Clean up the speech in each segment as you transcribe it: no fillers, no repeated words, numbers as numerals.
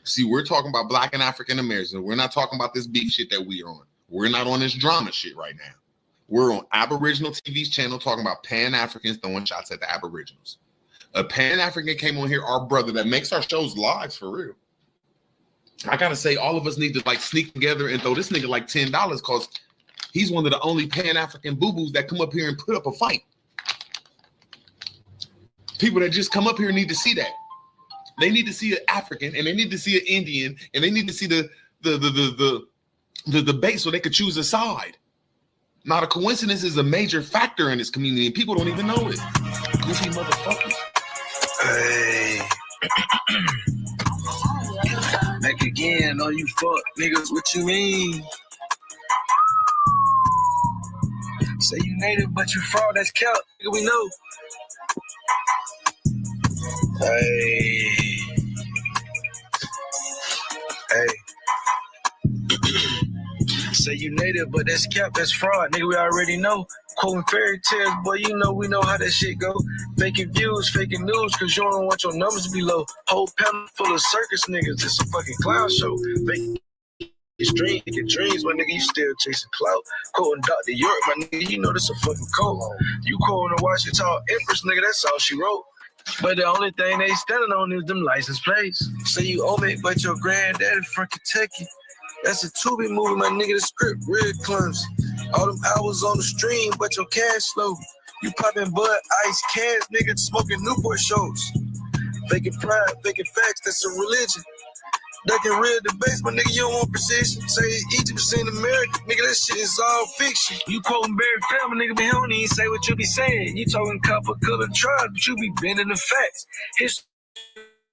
See, we're talking about Black and African Americans. We're not talking about this beef shit that we are on. We're not on this drama shit right now. We're on Aboriginal TV's channel talking about Pan-Africans throwing shots at the Aboriginals. A Pan-African came on here, our brother, that makes our shows live for real. I gotta say, all of us need to like sneak together and throw this nigga like $10 because he's one of the only Pan-African boo-boos that come up here and put up a fight. People that just come up here need to see that. They need to see an African and they need to see an Indian and they need to see the debate so they could choose a side. Not a coincidence is a major factor in this community and people don't even know it. Goofy motherfuckers. Hey. Back again, all you fuck niggas, what you mean? Say you native, but you fraud, that's count, nigga, we know. Hey. Say you native, but that's cap, that's fraud, nigga, we already know. Quoting fairy tales, boy, you know we know how that shit go. Faking views, faking news, cause you don't want your numbers to be low. Whole panel full of circus niggas, it's a fucking clown show. Faking dreams, my nigga, you still chasing clout. Quoting Dr. York, my nigga, you know this a fucking code. You quoting the Washington Empress, nigga, that's all she wrote. But the only thing they standing on is them license plates. Say you owe me, but your granddaddy from Kentucky. That's a Tubi movie, my nigga, the script real clumsy. All them hours on the stream, but your cash slow. You popping Bud Ice cans, nigga, smoking Newport shows. Faking pride, faking facts, that's a religion. Ducking real debates, my nigga, you don't want precision. Say Egypt is in America, nigga, that shit is all fiction. You quoting Barry Family, nigga, but he don't even say what you be saying. You talking copper color tribes, but you be bending the facts. History.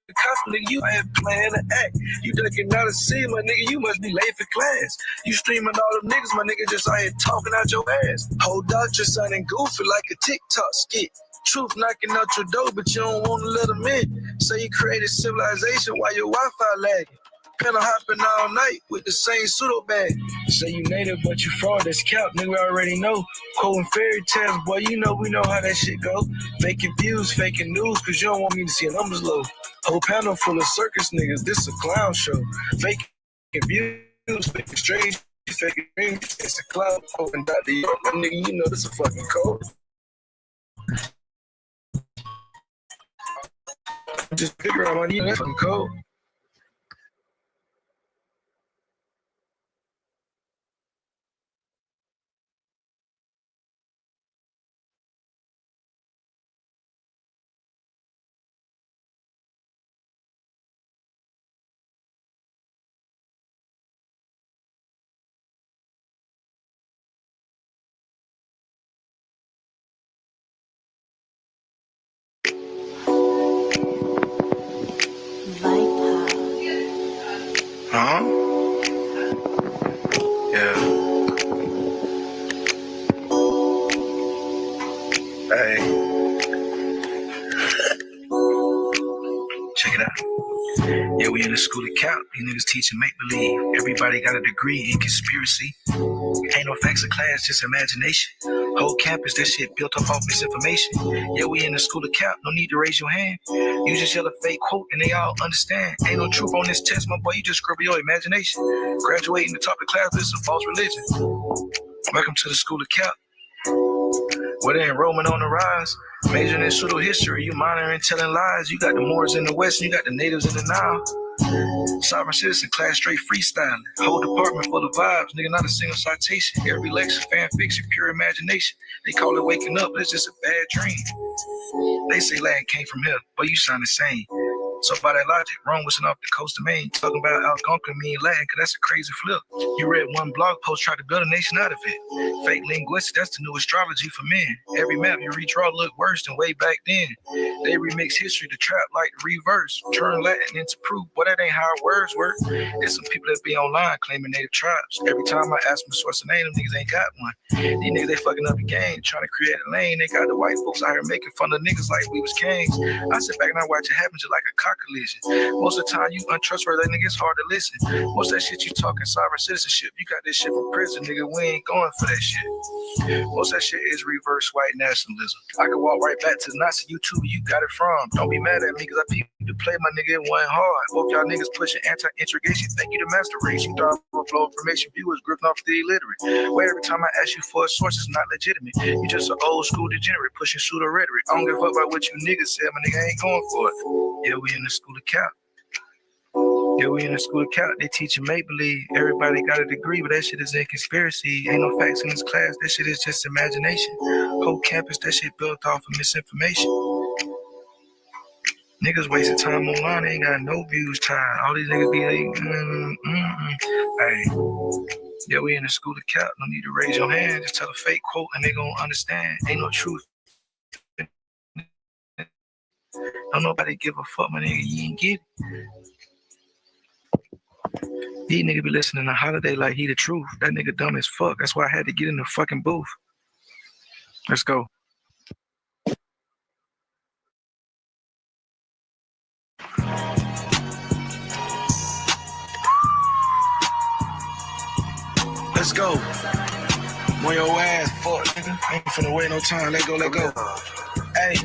The custom, nigga, you ain't playing an act. You ducking out of sea, my nigga, you must be late for class. You streaming all them niggas, my nigga, just out here talking out your ass. Whole doctor sounding goofy like a TikTok skit. Truth knocking out your door, but you don't want to let them in. Say you created civilization while your Wi-Fi lagging. Penna hopping all night with the same pseudo bag. Say you native, but you fraud, that's cap, nigga, we already know. Quoting fairy tales, boy, you know we know how that shit go. Faking views, faking news, cause you don't want me to see numbers low. Whole panel full of circus niggas, this a clown show. Faking views, faking strange, faking dreams, it's a clown. Quoting Dr. York, my nigga, you know this a fucking code. Just figure out my nigga, that's fucking code. Huh? Yeah. Hey. Check it out. Yeah, we in the school of count. These niggas teaching make-believe. Everybody got a degree in conspiracy. Ain't no facts of class, just imagination. Whole campus, that shit built up off misinformation. Yeah, we in the school of count. No need to raise your hand. You just yell a fake quote and they all understand. Ain't no truth on this test, my boy. You just scribble your imagination. Graduating the top of class, this is a false religion. Welcome to the school of count. Where the enrollment on the rise. Majoring in pseudo history, you minoring telling lies. You got the Moors in the West and you got the natives in the Nile. Sovereign citizen, class straight freestyling. Whole department full of vibes, nigga, not a single citation. Every lecture, fan fiction, pure imagination. They call it waking up, but it's just a bad dream. They say land came from here, but you sound insane. So by that logic, Rome wasn't off the coast of Maine. Talking about Algonquin mean Latin, cause that's a crazy flip. You read one blog post, tried to build a nation out of it. Fake linguistics, that's the new astrology for men. Every map you redraw look worse than way back then. They remix history to trap like the reverse. Turn Latin into proof, but that ain't how words work. There's some people that be online claiming native tribes. Every time I ask them to source a name, them niggas ain't got one. These niggas, they fucking up the game, trying to create a lane. They got the white folks out here making fun of niggas like we was kings. I sit back and I watch it happen just like a cock collision. Most of the time you untrustworthy, nigga, it's hard to listen. Most of that shit you talking sovereign citizenship. You got this shit from prison, nigga. We ain't going for that shit. Most of that shit is reverse white nationalism. I could walk right back to the Nazi YouTuber you got it from. Don't be mad at me because I peep You to play my nigga, it wasn't hard. Both y'all niggas pushing anti-integration, think you the master race. You thought overflow information viewers gripping off the illiterate. Where every time I ask you for a source, it's not legitimate. You just an old school degenerate pushing pseudo rhetoric. I don't give a fuck about what you niggas said, my nigga ain't going for it. Yeah, we in the school of cap. Yeah, we in the school of cap. They teaching make-believe. Everybody got a degree, but that shit is a conspiracy. Ain't no facts in this class. That shit is just imagination. Whole campus, that shit built off of misinformation. Niggas wasting time online, they ain't got no views tied. All these niggas be like, Hey, yeah, we in the school of cap. No need to raise your hand. Just tell a fake quote and they gonna understand. Ain't no truth. Don't nobody give a fuck, my nigga. You ain't get it. These niggas be listening to Holiday like he the truth. That nigga dumb as fuck. That's why I had to get in the fucking booth. Let's go. Let's go. On your ass, fuck, nigga. Ain't finna wait no time. Let go. Hey.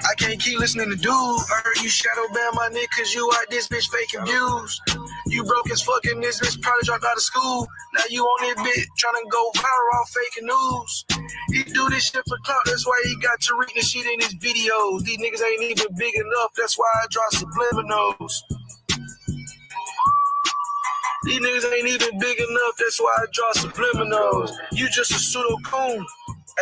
I can't keep listening to dude. I heard you shadow ban my nigga cause you out this bitch faking views. You broke as fuck in this bitch, probably dropped out of school. Now you on this bitch trying to go viral off faking news. He do this shit for clout, that's why he got to read the shit in his videos. These niggas ain't even big enough, that's why I draw subliminals. These niggas ain't even big enough, that's why I draw subliminals. You just a pseudo coon.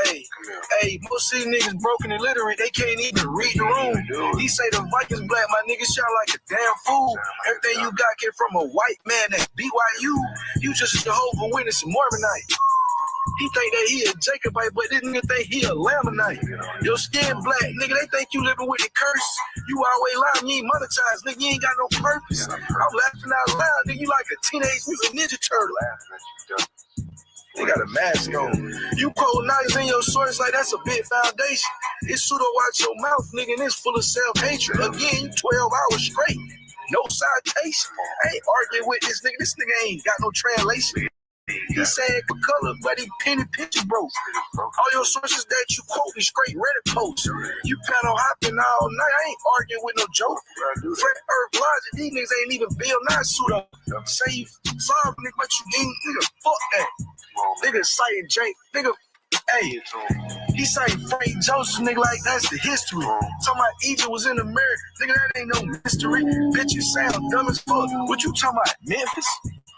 Hey, most of these niggas broken and illiterate, they can't even read the room. He say the Vikings black, my niggas sound like a damn fool. Everything you got came from a white man that's BYU. You just a Jehovah's Witness and Mormonite. He think that he a Jacobite, but this nigga think he a Lamanite. Your skin black, nigga, they think you living with the curse. You always lying, you ain't monetized, nigga, you ain't got no purpose. I'm laughing out loud, nigga, you like a teenage mutant ninja turtle. They got a mask on. You quote knives in your source like that's a big foundation. It's pseudo watch your mouth, nigga, and it's full of self-hatred. Again, 12 hours straight. No citation. I ain't arguing with this nigga ain't got no translation. He saying for color, but he penny picture broke. All your sources that you quote is straight Reddit posts. You panel hopping all night. I ain't arguing with no joke. Flat Earth logic, these niggas ain't even Bill Nye suit up. Say you sorry, nigga, but you ain't, nigga, fuck that. Nigga citing Jake, nigga, hey, he citing Frank Joseph, nigga, like that's the history. Talking about Egypt was in America, nigga, that ain't no mystery. Bitch, you sound dumb as fuck. What you talking about, Memphis?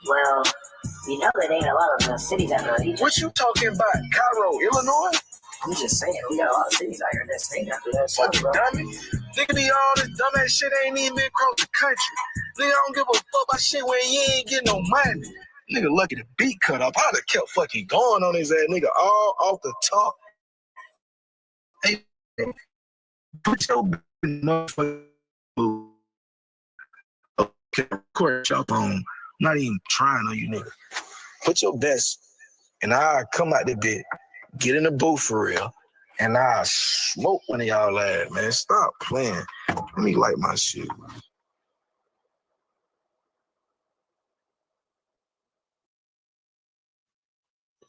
Well, you know that ain't a lot of cities out there. Egypt. What you talking about, Cairo, Illinois? I'm just saying, we got a lot of cities out here that's named after that. Fucking dummy. Nigga, be all this dumbass shit ain't even been across the country. Nigga, I don't give a fuck about shit when you ain't getting no money. Nigga lucky the beat cut off. I'd have kept fucking going on his ass, nigga, all off the top. Hey, put your motherfucking court shop on. I'm not even trying on you, nigga. Put your best, and I'll come out the bit, get in the booth for real, and I'll smoke one of y'all ass, man. Stop playing. Let me light my shit.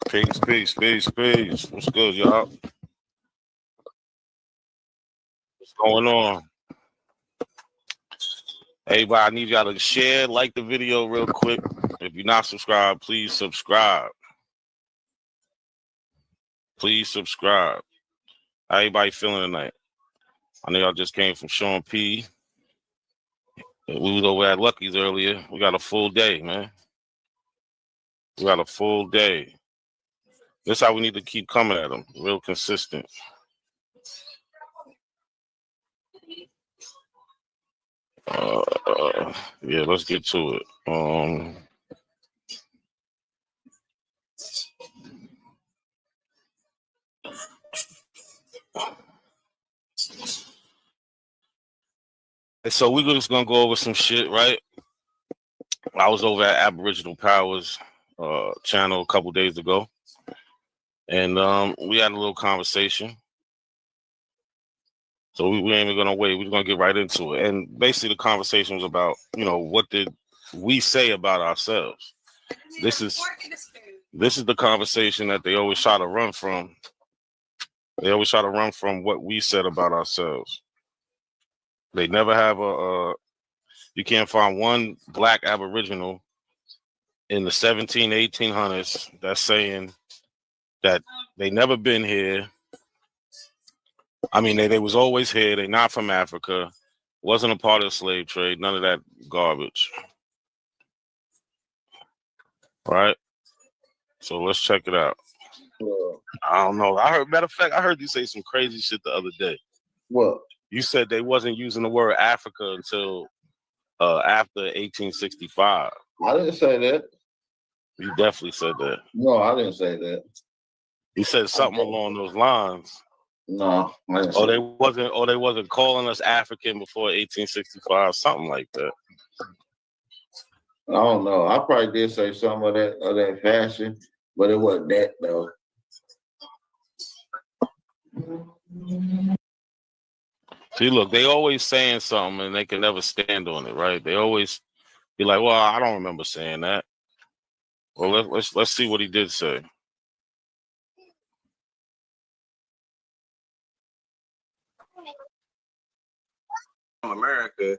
Peace. What's good, y'all? What's going on? Everybody, I need y'all to share, like the video real quick. If you're not subscribed, please subscribe. Please subscribe. How everybody feeling tonight? I know y'all just came from Sean P. We was over at Lucky's earlier. We got a full day, man. We got a full day. This is how we need to keep coming at them. Real consistent. Yeah, let's get to it. So we're just gonna go over some shit, right? I was over at Aboriginal Powers channel a couple days ago, and we had a little conversation. So we ain't even gonna wait. We're gonna get right into it. And basically, the conversation was about, what did we say about ourselves? This is the conversation that they always try to run from. They always try to run from what we said about ourselves. They never have you can't find one black Aboriginal in the 1800s that's saying that they never been here. I mean, they was always here. They not from Africa. Wasn't a part of the slave trade. None of that garbage. Right? So let's check it out. I don't know. Matter of fact, I heard you say some crazy shit the other day. What? You said they wasn't using the word Africa until after 1865. I didn't say that. You definitely said that. No, I didn't say that. You said something along those lines. No, I didn't say They wasn't calling us African before 1865, something like that. I don't know. I probably did say some of that fashion, but it wasn't that though. See, look, they always saying something and they can never stand on it, right? They always be like, "Well, I don't remember saying that." Well, let's see what he did say. America,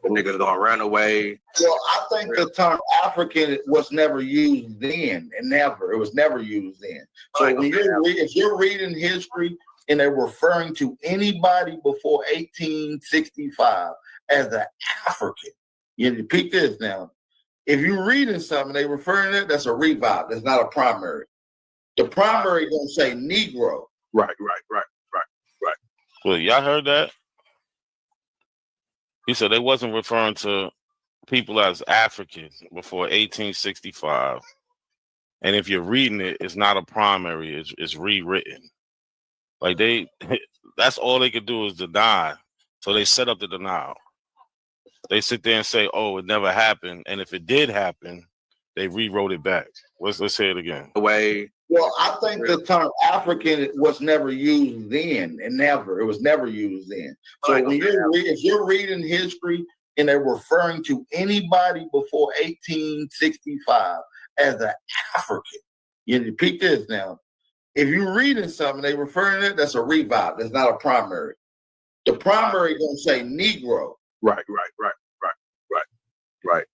the niggas gonna run away. Well, I think the term African was never used then, and never. It was never used then. So if you're reading history and they're referring to anybody before 1865 as an African, you repeat this now. If you're reading something, they referring to it, that's a revive. That's not a primary. The primary gonna say Negro. Right. Well, y'all heard that? He said they wasn't referring to people as African before 1865. And if you're reading it, it's not a primary, it's rewritten. Like that's all they could do is deny. So they set up the denial. They sit there and say, "Oh, it never happened." And if it did happen, they rewrote it back. Let's say it again. Away. Well, I think the term African was never used then, and never. It was never used then. So if you're reading history and they're referring to anybody before 1865 as an African, you repeat this now. If you're reading something, they referring to it, that's a revive. That's not a primary. The primary gonna say Negro. Right.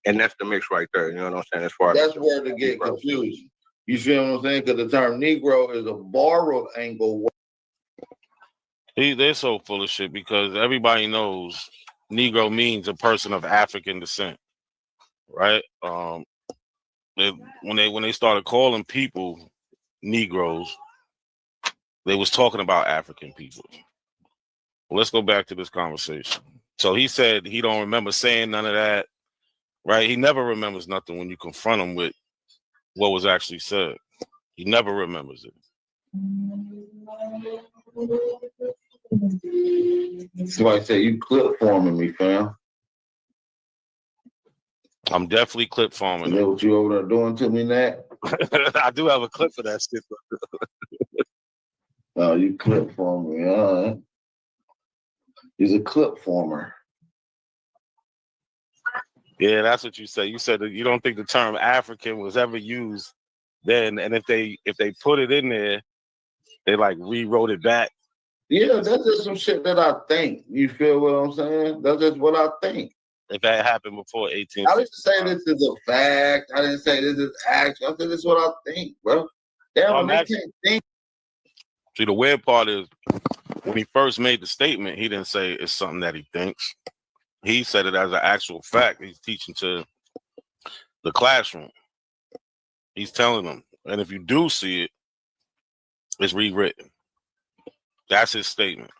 And that's the mix right there. You know what I'm saying? As far as that's where to get confused. You feel what I'm saying? Because the term Negro is a borrowed angle. They're so full of shit because everybody knows Negro means a person of African descent, right? When they started calling people Negroes, they was talking about African people. Well, let's go back to this conversation. So he said he don't remember saying none of that, right? He never remembers nothing when you confront him with what was actually said. He never remembers it. Somebody say you clip forming me, fam. I'm definitely clip forming. You know what you over there doing to me, Nat? I do have a clip for that shit. Oh, you clip forming me, all right. He's a clip former. Yeah, that's what you said. You said that you don't think the term African was ever used then, and if they put it in there, they like rewrote it back. Yeah, that's just some shit that I think. You feel what I'm saying? That's just what I think. If that happened before 18. I didn't say this is a fact. I didn't say this is actual. I said this is what I think, bro. Damn, they can't think. See, the weird part is when he first made the statement, he didn't say it's something that he thinks. He said it as an actual fact. He's teaching to the classroom. He's telling them. And if you do see it, it's rewritten. That's his statement.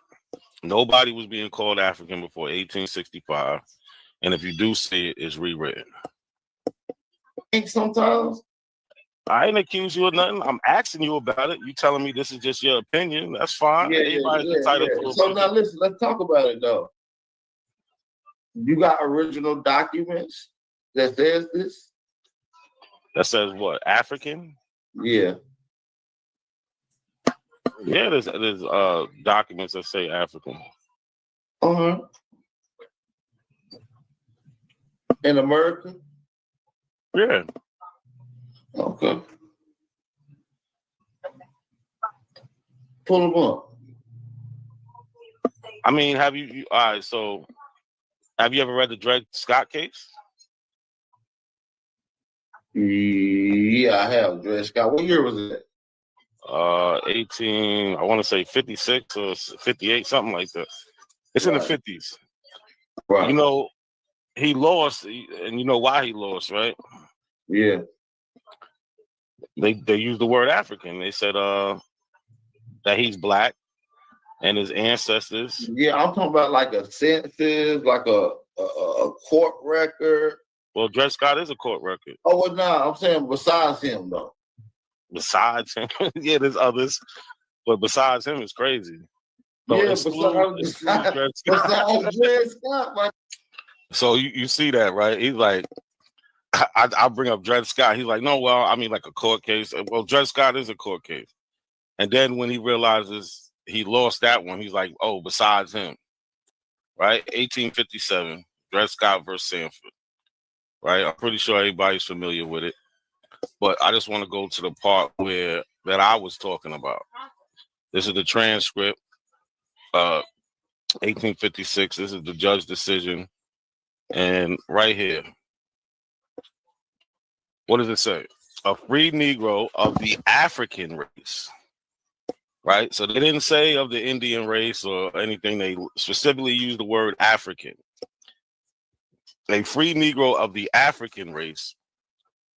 Nobody was being called African before 1865. And if you do see it, it's rewritten. Sometimes I ain't accusing you of nothing. I'm asking you about it. You telling me this is just your opinion. That's fine. Everybody's entitled to So now listen, let's talk about it though. You got original documents that says this? That says what? African? Yeah. Yeah, there's documents that say African. Uh-huh. In America? Yeah. Okay. Pull them up. I mean, have you all right, so Have you ever read the Dred Scott case? Yeah, I have. Dred Scott. What year was it? 18, I want to say 56 or 58, something like that. It's in the 50s. Right. You know, he lost, and you know why he lost, right? Yeah. They used the word African. They said that he's black and his ancestors. Yeah, I'm talking about like a census, like a court record. Well, Dred Scott is a court record. Oh, well, no, I'm saying besides him, though. Besides him, yeah, there's others, but besides him, it's crazy. So Yeah, exclude Dred Scott. besides Dred Scott, like, So you see that, right? He's like, I bring up Dred Scott. He's like, no, well, I mean, like a court case. Well, Dred Scott is a court case. And then when he realizes he lost that one, he's like, oh, besides him, right? 1857, Dred Scott versus Sanford, right? I'm pretty sure everybody's familiar with it. But I just want to go to the part that I was talking about. This is the transcript, 1856. This is the judge decision. And right here, what does it say? A free Negro of the African race, right? So they didn't say of the Indian race or anything. They specifically used the word African. A free Negro of the African race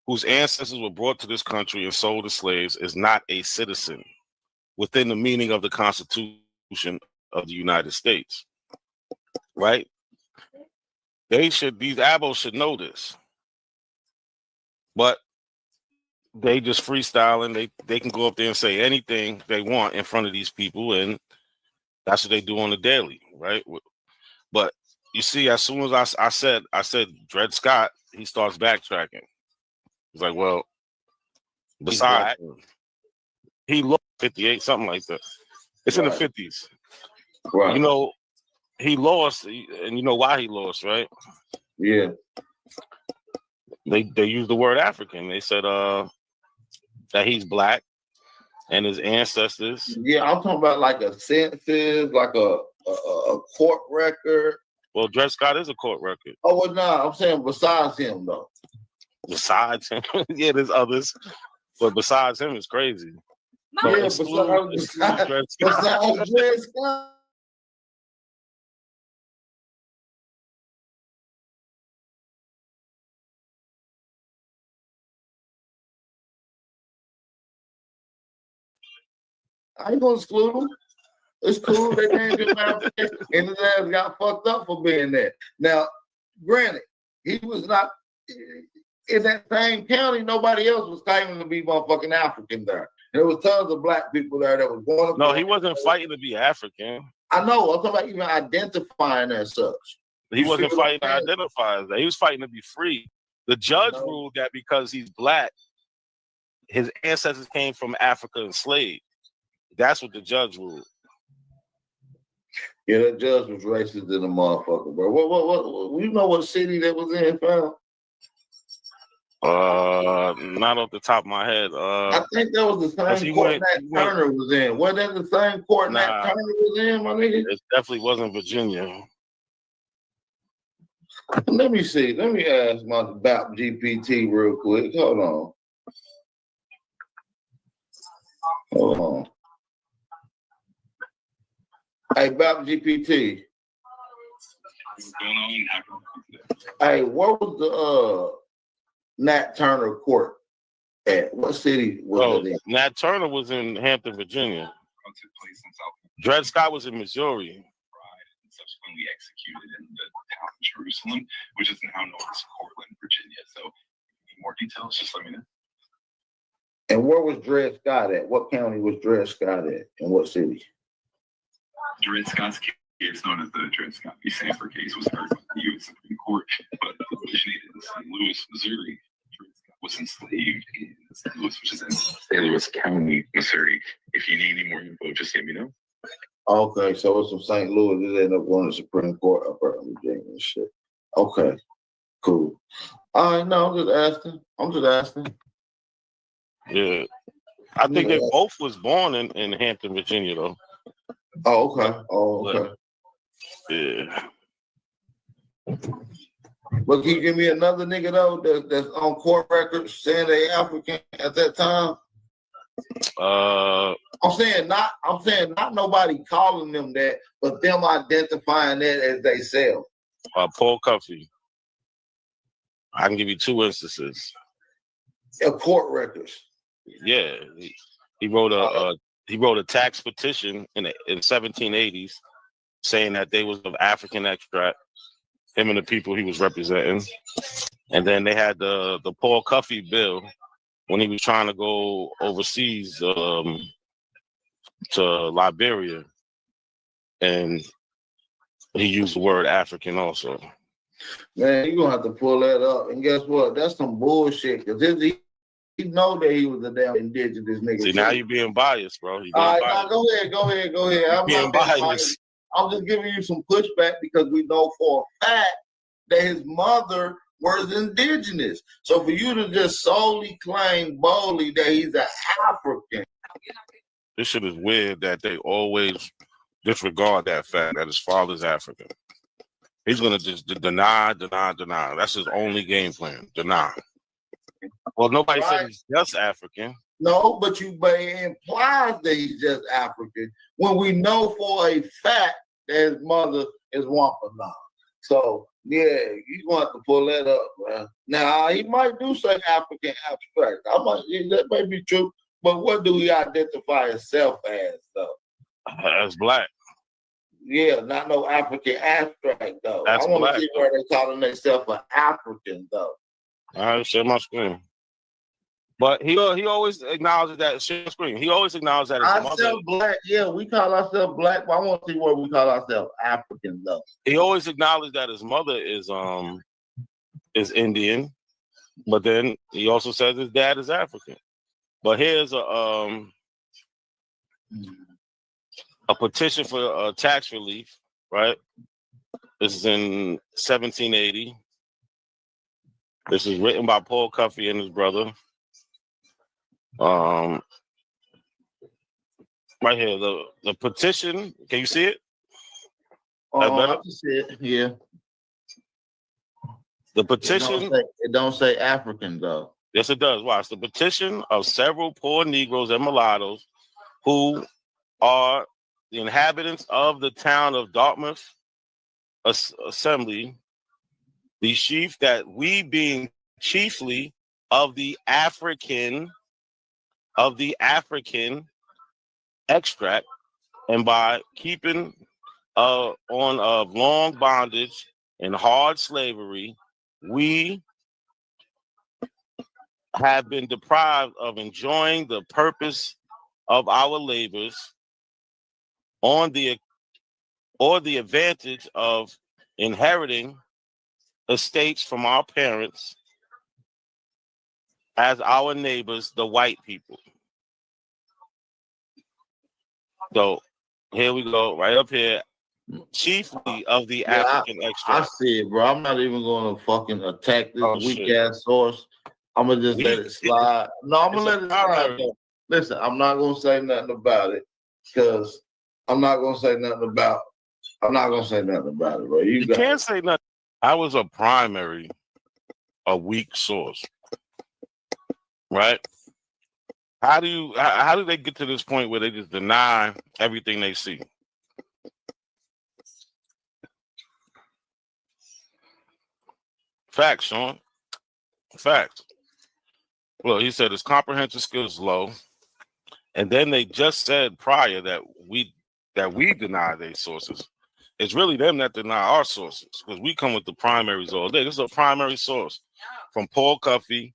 whose ancestors were brought to this country and sold as slaves is not a citizen within the meaning of the Constitution of the United States, right? These abos should know this, but they just freestyling. They can go up there and say anything they want in front of these people, and that's what they do on the daily, right? But you see, as soon as I said Dred Scott, he starts backtracking. He's like, well, besides, he looked 58, something like that. It's right. In the 50s. Right. You know, he lost, and you know why he lost, right? Yeah. They used the word African. They said that he's black and his ancestors. Yeah, I'm talking about like a census, like a court record. Well, Dred Scott is a court record. Oh, well, no, I'm saying besides him, though. Besides him, yeah, there's others, but besides him, it's crazy. So yeah, besides Dred Scott. I ain't gonna exclude him. It's cool. They named him African, and his ass got fucked up for being there. Now, granted, he was not in that same county. Nobody else was claiming to be motherfucking African there. There was tons of black people there that was going to. No, he wasn't fighting to be African. I know. I'm talking about even identifying as such. He wasn't fighting to identify as that. He was fighting to be free. The judge ruled that because he's black, his ancestors came from Africa enslaved. That's what the judge ruled. Yeah, that judge was racist than a motherfucker, bro. What? You know what city that was in, fam? Not off the top of my head. I think that was the same court Nat Turner was in. Wasn't that the same court Nat Turner was in, my nigga? It definitely wasn't Virginia. Let me see. Let me ask my BAP GPT real quick. Hold on. Hey, BAP GPT. What's going on? Hey, what was the Nat Turner court at? What city was it in? Nat Turner was in Hampton, Virginia. Dred Scott was in Missouri. And subsequently executed in the town of Jerusalem, which is now known as Cortland, Virginia. So, any more details, just let me know. And where was Dred Scott at? What county was Dred Scott at? In what city? Dred Scott's case, known as the Dred Scott v. Sanford case, was heard by the U.S. Supreme Court, but originated in St. Louis, Missouri. Dred Scott was enslaved in St. Louis, which is in St. Louis County, Missouri. If you need any more info, just let me know. Okay, so it's from St. Louis. It ended up going to the Supreme Court up in Virginia and shit. Okay, cool. All right, no, I'm just asking. Yeah. I think they both was born in Hampton, Virginia, though. Oh, okay. Oh, okay. Yeah. But can you give me another nigga though that's on court record saying they African at that time? I'm saying not nobody calling them that, but them identifying that as they self. Paul Cuffey. I can give you 2 instances. Court records. Yeah, he wrote a tax petition in the 1780s saying that they was of African extract, him and the people he was representing. And then they had the Paul Cuffey bill when he was trying to go overseas to Liberia, and he used the word African also. Man, you're gonna have to pull that up. And guess what? That's some bullshit. Cause he know that he was a damn indigenous nigga. See, now you're being biased, bro. All right, now go ahead. I'm being not being biased. I'm just giving you some pushback because we know for a fact that his mother was indigenous. So for you to just solely claim boldly that he's an African. This shit is weird that they always disregard that fact that his father's African. He's gonna just deny. That's his only game plan. Deny. Well, nobody said he's just African. No, but it implies that he's just African when we know for a fact that his mother is Wampanoag. So yeah, you gonna have to pull that up, man. Now he might do say African abstract. That may be true, but what do he identify himself as though? As black. Yeah, not no African abstract though. That's I want black, to see where they calling themselves an African though. All right, share my screen. But he always acknowledges that. Share screen. He always acknowledges that his mother. Ourselves black, yeah, we call ourselves black, but I want to see where we call ourselves African though. He always acknowledged that his mother is Indian, but then he also says his dad is African. But here's a petition for tax relief, right? This is in 1780. This is written by Paul Cuffey and his brother. Right here, the petition. Can you see it? I can see it. Yeah. The petition. It don't say African though. Yes, it does. Watch the petition of several poor Negroes and mulattoes who are the inhabitants of the town of Dartmouth Assembly, the chief that we being chiefly of the African extract, and by keeping on of long bondage and hard slavery, we have been deprived of enjoying the purpose of our labors or the advantage of inheriting estates from our parents as our neighbors, the white people. So here we go, right up here, chiefly of the African extract. I see it, bro. I'm not even going to fucking attack this weak ass source. I'm gonna just let it slide. No, I'm gonna let it slide. Listen, I'm not gonna say nothing about it because I'm not gonna say nothing about it, bro. You can't say nothing. I was a weak source, right? How do they get to this point where they just deny everything they see? Facts, Sean. Facts. Well, he said his comprehensive skills low, and then they just said prior that we deny their sources. It's really them that deny our sources because we come with the primaries all day. This is a primary source from Paul Cuffey,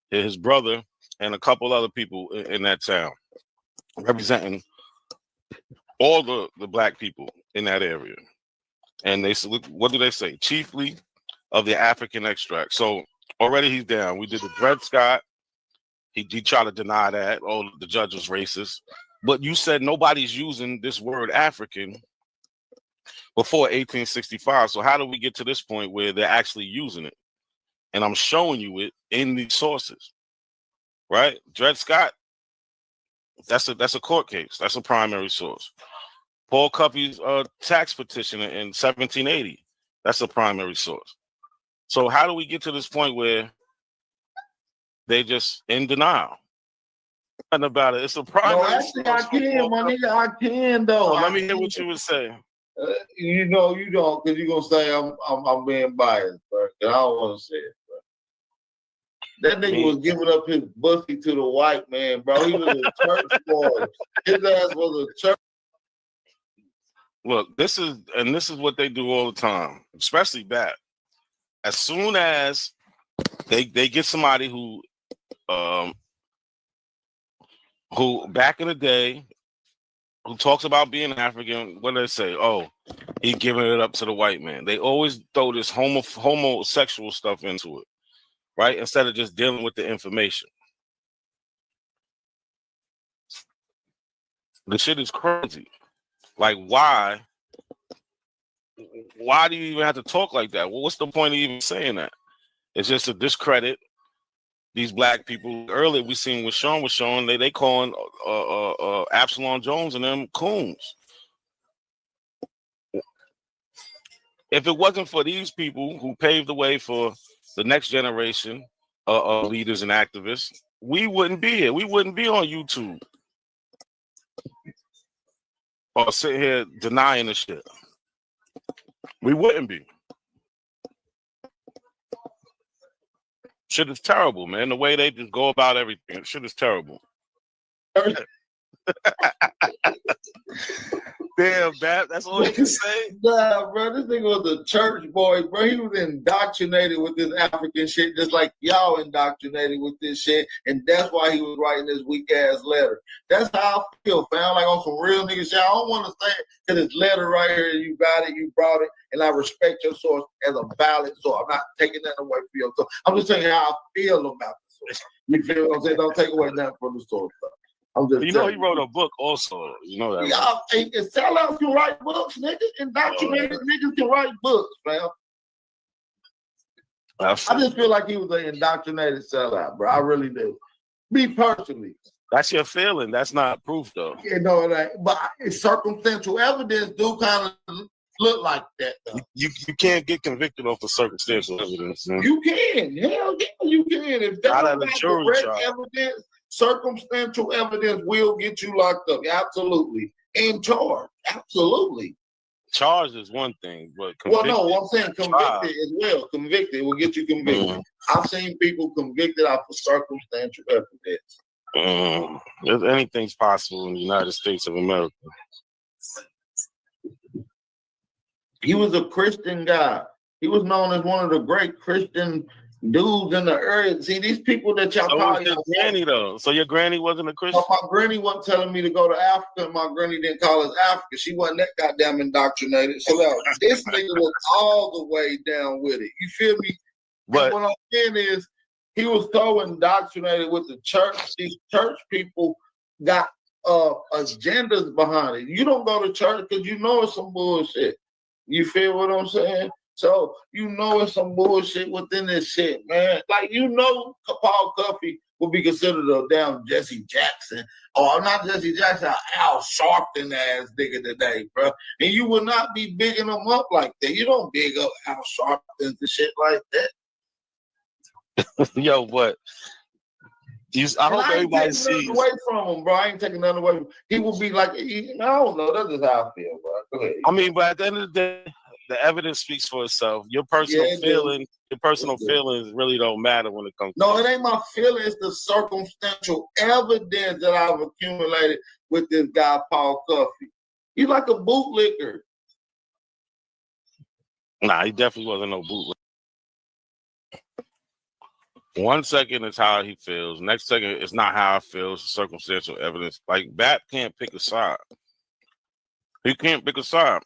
his brother, and a couple other people in that town, representing all the black people in that area. And they said, what do they say? Chiefly of the African extract. So already he's down. We did the Dred Scott. He tried to deny that. Oh, the judge was racist. But you said nobody's using this word African before 1865. So how do we get to this point where they're actually using it? And I'm showing you it in these sources, right? Dred Scott, that's a court case. That's a primary source. Paul Cuffey's tax petition in 1780, that's a primary source. So how do we get to this point where they just in denial? Nothing about it. It's a primary. No, actually, I can, my nigga. I can though. Let me hear what you would say. You know, you don't, because you're gonna say I'm being biased, bro. I don't want to say it, bro. That nigga was giving up his pussy to the white man, bro. He was a church boy. His ass was a church. Look, this is what they do all the time, especially back. As soon as they get somebody who back in the day, who talks about being African, what do they say? Oh, he giving it up to the white man. They always throw this homosexual stuff into it, right? Instead of just dealing with the information. The shit is crazy. Like, why do you even have to talk like that? Well, what's the point of even saying that? It's just to discredit these black people. Earlier we seen what Sean was showing, they calling Absalom Jones and them coons. If it wasn't for these people who paved the way for the next generation of leaders and activists, we wouldn't be here. We wouldn't be on YouTube or sitting here denying the shit. We wouldn't be. Shit is terrible, man. The way they just go about everything, shit is terrible. Damn, Bap, that's all you can say? Nah, bro, this nigga was a church boy, bro. He was indoctrinated with this African shit, just like y'all indoctrinated with this shit, and that's why he was writing this weak-ass letter. That's how I feel, fam. Like on some real nigga shit. I don't want to say it because it's letter right here, you got it, you brought it, and I respect your source as a valid source. I'm not taking that away from your source. I'm just saying how I feel about the source. You feel what I'm saying? Don't take away nothing from the source, bro. You know he wrote a book also. You know that. Y'all think sellouts can write books, nigga. Indoctrinated niggas can write books, fam. I just feel like he was an indoctrinated sellout, bro. I really do. Me personally. That's your feeling. That's not proof, though. You know that, but circumstantial evidence do kind of look like that, though. You can't get convicted off of circumstantial evidence. Man. You can. Hell yeah, you can. If that's not correct evidence, circumstantial evidence will get you locked up. Absolutely. And charged. Absolutely. Charged is one thing, but convicted. Well, no, I'm saying convicted as well. Convicted will get you convicted. Mm-hmm. I've seen people convicted off of circumstantial evidence. If anything's possible in the United States of America. He was a Christian guy. He was known as one of the great Christian dudes in the area. See, these people that y'all call your granny, though. So your granny wasn't a Christian? My granny wasn't telling me to go to Africa. My granny didn't call us Africa. She wasn't that goddamn indoctrinated. So this nigga was all the way down with it. You feel me? But what I'm saying is, he was so indoctrinated with the church. These church people got agendas behind it. You don't go to church because you know it's some bullshit. You feel what I'm saying? So you know it's some bullshit within this shit, man. Like, you know, Paul Cuffey would be considered a damn Jesse Jackson, or not Jesse Jackson, Al Sharpton ass nigga today, bro. And you would not be bigging them up like that. You don't big up Al Sharpton and shit like that. Yo, what? I hope everybody sees. Away from him, bro. I ain't taking nothing away from him. He would be like, I don't know. That's just how I feel, bro. Go ahead. I mean, but at the end of the day, the evidence speaks for itself. Your personal feelings really don't matter when it comes to it ain't my feelings, it's the circumstantial evidence that I've accumulated with this guy, Paul Cuffey. He's like a bootlicker. Nah, he definitely wasn't no bootlicker. 1 second is how he feels. Next second, it's not how I feel. It's circumstantial evidence. Like, Bat can't pick a side. He can't pick a side.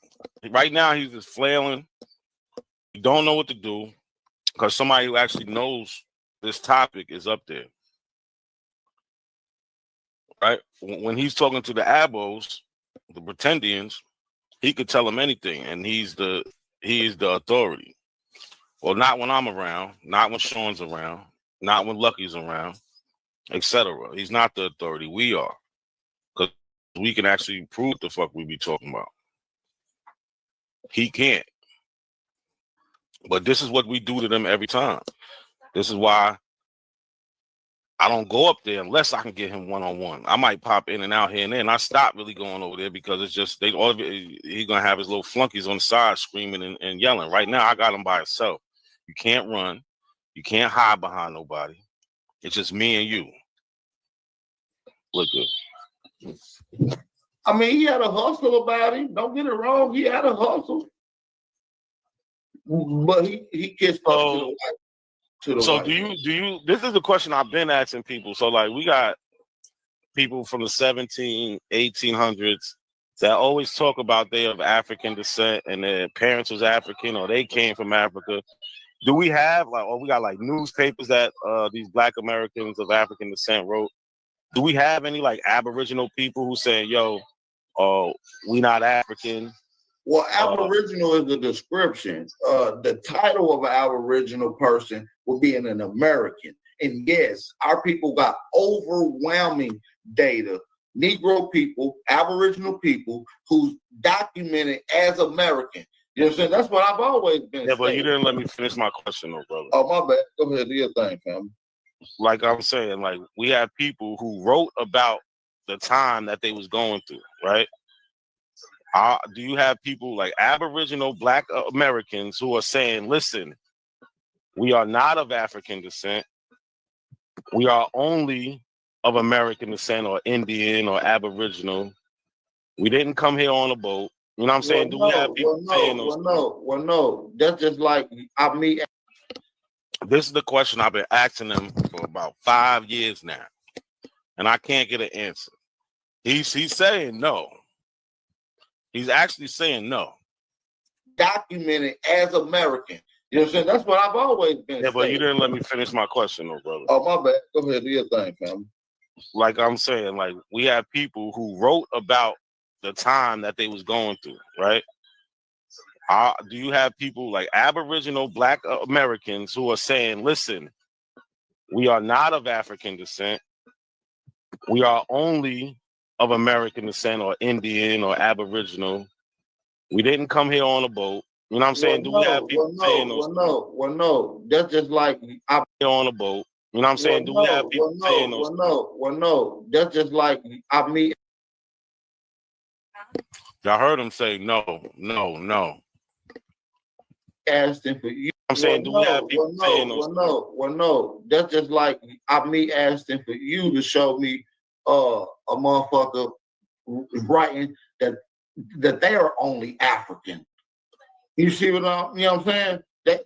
Right now, he's just flailing. He don't know what to do because somebody who actually knows this topic is up there. Right? When he's talking to the abos, the pretendians, he could tell them anything, and he is the authority. Well, not when I'm around, not when Sean's around, not when Lucky's around, etc. He's not the authority. We are. Because we can actually prove the fuck we be talking about. He can't. But this is what we do to them every time. This is why I don't go up there unless I can get him one-on-one. I might pop in and out here and there, and I stop really going over there because it's just he's gonna have his little flunkies on the side screaming and yelling. Right now, I got him by himself. You can't run, you can't hide behind nobody. It's just me and you. Look good. I mean, he had a hustle about him. Don't get it wrong. He had a hustle, but he kissed up to the wife. So do you this is the question I've been asking people. So like we got people from the 1800s that always talk about they of African descent and their parents was African or they came from Africa. Do we have we got like newspapers that these Black Americans of African descent wrote? Do we have any like Aboriginal people who say, yo, we not African? Well, Aboriginal is the description. The title of an Aboriginal person would be an American. And yes, our people got overwhelming data. Negro people, Aboriginal people who's documented as American. You know what I'm saying? That's what I've always been saying. But you didn't let me finish my question though, brother. Oh, my bad. Go ahead, do your thing, fam. Like I'm saying, like we have people who wrote about the time that they was going through, right? Do you have people like Aboriginal Black Americans who are saying, listen, we are not of African descent. We are only of American descent or Indian or Aboriginal. We didn't come here on a boat. You know what I'm saying? Do we have people saying those things? No. That's just like me. This is the question I've been asking them for about 5 years now. And I can't get an answer. He's saying no. He's actually saying no. Documented as American. You know what I'm saying? That's what I've always been saying. Yeah, but you didn't let me finish my question, though, brother. Oh, my bad. Go ahead, do your thing, fam. Like I'm saying, like we have people who wrote about the time that they was going through, right? Do you have people like Aboriginal Black Americans who are saying, listen, we are not of African descent. We are only of American descent or Indian or Aboriginal. We didn't come here on a boat. You know what I'm saying? Do we have people saying those things? No. That's just like I'm on a boat. You know what I'm saying? Do we have people saying those things? No. That's just like me. Y'all heard him say no. Asking for you. I'm saying, do we have people saying those things? No. That's just like me asking for you to show me a motherfucker writing that they are only African. You see what you know what I'm saying? That's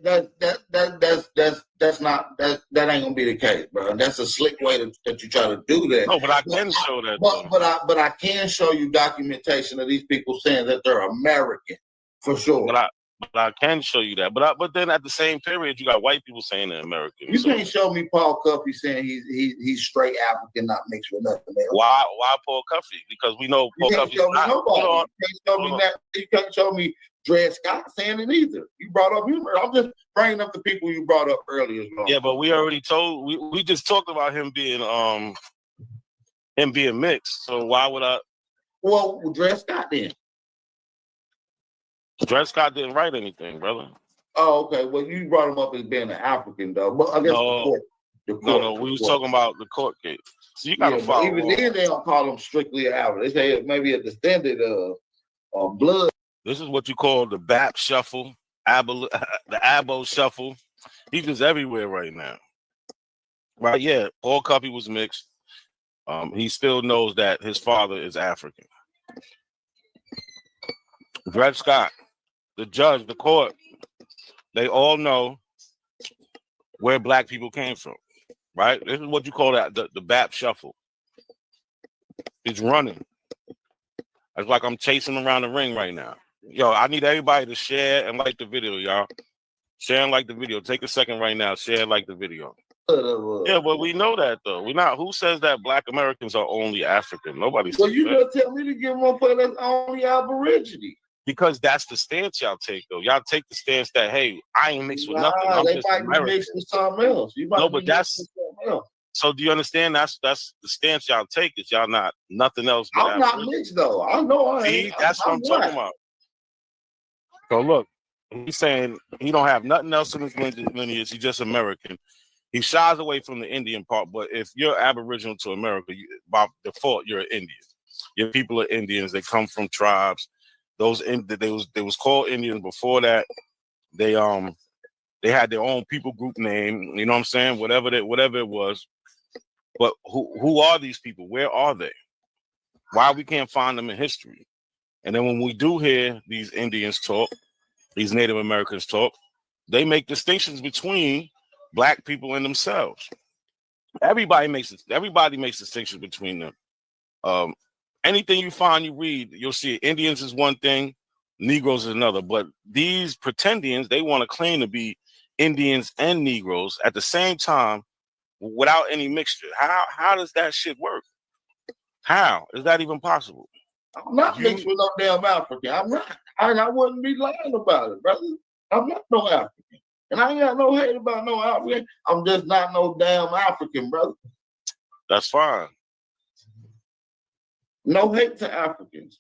not that ain't gonna be the case, bro. That's a slick way that you try to do that. No, but I can show that. But I can show you documentation of these people saying that they're American for sure. But I can show you that. But then at the same period, you got white people saying they're American. You can't show me Paul Cuffey saying he's straight African, not mixed with nothing else. Why Paul Cuffey? Because we know Paul Cuffey's not. You can't show me Dred Scott saying it either. You brought up him. I'm just bringing up the people you brought up earlier as well. Yeah, but we already told we just talked about him being mixed. So why would I? Well, Dred Scott then. Dred Scott didn't write anything, brother. Oh, okay. Well, you brought him up as being an African, though. But I guess the court. We was talking about the court case. So you gotta follow. Even then, they don't call him strictly an African. They say maybe a descendant of blood. This is what you call the BAP shuffle, the Abo shuffle. He's just everywhere right now. Right? Yeah, Paul Cuffey was mixed. He still knows that his father is African. Dred Scott, the judge, the court, they all know where black people came from. Right? This is what you call that the BAP shuffle. He's running. It's like I'm chasing around the ring right now. Yo, I need everybody to share and like the video, y'all. Share and like the video. Take a second right now. Share and like the video. Yeah, but we know that though. We not. Who says that Black Americans are only African? Nobody says that. Well, you gonna tell me to give one for that's only Aborigine? Because that's the stance y'all take though. Y'all take the stance that hey, I ain't mixed with nothing. I'm they just might American. be mixed with something else. But that's. So do you understand? That's the stance y'all take. Is y'all not nothing else? I'm not mixed though. I know I ain't. See, that's what I'm talking about. So look, he's saying he don't have nothing else in his lineage. He's just American. He shies away from the Indian part, but if you're Aboriginal to America, by default, you're an Indian. Your people are Indians. They come from tribes. They was called Indians before that. They had their own people group name. You know what I'm saying? Whatever it was. But who are these people? Where are they? Why we can't find them in history? And then when we do hear these Indians talk, these Native Americans talk, they make distinctions between Black people and themselves. Everybody makes distinctions between them. Anything you find, you read, you'll see Indians is one thing, Negroes is another. But these pretendians, they want to claim to be Indians and Negroes at the same time without any mixture. How does that shit work? How is that even possible? I'm not mixed with no damn African. I'm not. I wouldn't be lying about it, brother. I'm not no African. And I ain't got no hate about no African. I'm just not no damn African, brother. That's fine. No hate to Africans.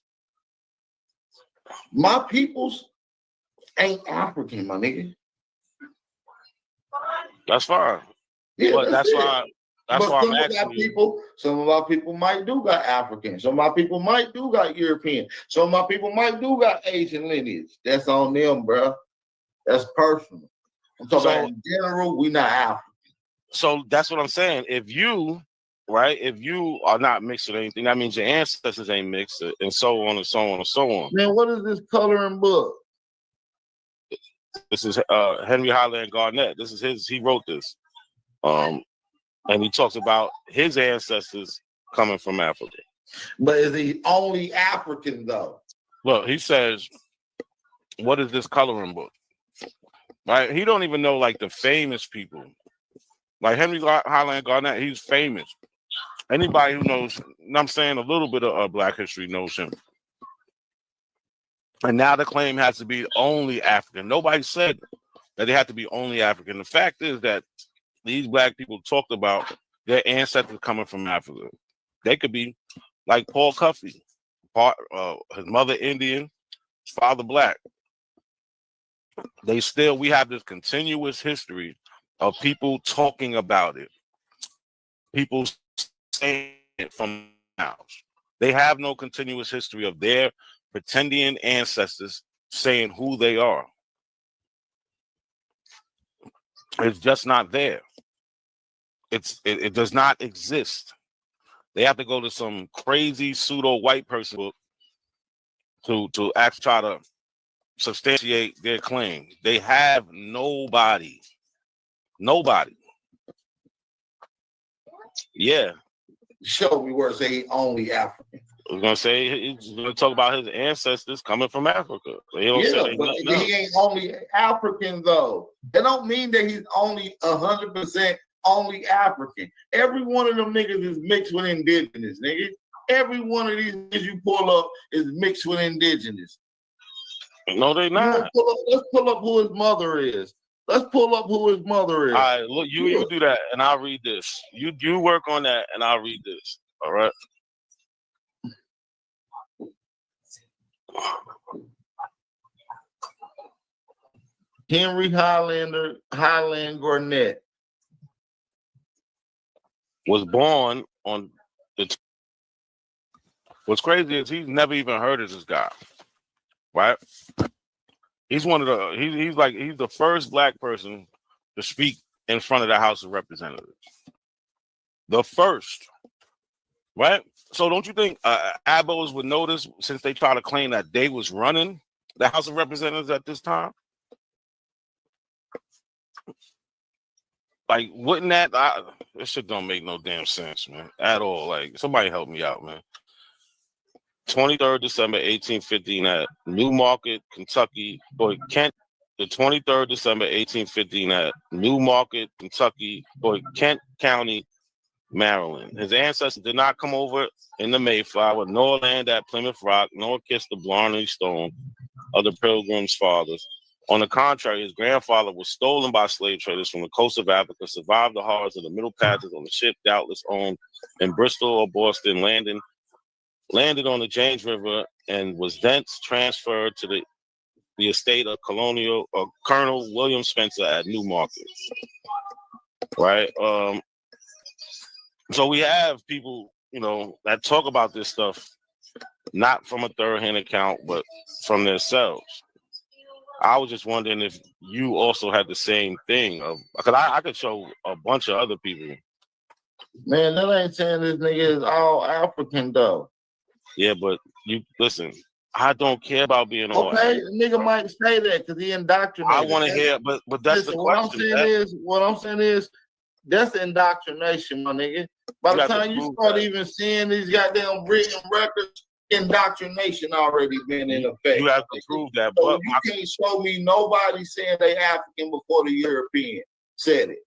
My peoples ain't African, my nigga. That's fine. Yeah, but that's why I'm asking you. Some of our people might do got African. Some of our people might do got European. Some of our people might do got Asian lineage. That's on them, bro. That's personal. I'm talking about in general, we not African. So that's what I'm saying. If you are not mixed with anything, that means your ancestors ain't mixed, and so on and so on and so on. Man, what is this coloring book? This is Henry Highland Garnett. This is his. He wrote this, and he talks about his ancestors coming from Africa. But is he only African though? Look, he says, "What is this coloring book?" Right? He don't even know like the famous people, like Henry Highland Garnett. He's famous. Anybody who knows, I'm saying, a little bit of Black history knows him. And now the claim has to be only African. Nobody said that they had to be only African. The fact is that these Black people talked about their ancestors coming from Africa. They could be like Paul Cuffey, his mother Indian, his father Black. We have this continuous history of people talking about it. People saying it from now. They have no continuous history of their pretendian ancestors saying who they are. It's just not there. It does not exist. They have to go to some crazy pseudo white person book to actually try to substantiate their claim. They have nobody. Nobody. Yeah. Show me where it say only African. I was gonna say he's gonna talk about his ancestors coming from Africa. They don't say but he ain't only African though. That don't mean that he's only 100% only African. Every one of them niggas is mixed with indigenous, nigga. Every one of these niggas you pull up is mixed with indigenous. No, they not. Let's pull up who his mother is. Let's pull up who his mother is. All right, look, you do that, and I'll read this. You work on that, and I'll read this. All right. Henry Highland Garnett was born on the. What's crazy is he's never even heard of this guy, right? He's one of the. He's the first Black person to speak in front of the House of Representatives. The first, right? So don't you think Abos would notice since they try to claim that they was running the House of Representatives at this time? Like, wouldn't that? This shit don't make no damn sense, man, at all. Like, somebody help me out, man. 23rd December 1815 at Newmarket, Kentucky, or Kent. The 23rd December 1815 at Newmarket, Kentucky, or Kent County, Maryland. His ancestors did not come over in the Mayflower, nor land at Plymouth Rock, nor kiss the Blarney Stone of the Pilgrim's fathers. On the contrary, his grandfather was stolen by slave traders from the coast of Africa, survived the horrors of the Middle Passage on a ship doubtless owned in Bristol or Boston, landed on the James River, and was thence transferred to the the estate of Colonel William Spencer at Newmarket. Right. So we have people, that talk about this stuff, not from a third-hand account, but from themselves. I was just wondering if you also had the same thing, because I could show a bunch of other people. Man, that ain't saying this nigga is all African though. Yeah, but you listen. I don't care about being all. Okay, nigga might say that because he indoctrinated. I want to hear, but that's listen, the question. What I'm saying is, that's indoctrination, my nigga. By the time you start even seeing these goddamn written records, indoctrination already been in effect. You have to prove that, so but you can't show me nobody saying they African before the European said it.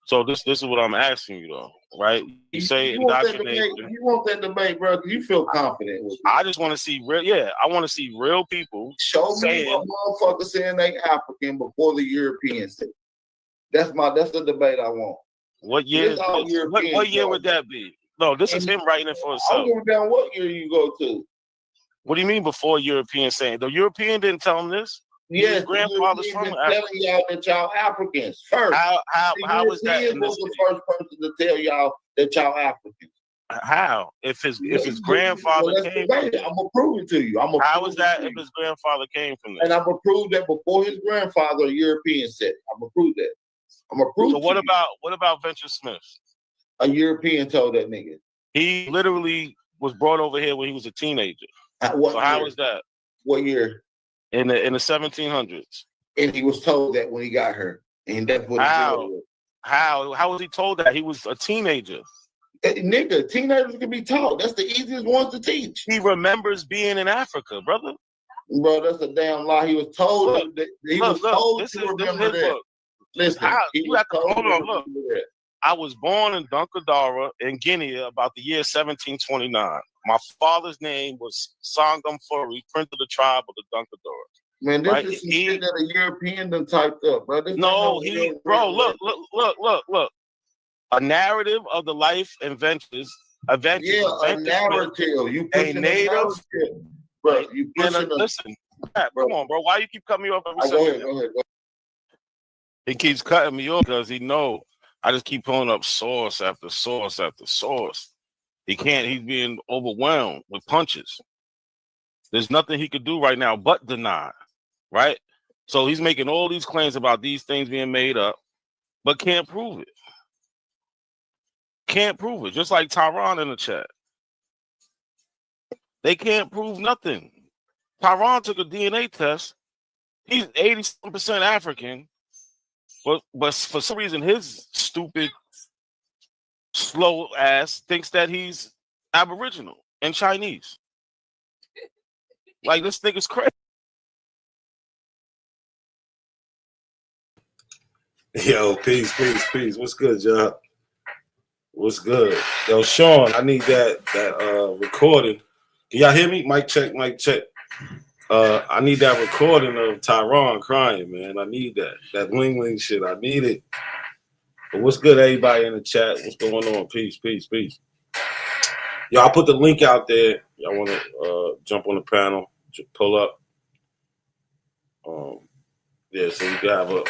So this is what I'm asking you though, right? You say indoctrination. You want that debate, bro? You feel confident with it. I just want to see real. Yeah, I want to see real people. Show me a motherfucker saying they African before the Europeans said it. That's the debate I want. What year? What year would that be? No, this is him writing it for himself. I don't give a damn what year you go to. What do you mean before European saying? The European didn't tell him this? Yes, grandfather's from telling y'all that y'all Africans first. How was that? He was the first person to tell y'all that y'all Africans. How? If his grandfather came from I'm gonna prove it to you. How is that if his grandfather came from there? And I'm gonna prove that before his grandfather, a European said it. I'm gonna prove that. I'm gonna prove. So what about Venture Smith? A European told that nigga. He literally was brought over here when he was a teenager. So how is that? What year? In the 1700s. And he was told that when he got her. And that's what How was he told that? He was a teenager. Nigga, teenagers can be taught. That's the easiest ones to teach. He remembers being in Africa, brother. Bro, that's a damn lie. He was told to remember that. Listen, hold on, look. I was born in Dunkadara in Guinea about the year 1729. My father's name was Sangam Furi, Prince of the tribe of the Dunkadara. Man, this is some shit that a European done typed up, bro. Look. A narrative of the life and adventures. A narrative. You pushing a narrative. Bro, you pushing listen, come on, bro. Why you keep cutting me off every second? Go ahead. He keeps cutting me off because he know I just keep pulling up source after source after source. He can't. He's being overwhelmed with punches. There's nothing he could do right now but deny, right? So he's making all these claims about these things being made up, but can't prove it. Can't prove it. Just like Tyron in the chat. They can't prove nothing. Tyron took a DNA test. He's 80% African. But for some reason, his stupid, slow ass thinks that he's Aboriginal and Chinese. Like, this nigga's crazy. Yo, peace. What's good, y'all? What's good? Yo, Sean, I need that recording. Can y'all hear me? Mic check. I need that recording of Tyron crying, man. I need that ling shit. I need it. But what's good, everybody in the chat? What's going on? Peace. Yo, I put the link out there. Y'all want to jump on the panel? Just pull up. So we can have a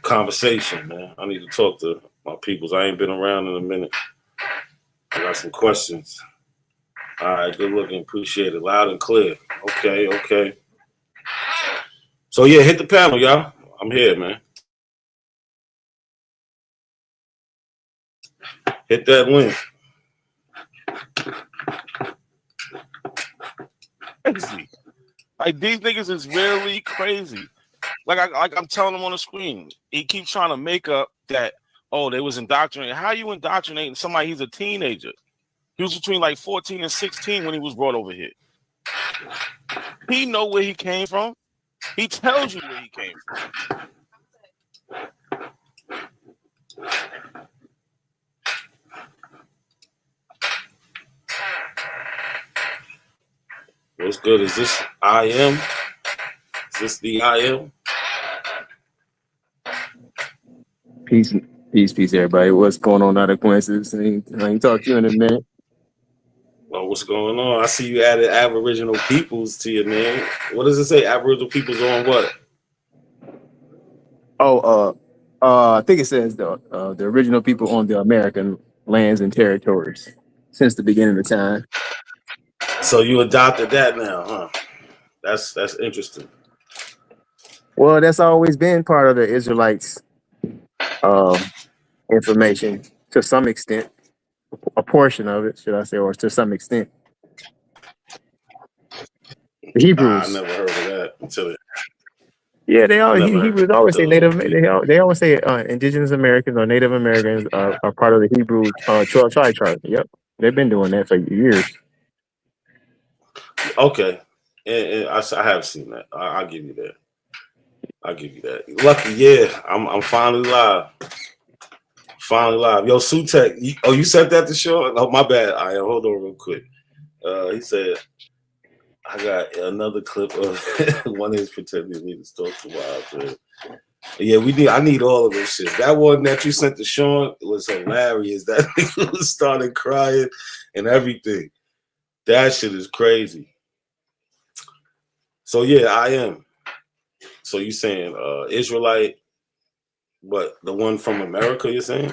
conversation, man. I need to talk to my peoples. I ain't been around in a minute. I got some questions. All right, good looking. Appreciate it. Loud and clear. Okay. So, yeah, hit the panel, y'all. I'm here, man. Hit that link. Crazy. Like, these niggas is really crazy. Like I'm telling them on the screen. He keeps trying to make up that, they was indoctrinated. How are you indoctrinating somebody? He's a teenager. He was between like 14 and 16 when he was brought over here. He know where he came from. He tells you where he came from. What's good? Is this IM? Is this the IM? Peace, everybody. What's going on out of Coincidence? I ain't talked to you in a minute. Well, what's going on? I see you added Aboriginal peoples to your name. What does it say? Aboriginal peoples on what? Oh, I think it says the original people on the American lands and territories since the beginning of time. So you adopted that now, huh? That's interesting. Well, that's always been part of the Israelites' information to some extent, a portion of it, should I say, or to some extent. The Hebrews. I never heard of that until it. Yeah, they always Never Hebrews always say Native. They always say Indigenous Americans or Native Americans are part of the Hebrew 12 tribe chart. Yep, they've been doing that for years. Okay, and I have seen that. I'll give you that. I'll give you that. Lucky, yeah. I'm finally live. Finally live. Yo, Sutek. You sent that to Sean? Oh, my bad. All right, hold on real quick. He said, I got another clip of one of his pretending me to talk to Wild. Yeah, I need all of this shit. That one that you sent to Sean was hilarious. That nigga started crying and everything. That shit is crazy. So yeah, I am. So you saying Israelite, but the one from America, you're saying?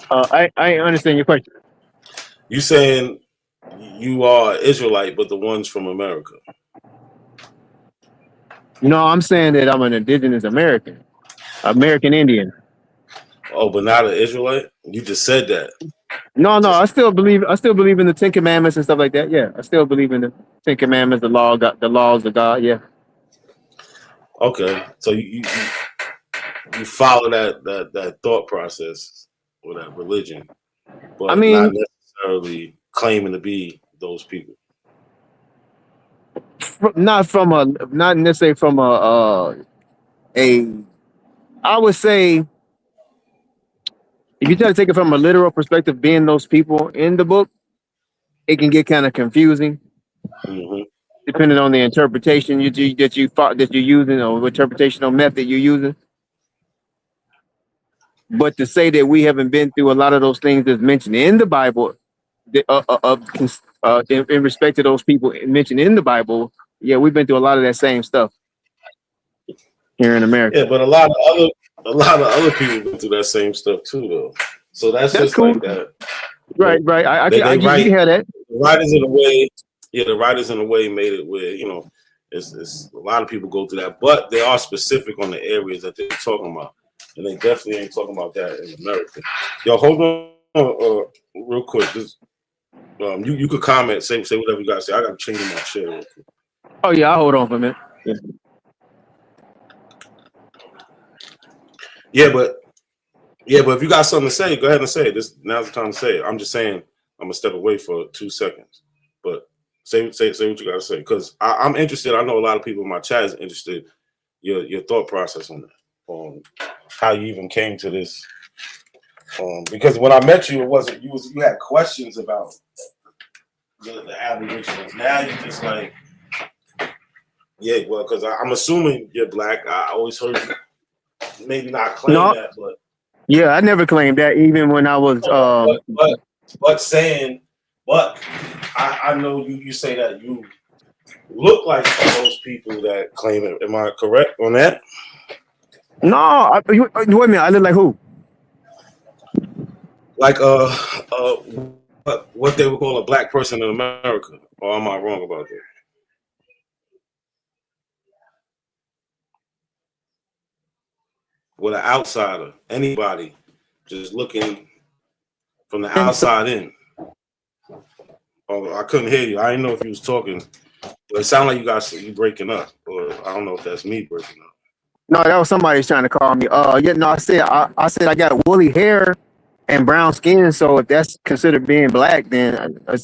I understand your question. You saying you are Israelite, but the ones from America? No, I'm saying that I'm an indigenous American Indian. Oh, but not an Israelite? You just said that. No, I still believe in the Ten Commandments and stuff like that. Yeah, I still believe in the Ten Commandments, the laws of God. Yeah. Okay, so you follow that thought process or that religion, but I mean, not necessarily claiming to be those people. Not necessarily from a. I would say, if you try to take it from a literal perspective, being those people in the book, it can get kind of confusing, depending on the interpretation that you're using or what interpretational method you're using. But to say that we haven't been through a lot of those things that's mentioned in the Bible, in respect to those people mentioned in the Bible, yeah, we've been through a lot of that same stuff here in America. Yeah, but a lot of other people went through that same stuff too, though. So that's just cool. Like that. Right. I can hear that. The writers in a way made it where it's a lot of people go through that, but they are specific on the areas that they're talking about, and they definitely ain't talking about that in America. Yo, hold on, real quick. Just, you could comment, say whatever you got to say. I got to change my chair real quick. Oh yeah, I'll hold on for a minute. Yeah, but if you got something to say, go ahead and say it. Now's the time to say it. I'm just saying I'm gonna step away for 2 seconds. But say what you gotta say, because I'm interested. I know a lot of people in my chat is interested. Your thought process on that, on how you even came to this. Because when I met you, it wasn't you had questions about the Aboriginals. Now you're just like, yeah, well, because I'm assuming you're black. I always heard you. Maybe not claim that, but yeah, I never claimed that, even when I was. But I know you say that you look like those people that claim it. Am I correct on that? No, wait a minute. I look like who? Like what they would call a black person in America, or am I wrong about that? With an outsider, anybody just looking from the outside in. Oh, I couldn't hear you. I didn't know if you was talking, but it sounded like you breaking up, or I don't know if that's me breaking up. No, that was somebody trying to call me. Yeah, no, I said I got woolly hair and brown skin, so if that's considered being black, then all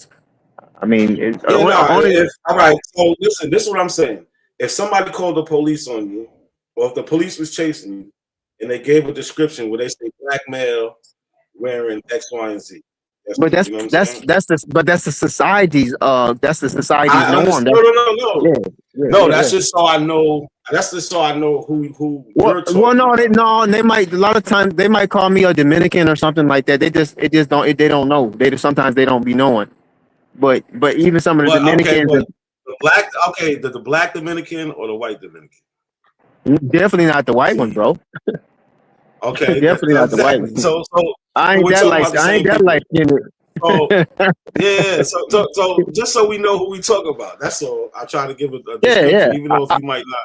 right. So listen, this is what I'm saying. If somebody called the police on you, or if the police was chasing you, and they gave a description where they say black male wearing X, Y, and Z. That's the society's norm. No. That's just so I know That's just so I know who Well, you're talking no, about. they might a lot of times they might call me a Dominican or something like that. They just don't they don't know. Sometimes they don't be knowing. But even some of the Dominicans, but the black the black Dominican or the white Dominican? definitely not the white one, bro. Okay, definitely not the white one. So I ain't that like So, yeah, so just so we know who we talk about, that's all. I try to give a description, even though if you might not.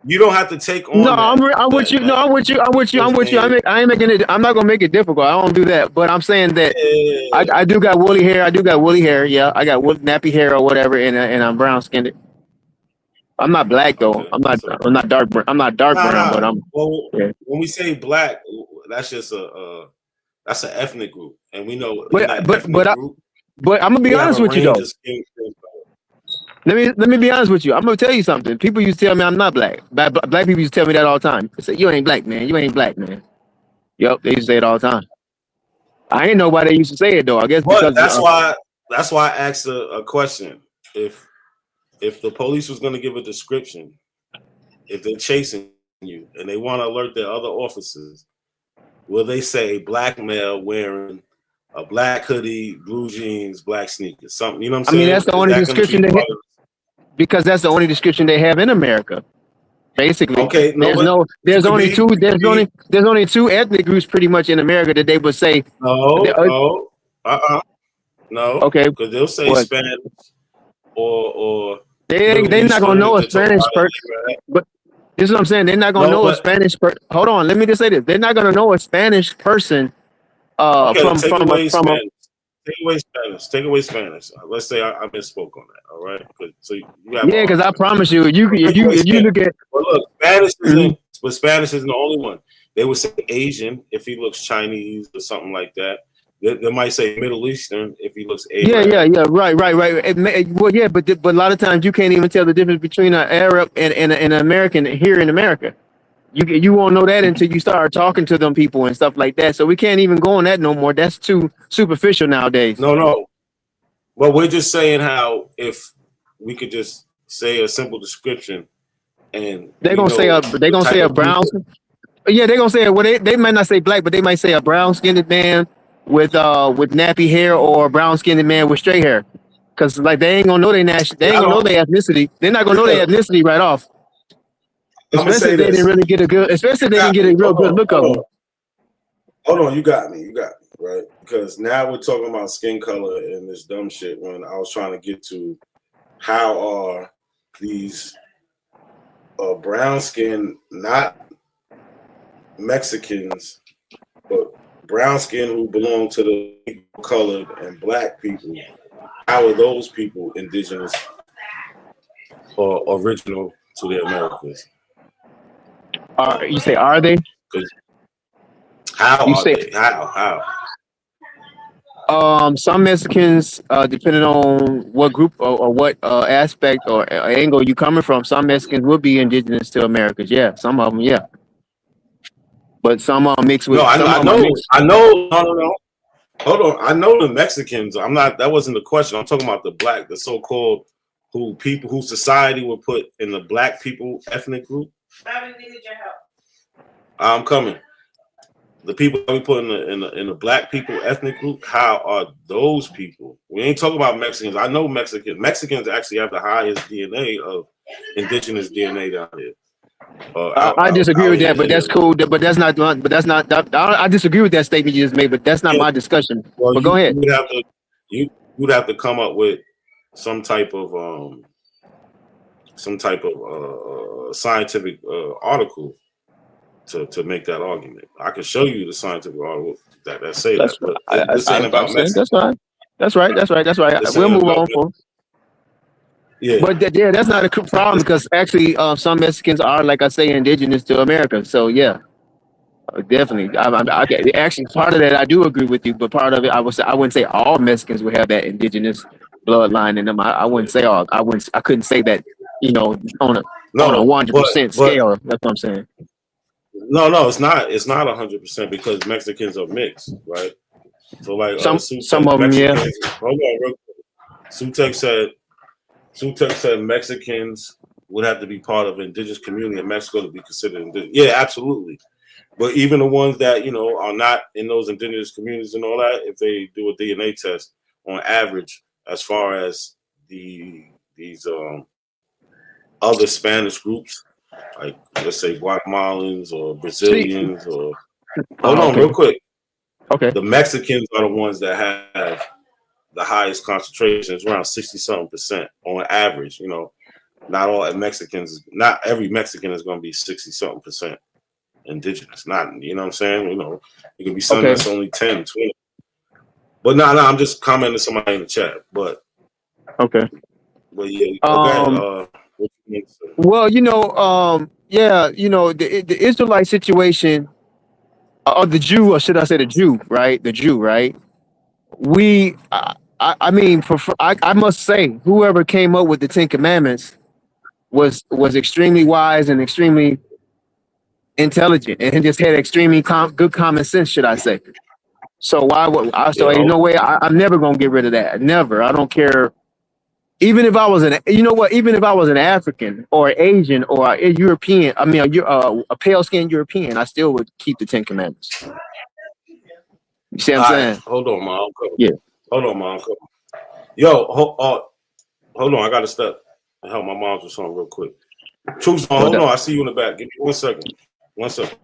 You don't have to take on. No, I'm with you. No, I'm with you. I ain't making it. I'm not gonna make it difficult. I don't do that. But I'm saying that I do got woolly hair. Yeah, I got nappy hair or whatever, and I'm brown skinned. I'm not black though. Okay, I'm not dark brown. I'm not dark brown, but I'm. Well, when we say black, that's just that's an ethnic group, and we know. But I'm gonna be honest with you though. Let me be honest with you. I'm gonna tell you something. People used to tell me I'm not black. Black people used to tell me that all the time. They say, "You ain't black, man. You ain't black, man." Yep, they used to say it all the time. I ain't know why they used to say it though. I guess because that's why I asked a question. If the police was gonna give a description, if they're chasing you and they want to alert their other officers, will they say black male wearing a black hoodie, blue jeans, black sneakers, something? You know what I'm saying? I mean, that's the only description they have, because that's the only description they have in America. Basically, okay. There's only two ethnic groups pretty much in America that they would say. No. Okay, because they'll say Spanish or they're not gonna know a Spanish person. But this is what I'm saying. They're not gonna know a Spanish person. Hold on, let me just say this. They're not gonna know a Spanish person. Take away Spanish. Let's say I misspoke on that. All right. Because I promise you, if you look at. Well, look, Spanish isn't, but Spanish isn't the only one. They would say Asian if he looks Chinese or something like that. They might say Middle Eastern if he looks Asian. Yeah. Right. But a lot of times you can't even tell the difference between an Arab and an American here in America. You won't know that until you start talking to them people and stuff like that. So we can't even go on that no more. That's too superficial nowadays. No. But we're just saying how if we could just say a simple description, and they're gonna say a brown. Yeah, they're gonna say they might not say black, but they might say a brown skinned man with nappy hair or a brown skinned man with straight hair. Because like they ain't gonna know their they ain't gonna know their ethnicity. They're not gonna know their ethnicity right off. Especially if they didn't really get a good, real good look of them. Hold on, you got me, right? Because now we're talking about skin color and this dumb shit when I was trying to get to how are these brown skin, not Mexicans, but brown skin who belong to the colored and black people, how are those people indigenous or original to the Americas? You say, are they? How? Some Mexicans, depending on what group or what aspect or angle you coming from, some Mexicans will be indigenous to Americas. Yeah, some of them, yeah. But some are mixed with. No, I know. No. Hold on, I know the Mexicans. That wasn't the question. I'm talking about the black, the so-called who society would put in the black people ethnic group. I'm coming. The people we put in the black people ethnic group, how are those people? We ain't talking about Mexicans. I know Mexicans actually have the highest DNA of indigenous DNA down here. I disagree with that, but that's cool. But that's not. I disagree with that statement you just made, but that's not my discussion. Well, but go ahead. You would have to come up with some type of scientific article to make that argument. I can show you the scientific article that say that. But this ain't about Mexico. That's right. We'll move on. Yeah. But that's not a problem because actually some Mexicans are, like I say, indigenous to America. So yeah, definitely. Actually, part of that I do agree with you, but part of it I wouldn't say all Mexicans would have that indigenous bloodline in them. I wouldn't say all. I couldn't say that. On a 100% scale. That's what I'm saying. No, it's not 100% because Mexicans are mixed, right? So like some of them, yeah. Hold on, real quick. Sutek said Mexicans would have to be part of an indigenous community in Mexico to be considered indigenous. Yeah, absolutely. But even the ones that, you know, are not in those indigenous communities and all that, if they do a DNA test, on average, as far as these other Spanish groups, like let's say Guatemalans or Brazilians or hold on real quick. Okay. The Mexicans are the ones that have the highest concentration. It's around 60-something% on average. You know, not every Mexican is going to be 60-something% indigenous. Not, you know what I'm saying? You know, it could be some that's only 10, 20. But no, I'm just commenting to somebody in the chat. But yeah, well, you know, you know, the Israelite situation, or the Jew, or should I say the Jew, right? The Jew, right? I mean, I must say, whoever came up with the Ten Commandments was extremely wise and extremely intelligent, and just had extremely good common sense, should I say? So ain't no way I'm never gonna get rid of that. Never. I don't care. Even if I was even if I was an African or Asian or a European, I mean, a pale-skinned European, I still would keep the Ten Commandments. You see what I'm saying? Hold on, Mom. Yeah. Hold on, Mom. Yo, hold on. I got to step and help my mom with something real quick. Truth, hold on. I see you in the back. Give me 1 second. 1 second.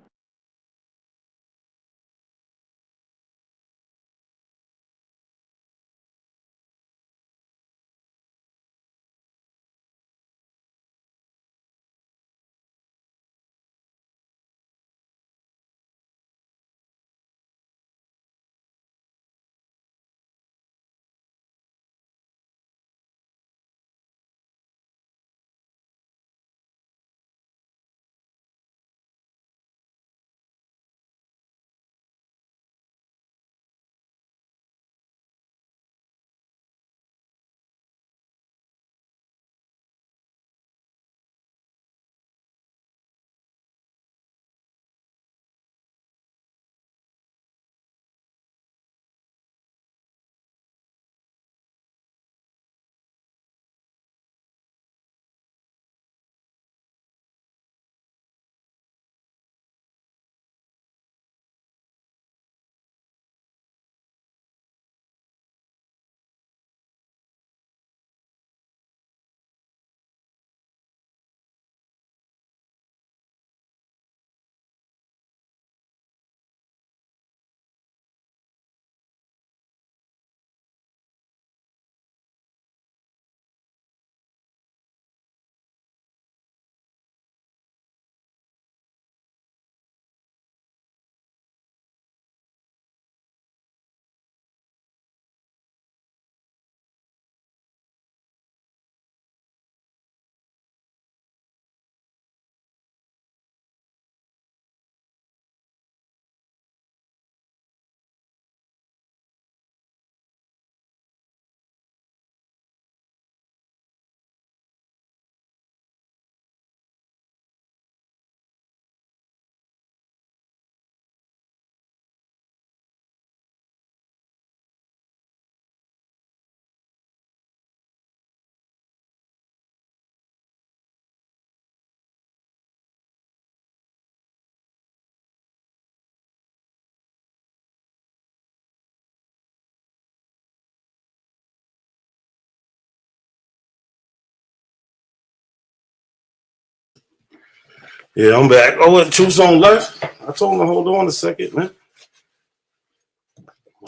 Yeah, I'm back. Oh, Truth's on left. I told him to hold on a second, man.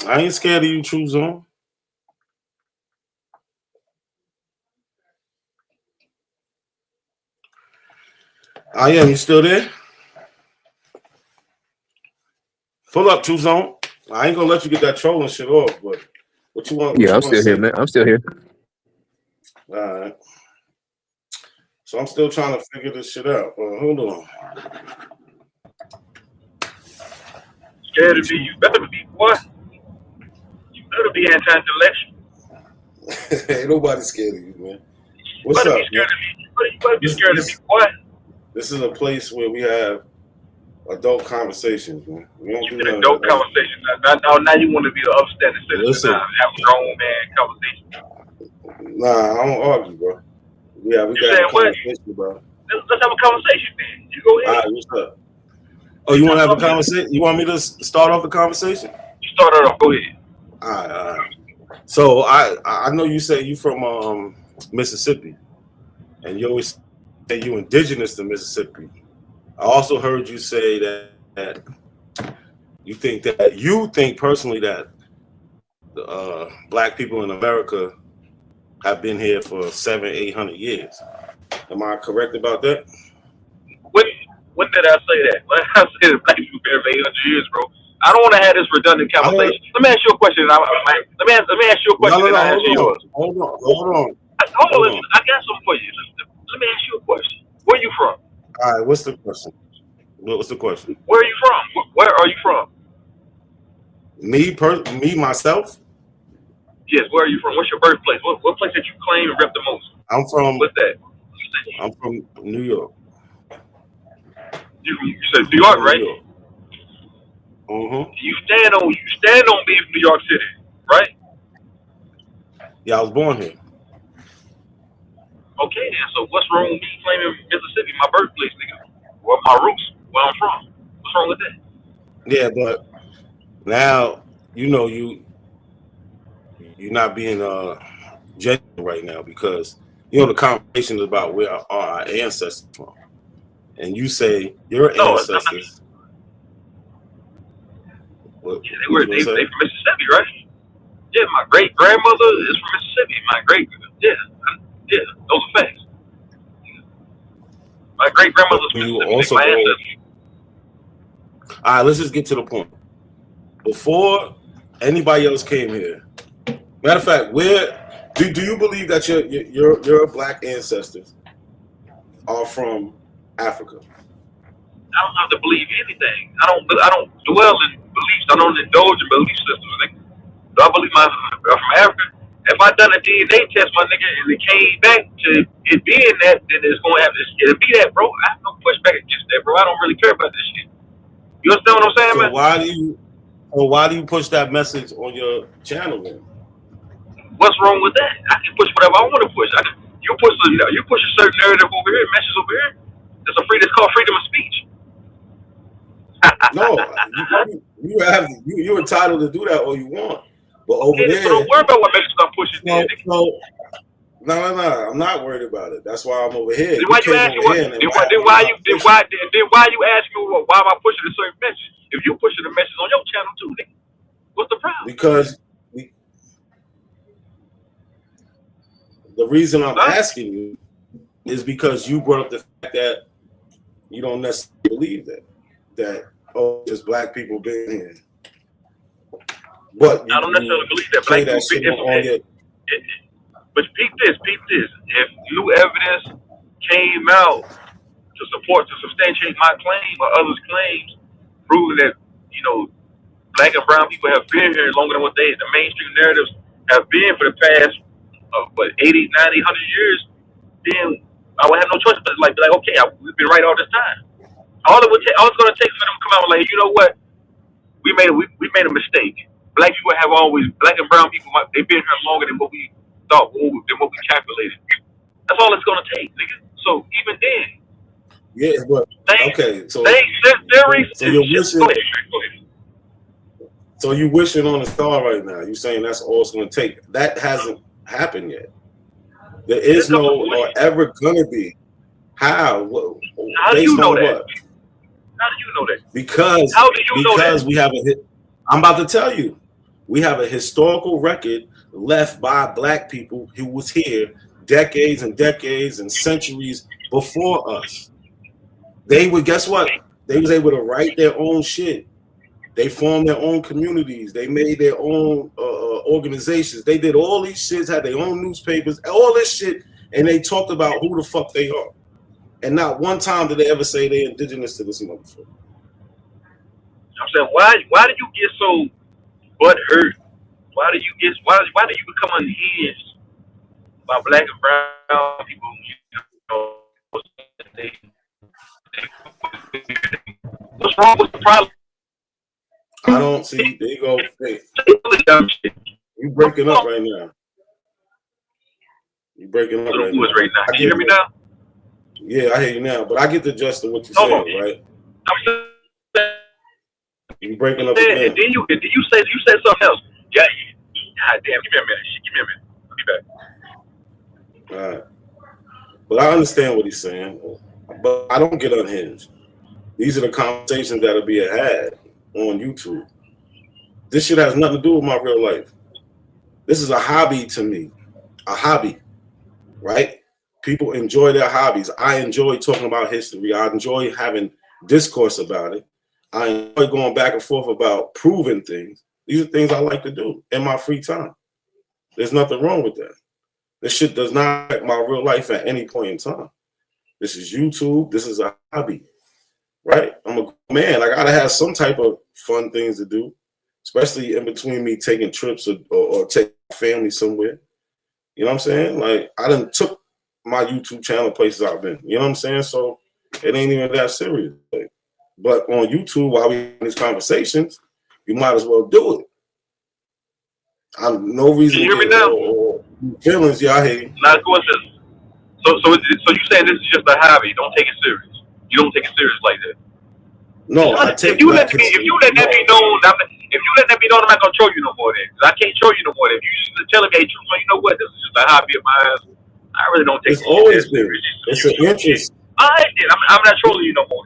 I ain't scared of you, Truth's on. I am. You still there? Pull up, Truth's on. I ain't gonna let you get that trolling shit off, but what you want? Yeah, I'm still here, man. I'm still here. All right. So I'm still trying to figure this shit out. Hold on. Scared of me? You better be, boy. You better be anti-intellectual. Ain't nobody scared of you, man. What's up? Be scared of me. You better be scared of me, boy. This is a place where we have adult conversations, man. We don't do that. Adult conversations. Now you want to be the upstanding citizen. Listen, have a grown man conversation. Nah, I don't argue, bro. Yeah, we You got saying a what? conversation, bro. Let's have a conversation then. You go All ahead. right, what's up? Oh, you want to have a conversation? You want me to start off the conversation? Start it off. Go ahead. All right. So I know you say you from Mississippi, and you always say you indigenous to Mississippi. I also heard you say that you think personally that black people in America have been here for 700-800 years. Am I correct about that? When did I say that? When I said black people here for 800 years, bro. I don't want to have this redundant conversation. Let me ask you a question. Let me ask you a question. No, and I answer yours. Hold on. Hold on. I got something for you. Let me ask you a question. Where you from? All right. What's the question? What's the question? Where are you from? Where are you from? Me myself. Yes. Where are you from? What's your birthplace? What place that you claim and rep the most? I'm from. What's that? I'm from New York. You said New York, right? Mm-hmm. You stand on being from New York City, right? Yeah, I was born here. Okay, then. So what's wrong with me claiming Mississippi, my birthplace, nigga? Or my roots, where I'm from? What's wrong with that? Yeah, but now you're not being genuine right now because the conversation is about where are our ancestors from, and you say your ancestors. They from Mississippi, right? Yeah, my great grandmother is from Mississippi. Yeah, those are facts. My great grandmother's from Mississippi. My ancestors. All right, let's just get to the point. Before anybody else came here, matter of fact, where do you believe that your black ancestors are from Africa? I don't have to believe anything. I don't dwell in beliefs. I don't indulge in belief systems. Do I believe I'm from Africa? If I done a DNA test, my nigga, and it came back to it being that, then it's gonna have to be that, bro. I have no pushback against that, bro. I don't really care about this shit. You understand what I'm saying, man? Why do you push that message on your channel then? What's wrong with that? I can push whatever I want to push. You push a certain narrative over here, message over here. It's called freedom of speech. No, you're entitled to do that all you want, but over there, don't worry about what message I'm pushing. No, I'm not worried about it. That's why I'm over here. Then why you ask me? Then why you ask me why am I pushing a certain message? If you pushing a message on your channel too, nigga, what's the problem? Because the reason I'm asking you is because you brought up the fact that you don't necessarily believe that just black people being here. But I don't necessarily believe that black people being here. But peep this. If new evidence came out to substantiate my claim or others' claims, proving that, black and brown people have been here longer than what the mainstream narratives have been for the past, 80, 90, 100 years, then I would have no choice but be like, okay, we've been right all this time. All it's going to take for them to come out like, you know what? We made a mistake. Black and brown people, they've been here longer than what we thought, than what we calculated. That's all it's going to take, nigga. So even then. Yeah, but okay. So you're wishing on a star right now. You're saying that's all it's going to take. That hasn't happened yet. There is no or ever going to be. How? How do you know that? What? How do you know that? Because how do you know that? We have I'm about to tell you. We have a historical record left by black people who was here decades and decades and centuries before us. They would, guess what? They was able to write their own shit. They formed their own communities. They made their own organizations. They did all these shits, had their own newspapers, all this shit, and they talked about who the fuck they are. And not one time did they ever say they're indigenous to this motherfucker. I'm saying, why do you get so butthurt? Why do you become unhinged by black and brown people? What's wrong with the problem? I don't see. There you go. Hey, you breaking up right now. You breaking up Little right Woods now. right now. Can you hear me now? Yeah, I hear you now, but I get the gist of what you're Hold saying, on. right? I'm You breaking up saying, again. and then you said something else. Yeah. God damn. Give me a minute. I'll be back. All right. But I understand what he's saying, but I don't get unhinged. These are the conversations that'll be had on YouTube. This shit has nothing to do with my real life. This is a hobby to me, a hobby, right? People enjoy their hobbies. I enjoy talking about history. I enjoy having discourse about it. I enjoy going back and forth about proving things. These are things I like to do in my free time. There's nothing wrong with that. This shit does not affect my real life at any point in time. This is YouTube. This is a hobby, right? I'm a man. I gotta have some type of fun things to do, especially in between me taking trips or taking family somewhere. You know what I'm saying? Like, I done took my YouTube channel places I've been. You know what I'm saying? So it ain't even that serious. But on YouTube, while we in these conversations, you might as well do it. I'm no reason. Can you hear me now? Feelings, yeah, I hear you. Now, of course, so you saying this is just a hobby? Don't take it serious. You don't take it serious like that. No, I take. If you let that be known, I'm not gonna show you no more. Then, 'cause I can't show you no more. If you just tell me, hey, you know what? This is just a hobby of mine. I really don't take it always been. It's an interest. I'm not trolling you no more.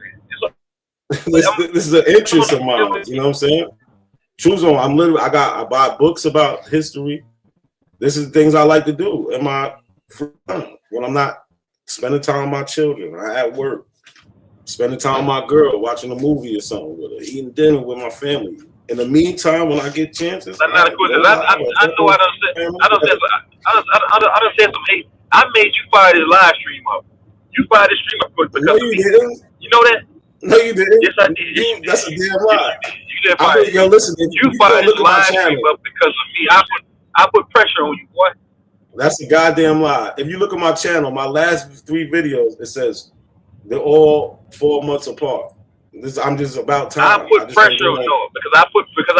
This is an interest of mine. You know what I'm saying? Choose on. I buy books about history. This is things I like to do in my free time when I'm not spending time with my children. I at work, spending time with my girl, watching a movie or something with her, eating dinner with my family. In the meantime, when I get chances, I know I don't say some hate. I made you fire this live stream up. You fired this stream up because no, you didn't. You know that? No, you didn't. Yes, I did. That's a damn lie. You did fire. Yo, listen, you fired this live stream up because of me. I put pressure on you, boy. That's a goddamn lie. If you look at my channel, my last 3 videos, it says they're all 4 months apart. I'm just about time. I put pressure on you because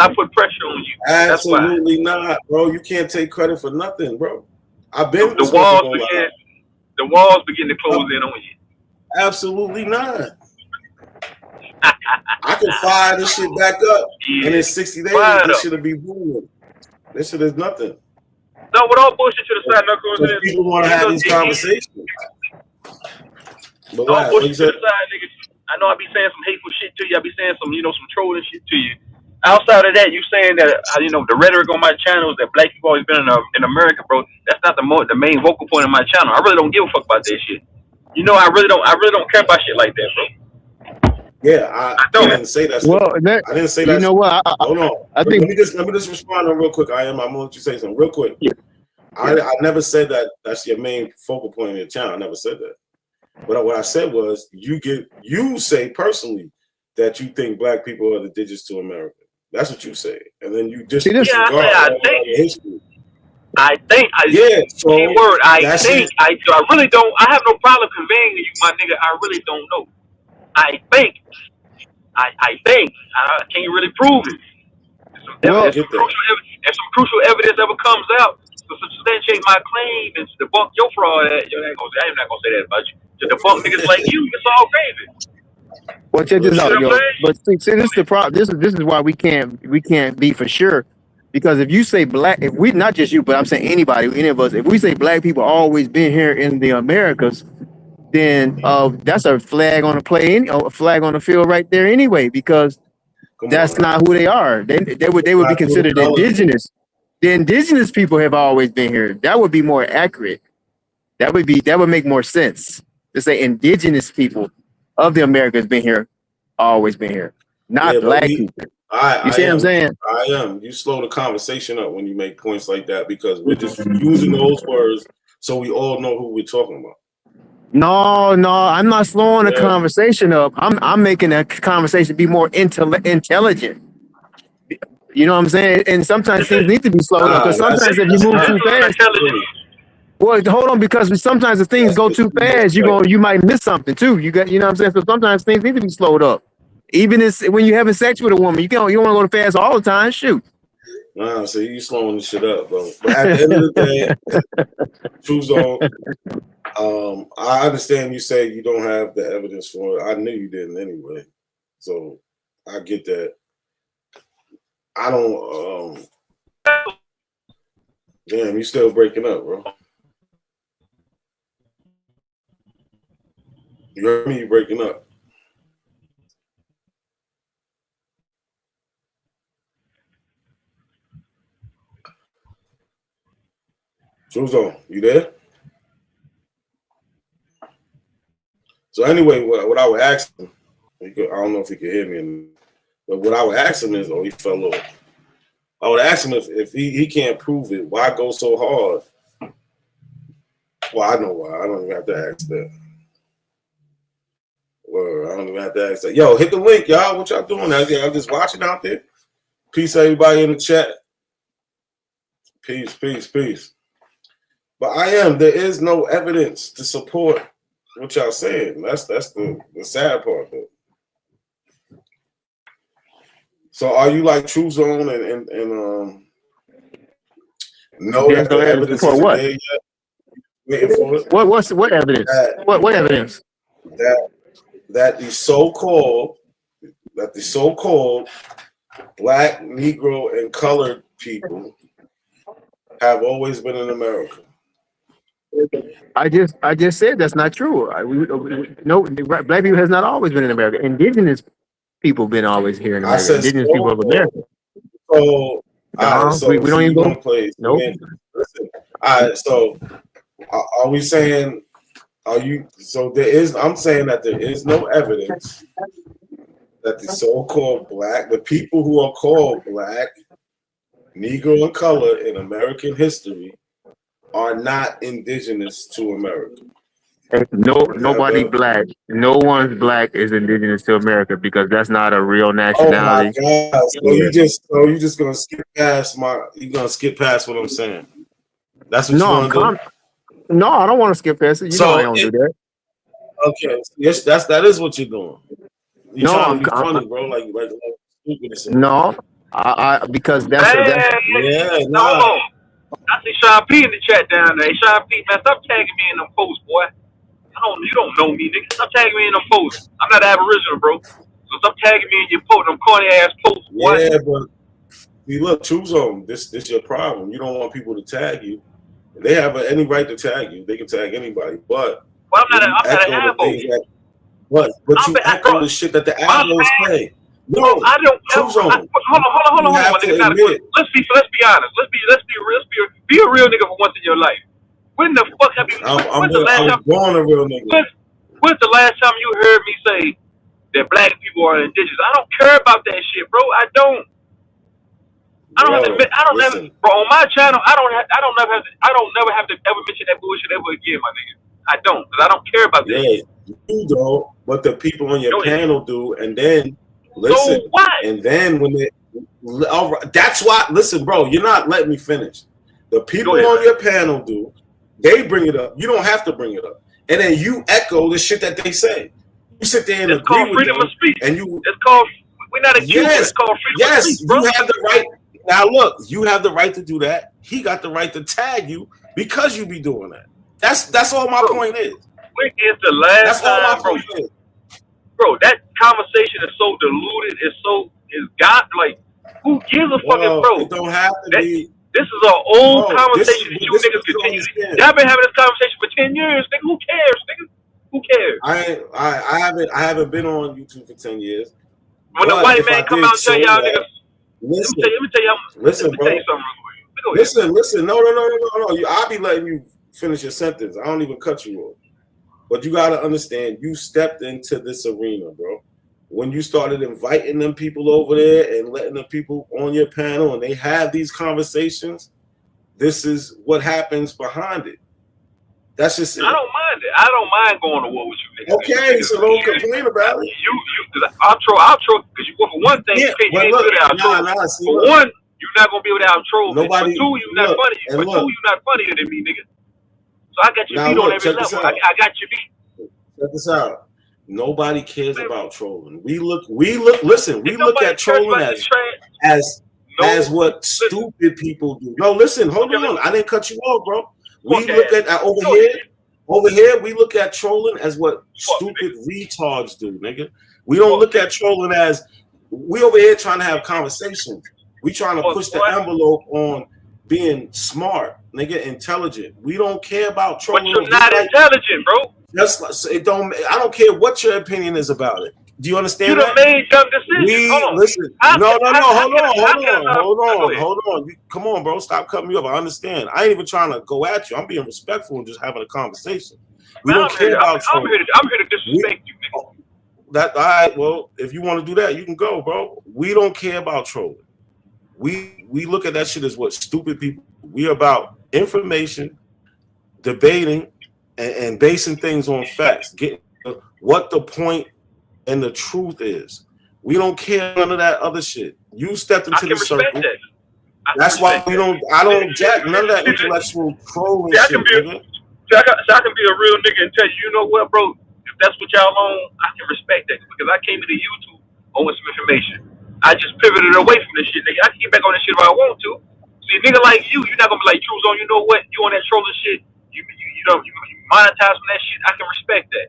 I put pressure on you. Absolutely not, bro. You can't take credit for nothing, bro. I've been the walls begin to close in on you. Absolutely not. I can fire this shit back up, and in 60 days, this shit'll be booming. This shit is nothing. No, with all bullshit to the side, Knuckles. People want to have these conversations. But all bullshit to the side, nigga. I know I be saying some hateful shit to you. I be saying some, some trolling shit to you. Outside of that, you saying that the rhetoric on my channel is that black people always been in America, bro. That's not the main vocal point of my channel. I really don't give a fuck about that shit. I really don't care about shit like that, bro. Yeah, I didn't say that. Well, I didn't say that. You know what? Hold on. I think let me just respond real quick. I'm gonna let you say something real quick. Yeah. I never said that that's your main focal point in your channel. I never said that. But what I said was you say personally that you think black people are the digits to America. That's what you say, and then you just disregard history. I think. So keyword. I think. I really don't. I have no problem conveying to you, my nigga. I really don't know. I think. I think. I can't really prove it. If some crucial evidence ever comes out to substantiate my claim and to debunk your fraud, I'm not gonna say that about you. To debunk niggas like you, it's all gravy. Well, check this out, yo. But see, this is the problem. This is why we can't be for sure. Because if you say black, if we not just you, but I'm saying anybody, any of us, if we say black people always been here in the Americas, then that's a flag on the a flag on the field right there anyway. Because that's not who they are. They would be considered indigenous. The indigenous people have always been here. That would be more accurate. That would make more sense to say indigenous people of the Americas been here, always been here, not black people. You see what I'm saying? I am. You slow the conversation up when you make points like that because we're just using those words so we all know who we're talking about. No, I'm not slowing the conversation up. I'm making the conversation be more intelligent. You know what I'm saying? And sometimes things need to be slowed up because sometimes if you move too fast. Well, hold on, because sometimes if things go too fast, you might miss something too. You know what I'm saying? So sometimes things need to be slowed up. Even when you're having sex with a woman, you don't want to go fast all the time. Shoot. Nah, so you slowing the shit up, bro. But at the end of the day, True Zone. I understand you say you don't have the evidence for it. I knew you didn't anyway, so I get that. I don't. Damn, you still breaking up, bro. You heard me? You breaking up? True Zone, you there? So anyway, what I would ask him, I don't know if he could hear me, but what I would ask him is, he fell off. I would ask him if he can't prove it, why go so hard? Well, I know why. I don't even have to ask that. Well, I don't even have to ask that. Yo, hit the link, y'all. What y'all doing out there? I'm just watching out there. Peace, everybody in the chat. Peace, peace, peace. But there is no evidence to support what y'all saying. That's the sad part, though. So are you like True Zone and know that the evidence for isn't what? there yet? Waiting for it? What evidence? What evidence? That the so-called Black, Negro, and colored people have always been in America. I just said that's not true. No, Black people has not always been in America. Indigenous people been always here in America. I said Indigenous people of America. So, we don't even go. Place. Nope. Listen, all right. So, are we saying? Are you? So there is. I'm saying that there is no evidence that the so-called Black, the people who are called Black, Negro, and color in American history, are not indigenous to America. Nobody Black. No one's Black is indigenous to America because that's not a real nationality. Oh my God! So you just gonna skip past what I'm saying? That's what you want to do? No, I don't want to skip past it. You know I don't do that. Okay, yes, that is what you're doing. You're trying to be funny, bro. Like stupid. No, I because that's no. I see Sean P in the chat down there. Hey, Sean P, man, stop tagging me in them posts, boy. You don't know me, nigga. Stop tagging me in them posts. I'm not Aboriginal, bro. So stop tagging me in your post, them corny ass posts, boy. Yeah, but see, look, True Zone, this your problem. You don't want people to tag you. They have any right to tag you. They can tag anybody, but I'm not an abo. But you echo the shit that the abos say. No, I don't. True Zone. Hold on. Let's be honest. Let's be a real nigga for once in your life. When the fuck have you? I'm born a real nigga. When's the last time you heard me say that Black people are indigenous? I don't care about that shit, bro. I don't ever, bro. On my channel, I don't never have to ever mention that bullshit ever again, my nigga. I don't, because I don't care about that. Yeah, you don't, but the people on your panel do, and then listen. So what? And then when that's why. Listen, bro, you're not letting me finish. The people on your panel do. They bring it up. You don't have to bring it up, and then you echo the shit that they say. You sit there and agree with freedom them, of speech. and you. It's called. We're not accused. It's called freedom of speech, bro. You have the right. Now look, you have the right to do that. He got the right to tag you because you be doing that. That's all my point is. When is the last time, bro? Bro, that conversation is so diluted. Who gives a fucking bro? It don't have to be. This is an old conversation that you niggas continue. Y'all been having this conversation for 10 years, nigga. Who cares, nigga? Who cares? I haven't been on YouTube for 10 years. When the white man come out and tell y'all niggas, let me tell y'all listen, bro. Something real quick. Listen. No. I'll be letting you finish your sentence. I don't even cut you off. But you gotta understand, you stepped into this arena, bro. When you started inviting them people over there and letting the people on your panel and they have these conversations, this is what happens behind it. That's just it. I don't mind it. I don't mind going to war with you niggas. Okay, so don't complain about it. Because I'll troll, because for one thing, you can't get good at outro. For one, you're not going to be able to outro. For two, you're not funny. For two, you're not funnier than me, nigga. So I got your beat on every level. I got your beat. Check this out. Nobody cares about trolling. We look at trolling as as what stupid people do. No, listen, hold on. I didn't cut you off, bro. We look at over here, we look at trolling as what stupid retards do, nigga. We don't look at trolling as we over here trying to have conversations. We trying to push the envelope on being smart, nigga, intelligent. We don't care about trolling. But you're not intelligent, bro. Just it don't. I don't care what your opinion is about it. Do you understand? You done made dumb decisions. Listen. Hold on. Come on, bro. Stop cutting me off. I understand. I ain't even trying to go at you. I'm being respectful and just having a conversation. We don't care about trolling. I'm here to disrespect you, nigga. That all right? Well, if you want to do that, you can go, bro. We don't care about trolling. We look at that shit as what stupid people. We about information, debating, and basing things on facts. Getting what the point and the truth is. We don't care none of that other shit. You stepped into the circle. That's why we don't. I don't jack none of that intellectual trolling shit. I can be a real nigga and tell you, you know what, bro? If that's what y'all on, I can respect that because I came into YouTube on some information. I just pivoted away from this shit, nigga. I can get back on this shit if I want to. See, a nigga like you're not gonna be like True Zone. You know what? You on that trolling shit? You monetize on that shit. I can respect that.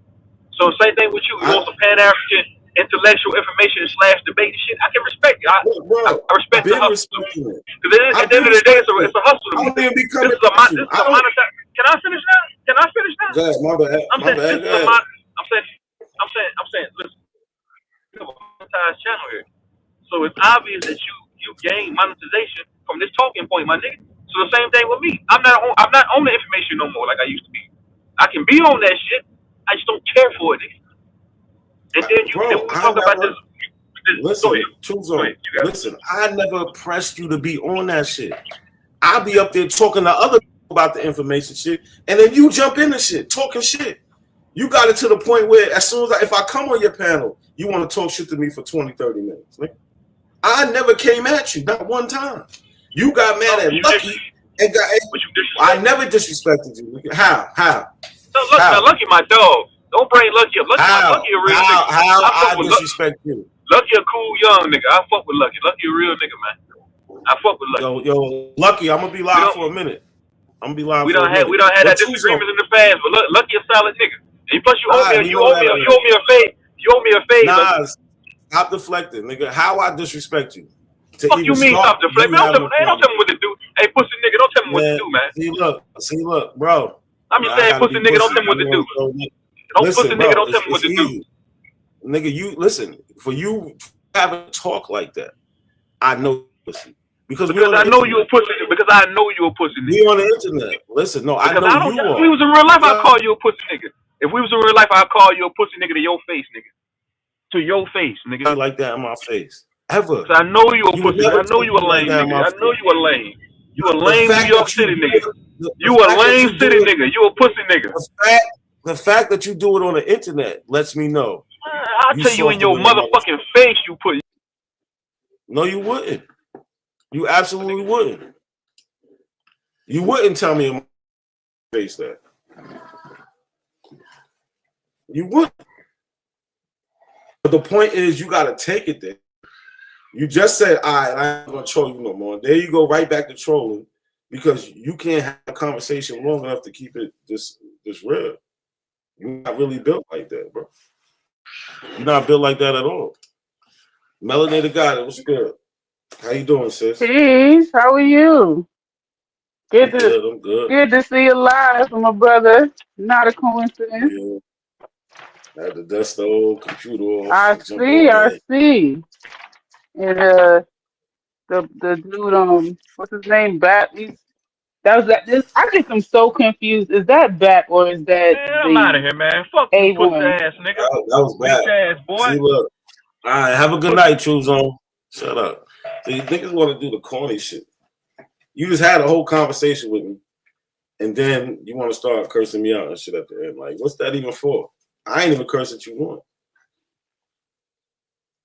So same thing with you. You want some Pan-African intellectual information / debate and shit. I can respect it. I respect the hustle. Because at the end of the day, it's a hustle to me. Can I finish now? Yes, my bad. I'm saying, listen, we have a monetized channel here. So it's obvious that you gain monetization from this talking point, my nigga. So the same thing with me. I'm not on the information no more like I used to be. I can be on that shit. I just don't care for it. And then we talk about this. Listen, I never pressed you to be on that shit. I'll be up there talking to other people about the information shit, and then you jump in the shit, talking shit. You got it to the point where as soon as if I come on your panel, you want to talk shit to me for 20, 30 minutes. Like, I never came at you, not one time. You got mad at Lucky and I never disrespected you. How? No, Lucky my dog. Don't bring Lucky up. Lucky a real nigga. How I disrespect you? Lucky a cool young nigga. I fuck with Lucky. Lucky a real nigga, man. I fuck with Lucky. Yo, Lucky, I'm gonna be live for a minute. I'm gonna be live. We don't have that disagreements in the past, but Lucky a solid nigga. And plus, you owe me a fade. You owe me a fade. Nah, stop deflecting, nigga. How I disrespect you? Fuck you mean stop deflecting? Don't tell me what to do. Hey, pussy nigga, don't tell me what to do, man. See, look, bro. I'm just saying, pussy nigga, don't tell me what to do. Pussy nigga, don't tell me what to do. Nigga, you listen. For you having to talk like that, I know pussy. Because I know you a pussy. Because I know you a pussy nigga. We on the internet. Listen, no, I know you are. If we was in real life, I'd call you a pussy nigga. If we was in real life, I'd call you a pussy nigga to your face, nigga. To your face, nigga. Not like that in my face. Ever. So I know you a pussy. I know you a lame nigga. I know you a lame. You a lame New York City nigga. You a lame city nigga. You a pussy nigga. The fact that you do it on the internet lets me know. I'll tell you in your motherfucking face you put. No, you wouldn't. You absolutely wouldn't. You wouldn't tell me in my face that. You wouldn't. But the point is, you got to take it there. You just said, all right, I ain't going to troll you no more. There you go, right back to trolling because you can't have a conversation long enough to keep it this real. You're not really built like that, bro. You're not built like that at all. Melanated God, what's good? How you doing, sis? Peace. How are you? I'm good. Good to see you live, my brother. Not a coincidence. Yeah. I had to dust the old computer off. I see. And the dude, what's his name? Bat. I get them so confused. Is that Bat or is that? Man, I'm out of here, man. Fuck you, pussy ass nigga. That was bad. Bitch ass boy. See, look. All right, have a good night, True Zone. Shut up. So you niggas want to do the corny shit. You just had a whole conversation with me, and then you want to start cursing me out and shit at the end. Like, what's that even for? I ain't even cursed at you once.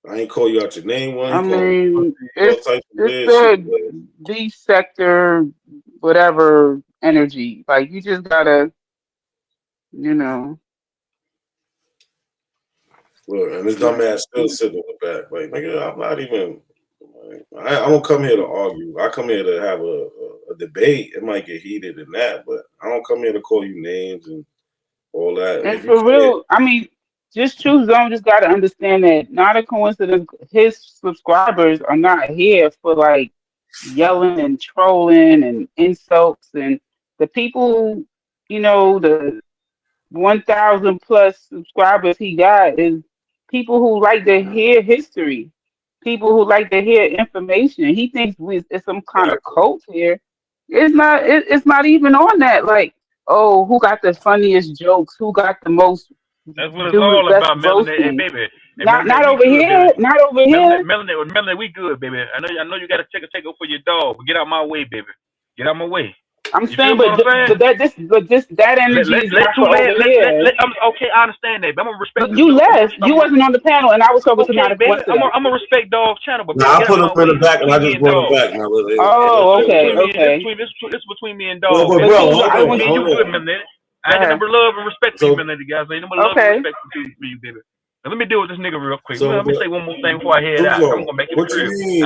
I ain't call you out your name once. I mean, it's the D sector, whatever energy. Like, you just gotta, Look, and this dumbass still sitting in the back. Like, nigga, I'm not even. I don't come here to argue. I come here to have a debate. It might get heated in that, but I don't come here to call you names and all that. And for real, I mean, just True Zone just got to understand that not a coincidence. His subscribers are not here for like yelling and trolling and insults, and the people, you know, the 1,000 plus subscribers he got is people who like to hear history, people who like to hear information. He thinks it's some kind of cult here. It's not. It's not even on that. Like, oh, who got the funniest jokes? Who got the most? That's what it's all about, Melanie. Hey, baby. Not over here. Not over here. Melanie, we good, baby. I know you got to take over for your dog, but get out my way, baby. Get out my way. I'm saying, but that energy is not over here. Okay, I understand that, but I'm gonna respect. You left. You wasn't on the panel, and I was talking to Nada. I'm gonna respect Dog's channel, but I put him in the back, and I just brought him back. Now, oh, okay. It's between me and Dog. Well, bro, hold you good, man. I got number love and respect for you, man, guys. I number love and respect for you, baby. Now, let me deal with this nigga real quick. Let me say one more thing before I head out. I'm gonna make it clear. What you mean?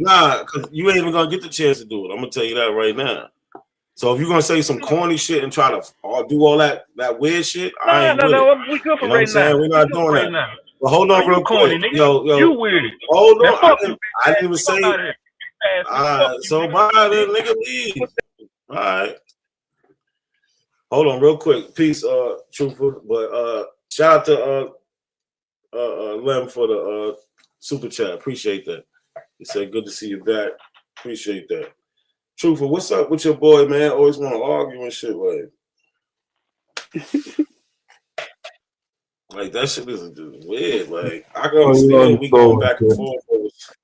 Nah, because you ain't even gonna get the chance to do it. I'm gonna tell you that right now. So if you're gonna say some corny shit and try to do all that weird shit, I ain't with it. We good for right now. We're not doing that. Now. But hold on real quick. Yo. You weird. Hold on. I didn't even say it. So bye, then, nigga, leave. All right. Hold on real quick. Peace, Truthful. But shout out to Lem for the super chat. Appreciate that. He said, good to see you back. Appreciate that. Truthful, what's up with your boy, man? Always want to argue and shit, like that shit is just weird. Like I can understand we going back and forth.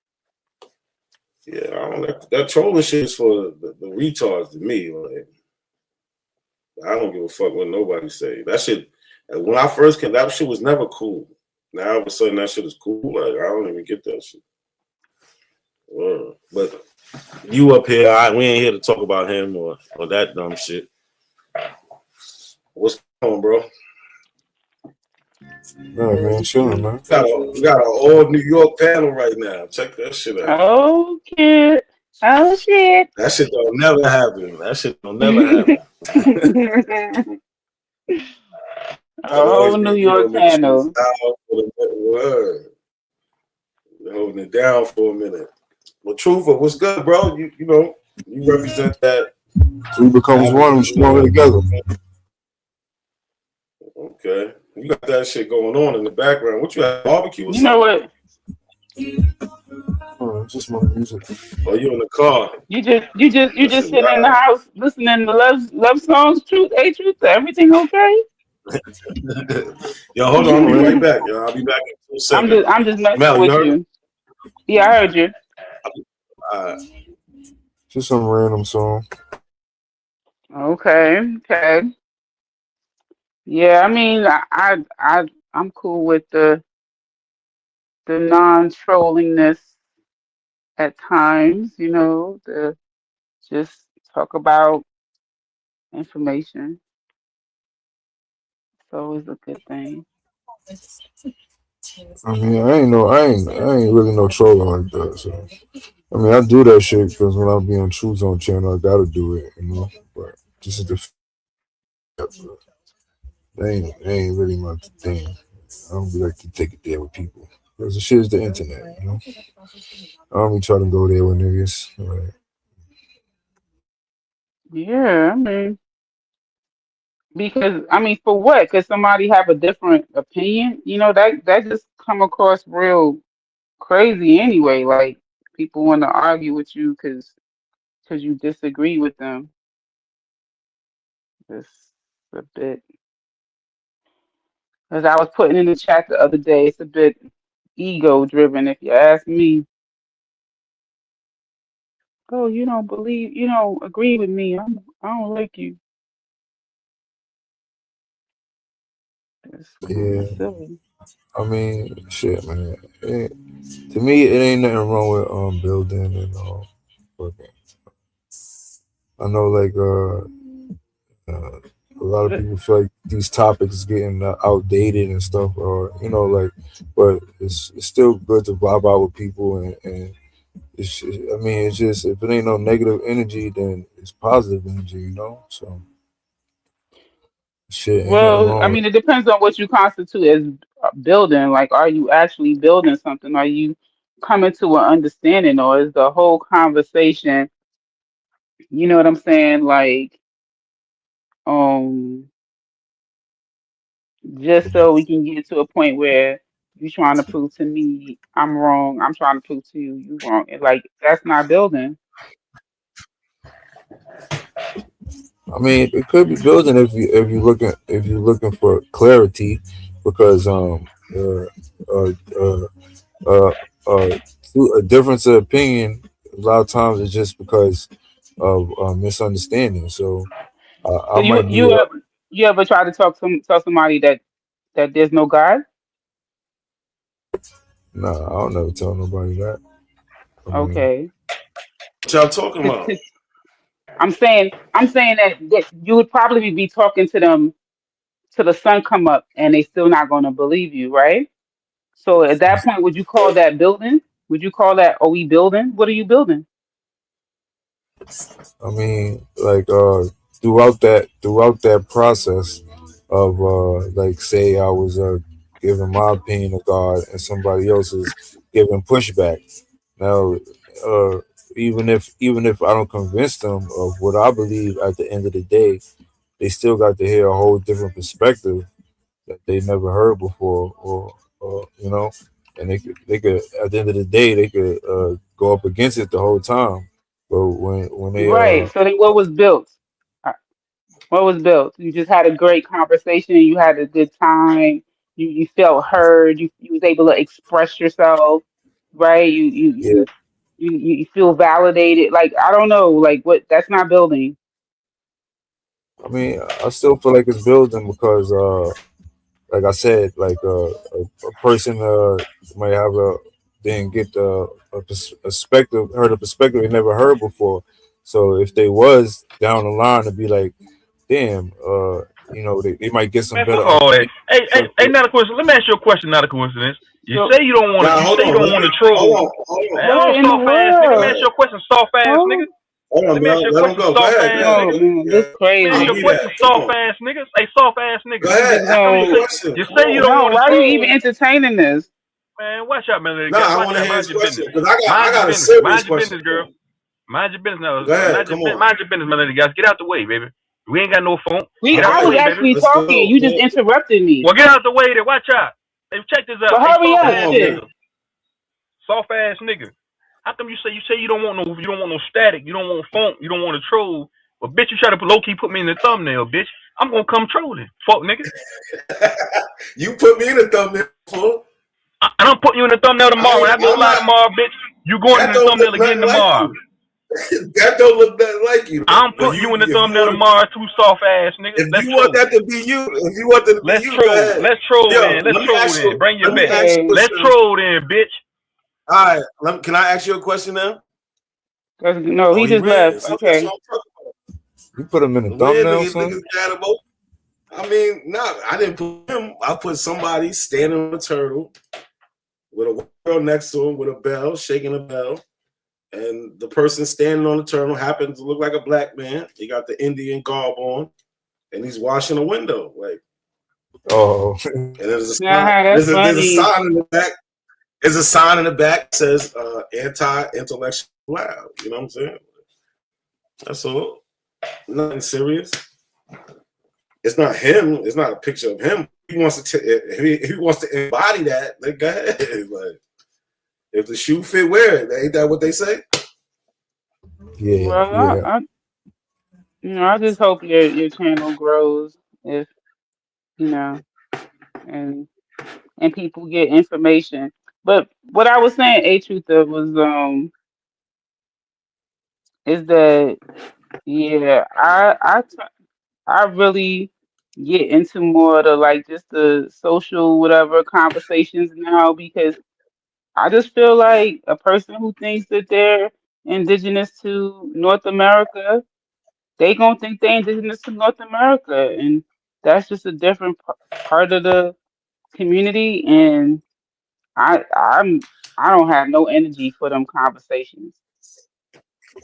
Yeah, I don't like that trolling shit is for the retards to me. Like I don't give a fuck what nobody say. That shit when I first came, that shit was never cool. Now all of a sudden that shit is cool. Like I don't even get that shit. But you up here, we ain't here to talk about him or that dumb shit. What's going on, bro? Yeah, man, chilling, man. We got an all New York panel right now. Check that shit out. Oh shit! That shit don't never happen. New York panel. Holding it down for a minute. Well, Truthful, what's good, bro? You know, you represent that. We becomes one. We stronger together. Okay. You got that shit going on in the background. What you have, barbecue or something? You know what? It's just my music. Oh, you in the car? You just sitting in the house listening to love songs. Truth, everything okay? Yo, hold on, I'll be right back. Yo, I'll be back in 2 seconds. I'm just messing with you. Yeah, I heard you. Just some random song. Okay. Yeah, I mean, I'm cool with the non-trollingness at times. You know, to just talk about information. It's always a good thing. I mean, I ain't really no troller like that. So, I mean, I do that shit because when I be on True Zone channel, I gotta do it, you know. But this is they ain't really my thing. I don't be like to take it there with people because the shit is the internet, you know. I don't be trying to go there with niggas. Right. Yeah, I mean. Because for what? Because somebody have a different opinion, you know, that just come across real crazy anyway. Like people want to argue with you because you disagree with them. It's a bit. As I was putting in the chat the other day, it's a bit ego driven, if you ask me. Oh, you don't agree with me. I don't like you. Yeah, I mean, shit, man. To me, it ain't nothing wrong with building and working. I know, like a lot of people feel like these topics getting outdated and stuff, or like, but it's still good to vibe out with people, and I mean, it's just if it ain't no negative energy, then it's positive energy, So shit, ain't nothing Well, I wrong with mean, it depends on what you constitute as building. Like, are you actually building something? Are you coming to an understanding, or is the whole conversation, you know what I'm saying? Like, um, just so we can get to a point where you're trying to prove to me I'm wrong, I'm trying to prove to you you wrong. And like, that's not building. I mean, it could be building if you're looking for clarity, because a difference of opinion a lot of times is just because of misunderstanding. So So I might be you ever try to tell somebody that there's no God? nah. I'll never tell nobody that. I mean, Okay. What y'all talking about? I'm saying that you would probably be talking to them till the sun come up, and they still not going to believe you, right? So at that point, would you call that building? Would you call that, are we building? What are you building? I mean, like throughout that process of like, say I was giving my opinion of God and somebody else is giving pushback. Now, even if I don't convince them of what I believe, at the end of the day, they still got to hear a whole different perspective that they never heard before, or and they could at the end of the day they could go up against it the whole time. But when they Right. So then what was built? Uh, What was built? You just had a great conversation. You had a good time. You felt heard. You was able to express yourself, right? yeah, You feel validated. Like, I don't know, like, what, that's not building. I mean, I still feel like it's building because like I said, like a person might have didn't get perspective, heard a perspective they never heard before. So if they was down the line to be like, damn, they might get some Man, better. fuck all that. Hey, not a question. Let me ask you a question, not a coincidence. You say you don't want to. You say you don't want to troll. Man, What in the soft ass nigga. Let me ask world? you a question, soft ass Huh? nigga. Hold on, Let me ask you a let him question, go. Go soft ahead, ass go Oh nigga. man, this Let me crazy. ask you a question, soft ass niggas. Hey, soft ass Go niggas. ahead. How come No, you say you don't no. want to Why are you even troll? entertaining this? Man, watch out, man. Nah, I Watch want to out. hear Mind his your question business. because I Mind your got a business. serious Mind your question. business, girl. Mind your business now. Go ahead, come on. Mind your business, my lady guys. Get out the way, baby. We ain't got no phone. Get out I the was way, actually baby. Let's go. talking. You just interrupted me. Well, get out the way. Then watch out. Hey, check this out. But Hey, hurry soft up, ass shit. nigga. Soft ass nigga. How come you say you don't want no static, you don't want funk, you don't want to troll, but bitch, you try to low key put me in the thumbnail, bitch. I'm gonna come trolling, fuck nigga. You put me in the thumbnail, fool. I don't put you in the thumbnail tomorrow. When I go live tomorrow, bitch, you going in the thumbnail again tomorrow. That don't look nothing like you. I'm putting you in the thumbnail tomorrow, too, soft ass nigga. If you want that to be you, go ahead. Let's troll Yo, then. Let's troll then. Bring your bitch. Ask you Let's troll then, bitch. All right, can I ask you a question now? No, he just left. Okay. You put him in the Weird thumbnail, niggas, son? niggas mad about. I mean, I didn't put him. I put somebody standing on a turtle with a girl next to him with a bell, shaking a bell. And the person standing on the turtle happens to look like a black man. He got the Indian garb on, and he's washing a window. Like, oh, and there's a That's there's a funny. sign in the back. There's a sign in the back that says anti-intellectual loud. You know what I'm saying? That's all. Nothing serious. It's not him. It's not a picture of him. He wants to. If he wants to embody that, then go ahead. Like, if the shoe fit, wear it. Ain't that what they say? Yeah, Well, yeah. I just hope your channel grows, if and people get information. But what I was saying, A Truther, was is that I really get into more of the, like, just the social whatever conversations now, because I just feel like a person who thinks that they're indigenous to North America they gonna think they indigenous to North America, and that's just a different part of the community. And I don't have no energy for them conversations.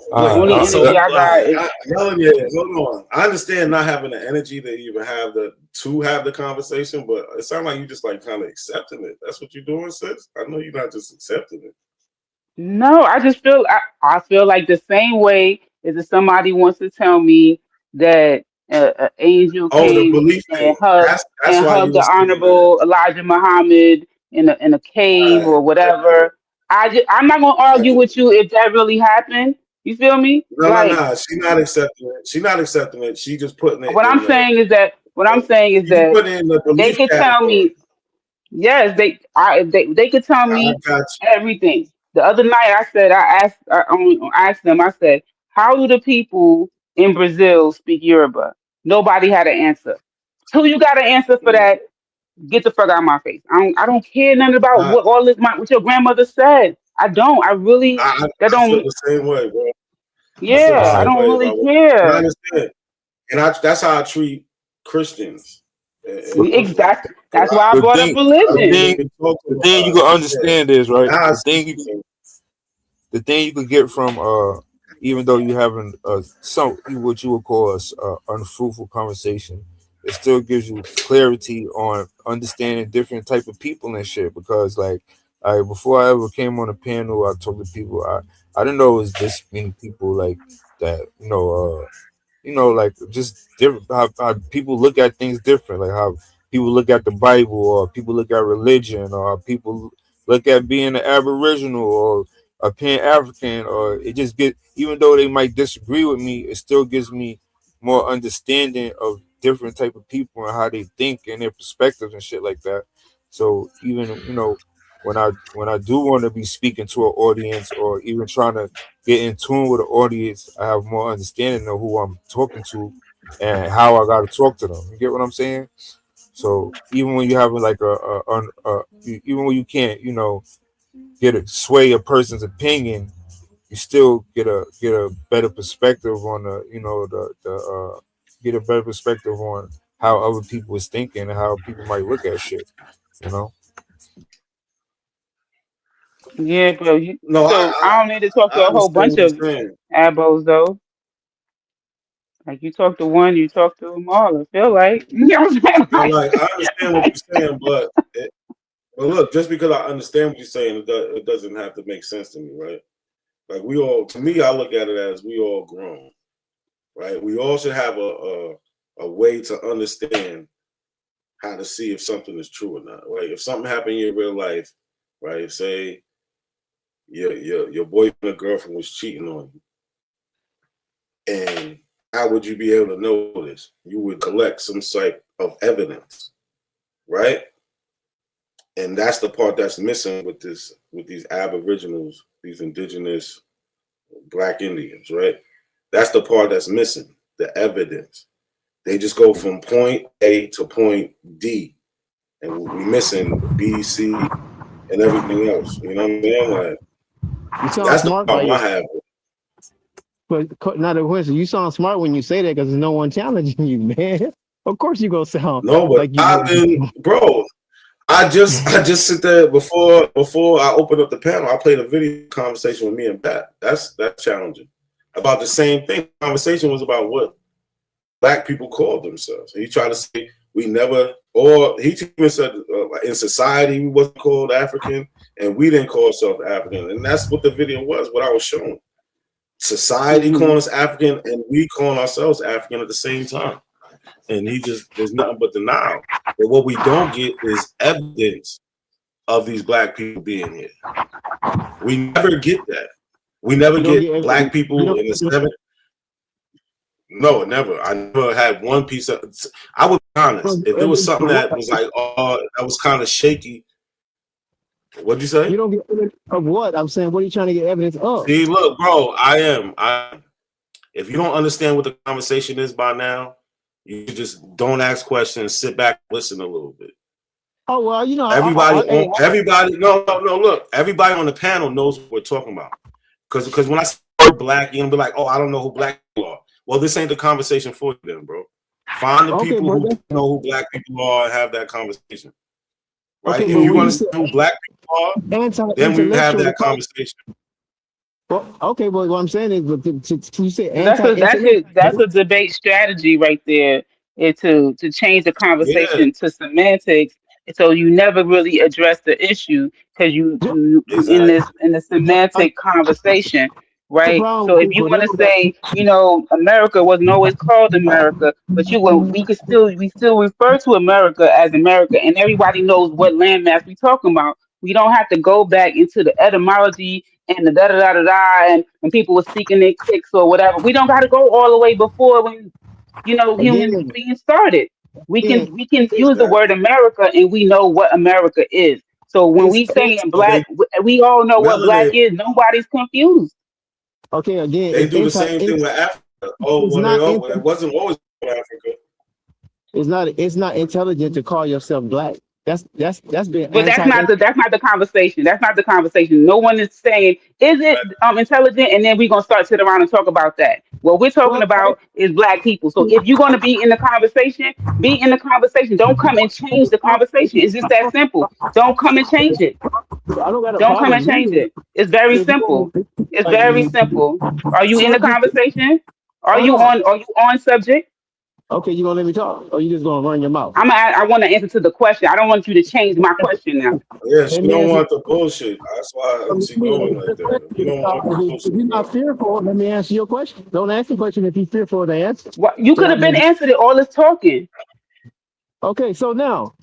The only energy I got is Melody, hold on. I understand not having the energy to even have the conversation, but it sounds like you just like kind of accepting it. That's what you're doing, sis. I know you're not just accepting it. no. I just feel I feel like the same way as if somebody wants to tell me that an angel Oh, the came belief and thing. hugged That's why you the was thinking that. Honorable Elijah Muhammad in a cave or whatever. I'm not gonna argue with you if that really happened. You feel me? No. She's not accepting it. She's not accepting it. She just putting it. What I'm saying is that they could tell me. Yes, they could tell me everything. The other night I asked them. I said, "How do the people in Brazil speak Yoruba?" Nobody had an answer. Till you got an answer for that, get the fuck out of my face. I don't care nothing about what your grandmother said. I don't. I really I don't. feel the same way, bro. Yeah, I don't really care. I understand, and that's how I treat Christians. Exactly. That's why I brought up religion. The thing you can understand is right. The thing you can get from even though you having some what you would call a unfruitful conversation, it still gives you clarity on understanding different type of people and shit. Because like before I ever came on a panel, I told the people I didn't know it was this many people like that. Like just different how people look at things different, like how people look at the Bible, or people look at religion, or people look at being an Aboriginal or a Pan-African, or it just get, even though they might disagree with me, it still gives me more understanding of different type of people and how they think and their perspectives and shit like that. So even when I do want to be speaking to an audience or even trying to get in tune with an audience, I have more understanding of who I'm talking to and how I got to talk to them. You get what I'm saying? So even when you have like even when you can't, get a sway a person's opinion, you still get a better perspective on get a better perspective on how other people is thinking and how people might look at shit. Yeah, bro. No, I don't need to talk to a whole bunch of abos though. Like you talk to one, you talk to them all. I feel like you know what I'm saying. Like I understand what you're saying, but look, just because I understand what you're saying, it doesn't have to make sense to me, right? Like to me, I look at it as we all grown, right? We all should have a way to understand how to see if something is true or not, right? If something happened in your real life, right? Say your boyfriend or girlfriend was cheating on you, and how would you be able to know this? You would collect some type of evidence, right? And that's the part that's missing with these Aboriginals, these indigenous Black Indians, right? That's the part that's missing, the evidence. They just go from point A to point D, and we're missing B, C, and everything else. You know what I'm saying? Like, that's the problem I have. But not a question. You sound smart when you say that because there's no one challenging you, man. Of course you gonna sound no, but like bro. I just sit there before I open up the panel. I played a video conversation with me and Pat. That's challenging. About the same thing. The conversation was about what Black people called themselves. He tried to say we never, or he even said in society we wasn't called African, and we didn't call ourselves African. And that's what the video was. What I was showing. Society calling us African, and we calling ourselves African at the same time. And there's nothing but denial. But what we don't get is evidence of these Black people being here. We never get that. We never get Black people in the 7th. No, never. I never had one piece of. I would be honest. If there was something that was like, that was kind of shaky. What'd you say? You don't get evidence of what? I'm saying, what are you trying to get evidence of? See, look, bro, I am. If you don't understand what the conversation is by now, you just don't ask questions, sit back, listen a little bit. Oh, well, everybody, no, look, everybody on the panel knows what we're talking about. Because when I say Black, you're gonna be like, oh, I don't know who Black people are. well, this ain't the conversation for them, bro. Find the people who know who black people are and have that conversation. Right? Okay, if you understand who black people are, then we have that conversation. Well, okay, but what I'm saying is, you say that's a debate strategy right there, is to change the conversation to semantics, so you never really address the issue because you in the semantic conversation, right? So if you want to say, America wasn't always called America, but we still refer to America as America, and everybody knows what landmass we talking about. We don't have to go back into the etymology and the da da da da da, and when people were speaking their kicks or whatever. We don't got to go all the way before when humans being started. We can use the word America, and we know what America is. So when we say black, we all know what black is. Nobody's confused. Okay, again, they do the same thing with Africa. It wasn't always Africa. It's not intelligent to call yourself black. That's been. But that's not the conversation. That's not the conversation. No one is saying, is it intelligent? And then we're gonna start sit around and talk about that. What we're talking about is black people. So if you're gonna be in the conversation, be in the conversation. Don't come and change the conversation. It's just that simple. Don't come and change it. Don't come and change it. It's very simple. It's very simple. Are you in the conversation? Are you on subject? Okay, you gonna let me talk, or you just gonna run your mouth? I want to answer to the question. I don't want you to change my question now. Yes, you don't want the bullshit. That's why she's going like that. You don't want the bullshit. If you're not fearful, let me answer your question. Don't ask the question if you're fearful of the answer. You could have been answered it all this talking. Okay, so now,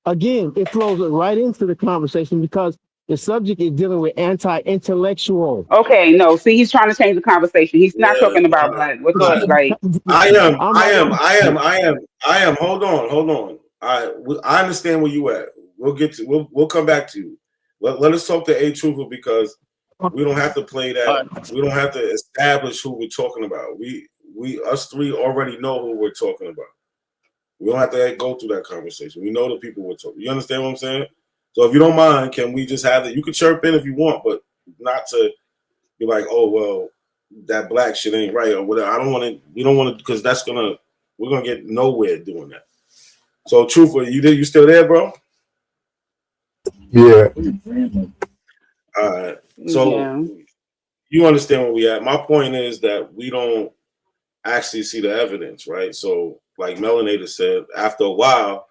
again, it flows right into the conversation because the subject is dealing with anti-intellectual. Okay, no. See, he's trying to change the conversation. He's not talking about black. We're talking like I am. Hold on. I understand where you at. We'll come back to you. Let us talk to A Truthful because we don't have to play that. We don't have to establish who we're talking about. Us three already know who we're talking about. We don't have to go through that conversation. We know the people we're talking. You understand what I'm saying? So if you don't mind, can we just have it? You can chirp in if you want, but not to be like, oh, well, that black shit ain't right or whatever. I don't want to, we don't want to, because we're going to get nowhere doing that. So Truthful, you still there, bro? Yeah. All right. So you understand where we at. My point is that we don't actually see the evidence, right? So like Melanator said, after a while,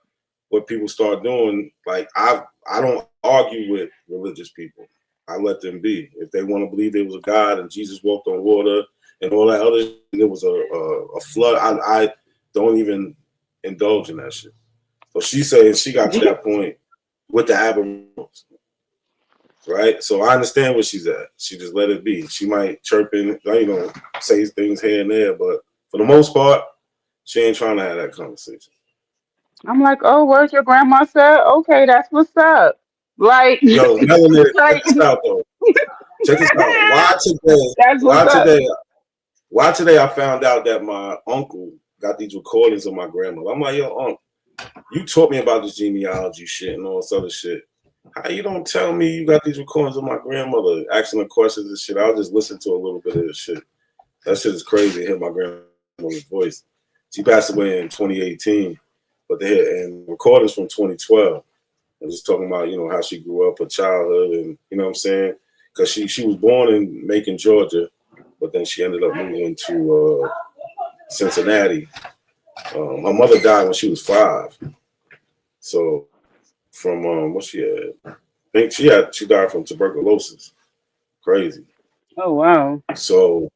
what people start doing, like I don't argue with religious people. I let them be. If they want to believe there was a God and Jesus walked on water and all that other shit, and there was a flood, I don't even indulge in that shit. So she's saying she got to that point with the Aboriginals, right? So I understand where she's at. She just let it be. She might chirp in, say things here and there, but for the most part, she ain't trying to have that conversation. I'm like, oh, where's your grandma said? Okay, that's what's up. Like, yo, Melanie, check this out though. Check this out. Why today I found out that my uncle got these recordings of my grandmother. I'm like, yo, uncle, you taught me about this genealogy shit and all this other shit. How you don't tell me you got these recordings of my grandmother asking the questions and shit? I'll just listen to a little bit of this shit. That shit is crazy to hear my grandmother's voice. She passed away in 2018. But they had and recordings from 2012. And just talking about, how she grew up, her childhood, and you know what I'm saying? Because she was born in Macon, Georgia, but then she ended up moving to Cincinnati. My mother died when she was 5. So from what she had, I think she died from tuberculosis. Crazy. Oh wow. So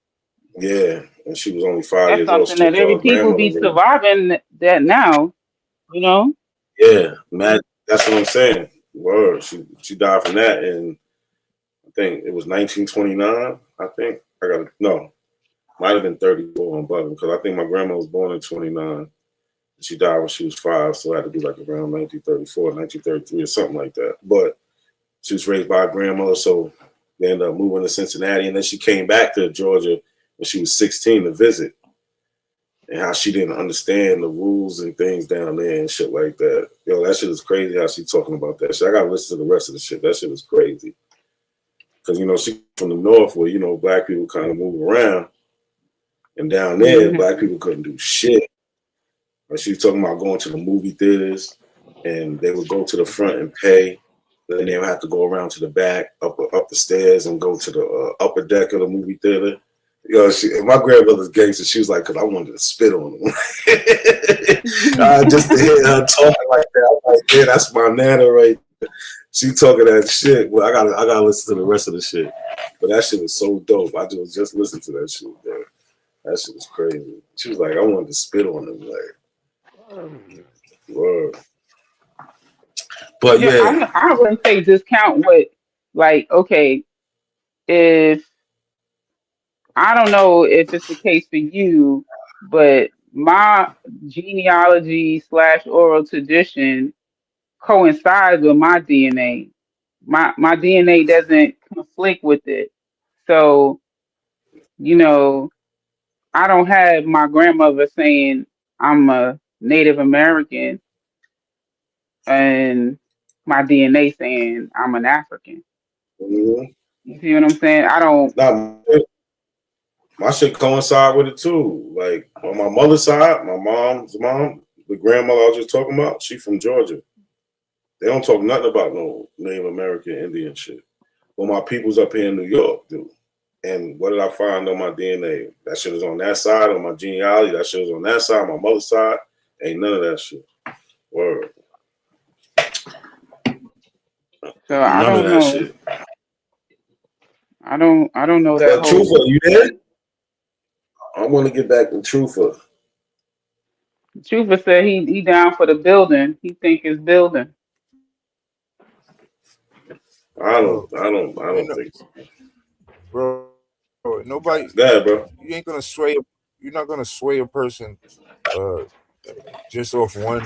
yeah, and she was only 5 That's years old. something that every people be surviving that now. Yeah, man, that's what I'm saying. Word, she died from that, and I think it was 1929. I think might have been 34 on Button because I think my grandma was born in 29. She died when she was 5, so it had to be like around 1934, 1933 or something like that. But she was raised by a grandmother, so they ended up moving to Cincinnati, and then she came back to Georgia when she was 16 to visit. And how she didn't understand the rules and things down there and shit like that. Yo, that shit is crazy how she talking about that shit. I gotta listen to the rest of the shit. That shit is crazy. Because, she from the north where, black people kind of move around. And down there, black people couldn't do shit. But she was talking about going to the movie theaters, and they would go to the front and pay. Then they would have to go around to the back, up the stairs, and go to the upper deck of the movie theater. My grandmother's gangster. She was like, because I wanted to spit on them. Just to hear her talking like that, I was like, yeah, that's my nana right there. She talking that shit. Well, I gotta listen to the rest of the shit. But that shit was so dope. I just listened to that shit, man. That shit was crazy. She was like, I wanted to spit on them, like, word. But yeah, I wouldn't say discount what, like, okay, if I don't know if it's the case for you, but my genealogy / oral tradition coincides with my DNA. My DNA doesn't conflict with it. So, I don't have my grandmother saying I'm a Native American and my DNA saying I'm an African. You see what I'm saying? I don't. My shit coincide with it too. Like on my mother's side, my mom's mom, the grandmother I was just talking about, she from Georgia. They don't talk nothing about no Native American Indian shit. Well, my people's up here in New York do. And what did I find on my DNA? That shit is on that side, on my genealogy. That shit is on that side, my mother's side. Ain't none of that shit. Word. So I don't know. Shit. I don't know that. But Truther, you there? I want to get back to Truther. Truther said he down for the building. He think it's building. I don't think so. Bro, nobody. Yeah, bro. You ain't gonna sway. You're not gonna sway a person just off one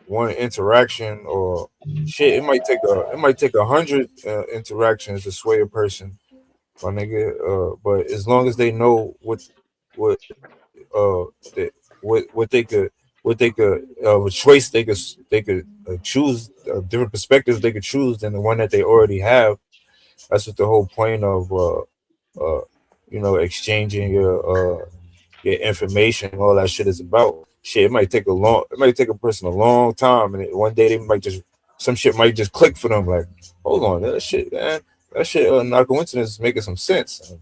one interaction or shit. It might take 100 interactions to sway a person, my nigga. But as long as they know what they could a choice they could choose different perspectives they could choose than the one that they already have. That's what the whole point of exchanging your information and all that shit is about. Shit, it might take a person a long time, and one day some shit might just click for them. Like, hold on, that shit not coincidence, making some sense.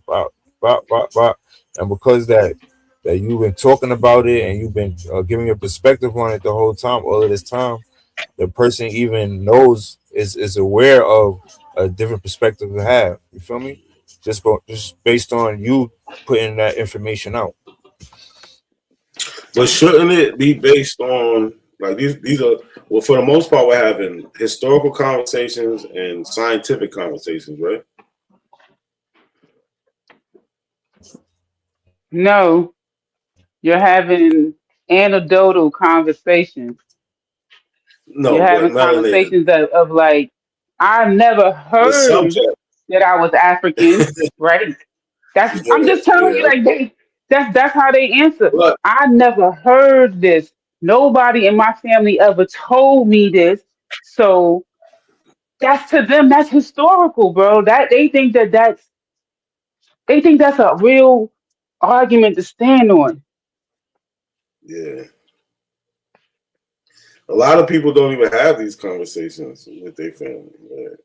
And because that you've been talking about it and you've been giving your perspective on it the whole time, all of this time, the person even knows is aware of a different perspective to have. You feel me? Just based on you putting that information out. But shouldn't it be based on like these are for the most part we're having historical conversations and scientific conversations, right? No, you're having anecdotal conversations. No, you're having conversations of like, I never heard that I was African, right? I'm just telling you, like that's how they answer. But I never heard this. Nobody in my family ever told me this. So that's to them, that's historical, bro. That they think that's a real argument to stand on. Yeah. A lot of people don't even have these conversations with their family. Right?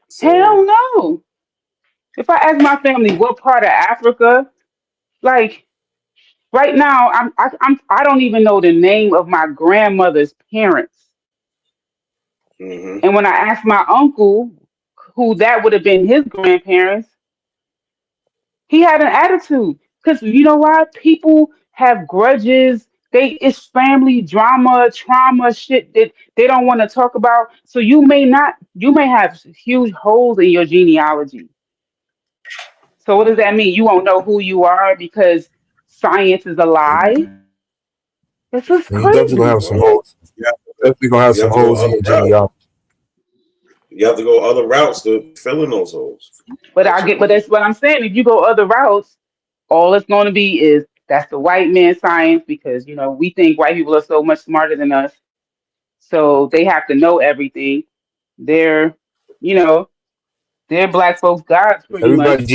So, hell no. If I ask my family what part of Africa, like right now, I don't even know the name of my grandmother's parents. Mm-hmm. And when I asked my uncle, who that would have been his grandparents, he had an attitude. Because you know why? People have grudges. It's family drama, trauma, shit that they don't want to talk about. So you may have huge holes in your genealogy. So what does that mean? You won't know who you are because science is a lie? This is crazy. You definitely gonna have some holes. Definitely gonna have some holes in your genealogy. You have to go other routes to fill in those holes. But that's what I'm saying. If you go other routes, all it's going to be is that's the white man science because we think white people are so much smarter than us, so they have to know everything. They're They're black folks' gods, pretty Everybody much.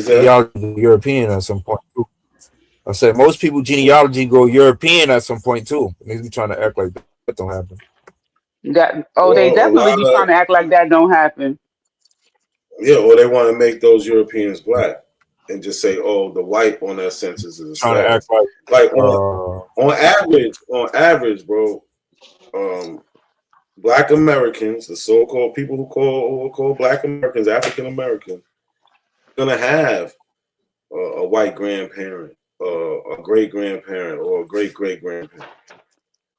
genealogy European at some point too. I said most people genealogy go European at some point too. Niggas be trying to act like that don't happen. They Well, a definitely lot be of trying to act like that don't happen. yeah, or they want to make those Europeans black and just say, oh, the white on their census is a Trying to slave. act Like on average, bro, black Americans, the so-called people who call black Americans African Americans, gonna have a white grandparent, a great grandparent, or a great great grandparent.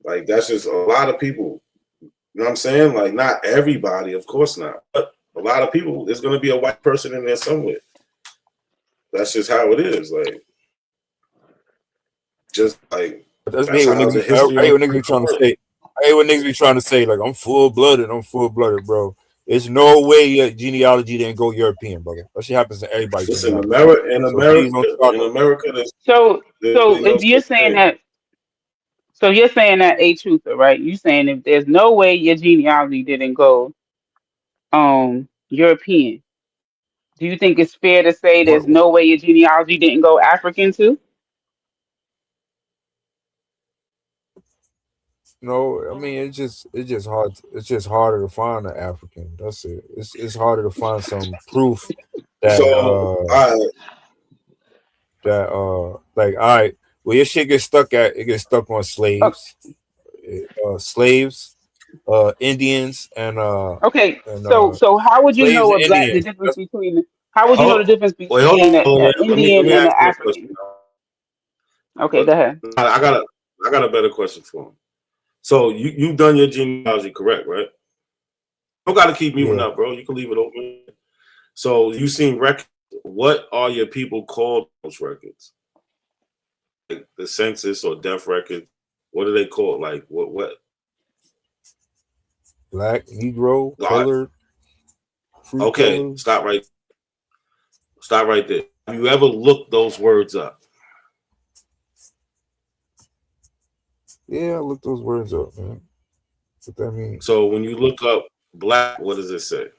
Like that's just a lot of people. You know what I'm saying? Like not everybody, of course not, but a lot of people. There's gonna be a white person in there somewhere. That's just how it is. Like, just like that's that's me when how the history. I hate when niggas be trying to say. I hate when niggas be trying to say like I'm full blooded, bro. There's no way your genealogy didn't go European, brother. That shit happens to everybody. Listen, in America. So if you're saying that, so you're saying that a truther, right? You saying if there's no way your genealogy didn't go European, do you think it's fair to say there's no way your genealogy didn't go African too? No, I mean it's just hard. It's just harder to find an African. That's it. It's harder to find some proof that like all right, well your shit gets stuck on slaves, Indians and Okay, and, so how would you slaves know and the Indians. difference between how would you know the difference between hold on, an let me Indian and an ask you a African? question. Okay, go ahead. I got a better question for him. So you've done your genealogy correct, right? You don't got to keep muting up, bro. You can leave it open. So you seen records. What are your people called those records? Like the census or death record? What do they call it? Like what? Black, Negro, colored. Okay, colors. stop right there. Have you ever looked those words up? Yeah, I looked those words up, man. What that means? So when you look up black, what does it say?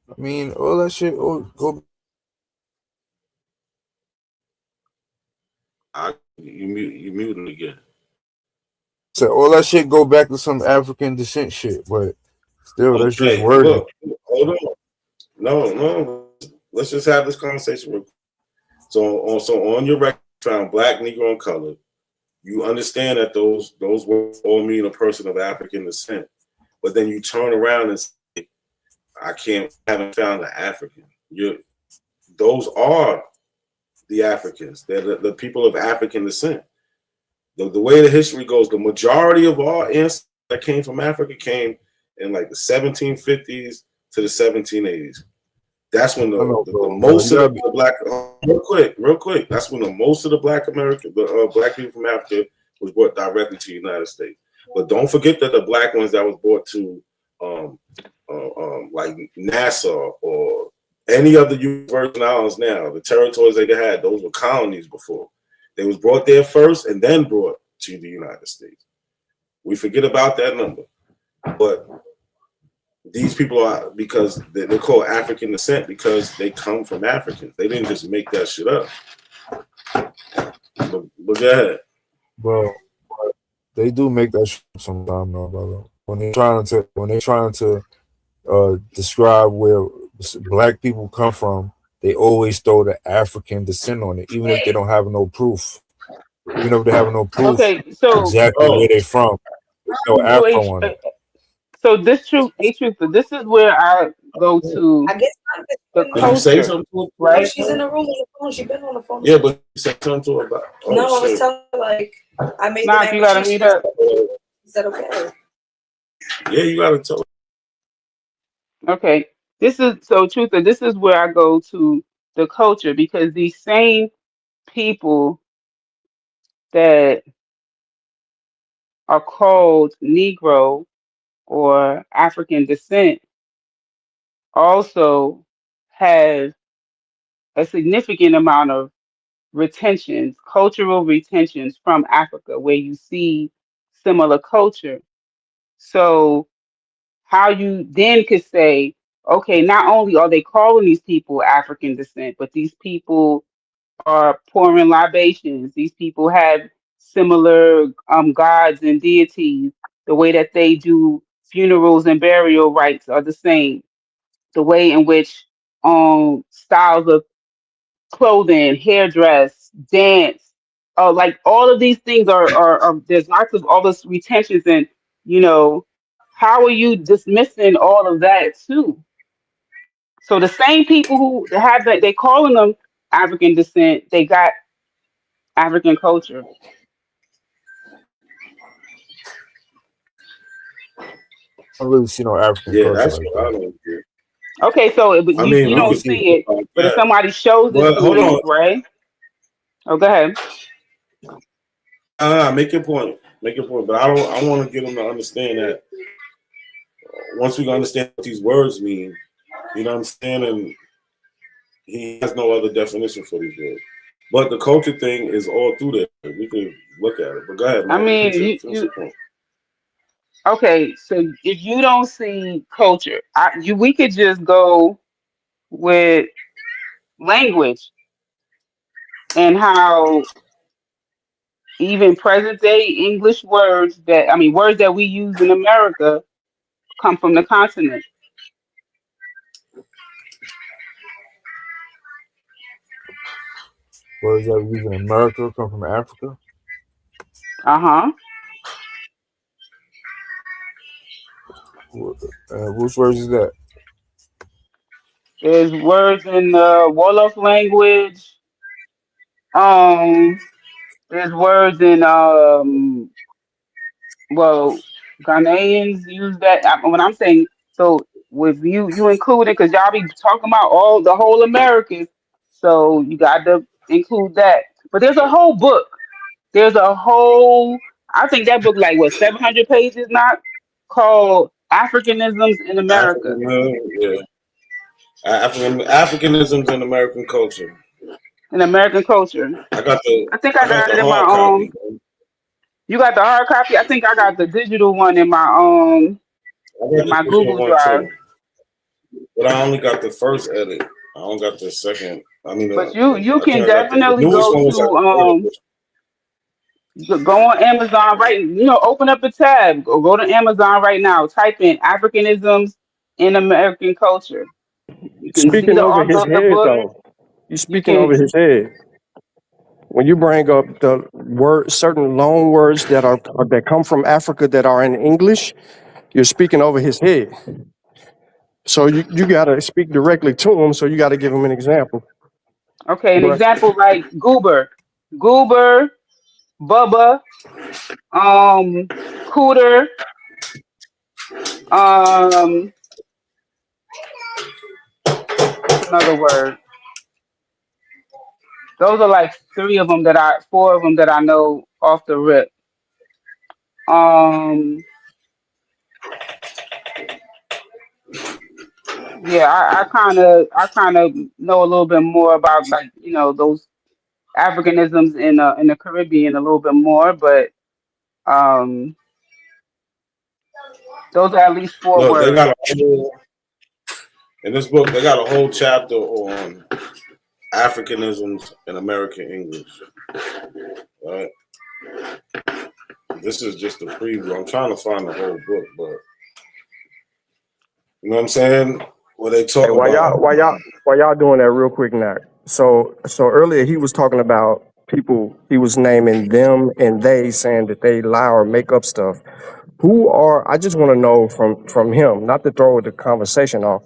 I mean, all that shit. Go. You muting again. So all that shit go back to some African descent shit, but still, that's just wording. Look, hold on. No. Let's just have this conversation. So on your record, found black, Negro, and colored. You understand that those words all mean a person of African descent, but then you turn around and say, haven't found an African. Those are the Africans. They're the people of African descent. The way the history goes, the majority of our ancestors that came from Africa came in like the 1750s to the 1780s. That's when the most of the black real quick. That's when the most of the black black people from Africa was brought directly to the United States. But don't forget that the black ones that was brought to like Nassau or any of the Virgin Islands now, the territories they had, those were colonies before. They was brought there first and then brought to the United States. We forget about that number. But these people are, because they're called African descent because they come from Africans. They didn't just make that shit up. But go ahead. Bro, they do make that shit sometimes, though, brother. When they're trying to describe where black people come from, they always throw the African descent on it, even if they don't have no proof. Even if they have no proof exactly where they're from. There's no Afro on it. So this truth, this is where I go to. I guess the Did you say something to her? right? she's in the room on the phone. She's been on the phone. Yeah, but you said something to her about. No, I was telling her like I made. Nah, you gotta meet up. Is that okay? Yeah, you gotta tell her. Okay, this is so truther. This is where I go to the culture, because these same people that are called Negro or African descent also have a significant amount of retentions, cultural retentions from Africa, where you see similar culture. So how you then could say, okay, not only are they calling these people African descent, but these people are pouring libations. These people have similar gods and deities. The way that they do funerals and burial rites are the same. The way in which styles of clothing, hairdress, dance, like all of these things are there's lots of all this retentions, and you know, how are you dismissing all of that too? So the same people who have that, they calling them African descent, they got African culture. I really see no African Yeah, culture that's like what I that. don't get. Okay, so but I you, mean, you we don't can see see it, like but if that. somebody shows it But to hold on, you, right? Oh, go ahead. make your point. Make your point. But I want to get them to understand that once we understand what these words mean, you know what I'm saying? And he has no other definition for these words. But the culture thing is all through there. We can look at it. But go ahead, I Mark. mean, Finish you your point. okay. So if you don't see culture, we could just go with language and how even present day English words words that we use in America come from the continent. Words that we use in America come from Africa. Uh-huh. Which words is that? There's words in the Wolof language. There's words in Ghanaians use that. When I'm saying so, with you include it because y'all be talking about all the whole Americans, so you got to include that. But there's a whole book. There's a whole. I think that book like what 700 pages, not called Africanisms in America. Africanisms in American culture. In American culture. I think I got it the in my hard copy. You got the hard copy? I think I got the digital one in my Google Drive. Too. But I only got the first edit. I don't got the second. I mean, but you can definitely go on Amazon open up a tab or go to Amazon right now. Type in Africanisms in American culture. You can Speaking see the over author his of the head, book. though. You're speaking over his head. When you bring up the certain loan words that come from Africa that are in English, you're speaking over his head. So you got to speak directly to him. So you got to give him an example. Okay, an But example like goober, bubba, cooter, what's another word? Those are like four of them that I know off the rip. Yeah, I kind of know a little bit more about those Africanisms in the Caribbean a little bit more, but those are at least four Look, words. they got in this book. They got a whole chapter on Africanisms in American English. Right. This is just a preview. I'm trying to find the whole book, but you know what I'm saying? What they talk about. While y'all doing that real quick now. So earlier he was talking about people. He was naming them and they, saying that they lie or make up stuff. I just want to know from him, not to throw the conversation off,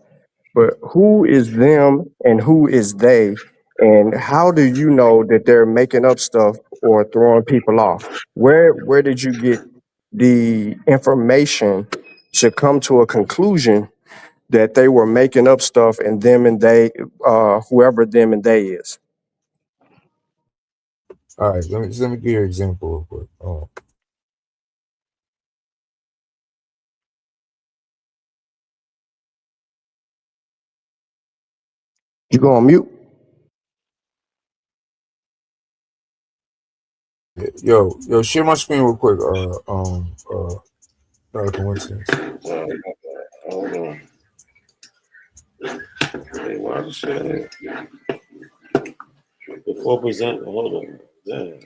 but who is them and who is they, and how do you know that they're making up stuff or throwing people off? Where did you get the information to come to a conclusion that they were making up stuff and them and they, whoever them and they is? All right, let me give you an example real quick. You go on mute. Yo, share my screen real quick. Not a coincidence. Hold on. Hey, why the shit? The 4%. Hold on. Damn.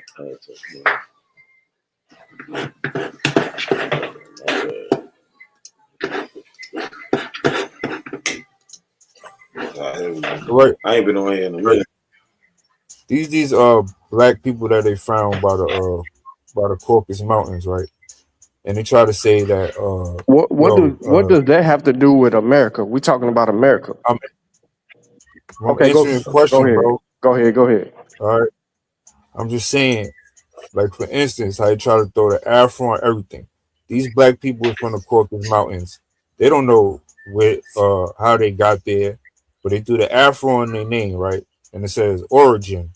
Right. I ain't been on here in a minute. These black people that they found by the Caucasus Mountains, right? And they try to say that what does that have to do with America? We talking about America. I'm Okay, answering your question, bro. Go ahead. All right. I'm just saying, like for instance, how you try to throw the Afro on everything. These black people from the Caucasus Mountains, they don't know how they got there, but they threw the Afro on their name, right? And it says origin.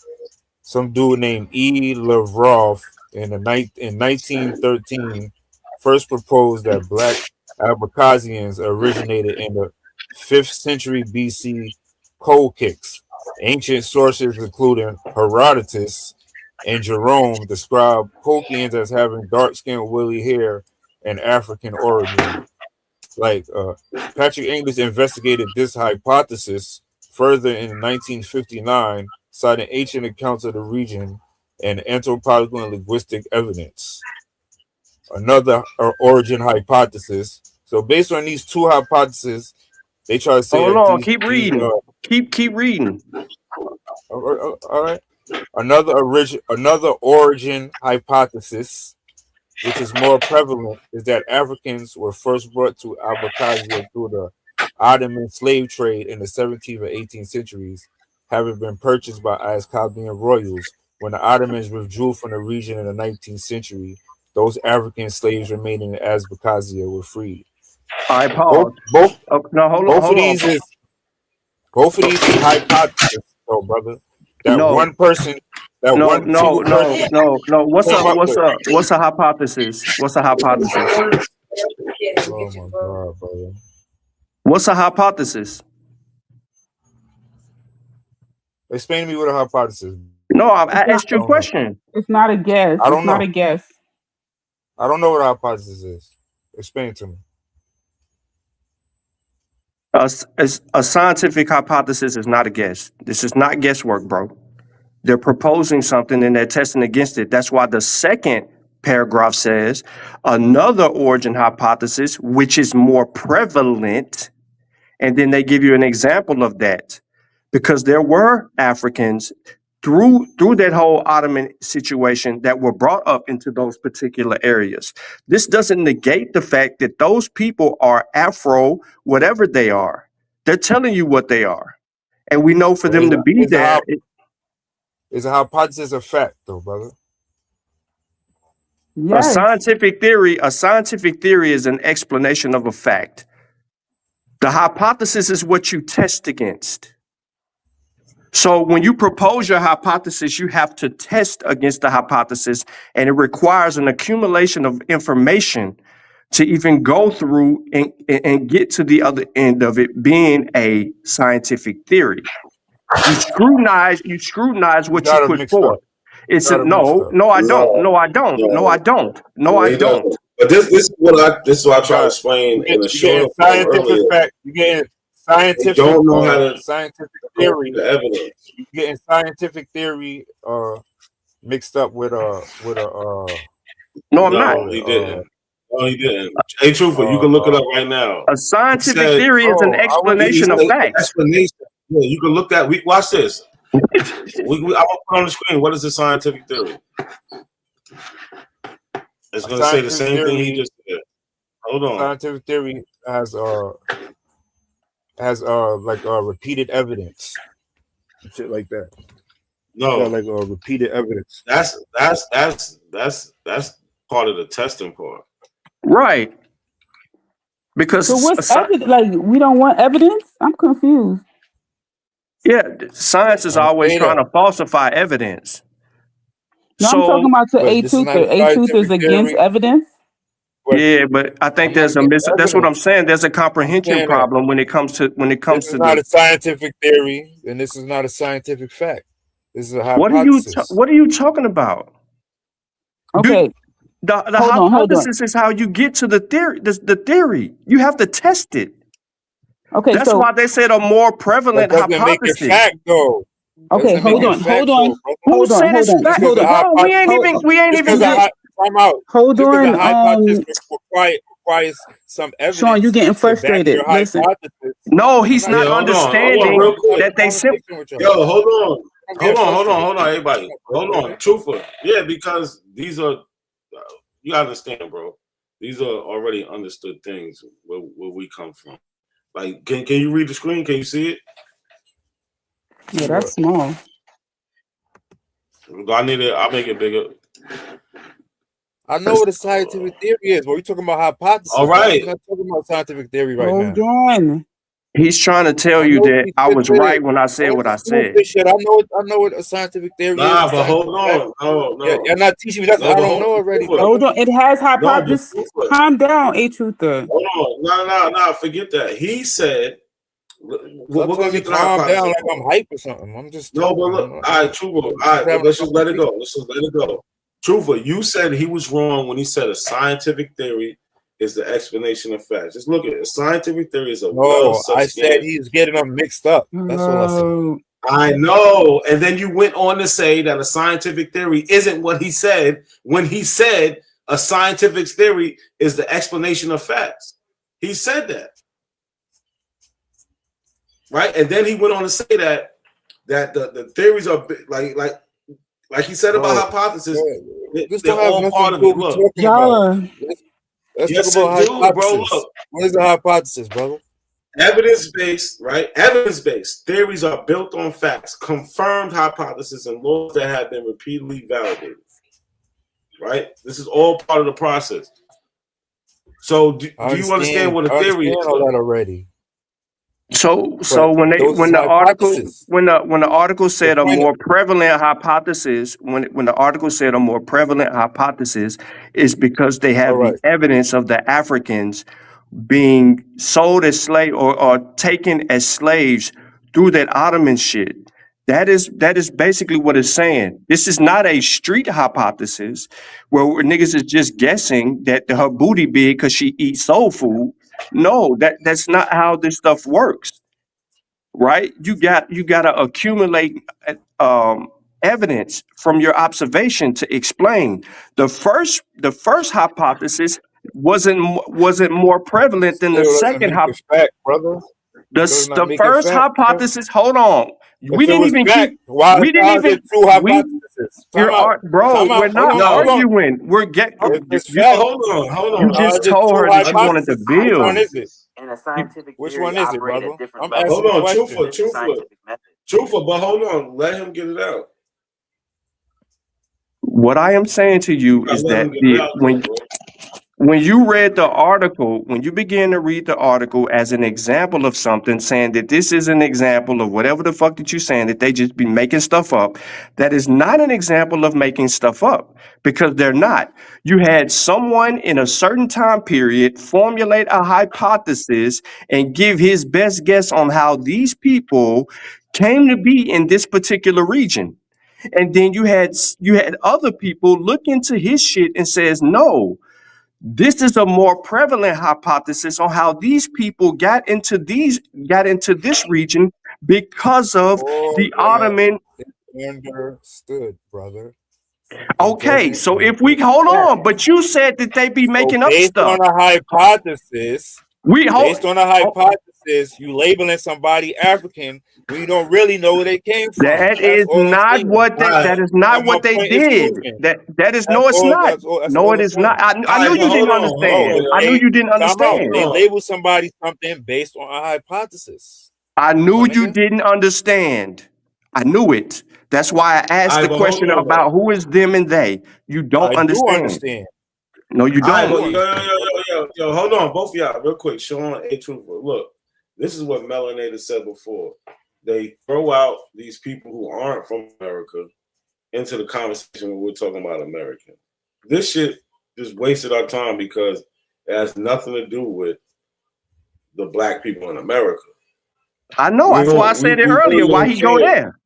Some dude named E. Lavrov in 1913 first proposed that black Abkhazians originated in the 5th century BC Kolkiks. Ancient sources, including Herodotus and Jerome, describe Kolkians as having dark-skinned, woolly hair and African origin. Like Patrick English investigated this hypothesis further in 1959, citing ancient accounts of the region and anthropological and linguistic evidence. Another origin hypothesis. So based on these two hypotheses, they try to say. Hold on, keep reading. Keep reading. All right. Another origin hypothesis, which is more prevalent, is that Africans were first brought to Abkhazia through the Ottoman slave trade in the 17th and 18th centuries, having been purchased by Azkabian royals. When the Ottomans withdrew from the region in the 19th century, those African slaves remaining in Abkhazia were freed. All right, pause. Both of these is hypotheses, though, brother. That one person. No. What's a hypothesis? What's a hypothesis? Oh my God, brother. What's a hypothesis? Explain to me what a hypothesis. No, I asked you a question. It's not a guess. I don't it's know. Not a guess. I don't know what a hypothesis is. Explain it to me. A scientific hypothesis is not a guess. This is not guesswork, bro. They're proposing something and they're testing against it. That's why the second paragraph says another origin hypothesis, which is more prevalent. And then they give you an example of that, because there were Africans through that whole Ottoman situation that were brought up into those particular areas. This doesn't negate the fact that those people are Afro, whatever they are. They're telling you what they are. And we know for them to be there. Is a hypothesis a fact, though, brother? Yes. A scientific theory is an explanation of a fact. The hypothesis is what you test against. So when you propose your hypothesis, you have to test against the hypothesis, and it requires an accumulation of information to even go through and get to the other end of it being a scientific theory. You scrutinize what you put forth. It's no, I don't. But this is what I try to explain in the show. Scientific fact. You getting scientific. They don't know how to scientific theory. The evidence. You getting scientific theory mixed up with a. No, I'm not. He didn't. No, he didn't. Hey, truthful, you can look it up right now. A scientific theory is an explanation of facts. Explanation. Yeah, you can look at. Watch this. I'm gonna put on the screen. What is a scientific theory? It's gonna say the same thing he just said. Hold on. Scientific theory has repeated evidence, shit like that. No, like repeated evidence. That's part of the testing part, right? Because so what's evidence? Like, we don't want evidence? I'm confused. Yeah, science is always trying to falsify evidence. No, so, I'm talking about to A-Tooth. A-Tooth is against evidence? Yeah, but I think there's that's what I'm saying. There's a comprehension problem when it comes to This is not a scientific theory, and this is not a scientific fact. This is a hypothesis. What are you talking about? Okay. The Hold on. hypothesis is how you get to the theory. The theory. You have to test it. Okay, That's so why they said a more prevalent That doesn't make it hypothesis. fact, though. okay, Doesn't make hold it on, fact, hold on, though, brother. Who hold on, said it's hold on, fact? hold on, Bro, we ain't hold, even get. Time out. hold Just because on. a hypothesis requires some Sean, you evidence getting to back frustrated. your Listen, hypothesis. No, I'm he's not not Yeah, hold on understanding real quick. that they sim. conversation with y'all. Yo, hold on. I'm getting frustrated. Everybody. Hold on. Truthful. Yeah, because these are, you understand, bro. These are already understood things where we come from. Like, can you read the screen? Can you see it? yeah, that's small. I need it. I'll make it bigger. I know what a scientific theory is, but we're talking about hypothesis. All right. We're not talking about scientific theory right Hold now. on. He's trying to tell I you know that what I you was said. right when I said All what I this said. stupid shit. I know what a scientific theory Nah, is. but hold on. No. Yeah, you're not teaching me. That's No, I but don't know already. Truthful. Hold on. It has No, but hypothesis. Truthful. Calm down, A Truther. Hold on. No. Forget that. He said, we're Stop gonna telling me get to the calm hypothesis. down like I'm hype or something. I'm just No, but talking. look, all right, Truthful. All right, but let's just let it go. Truthful, you said he was wrong when he said a scientific theory is the explanation of facts. Just look at it. A scientific theory is a No, I said he's getting them mixed up. That's all I said. I know. And then you went on to say that a scientific theory isn't what he said when he said a scientific theory is the explanation of facts. He said that. Right? And then he went on to say that the theories are like he said about hypothesis. This They're don't have all nothing part to of do it. with Look. Y'all are. Let's Yes, talk about it do, hypothesis. bro. Look. What is the hypothesis, brother? Evidence-based, right? Evidence-based theories are built on facts, confirmed hypotheses, and laws that have been repeatedly validated. Right? This is all part of the process. So, do you understand what a theory is? I understand all that already. So But when those the are article hypotheses. when the article said a point more prevalent hypothesis, when the article said a more prevalent hypothesis is because they have the evidence of the Africans being sold as slave or taken as slaves through that Ottoman shit. That is basically what it's saying. This is not a street hypothesis where niggas is just guessing that her booty big because she eats soul food. No, that's not how this stuff works, right? You got to accumulate evidence from your observation to explain. The first hypothesis wasn't more prevalent than the Still doesn't second make it fact, brother. Does not the make it first fact, bro. hypothesis. Hold on, we If it didn't was even fact, keep. why We didn't is it even. two hypotheses? Bro. We're not arguing. We're If it's you, fact, hold on. you just told her that you wanted to Which build. one is it? And a scientific Which theory one is it, operate brother? at different I'm levels. asking Hold a on, question. truthful, but hold on. Let him get it out. What I am saying to you is that when you read the article, when you begin to read the article as an example of something, saying that this is an example of whatever the fuck that you're saying, that they just be making stuff up, that is not an example of making stuff up, because they're not. You had someone in a certain time period formulate a hypothesis and give his best guess on how these people came to be in this particular region. And then you had other people look into his shit and says, no, this is a more prevalent hypothesis on how these people got into this region because of the Ottoman. Understood, brother. Okay, so if we hold on, but you said that they be making up based stuff. on a hypothesis, based on a hypothesis, you labeling somebody African when you don't really know where they came from. That is not what that is not what they did. That is no, it's not. No, it is not. I knew you didn't understand. I knew you didn't understand. They label somebody something based on a hypothesis. I knew you didn't understand. I knew it. That's why I asked the question about who is them and they. You don't understand. No, you don't. Yo, hold on, both of y'all, real quick. Sean, A Truthful. Look, this is what Melanated said before. They throw out these people who aren't from America into the conversation when we're talking about American. This shit just wasted our time because it has nothing to do with the black people in America. I know. That's why I said it earlier. Why he go there?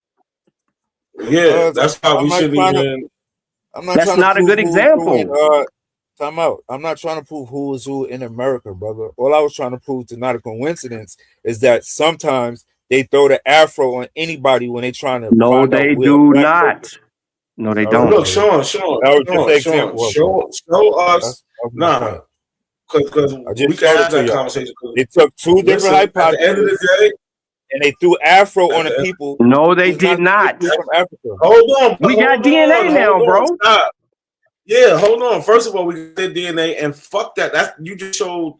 Yeah, that's how we should even. That's not a good example. Time out. I'm not trying to prove who is who in America, brother. All I was trying to prove to not a coincidence is that sometimes they throw the afro on anybody when they trying to No, find out they where a do black not. person. No, they All right, don't. Look, brother. Sean, That was just an example of it. show us. That's my Nah, point. because I we just can showed it have to that y'all. conversation. 'cause They took two different listen, at the end of hypotheses the day, and they threw afro at on the the, people No, they who's did not not. from Africa. hold on, We got DNA now, bro. stop. Yeah, hold on. First of all, we did DNA, and fuck that. That's you just showed.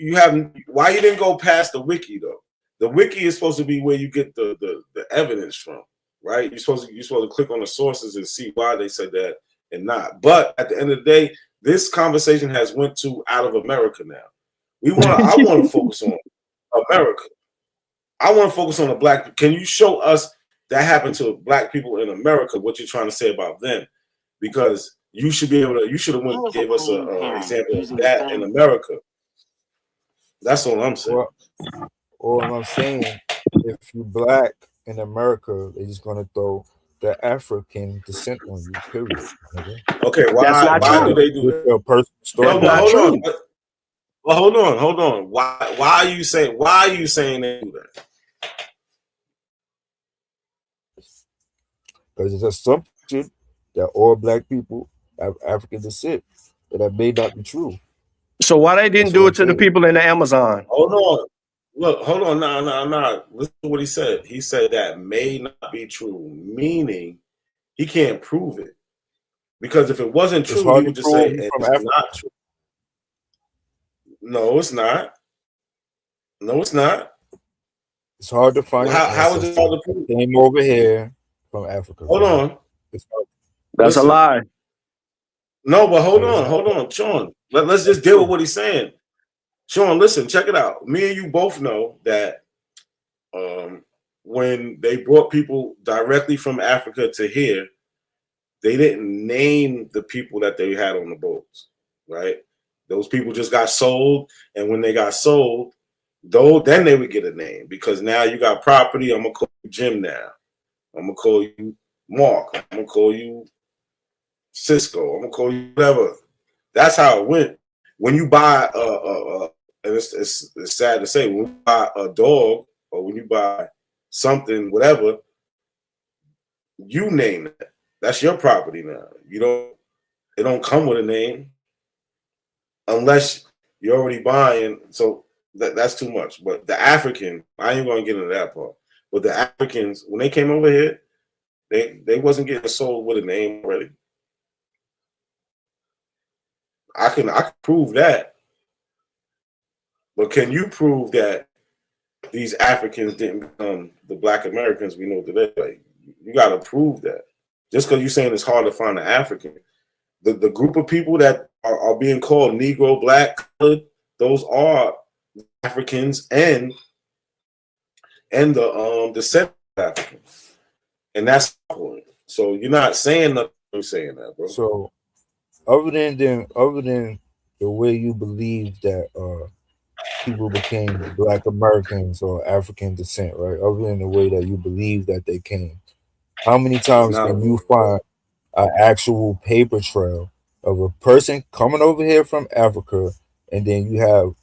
You have why you didn't go past the wiki though. The wiki is supposed to be where you get the evidence from, right? You're supposed to click on the sources and see why they said that and not. But at the end of the day, this conversation has went to out of America now. I want to focus on America. I want to focus on the black. Can you show us that happened to black people in America? What you're trying to say about them? Because you should be able to. You should have went gave us an example of that in America. That's all I'm saying. Or I'm saying, if you black in America, they're just gonna throw the African descent on you. Period. Okay, why do they do that? Your personal story. No, but hold on. Well, hold on. Why are you saying they do that? Because it's assumption that all black people have African descent, but that may not be true. So why they didn't do it to the people in the Amazon? Hold on. Look, hold on. Nah. Listen to what he said. He said that may not be true, meaning he can't prove it. Because if it wasn't true, he would just say it's not true. No, it's not. No, it's not. It's hard to find. How is it hard to prove? Came over here from Africa. Hold on. That's a lie. No, but hold on, Sean. Let's just deal with what he's saying. Sean, listen, check it out. Me and you both know that when they brought people directly from Africa to here, they didn't name the people that they had on the boats, right? Those people just got sold, and when they got sold, then they would get a name because now you got property. I'm gonna call you Jim now. I'm gonna call you Mark. I'm gonna call you Cisco. I'm gonna call you whatever. That's how it went. When you buy and it's sad to say, when you buy a dog or when you buy something, whatever, you name it. That's your property now. It don't come with a name unless you're already buying. So that's too much. But the African, I ain't gonna get into that part. But the Africans, when they came over here, they wasn't getting sold with a name already. I can prove that. But can you prove that these Africans didn't become the Black Americans we know today? Like, you got to prove that. Just because you're saying it's hard to find an African, the group of people that are being called Negro, Black, colored, those are Africans and the descendant of Africans, and that's the point. So you're not saying nothing. You're saying that, bro. So, other than the way you believe that people became Black Americans or African descent, right? Other than the way that you believe that they came, how many times can you find an actual paper trail of a person coming over here from Africa, and then you have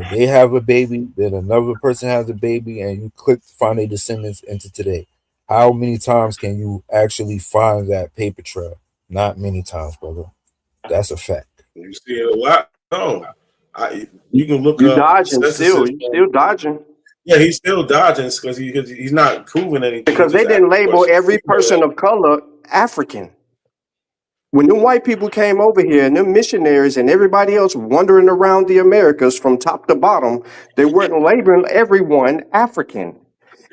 they have a baby, then another person has a baby, and you click to find their descendants into today? How many times can you actually find that paper trail? Not many times, brother. That's a fact. You see it a lot. No, you can look You up. dodging still. You still dodging. Yeah, he's still dodging because he's not proving anything. Because they didn't label every person of color African. When the white people came over here and the missionaries and everybody else wandering around the Americas from top to bottom, they weren't labeling everyone African.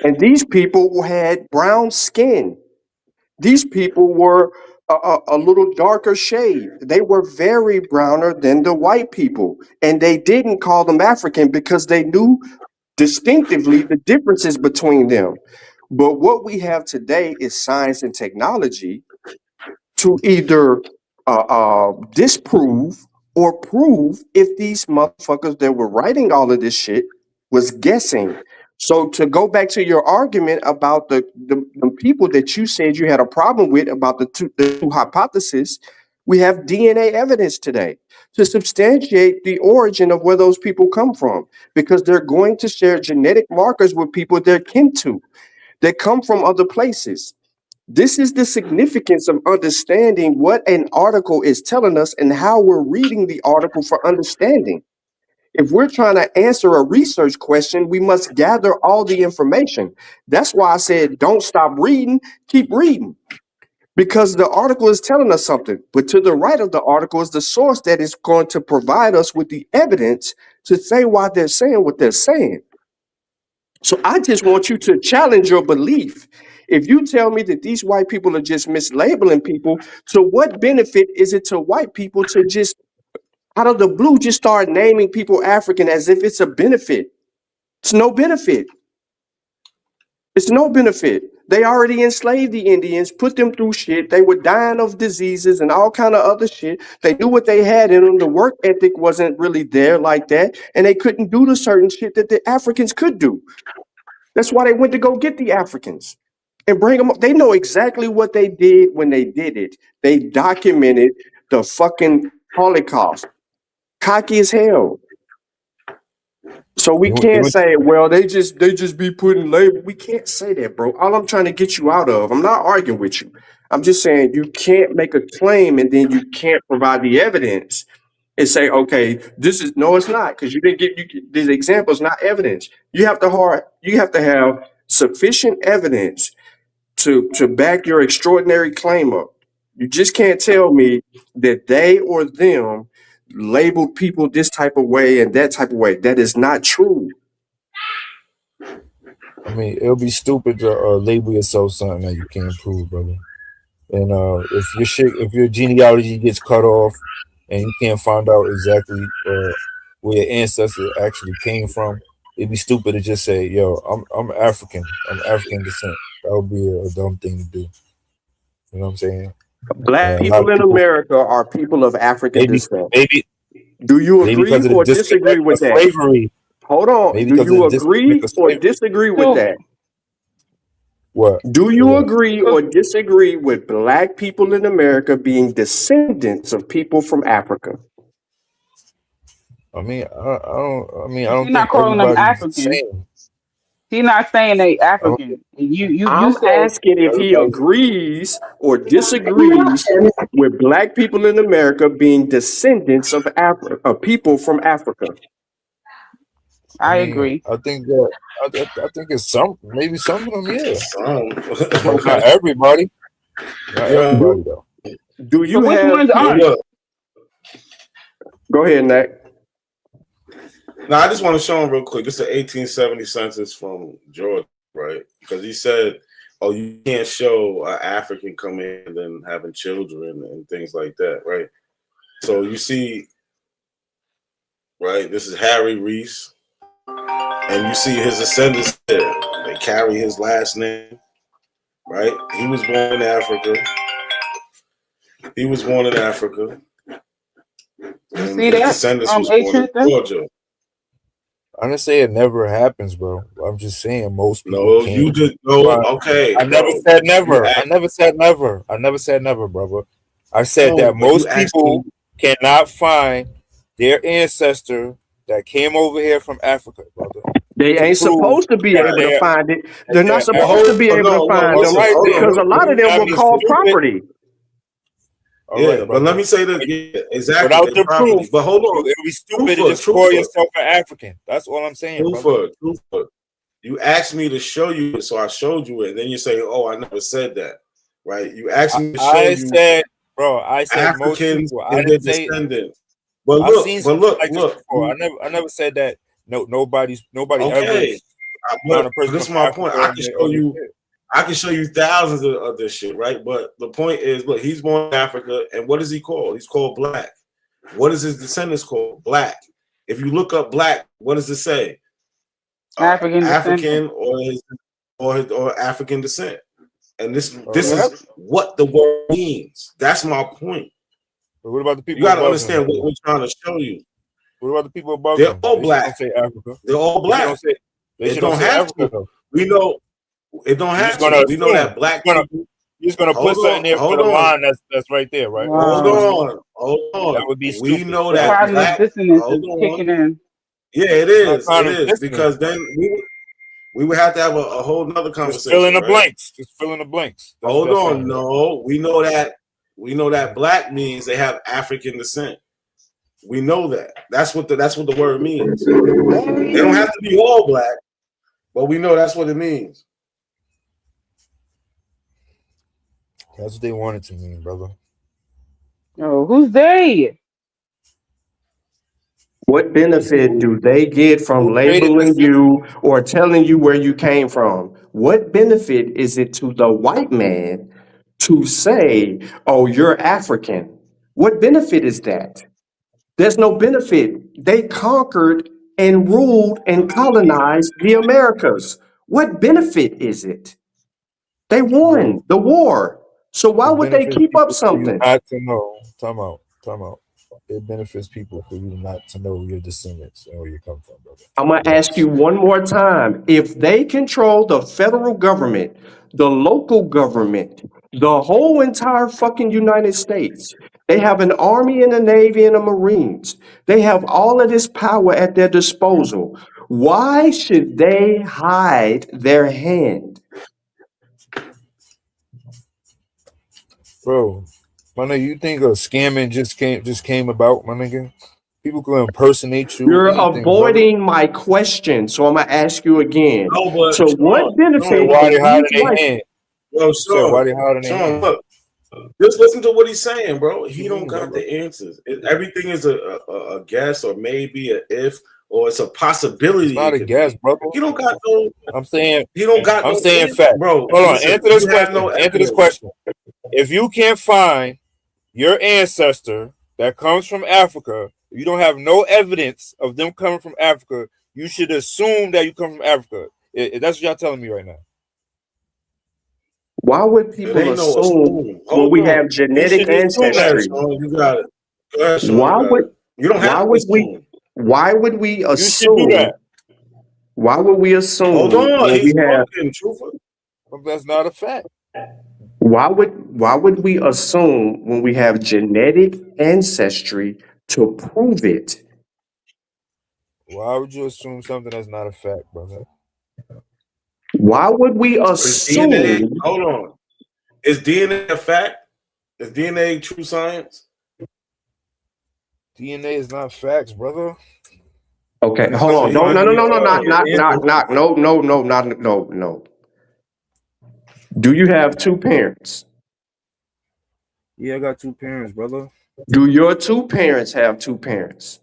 And these people had brown skin. These people were a little darker shade. They were very browner than the white people. And they didn't call them African because they knew distinctively the differences between them. But what we have today is science and technology to either disprove or prove if these motherfuckers that were writing all of this shit was guessing. So to go back to your argument about the people that you said you had a problem with about the two hypotheses, We have DNA evidence today to substantiate the origin of where those people come from, because they're going to share genetic markers with people they're kin to that come from other places. This is the significance of understanding what an article is telling us and how we're reading the article for understanding. If we're trying to answer a research question, we must gather all the information. That's why I said, don't stop reading, keep reading. Because the article is telling us something, but to the right of the article is the source that is going to provide us with the evidence to say why they're saying what they're saying. So I just want you to challenge your belief. If you tell me that these white people are just mislabeling people, to what benefit is it to white people to just out of the blue just start naming people African as if it's a benefit? It's no benefit. It's no benefit. They already enslaved the Indians, put them through shit. They were dying of diseases and all kind of other shit. They knew what they had in them. The work ethic wasn't really there like that. And they couldn't do the certain shit that the Africans could do. That's why they went to go get the Africans and bring them up. They know exactly what they did when they did it. They documented the fucking Holocaust. Cocky as hell. So we can't say, well, they just be putting label. We can't say that, bro. All I'm trying to get you out of, I'm not arguing with you. I'm just saying you can't make a claim and then you can't provide the evidence and say, okay, this is no, it's not, because you didn't get these examples, not evidence. You have to have sufficient evidence to back your extraordinary claim up. You just can't tell me that they or them labeled people this type of way and that type of way. That is not true. I mean, it'll be stupid to label yourself something that you can't prove, brother. And if your genealogy gets cut off and you can't find out exactly where your ancestors actually came from, it'd be stupid to just say, "Yo, I'm African. I'm African descent." That would be a dumb thing to do. You know what I'm saying? Black people in America are people of African descent. Maybe. Do you agree or disagree with that? Slavery. Hold on. Maybe Do you agree or disagree with that? What? Do you agree or disagree with black people in America being descendants of people from Africa? I mean, I don't He's think not calling them everybody's African. the same. He's not saying they African. I'm said asking if he agrees or disagrees with black people in America being descendants of people from Africa. I mean, agree. I think that I think it's maybe some of them, yeah. Some. But not everybody. Not everybody though. Do you So which have? ones aren't? Go ahead, Nat. Now, I just want to show him real quick. This is an 1870 census from Georgia, right? Because he said, oh, you can't show an African coming in and then having children and things like that, right? So you see, right, this is Harry Reese. And you see his descendants there. They carry his last name, right? He was born in Africa. And See his that? descendants was born in Georgia. I'm not saying it never happens, bro. I'm just saying most people. No, can't. you just okay. I never said never. I never said never. I never said never, brother. I said that most people cannot find their ancestor that came over here from Africa, brother. They ain't supposed to be able to find it. They're not supposed to be able to find them because a lot of them were called property. Yeah, but let me say that exactly. Without the proof, but hold on, it would be stupid to just call yourself an African. That's all I'm saying. Truthful. You asked me to show you it, so I showed you it. And then you say, "Oh, I never said that." Right? You asked me to show you. I said Africans most people. and their descendants. But look. I never said that. No, nobody okay. ever. This is my point. I can show you thousands of this shit, right? But the point is, look, he's born in Africa, and what is he called? He's called black. What is his descendants called? Black. If you look up black, what does it say? African or African descent. And this is what the word means. That's my point. But what about the people? You got to understand what we're trying to show you. What about the people above They're them? all black. Say Africa. They're all black. They don't have Africa, to. We know it don't have to. We know that black people. You're just gonna put something there for the line that's right there, right? Hold on. That would be stupid. We know that Cognitive dissonance is kicking in. Yeah, it is. It is because then we would have to have a whole nother conversation. Just fill in the blanks. Just fill in the blanks. Hold on. No, we know that black means they have African descent. We know that. That's what the word means. They don't have to be all black, but we know that's what it means. That's what they wanted to mean, brother. Oh, who's they? What benefit do they get from labeling you or telling you where you came from? What benefit is it to the white man to say, oh, you're African? What benefit is that? There's no benefit. They conquered and ruled and colonized the Americas. What benefit is it? They won the war. So why would they keep up something? Not to know. Time out. It benefits people for you not to know your descendants and where you come from, brother. I'm going to ask you one more time. If they control the federal government, the local government, the whole entire fucking United States, they have an army and a navy and a marines. They have all of this power at their disposal. Why should they hide their hand? Bro, my nigga, you think a scamming just came about, my nigga? People can impersonate you. You're avoiding my question, so I'm gonna ask you again. So what benefit? Why they hiding their hand? Yo, Sean, look, just listen to what he's saying, bro. He don't got the answers. Everything is a guess or maybe a if or it's a possibility. It's not a guess, brother. He don't got no. I'm saying he don't got. I'm no saying answer, fact, bro. Hold on, answer this question. Answer this question. If you can't find your ancestor that comes from Africa, if you don't have no evidence of them coming from Africa, you should assume that you come from Africa. That's what y'all telling me right now. Why would people assume when we have genetic ancestry? You got it. Go ahead, Sean, Why would you don't have why would we assume? Why would we assume? Hold on, he's talking, But that's not a fact. Why would we assume when we have genetic ancestry to prove it? Why would you assume something that's not a fact, brother? Why would we assume? DNA, hold on. Is DNA a fact? Is DNA true science? DNA is not facts, brother. Okay, hold on. No. Do you have two parents? Yeah, I got two parents, brother. Do your two parents have two parents?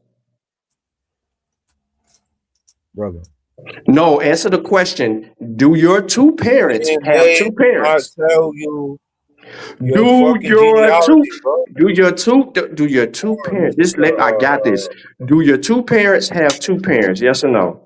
Brother. No, answer the question. Do your two parents have two parents? I tell you. Do your two parents? I got this. Do your two parents have two parents? Yes or no?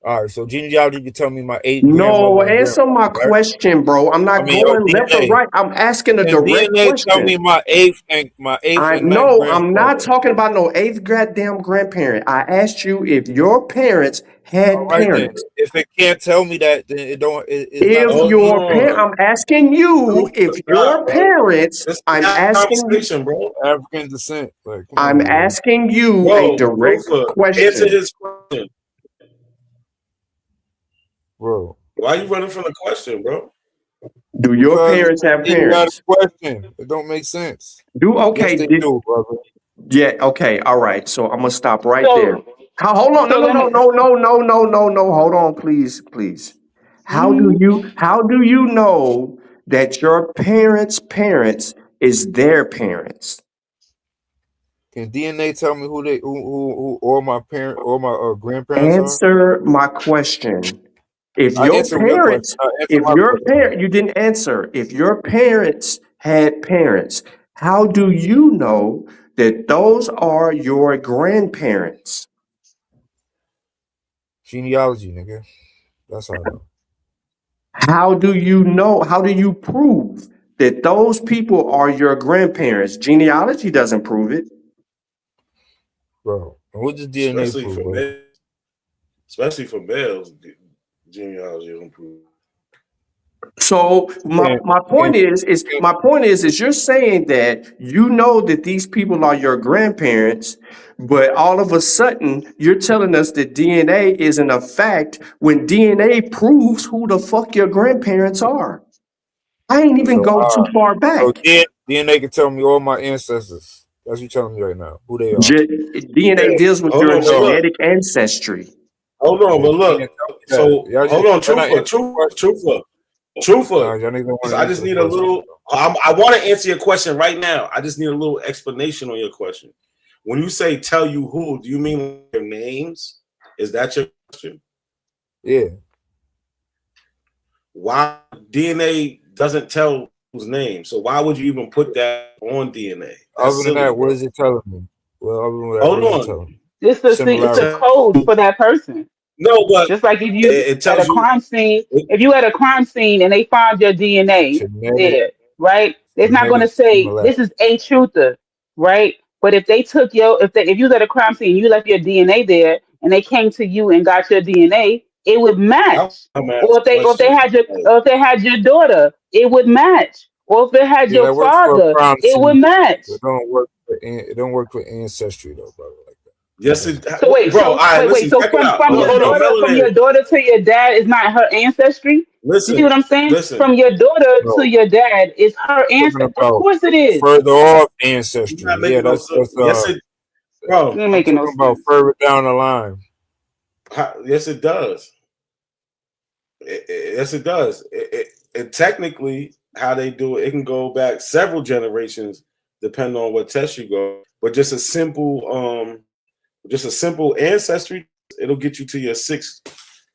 All right, so genealogy, you can tell me my eight. No, answer my question, bro. I'm not going left or right. I'm asking a direct question. Tell me my eighth and my eighth. I'm not talking about no eighth goddamn grandparent. I asked you if your parents had parents. Then. If it can't tell me that, then it don't. I'm asking you if your parents. I'm asking bro. African descent. Like, I'm asking you a direct question. Answer his question. Bro, why are you running from the question, bro? Do your parents have parents? Question. It don't make sense. Okay, yes, they do, brother. Yeah. Okay. All right. So I'm gonna stop right there. Hold on. No. Hold on, please. How do you know that your parents' is their parents? Can DNA tell me who or my parent or my grandparents Answer my question. If your parents, you didn't answer. If your parents had parents, how do you know that those are your grandparents? Genealogy, nigga. That's how I know. How do you know? How do you prove that those people are your grandparents? Genealogy doesn't prove it. Bro, what does DNA prove? Especially for males. Genealogy don't prove. So my point is you're saying that you know that these people are your grandparents, but all of a sudden you're telling us that DNA isn't a fact when DNA proves who the fuck your grandparents are. I ain't even go too far back. So DNA can tell me all my ancestors. That's what you're telling me right now. Who they are. DNA deals with your genetic ancestry. Hold on, but look. So hold on, Truthful. I just need a little. I want to answer your question right now. I just need a little explanation on your question. When you say "tell you who," do you mean their names? Is that your question? Yeah. Why DNA doesn't tell whose name? So why would you even put that on DNA? Other than that, what is it telling me? Well, other than that, hold what is on. it telling me? It's a code for that person. No, but just like if you at a crime scene, if you at a crime scene and they find your DNA there, right? It's not going to say this is a truther, right? But if they took if you was at a crime scene, you left your DNA there, and they came to you and got your DNA, it would match. Or if they had your daughter, it would match. Or if it had your father, it would match. It don't work for ancestry though, brother. Yes, it. So wait, bro. So from your daughter to your dad is not her ancestry. Listen, you see what I'm saying? Listen. From your daughter to your dad is her ancestry. Of course it is. Further off ancestry. Yeah, that's yes, it. Bro, you're making no sense. About further down the line. Yes, it does. Yes, it does. It technically, how they do it, it can go back several generations, depending on what test you go. But just a simple ancestry, it'll get you to your 6th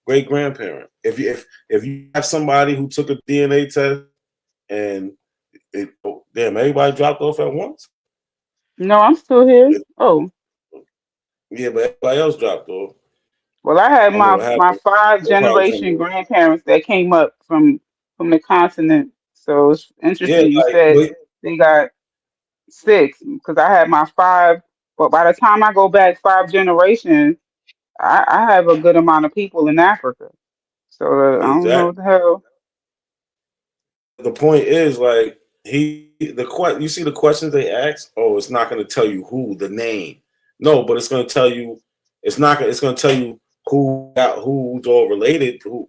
great grandparent. If you have somebody who took a DNA test and everybody dropped off at once. No, I'm still here. Yeah, but everybody else dropped off. Well, I had my 5 generation grandparents that came up from the continent. So it's interesting you said they got 6 because I had my 5. But by the time I go back 5 generations, I have a good amount of people in Africa. So I don't know what the hell. The point is, like, you see the questions they ask. Oh, it's not going to tell you who, the name. No, but it's going to tell you. It's not. It's going to tell you who's all related. Who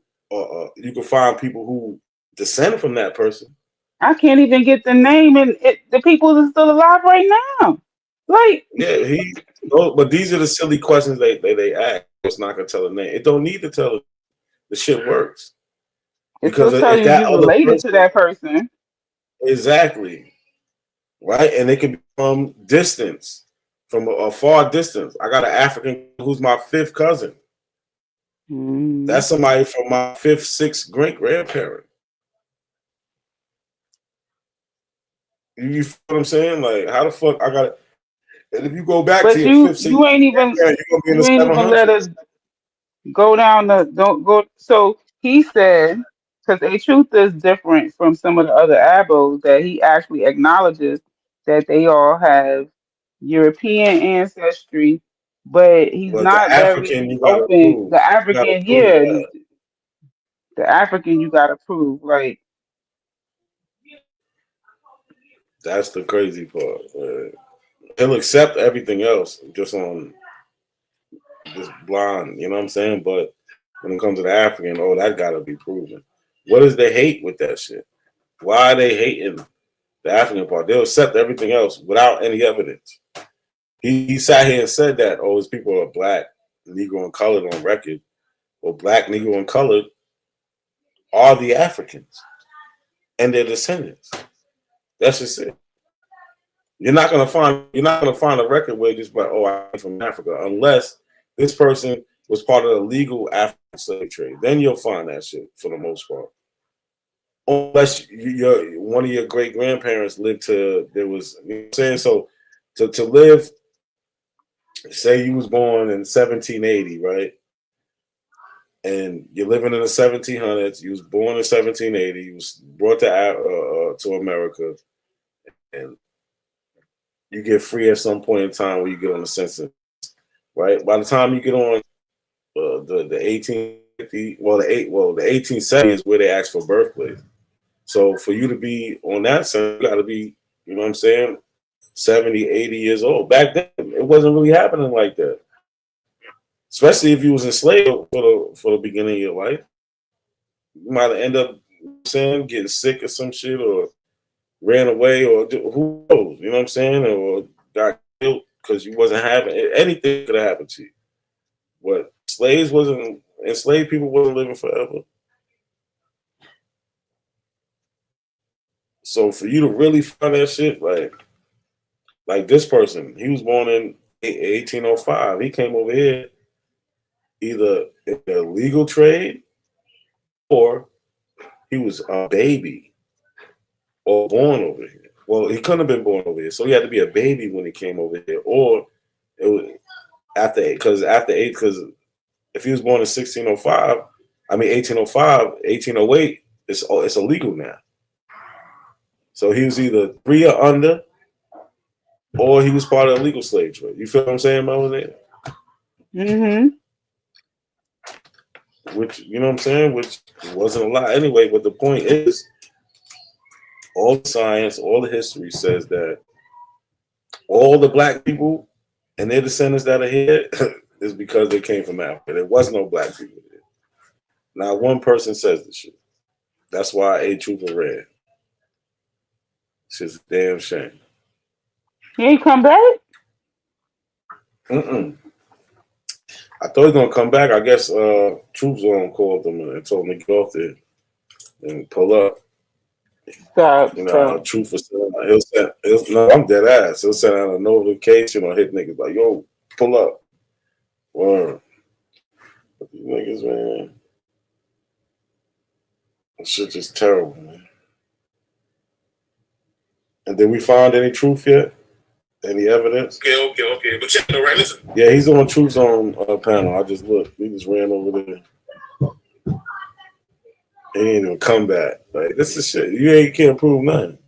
you can find people who descend from that person. I can't even get the name and the people that's still alive right now. Like but these are the silly questions they ask. It's not gonna tell the name. It don't need to tell the shit works. Because if that you related to that person. Exactly. Right? And it can be from distance, from a far distance. I got an African who's my 5th cousin. That's somebody from my 5th, 6th great grandparent. You feel what I'm saying? Like, how the fuck I got it? And if you go back to your 5th, you ain't even let us go down don't go. So he said, because a truth is different from some of the other abos, that he actually acknowledges that they all have European ancestry, but he's not very open. The African, the African you gotta prove. Like, that's the crazy part. He'll accept everything else just on this blind, you know what I'm saying? But when it comes to the African, that gotta be proven. What is the hate with that shit? Why are they hating the African part? They'll accept everything else without any evidence. He sat here and said that, his people are black, Negro, and colored on record. Well, black, Negro, and colored are the Africans and their descendants. That's just it. You're not gonna find a record where just like, I'm from Africa, unless this person was part of the legal African slave trade. Then you'll find that shit for the most part. Unless one of your great grandparents lived to there was, you know what I'm saying? So to live, say you was born in 1780, right? And you're living in the 1700s. You was born in 1780. You was brought to America, and you get free at some point in time where you get on the census, right? By the time you get on the the 1870 is where they asked for birthplace. So for you to be on that side, you got to be, you know what I'm saying, 70, 80 years old. Back then, it wasn't really happening like that. Especially if you was enslaved for the beginning of your life. You might end up saying getting sick or some shit, or ran away, or who knows, you know what I'm saying, or got killed because you wasn't having anything could have happened to you. But enslaved people wasn't living forever. So for you to really find that shit, like this person, he was born in 1805. He came over here either in the illegal trade, or he was a baby or born over here. Well, he couldn't have been born over here, so he had to be a baby when he came over here, or it was after because if he was born in 1808, it's illegal now. So he was either 3 or under, or he was part of the illegal slave trade. You feel what I'm saying, Melanie? Mm-hmm. Which, you know what I'm saying? Which wasn't a lot anyway, but the point is, all the science, all the history says that all the black people and their descendants that are here is because they came from Africa. There was no black people here. Not one person says this shit. That's why A Truth ran. It's just a damn shame. He ain't come back? I thought he was gonna come back. I guess Troop Zone called him and told him to get off there and pull up. Stop. Truth was no, I'm dead ass. He'll send out a notification or hit niggas like, yo, pull up. Or these niggas, man. That shit just terrible, man. And did we find any truth yet? Any evidence? Okay. But check it right. Listen. Yeah, he's on Truth Zone panel. I just looked. He just ran over there. He ain't even come back. Like, this is shit. You can't prove nothing.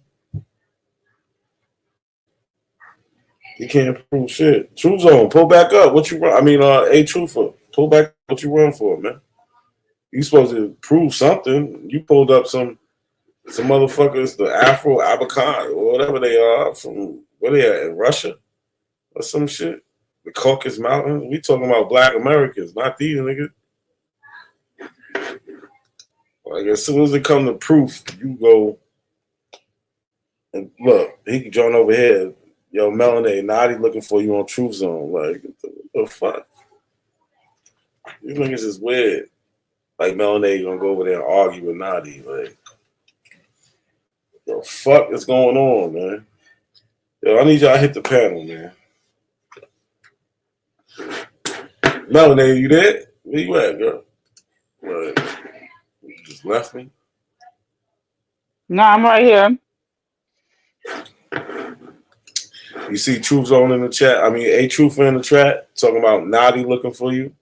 You can't prove shit. Truth Zone, pull back up. What you run? I mean, A Truther, pull back. What you run for, man? You supposed to prove something. You pulled up some motherfuckers, the Afro Abakan or whatever they are from where they at in Russia or some shit. The Caucasus Mountains. We talking about black Americans, not these niggas. Like, as soon as it come to proof, you go and look. He can join over here. Yo, Melanie, Nadi looking for you on Truth Zone. Like, what the fuck? These niggas is weird. Like, Melanie gonna go over there and argue with Nadi. Like, the fuck is going on, man? Yo, I need y'all to hit the panel, man. Melanie, you there? Where you at, girl? What? You just left me? No, I'm right here. You see Truth Zone in the chat? I mean, A Truth in the chat talking about Nadi looking for you.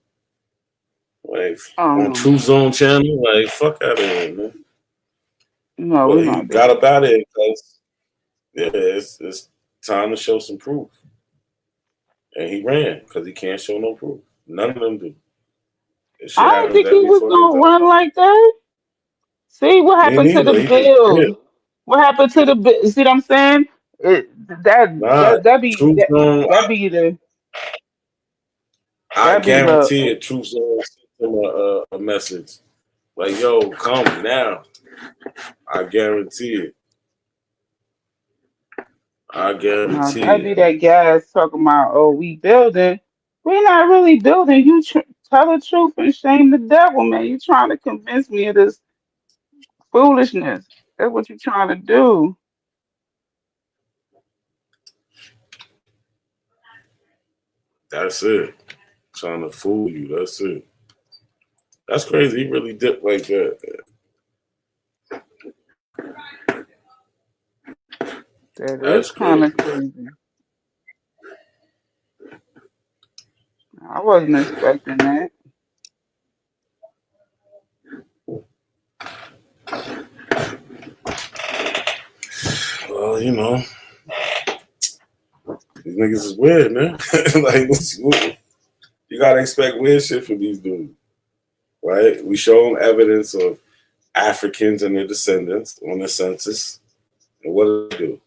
Like, on Truth Zone channel? Like, fuck out of here, man. No, we got up out of it because it's time to show some proof. And he ran because he can't show no proof. None of them do. I don't think he was gonna run like that. See what happened to the bill? What happened to the bill? See what I'm saying? That be the. I guarantee it. Truth Zone sent him a message like, "Yo, come now." I guarantee it. That'd be that gas talking about, oh, we building. We're not really building. You tell the truth and shame the devil, man. You trying to convince me of this foolishness. That's what you're trying to do. That's it. Trying to fool you. That's it. That's crazy. He really dipped like that. That's kind of crazy. I wasn't expecting that. Well, you know, these niggas is weird, man. Like, you gotta expect weird shit from these dudes. right? We show them evidence of Africans and their descendants on the census. And what do they do?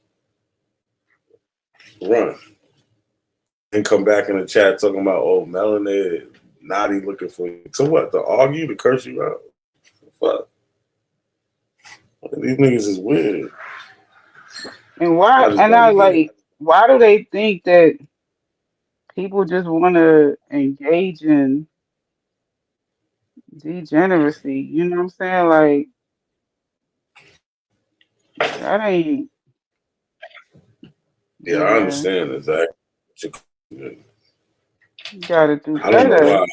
Run. And come back in the chat talking about, oh, melanated, naughty looking for you. So what? To argue, to curse you out? Fuck. These niggas is weird. And why? And I like, why do they think that people just want to engage in degeneracy? You know what I'm saying? Like, that ain't. Yeah, I understand exactly. You gotta do I don't know better. why.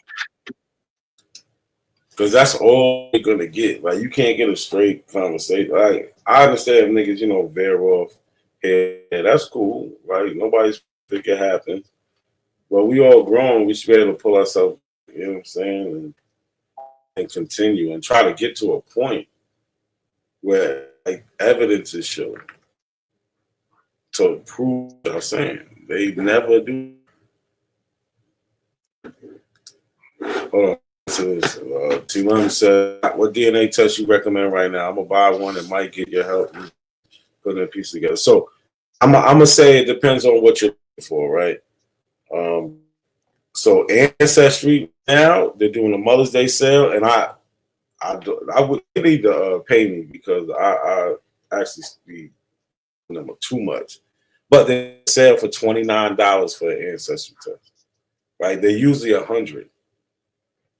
Because that's all you're gonna get. Like, you can't get a straight conversation. Like, I understand niggas, you know, veer off. Yeah, that's cool. Right? Nobody's think it happens. But we all grown. We should be able to pull ourselves, you know what I'm saying, and continue and try to get to a point where like evidence is shown to prove what I'm saying. They never do. Hold on. T-Lum said, what DNA test you recommend right now? I'm going to buy one that might get your help putting a piece together. So I'm going to say it depends on what you're looking for, right? So Ancestry now, they're doing a Mother's Day sale, and I would need to pay me because I actually speak them too much. But they sell for $29 for an Ancestry test, right? They're usually $100.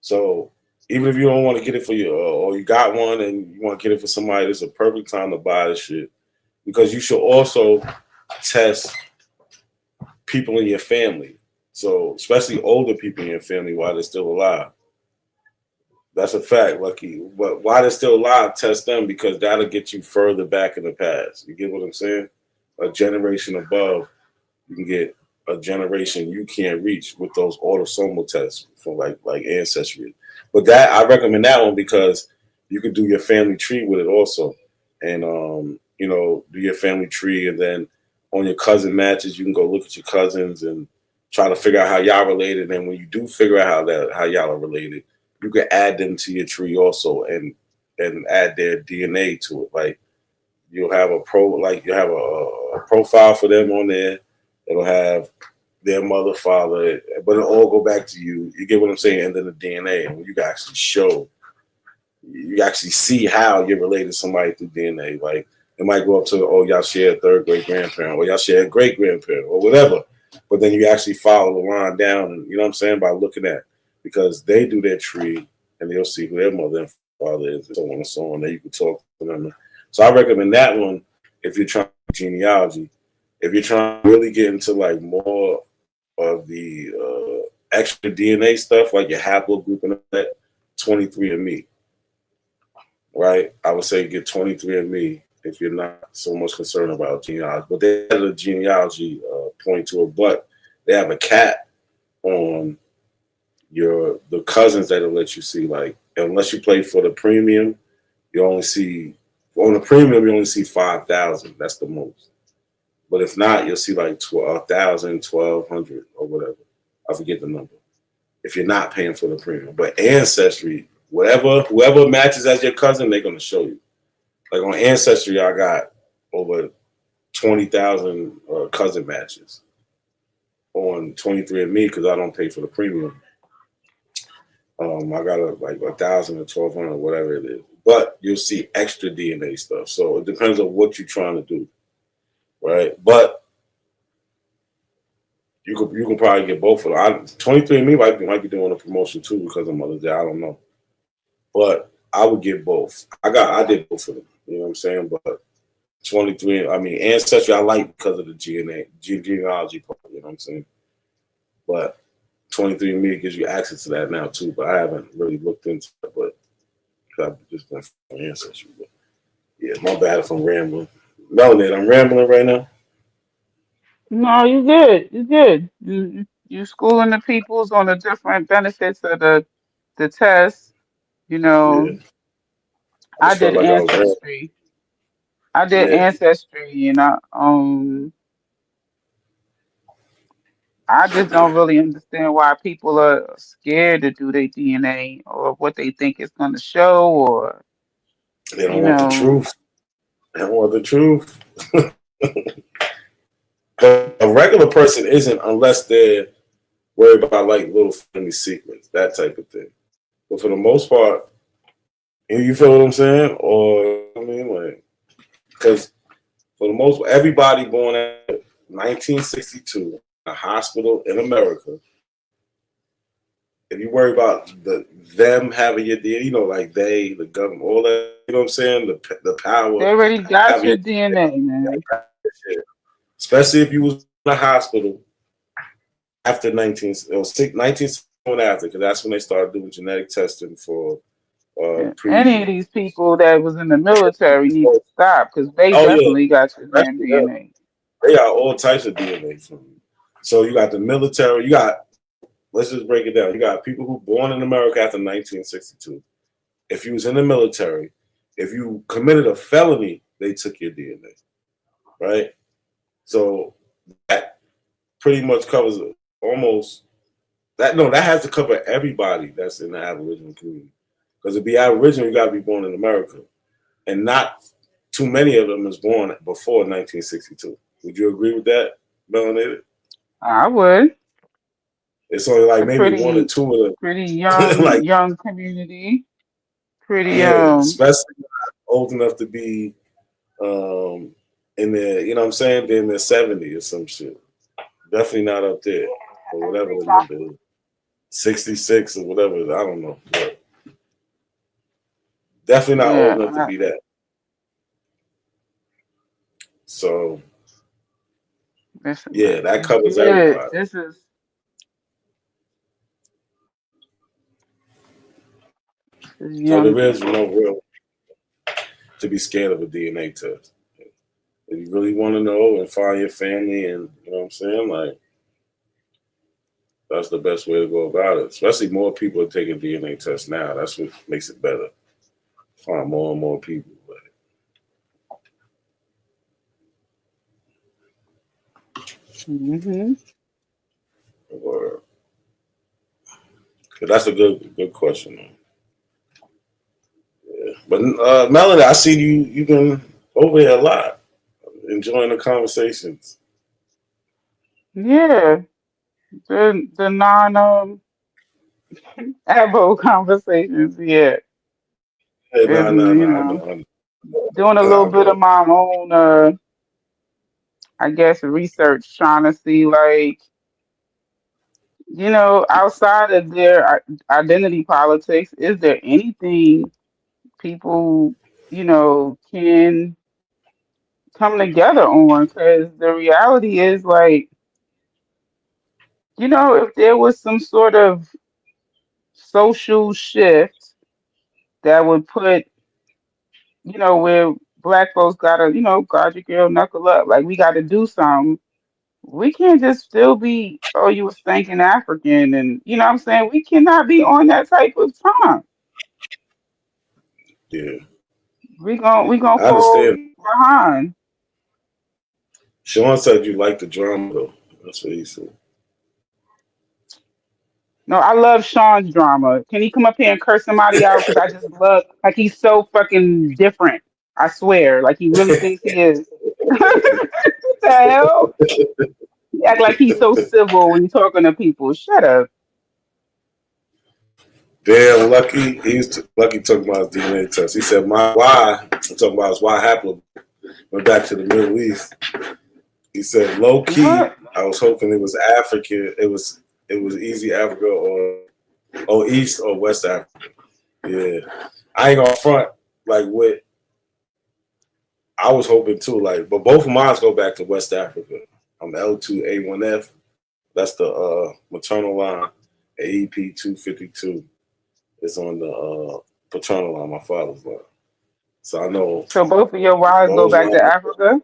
So even if you don't want to get it for you, or you got one and you want to get it for somebody, it's a perfect time to buy this shit, because you should also test people in your family. So especially older people in your family while they're still alive. That's a fact, Lucky. But while they're still alive, test them, because that'll get you further back in the past. You get what I'm saying? A generation above, you can get a generation you can't reach with those autosomal tests from like Ancestry. But that, I recommend that one because you can do your family tree with it also, and you know, do your family tree, and then on your cousin matches, you can go look at your cousins and try to figure out how y'all related. And when you do figure out how y'all are related, you can add them to your tree also, and add their DNA to it. Like you'll have a profile for them on there. It'll have their mother, father, but it'll all go back to you. You get what I'm saying? And then the DNA, and when you can actually show, you actually see how you're related to somebody through DNA. Like it might go up to, oh, y'all share a third great grandparent, or y'all share a great grandparent, or whatever. But then you actually follow the line down, and you know what I'm saying, by looking at, because they do their tree and they'll see who their mother and father is, and so on and so on. Then you can talk to them. So I recommend that one if you're trying genealogy. If you're trying to really get into like more of the extra DNA stuff, like your haplogroup and all that, 23andMe. Right? I would say get 23andMe if you're not so much concerned about genealogy. But they have a genealogy point to it, but they have a cap on the cousins that'll let you see. Like, unless you play for the premium, you only see, on the premium, you only see 5,000. That's the most. But if not, you'll see like 1,000, 1,200 or whatever. I forget the number. If you're not paying for the premium. But Ancestry, whoever matches as your cousin, they're going to show you. Like on Ancestry, I got over 20,000 cousin matches on 23andMe because I don't pay for the premium. I got like 1,000 or 1,200 or whatever it is. But you'll see extra DNA stuff. So it depends on what you're trying to do. Right, but you can probably get both of them. 23andMe might be doing a promotion too because of Mother's Day. I don't know, but I would get both. I did both of them. You know what I'm saying? But 23, I mean Ancestry, I like because of the genealogy part. You know what I'm saying? But 23andMe gives you access to that now too. But I haven't really looked into it. But I've just been on Ancestry. But yeah, my bad if I'm rambling. Melanated, I'm rambling right now. No, you good. You good. You schooling the peoples on the different benefits of the test. You know, Yeah. I did like Ancestry. I did Ancestry, I just don't really understand why people are scared to do their DNA or what they think it's going to show, or They don't want the truth. They don't want the truth. But a regular person isn't, unless they're worried about like little family secrets, that type of thing. But for the most part, you feel what I'm saying? Or I mean, like, because for the most, everybody born in 1962 in a hospital in America, if you worry about them having your DNA, you know, like they, the government, all that, you know what I'm saying? The power. They already got your DNA, man. Especially if you was in a hospital after 1961 after, because that's when they started doing genetic testing for Any of these people that was in the military need to stop, because they definitely got your damn DNA. They got all types of DNA from you. So you got the military, you got, let's just break it down. You got people who born in America after 1962. If you was in the military, if you committed a felony, they took your DNA, right? So that pretty much covers almost that. No, that has to cover everybody that's in the Aboriginal community. Because to be Aboriginal, you got to be born in America, and not too many of them is born before 1962. Would you agree with that, Melanated? I would. It's only like maybe one or two of them. Pretty young, like, young community. Pretty especially not old enough to be in their, you know what I'm saying, they're in their 70s or some shit. Definitely not up there or whatever the number is. 66 or whatever, I don't know. But definitely not old enough to be that. So yeah, that covers everybody. This is so there is no real to be scared of a DNA test. If you really want to know and find your family, and you know what I'm saying, like, that's the best way to go about it. Especially more people are taking DNA tests now. That's what makes it better. Find more and more people. Or, that's a good question. Man. Yeah. But Melanie, I see you've been over here a lot, enjoying the conversations. the non Abo conversations. Yeah, No. Doing a little bit of my own, I guess, research, trying to see, like, outside of their identity politics, is there anything people, can come together on? Because the reality is, like, if there was some sort of social shift that would put, where Black folks gotta, guard your girl, knuckle up, like, we gotta do something. We can't just still be, oh, you a stinking African, and you know what I'm saying? We cannot be on that type of time. Yeah. We gonna fall behind. Sean said you like the drama though. That's what he said. No, I love Sean's drama. Can he come up here and curse somebody out? Because I just love, like, he's so fucking different. I swear, like, he really thinks he is. What the hell? He act like he's so civil when he's talking to people. Shut up. Damn, Lucky. Lucky talking about his DNA test. He said, "My why." I'm talking about his Y haplotype. Went back to the Middle East. He said, "Low key, I was hoping it was African. It was easy Africa or East or West Africa." Yeah, I ain't gonna front like what I was hoping too. Like, but both of mine go back to West Africa. I'm L2A1F. That's the maternal line. AEP 252 is on the paternal line, my father's line. So I know. So both of your wives go back to Africa?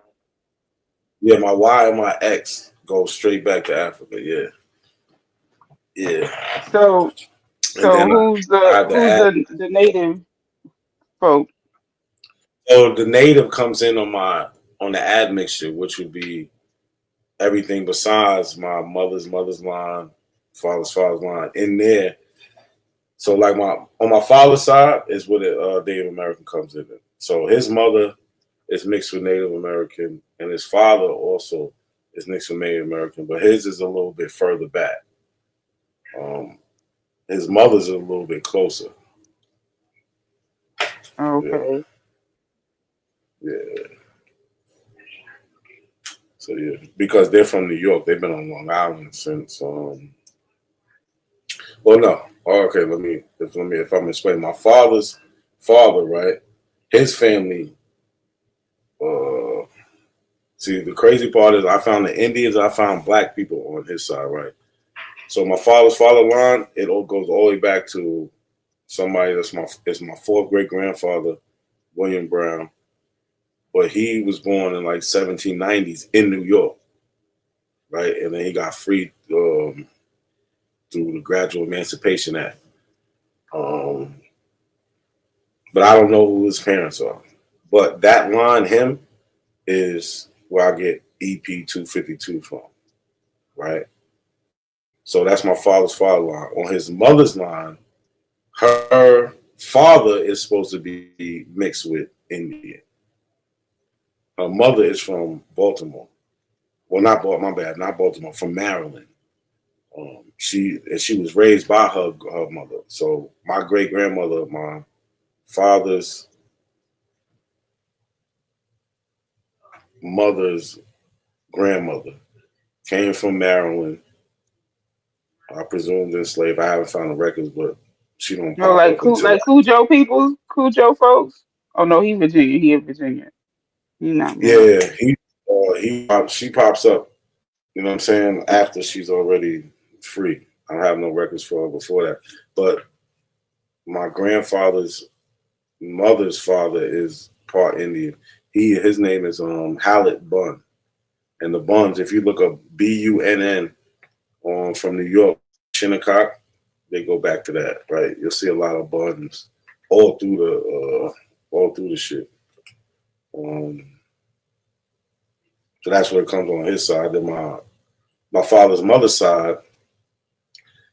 Yeah, my Y and my X go straight back to Africa. Yeah. Yeah. So who's the native folk? So the native comes in on the admixture, which would be everything besides my mother's line, father's line in there. So like on my father's side is where the Native American comes in. So his mother is mixed with Native American, and his father also is mixed with Native American, but his is a little bit further back. His mother's a little bit closer. Okay. Yeah. So yeah, because they're from New York, they've been on Long Island since. Well, no. Okay, if I'm explaining, my father's father, right? His family. See, the crazy part is I found the Indians, I found black people on his side, right? So my father's father line, it all goes all the way back to somebody that's my fourth great grandfather, William Brown. But he was born in like 1790s in New York, right? And then he got freed through the Gradual Emancipation Act. But I don't know who his parents are. But that line, him, is where I get EP 252 from, right? So that's my father's father line. On his mother's line, her father is supposed to be mixed with Indian. Her mother is from Baltimore. Well, not Baltimore, from Maryland. She was raised by her mother. So my great grandmother, my father's mother's grandmother, came from Maryland. I presume enslaved. I haven't found the records, but she don't No, pop up until Cujo people, Cujo folks. Oh no, he Virginia. He in Virginia. He not. yeah. She pops up. You know what I'm saying? After she's already free. I don't have no records for her before that. But my grandfather's mother's father is part Indian. His name is Hallett Bunn. And the Bunns, if you look up Bunn from New York, Shinnecock, they go back to that, right? You'll see a lot of Bunns all through the shit. So that's where it comes on his side. Then my father's mother's side,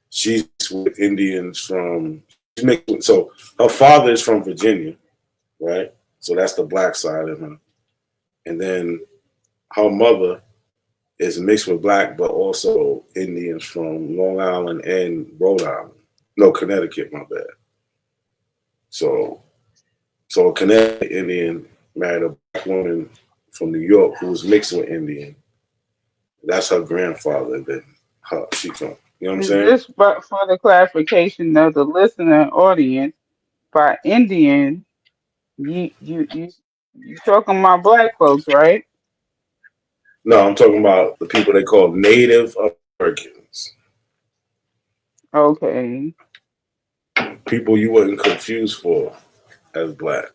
she's with Indians so her father is from Virginia, right? So that's the black side of him. And then her mother is mixed with black, but also Indians from Long Island and Rhode Island. No, Connecticut, my bad. So a Connecticut Indian married a black woman from New York who was mixed with Indian. That's her grandfather. And then she come. You know what I'm saying? Just but for the clarification of the listener audience, by Indian, you talking about black folks, right? No, I'm talking about the people they call Native Americans. Okay. People you wouldn't confuse for as black.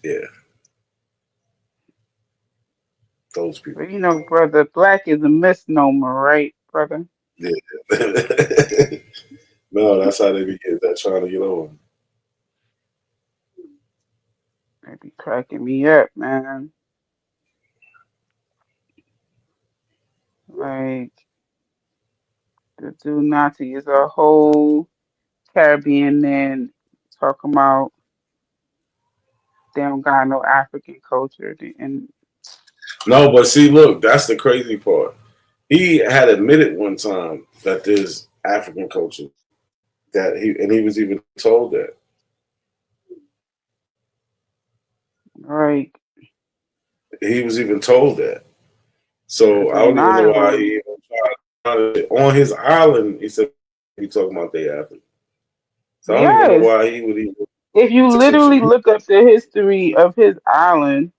Yeah. Those people. But you know, brother, black is a misnomer, right, brother? Yeah. No, that's how they be trying to get on. They be cracking me up, man. Like the dude Nazi is a whole Caribbean man talking about they don't got no African culture and No, but see, look, that's the crazy part. He had admitted one time that there's African culture he was even told that. right. He was even told that. So I don't even know why he even tried on his island. He said he talking about they African. So I don't even know why he would even. If you literally look up the history of his island,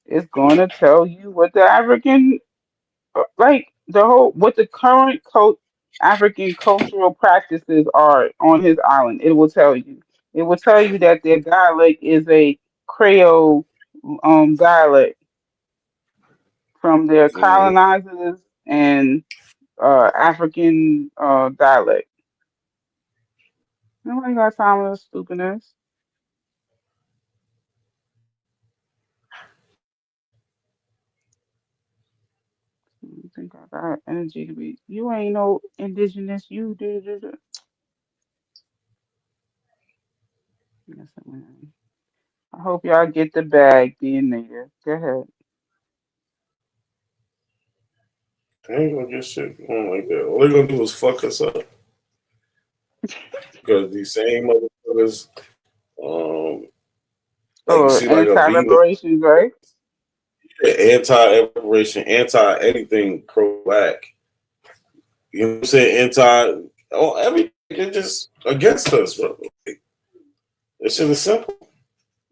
it's going to tell you what the African, like what the current African cultural practices are on his island. It will tell you. It will tell you that their dialect is a Creole dialect from their colonizers and African dialect. Nobody got time for this stupidness. think I got energy to be. You ain't no indigenous. You do. I hope y'all get the bag being native. Go ahead. They ain't gonna get shit going like that. All they're gonna do is fuck us up. Because these same motherfuckers, like you see, like a Anti-reparations, right? anti-reparation, anti-anything pro-black. You know what I'm saying? Everything. They're just against us, bro. That shit is simple.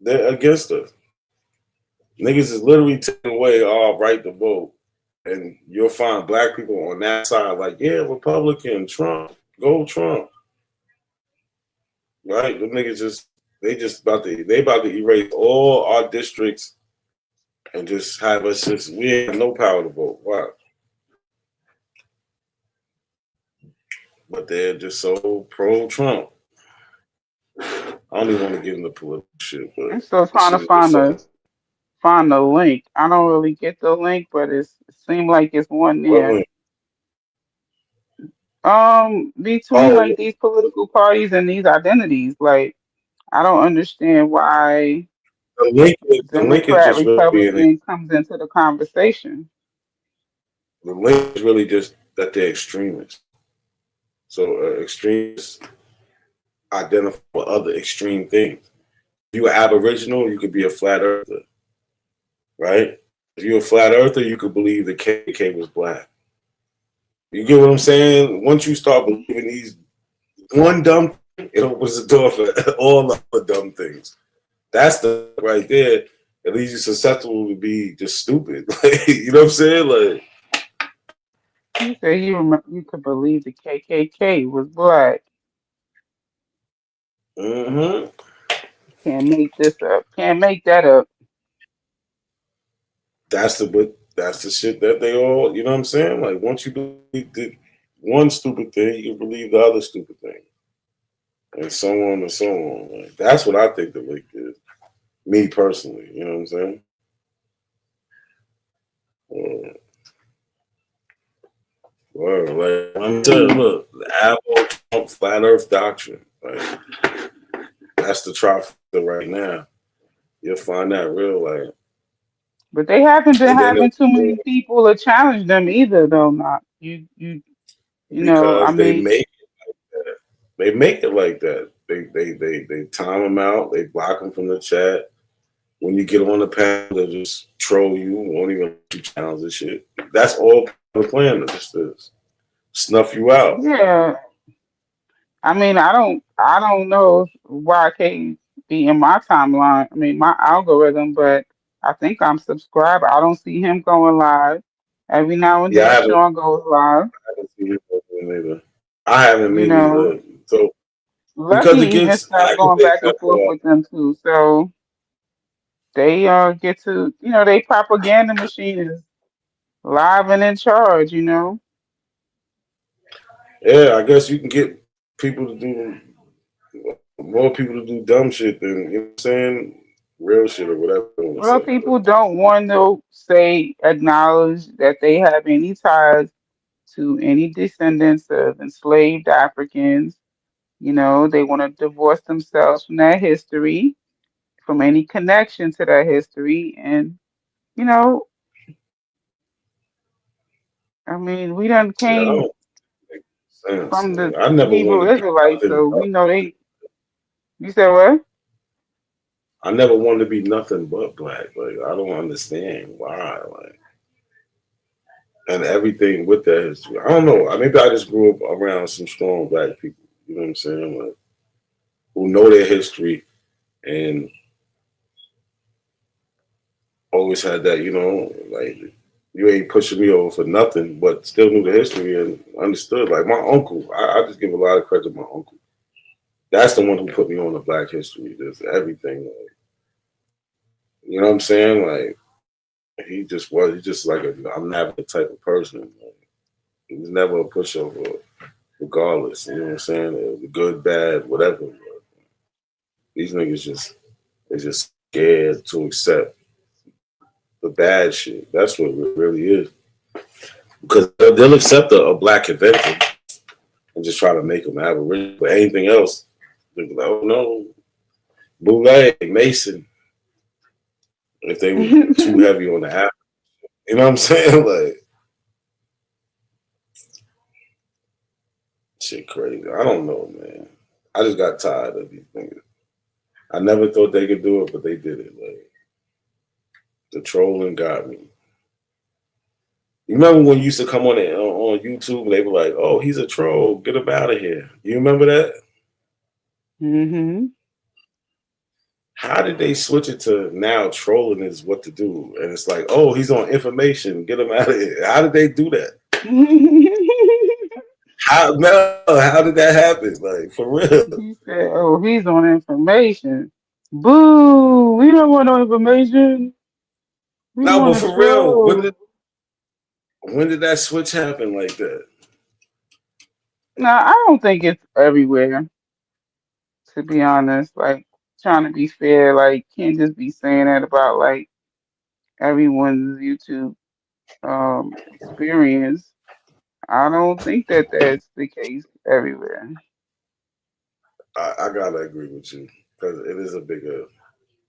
They're against us. Niggas is literally taking away our right to vote. And you'll find black people on that side like, yeah, Republican, Trump, go Trump. Right? The niggas they about to erase all our districts and just have us we have no power to vote. Wow. But they're just so pro-Trump. I don't even want to get into political shit. But I'm still trying to find the link. I don't really get the link, but it seems like it's one there. Between like these political parties and these identities, like I don't understand why Democrat, Republican comes into the conversation. The link is really just that they're extremists. So extremists identify with other extreme things. If you're Aboriginal, you could be a flat earther, right? If you're a flat earther, you could believe the KKK was black. You get what I'm saying? Once you start believing these one dumb thing, it opens the door for all the other dumb things. That's the right there. It leaves you susceptible to be just stupid. You know what I'm saying? Like, you say you could believe the KKK was black. Mm-hmm. Can't make this up. Can't make that up. That's the shit that they all, you know what I'm saying? Like, once you believe the one stupid thing, you can believe the other stupid thing. And so on and so on. Like, that's what I think the link is. Me personally, you know what I'm saying? Like I'm telling you, look, the Apple Trump flat Earth doctrine. Like, that's the trifecta right now. You'll find that real, like. But they haven't been having too many people to challenge them either, though. Not you know. I mean, they make it like that. They time them out. They block them from the chat. When you get on the panel, they just troll you. Won't even let you challenge the shit. That's all the plan. Just to snuff you out. yeah. I mean, I don't know why it can't be in my timeline. I mean, my algorithm, but I think I'm subscribed. I don't see him going live. Every now and then, Sean goes live. I haven't seen him either. I haven't either. So Lucky even started going back and forth with them too. So they get to, they propaganda machine is live and in charge. Yeah, I guess you can get people to do more people to do dumb shit than, you know what I'm saying, real shit or whatever. Well, people don't want to acknowledge that they have any ties to any descendants of enslaved Africans. They want to divorce themselves from that history, from any connection to that history. And, I mean, we done came from the Hebrew Israelites, so we know they. You said what? I never wanted to be nothing but black. Like, I don't understand why. Like, and everything with that history. I don't know. Maybe I just grew up around some strong black people. You know what I'm saying? Like, who know their history and always had that, like, you ain't pushing me over for nothing, but still knew the history and understood. Like, my uncle, I just give a lot of credit to my uncle. That's the one who put me on the black history. There's everything. Like, you know what I'm saying? Like, he's just like I'm never the type of person. Like, he was never a pushover, regardless. You know what I'm saying? The good, bad, whatever. These niggas they're just scared to accept the bad shit. That's what it really is. because they'll accept a black inventor and just try to make them aboriginal. But anything else, they'll be like, oh no, Boule, Mason, if they were too heavy on the app. You know what I'm saying? Like, shit crazy. I don't know, man. I just got tired of these things. I never thought they could do it, but they did it. Like, the trolling got me. You remember when you used to come on YouTube and they were like, oh, he's a troll, get him out of here. You remember that? Mm-hmm. How did they switch it to now trolling is what to do? And it's like, oh, he's on information, get him out of here. How did they do that? How did that happen? Like, for real. He said, oh, he's on information. Boo, we don't want no information. No, but for real, when did that switch happen like that? No, I don't think it's everywhere, to be honest. Like, trying to be fair, like, can't just be saying that about, like, everyone's YouTube experience. I don't think that that's the case everywhere. I gotta agree with you because it is a bigger.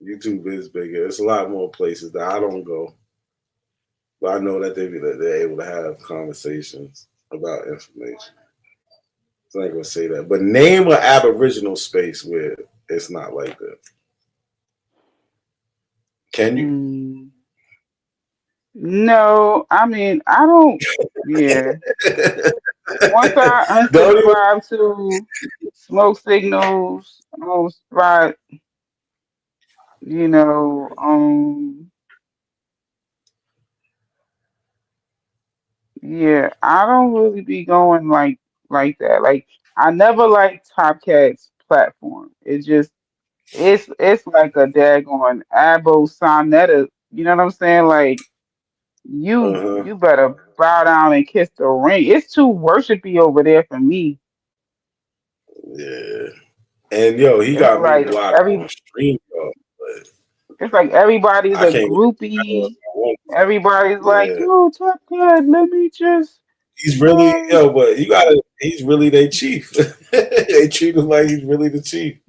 YouTube is bigger. It's a lot more places that I don't go, but I know that they're able to have conversations about information. So I ain't gonna say that, but name an Aboriginal space where it's not like that. Can you? No, I mean, I don't. Yeah. Once I unsubscribe to Smoke Signals, Spot, you know, yeah, I don't really be going like that. Like, I never liked Top Cat's platform. It's like a daggone Abo Sonetta. You know what I'm saying? Like, you better bow down and kiss the ring. It's too worshipy over there for me. Yeah. And yo, he got me blocked on stream, though. It's like everybody's a groupie. Everybody's like, yo, Top Cat, let me just. He's really but he's really their chief. They treat him like he's really the chief.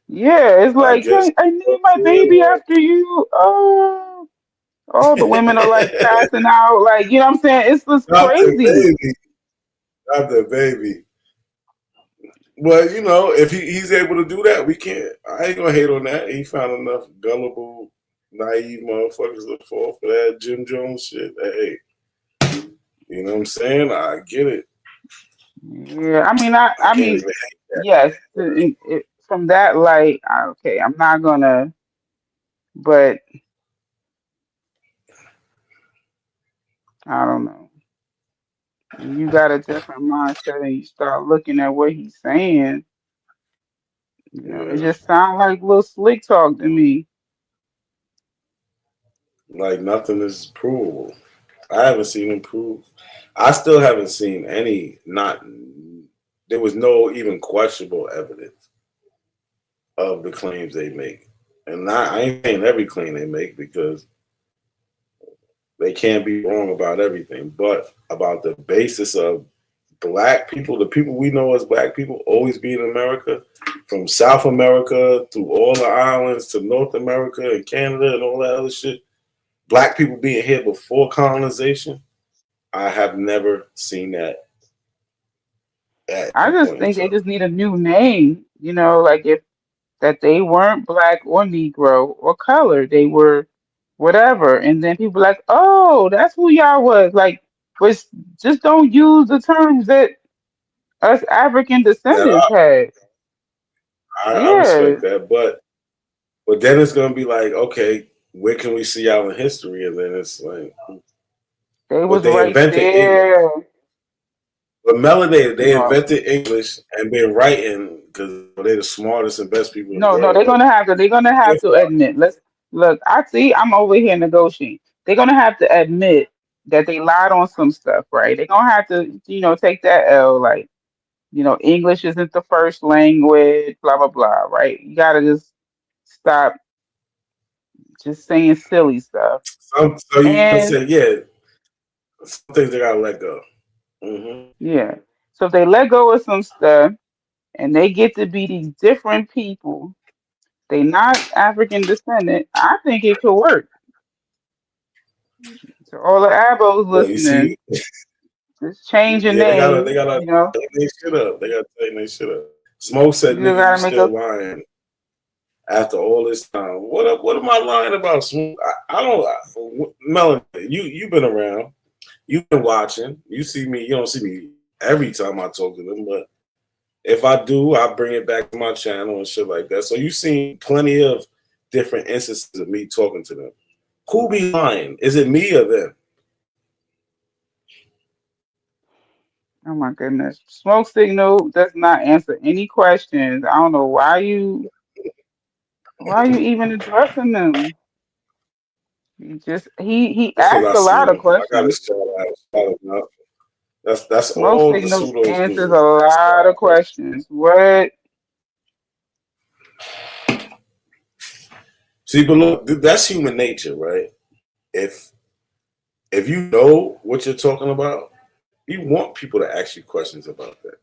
Yeah, it's like, hey, I named my baby after you. Oh, the women are like passing out, like, you know what I'm saying? It's just crazy. Not the baby. But you know, if he's able to do that, we can't. I ain't gonna hate on that. He found enough gullible, naive motherfuckers to fall for that Jim Jones shit. Hey, you know what I'm saying? I get it. Yeah, I mean, yes. From that light, okay, I'm not gonna, but I don't know. When you got a different mindset and you start looking at what he's saying, you know, it just sounds like little slick talk to me. Like nothing is provable. I haven't seen him prove. I still haven't seen any. There was no even questionable evidence of the claims they make, and I ain't saying every claim they make because they can't be wrong about everything, but about the basis of black people, the people we know as black people, always being in America, from South America through all the islands to North America and Canada and all that other shit. Black people being here before colonization, I have never seen that. I just think they just need a new name, you know, like that they weren't black or Negro or colored, they were whatever, and then people like, oh, that's who y'all was. Like, but just don't use the terms that us African descendants had. I respect that, but then it's gonna be like, okay, where can we see y'all in history? And then it's like they was right there. English. But melanated, they invented English and been writing because they're the smartest and best people. No, they're gonna have to admit. Look, I'm over here negotiating. They're gonna have to admit that they lied on some stuff, right? They're gonna have to, you know, take that L, like, you know, English isn't the first language, blah blah blah, right? You gotta just stop just saying silly stuff. So you can say, some things they gotta let go. Mm-hmm. Yeah. So if they let go of some stuff and they get to be these different people, they not African descendant, I think it could work. So all the abos But you see, listening, just change your yeah, name. they gotta You know, tighten their shit up. They gotta tighten their shit up. Smoke said, you "Nigga, you gotta make still a. lying after all this time." What am I lying about, Smoke? I don't. Melanie, you've been around. You've been watching. You see me. You don't see me every time I talk to them, but if I do, I bring it back to my channel and shit like that. So you've seen plenty of different instances of me talking to them. Who be lying? Is it me or them? Oh my goodness, Smoke Signal does not answer any questions. I don't know why you even addressing them. He That's because asked I a see lot of them. I got to questions. shout out. That's Smoke all the Signal pseudos answers do. a lot of questions. What? See, but look, that's human nature, right? If you know what you're talking about, you want people to ask you questions about that,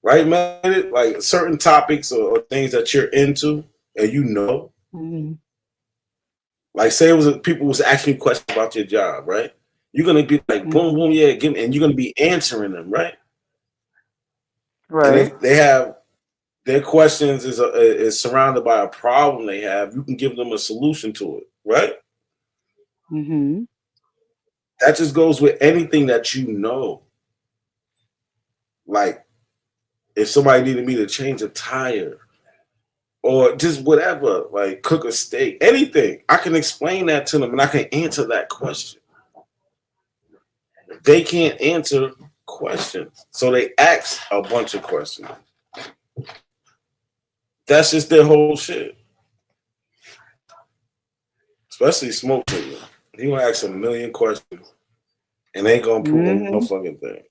right, man? Like certain topics or things that you're into, and you know, like say it was people was asking you questions about your job, right? You're gonna be like, boom, boom, yeah, give me, and you're gonna be answering them, right? Right. And if they have their questions is surrounded by a problem they have, you can give them a solution to it, right? Mm-hmm. That just goes with anything that you know. Like if somebody needed me to change a tire or just whatever, like cook a steak, anything, I can explain that to them and I can answer that question. They can't answer questions, so they ask a bunch of questions. That's just their whole shit. Especially Smoke. He gonna ask a million questions and ain't gonna prove no fucking thing.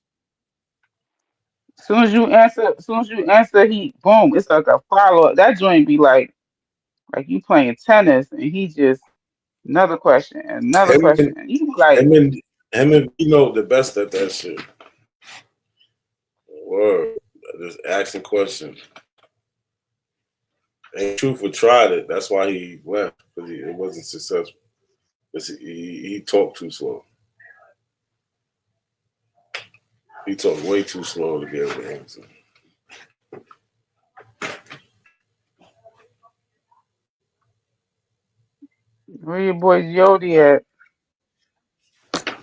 As soon as you answer, he boom. It's like a follow up. That joint be like you playing tennis, and he just another question, another question. And you be like, him and you know the best at that shit. Word, just asking questions. And Truthful tried it. That's why he left, because it wasn't successful. He talked too slow. He talked way too slow to be able to answer. where your boy Yodi at? I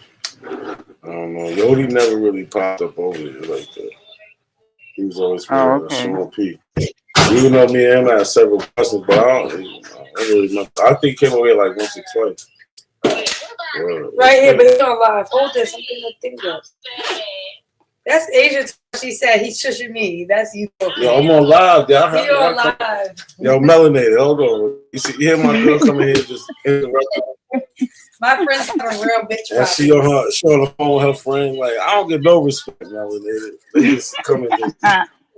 don't know. Yodi never really popped up over there like that. He was always Sean P. Even though me and him had several questions, but I don't really remember. I think he came over here like once or twice. Right here, but he's on live. Hold this. I'm getting a thing up. That's Asia. She said he's shushing me. That's you. Yo, I'm on live. You on live. Yo, Melanated. Hold on. You hear my girl coming here just interrupting. My friend's having a real bitch. And she on the phone with her friend. Like, I don't get no respect, Melanated. They just come and just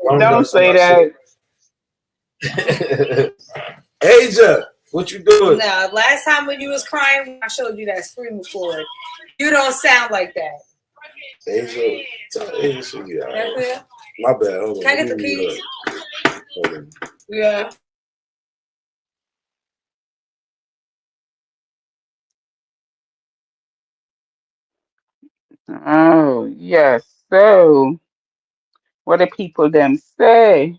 don't say that. Asia, what you doing? No, last time when you was crying, I showed you that scream before. You don't sound like that. Asia should be all right. My bad. Hold on. Can I get the keys? Yeah. Oh yes. So, what do people them say?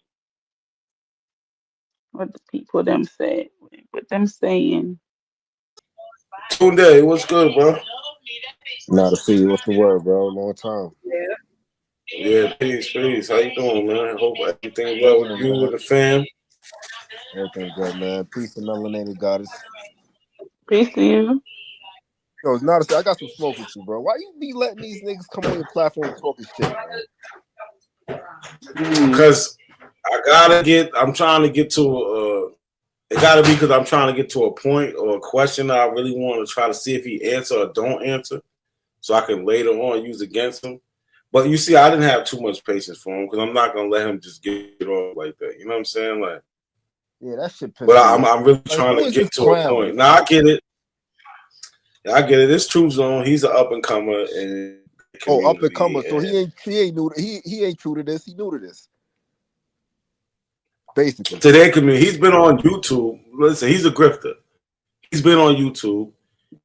What the people them say? What them saying? Tunde, what's good, bro? Not to see you. What's the word, bro? Long time. Yeah, peace. How you doing, man? Hope everything's well with you and the fam. Everything's good, man. Peace and melanated goddess. Peace to you. Yo, it's not I got some smoke with you, bro. Why you be letting these niggas come on your platform talking shit, man? Because I'm trying to get to it gotta be because I'm trying to get to a point or a question that I really want to try to see if he answer or don't answer, so I can later on use against him. But you see, I didn't have too much patience for him because I'm not gonna let him just get it off like that. You know what I'm saying? Like, yeah, that shit. But I'm really trying to get to a point. Now I get it. I get it. It's True Zone. He's an up and comer and up and comer. So he ain't new. He ain't true to this. He new to this. Basically, to their community. He's been on YouTube. Listen, he's a grifter. He's been on YouTube.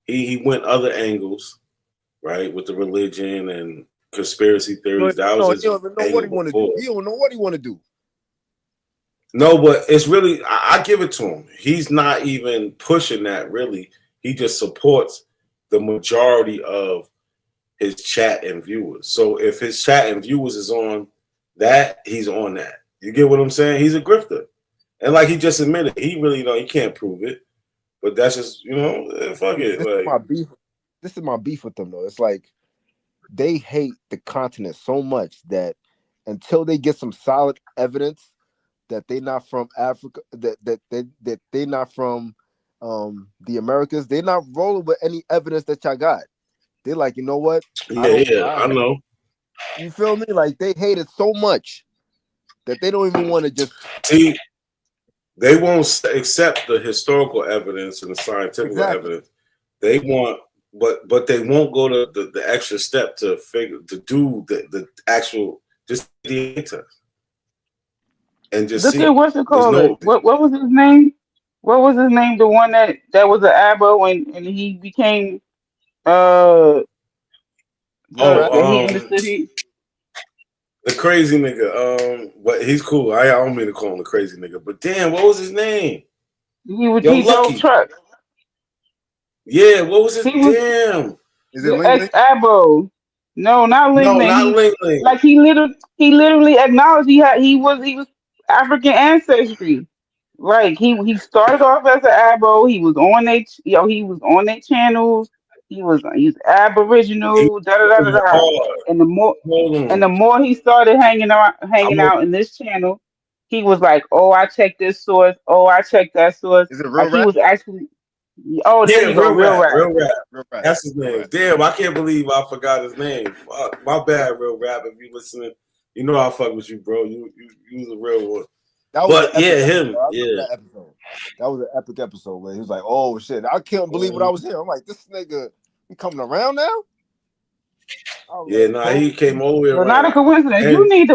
He went other angles, right, with the religion and conspiracy theories. That was he don't even know what he want to do. He don't know what he want to do. No, but it's really, I give it to him. He's not even pushing that, really. He just supports the majority of his chat and viewers. So if his chat and viewers is on that, he's on that. You get what I'm saying? He's a grifter. And like he just admitted, he really he can't prove it. But that's just, fuck it. This is my beef with them, though. It's like they hate the continent so much that until they get some solid evidence that they're not from Africa, that they're not from the Americas, they're not rolling with any evidence that y'all got. They're like, you know what? I know. You feel me? Like they hate it so much that they don't even want to just see. They won't accept the historical evidence and the scientific evidence. They want, but they won't go to the extra step to do the actual just the test and just look see. at what's it called? What was his name? What was his name? The one that was an abo and he became the crazy nigga. But he's cool. I don't mean to call him the crazy nigga, but damn, what was his name? He drove trucks. Yeah, what was his damn? Is it ex-abo? No, not Ling Ling. No, not Ling Ling. Like he literally acknowledged he was African ancestry. Like he started off as an abo. He was on their channels. He's Aboriginal. And the more he started hanging out in this channel, he was like, "Oh, I checked this source. Oh, I checked that source." Is it real rap? He was actually. Oh, there you go, real rap. That's his name. Damn, I can't believe I forgot his name. Fuck, my bad, real rap. If you listening, you know I fuck with you, bro. You was a real one. That was him. Yeah, that was an epic episode where he was like, "Oh shit, I can't believe what I was hearing." I'm like, "This nigga, he coming around now?" He came all the way around. Not a coincidence. And you need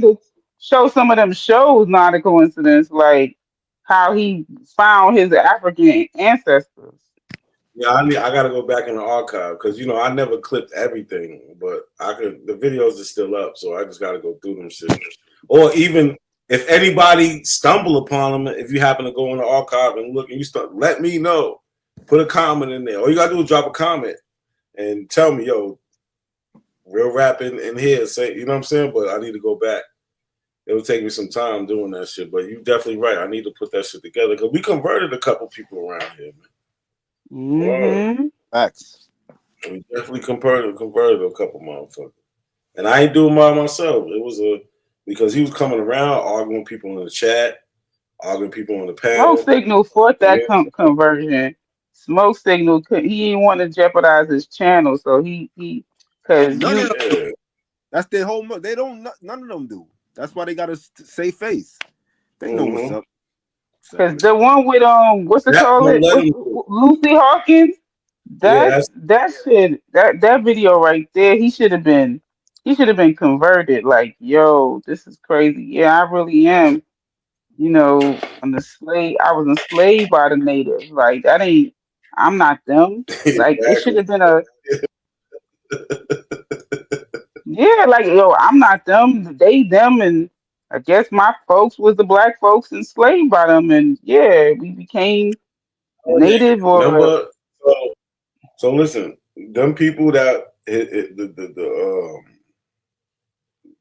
to show some of them shows. Not a coincidence, like how he found his African ancestors. Yeah, I gotta go back in the archive because I never clipped everything, but the videos are still up, so I just gotta go through them shit. Or even if anybody stumble upon them, if you happen to go in the archive and look and you start, let me know. Put a comment in there. All you gotta do is drop a comment and tell me, yo, real rap in here. Say, you know what I'm saying? But I need to go back. It would take me some time doing that shit. But you're definitely right. I need to put that shit together because we converted a couple people around here, man. Mm-hmm. Facts. We definitely converted a couple motherfuckers. And I ain't doing mine myself. It was because he was coming around, arguing with people in the chat, arguing with people on the panel. Smoke Signal fought that conversion. Smoke Signal, he didn't want to jeopardize his channel, so that's their whole. They don't. None of them do. That's why they got to save face. They know what's up. Because the one with what's it called? Lucy Hawkins. That video right there. He should have been converted. Like, yo, this is crazy. Yeah, I really am. I was enslaved by the natives. Like that ain't. I'm not them. Like it should have been a. Yeah, like yo, I'm not them. They them, and I guess my folks was the black folks enslaved by them, and yeah, we became native or. So listen, them people that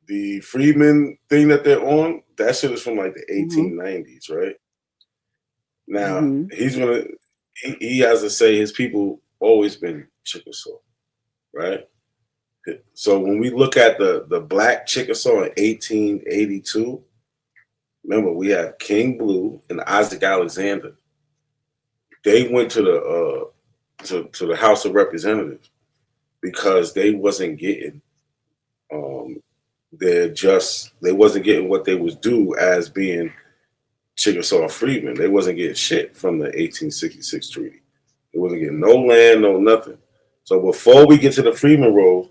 the freedmen thing that they're on, that shit is from like the 1890s, right? Now he has to say his people always been Chickasaw, right? So when we look at the black Chickasaw in 1882, remember we have King Blue and Isaac Alexander. They went to the House of Representatives because they wasn't getting they wasn't getting what they was due as being Chickasaw freedmen. They wasn't getting shit from the 1866 treaty. He wasn't getting no land, no nothing. So before we get to the Freeman Road,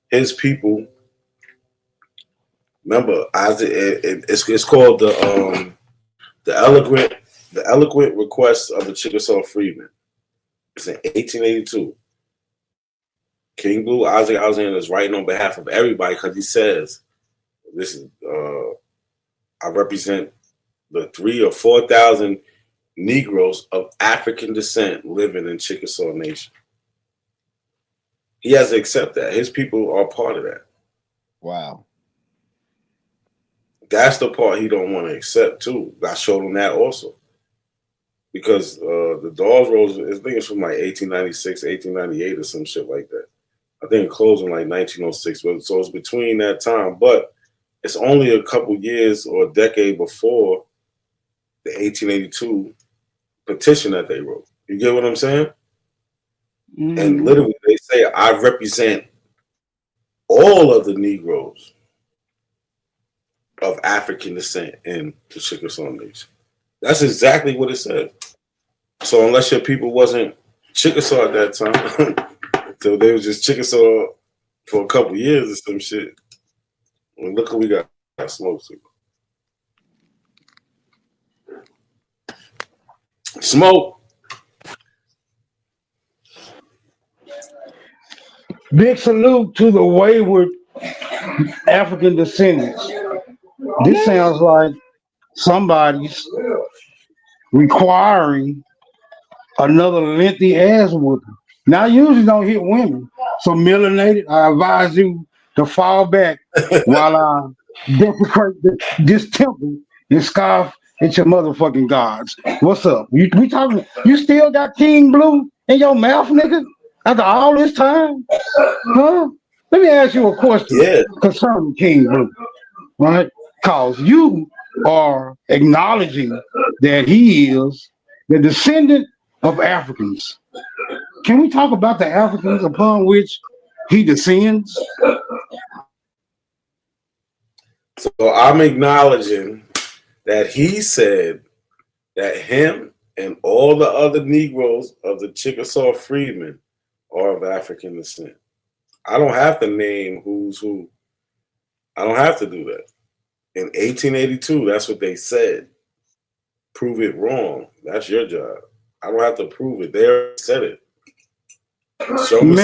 his people, remember, Isaac, it's called the eloquent request of the Chickasaw Freedmen. It's in 1882. King Blue Isaac Alexander is writing on behalf of everybody because he says, "This is I represent the 3,000 or 4,000 Negroes of African descent living in Chickasaw Nation." He has to accept that. His people are part of that. Wow. That's the part he don't want to accept too. I showed him that also. Because the Dawes Road, I think it's from like 1896, 1898 or some shit like that. I think it closed in like 1906. So it's between that time. But it's only a couple years or a decade before the 1882 petition that they wrote. You get what I'm saying? Mm-hmm. And literally they say, I represent all of the Negroes of African descent in the Chickasaw Nation. That's exactly what it said. So unless your people wasn't Chickasaw at that time, so they was just Chickasaw for a couple years or some shit. And look who we got Smoke Signal. Smoke. Big salute to the wayward African descendants. This sounds like somebody's requiring another lengthy ass whooping. Now, I usually don't hit women, so melanated, I advise you to fall back while I desecrate this temple and scoff at your motherfucking gods. What's up? We talking? You still got King Blue in your mouth, nigga? After all this time, huh? Let me ask you a question concerning King Blue, right? Cause you are acknowledging that he is the descendant of Africans. Can we talk about the Africans upon which he descends? So I'm acknowledging that he said that him and all the other Negroes of the Chickasaw Freedmen are of African descent. I don't have to name who's who. I don't have to do that. In 1882, that's what they said. Prove it wrong. That's your job. I don't have to prove it. They already said it. Show me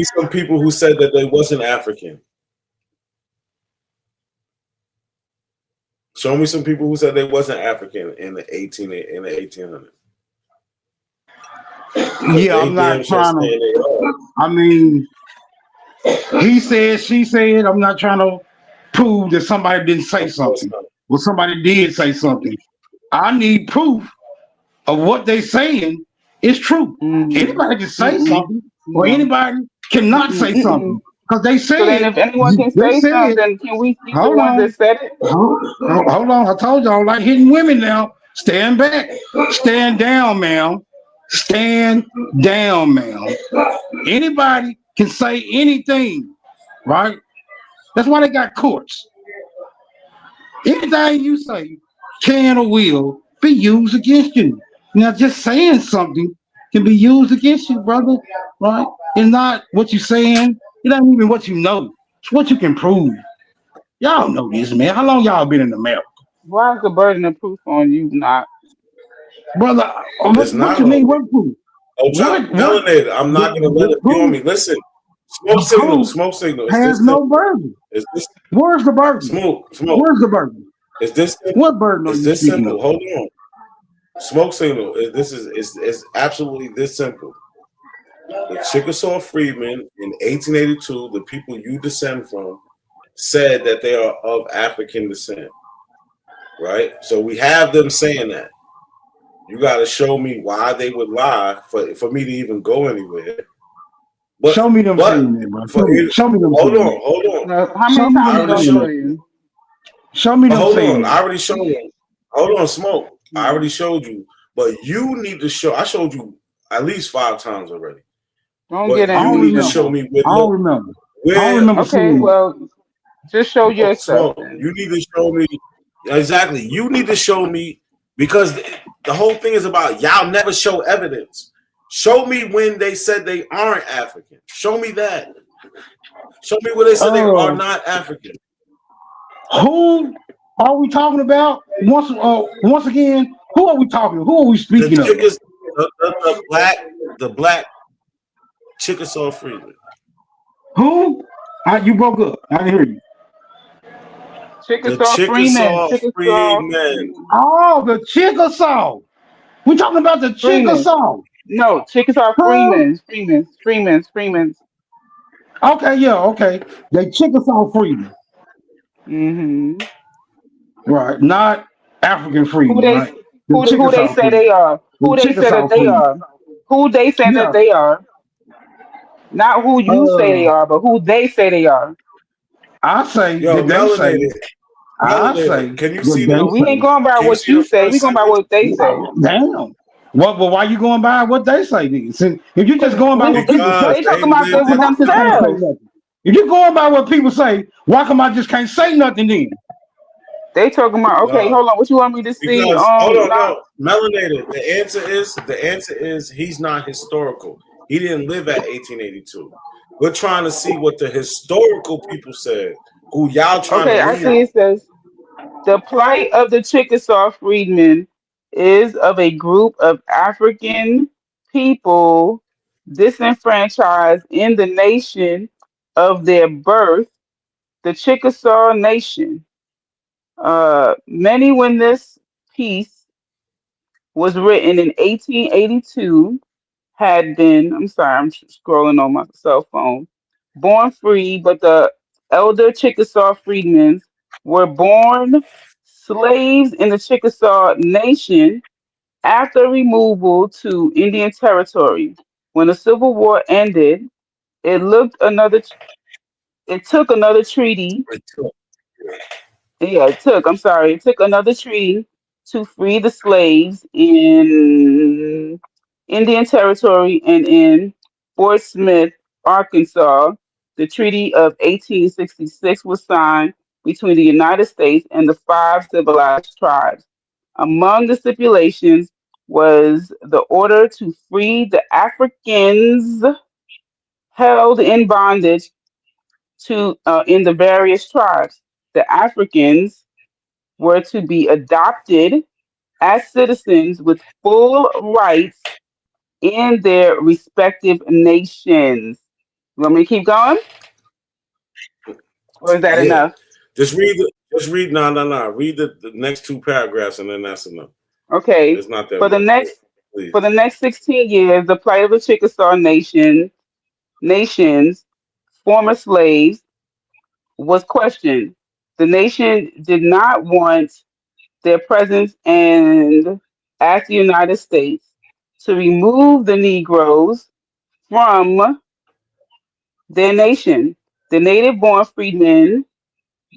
some people who said that they wasn't African. Show me some people who said they wasn't African in the 1800s. Yeah, I'm not trying to. I mean, he said, she said. I'm not trying to prove that somebody didn't say something. Well, somebody did say something. I need proof of what they saying is true. Anybody can say something, or anybody cannot say something because they say. So then, if anyone can say something, can we see the ones that said it? Hold on, I told you I don't like hitting women now. Stand back, stand down, ma'am. Stand down, ma'am. Anybody can say anything, right? That's why they got courts. Anything you say can or will be used against you. Now, just saying something can be used against you, brother, right? It's not what you're saying. It ain't even what you know. It's what you can prove. Y'all know this, man. How long y'all been in America? Why is the burden of proof on you not? Brother, what you mean? What proof? Oh, melanated. I'm not going to let it be on me. Listen, smoke signal. Has no burden. Where's the burden? Smoke. Where's the burden? Is this what burden are you this speaking simple? of? Hold on. Smoke signal. This is absolutely this simple. The Chickasaw Freedmen in 1882, the people you descend from, said that they are of African descent. Right? So we have them saying that. You got to show me why they would lie for me to even go anywhere. But, show me them saying that, bro. Show me them. Hold on. How many times show you? Show me them. Hold saying on. that. I already showed you. Hold on, Smoke. I already showed you. But you need to show. I showed you at least 5 times already. Don't get in. You need to show me. I don't remember. Okay, well, just show yourself. You need to show me exactly. You need to show me because the whole thing is about y'all never show evidence. Show me when they said they aren't African. Show me that. Show me where they said they are not African. Who are we talking about? Once again, who are we talking? Who are we speaking of? The black Chickasaw Freeman. Who? You broke up. I didn't hear you. Chickasaw Freeman. Oh, the Chickasaw. We talking about the Chickasaw. No, Chickasaw Freeman. Okay, yeah, okay. They Chickasaw Freeman. Mm-hmm. Right, not African Freeman. Who they right? who they say they are? Who they say that they are? Who they say that they are? Not who you say they are, but who they say they are. I say that they say. I say. Can you see that? We ain't going by what you say. We going by what they say. Damn. Well, why you going by what they say? Then? If you just going by what people say, they talking about them with themselves. If you're going by what people say, why come I just can't say nothing then? They talking about hold on. What you want me to see? Hold on, no. Melanated. The answer is he's not historical. He didn't live at 1882. We're trying to see what the historical people said. Who y'all trying to read? I see it says the plight of the Chickasaw freedmen is of a group of African people disenfranchised in the nation of their birth, the Chickasaw Nation. Many when this piece was written in 1882 had been, I'm sorry, I'm scrolling on my cell phone, born free, but the elder Chickasaw freedmen were born slaves in the Chickasaw Nation after removal to Indian Territory. When the Civil War ended, it took another treaty. It took another treaty to free the slaves in Indian Territory and in Fort Smith, Arkansas. The Treaty of 1866 was signed between the United States and the 5 civilized tribes. Among the stipulations was the order to free the Africans held in bondage in the various tribes. The Africans were to be adopted as citizens with full rights in their respective nations. You want me to keep going? Or is that enough? Just read. No. Read the next 2 paragraphs and then that's enough. Okay. It's not that for the next 16 years, the plight of the Chickasaw nation's former slaves was questioned. The nation did not want their presence and asked the United States to remove the Negroes from their nation. The native-born freedmen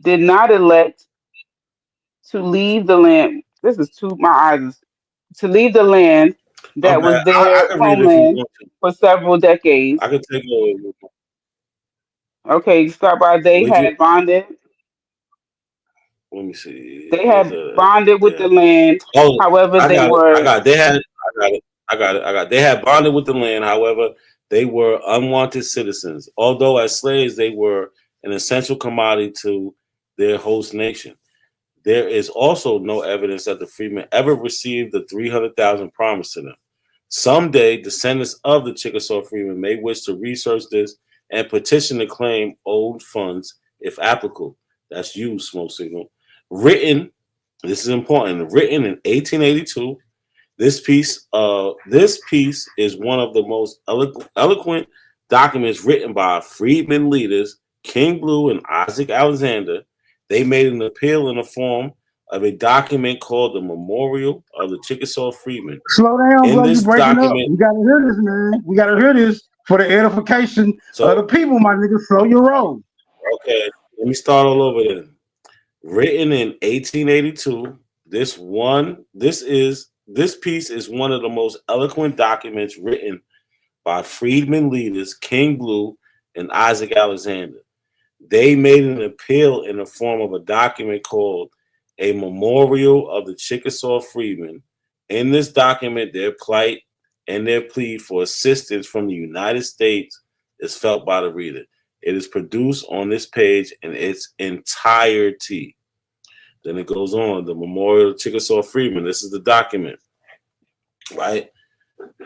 did not elect to leave the land. This is to leave the land that was their homeland for several decades. I can take it. Okay, start by they had bonded. Let me see. They had bonded with the land. However, They had bonded with the land. However, they were unwanted citizens. Although as slaves, they were an essential commodity to their host nation. There is also no evidence that the freedmen ever received the 300,000 promised to them. Someday, descendants of the Chickasaw freedmen may wish to research this and petition to claim owed funds if applicable. That's you, Smoke Signal. Written, this is important, written in 1882. This piece is one of the most eloquent documents written by freedmen leaders, King Blue and Isaac Alexander. They made an appeal in the form of a document called the Memorial of the Chickasaw Freedmen. Slow down, in bro. this You breaking up. document, We gotta hear this, man. We gotta hear this for the edification of the people, my nigga. Slow your roll. Okay, let me start all over then. Written in 1882, this piece is one of the most eloquent documents written by freedmen leaders King Blue and Isaac Alexander. They made an appeal in the form of a document called a Memorial of the Chickasaw Freedmen In this document, their plight and their plea for assistance from the United States is felt by the reader. It is produced on this page in its entirety. Then it goes on, the Memorial of Chickasaw Freedmen. This is the document, right?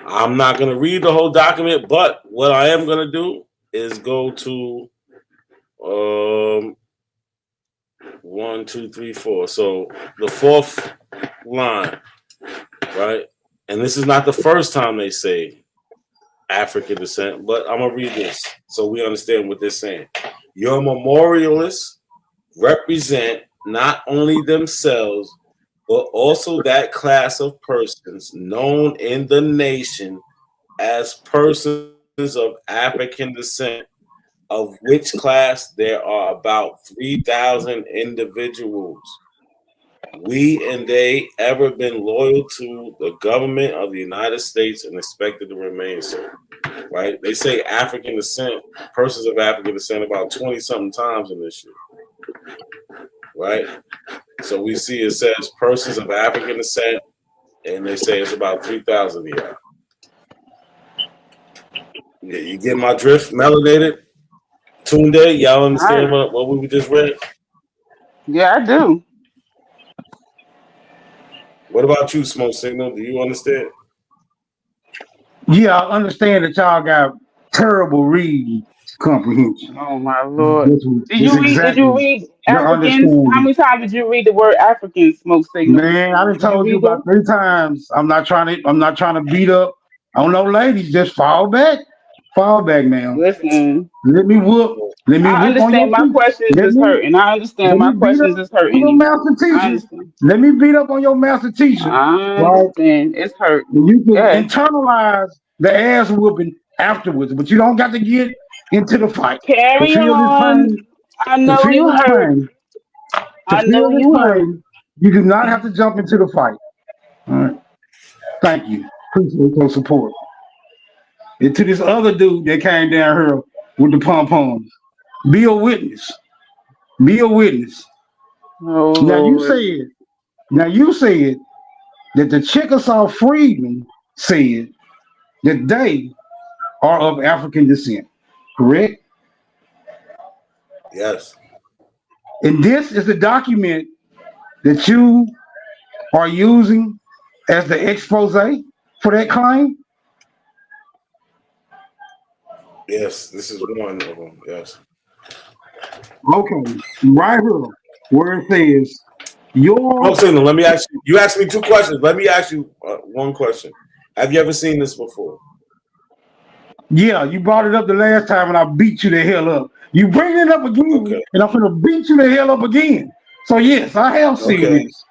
I'm not going to read the whole document, but what I am going to do is go to 1, 2, 3, 4. So the fourth line, right? And this is not the first time they say African descent, but I'm going to read this so we understand what they're saying. Your memorialists represent not only themselves, but also that class of persons known in the nation as persons of African descent, of which class there are about 3,000 individuals. We and they ever been loyal to the government of the United States and expected to remain so. Right? They say African descent, persons of African descent, about 20-something times in this shit. Right? So we see it says persons of African descent, and they say it's about 3,000 here. Yeah, you get my drift, melanated? Tunde, y'all understand what we just read? Yeah, I do. What about you, Smoke Signal? Do you understand? Yeah, I understand that y'all got terrible reading comprehension. Oh my Lord! Did you read Africans? How many times did you read the word African, Smoke Signal? Man, I done told you about 3 times. I'm not trying to beat up on no ladies. Just fall back, man. Listen, let me whoop. Let me. I understand my questions is hurting. I understand my questions is hurting. Your master teacher. Let me beat up on your master teacher. I understand. It's hurting. You can internalize the ass whooping afterwards, but you don't got to get into the fight. Carry on. I know you hurt. I know you hurt. You do not have to jump into the fight. All right. Thank you. Appreciate your support. And to this other dude that came down here with the pom-poms, be a witness. Be a witness. Oh, now you said that the Chickasaw Freedmen said that they are of African descent, correct? Yes. And this is the document that you are using as the expose for that claim? Yes, this is one of them. Yes. Okay, right here, where it says your. Oh, Signal, let me ask you. You asked me 2 questions. Let me ask you one question. Have you ever seen this before? Yeah, you brought it up the last time, and I beat you the hell up. You bring it up again, and I'm gonna beat you the hell up again. So yes, I have seen this.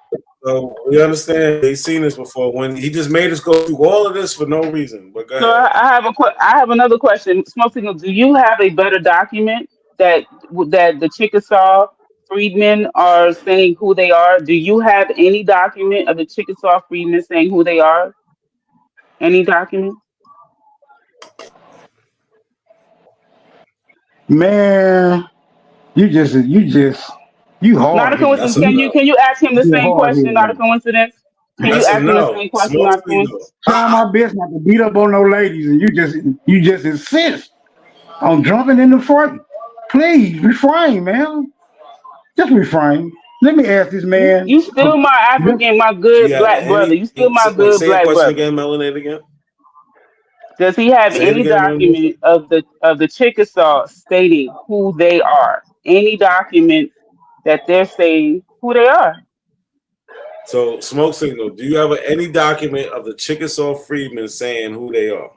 So we understand they've seen this before. When he just made us go through all of this for no reason. But go so ahead. I have another question. Smoke Signal, do you have a better document that the Chickasaw Freedmen are saying who they are? Do you have any document of the Chickasaw Freedmen saying who they are? Any document? Man, you hard. Not a coincidence. Can you ask him the same question? Not a coincidence. Can you ask him the same question? Not a coincidence. Try my best not to beat up on no ladies, and you just insist on jumping in the fight. Please refrain, man. Just refrain. Let me ask this man. You still my African, my good black brother. You still my good black brother. Again, Melanated again. Does he have any document of the Chickasaw stating who they are? Any document that they're saying who they are? So, Smoke Signal, do you have any document of the Chickasaw Freedmen saying who they are?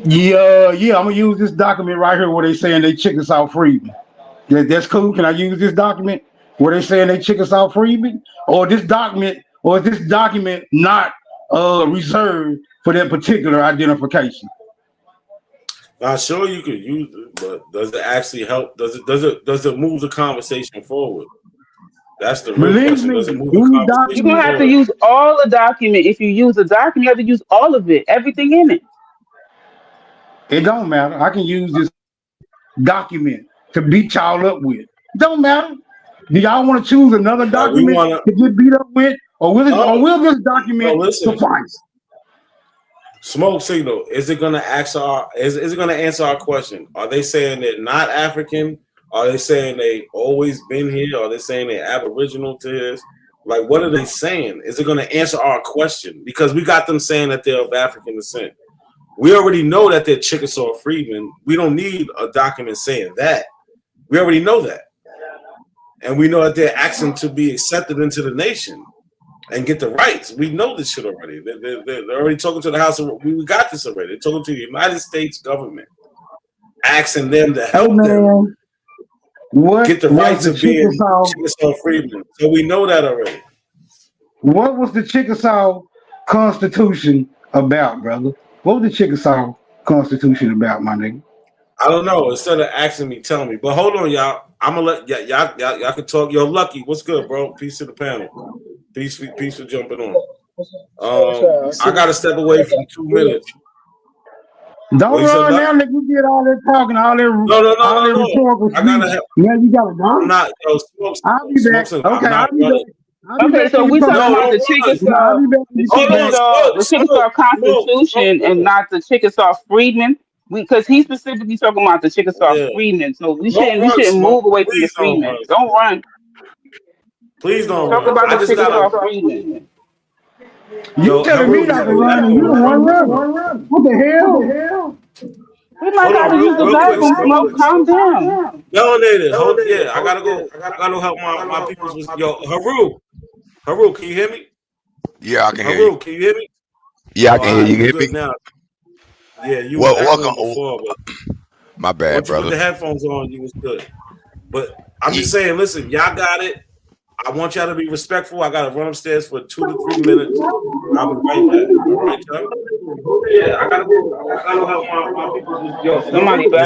Yeah, I'm gonna use this document right here where they saying they Chickasaw Freedmen. That's cool. Can I use this document where they saying they Chickasaw Freedmen, or is this document not reserved for that particular identification? I'm sure you could use it, but does it actually help? Does it move the conversation forward? That's the real question. Does it move the conversation You're gonna have to use all the document. If you use a document, you have to use all of it, everything in it. It don't matter. I can use this document to beat y'all up with. Don't matter. Do y'all want to choose another document to get beat up with, or will this document suffice? Smoke Signal, is it gonna answer our question? Are they saying they're not African? Are they saying they always been here? Are they saying they're aboriginal to this? Like, what are they saying? Is it gonna answer our question? Because we got them saying that they're of African descent. We already know that they're Chickasaw freedmen. We don't need a document saying that. We already know that. And we know that they're asking to be accepted into the nation and get the rights. We know this shit already. They're already talking to the House. We got this already. They're talking to the United States government, asking them to help them get the rights of being Chickasaw freedmen. So we know that already. What was the Chickasaw Constitution about, brother? What was the Chickasaw Constitution about, my nigga? I don't know. Instead of asking me, tell me. But hold on, y'all. I'm gonna let y'all can talk. Yo, Lucky, what's good, bro? Peace to the panel. Peace for jumping on. I gotta step away from 2 minutes. Don't run now, nigga. You did all that talking, all that. No. Rhetorical I gotta help. Now you gotta go. I'm not. Yo, I'll be back. Okay, I'll be back. Okay, so we talking about the Chickasaw Constitution and not the Chickasaw freedmen. Because he's specifically talking about the Chickasaw freedmen, so we shouldn't move away from the freedmen. Don't run. Please don't talk about the Chickasaw freedmen. You telling me not to run and you don't want to run? What the hell? We might have to use the bathroom. Smoke, calm down. Yeah, I gotta go. I gotta help my people. Yo, Haru, can you hear me? Yeah, I can hear you. Can you hear me? Yeah, I can hear you. You hear me? Now. Yeah, you welcome. Before, my bad, brother. With the headphones on, you was good. But I'm just saying, listen, y'all got it. I want y'all to be respectful. I gotta run upstairs for 2 to 3 minutes. I'll be right back. All right, y'all? Yeah, I gotta go. I gotta help my people. Yo,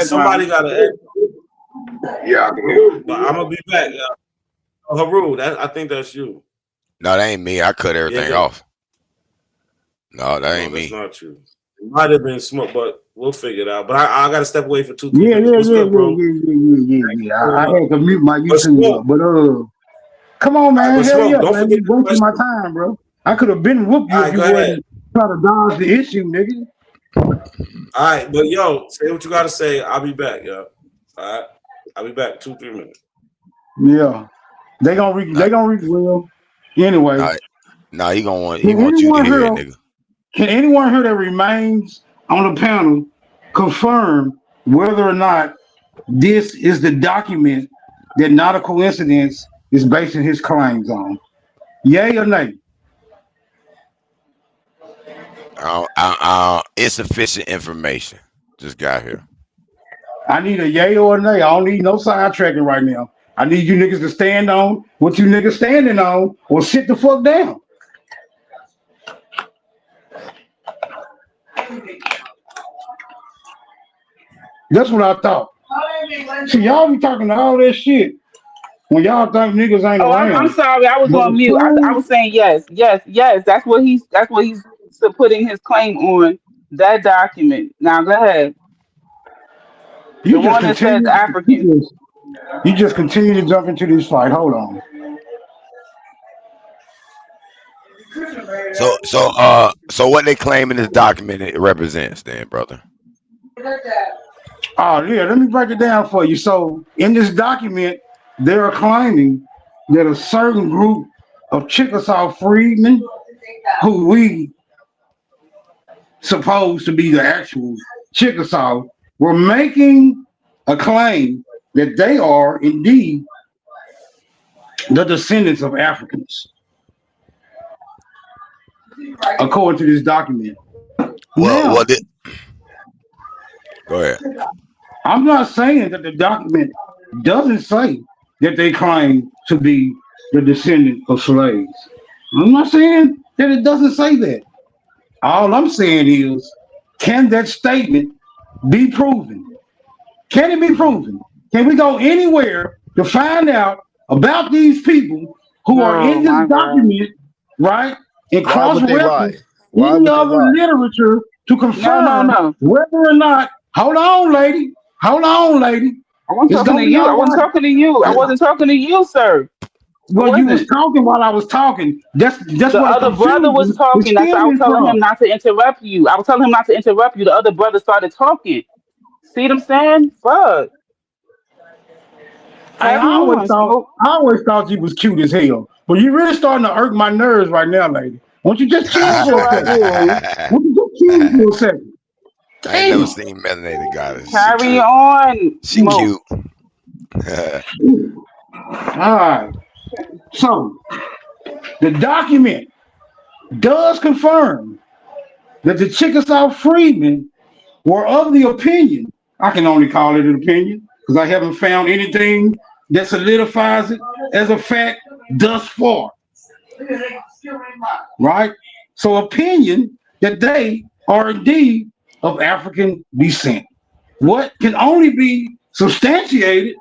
somebody gotta. Yeah, I can hear you. But I'm gonna be back. Haru, I think that's you. No, that ain't me. I cut everything off. No, that ain't me. That's not you. It might have been Smoke, but we'll figure it out. But I got to step away for 2 minutes. Yeah. I had to mute my YouTube, but come on, man. Right, Hell yeah, don't man. You wasting my time, bro. I could have been whooped you if you wasn't trying to dodge the issue, nigga. All right, but yo, say what you got to say. I'll be back, yo. All right, I'll be back 2 3 minutes. Yeah, they gonna reach well. Anyway, nah, he want you to hear it, nigga. Can anyone here that remains on the panel confirm whether or not this is the document that Not a Coincidence is basing his claims on? Yay or nay? Insufficient information. Just got here. I need a yay or a nay. I don't need no sidetracking right now. I need you niggas to stand on what you niggas standing on or sit the fuck down. That's what I thought. See, y'all be talking all that shit when y'all think niggas ain't around. I'm sorry, I was on mute. I was saying yes. That's what he's putting his claim on that document. Now go ahead. The one that says African. You just continue to jump into this fight. Hold on. So what they claim in this document it represents, then, brother? Oh yeah, let me break it down for you. So in this document, they are claiming that a certain group of Chickasaw freedmen, who we supposed to be the actual Chickasaw, were making a claim that they are indeed the descendants of Africans, according to this document. Go ahead. I'm not saying that the document doesn't say that they claim to be the descendant of slaves. I'm not saying that it doesn't say that. All I'm saying is, can that statement be proven? Can it be proven? Can we go anywhere to find out about these people who are in this document, right? And cross-reference any other literature to confirm whether or not. Hold on, lady. I wasn't talking to you. I wasn't talking to you, sir. Well, you was talking while I was talking. That's The what other brother was is talking. That's why I was stemming telling him from. not to interrupt you. I was telling him not to interrupt you. The other brother started talking. See what I'm saying? Fuck. I Carry on, smoke. always thought you was cute as hell, but you really starting to irk my nerves right now, lady. Won't you just chill for Sure a I second? do. Won't you just chill for a second? I ain't never Damn. seen melanated goddess. Carry on, She smoke. cute. All right. So the document does confirm that the Chickasaw freedmen were of the opinion. I can only call it an opinion because I haven't found anything that solidifies it as a fact thus far. Right? So opinion that they are indeed of African descent. What can only be substantiated,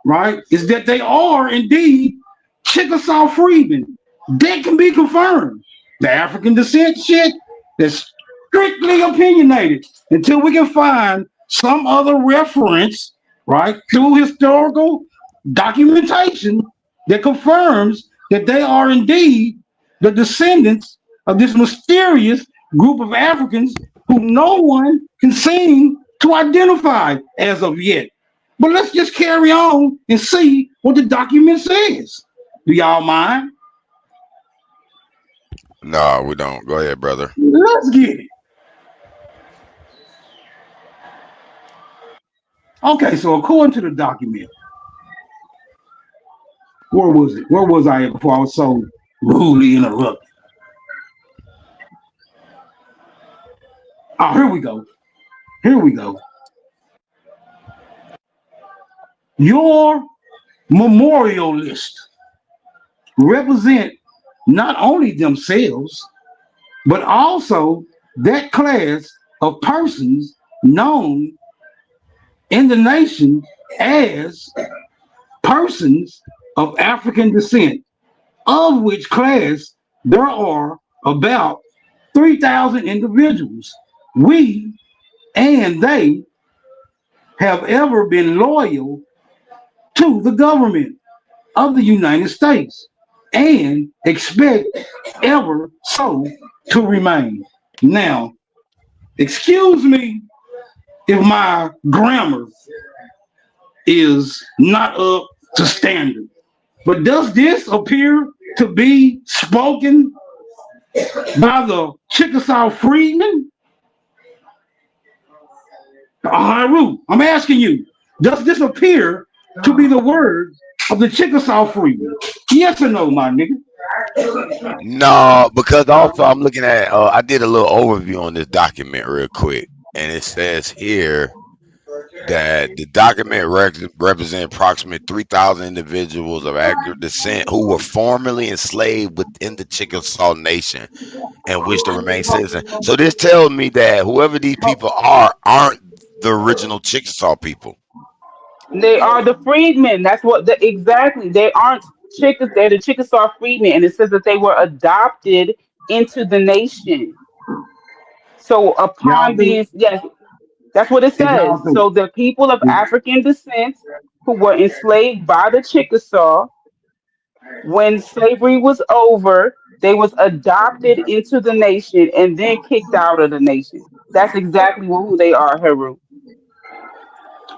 right, is that they are indeed Chickasaw freedmen. That can be confirmed. The African descent shit is strictly opinionated until we can find some other reference, right, through historical documentation that confirms that they are indeed the descendants of this mysterious group of Africans who no one can seem to identify as of yet. But let's just carry on and see what the document says. Do y'all mind? No, we don't. Go ahead, brother. Let's get it. Okay, so according to the document, where was it? Where was I at before I was so rudely interrupted? Oh, here we go. Here we go. Your memorial list represent not only themselves, but also that class of persons known in the nation as persons of African descent, of which class there are about 3,000 individuals. We and they have ever been loyal to the government of the United States and expect ever so to remain. Now, excuse me if my grammar is not up to standard, but does this appear to be spoken by the Chickasaw freedmen? Haru, I'm asking you, does this appear to be the words of the Chickasaw freedmen? Yes or no, my nigga? No, because also I'm looking at. I did a little overview on this document real quick, and it says here that the document represents approximately 3,000 individuals of African descent who were formerly enslaved within the Chickasaw Nation and wish to remain citizens. So this tells me that whoever these people aren't the original Chickasaw people. They are the freedmen. That's what exactly. They aren't Chickasaw. They're the Chickasaw freedmen, and it says that they were adopted into the nation. So upon being, yes, that's what it says. So the people of African descent who were enslaved by the Chickasaw, when slavery was over, they was adopted into the nation and then kicked out of the nation. That's exactly who they are, Haru.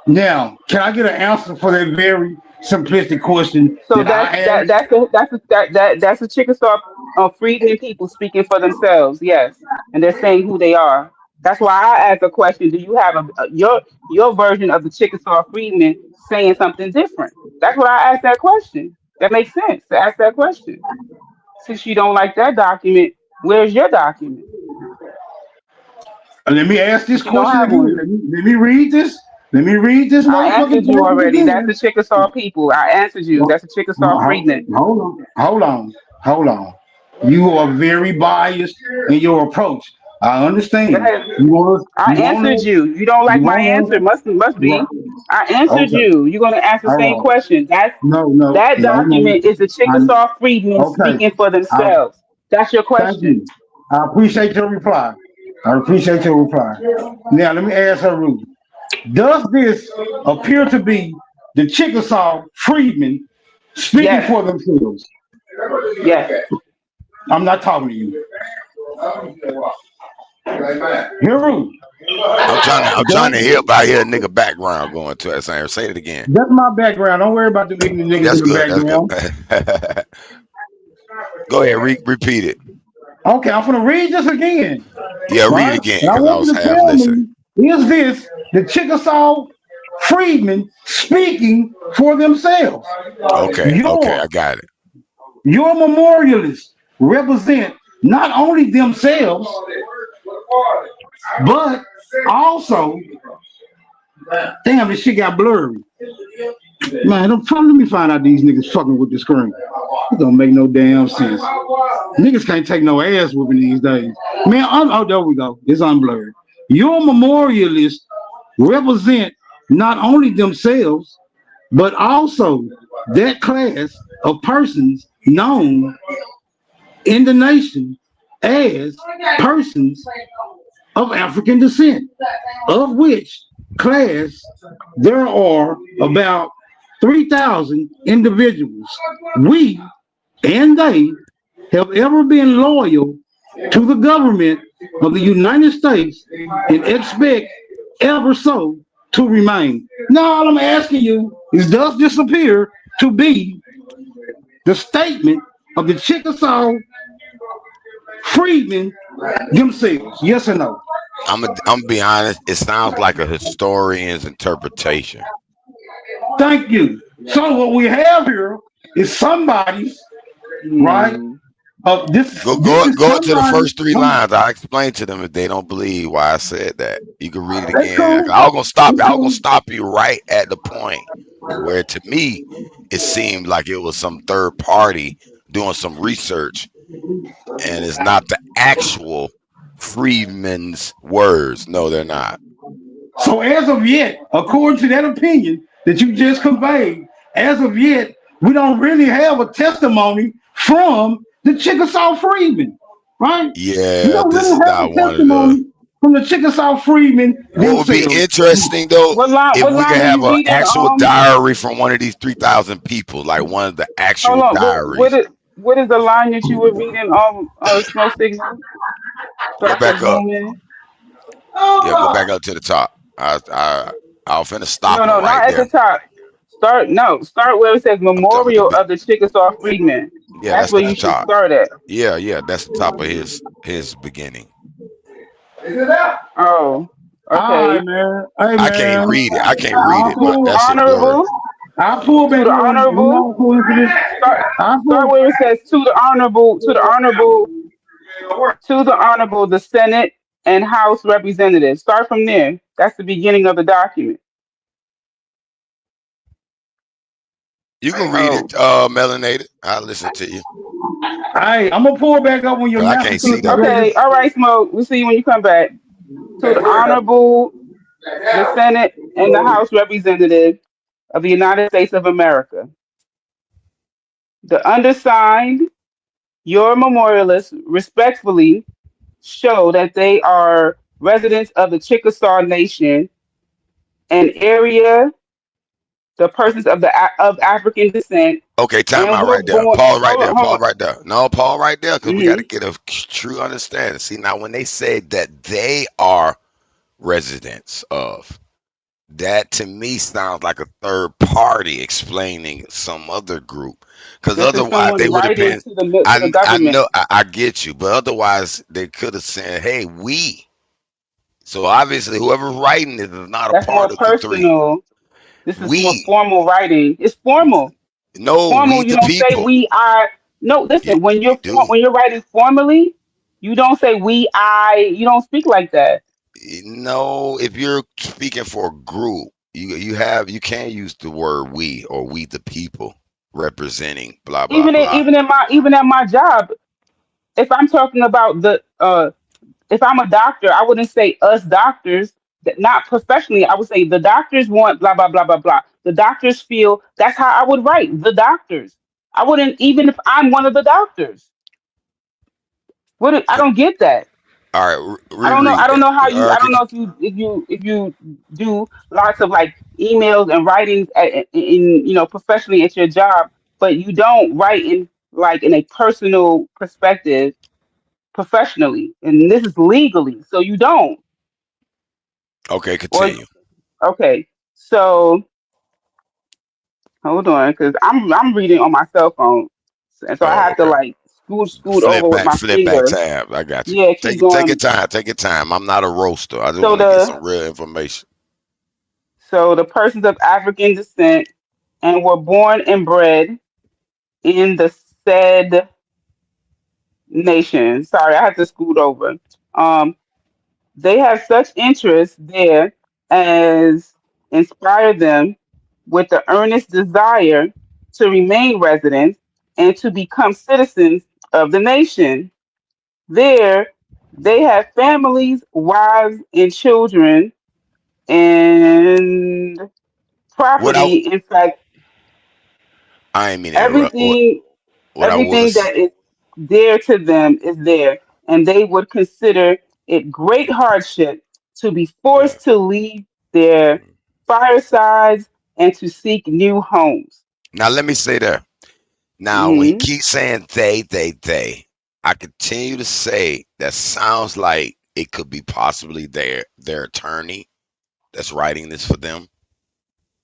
Now, can I get an answer for that very simplistic question? So that's the Chickasaw freedmen people speaking for themselves, yes, and they're saying who they are. That's why I asked a question. Do you have your version of the Chickasaw freedmen saying something different? That's why I asked that question. That makes sense to ask that question. Since you don't like that document, where's your document? Let me ask this question again. Let me read this. Let me read this. I answered you already. That's the Chickasaw people. I answered you. That's the Chickasaw freedmen. Hold on. You are very biased in your approach. I understand. I answered you. You don't like my answer. Must be. I answered you. You're gonna ask the same question. That document is the Chickasaw freedmen speaking for themselves. That's your question. I appreciate your reply. Now let me ask her, Rudy. Does this appear to be the Chickasaw freedmen speaking Yes. for themselves. Yes. I'm not talking to you. Heru. I'm trying to hear about here a nigga background going to it. Say it again. That's my background. Don't worry about the ignorant niggas That's in the good. background. That's good. Go ahead, repeat it. Okay, I'm gonna read this again. Yeah, read Right? it again And I because I want was you to half tell listening. me, is this the Chickasaw freedmen speaking for themselves? Okay, I got it. Your memorialists represent not only themselves, but also, damn, this shit got blurry. Man, let me find out these niggas fucking with the screen. It don't make no damn sense. Niggas can't take no ass whooping these days. Man, oh, there we go. It's unblurred. Your memorialists represent not only themselves, but also that class of persons known in the nation as persons of African descent, of which class there are about 3,000 individuals. We and they have ever been loyal to the government of the United States and expect ever so to remain. Now, all I'm asking you is, does this appear to be the statement of the Chickasaw freedmen themselves? Yes or no? I'm gonna be honest. It sounds like a historian's interpretation. Thank you. So what we have here is somebody's right. Go to the first three lines. I'll explain to them if they don't believe why I said that. You can read it again. I was gonna stop you right at the point where, to me, it seemed like it was some third party doing some research, and it's not the actual freedmen's words. No, they're not. So as of yet, according to that opinion that you just conveyed, as of yet, we don't really have a testimony from the Chickasaw freedmen, right? Yeah, this is not one of the. From the Chickasaw freedmen. What would be interesting though, if we could have an actual diary from one of these 3,000 people, like one of the actual diaries. What is the line that you were reading on Smoke Signal? Go back up. Yeah, go back up to the top. I'll finna stop. No, right not there. at the top. Start where it says Memorial of the Chickasaw Freedmen. Yeah, that's where you should start at. Yeah, that's the top of his beginning. Oh, okay, man. I can't read it. But that's honorable. I pull back the honorable. Start where it says to the honorable, the Senate and House representatives. Start from there. That's the beginning of the document. You can read it, melanated. I'll listen to you. I'm gonna pull back up when you're. I can't see that. Okay, all right, Smoke. We'll see you when you come back. To the honorable, the Senate and the House representative of the United States of America. The undersigned, your memorialists, respectfully show that they are residents of the Chickasaw Nation, an area, the persons of African descent. Okay, time out right there. Pause right there. Pause right there. No, pause right there, because we got to get a true understanding. See, now when they say that they are residents of, that to me sounds like a third party explaining some other group. Because otherwise they would have been. I know, I get you, but otherwise they could have said, "Hey, we." So obviously, whoever's writing this is not a part of the three. This is more formal writing. It's formal. No, formal. You don't say we are. No, listen. When you're writing formally, you don't say we I. You don't speak like that. No, if you're speaking for a group, you can't use the word we or we the people representing blah blah blah. Even at my job, if I'm talking about if I'm a doctor, I wouldn't say us doctors. Not professionally, I would say the doctors want blah blah blah blah blah. The doctors feel. That's how I would write. The doctors. I wouldn't, even if I'm one of the doctors. I don't get that. All right, I don't know how you. I don't know if you do lots of like emails and writings in professionally at your job. but you don't write in a personal perspective professionally, and this is legally, so you don't. Okay, Or continue. okay, so hold on, because I'm reading on my cell phone, and so I Oh, have to okay. scoot over with my Flip back finger. tab. I got you. Yeah, keep Take your going. time. Take your time. I'm not a roaster. I just So want to get some real information. the persons of African descent and were born and bred in the said nation. Sorry, I had to scoot over. They have such interests there as inspire them with the earnest desire to remain residents and to become citizens of the nation. There, they have families, wives, and children, and What I property. In fact, ain't mean to interrupt. What I everything was that is dear to them is there, and they would consider it great hardship to be forced to leave their firesides and to seek new homes. now let me say that. Now when he keeps saying they, I continue to say that sounds like it could be possibly their attorney that's writing this for them,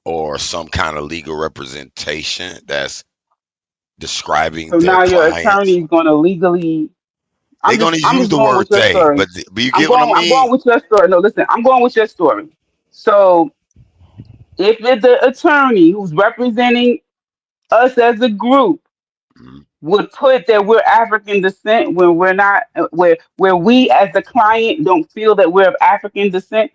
or some kind of legal representation that's describing So their now your clients. attorney is going to legally. They're gonna I'm use just the going word with your they, story. but you get what I I'm mean? going with your story. No, listen, I'm going with your story. So if it's the attorney who's representing us as a group would put that we're African descent when we're not, where we as the client don't feel that we're of African descent.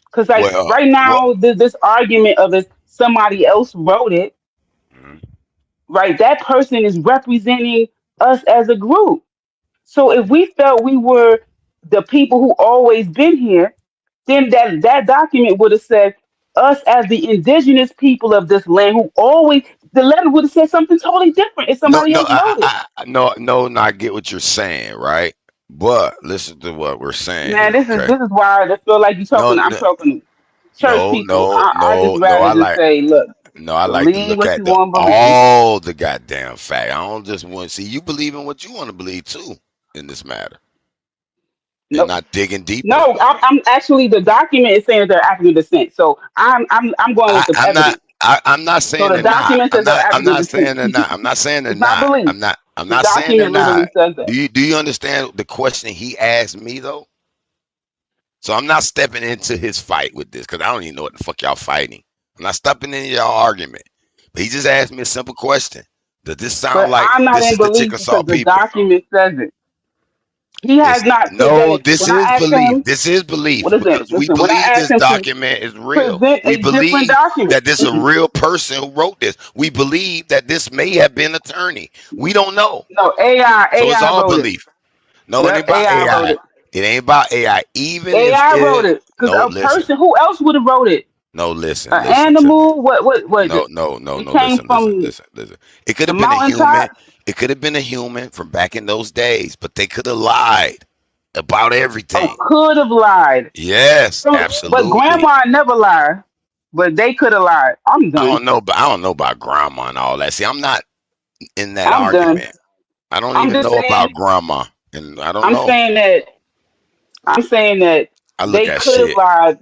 Because right now, this argument of it, somebody else wrote it, right? That person is representing us as a group. So if we felt we were the people who always been here, then that document would have said us as the indigenous people of this land who always, the letter would have said something totally different if somebody else wrote it. No, I get what you're saying, right? But listen to what we're saying Man, here, this is okay? why I feel like you're talking. I'm talking to church people. I just rather I just say, look, like to believe look what at you want to believe. all the goddamn fact. I don't just want to see you believe in what you want to believe too in this matter, and not digging deeper. No, I'm actually, the document is saying that they're African descent. So I'm going with the evidence. I'm not saying So the they're not. document says they're I'm African not saying descent. they're not. I'm not saying they're It's not not. belief. I'm not The saying they're document literally not. says that. Do you understand the question he asked me though? So I'm not stepping into his fight with this because I don't even know what the fuck y'all fighting. I'm not stepping into y'all argument. But he just asked me a simple question. Does this sound But like I'm not this in is the belief Chickasaw because the people? document says it. He has not put that No, in. this When I is asked belief. him, This is belief because we when I believe asked this him to document is real. present We a different believe document, that this is a real person who wrote this. We believe that this may have been attorney. We don't know. no, So it's AI all wrote it. belief. No, it ain't Yep, about AI wrote AI. it. It ain't about AI. Even if AI wrote it because no, a listen. person, who else would have wrote it? No, listen An to me. animal? What is it? No. It came from Listen. It could the have been a human. mountaintop. It could have been a human from back in those days, but they could have lied about everything. Could have lied. Yes, But absolutely. grandma never lied. But they could have lied. I'm done. I don't know about grandma and all that. See, I'm not in that I'm done. argument. I don't I'm even just know saying. about grandma, and I don't I'm know. saying that I look they at could have shit. lied.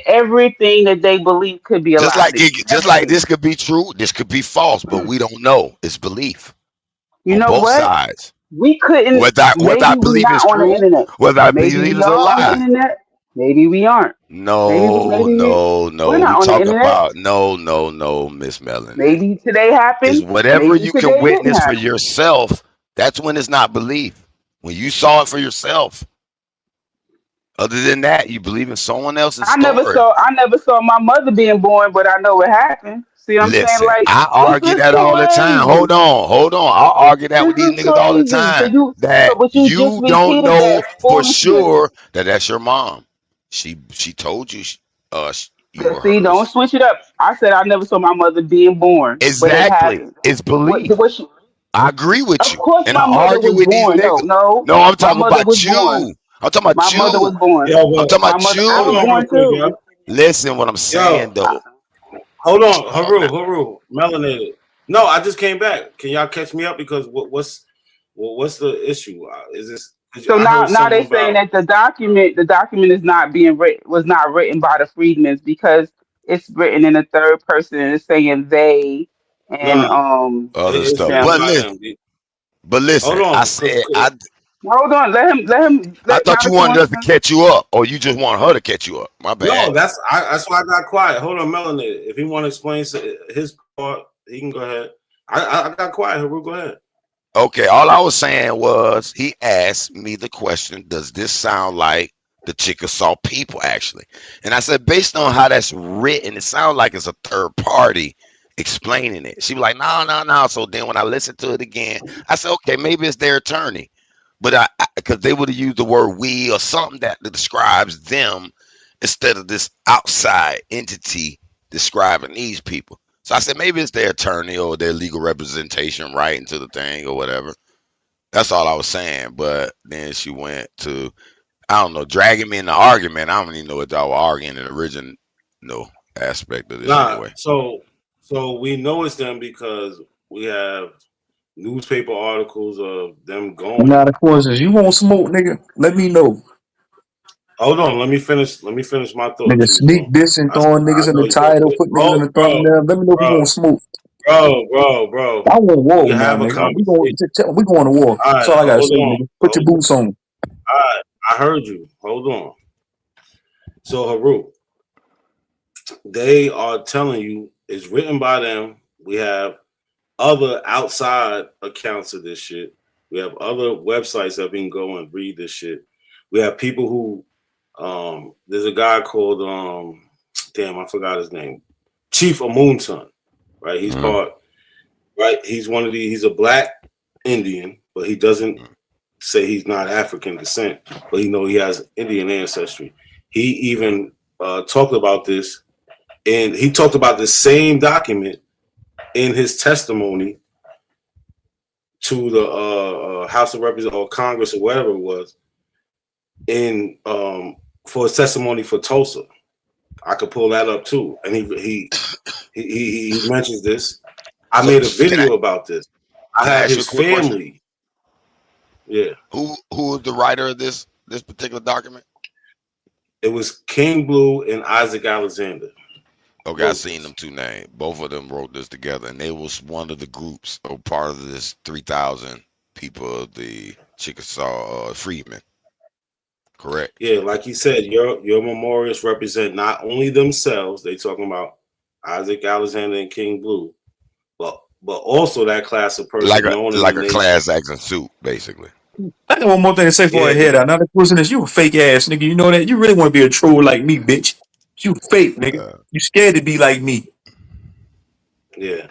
Everything that they believe could be a Just lie. like this could be true, this could be false, but we don't know. It's belief You on know both what? sides. We couldn't. Whether I Maybe we believe not is on the true, internet. whether I Maybe believe we is a are on the lie. internet. Maybe we aren't. No. We're not We on the talk internet. about no, Miss Melanie. Maybe today happened. Is whatever Maybe you today can didn't witness for happen. yourself. That's when it's not belief. When you saw it for yourself. Other than that, you believe in someone else's I never story. saw my mother being born, but I know what happened. See what I'm saying? Listen, Like, I argue this is that all the time. crazy. Hold on. I'll argue that with This these is niggas all the crazy. time. But you just You don't repeated know that for foolishness. sure that that's your mom. She told you you were See, don't hers. switch it up. I said I never saw my mother being born, but it Exactly. happened. It's belief. I agree with Of you. course, And I my mother argue was with these born. niggas. No. No, I'm My talking mother was about born. you. I'm talking about My mother you. was born. I'm talking about I was you. born quick, too. yo. Listen what I'm saying though. Hold on, Haru, melanated. No, I just came back. Can y'all catch me up? Because what's the issue? Is this? So now they're saying that the document is not was not written by the Freedmans because it's written in the third person and it's saying they and other stuff. them. But listen, Hold on, I said Hold on, let him. I thought you wanted us to catch you up, or you just want her to catch you up. My bad. No, that's why I got quiet. Hold on, Melanated. If he want to explain his part, he can go ahead. I got quiet. Haru, go ahead. Okay, all I was saying was he asked me the question, does this sound like the Chickasaw people actually? And I said, based on how that's written, it sounds like it's a third party explaining it. She was like, no. So then when I listened to it again, I said, okay, maybe it's their attorney. But because they would have used the word we or something that describes them instead of this outside entity describing these people. So I said, maybe it's their attorney or their legal representation writing to the thing or whatever. That's all I was saying. But then she went to, I don't know, dragging me in the argument. I don't even know what y'all were arguing in the original aspect of this anyway. So we know it's them because we have newspaper articles of them going. Now the question is, you want smoke, nigga? Let me know. Hold on, let me finish my thought. Nigga sneak this and throwing niggas in the title, put niggas in the thumbnail. Let me know if you want smoke. Bro. I want war You now, have a nigga. We going to war. That's all I gotta say, nigga. Put your boots on. All right, I heard you. Hold on. So Haru, they are telling you it's written by them. We have other outside accounts of this shit. We have other websites that we can go and read this shit. We have people who there's a guy called I forgot his name. Chief Amunson, right? He's part, right? He's he's a black Indian, but he doesn't say he's not African descent, but he has Indian ancestry. He even talked about this, and he talked about the same document in his testimony to the House of Representatives or Congress or whatever it was, for his testimony for Tulsa. I could pull that up too, and he mentions this. I made a video about this. I had his family. Yeah. Who is the writer of this particular document? It was King Blue and Isaac Alexander. Okay, I seen them two names. Both of them wrote this together, and they was one of the groups or part of this 3,000 people of the Chickasaw Freedmen. Correct. Yeah, like you said, your memorials represent not only themselves. They talking about Isaac Alexander and King Blue, but also that class of person like known a class action suit, basically. I got one more thing to say before I head out. Another person is you a fake ass nigga. You know that? You really want to be a troll like me, bitch. You fake, nigga. You scared to be like me. Yeah.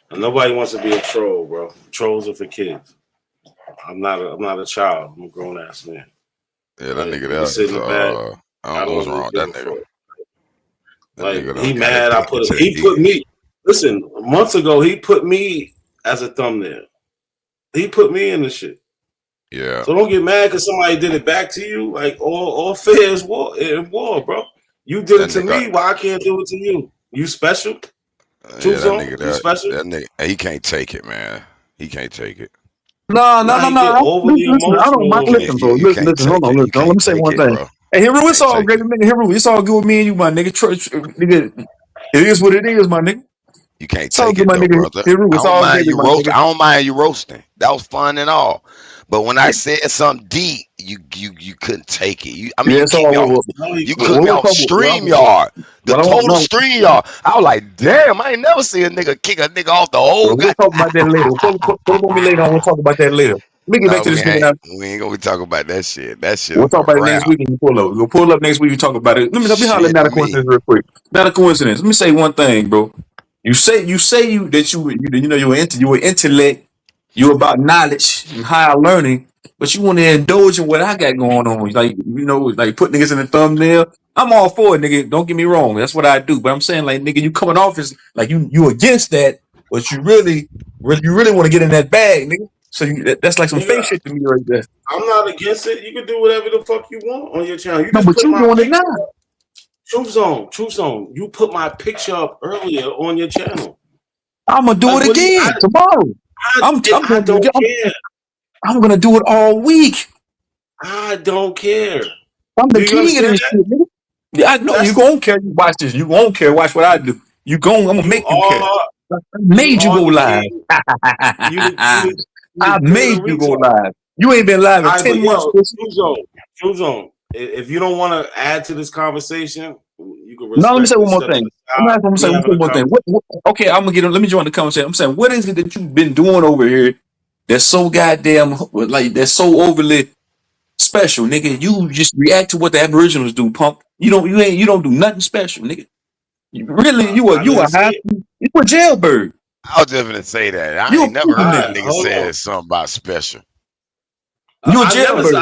And nobody wants to be a troll, bro. Trolls are for kids. I'm not a child. I'm a grown ass man. Yeah, that nigga that I don't know what's wrong with that nigga. Like he mad he put me. Listen, months ago he put me as a thumbnail. He put me in the shit. Yeah. So don't get mad because somebody did it back to you. Like all fair is war, bro. You did it to me. Why I can't do it to you? You special? Yeah, you special? That nigga, he can't take it, man. He can't take it. No. Listen, I don't mind. Listen, bro. Listen. Hold on. Listen. Let me say one thing. Hey, Hero, it's all great, nigga. Hero, it's all good with me and you, my nigga. Nigga, it is what it is, my nigga. You can't take it, though, brother. I don't mind you roasting. That was fun and all. But when I said something deep, you couldn't take it. You kicked me off StreamYard. The total StreamYard. I was like, damn, I ain't never seen a nigga kick a nigga off the whole. We'll talk about that later. Pull on me later. We'll talk about that later. Let me get back to this nigga now. We ain't gonna be talking about that shit. That shit. We'll talk about it next week. You pull up. We'll pull up next week. You talk about it. Let me holler. Not a coincidence, real quick. Not a coincidence. Let me say one thing, bro. You say that you're intellect. You're about knowledge and higher learning, but you want to indulge in what I got going on. Like put niggas in the thumbnail. I'm all for it, nigga. Don't get me wrong. That's what I do. But I'm saying, like, nigga, you coming off as like you against that, but you really want to get in that bag, nigga. So that's like some fake shit to me right there. I'm not against it. You can do whatever the fuck you want on your channel. But you doing it now. Truth Zone. You put my picture up earlier on your channel. I'm gonna do Like, it what do you- again tomorrow. I'm gonna do it all week. I don't care. I'm the Do you king of understand this that? shit, nigga. Yeah, I know That's- you gonna care. You watch this. You gonna care. Watch what I do. I'm gonna make you care. I made you are go the live. king. I made you go live. You ain't been live in 10 months. True Zone. If you don't want to add to this conversation, you can. No, let me say one more respectfully thing. step I'm aside. gonna say We one having a more thing. Okay, I'm gonna get. Let me join the conversation. I'm saying, what is it that you've been doing over here that's so goddamn like that's so overly special, nigga? You just react to what the Aboriginals do, punk. You don't do nothing special, nigga. You a jailbird. I was just gonna say that. I You ain't never heard that nigga. nigga say something about special. You a jailbird.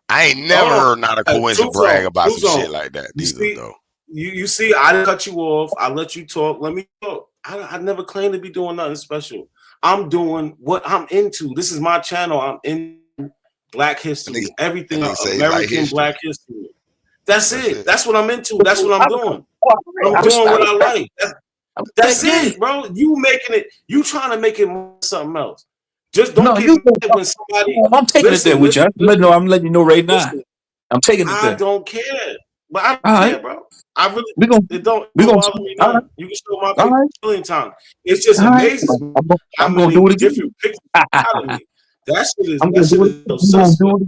I ain't never heard not a coincidence brag about some shit like that. Neither though. You see, I didn't cut you off. I let you talk. Let me talk. I never claimed to be doing nothing special. I'm doing what I'm into. This is my channel. I'm in Black history, everything American Black history. That's it. That's what I'm into. That's what I'm doing. I'm doing what I like. That's it, bro. You making it. You trying to make it something else. Just don't get mad when somebody. I'm taking it there with you. I'm letting you know right now. I'm taking it there. I don't care, but I don't care, bro. I really it don't bother me none. You can show my picture a million times. It's just amazing how many different pictures out of me. That shit is so suspect.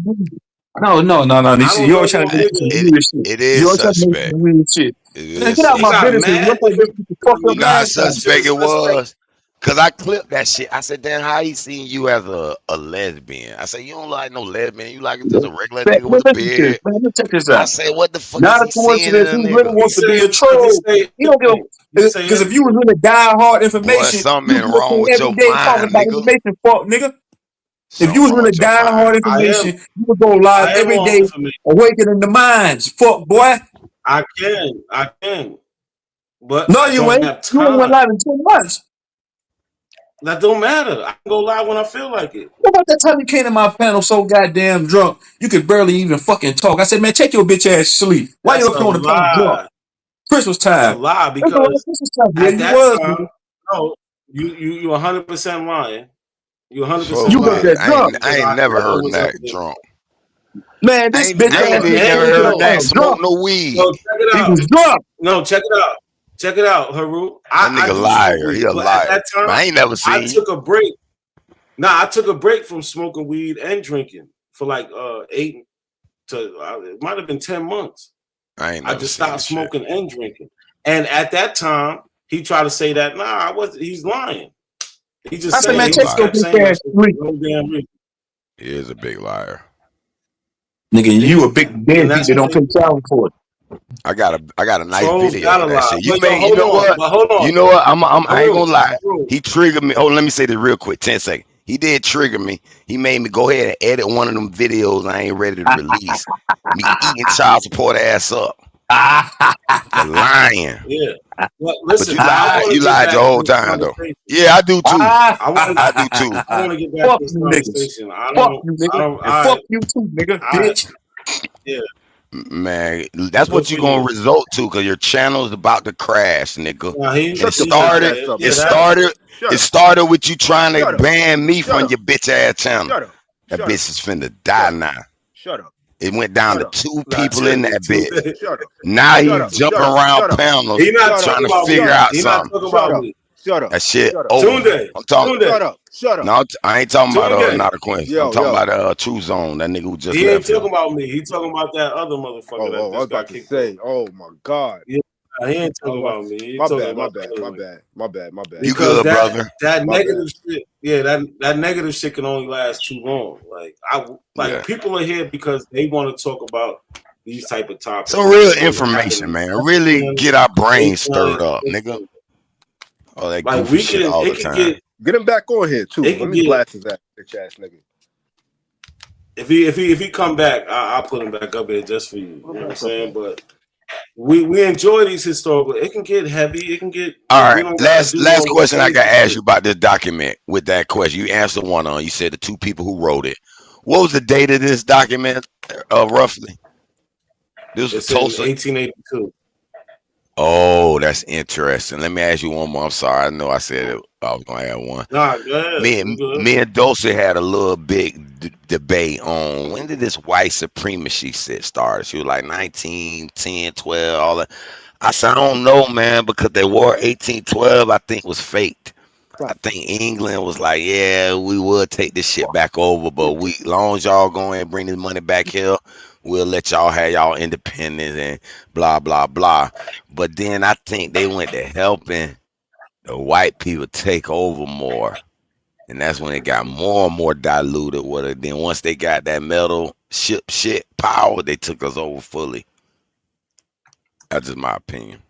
No. You always trying to make some weird shit. It is You always trying to make suspect. some weird shit. Man, get out my business. You know how suspect it was? Cause I clipped that shit. I said, "Damn, how he seen you as a lesbian?" I said, "You don't like no lesbian. You like just a regular nigga with a beard." Check this I out. said, "What the fuck Not a is he seeing in coincidence. a He nigga?" really wants to be a troll. He don't give because if you was really die-hard information, something you wrong with every your day mind, talking about nigga. information, fuck, nigga. If you was really die-hard information, you would go live every day, awakening the minds, fuck, boy. I can. But No, I you don't ain't. have You ain't time. went live in 2 months. That don't matter. I can go live when I feel like it. What about that time you came to my panel so goddamn drunk you could barely even fucking talk? I said, man, take your bitch ass to sleep. Why you up here on the panel drunk? Christmas time. That's a lie because at that time, no, you 100% lying. You 100% You lying. got that drunk. I ain't never heard that drunk. Man, this bitch I ain't never heard that smoke no weed. No, check it out. He was drunk. No, check it out. Check it out, Haru. That nigga do liar. smoke weed, He a but liar. At that time, But I ain't never seen I you. took a break. I took a break from smoking weed and drinking for like 8 to it might have been 10 months. I just stopped smoking and drinking. And at that time, he tried to say that he's lying. He just I said, man, take your bitch ass to sleep. No damn reason. He is a big liar. Nigga, you a big deadbeat that don't pay salary for it. I got a nice Trolls video gotta of that lie. shit. You But made, hold you know on, what? but hold on. You know what? I ain't gonna lie. Haru. He triggered me. Oh, let me say this real quick. 10 seconds. He did trigger me. He made me go ahead and edit one of them videos I ain't ready to release. Me eating child support ass up. For lying. Yeah. But listen, but you lied your whole time though. Yeah, I do too. I do too. I want to get back to this conversation. Fuck you too, nigga, bitch. Yeah. Man, that's what you gonna result to because your channel is about to crash, nigga. Nah, It started with you trying to ban me from your bitch ass channel. That bitch is finna die now. Shut up. It went down to 2 people in that bitch. Now he's jumping around panels trying to figure out something. Shut up. That shit over. I'm talking. Shut up. No, I ain't talking about not a Quincy. Yo, I'm talking about True Zone. That nigga who just He ain't left. talking about me. He talking about that other motherfucker I was about to say, oh my God. Yeah, he ain't talking about me. He My talking bad. about You good, brother? That negative shit, that negative shit can only last too long. Like people are here because they want to talk about these type of topics. Some real information, man. Really get our brains stirred up, nigga. Oh, that Like goofy shit all the time. Get him back on here too. Let me blast his ass, bitch ass nigga. If he come back, I'll put him back up here just for you. You know what I'm saying? But we enjoy these historical. It can get heavy. It can get. All right. Last question I got to ask you about this document. With that question, you answered one on. You said the 2 people who wrote it. What was the date of this document, roughly? This was Tulsa, 1882. Oh, that's interesting. Let me ask you one more. I'm sorry. I know I said it. I was gonna add one. Nah, go ahead. Me and Dulce had a little big debate on when did this white supremacy shit start. She was like 19, 10, 12, all that. I said, I don't know, man, because they war 1812, I think, was faked. I think England was like, yeah, we would take this shit back over, but we, long as y'all go and bring this money back here, we'll let y'all have y'all independence and blah, blah, blah. But then I think they went to helping the white people take over more. And that's when it got more and more diluted with it. Then once they got that metal shit power, they took us over fully. That's just my opinion.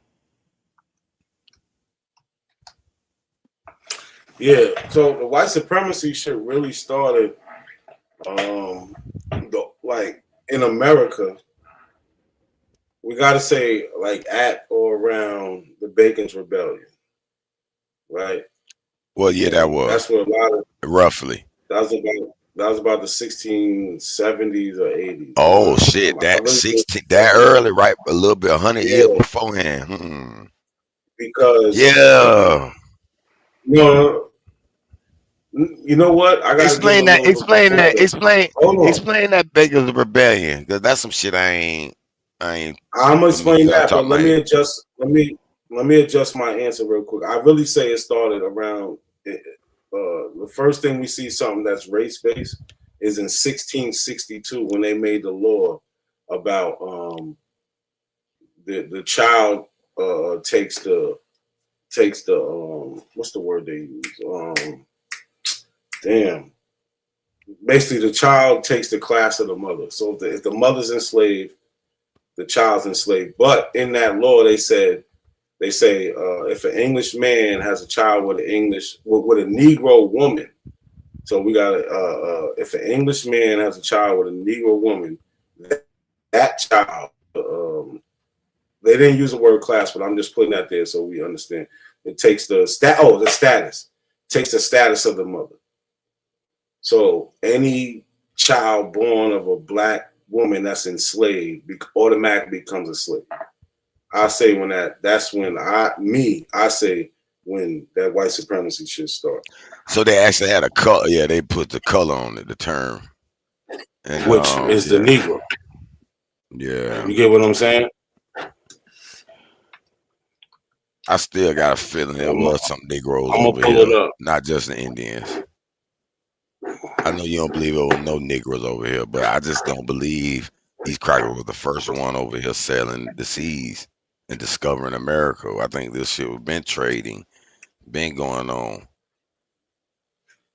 Yeah, so the white supremacy shit really started, like in America. We got to say like at or around the Bacon's Rebellion, right? Well, yeah, that was. That's what a lot of roughly. That was about the 1670s or 80s. Oh shit, that 16, that early, right? A little bit, 100 years beforehand. Because yeah, you know what? I gotta explain that Bacon's Rebellion, because that's some shit I ain't. I'm gonna explain that, but let me adjust my answer real quick. I really say it started around. The first thing we see something that's race based is in 1662 when they made the law about the child takes the what's the word they use? Basically, the child takes the class of the mother. So if the mother's enslaved, the child's enslaved. But in that law, they say if an English man has a child with a Negro woman, so we got if an English man has a child with a Negro woman, that child, they didn't use the word class, but I'm just putting that there so we understand. It takes the status, takes the status of the mother. So any child born of a black woman that's enslaved automatically becomes a slave. I say when that's when I say when that white supremacy should start. So they actually had a color. Yeah, they put the color on it, the term, and, which is the Negro. Yeah, you get what I'm saying? I still got a feeling there was some Negroes I'm over gonna pull here, it up. not just the Indians. I know you don't believe there were no Negroes over here, but I just don't believe these crackers was the first one over here sailing the seas and discovering America. I think this shit was been trading, been going on.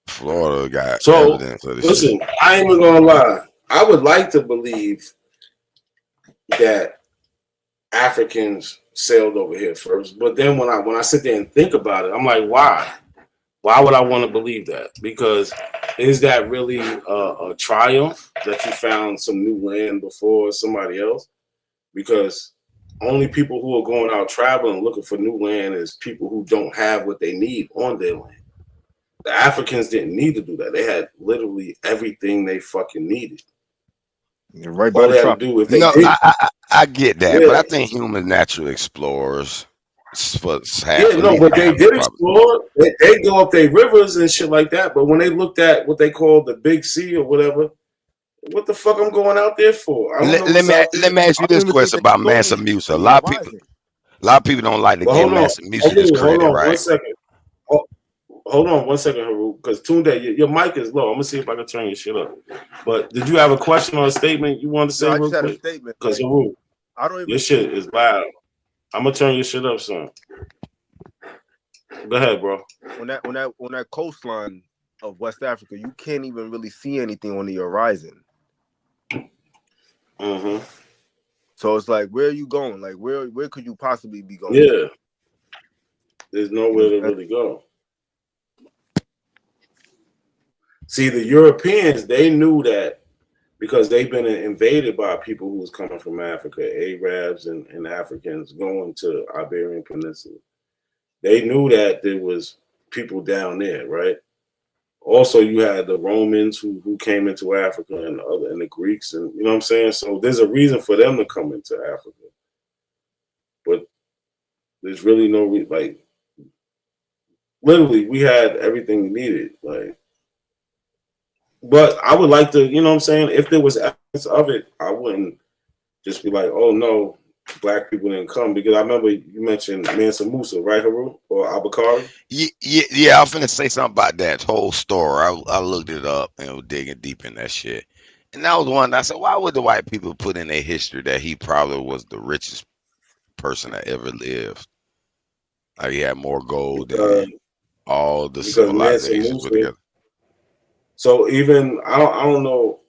Florida got evidence of this listen, shit. I ain't even gonna lie. I would like to believe that Africans sailed over here first, but then when I sit there and think about it, I'm like, why? Why would I want to believe that? Because is that really a triumph that you found some new land before somebody else? Because only people who are going out traveling looking for new land is people who don't have what they need on their land. The Africans didn't need to do that. They had literally everything they fucking needed. You're right by the top. I get that, but I think human natural explorers. But they did explore. They go up their rivers and shit like that. But when they looked at what they call the Big Sea or whatever, what the fuck I'm going out there for? Let me ask you this question about Mansa Musa. A lot of people don't like to give Mansa Musa this credit, right? 1 second. Hold on 1 second, Haru, because Tunde, your mic is low. I'm gonna see if I can turn your shit up. But did you have a question or a statement you wanted to say? No, I real just had a quick? statement. Because Haru, your shit is loud. I'm gonna turn your shit up, son. Go ahead, bro. On that coastline of West Africa, you can't even really see anything on the horizon. Mm-hmm. So it's like, where are you going? Like, where could you possibly be going? Yeah. There's nowhere to really go. See, the Europeans, they knew that because they've been invaded by people who was coming from Africa, Arabs and Africans going to Iberian Peninsula. They knew that there was people down there, right? Also, you had the Romans who came into Africa and the Greeks, and you know what I'm saying? So there's a reason for them to come into Africa. But there's really no like. Literally, we had everything we needed. Like, but I would like to, you know what I'm saying? If there was evidence of it, I wouldn't just be like, oh no, black people didn't come. Because I remember you mentioned Mansa Musa, right, Haru? Or Abakari? Yeah, I was finna say something about that whole story. I looked it up and was digging deep in that shit. And that was one I said, why would the white people put in their history that he probably was the richest person that ever lived? Like he had more gold than all the civilizations put together. So even I don't know.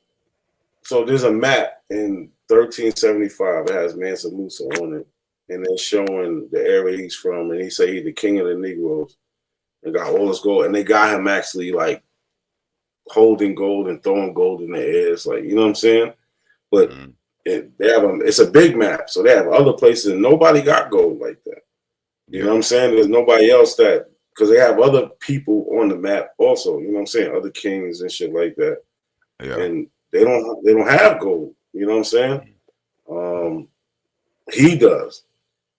So there's a map in 1375. It has Mansa Musa on it, and it's showing the area he's from, and he say he's the king of the Negroes, and got all this gold, and they got him actually like holding gold and throwing gold in the air. It's like, you know what I'm saying? But they have it's a big map, so they have other places, and nobody got gold like that. You know what I'm saying? There's nobody else that. Because they have other people on the map also, you know what I'm saying? Other kings and shit like that. Yeah. And they don't have gold, you know what I'm saying? He does,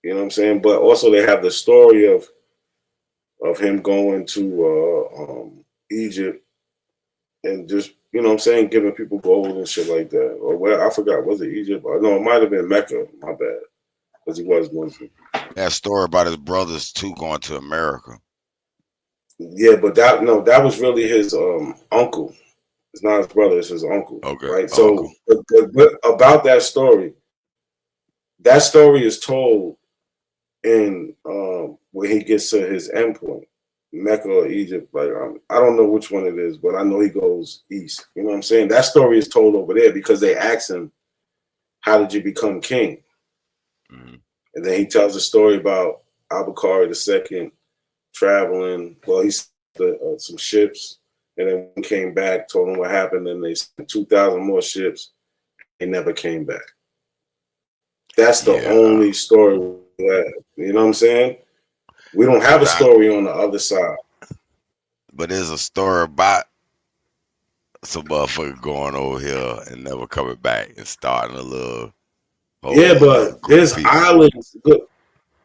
you know what I'm saying? But also they have the story of him going to Egypt and just, you know what I'm saying, giving people gold and shit like that. Or where I forgot, was it Egypt? No, it might have been Mecca, my bad. Because he was Muslim. That story about his brothers too going to America. Yeah, but that was really his uncle. It's not his brother; it's his uncle. Okay, right. So, but about that story is told in when he gets to his endpoint, Mecca or Egypt. Like I don't know which one it is, but I know he goes east. You know what I'm saying? That story is told over there because they ask him, "How did you become king?" And then he tells a story about Abakari II. Traveling, well, he sent some ships, and then came back, told him what happened, and they sent 2,000 more ships. They never came back. That's the only story we have. You know what I'm saying? We don't have a story on the other side. But there's a story about some motherfucker going over here and never coming back and starting a little. But there's islands.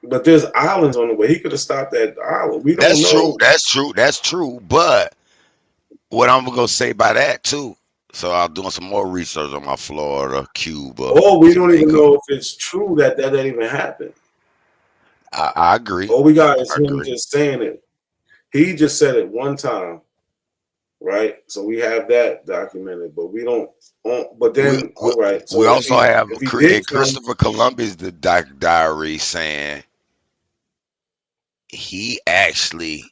But there's islands on the way. He could have stopped at the island. We don't know. That's true. But what I'm gonna say by that too. So I'm doing some more research on my Florida, Cuba. Oh, we don't even know if it's true that even happened. I agree. All we got is him just saying it. He just said it one time, right? So we have that documented, but we don't. But then, all right. So we also have Christopher Columbus, the diary, saying he actually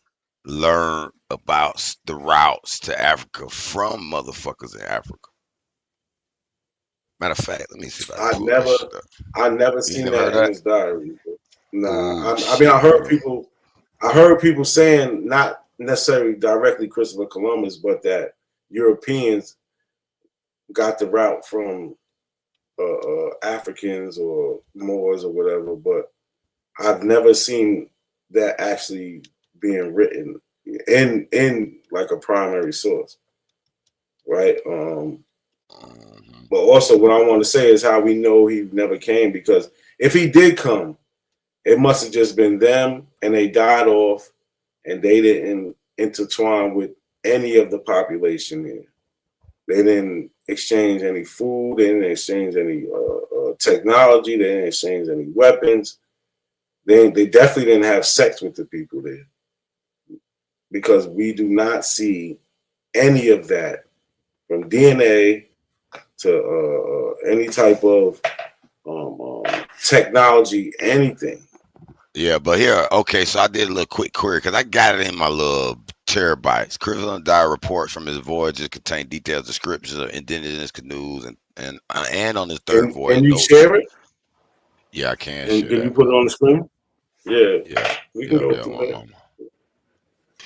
learned about the routes to Africa from motherfuckers in Africa. Matter of fact, let me see if I never seen that in his diary. Nah, I mean, I heard people saying not necessarily directly Christopher Columbus, but that Europeans got the route from Africans or Moors or whatever, but I've never seen that actually being written in like a primary source, right? But also what I want to say is how we know he never came, because if he did come, it must have just been them and they died off and they didn't intertwine with any of the population here. They didn't exchange any food, they didn't exchange any technology, they didn't exchange any weapons. They definitely didn't have sex with the people there, because we do not see any of that from DNA to any type of technology, anything. Yeah, but here, okay, so I did a little quick query because I got it in my little terabytes. Christopher diary reports from his voyages contain detailed descriptions of indigenous canoes and on his third voyage. Can you share it? Yeah, I can. And can you put it on the screen? Yeah. We can go through that.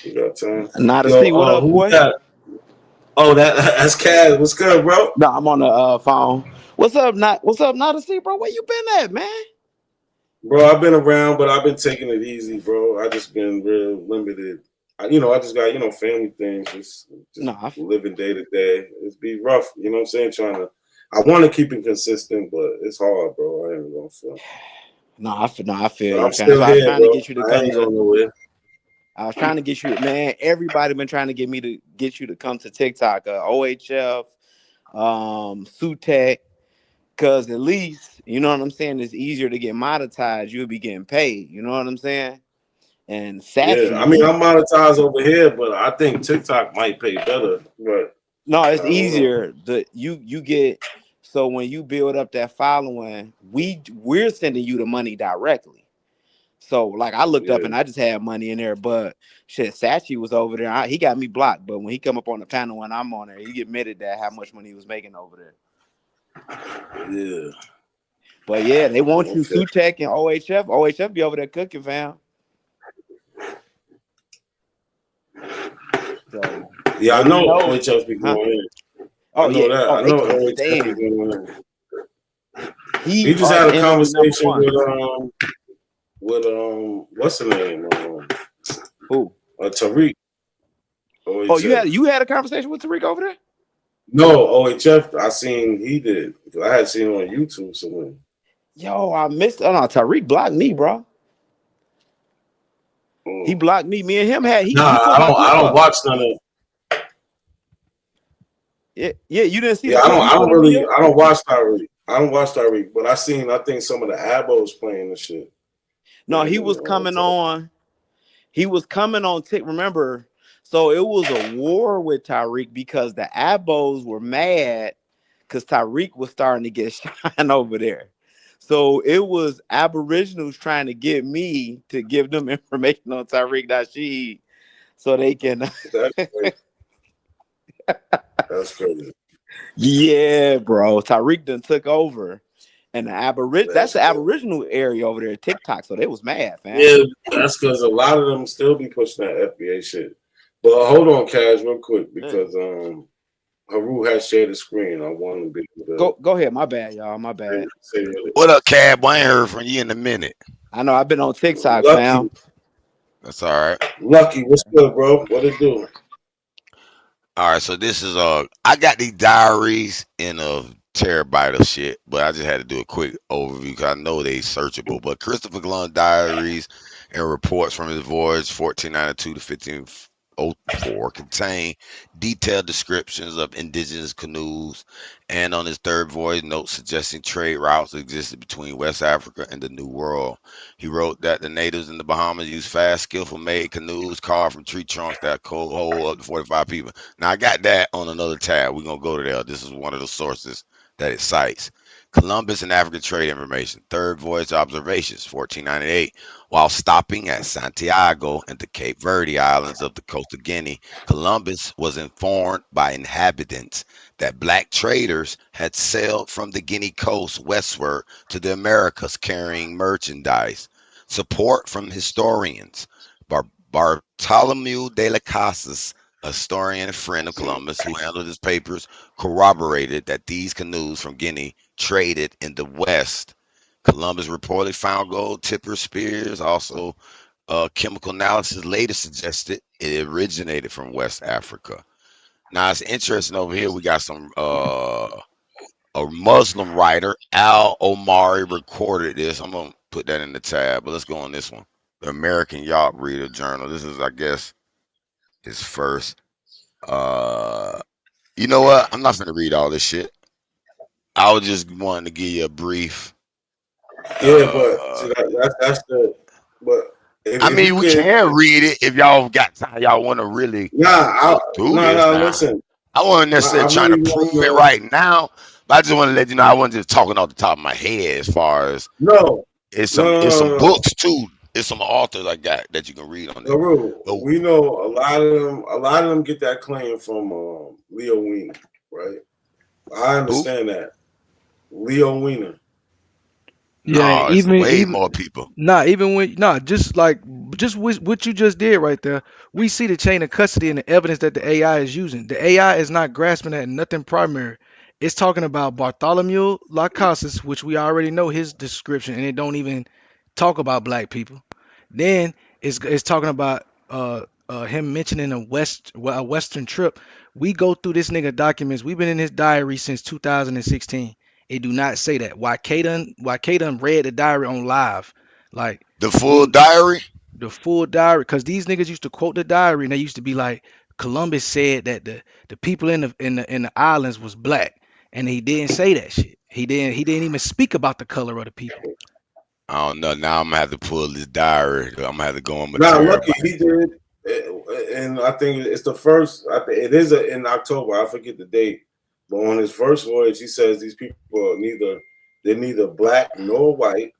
We got time. Not to see what up, boy. That's Kaz. What's good, bro? No, I'm on the phone. What's up, not to see, bro? Where you been at, man? Bro, I've been around, but I've been taking it easy, bro. I just been real limited. I just got, family things, just living day to day. It's be rough, you know what I'm saying? I want to keep it consistent, but it's hard, bro. I ain't gonna front. No, I feel But you, I'm fam. That's still why I was here, trying to bro. get you to I come ain't to. going nowhere. I was trying to get you, man. Everybody been trying to get you to come to TikTok, OHF, Sutek, because at least you know what I'm saying. It's easier to get monetized. You'll be getting paid. You know what I'm saying? And Yeah, I Sachi, mean, I'm monetized over here, but I think TikTok might pay better. But no, I it's don't know. easier. You get so when you build up that following, we're sending you the money directly. So like I looked up Yeah. and I just had money in there, but shit, Sachi was over there. He got me blocked, but when he come up on the panel when I'm on there, he admitted that how much money he was making over there. Yeah. But yeah, they want you Okay. Sutek and OHF. OHF be over there cooking, fam. So Yeah, I let me know know. OHF be Huh? going in. Oh I know yeah. that. Oh, I they know can't OHF be stand. going in. He He just are had the a enemy number conversation one. with what's the name? Who? Tariq. OHF. Oh, you had a conversation with Tariq over there? No, OHF. I seen he did. I had seen him on YouTube somewhere. Yo, I missed. Oh no, Tariq blocked me, bro. He blocked me. Me and him had. He Nah, put my clip I don't up. watch none of. Yeah, you didn't see Yeah, the clip. I don't watch Tyreek. I don't watch Tyreek, but I think some of the Abos playing the shit. No, he was coming on. He was coming on Tik. Remember, so it was a war with Tyreek because the Abos were mad because Tyreek was starting to get shine over there. So it was Aboriginals trying to get me to give them information on Tyreek Nasheed so they can. That's crazy. Yeah, bro. Tyreek done took over. And that's the Aboriginal area over there, TikTok. So they was mad, fam. Yeah, that's because a lot of them still be pushing that FBA shit. But hold on, Cash, real quick, because Haru has shared the screen. I want to be able to go ahead. My bad, y'all. My bad. What up, Cab? I ain't heard from you in a minute. I know I've been on TikTok, Lucky. fam. That's all right. Lucky, what's good, bro? What it do? All right, so this is I got these diaries in a terabyte of shit, but I just had to do a quick overview because I know they searchable. But Christopher Columbus diaries and reports from his voyage 1492 to 1504 contain detailed descriptions of indigenous canoes, and on his third voyage, notes suggesting trade routes existed between West Africa and the New World. He wrote that the natives in the Bahamas used fast, skillful made canoes carved from tree trunks that could hold up to 45 people. Now, I got that on another tab. We're going to go to there. This is one of the sources that it cites. Columbus and African trade information. Third voyage observations, 1498. While stopping at Santiago and the Cape Verde Islands of the coast of Guinea, Columbus was informed by inhabitants that black traders had sailed from the Guinea coast westward to the Americas carrying merchandise. Support from historians. Bartolomeu de las Casas, a historian and friend of Columbus who handled his papers, corroborated that these canoes from Guinea traded in the West. Columbus reportedly found gold, tipper spears. Also, chemical analysis later suggested it originated from West Africa. Now, it's interesting over here. We got some a Muslim writer, Al Omari, recorded this. I'm gonna put that in the tab, but let's go on this one. The American Yacht Reader Journal. This is, I guess, his first. You know what? I'm not gonna read all this shit. I was just wanting to give you a brief. Yeah, but see, that's the. But I mean, we can read it if y'all got time. Y'all want to really do this. Listen. I wasn't necessarily trying to prove it right now, but I just want to let you know I wasn't just talking off the top of my head as far as it's some books too. It's some authors I got that you can read on there. We know a lot of them get that claim from Leo Weiner, right? I understand that. Leo Weiner. Yeah, even more people. Just what you just did right there. We see the chain of custody and the evidence that the AI is using. The AI is not grasping at nothing primary. It's talking about Bartholomew Las Casas, which we already know his description, and it don't even talk about black people. Then it's talking about him mentioning a western trip. We go through this nigga documents. We've been in his diary since 2016. It do not say that. YK done read the diary on live, like The full diary. the full diary, because these niggas used to quote the diary and they used to be like, Columbus said that the people in the islands was black, and he didn't say that shit. He didn't even speak about the color of the people. I don't know. Now I'm gonna have to pull this diary. I'm gonna have to go on my Nah, terabyte. lucky he did, and I think it's the first. I think it is in October. I forget the date, but on his first voyage, he says these people are neither black nor white,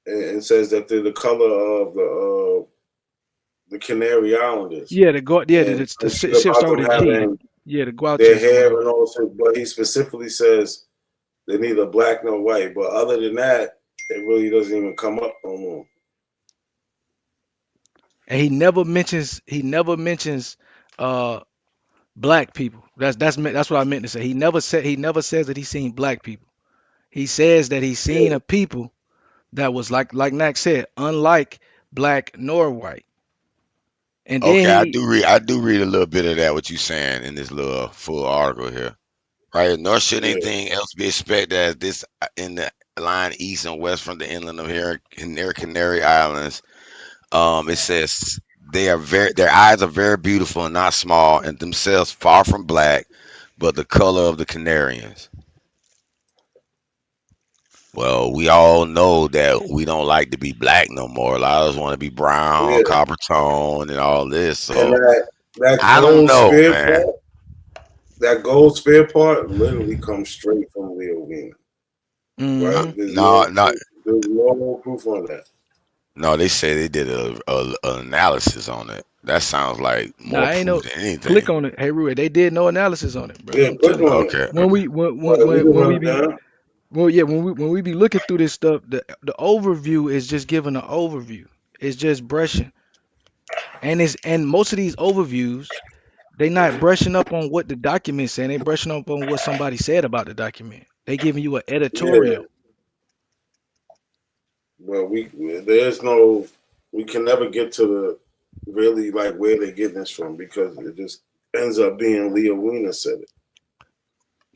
and says that they're the color of the Canary Islanders. Yeah, the And ships about start them with a G. having Yeah, the Guauches. their hair and all that, but he specifically says they're neither black nor white. But other than that, it really doesn't even come up no more. And he never mentions black people. That's what I meant to say. He never says that he's seen black people. He says that he's seen a people that was like Nak said, unlike black nor white. And Okay, then I do read a little bit of that. What you saying in this little full article here, right? Nor should anything else be expected as this in the line east and west from the inland of Canary Islands. It says their eyes are very beautiful and not small, and themselves far from black, but the color of the Canarians. Well, we all know that we don't like to be black no more. A lot of us want to be brown, Yeah. copper tone, and all this. And So that I don't gold know, spear man. part, that gold spear part literally comes straight from Leowina. Right? There's No, there's no proof on that. no. They say they did an analysis on it. That sounds like nah, more ain't proof no than anything. click on it. Hey, Rui, they did no analysis on it, bro. Yeah, I'm click telling you. on it. Okay. When we when we be down. when we be looking through this stuff, the overview is just giving an overview. It's just brushing, and most of these overviews, they not brushing up on what the document saying. They brushing up on what somebody said about the document. They giving you an Yeah. editorial. Well, we can never get to the really like where they're getting this from because it just ends up being Leowina said it.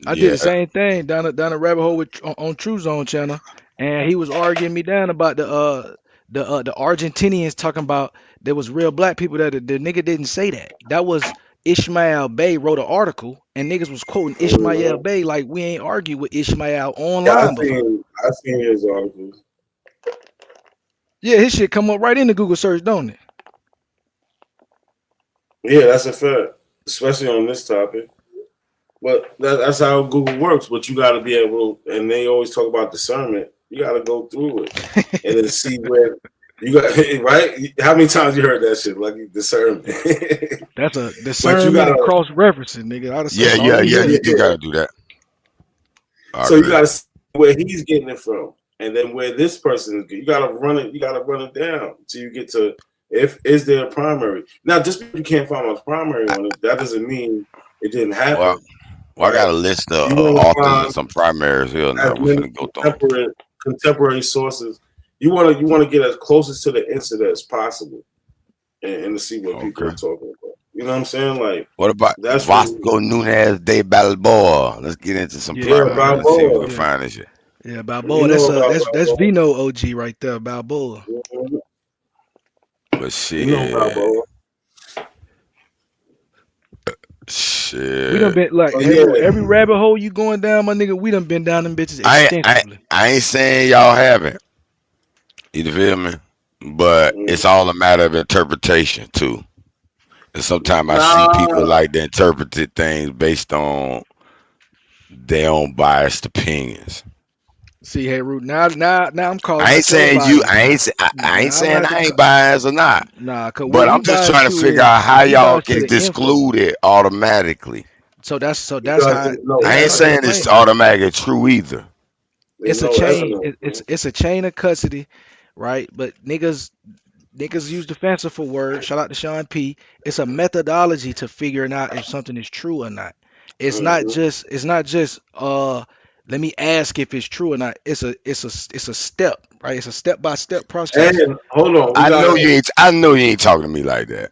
I did the same thing down a rabbit hole on True Zone channel, and he was arguing me down about the Argentinians talking about there was real black people that the nigga didn't say that. That was Ishmael Bey wrote an article, and niggas was quoting Ishmael Bey like we ain't argued with Ishmael Yeah, online before. I seen his articles. Yeah, his shit come up right in the Google search, don't it? Yeah, that's a fact, especially on this topic. But that's how Google works. But you got to be able, and they always talk about discernment. You got to go through it and then see where you got right. How many times you heard that shit? Like discernment. That's a But you discernment got and to, cross referencing, nigga. I'd have said all Yeah. these You years. got to do that. I so you agree. got to see where he's getting it from, and then where this person is. You got to run it. You got to run it down till you get to is there a primary. Now, just because you can't find a primary on it, that doesn't mean it didn't happen. Well, I got a list of You want to authors and find some primaries here. Now as we're many finna go through 'em. contemporary sources. You want to get as closest to the incident as possible, and to see what people are talking about. You know what I'm saying? Like What about that's Vasco Nunez de Balboa? Let's get into some Yeah, primaries. Let's see if we Balboa. can find this shit. Yeah, You Balboa. know That's about that's Balboa. Vino OG right there, Balboa. But You shit, know Balboa. We done shit. been like Oh every yeah. rabbit hole you going down, my nigga. We done been down them bitches extensively. I ain't saying y'all haven't. You feel me? But it's all a matter of interpretation too. And sometimes I see people Nah. like to interpret things based on their own biased opinions. See, hey, Root. Now I'm calling I ain't out your saying you. bias now. I ain't Now I'm gonna saying have to I ain't biased or not. cause But where he I'm just biased trying to to figure is out how he y'all biased to can the info. exclude it automatically. So that's how Because no, I ain't that's how saying they it's explain it. automatically true either. It's a no chain. evidence. It's a chain of custody, right? But niggas use the fanciful word. Shout out to Sean P. It's a methodology to figuring out if something is true or not. It's not just let me ask if it's true or not. It's a step, right? It's a step by step process. And hold on, I know you ain't talking to me like that.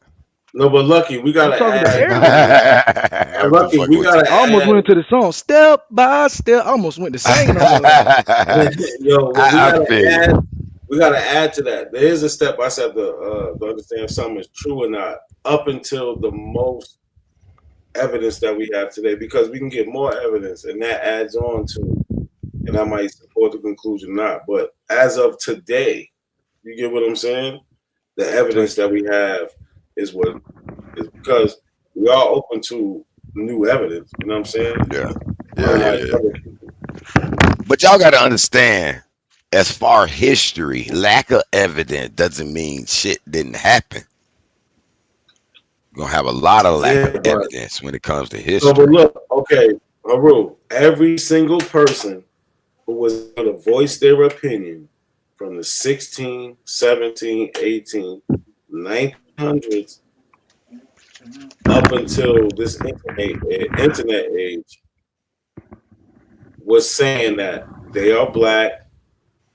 No, but Lucky, we I'm gotta talking to add. everybody. I'm Lucky, just fucking we with gotta I almost add. went into the song step by step. I almost went to singing on your ass. you. Yo, we I gotta feel you. add. We gotta add to that. There is a step by step to understand if something is true or not, up until the most evidence that we have today, because we can get more evidence, and that adds on to it, and I might support the conclusion or not. But as of today, you get what I'm saying? The evidence that we have is what is, because we are open to new evidence. You know what I'm saying? Yeah. Unlike other But y'all got to understand, as far as history, lack of evidence doesn't mean shit didn't happen. You're gonna have a lot of lack of evidence when it comes to So, history. but look, okay, Haru, every single person who was able to voice their opinion from the 16, 17, 18, 1900s up until this internet age was saying that they are black,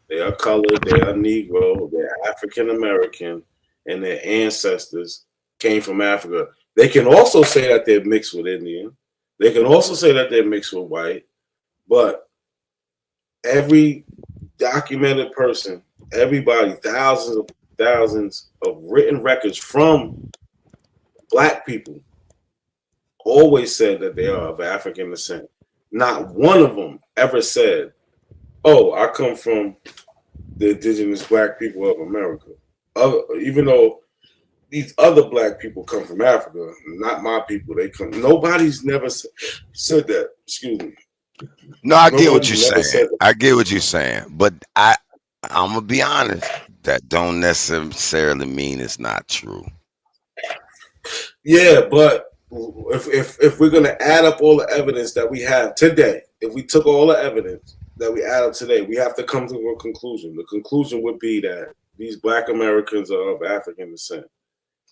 they are colored, they are Negro, they're African American, and their ancestors came from Africa. They can also say that they're mixed with Indian. They can also say that they're mixed with white. But every documented person, everybody, thousands of written records from black people always said that they are of African descent. Not one of them ever said, "Oh, I come from the indigenous black people of America." Even though these other black people come from Africa, not my people. They come. Nobody's never said that. Excuse me. No, I get what Nobody's you're never saying. said that. I get what you're saying. But I'm gonna be honest. That don't necessarily mean it's not true. Yeah, but if we're gonna add up all the evidence that we have today, if we took all the evidence that we add up today, we have to come to a conclusion. The conclusion would be that these black Americans are of African descent.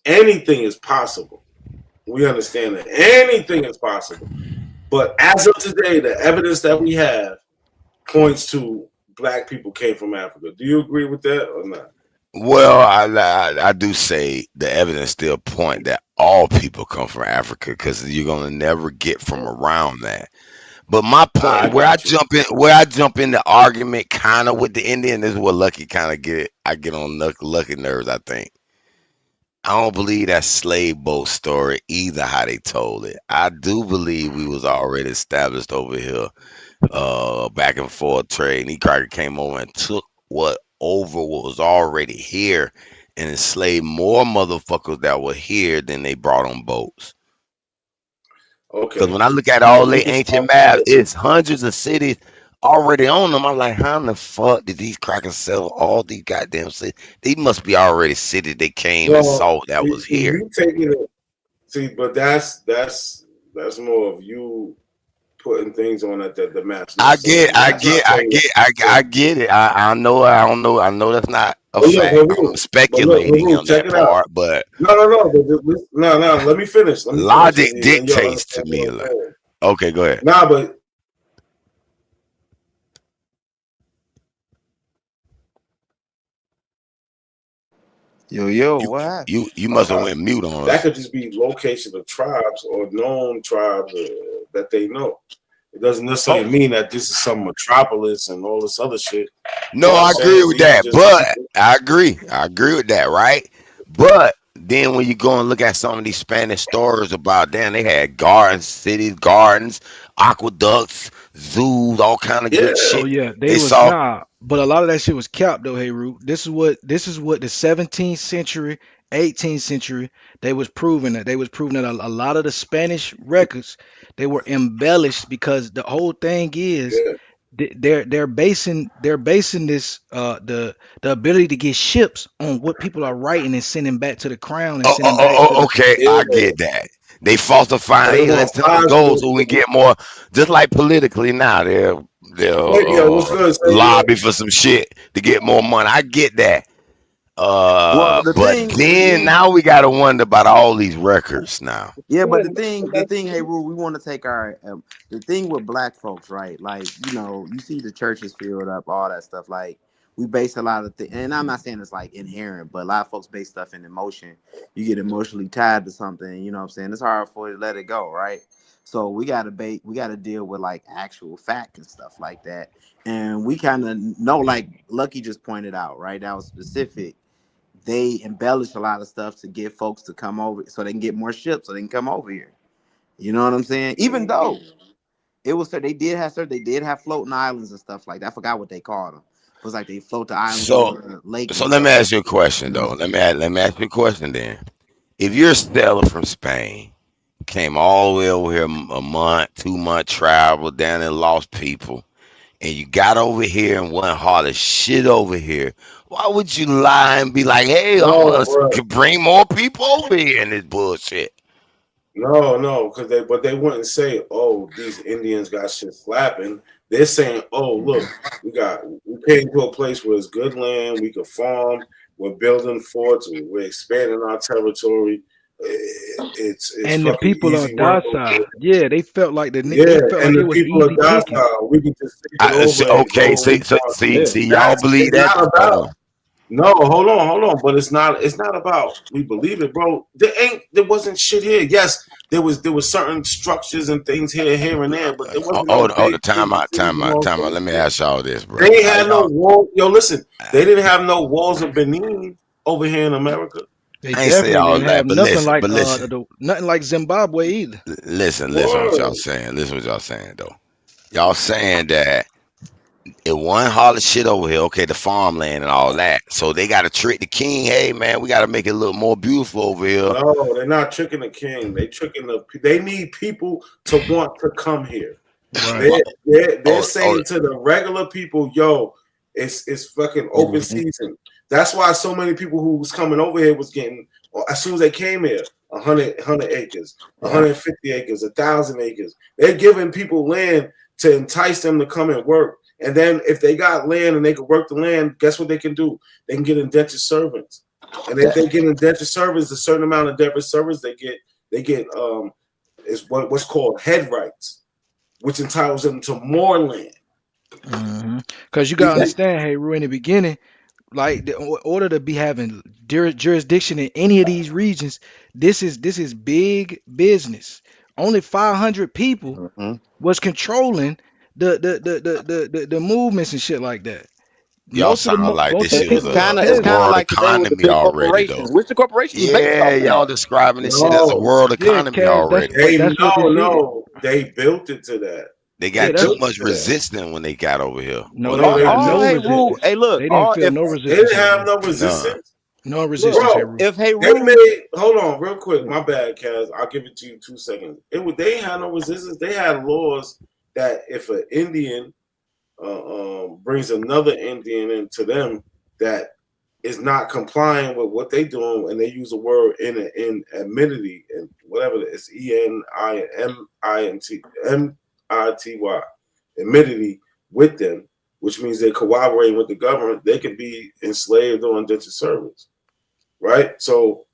Anything is possible. We understand that anything is possible. But as of today, the evidence that we have points to black people came from Africa. Do you agree with that or not? Well, I do say the evidence still point that all people come from Africa, because you're gonna never get from around that. But my point, where I jump in the argument kind of with the Indian, is what Lucky kind of I get on Lucky nerves, I think. I don't believe that slave boat story either, how they told it. I do believe we was already established over here, back and forth trade. And E-Cracker came over and took what was already here and enslaved more motherfuckers that were here than they brought on boats. Okay. Because when I look at all the ancient maps, it's hundreds of cities already on them. I'm like, how in the fuck did these crackers sell all these goddamn cities? They must be already cities they came and saw that was here. You taking it, see, but that's more of you putting things on at the maps. I get it. I know. I don't know. I know that's not a fact. I'm speculating on that part, but no. Let me finish. Logic dictates to me. Okay, go ahead. Nah, but Yo, what happened? You must have went mute on that us. could just be location of tribes or known tribes that they know. It doesn't necessarily mean that this is some metropolis and all this other shit. No, I agree with that, but I agree with that, right? But then when you go and look at some of these Spanish stories about them, they had gardens, cities, gardens, aqueducts, zoos, all kind of good shit. Oh yeah, they was but a lot of that shit was capped though. Hey, Root, this is what the 17th century, 18th century they was proving that a lot of the Spanish records, they were embellished, because the whole thing is they're basing this the ability to get ships on what people are writing and sending back to the crown and sending back to the, Okay, I get that. They falsify. Hey, let's tell the goals so we get more. Just like politically now, they'll lobby for some shit to get more money. I get that. Now we gotta wonder about all these records now. Yeah, but the thing, hey, Rule, we want to take the thing with black folks, right? Like, you see the churches filled up, all that stuff. Like, we base a lot of things, and I'm not saying it's like inherent, but a lot of folks base stuff in emotion. You get emotionally tied to something, you know what I'm saying? It's hard for you to let it go, right? So we gotta deal with like actual fact and stuff like that. And we kind of know, like Lucky just pointed out, right? That was specific. They embellish a lot of stuff to get folks to come over so they can get more ships so they can come over here. You know what I'm saying? Even though it was they did have floating islands and stuff like that. I forgot what they called them. It was like they float the islands over the lake. So let me ask you a question though. Let me ask you a question then. If you're a seller from Spain, came all the way over here a month, 2 month travel down and lost people, and you got over here and went hard as shit over here, why would you lie and be like, hey, I want to bring more people over here in this bullshit? No, because they wouldn't say, oh, these Indians got shit slapping. They're saying, oh, look, we came to a place where it's good land, we can farm, we're building forts, we're expanding our territory. It's and the people are docile. Yeah, they felt like they felt like it was people easy are picking. docile. We can just take it over. Okay, see, y'all believe that? No, hold on. But it's not about we believe it, bro. There wasn't shit here. Yes, there was certain structures and things here and there, but there wasn't. The time out. Let me ask y'all this, bro. They had no wall. Yo, listen, they didn't have no walls of Benin over here in America. They definitely didn't have nothing like Zimbabwe either. Listen what y'all saying. Listen what y'all saying though. Y'all saying that it wasn't hard shit over here. Okay, the farmland and all that. So they got to trick the king. Hey man, we got to make it look more beautiful over here. No, they're not tricking the king. They need people to want to come here. Right. They're saying to the regular people, yo, it's fucking open season. That's why so many people who was coming over here was getting, as soon as they came here, 100 acres, 150 acres, 1,000 acres. They're giving people land to entice them to come and work. And then if they got land and they could work the land, guess what they can do? They can get indentured servants. And if they get indentured servants, a certain amount of indentured servants they get is what's called head rights, which entitles them to more land. Because you gotta understand, hey, Rue, in the beginning, like in order to be having jurisdiction in any of these regions, this is big business. Only 500 people was controlling the movements and shit like that. Y'all sound like this shit was it's kind of like economy already though. Which the corporation? Yeah, y'all describing this shit as a world economy already. They built it to that. They got too much resistance when they got over here. Hey, look, they didn't have no resistance. No resistance. No resistance. Hold on, real quick. My bad, Kaz. I'll give it to you 2 seconds. They had no resistance. They had laws that if an Indian brings another Indian into them that is not complying with what they doing, and they use a word in admittedly and whatever it's ENIMITY, admittedly with them, which means they're cooperating with the government, they could be enslaved or indentured servants, right? So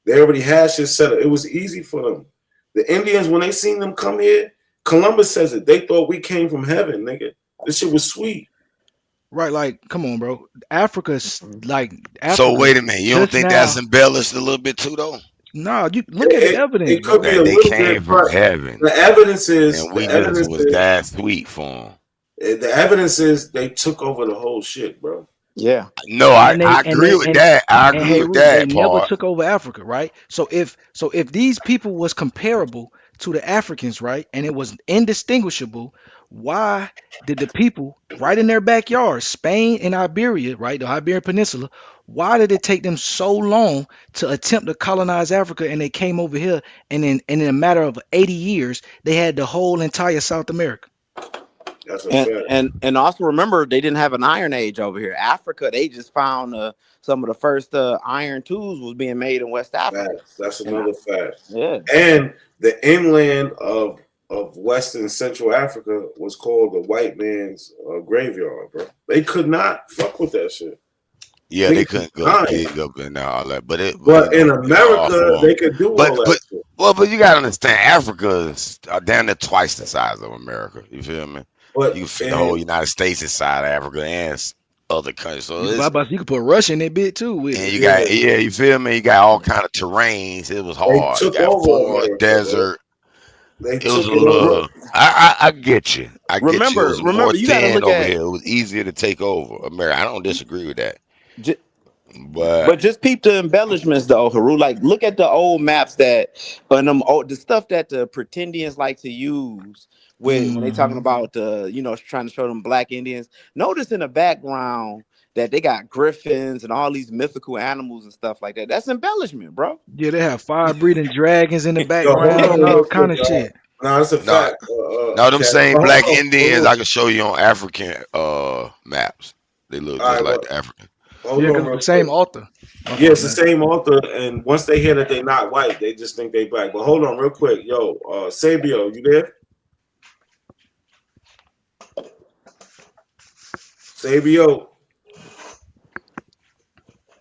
they already had shit set up. It was easy for them. The Indians, when they seen them come here, Columbus says it. They thought we came from heaven, nigga. This shit was sweet. Right, like, come on, bro. Africa's like. So wait a minute. You don't think that's embellished a little bit too, though? No, you look at the evidence. It could be a they little came bit, from but heaven, the evidence is and we just was that sweet for them. The evidence is they took over the whole shit, bro. Yeah. No, I agree with that. I agree with that. They never took over Africa, right? So if these people was comparable to the Africans, right, and it was indistinguishable, why did the people right in their backyard, Spain and Iberia, right, the Iberian Peninsula, why did it take them so long to attempt to colonize Africa, and they came over here, and in a matter of 80 years, they had the whole entire South America? That's and also remember, they didn't have an Iron Age over here. Africa, they just found some of the first iron tools was being made in West Africa. That's another fact. Yeah. And the inland of Western Central Africa was called the white man's graveyard, bro. They could not fuck with that shit. Yeah, they couldn't go dig up and all that. But in America, they could do all that shit. But you gotta understand, Africa is down there twice the size of America. You feel me? But you fit the whole United States inside of Africa and other countries. So You, it's you could put Russia in that bit too with and it. you got you feel me? You got all kind of terrains. It was They hard. You took got over forest, America, bro. desert. They It was took a it over. little. I get you. I get you. It Remember, was more you got to sand look over at. here. It was easier to take over America. I don't disagree with that. But But just peep the embellishments though, Haru. Like look at the old maps that and the stuff that the pretendians like to use when they talking about trying to show them black Indians. Notice in the background that they got griffins and all these mythical animals and stuff like that. That's embellishment, bro. Yeah, they have fire breathing dragons in the Yo, hold background on and all real kind quick, of y'all. shit. No, it's a no, fact. no, them Cat. same But black hold on, Indians hold I on. can show you on African maps. They look All just right, like well, the African. hold Yeah, on because real the same quick. author. Yeah, it's the same author, and once they hear that they're not white, they just think they black. But hold on real quick. Yo, Sabio, you there? Sabio.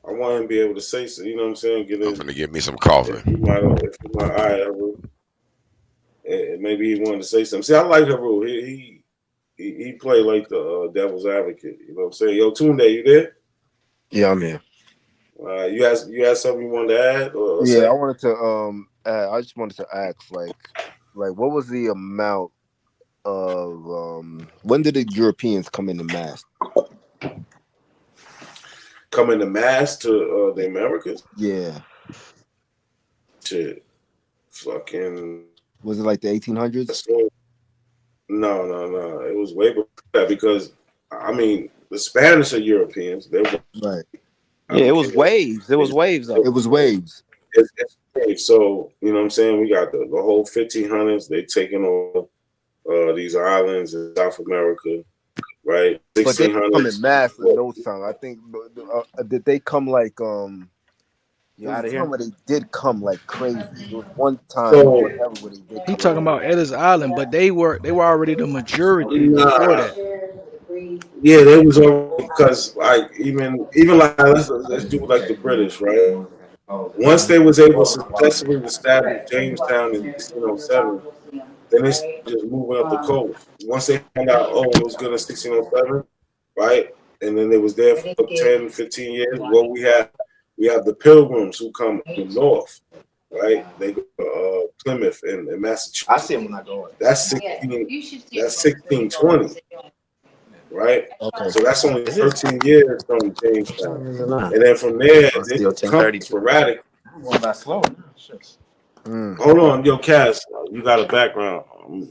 I want him to be able to say so. You know what I'm saying? Get I'm his. gonna get me some coffee. If he might, all right, Haru. Maybe he wanted to say something. See, I like Haru. He played like the devil's advocate. You know what I'm saying? Yo, Tunde, you there? Yeah, I'm here. You had something you wanted to add? Or Yeah, say? I wanted to I just wanted to ask like what was the amount of when did the Europeans come into mass? Come into mass to the Americas? Yeah. Shit. Fucking. Was it like the 1800s? No. It was way before that because I mean the Spanish are Europeans. They were right. Yeah, it was waves. It was waves. Though. It was waves. It's waves. So you know what I'm saying? We got the whole 1500s. They taking over these islands in South America, right? But they come in 1600s. mass in those times. I think did they come like You out of here? where they did come like crazy. It was one time So- or whatever where they did He come talking in. about Ellis Island, but they were already the majority Nah. before that. Yeah, they was all because like even like let's do like the British, right? Once they was able to successfully establish Jamestown in 1607, then they started just moving up the coast. Once they found out, it was good in 1607, right? And then they was there for 10, 15 years. Well, we have the Pilgrims who come from the north, right? They go to Plymouth and Massachusetts. I see them when I go. That's 1620. Right? Okay. So that's only 13 years from Jamestown. And then from there, they come sporadic. I'm going by slow. Hold on, yo, Cass, you got a background.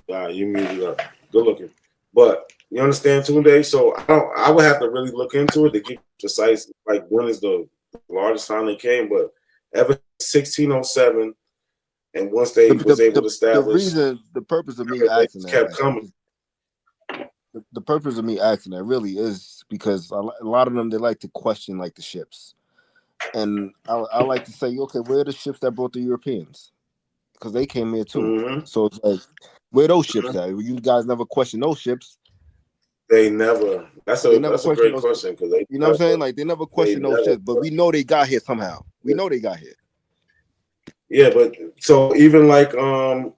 You muted up. Good looking. But you understand, Tunde? So I would have to really look into it to get precise, like when is the largest time they came. But ever 1607, and once they was able to establish, the purpose of me they asking just that, kept coming. the purpose of me asking that really is because a lot of them, they like to question like the ships, and I like to say, okay, where are the ships that brought the Europeans? Because they came here too. Mm-hmm. So it's like, where those ships at? You guys never question those ships. They never. That's a great question because they. You know what I'm saying? Like they never question those ships, but we know they got here somehow. We know they got here. Yeah, but so even like I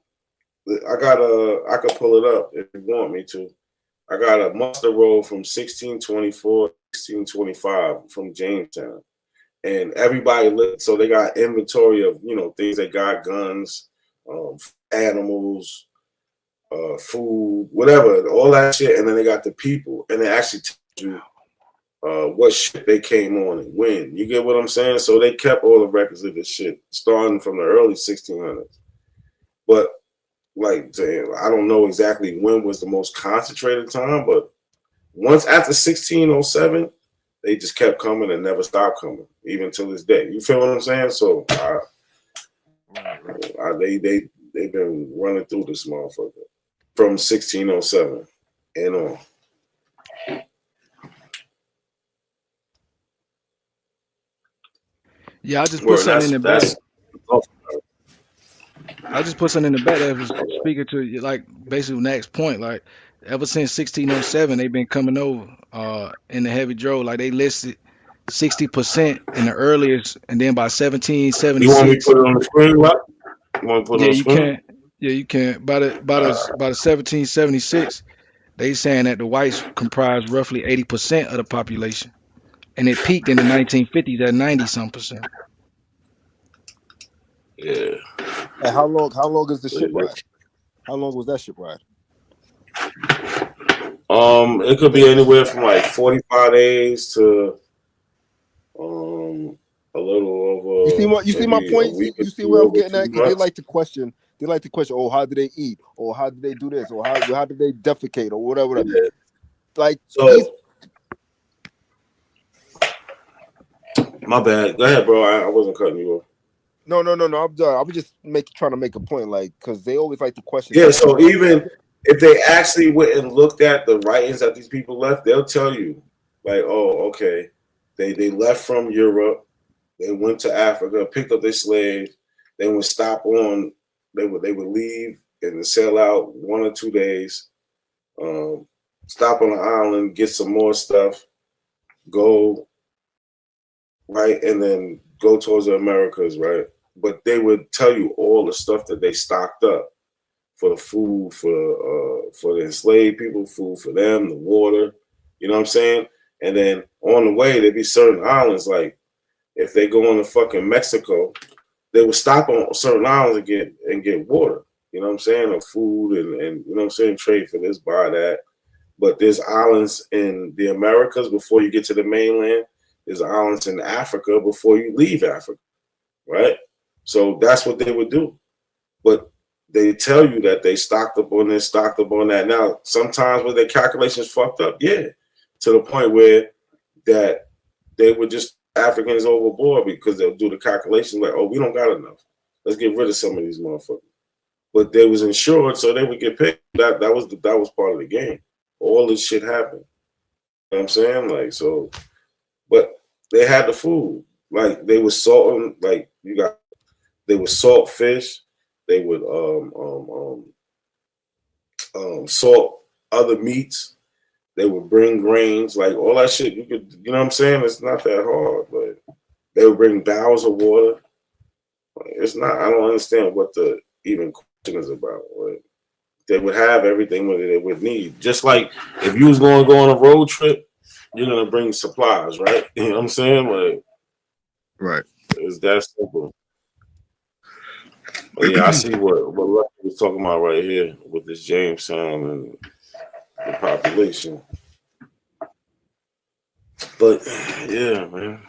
could pull it up if you want me to. I got a muster roll from 1624, 1625 from Jamestown. And everybody looked, so they got inventory of, things they got, guns, animals, food, whatever, all that shit. And then they got the people. And they actually tell you what ship they came on and when. You get what I'm saying? So they kept all the records of this shit starting from the early 1600s. But like, damn, I don't know exactly when was the most concentrated time, but once after 1607, they just kept coming and never stopped coming, even to this day. You feel what I'm saying? So they've been running through this motherfucker from 1607 and on. Yeah, I just put something in the back. I just put something in the back that was speaking to you, like basically next point. Like ever since 1607, they've been coming over in the heavy drove. Like they listed 60% in the earliest, and then by 1776. You want me to put it on the screen, right? You want to put it on the you screen? can. Yeah, you can. By the 1776, They saying that the whites comprise roughly 80% of the population, and it peaked in the 1950s at 90-some%. Yeah. And how long is the ship ride? How long was that ship ride? It could be anywhere from like 45 days to a little over. You see my maybe point? a week or You see two, where I'm over getting 2 at? Because they months. like to question. They like to question. Oh, how do they eat? Or how do they do this? Or how do they defecate? Or whatever. Yeah. Like So my bad. Go ahead, bro. I wasn't cutting you off. No. I'm done. I was just trying to make a point, like, because they always like to question. Yeah. So even if they actually went and looked at the writings that these people left, they'll tell you, like, oh, okay, they left from Europe, they went to Africa, picked up their slaves, they would stop on, they would leave and sail out 1 or 2 days, stop on an island, get some more stuff, go right, and then go towards the Americas, right? But they would tell you all the stuff that they stocked up for the food, for the enslaved people, food for them, the water, you know what I'm saying? And then on the way, there'd be certain islands, like if they go into fucking Mexico, they would stop on certain islands and get water, you know what I'm saying? Or food and you know what I'm saying, trade for this, buy that. But there's islands in the Americas before you get to the mainland. There's islands in Africa before you leave Africa, right? So that's what they would do. But they tell you that they stocked up on this, stocked up on that. Now, sometimes when their calculations fucked up, yeah, to the point where that they would just Africans overboard because they'll do the calculations like, oh, we don't got enough. Let's get rid of some of these motherfuckers. But they was insured, so they would get paid. That was part of the game. All this shit happened. You know what I'm saying? Like, so, but they had the food. Like, they were salting, like, they would salt fish. They would salt other meats. They would bring grains, like all that shit. You know what I'm saying? It's not that hard, but they would bring barrels of water. It's not. I don't understand what the even question is about. Like, they would have everything that they would need. Just like if you was going to go on a road trip, you're gonna bring supplies, right? You know what I'm saying? Like, right. It's that simple. But yeah, I see what Lucky was talking about right here with this Jamestown and the population. But yeah, man,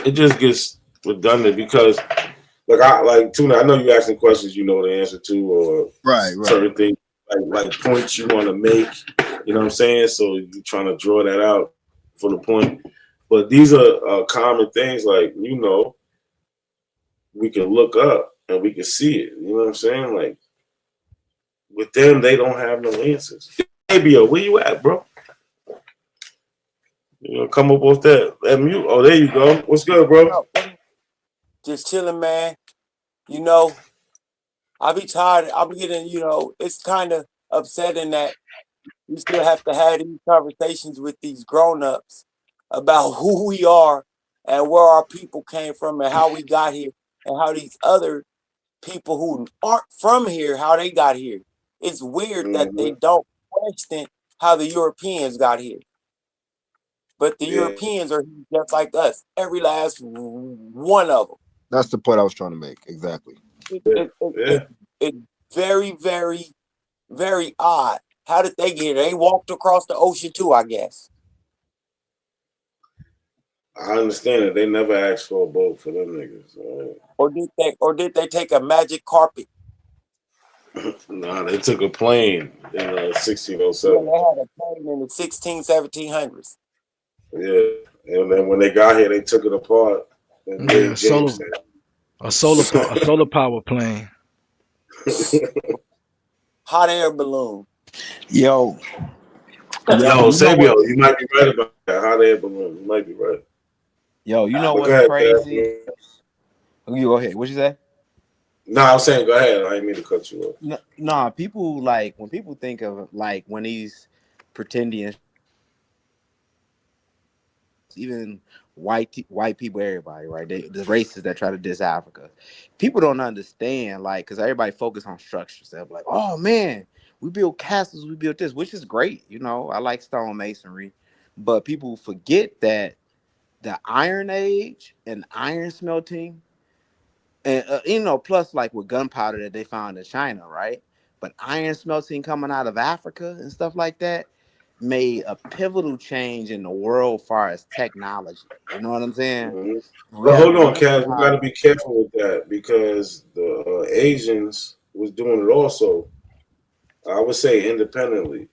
it just gets redundant because, Tuna, I know you asking questions you know the answer to, or certain things like points you want to make. You know what I'm saying? So you're trying to draw that out for the point. But these are common things, like, you know, we can look up and we can see it. You know what I'm saying? Like, with them, they don't have no answers. Maybe, where you at, bro? You know, come up with that mute. Oh, there you go. What's good, bro? Just chilling, man. You know, I be tired. I be getting, you know, it's kind of upsetting that we still have to have these conversations with these grown-ups about who we are and where our people came from and how we got here and how these other people who aren't from here, how they got here. It's weird that they don't question how the Europeans got here. But the Europeans are just like us, every last one of them. That's the point I was trying to make. Exactly. It's very, very, very odd. How did they get here? They walked across the ocean too, I guess. I understand it. They never asked for a boat for them niggas. Or did they take a magic carpet? Nah, they took a plane in 1607. Yeah, they had a plane in the 1700s. Yeah, and then when they got here, they took it apart. And Yeah, a solar power plane. Hot air balloon. Yo, Sabio, you might be right about that. Hot air balloon. You might be right. Yo, you know But what's go ahead, crazy? Dad. You go ahead. What you say? No, I was saying go ahead. I didn't mean to cut you off. Nah, people like when people think of like when these pretending, even white people, everybody, right? The races that try to diss Africa, people don't understand, like, because everybody focus on structures. They're like, oh man, we build castles, we build this, which is great. You know, I like stone masonry, but people forget that the Iron Age and iron smelting, and you know, plus like with gunpowder that they found in China, right? But iron smelting coming out of Africa and stuff like that made a pivotal change in the world as far as technology. You know what I'm saying? But hold on, Kaz, we got to be careful with that because the Asians was doing it also. I would say independently.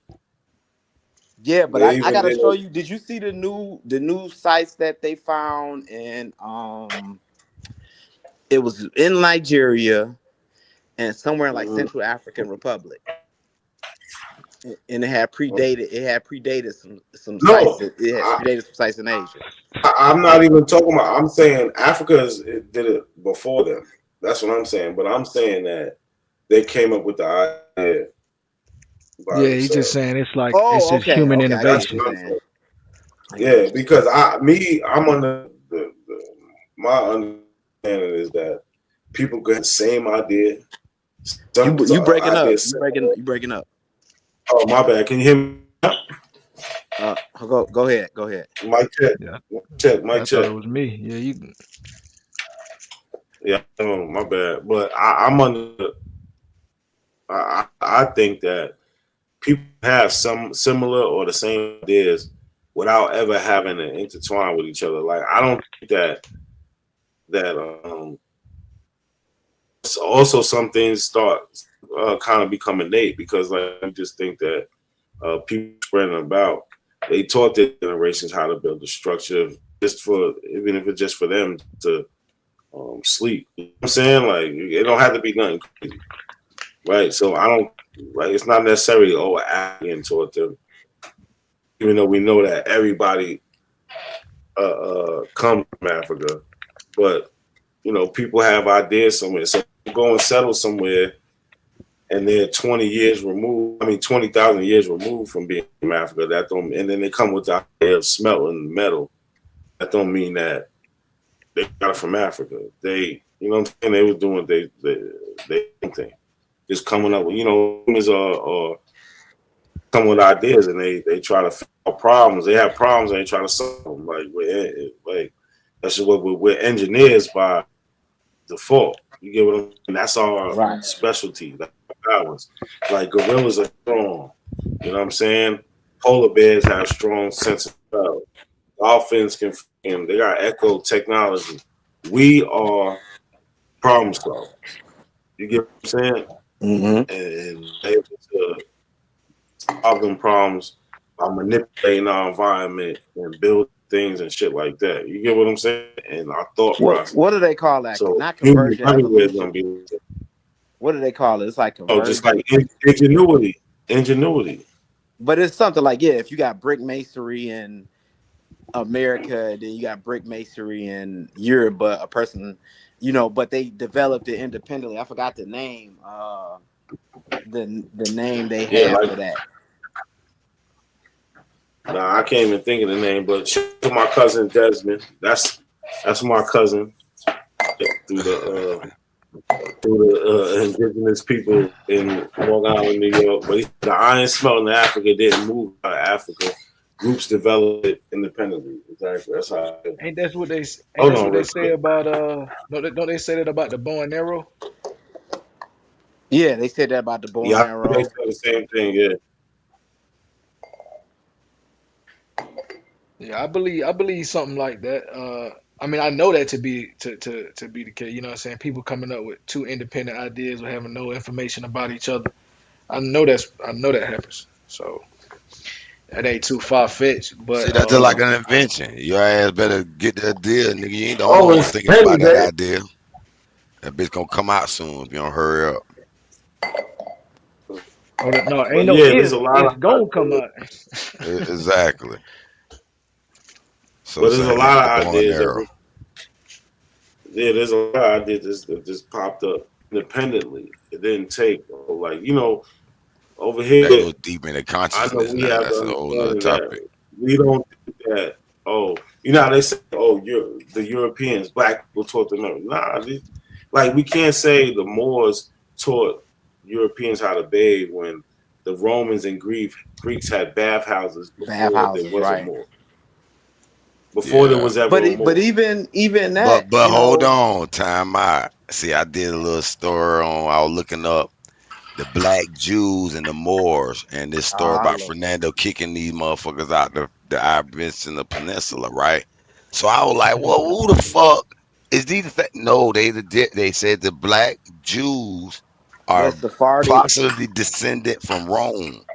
Yeah, but I gotta show you. Did you see the new sites that they found in it was in Nigeria and somewhere in like Central African Republic, and it had predated some sites. It had predated some sites in Asia. I'm not even talking about. I'm saying Africa did it before them. That's what I'm saying. But I'm saying that they came up with the idea. Yeah, he's just saying it's like it's just human innovation. Yeah, because I'm under my understanding is that people get the same idea. You breaking up? You breaking up? Oh, my bad. Can you hear me? Go ahead. Go ahead. Mic check. Yeah. Check. Mic check. It was me. Yeah, you. Yeah, my bad. But I'm under. I think that people have some similar or the same ideas without ever having to intertwine with each other. Like I don't think that also some things start kind of become innate because like I just think that people spreading about they taught their generations how to build a structure just for even if it's just for them to sleep. You know what I'm saying? Like it don't have to be nothing crazy. Right. So I don't like it's not necessarily African taught them. Even though we know that everybody comes from Africa. But you know, people have ideas somewhere. So go and settle somewhere and they're 20 years removed, 20,000 years removed from being from Africa. That don't and then they come with the idea of smelting metal. That don't mean that they got it from Africa. They you know what I'm saying, they was doing they thing. Just coming up with, you know, humans are come with ideas and they try to solve problems. They have problems and they try to solve them. Like that's just what we're engineers by default. You get what I'm saying? That's our specialty. That's our powers. Like gorillas are strong. You know what I'm saying? Polar bears have strong sense of smell. Dolphins they got echo technology. We are problem solvers. You get what I'm saying? Mm-hmm. And able to solve them problems by manipulating our environment and build things and shit like that. You get what I'm saying? And our thought process. What do they call that? So not conversion. Evolution. What do they call it? It's like conversion. Just like ingenuity. But it's something like if you got brick masonry in America, then you got brick masonry in Europe, but a person. You know, but they developed it independently. I forgot the name. The name they had for that. Nah, I can't even think of the name. But to my cousin Desmond, that's my cousin through the indigenous people in Long Island, New York. But the iron smelting in Africa didn't move out of Africa. Groups developed it independently. Exactly. That's how. Ain't that's what they say about don't they say that about the bow and arrow? Yeah, they said that about the bow and arrow. They said the same thing. Yeah, I believe something like that. I mean, I know that to be the case. You know what I'm saying? People coming up with two independent ideas or having no information about each other. I know that happens. So. That ain't too far fetched, but see, that's just like an invention. Your ass better get that deal, nigga. You ain't the only one thinking about that idea. That bitch gonna come out soon if you don't hurry up. No, ain't no if. It's gonna come out. Exactly. So but there's a lot of ideas. There's a lot of ideas that just popped up independently. It didn't take like over here, that goes deep into consciousness. That's a whole other topic. We don't think that. How they say, the Europeans, black people taught them. Nah, like we can't say the Moors taught Europeans how to bathe when the Romans and Greeks had bathhouses before there Bathhouses, was a right? Moor. Before there Yeah. was ever a But Moor. even that, But you hold know, on, time out. See, I did a little story on. I was looking up the black Jews and the Moors, and this story I about love Fernando kicking these motherfuckers out the Iberian Peninsula, right? So I was like, well, who the fuck is these? No, they said the black Jews the are Sephardic possibly descended from Rome.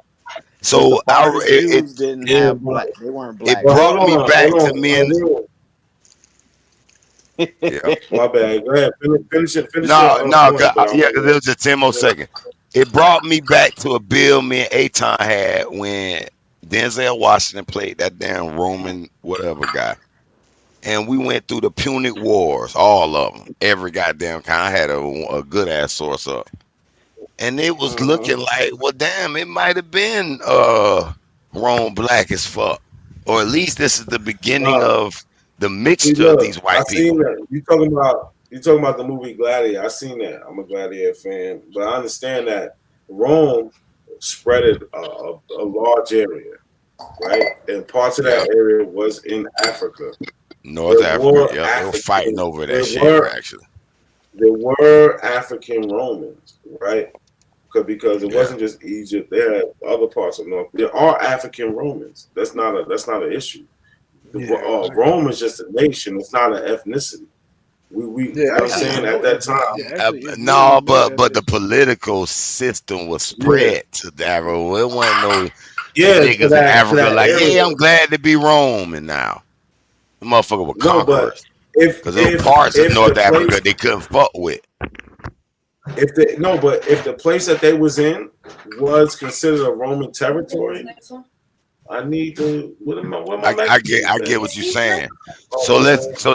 the So Sephardic Jews didn't Yeah, have black. They weren't it black but Jews. brought me back to me and hold yeah. on. My bad. Go ahead. Finish No, your no, point, but I'm yeah, because it was just 10 more seconds. It brought me back to a bill me and Aton had when Denzel Washington played that damn Roman whatever guy. And we went through the Punic Wars, all of them. Every goddamn kind. I had a good ass source up. And it was looking like, well, damn, it might have been Rome black as fuck. Or at least this is the beginning of the See, mixture of look, these I white seen people. that. You talking about the movie Gladiator? I seen that. I'm a Gladiator fan, but I understand that Rome spread it a large area, right? And parts of that area was in Africa. North There Africa, were yeah, they were fighting over that shit, were actually. there were African Romans, right? Because it Yeah. wasn't just Egypt. They had other parts of North. There are African Romans. That's not an issue. Rome is just a nation. It's not an ethnicity. We you know what I'm saying at that time. No, but the political system was spread to that. It wasn't no Yeah, to niggas in that Africa like, area. yeah, I'm glad to be Roman now. The motherfucker were No, but conquerors. if Because there were parts of if North the Africa place they couldn't fuck with. if the place that they was in was considered a Roman territory, I need to. Where my I get what you're saying. So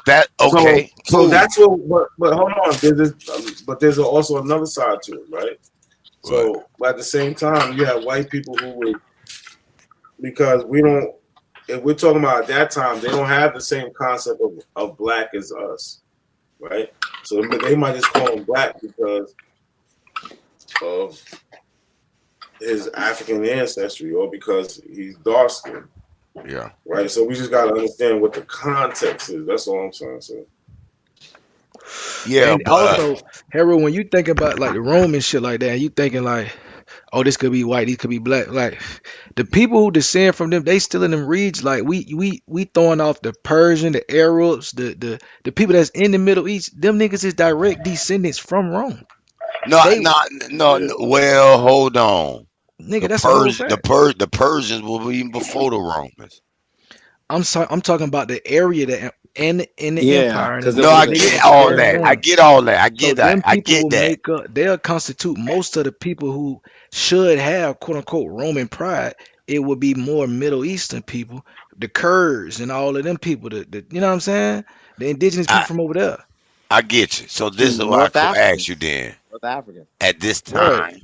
that okay. So Cool. that's what. But hold on. There's also another side to it, right? So, but at the same time, you have white people who would, because we don't. If we're talking about at that time, they don't have the same concept of black as us, right? So they might just call him black because of his African ancestry or because he's dark skinned. Yeah. Right. So we just gotta understand what the context is. That's all I'm trying to say. Yeah, And also, Harold, when you think about like the Roman shit like that, you thinking like, oh, this could be white, these could be black. Like the people who descend from them, they still in them regions. Like we throwing off the Persian, the Arabs, the people that's in the Middle East. Them niggas is direct descendants from Rome. No. Well, hold on. Nigga, that's a whole fact. The Persians were even before the Romans. I'm talking about the area that in the empire. And No, I get all that. I get all that. I get that. Them I people get will that. make up. They'll constitute most of the people who should have quote unquote Roman pride. It would be more Middle Eastern people, the Kurds and all of them people. The you know what I'm saying? The indigenous people from over there. I get you. So this is what I North could African. ask you then. North African. At this time,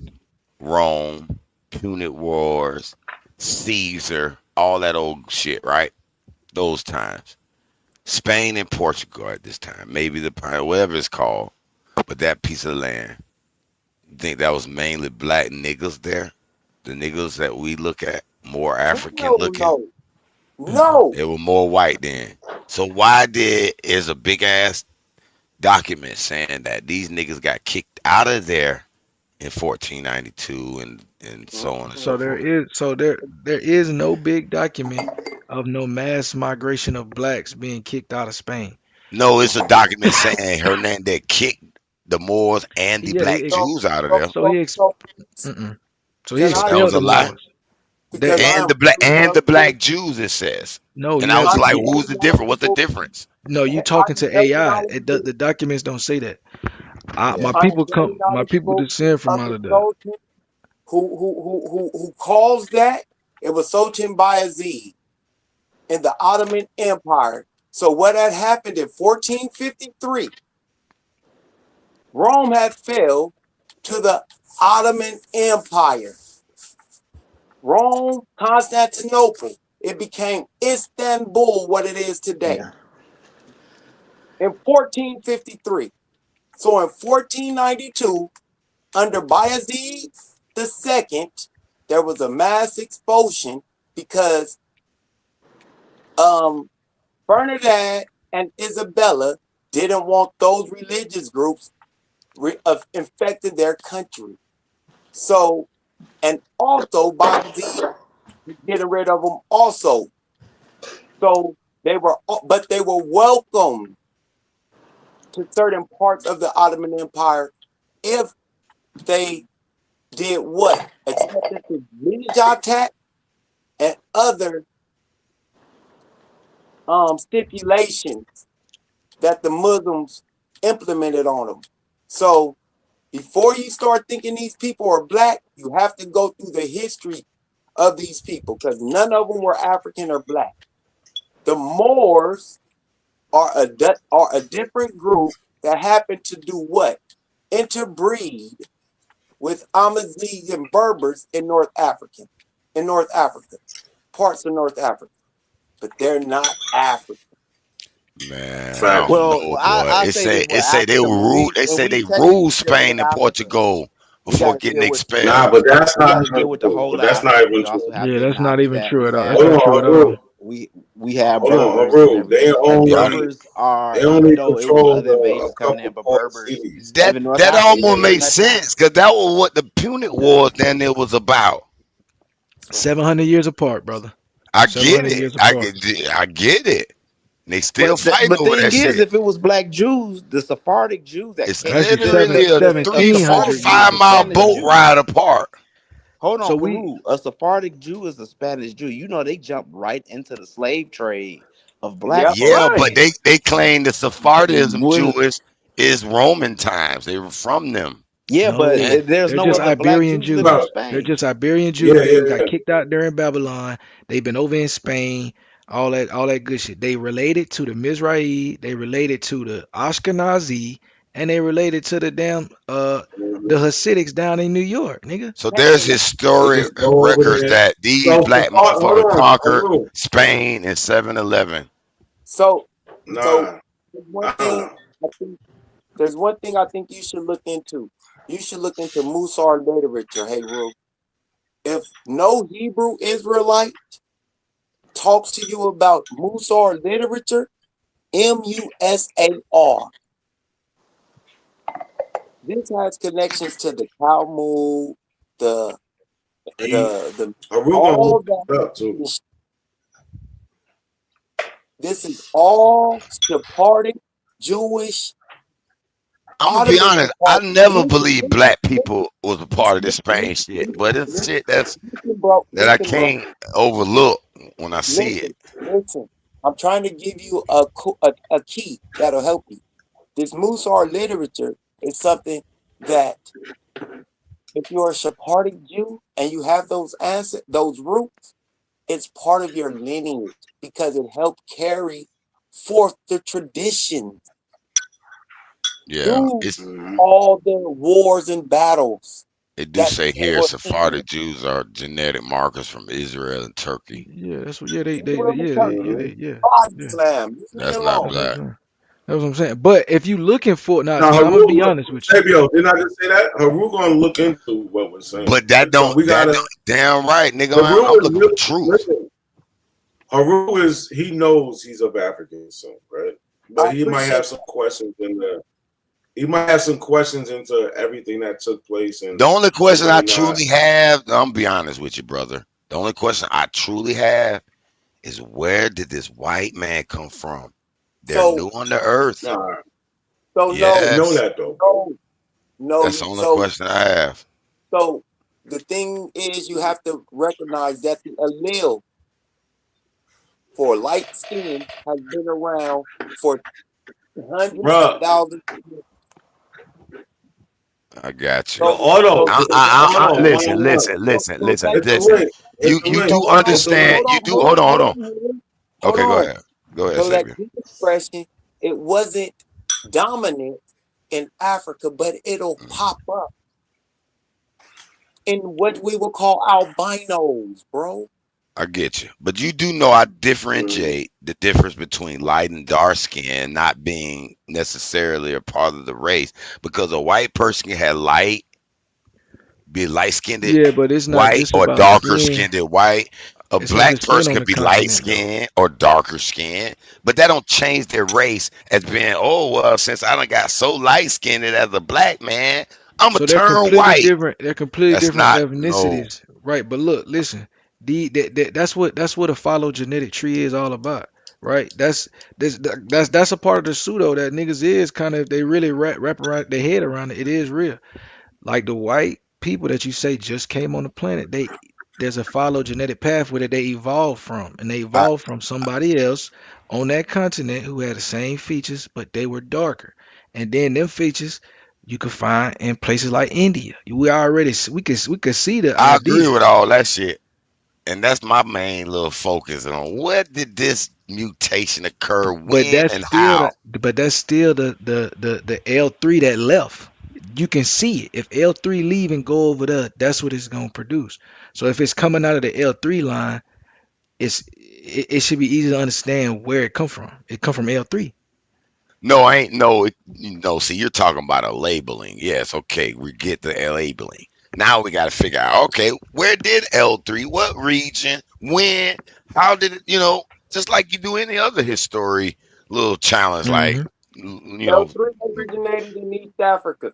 Rome, Punic Wars, Caesar, all that old shit, right? Those times. Spain and Portugal at this time, maybe whatever it's called, but that piece of land. You think that was mainly black niggas there? The niggas that we look at, more African looking? No. They were more white then. So why is a big ass document saying that these niggas got kicked out of there in 1492 and so on and so forth? There is no big document of no mass migration of blacks being kicked out of Spain. No, it's a document saying Hernandez kicked the Moors and the black Jews out of there. So he expelled that was a the lie. Moors. And the black Jews, it says. No, and you I was have to like, get- who's the difference? What's the difference? No, you talking to AI. The documents don't say that. My people descend from out of there. Who caused that? It was Sultan Bayezid in the Ottoman Empire. So what had happened in 1453, Rome had fell to the Ottoman Empire. Rome, Constantinople, it became Istanbul, what it is today. In 1453. So in 1492, under Bayezid II, there was a mass expulsion because Bernadette and Isabella didn't want those religious groups infecting their country. So, and also Bobby Z getting rid of them also. So they were welcome to certain parts of the Ottoman Empire if they did what? Accepted the Minajat and other stipulations that the Muslims implemented on them. So before you start thinking these people are black, you have to go through the history of these people, because none of them were African or black. The Moors are a different group that happened to do what? Interbreed with Amazighs and Berbers in North Africa, parts of North Africa, but they're not African. Man, I don't Well, know, boy. I It say say this with they Africa. were ruled. They say they ruled Spain and Portugal before getting expelled. Nah, but that's We not got to deal with the true. whole But of that's not Africa. even We also true. have Yeah, to that's not acknowledge even that true we at all. have That's not true at all. we have Hold on, Berbers and Haru. They everything. And only Berbers are, even only though it was control other invasions a coming in, couple but more Berbers, cities. even North That Africa, almost they makes left sense because that was what the Punic Wars then it was about. 700 years apart, brother. I get 700 it. years I apart. get it. They still But the fighting over thing that is, shit. if it was black Jews, the Sephardic Jews that It's came, Actually, literally a the 1700 Sephardic Jew years is a 5-mile Spanish boat Jew. ride apart. Hold on, So we Haru. A Sephardic Jew is a Spanish Jew. You know they jumped right into the slave trade of black Yeah, folks. but they claim the Sephardism When Jewish is Roman times. They were from them. yeah, but no, And there's they're no just other black Iberian Jews living in Jews. Bro, They're Spain. just Iberian yeah, Jews. They got yeah. kicked out during Babylon. They've been over in Spain. All that good shit. They related to the Mizrahi. They related to the Ashkenazi, and they related to the damn the Hasidics down in New York, nigga. so there's They historic just go over records there. that these So, black hold motherfuckers on, conquered Haru. Spain in 711. So Nah, there's one thing I think you should look into. You should look into Musar literature, hey Ru. If no Hebrew Israelite talks to you about Musar literature, Musar, this has connections to the Talmud, the Haru gonna all look it up too. that. This is all Sephardic Jewish. I'm gonna be Ottoman honest. I Empire. never believed black people was a part of this Spain shit, but it's shit that I can't overlook when I see it. Listen. I'm trying to give you a key that'll help you. This Musar literature is something that, if you're a Sephardic Jew and you have those roots, it's part of your lineage because it helped carry forth the traditions Yeah, through it's all the wars and battles. it do say here Sephardic Jews are genetic markers from Israel and Turkey. Yeah, that's what. Yeah, they yeah. Slam. That's not black. That's what I'm saying. But if you looking for now, Now, I'm gonna Haru, be honest with you. Fabio, didn't I just say that? Haru gonna look into what we're saying. But that So don't we gotta. damn right, nigga. Haru I'm is looking for really, truth. listen, Haru he knows he's of African descent, right? But he might have some questions in there. He might have some questions into everything that took place. And The only question I whatnot. truly have, I'm gonna be honest with you, brother. The only question I truly have is where did this white man come from? They're new on the earth. Nah. So Yes. You know that though. No. That's the only question I have. So the thing is, you have to recognize that the allele for light skin has been around for hundreds of thousands of years. I got you. Listen. You do understand. You do. Hold on. Okay, go ahead. So that Xavier. Greek expression, it wasn't dominant in Africa, but it'll pop up in what we would call albinos, bro. I get you. But you do know I differentiate the difference between light and dark skin not being necessarily a part of the race, because a white person can have light be light skinned Yeah, but it's not white just or about darker skin. skinned white. A It's not black just skin person on could the be light continent though. skinned or darker skinned, but that don't change their race as being, oh well, since I done got so light skinned as a black man, I'ma So they're turn completely white. different. They're completely That's different not no. ethnicities, right? But look, listen, that's what a phylogenetic tree is all about, right? That's a part of the pseudo that niggas is kind of, if they really wrap around their head around it, it is real. Like the white people that you say just came on the planet, there's a phylogenetic pathway that they evolved from, and they I, evolved from somebody else on that continent who had the same features, but they were darker. And then them features you could find in places like India. We could see the I agree idea, with all that shit, and that's my main little focus on what did this mutation occur, but when, that's and still how. the L3 that left. You can see it. If L3 leave and go over there, that's what it's gonna produce. So if it's coming out of the L3 line, it should be easy to understand where it come from. It come from L3. No, I ain't no. See, you're talking about a labeling. Yes, okay, we get the labeling. Now we got to figure out, okay, where did L3, what region, when, how did it, just like you do any other history little challenge, like, L3 originated in East Africa.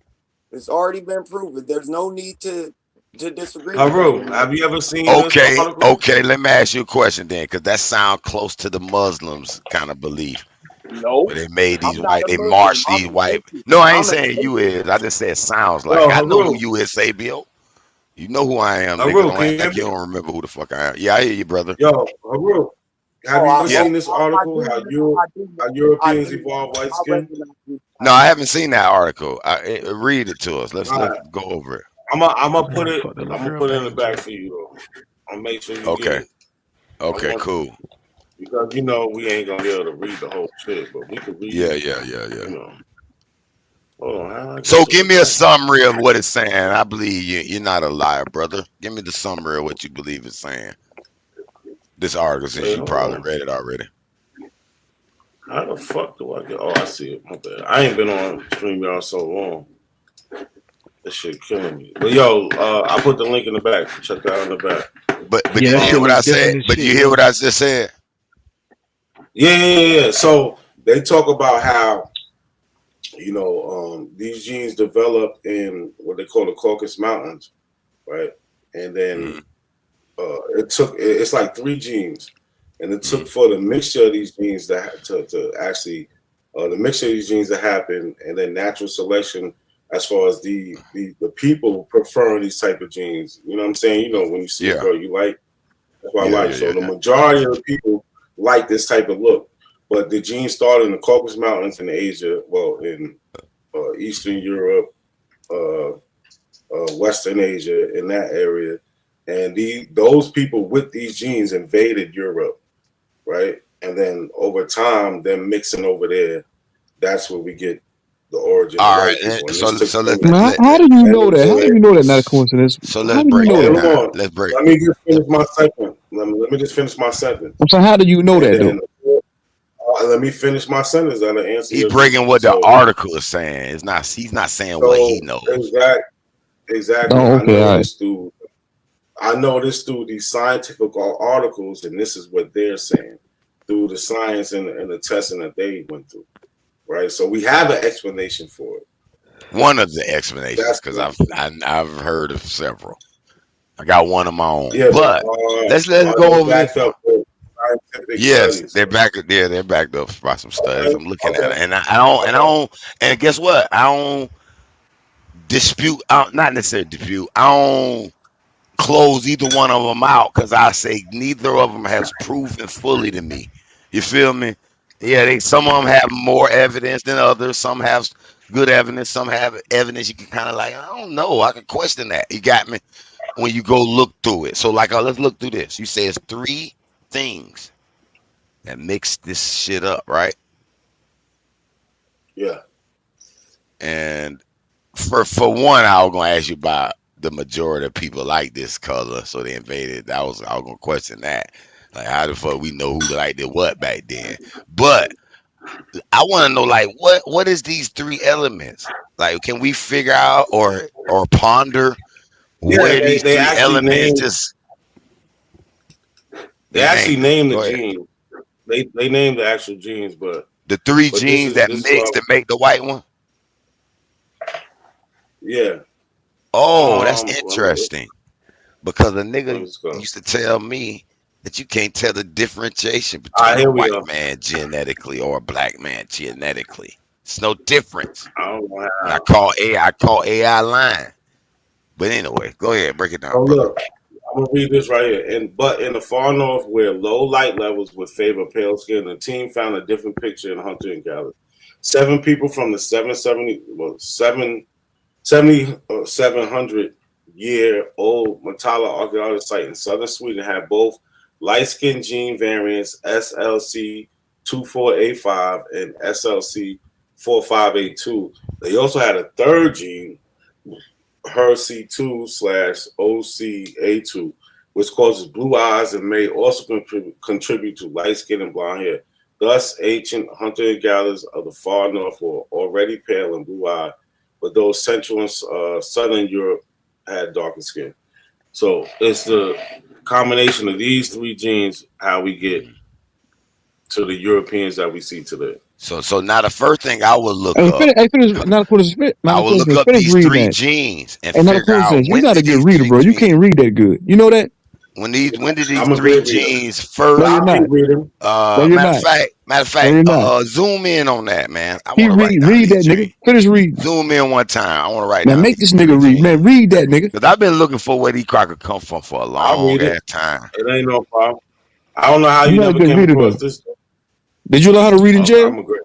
It's already been proven. There's no need to disagree with Haru, that. have you ever seen this okay, article? okay, let me ask you a question then, because that sounds close to the Muslims kind of belief. No, Where they made these I'm not white, a they Muslim. marched I'm these an white. atheist. No, I ain't I'm an saying you atheist. is. I just said it sounds like. Yo, I know who Haru, you is, Sabio. You know who I am, nigga. Haru, Don't can you act hear like you me? don't remember who the fuck I am. Yeah, I hear you, brother. Yo, Haru, have Oh, you I, ever Yeah. seen this I article? do. How I Europeans do. evolve light I skin? recognize you. No, I haven't seen that article. Read it to us. Let's All right, go over it. I'm gonna Damn, put I it. fucked that I'm little gonna girl put it in the page back up. for you though. I'll make sure you get Okay. it. I Okay. want Cool. because we ain't gonna be able to read the whole shit, but we could read Yeah. it. Yeah. Hold on, how do I So get to give the me a back? summary of what it's saying. I believe you. You're not a liar, brother. Give me the summary of what you believe it's saying. This article, since Wait, you hold probably on. read it already. How the fuck do I get? Oh, I see it. My bad. I ain't been on StreamYard so long. This shit killing me. But yo, I put the link in the back. Check that out in the back. But Yeah, did that you hear shit what I look said? different as But you shit, hear what though. I just said? Yeah. So they talk about how these genes develop in what they call the Caucasus Mountains, right? And then it's like 3 genes, and it took for the mixture of these genes to actually the mixture of these genes to happen, and then natural selection as far as the people preferring these type of genes. You know what I'm saying? When you see a Yeah. girl you like, that's what I Yeah. like. Yeah. So Yeah. the Yeah. majority of the people like this type of look, but the genes started in the Caucasus Mountains in Asia, in Eastern Europe, Western Asia, in that area, and those people with these genes invaded Europe, right? And then over time, them mixing over there, that's where we get the origin of All white right. people. And So this took so place. let How do you And know that? How do you know that? Not a coincidence. so How let's do you break know that Hold that? down. on. Let's break. Let me just finish my sentence. Let me just finish my sentence. I'm saying, how do you know And that though? then let me finish my sentence. That'll answer He's your breaking question. what the So, article is saying. It's not. He's not saying what he knows. exactly. Oh, I okay, know all right. this through these scientific articles, and this is what they're saying through the science and the testing that they went through, right? So we have an explanation for it. One of the explanations, That's because I've heard of several. I got one of my own. yeah, But let's are go they over this backed one. up with scientific Yes, studies? they're back. Yeah, they're backed up by some studies. I'm looking at it, Okay. and I don't. And guess what? I don't dispute. Not necessarily dispute. I don't close either one of them out because I say neither of them has proven fully to me. You feel me? Yeah, some of them have more evidence than others. Some have good evidence. Some have evidence you can kind of like, I don't know. I can question that. You got me? When you go look through it. So like, let's look through this. You say it's 3 things that mix this shit up, right? Yeah. And for one, I was gonna ask you about the majority of people like this color, so they invaded. I was gonna question that. Like, how the fuck we know who liked it what back then? But I want to know, like, what is these 3 elements? Like, can we figure out or ponder Where Yeah, these they three actually elements named just they actually named the go ahead. gene. They named the actual genes, but The three this genes is that this is mix what to make the white one. yeah. Oh, that's Let me interesting. Because a let nigga me go. used to tell me that you can't tell the differentiation All right, between a here we white go. man genetically or a black man genetically. It's no difference. I don't know And how. I call AI lying. But anyway, go ahead, break it down, Oh brother. look, I'm gonna read this right here. But in the far north, where low light levels would favor pale skin, the team found a different picture in Hunter and Gallatin. 7 people from the 700-year-old Matala archaeological site in southern Sweden had both light-skin gene variants SLC24A5 and SLC4582. They also had a third gene, HERC2/OCA2, which causes blue eyes and may also contribute to light skin and blonde hair. Thus, ancient hunter and gatherers of the far north were already pale and blue eyed, but those central and southern Europe had darker skin. So it's the combination of these 3 genes how we get to the Europeans that we see today. So now the first thing I would look Hey, up, finish. Not a coincidence. I Not a would look coincidence. up Finish these reading 3 that. genes and And not a figure out coincidence. You're when not a did good these reader, 3 bro. You genes can't read that good. You know that? when did these I'm a 3 great reader. genes No, first you're not. No, you're matter of not. fact, No, you're not. zoom in on that, man. I He want to write down read these that, nigga. genes. Finish reading. Zoom in one time. I want to write Man, down make these this 3 nigga read. genes. Man, read that, nigga. Because I've been looking for where these crackers come from for a I'll long read it. ass time. It ain't no problem. I don't know how You're you not a never good came reader, across though. this. Did you learn how to read in jail? I'm a great.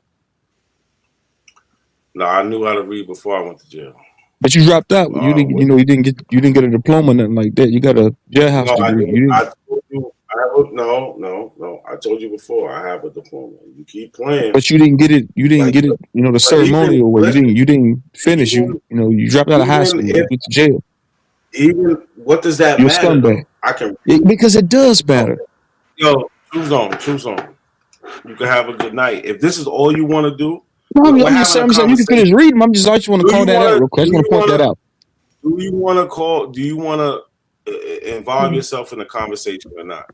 No, I knew how to read before I went to jail. But you dropped out. You didn't. You know, you didn't get a diploma, nothing like that. You got a jailhouse No, I degree. didn't. You didn't. I told you. No. I told you before. I have a diploma. You keep playing. But you didn't get it. You didn't Like, get it. You know, the but even ceremonial way. listen, You didn't finish. You know, you dropped out of high school. even You if went to jail. even what does that You're a matter though? scumbag. I can. Because it does matter. Yo, choose on. You can have a good night. If this is all you want to do, No, we're I'm just having a saying you can finish conversation. reading. I just want to call that out real quick. I just want to point that out. Do you want to involve yourself in a conversation or not?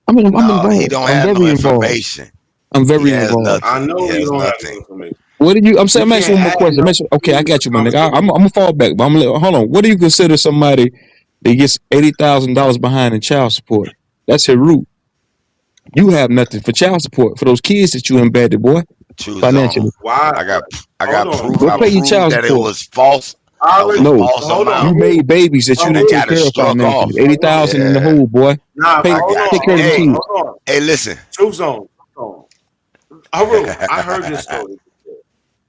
I'm No, involved. he don't I'm have no very involved. information. I'm He very has involved. I nothing. know He you has don't have nothing. information. What do you? I'm saying. You I'm asking can't one more add question. nothing Okay, I to got the you, my nigga. conversation. I'm gonna fall back, but hold on. What do you consider somebody that gets $80,000 behind in child support? That's her root. You have nothing for child support for those kids that you embedded, boy, Choose financially. on. Why? I got Hold on. proof. Go I pay your proved child that it support. was false. I That was already. a No, false Hold amount. you on. made babies that you And they didn't got take it care of struck off. financially. 80,000 in the Yeah, hole, boy. Nah, Pay, I hold got take on. care of Hold them Hey, on. kids. Hold on. hey, listen. Choose on. Haru, I heard this story.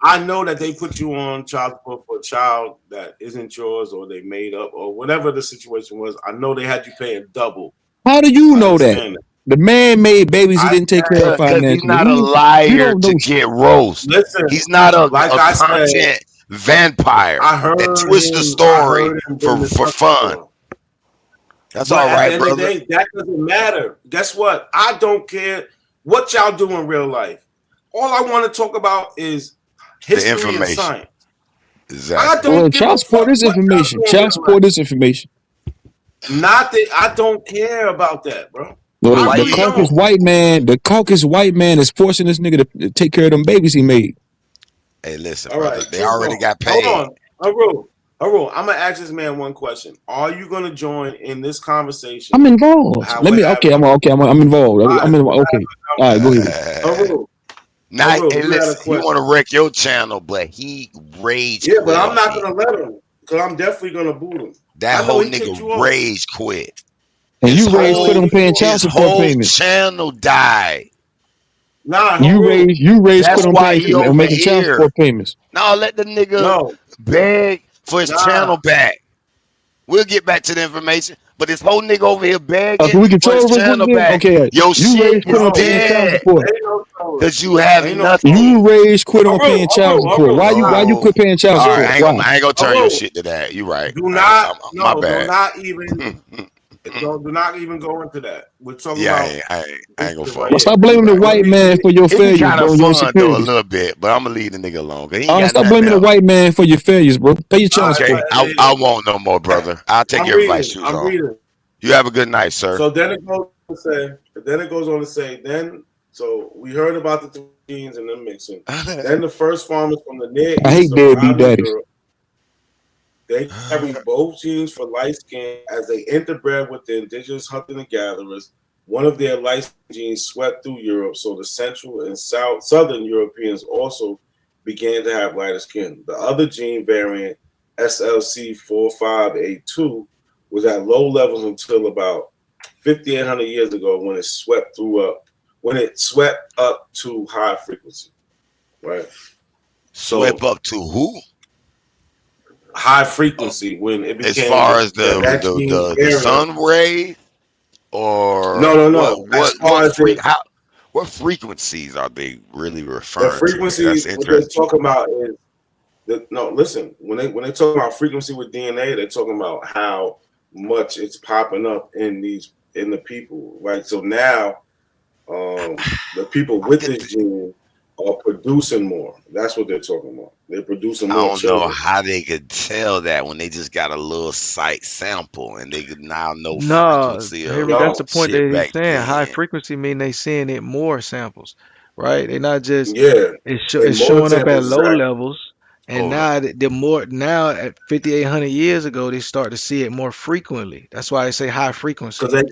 I know that they put you on child support for a child that isn't yours, or they made up, or whatever the situation was. I know they had you paying double. How do you I know that? understand that. The man made babies he I didn't take care of Because he's financially. not a You liar don't to know get shit. roast. listen. He's not a Like I said, content vampire I heard that twists the him. I story heard him bring for this up fun. before. That's But all at the right, end of the brother. day, that doesn't matter. Guess what? I don't care what y'all do in real life. All I want to talk about is The history and information. science. I Exactly. Well, don't give a child support fuck is what y'all information. do in Child real life. support is information. Not that I don't care about that, bro. No, I Why the really you? caucus don't. white man, is forcing this nigga to take care of them babies he made. Hey, listen, All brother. right, They choose already on. got Hold paid. on. Haru, I'm gonna ask this man one question. Are you gonna join in this conversation? I'm involved. How Let we're me. having I'm involved. all right, I'm involved. Okay. All right, go ahead. Haru, Now, Haru, hey, you had a listen. He question. want to wreck your channel, but he rage Yeah, but quit I'm on not me. gonna let him, because I'm definitely gonna boot him. That I know whole he kicked you nigga off. rage quit. And His you raised quit whole on paying child his support whole payments. channel died. Nah, You Haru. raised That's quit on why paying he on over making child here. support payments. No, let the nigga No, beg for his nah. channel back. We'll get back to the information. But this whole nigga over here begging Can we for control his it real quick channel then? back. Okay. Your You shit raised quit is on paying child dead support. Ain't no trolling. because you have Ain't no nothing. trolling. You raised quit on Haru, paying child support. Why you Oh, quit paying child all right. support? I Why? ain't gonna turn your Haru, shit to that. You right. do My not bad. even Do not even go into that. We're talking Yeah, about I ain't gonna right fuck Well, with here. stop blaming the Right. white man for your it. Be failures, kind bro, of and your fun though a insecurities. little bit, but I'm gonna leave the nigga alone because he ain't got Stop nothing blaming the else. white man for your failures, bro. Pay your child Okay, support. I won't no more, brother. I'll take everybody's shoes I'm off. reading. You have a good night, sir. So then it goes on to say, so we heard about the two genes and them mixing. Then the first farmers from the Near I hate East deadbeat arrived in daddies. Europe. They carried both genes for light skin as they interbred with the indigenous hunting and gatherers. One of their light genes swept through Europe, so the Central and Southern Europeans also began to have lighter skin. The other gene variant, SLC45A2, was at low levels until about 5,800 years ago when it swept up to high frequency. Right. Swept up to who? High frequency when it became As far as the sun. sun ray, or No. What frequencies are they really The referring to? frequency, That's what they're interesting. talking about is listen. When they talk about frequency with DNA, they're talking about how much it's popping up in the people, right? So now, the people with this gene are producing more. That's what they're talking about. They're producing I more don't children. know how they could tell that when they just got a little site sample and they could now know No, frequency Henry, of that's the point shit that he's back saying. High then. frequency mean they seeing it more samples, right? They not just Yeah, it's and more showing up at samples. low Exactly. levels, and Hold now now at 5,800 years ago they start to see it more frequently. That's why they say high frequency. Because they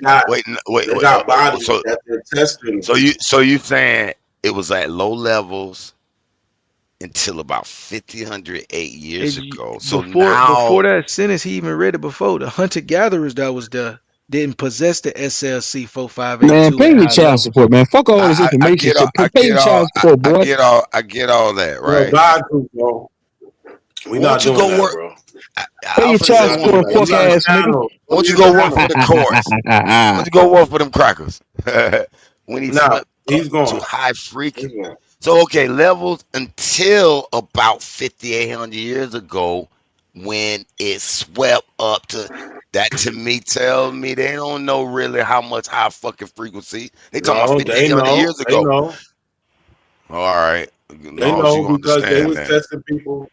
got bodies So that they're testing. so you saying it was at low levels until about 5,800 years ago. So Before now that sentence, he even read it before. The hunter gatherers that was there didn't possess the SLC Man, 4582 pay at your high child levels. support, man. Fuck all this I information get all shit. Pay your child support, boy. I get all that, Yo, right? God, bro. We not Won't you doing go that, work? bro. Pay your I was finna child say, support, fuck ass nigga. won't you go work for the courts? Won't you go work for them crackers? When he Nah, swept he's up gone. to high frequency. So okay, levels until about 5,800 years ago when it swept up to that. To me, tell me they don't know really how much high fucking frequency. They talking about No, they 5,800 know. years They ago. know. All right, They no, know you because they understand was that. testing people.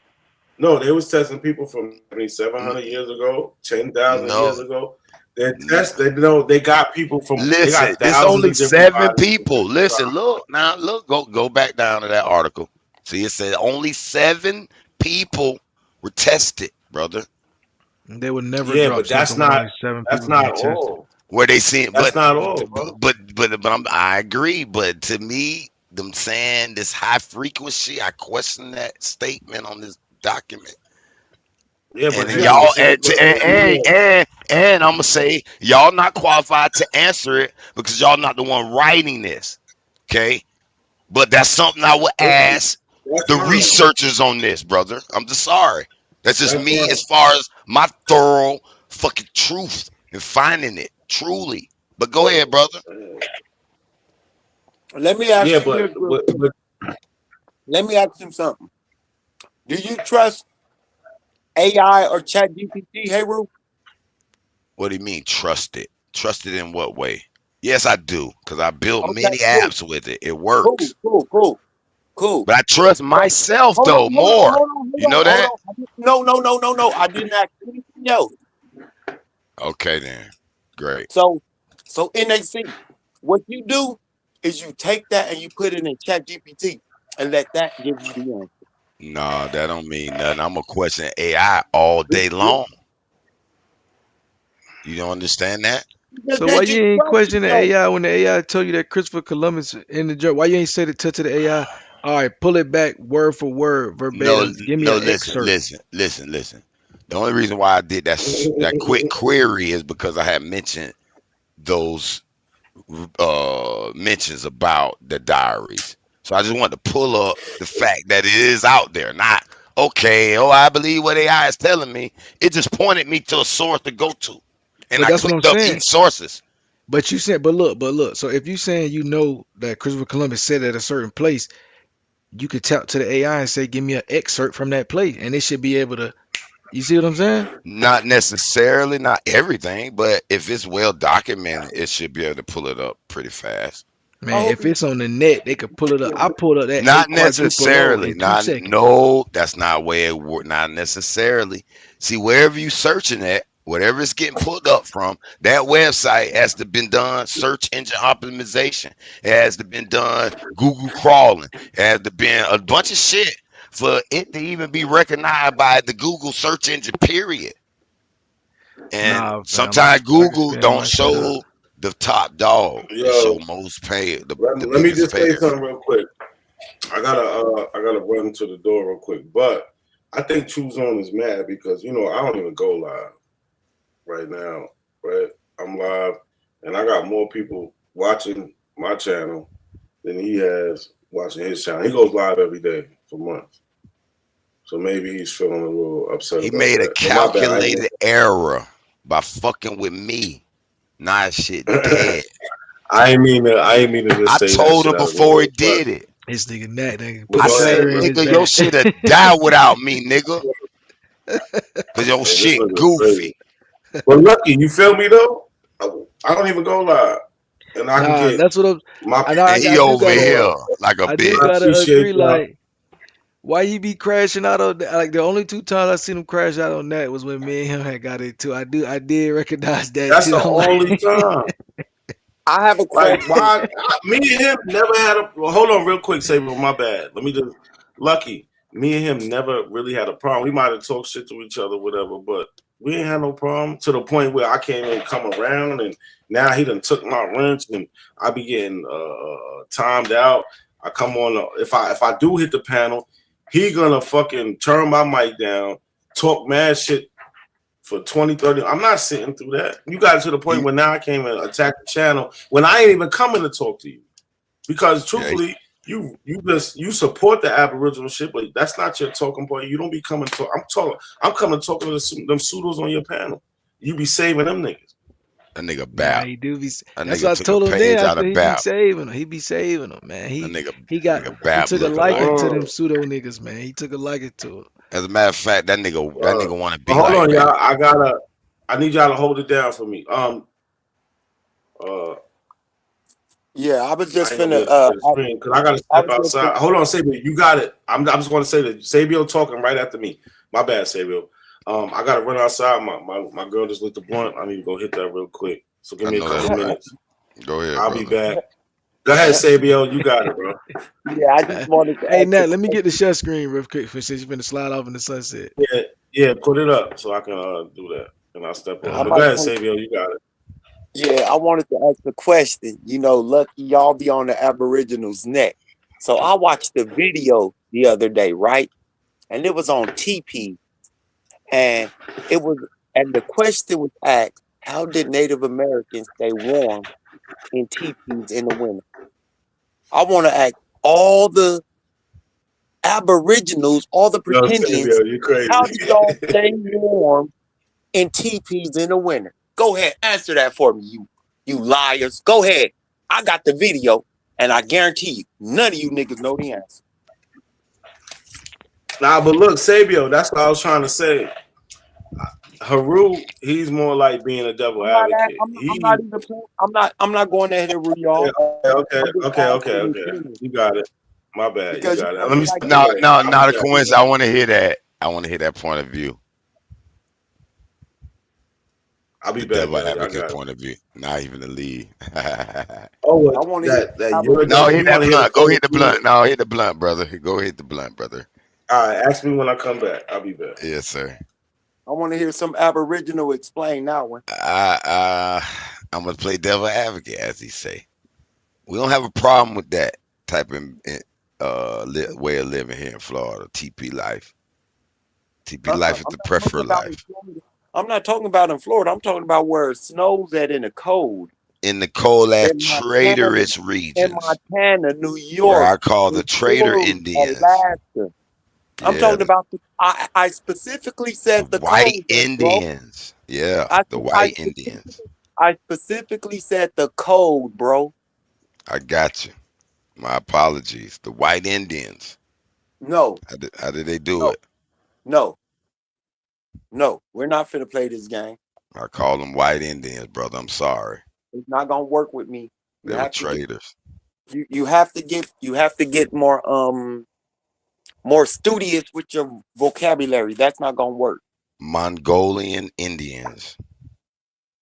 No, they was testing people from 700 years ago, 10,000 years No, ago. They know they got people from. They listen, got it's thousands only of different 7 bodies. people. Listen, look, go back down to that article. See, it said only 7 people were tested, brother. They would never Yeah, drop but that's something when only not. 7 That's people being not tested. all. Where they seen, That's not all, bro. but I agree. But to me, them saying this high frequency, I question that statement on this document. Yeah, but And you y'all, have to say. and I'm gonna say y'all not qualified to answer it because y'all not the one writing this. Okay, but that's something I would ask the researchers on this, brother. I'm just sorry. That's just me as far as my thorough fucking truth and finding it truly. But go ahead, brother. Let me ask Yeah, you this real quick. Let me ask him something. Do you trust AI or ChatGPT, Heru? What do you mean trust it? Trust it in what way? Yes, I do, because I built Okay, many cool. apps with it. It works. Cool. But I trust myself though more. You know that? No. I didn't ask anything else. Okay then. Great. So NAC, what you do is you take that and you put it in ChatGPT and let that give you the answer. No, that don't mean nothing. I'm gonna question AI all day long. You don't understand that? So why you ain't question the AI when the AI told you that Christopher Columbus in the joke? Why you ain't said it to the AI? All right, pull it back word for word, verbatim. Give me an excerpt. Listen. The only reason why I did that quick query is because I had mentioned those mentions about the diaries. So I just wanted to pull up the fact that it is out there. Not okay. Oh, I believe what AI is telling me. It just pointed me to a source to go to, and But I that's what I'm clicked up saying. each sources. But you said, but look. So if you saying you know that Christopher Columbus said at a certain place, you could tap to the AI and say, give me an excerpt from that place, and it should be able to You see what I'm saying? Not necessarily, not everything, but if it's well documented, it should be able to pull it up pretty fast. Man, if it's on the net, they could pull it up. I pulled up that Not quadruple O necessarily. in 2 seconds. No, that's not where it works. Not necessarily. See, wherever you searching at, whatever it's getting pulled up from, that website has to been done search engine optimization. It has to been done Google crawling. It has to been a bunch of shit for it to even be recognized by the Google search engine. Period. And Nah, fam, sometimes I can Google spin don't my shit up. show the top dog. It show most paid. The Let me biggest just say payer. something real quick. I gotta run to the door real quick, but I think True Zone is mad because I don't even go live right now. Right, I'm live, and I got more people watching my channel than he has watching his channel. He goes live every day for months, so maybe he's feeling a little upset. He about made a that. But my bad, calculated error by fucking with me. Nah, shit dead. I ain't mean to just I say that told shit him out of before he nowhere, did it. This nigga Nat, nigga, but put I a go said, ahead, battery in bro. his nigga, your back. shit have died without me, nigga. Cause your Hey, this shit nigga goofy. crazy. But lucky, you feel me though? I don't even go live, and I can Nah, get that's what I'm. my I know. And he I do over gotta. here like a I do I bitch. gotta appreciate agree. y'all. Like, why you be crashing out on like the only 2 times I seen him crash out on that was when me and him had got into. I did recognize that That's too. the I'm only like, time. I have a Like, question. why? Me and him never had a. Well, hold on, real quick, Saber. My bad. Let me just. Lucky, me and him never really had a problem. We might have talked shit to each other, whatever, but we ain't had no problem to the point where I can't even come around, and now he done took my wrench, and I be getting timed out. I come on. If I do hit the panel, he gonna fucking turn my mic down, talk mad shit for 20, 30. I'm not sitting through that. You got to the point where now I came and attack the channel when I ain't even coming to talk to you. Because truthfully, you support the Aboriginal shit, but that's not your talking point. You don't be coming to I'm coming talking to them pseudos on your panel. You be saving them niggas. That nigga nah, bap. he do be. That That's nigga what I took a told him page then. I out said of he be bap. saving them. He be saving them, man. That He nigga got. nigga He bap took a looking liking like. to them pseudo niggas, man. He took a liking to it. As a matter of fact, that nigga want to be But hold like on, Bap. y'all. I need y'all to hold it down for me. Yeah, I was just I ain't finna. gonna screen because I gotta I step was just outside. Hold on, Sabio, you got it. I'm just gonna say that Sabio talking right after me. My bad, Sabio. I gotta run outside. My girl just lit the blunt. I need to go hit that real quick. So give I me a know couple that's right. minutes. Go ahead, I'll be brother. back. Go ahead, Sabio. You got it, bro. Yeah, I just wanted to Hey ask Nat, a let me question. get the shut screen real quick for since you're gonna slide off in the sunset. Yeah, put it up so I can do that, and I'll step I on. But might go ahead, want. Sabio. You got it. Yeah, I wanted to ask a question. Lucky y'all be on the Aboriginals' neck. So I watched the video the other day, right? And it was on TP, and the question was asked: how did Native Americans stay warm in teepees in the winter? I want to ask all the Aboriginals, all the Yo, pretendians, Sabio, you crazy. how do y'all stay warm in teepees in the winter? Go ahead, answer that for me, you liars. Go ahead. I got the video, and I guarantee you, none of you niggas know the answer. Nah, but look, Sabio, that's what I was trying to say. Haru, he's more like being a devil advocate. I'm not going at Haru, y'all. Okay. You got it. My bad. Because You got it. you Let me like step No, away. no, I'll be not a back. coincidence. I want to hear that. I want to hear that point of view. I'll be The back, devil guys. I advocate got it. point of view, not even the lead. Oh, I want to hear that you're a No, devil. hit You that want to hear the blunt. Go point hit the of view? blunt. No, hit the blunt, brother. Go hit the blunt, brother. All right, ask me when I come back. I'll be back. Yes, sir. I want to hear some Aboriginal explain that one. I'm gonna play devil advocate, as he say. We don't have a problem with that type of way of living here in Florida. TP life. TP life is the preferred life. I'm not talking about in Florida. I'm talking about where it snows at in the cold. In the cold ass In Montana, traitorous in regions, Montana, New where York, I call the traitor Missouri, Indians. Alaska. I'm Yeah, talking about. I specifically said the white cold, bro. Indians. Yeah, the white Indians. I specifically said the cold, bro. I got you. My apologies. The white Indians. No. How did they do it? No. No, we're not finna play this game. I call them white Indians, brother. I'm sorry. It's not gonna work with me. You They were have to get traitors. you have to get more studious with your vocabulary. That's not gonna work. Mongolian Indians.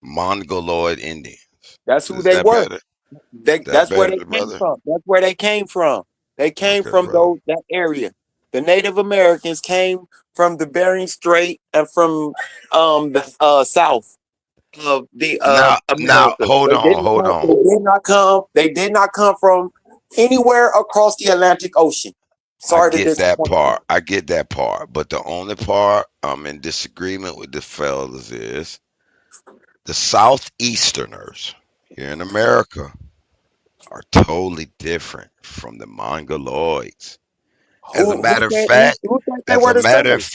Mongoloid Indians. That's who Is they that were. better? That's where they better, came brother? from. That's where they came from. They came Okay, from brother. that area. The Native Americans came from the Bering Strait and from the south of the Now, America. hold They on. did not come from anywhere across the Atlantic Ocean. I Sorry to get that disappoint you. part. I get that part. But the only part I'm in disagreement with the fellas is the Southeasterners here in America are totally different from the Mongoloids. As a matter of fact, Who said they were the same?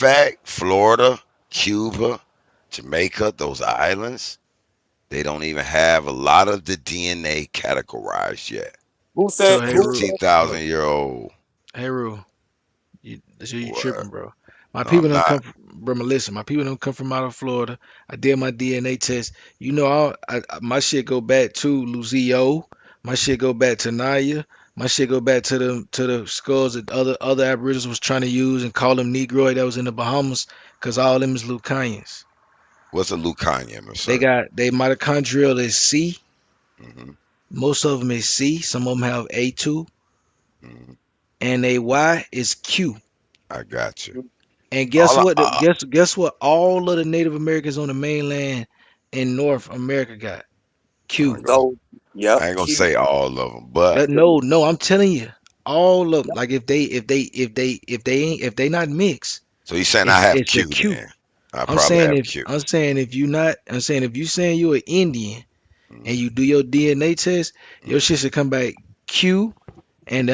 Florida, Cuba, Jamaica, those islands, they don't even have a lot of the DNA categorized yet. Who So said? hey, Who Ru, said? 15,000-year-old. hey, Ru, you What? tripping, bro. My No, people I'm don't not. come from, bro. Listen, my people don't come from out of Florida. I did my DNA test. You know, my shit go back to Luzio. My shit go back to Naya. My shit go back to the skulls that other Aboriginals was trying to use and call them Negroid that was in the Bahamas, cause all them is Lucanians. What's a Lucanian, They sir? got they mitochondrial is C. hmm Most of them is C. Some of them have A2, hmm and they Y is Q. I got you. And guess All what? Guess what? All of the Native Americans on the mainland in North America got Q. Those. Yep. I ain't gonna Q. say all of them, but No, I'm telling you, all of them. Like if they not mixed, so you saying I have it's a Q Q. then? I probably have Q. I'm saying if you not, I'm saying if you saying you're an Indian and you do your DNA test, your shit should come back Q and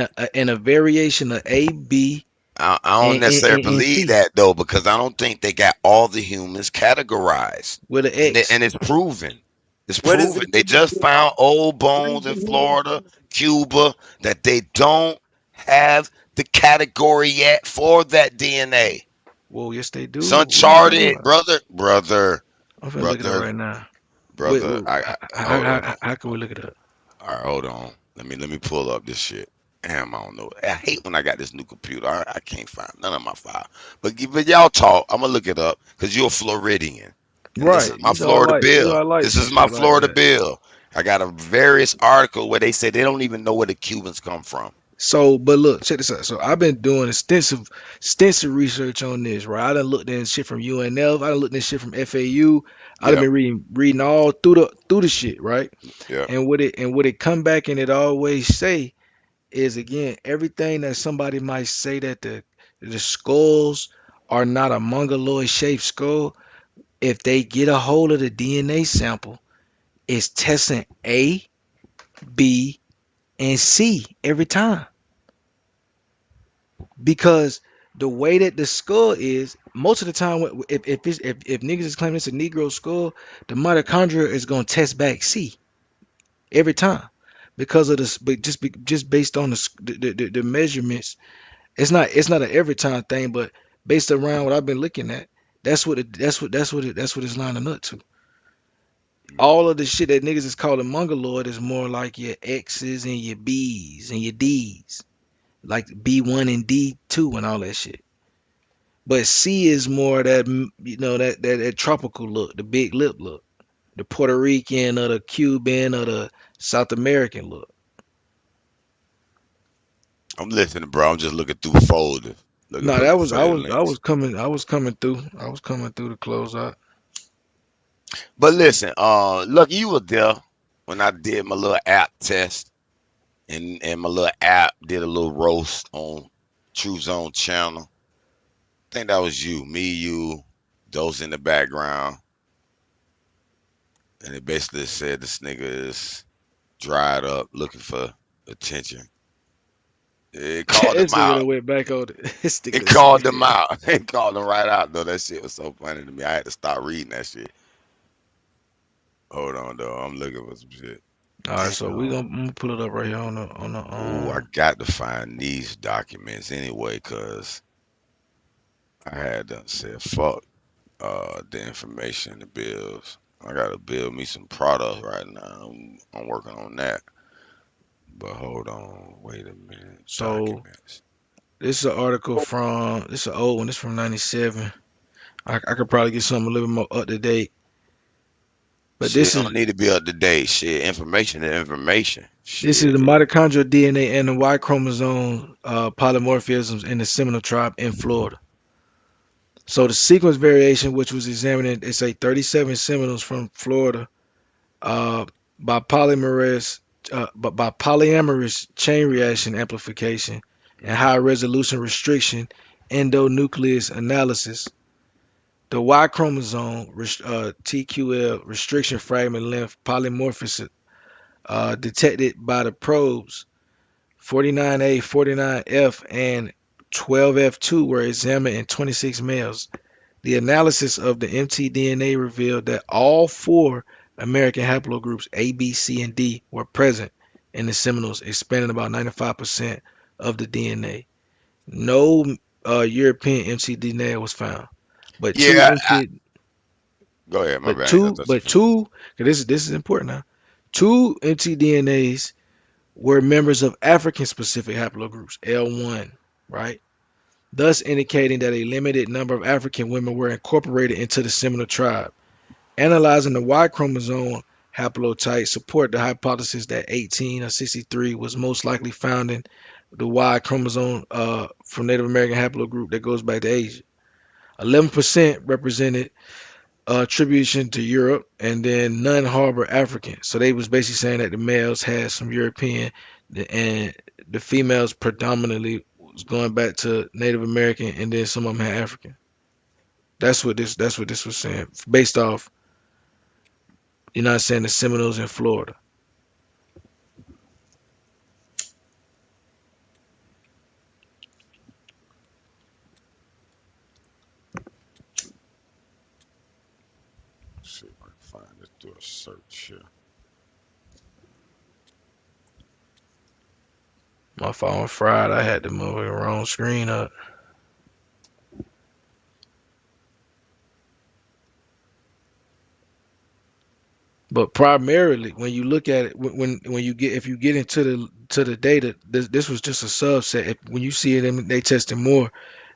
a variation of A, B, I don't necessarily and believe C that though, because I don't think they got all the humans categorized, with an X. and it's proven. It's What is proven. They just found old bones in Florida, Cuba, that they don't have the category yet for that DNA. Whoa, yes they It's do. What are you talking uncharted, about? brother. I'm finna look it up brother, right now. brother. Hold on. How can we look it up? All right, hold on. Let me pull up this shit. Damn, I don't know. I hate when I got this new computer. I can't find none of my file. But y'all talk. I'm gonna look it up because you're a Floridian, and this is Right. my Florida bill. I like This is some my shit like Florida that. bill. I got a various article where they say they don't even know where the Cubans come from. So, but look, check this out. So I've been doing extensive research on this, right? I done looked at shit from UNF. I done looked at shit from FAU. I done Yeah, been reading all through the shit, right? yeah. And what it come back and it always say is again everything that somebody might say that the skulls are not a mongoloid shaped skull. If they get a hold of the DNA sample, it's testing A, B, and C every time. Because the way that the skull is, most of the time, if niggas is claiming it's a Negro skull, the mitochondria is gonna test back C every time because of this, but just based on the measurements, it's not an every time thing, but based around what I've been looking at, that's what it's lining up to. All of the shit that niggas is calling mongoloid is more like your X's and your B's and your D's, like B1 and D2 and all that shit. But C is more that that tropical look, the big lip look, the Puerto Rican or the Cuban or the South American look. I'm listening, bro. I'm just looking through folders, looking No, for that the was I certain was I links. was coming I was coming through. I was coming through the closeout. But listen, Lucky, you were there when I did my little app test, and my little app did a little roast on True Zone channel. I think that was you, me, you, those in the background, and it basically said this nigga is dried up, looking for attention. It called This them nigga out. done went back on it. This nigga It done said, called them out. It called them right out though. That shit was so funny to me. I had to stop reading that shit. Hold on though. I'm looking for some shit. all right, so Damn. I'm gonna pull it up right here on the Ooh, I got to find these documents anyway, cause I had done said fuck the information, the bills. I gotta build me some products right now. I'm working on that. But hold on, wait a minute. So Documents. this is an article from this is an old one. This is from '97. I could probably get something a little bit more up to date. But Shit this is don't need to be up to date. Shit, information is information. this is Shit. the mitochondrial DNA and the Y chromosome polymorphisms in the Seminole tribe in Florida. So the sequence variation, which was examined, it's a 37 Seminoles from Florida uh, by polymerase chain reaction amplification and high resolution restriction endonuclease analysis. The Y chromosome TQL restriction fragment length polymorphism detected by the probes 49A, 49F, and 12F2 were examined in 26 males. The analysis of the mtDNA revealed that all four American haplogroups A, B, C, and D were present in the Seminoles, expanding about 95% of the DNA. No European mtDNA was found, but two Yeah. MT, Go ahead. My but bad. I two, thought you but finished. two. 'Cause this is important now. Two mtDNAs were members of African specific haplogroups, L1, right? Thus indicating that a limited number of African women were incorporated into the Seminole tribe. Analyzing the Y chromosome haplotype support the hypothesis that 18 or 63 was most likely found in the Y chromosome from Native American haplogroup that goes back to Asia. 11% represented attribution to Europe, and then none harbor African. So they was basically saying that the males had some European, and the females predominantly was going back to Native American, and then some of them had African. That's what this was saying, based off, you know what I'm saying, the Seminoles in Florida. Let's see if I can find it through a search here. My phone fried. I had to move the wrong screen up. But primarily, when you look at it, when you get if you get into the data, this was just a subset. When you see it, they testing more.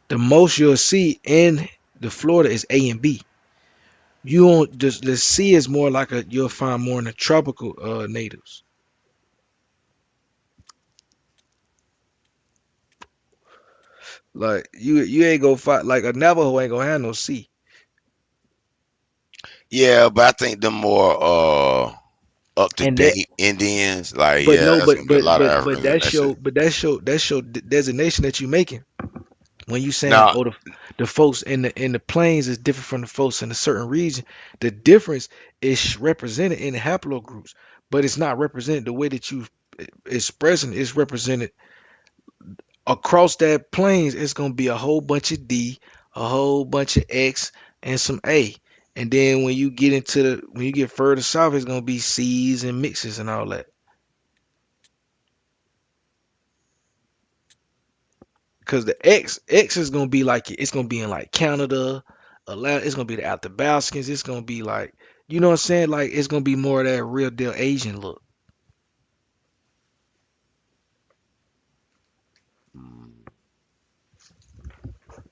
The most you'll see in the Florida is A and B. You won't just the C is more like you'll find more in the tropical natives. Like you ain't gonna find like a Navajo ain't gonna have no C. Yeah, but I think the more up to And that date Indians, like but yeah, no, that's gonna be a lot of but Africans in that shit. that's your designation that you making. When you saying, Now, oh, the folks in the plains is different from the folks in a certain region, the difference is represented in the haplogroups, but it's not represented the way that you expressing. It's represented across that plains. It's gonna be a whole bunch of D, a whole bunch of X, and some A. And then when you get when you get further south, it's gonna be C's and mixes and all that. Because the X is gonna be like it's gonna be in like Canada, it's gonna be the Athabascans, it's gonna be like, you know what I'm saying? Like it's gonna be more of that real deal Asian look.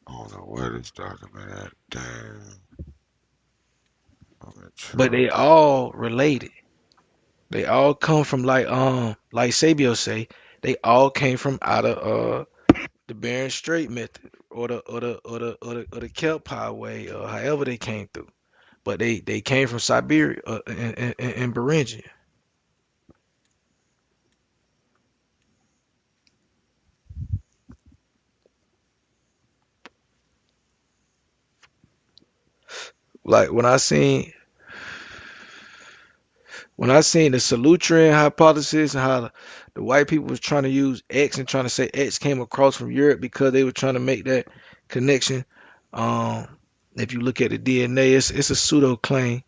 I don't know where this document at. Damn. But they all related. They all come from like Sabio say, they all came from out of the Bering Strait method or the Kelp Highway or however they came through. But they came from Siberia and Beringia. Like when I seen the Salutrian hypothesis and how the white people was trying to use X and trying to say X came across from Europe because they were trying to make that connection. Um, if you look at the DNA, it's a pseudo claim,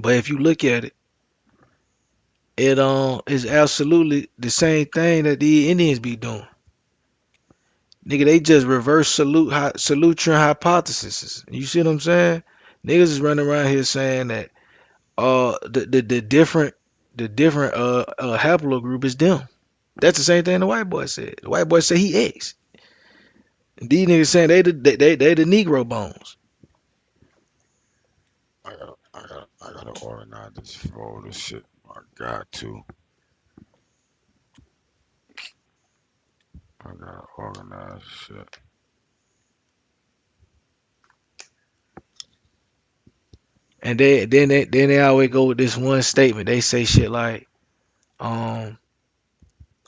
but if you look at it, it is absolutely the same thing that the Indians be doing. Nigga, they just reverse salutary hypothesis. You see what I'm saying? Niggas is running around here saying that the different haplogroup is them. That's the same thing the white boy said. The white boy said he X. And these niggas saying they the Negro bones. I gotta organize this folder shit. I got to. I gotta organize shit. And they always go with this one statement. They say shit like, oh,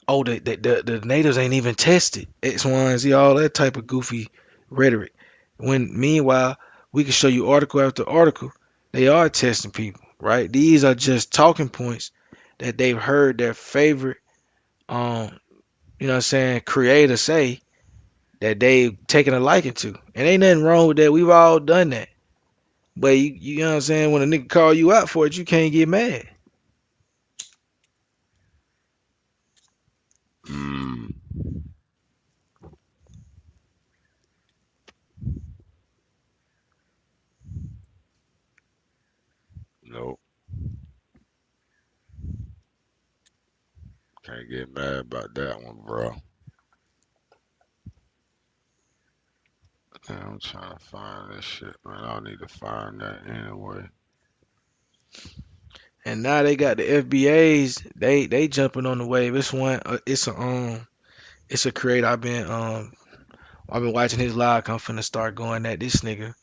the natives ain't even tested X, Y, and Z, all that type of goofy rhetoric. When meanwhile we can show you article after article, they are testing people, right? These are just talking points that they've heard their favorite, you know what I'm saying, creator say that they've taken a liking to. And ain't nothing wrong with that. We've all done that. But you know what I'm saying, when a nigga call you out for it, you can't get mad. Nope. Can't get mad about that one, bro. Damn, I'm trying to find this shit, man. I'll need to find that anyway. And now they got the FBAs. They jumping on the wave. It's one. It's a creator. I've been watching his live. I'm finna start going at this nigga.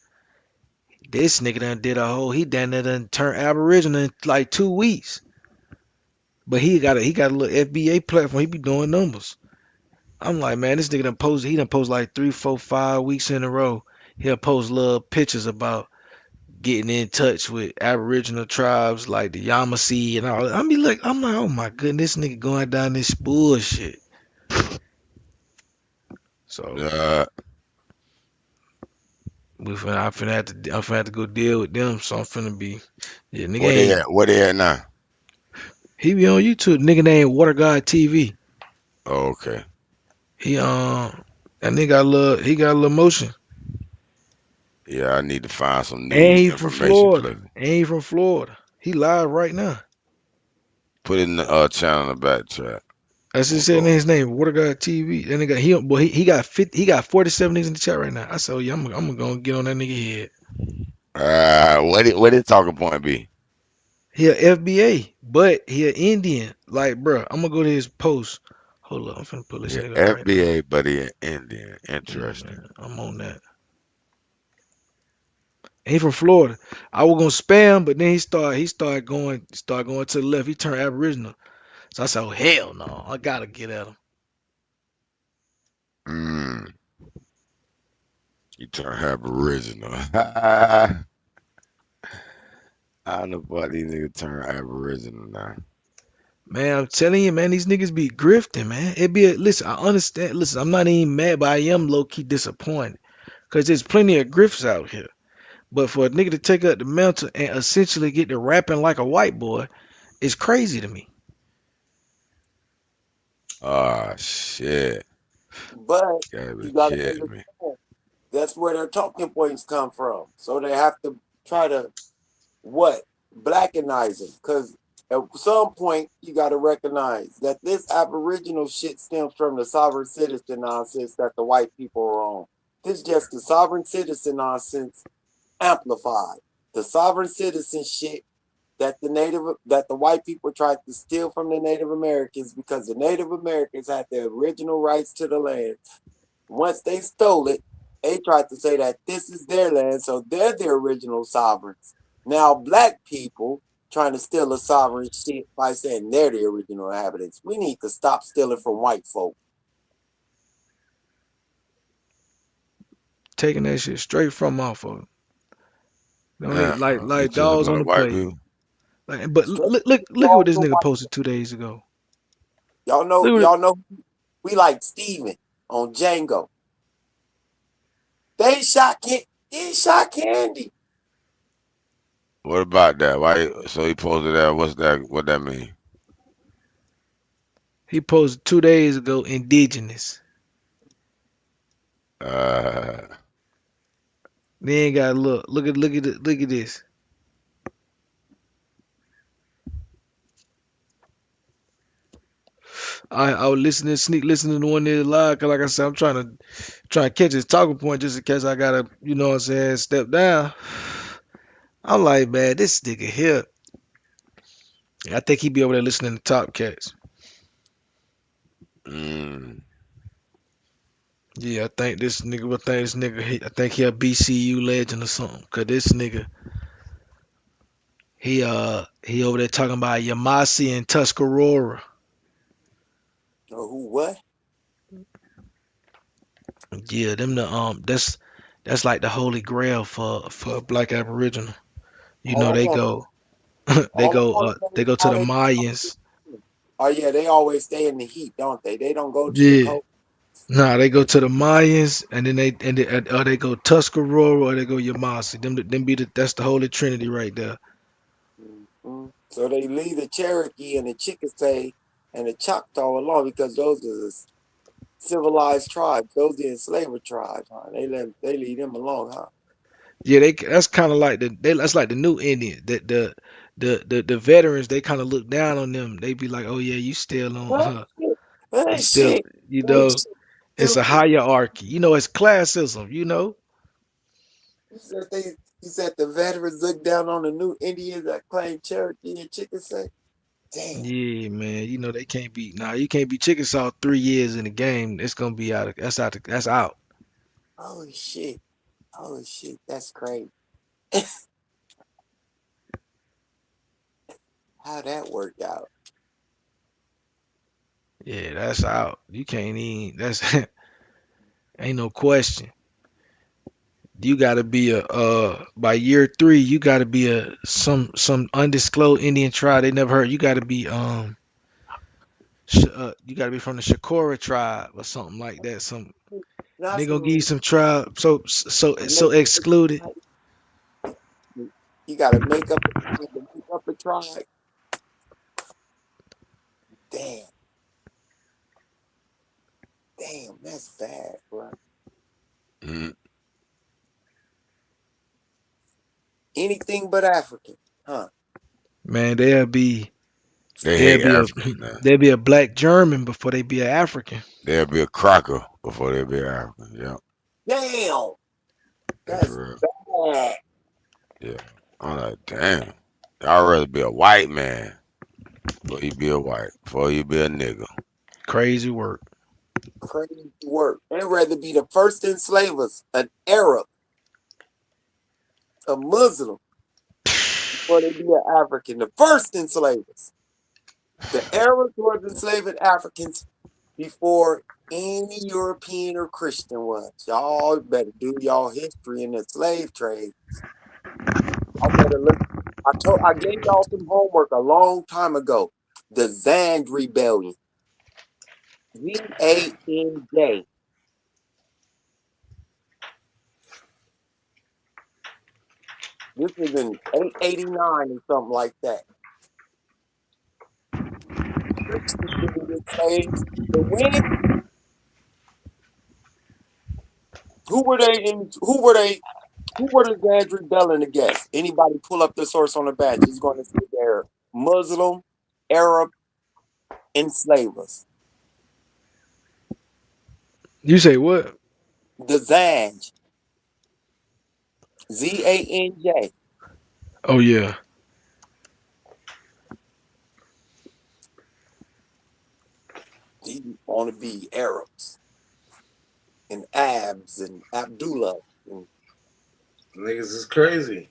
This nigga done did a whole. He done turned Aboriginal in like 2 weeks. But he got a little FBA platform. He be doing numbers. I'm like, man, this nigga done posted. He done posted like 3, 4, 5 weeks in a row. He'll post little pictures about getting in touch with Aboriginal tribes like the Yamasee and all. I'm like, oh my goodness, this nigga going down this bullshit. So I'm finna have to go deal with them. So I'm finna be, yeah, nigga. Where they at now? He be on YouTube. Nigga named Water God TV. Oh, okay. That nigga got a little motion. Yeah, I need to find some news And he from information. Florida. He live right now. Put it in the channel in the back chat. That's just saying his name, Water God TV. That nigga, he got 47 niggas in the chat right now. I said, oh yeah, I'm gonna go get on that nigga head. What did talking point be? He a FBA, but he a Indian. Like, bro, I'm gonna go to his post. Hold up, I'm finna pull this shit up right now. FBA, but he an Indian. Interesting. Yeah, I'm on that. He from Florida. I was gonna spam, but then he started going to the left. He turned Aboriginal. So I said, oh hell no, I gotta get at him. You turn Aboriginal. I don't know why these niggas turn Aboriginal now. Man, I'm telling you, man, these niggas be grifting, man. Listen, I understand. Listen, I'm not even mad, but I am low key disappointed because there's plenty of grifts out here. But for a nigga to take up the mantle and essentially get to rapping like a white boy, it's crazy to me. Oh shit. But you gotta understand, that's where their talking points come from. So they have to try to blackenize them. Because at some point you gotta recognize that this Aboriginal shit stems from the sovereign citizen nonsense that the white people are on. This is just the sovereign citizen nonsense amplified. The sovereign citizen shit that the white people tried to steal from the Native Americans because the Native Americans had the original rights to the land. Once they stole it, they tried to say that this is their land, so they're the original sovereigns. Now black people trying to steal a sovereign shit by saying they're the original inhabitants. We need to stop stealing from white folk. Taking that shit straight from off of them. Like dogs on the plate. Like, but look at what this nigga posted 2 days ago. Y'all know we like Steven on Django. They shot Candy. What about that? Why? So he posted that. What's that? What that mean? He posted 2 days ago, indigenous. They ain't got to look. Look at this. I was listening to one there live. Cause like I said, I'm trying to catch his talking point just in case I gotta, you know what I'm saying, step down. I'm like, man, this nigga here. I think he be over there listening to Top Cats. Yeah, I think this nigga. I think he a BCU legend or something. Cause this nigga, he over there talking about Yamasi and Tuscarora. Oh, who what? Yeah, them that's like the holy grail for Black Aboriginal. You know All I they want, go they all I go want to know they is go to how the they. Mayans. Oh yeah, they always stay in the heat, don't they? They don't go to the Yeah. cold. Nah, they go to the Mayans and then they go Tuscarora or they go Yamasi. That's the holy trinity right there. Mhm. So they leave the Cherokee and the Chickasaw and the Choctaw alone because those are the civilized tribes. Those are the enslaver tribes, huh? They leave them alone, huh? Yeah, that's kind of like that's like the new Indian. That the veterans they kind of look down on them. They be like, oh yeah, you still on you Hey, still shit. you Hey, know shit. it's a Stupid. hierarchy. You know, it's classism. You know. He said the veterans look down on the new Indians that claim Cherokee and Chickasaw. Damn. Yeah, man. You know they can't be. Nah, you can't be Chickasaw 3 years in the game. It's gonna be out. That's out. Holy shit. Holy shit. That's crazy. How that worked out? Yeah, that's out. You can't even. That's ain't no question. You gotta be a by year 3. You gotta be a some undisclosed Indian tribe they never heard. You gotta be you gotta be from the Shakora tribe or something like that. Some and Not they gonna give you some some tribe so excluded. you gotta make up a tribe. Damn. Damn, that's bad, bro. Anything but African, huh? Man, they'll be They they'll hate be a Africans now. they'll be a black German before they be an African. They'll be a cracker before they be African. Yeah, Damn, that's that's real. bad. Yeah, I'm like, damn. I'd rather be a white man before you be a white, before you be a nigga. Crazy work. Crazy work. They'd rather be the first enslavers, an Arab, a Muslim, before they be an African. The first enslavers. The Arabs were enslaving Africans before any European or Christian was. Y'all better do y'all history in the slave trade. I better look. I gave y'all some homework a long time ago. The Zand Rebellion. ZANJ. This was in 889 or something like that. Christians distributed slaves. The when? Who were they in? Who were they? Who were the Zand rebelling against? Anybody pull up the source on the badge? It's going to say they're Muslim, Arab enslavers. You say what? The Zanj. ZANJ. Oh yeah. These want to be Arabs and Abs and Abdullah. And Niggas is crazy.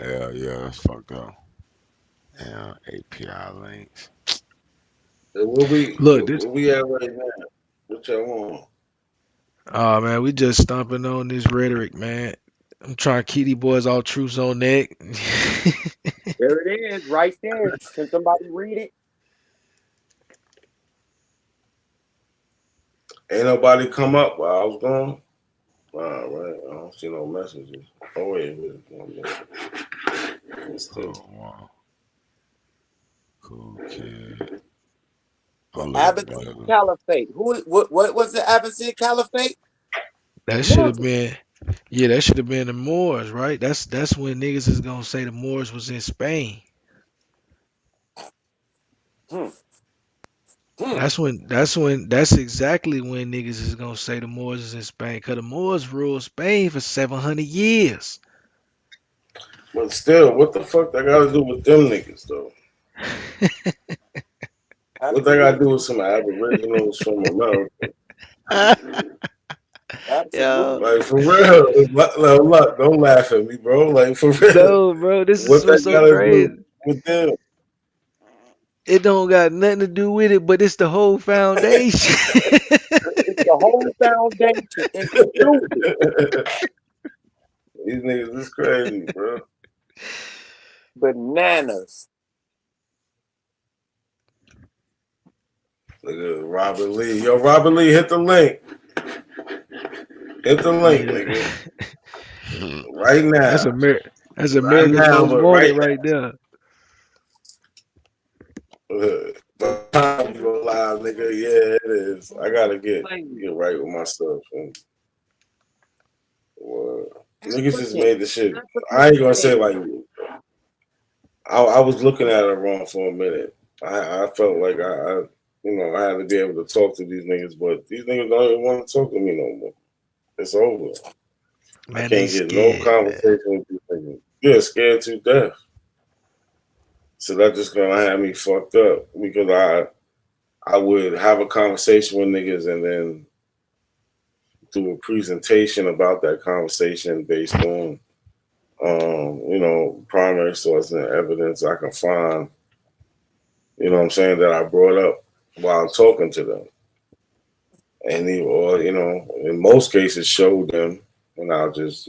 Yeah, that's fucked up. Yeah, API links. Where Look, this we at right now? What y'all want? oh man, we just stomping on this rhetoric, man. I'm trying to keep these boys all truths on neck. there it is, right there. Can somebody read it? Ain't nobody come up while I was gone. All right, I don't see no messages. Oh wait, Oh wow. Cool kid. Abbasid Caliphate. What was the Abbasid Caliphate? That should have been, yeah, that should have been the Moors, right? That's when niggas is gonna say the Moors was in Spain. That's exactly when niggas is gonna say the Moors is in Spain, cause the Moors ruled Spain for 700 years. But still, what the fuck that got to do with them niggas though? What they got to do with some Aboriginals from America? Yo, Like for real, look, don't laugh at me, bro. Like for real, no, bro, this what is that what's got so to crazy. do with them? It don't got nothing to do with it, but it's the whole foundation. It's the whole foundation included. These niggas is crazy, bro. Bananas. Look at Robert Lee. Yo, Robert Lee, hit the link. Hit the link, nigga. Right now. That's America's Right now, most but wanted right right there. Time you go live, nigga. Yeah, it is. I gotta get right with my stuff. Niggas just made the shit. I ain't gonna say like I was looking at it wrong for a minute. I felt like I had to be able to talk to these niggas, but these niggas don't even want to talk to me no more. It's over. Man, I they can't get scared, no conversation with these niggas. Yeah, scared to death. So that's just gonna have me fucked up because I would have a conversation with niggas and then do a presentation about that conversation based on primary sources and evidence I can find, you know what I'm saying, that I brought up while talking to them. And in most cases show them, and I'll just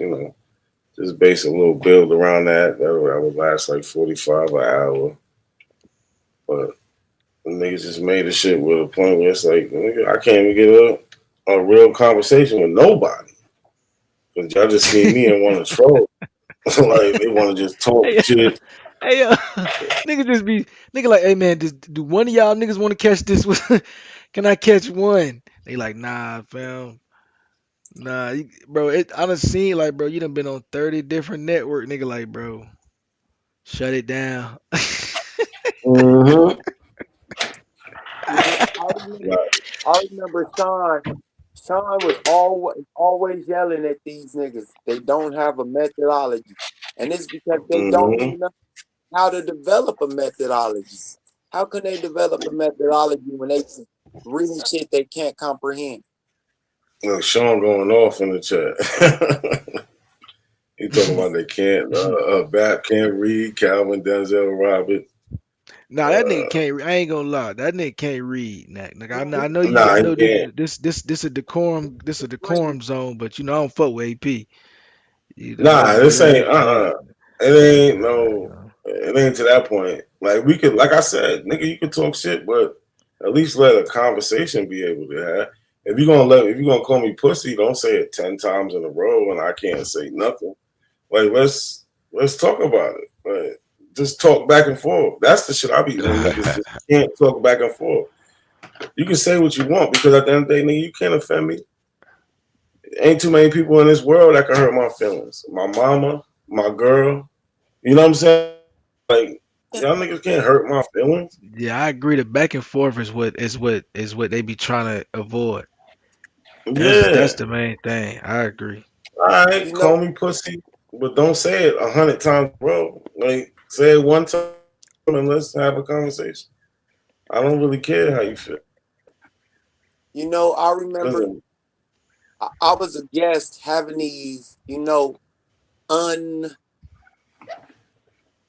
base a little build around that. That would last like 45 an hour. But the niggas just made the shit with a point where it's like, nigga, I can't even get a real conversation with nobody. Because y'all just see me and want to troll. Like, they want to just talk shit. Hey, nigga just be like, hey man, do one of y'all niggas want to catch this? Can I catch one? They like, nah, fam. Nah, bro. I done seen like, bro, you done been on 30 different network, nigga. Like, bro, shut it down. Mm-hmm. I remember Sean. Sean was always yelling at these niggas. They don't have a methodology, and it's because they don't even know how to develop a methodology. How can they develop a methodology when they reading shit they can't comprehend? Look, Sean going off in the chat. He talking about they can't. Bap can't read. Calvin, Denzel, Robert. Nah, that nigga can't. I ain't gonna lie. That nigga can't read. Nigga, I know you. Nah, I know he this a decorum. This a decorum zone. But I don't fuck with AP. Nah, this ain't. It ain't no. It ain't to that point. Like we could, like I said, nigga, you can talk shit, but at least let a conversation be able to have. If you're gonna call me pussy, don't say it 10 times in a row, and I can't say nothing. Like let's talk about it. Like, just talk back and forth. That's the shit I be doing. Niggas just can't talk back and forth. You can say what you want because at the end of the day, nigga, you can't offend me. Ain't too many people in this world that can hurt my feelings. My mama, my girl. You know what I'm saying? Like y'all niggas can't hurt my feelings. Yeah, I agree. The back and forth is what they be trying to avoid. That's the main thing. I agree. All right, call me pussy, but don't say it 100 times, bro. Like say it one time and let's have a conversation. I don't really care how you feel. I remember I was a guest having these,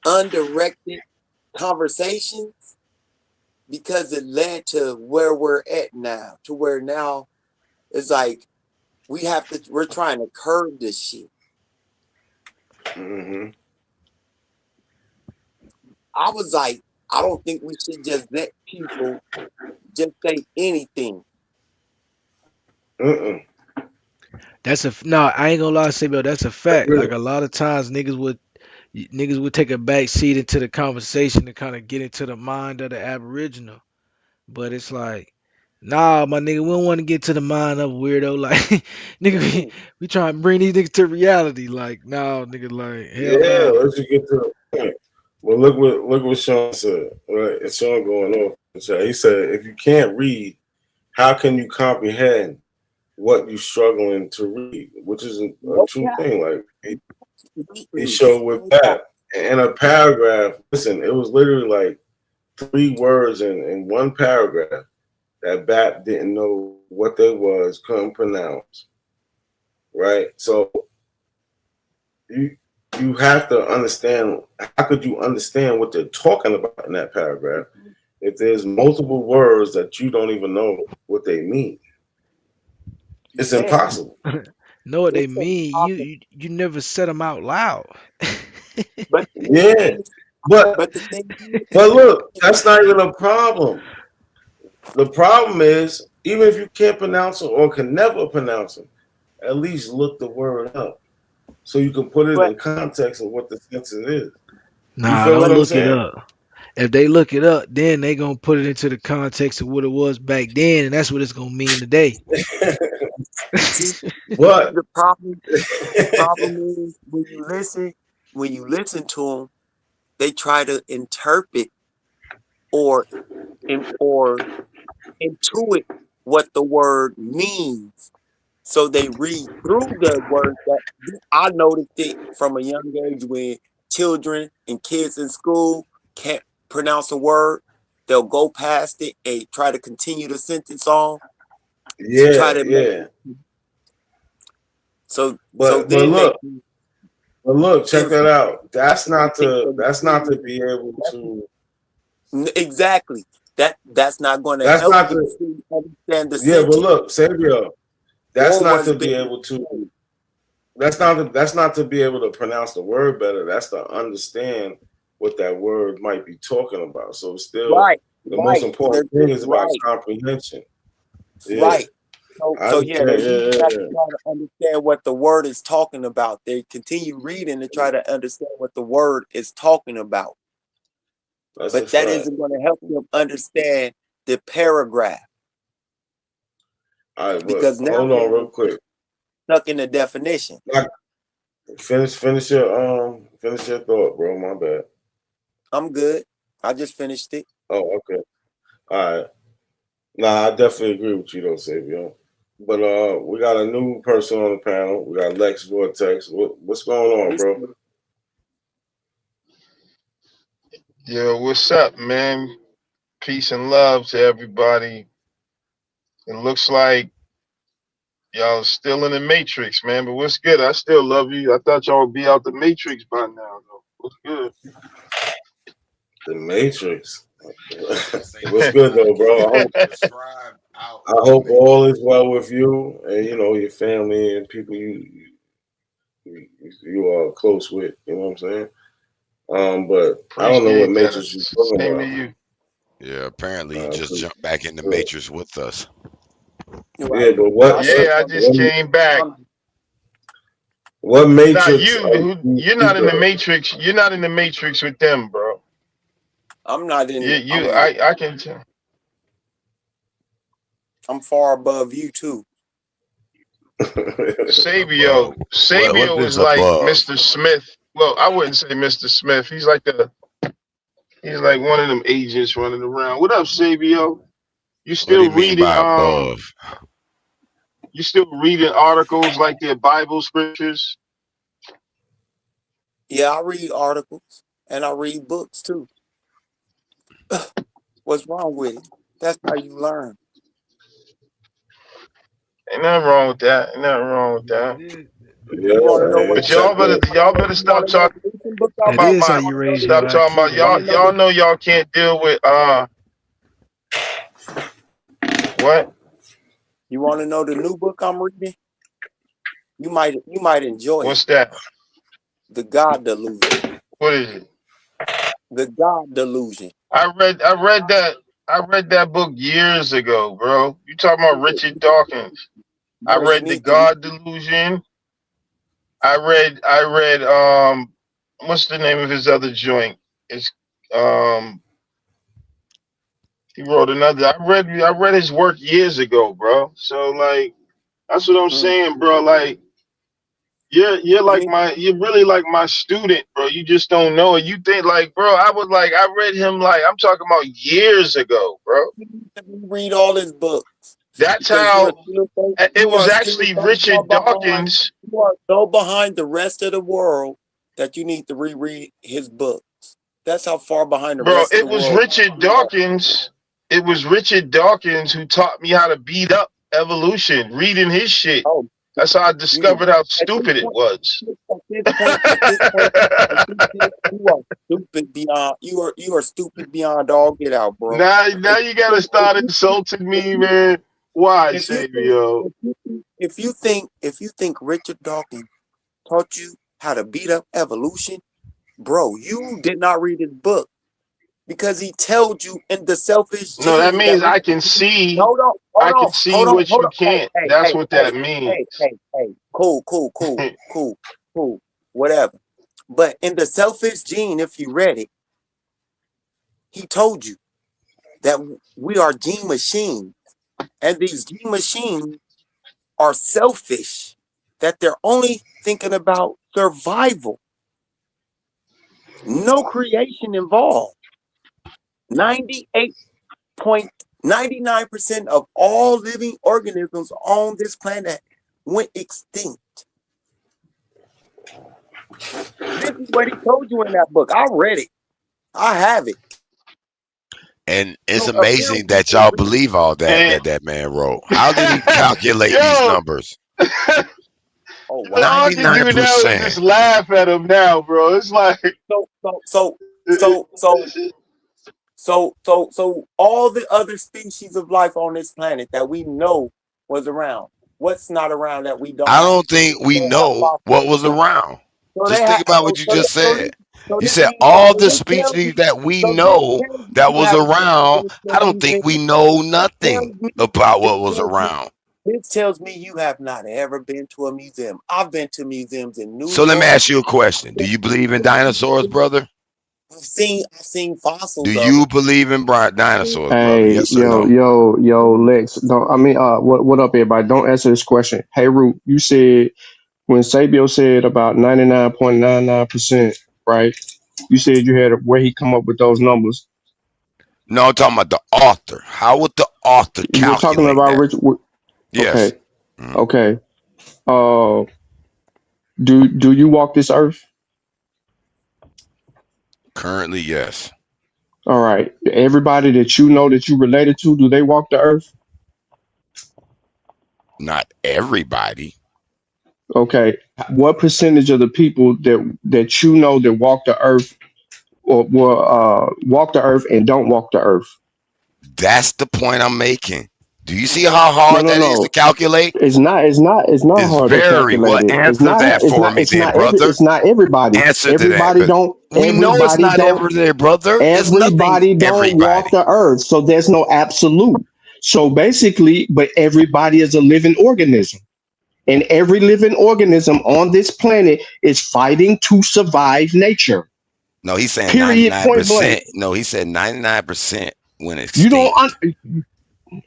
undirected conversations because it led to where we're at now, to where now it's like we're trying to curb this shit. Mm-hmm. I was like, I don't think we should just let people just say anything. Mm-mm. I ain't gonna lie, Sabio, that's a fact. Like a lot of times niggas would take a back seat into the conversation to kind of get into the mind of the Aboriginal. But it's like, nah, my nigga, we don't want to get to the mind of a weirdo. Like, nigga, we try and bring these niggas to reality. Like, nah, nigga, like, hell Yeah, nah. let's just get to the point. Well, look what Sean said. Right, it's Sean going off. He said, if you can't read, how can you comprehend what you're struggling to read? Which is a true thing. Like he showed with that in a paragraph. Listen, it was literally like 3 words in one paragraph that Bap didn't know what they was, couldn't pronounce. Right, so you have to understand. How could you understand what they're talking about in that paragraph if there's multiple words that you don't even know what they mean? It's impossible. Know what they mean? You never said them out loud. But Yeah, but the thing look, that's not even a problem. The problem is, even if you can't pronounce it or can never pronounce it, at least look the word up so you can put it in context of what the sense it is. Nah, You feel don't what I'm look it saying? up. If they look it up, then they gonna put it into the context of what it was back then, and that's what it's gonna mean today. But the problem is when you listen to them, they try to interpret or intuit what the word means. So they read through the word. That I noticed it from a young age when children and kids in school can't pronounce a word. They'll go past it and try to continue the sentence on. Yeah, try to yeah. So But then look, check that out. That's not to be able to. Exactly. That's not going to That's help not you understand the Yeah, but sentence. look, Sabio, that's Or not what's to be being able to. That's not to be able to pronounce the word better. That's to understand what that word might be talking about. So still, right. the most important thing is about right. comprehension. Yeah. Right. I So yeah, they understand. really have to try to understand what the word is talking about. They continue reading to try to understand what the word is talking about. That's but a that fact. isn't going to help them understand the paragraph. All right, Because now hold on real quick. Stuck in the definition. Finish your thought, bro. My bad. I'm good. I just finished it. Oh, okay. All right. Nah, I definitely agree with you though, Savion. But we got a new person on the panel. We got Lex Vortex. What's going on, bro? Yo, what's up, man? Peace and love to everybody. It looks like y'all still in the Matrix, man. But what's good? I still love you. I thought y'all would be out the Matrix by now, though. What's good? The Matrix. What's good though, bro? I hope all is well with you and your family and people you are close with. You know what I'm saying? But I don't know what Matrix you're talking Same about. to you. Yeah, apparently you just jumped back in the Matrix with us. Yeah, but what? Yeah, I just came back. What Matrix? Not you. You're not in the Matrix. You're not in the Matrix with them, bro. I'm not in. I can tell. I'm far above you too. Sabio is like Mr. Smith. Well, I wouldn't say Mr. Smith. He's like one of them agents running around. What up, Sabio? You still reading you still reading articles like their Bible scriptures? Yeah, I read articles and I read books too. What's wrong with it? That's how you learn. Ain't nothing wrong with that. Ain't nothing wrong with that. Yeah, but y'all better stop talking about stop talking about y'all know y'all can't deal with what? You want to know the new book I'm reading? You might enjoy it. What's that? The God Delusion. What is it? The God Delusion. I read that book years ago, bro. You talking about Richard Dawkins? I read The God Delusion. I read what's the name of his other joint? It's He wrote another. I read his work years ago, bro. So like, that's what I'm saying, bro. Like, you're really like my student, bro. You just don't know it. You think like, bro, I read him like I'm talking about years ago, bro. Read all his books. That's Because how you it was are actually still so Richard far behind. Dawkins. You are so behind the rest of the world that you need to reread his books. That's how far behind the Bro, rest of it the was world. Richard Dawkins. It was Richard Dawkins who taught me how to beat up evolution, reading his shit. Oh, That's how I discovered how stupid it was. At this point, you are stupid beyond. You are stupid beyond all get out, bro. Now you gotta start insulting me, man. Why, Savio? If you think Richard Dawkins taught you how to beat up evolution, bro, you did not read his book because he told you in the selfish. No, that means I can see. I can see what you can't. That's what that means. Hey, cool, whatever. But in the selfish gene, if you read it, he told you that we are gene machines, and these gene machines are selfish, that they're only thinking about survival. No creation involved. 98.99% of all living organisms on this planet went extinct. This is what he told you in that book. I read it. I have it. And it's amazing that y'all believe all that man wrote. How did he calculate these numbers? Oh, wow. All you do now is just laugh at him now, bro. It's like So all the other species of life on this planet that we know was around. What's not around that we don't? I don't think we know what was around. Just think about what you just said. You said all the species that we know that was around. I don't think we know nothing about what was around. This tells me you have not ever been to a museum. I've been to museums in New York. So let me ask you a question. Do you believe in dinosaurs, brother? I've seen fossils. Do you believe in dinosaurs, brother? Hey, Yes or yo, Lex. What up, everybody? Don't answer this question. Hey, Root, you said when Sabio said about 99.99%, right? You said you had where he come up with those numbers. No, I'm talking about the author. How would the author calculate You're talking about that? Richard. Yes. Okay. Do you walk this earth? Currently, yes. All right. Everybody that you know that you related to, do they walk the earth? Not everybody. Okay. What percentage of the people that you know that walk the earth or walk the earth and don't walk the earth? That's the point I'm making. Do you see how hard that is to calculate? It's not hard to Very well. calculate it. Answer that for me, then, brother. It's not everybody. Answer to Everybody that. don't. We know it's not everybody, brother. Everybody don't walk the earth, so there's no absolute. So basically, but everybody is a living organism, and every living organism on this planet is fighting to survive nature. No, he's saying Period. Point 99%. blank. No, he said 99% when it's You don't.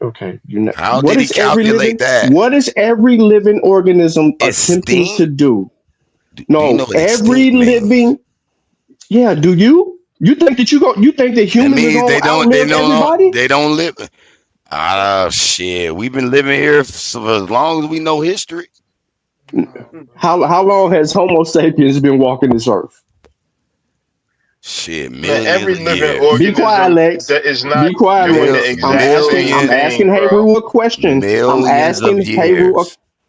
Okay. How did he calculate that? What is every living organism attempting to do? No, you know what every living. Yeah. Do you? You think that you think that humans are going to outlive everybody? They don't live. Shit. We've been living here for as long as we know history. How long has Homo sapiens been walking this earth? Shit, man, every living organism be quiet, Lex. That is not be quiet, doing Lex. the exact same I'm asking Hayru a question.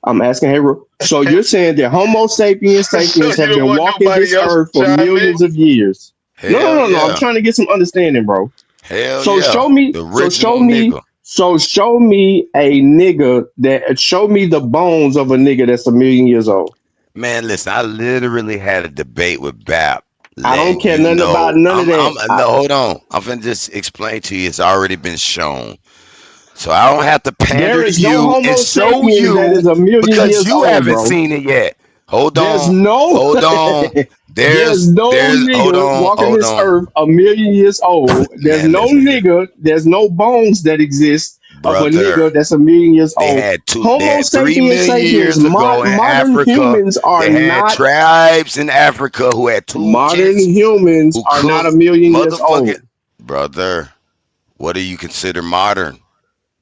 I'm asking Hayru. So you're saying that Homo sapiens have been walking this earth for millions of years? No. I'm trying to get some understanding, bro. Show me a nigga show me the bones of a nigga that's 1 million years old. Man, listen, I literally had a debate with Bap. I don't care nothing about none of that. No, hold on. I'm finna just explain to you. It's already been shown. So I don't have to pander to you and show you because you haven't seen it yet. Hold on. There's no hold nigga walking on. this earth 1,000,000 years old. There's Man, no listen, nigga. There's no bones that exist of a brother. nigga that's 1,000,000 years They old. had 3 Homo million sapiens years sapiens, ago in modern Africa. humans are They had not. tribes in Africa who had Modern Tujans humans who are not cooked 1,000,000 years old. motherfucking brother. What do you consider modern?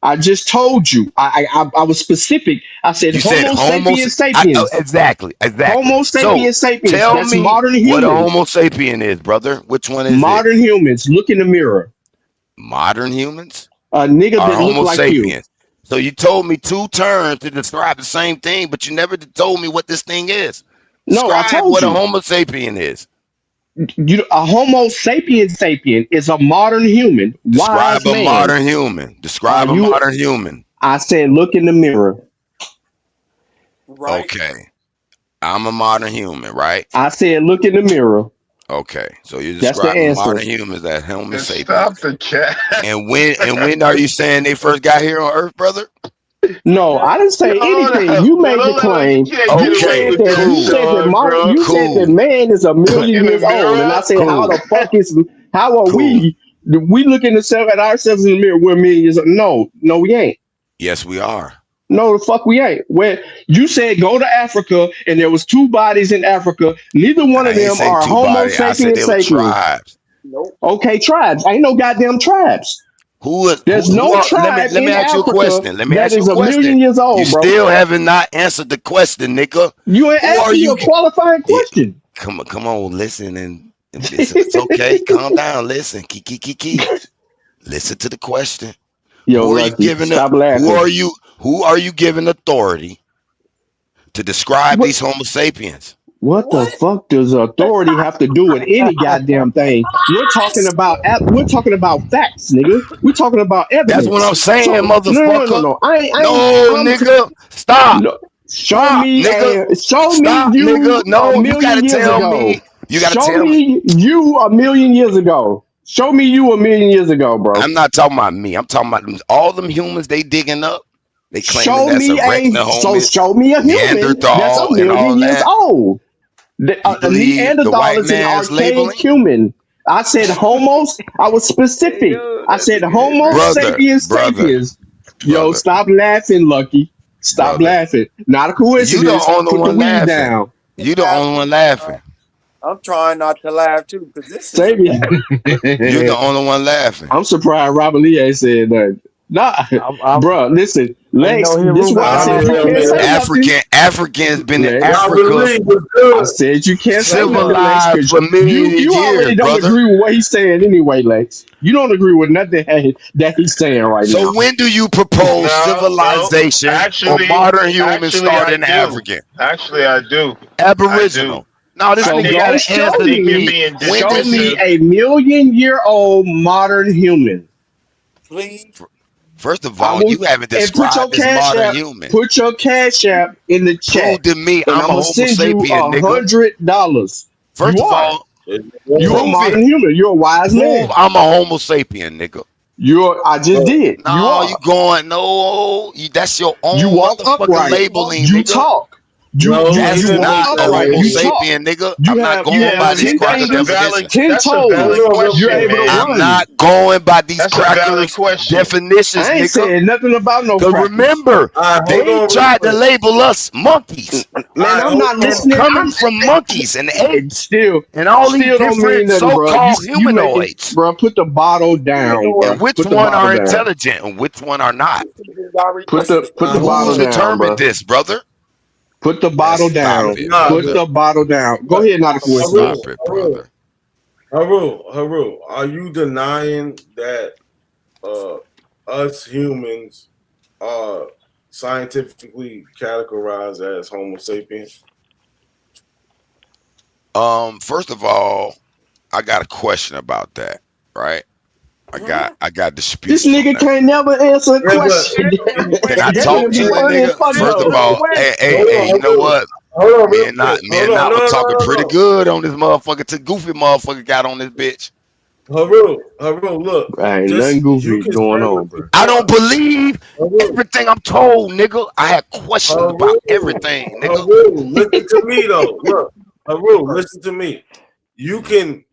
I just told you. I was specific. I said You said Homo Homo. sapiens sapiens. Exactly. Homo So sapiens sapiens. tell That's me modern what a humans. Homo sapien is, brother. Which one is it? Modern humans. Look in the mirror. Modern humans A nigga are that look Homo like you. sapiens. So you told me 2 terms to describe the same thing, but you never told me what this thing is. No, I Describe told what a you. Homo sapien is. A Homo sapiens sapien is a modern human, Describe wise a man. modern human. Describe a You? modern human. I said, look in the mirror. Right. Okay. I'm a modern human, right? I said, look in the mirror. Okay. So you're That's the describing answer. modern humans as Homo Just sapiens. stop the chat. And when are you saying they first got here on Earth, brother? No, I didn't say anything. You made the claim. You Okay, said that. You said that cool. modern. You said that Cool. man is 1,000,000 In the years old, and I mirror. said, how Cool. the fuck is? How are Cool. we looking at ourselves in the mirror? We're 1,000,000 years old. No, we ain't. Yes, we are. No, the fuck we ain't. Where you said go to Africa, and there was 2 bodies in Africa. Neither one I of ain't them say are 2 Homo bodies. I said sapiens they were sapiens. tribes. Nope. Okay, tribes. Ain't no goddamn tribes. There's There's no let tribe me in ask you a Africa question. Let me that ask you is a 1,000,000 question. years You old, bro. still haven't not answered the question, nigga. You ain't Who are asking you? a qualifying Yeah, question. come on, listen and listen. It's okay. Calm down. Listen. Key. Listen to the question. Yo, Who are you Lucky, giving stop who laughing. are you giving authority to describe What these Homo sapiens? what the fuck does authority have to do with any goddamn thing? We're talking about facts, nigga. We're talking about That's what I'm evidence. saying, So motherfucker. no. No, I'm nigga. Stop. no. Show Stop, me nigga. Stop, you nigga. No, you 1,000,000 gotta years tell ago. me. You gotta Show tell me. me you 1,000,000 years ago. Show me you 1,000,000 years ago, bro. I'm not talking about me. I'm talking about all them humans they digging up. They claiming Show that's me erecting homies, show me a human that's Neanderthal, and 1,000,000 all years that. old. You A believe the Neanderthal white is an man's archaic labeling? human. I said homos. I was specific. I said Homo sapiens Brother, sapiens. Yo, brother, stop laughing, Lucky. Stop brother. laughing. Not a You the coincidence. only Put the one weed laughing. down. You the only one laughing. I'm trying not to laugh too, because this is Sapien. You're the only one laughing. I'm surprised Robert Lee ain't said that. Nah, bro, listen, Lex, this is why I said you can't say nothing. Africans been in Lex, Africa I said you can't say nothing, Lex, civilized because for millions you of already years, don't brother. agree with what he's saying anyway, Lex. You don't agree with nothing that he's saying right So now. when do you propose civilization or Actually, modern humans actually, start I in do. African? Actually, I do. Aboriginal. No, this So nigga go gotta show answer me, me. When show does me it? a 1,000,000-year-old modern human. please. First of I all, will, you haven't and put your described this cash modern app, human. put your cash app in the Prove chat, to me and I'm a I'm gonna Homo send you sapien, nigga. $100. First You of are. all, You're a prove modern it. human. You're a wise Prove man. I'm a Homo sapien, nigga. I just did. You No, are. you going no. That's your You own walk motherfucking upright. labeling, You nigga. talk. You That's walk not a upright. Homo You talk. sapien, nigga. You I'm not have going by these 10 cracker fingers, definitions. 10 That's a toes. valid question, You're able to man. I'm run. not going by these That's a valid crackers question. definitions, I ain't nigga. saying nothing about no Because crackers. remember, they tried to label us monkeys. Man, I'm not And listening. coming from monkeys and apes Still and all these don't mean different nothing, bro. so-called You making, humanoids. bro. Put the bottle down, bro. And which Put the one bottle are down. intelligent and which one are not? Put the Who bottle down, determined bro. this, brother? Put the bottle down. Stop it, Put brother. the bottle down. Go ahead, not a coincidence. Stop it, brother. Haru, are you denying that us humans are scientifically categorized as Homo sapiens? First of all, I got a question about that, right? I got disputes. This nigga can't never answer a question. Can I talk to the nigga? First of all, hey, you know what? Me and not was talking pretty good on this motherfucker. To goofy motherfucker got on this bitch. Haru, look. Ain't nothing goofy going on, bro. I don't believe everything I'm told, nigga. I had questions about everything, nigga. Listen to me though. Look, Haru, listen to me. You can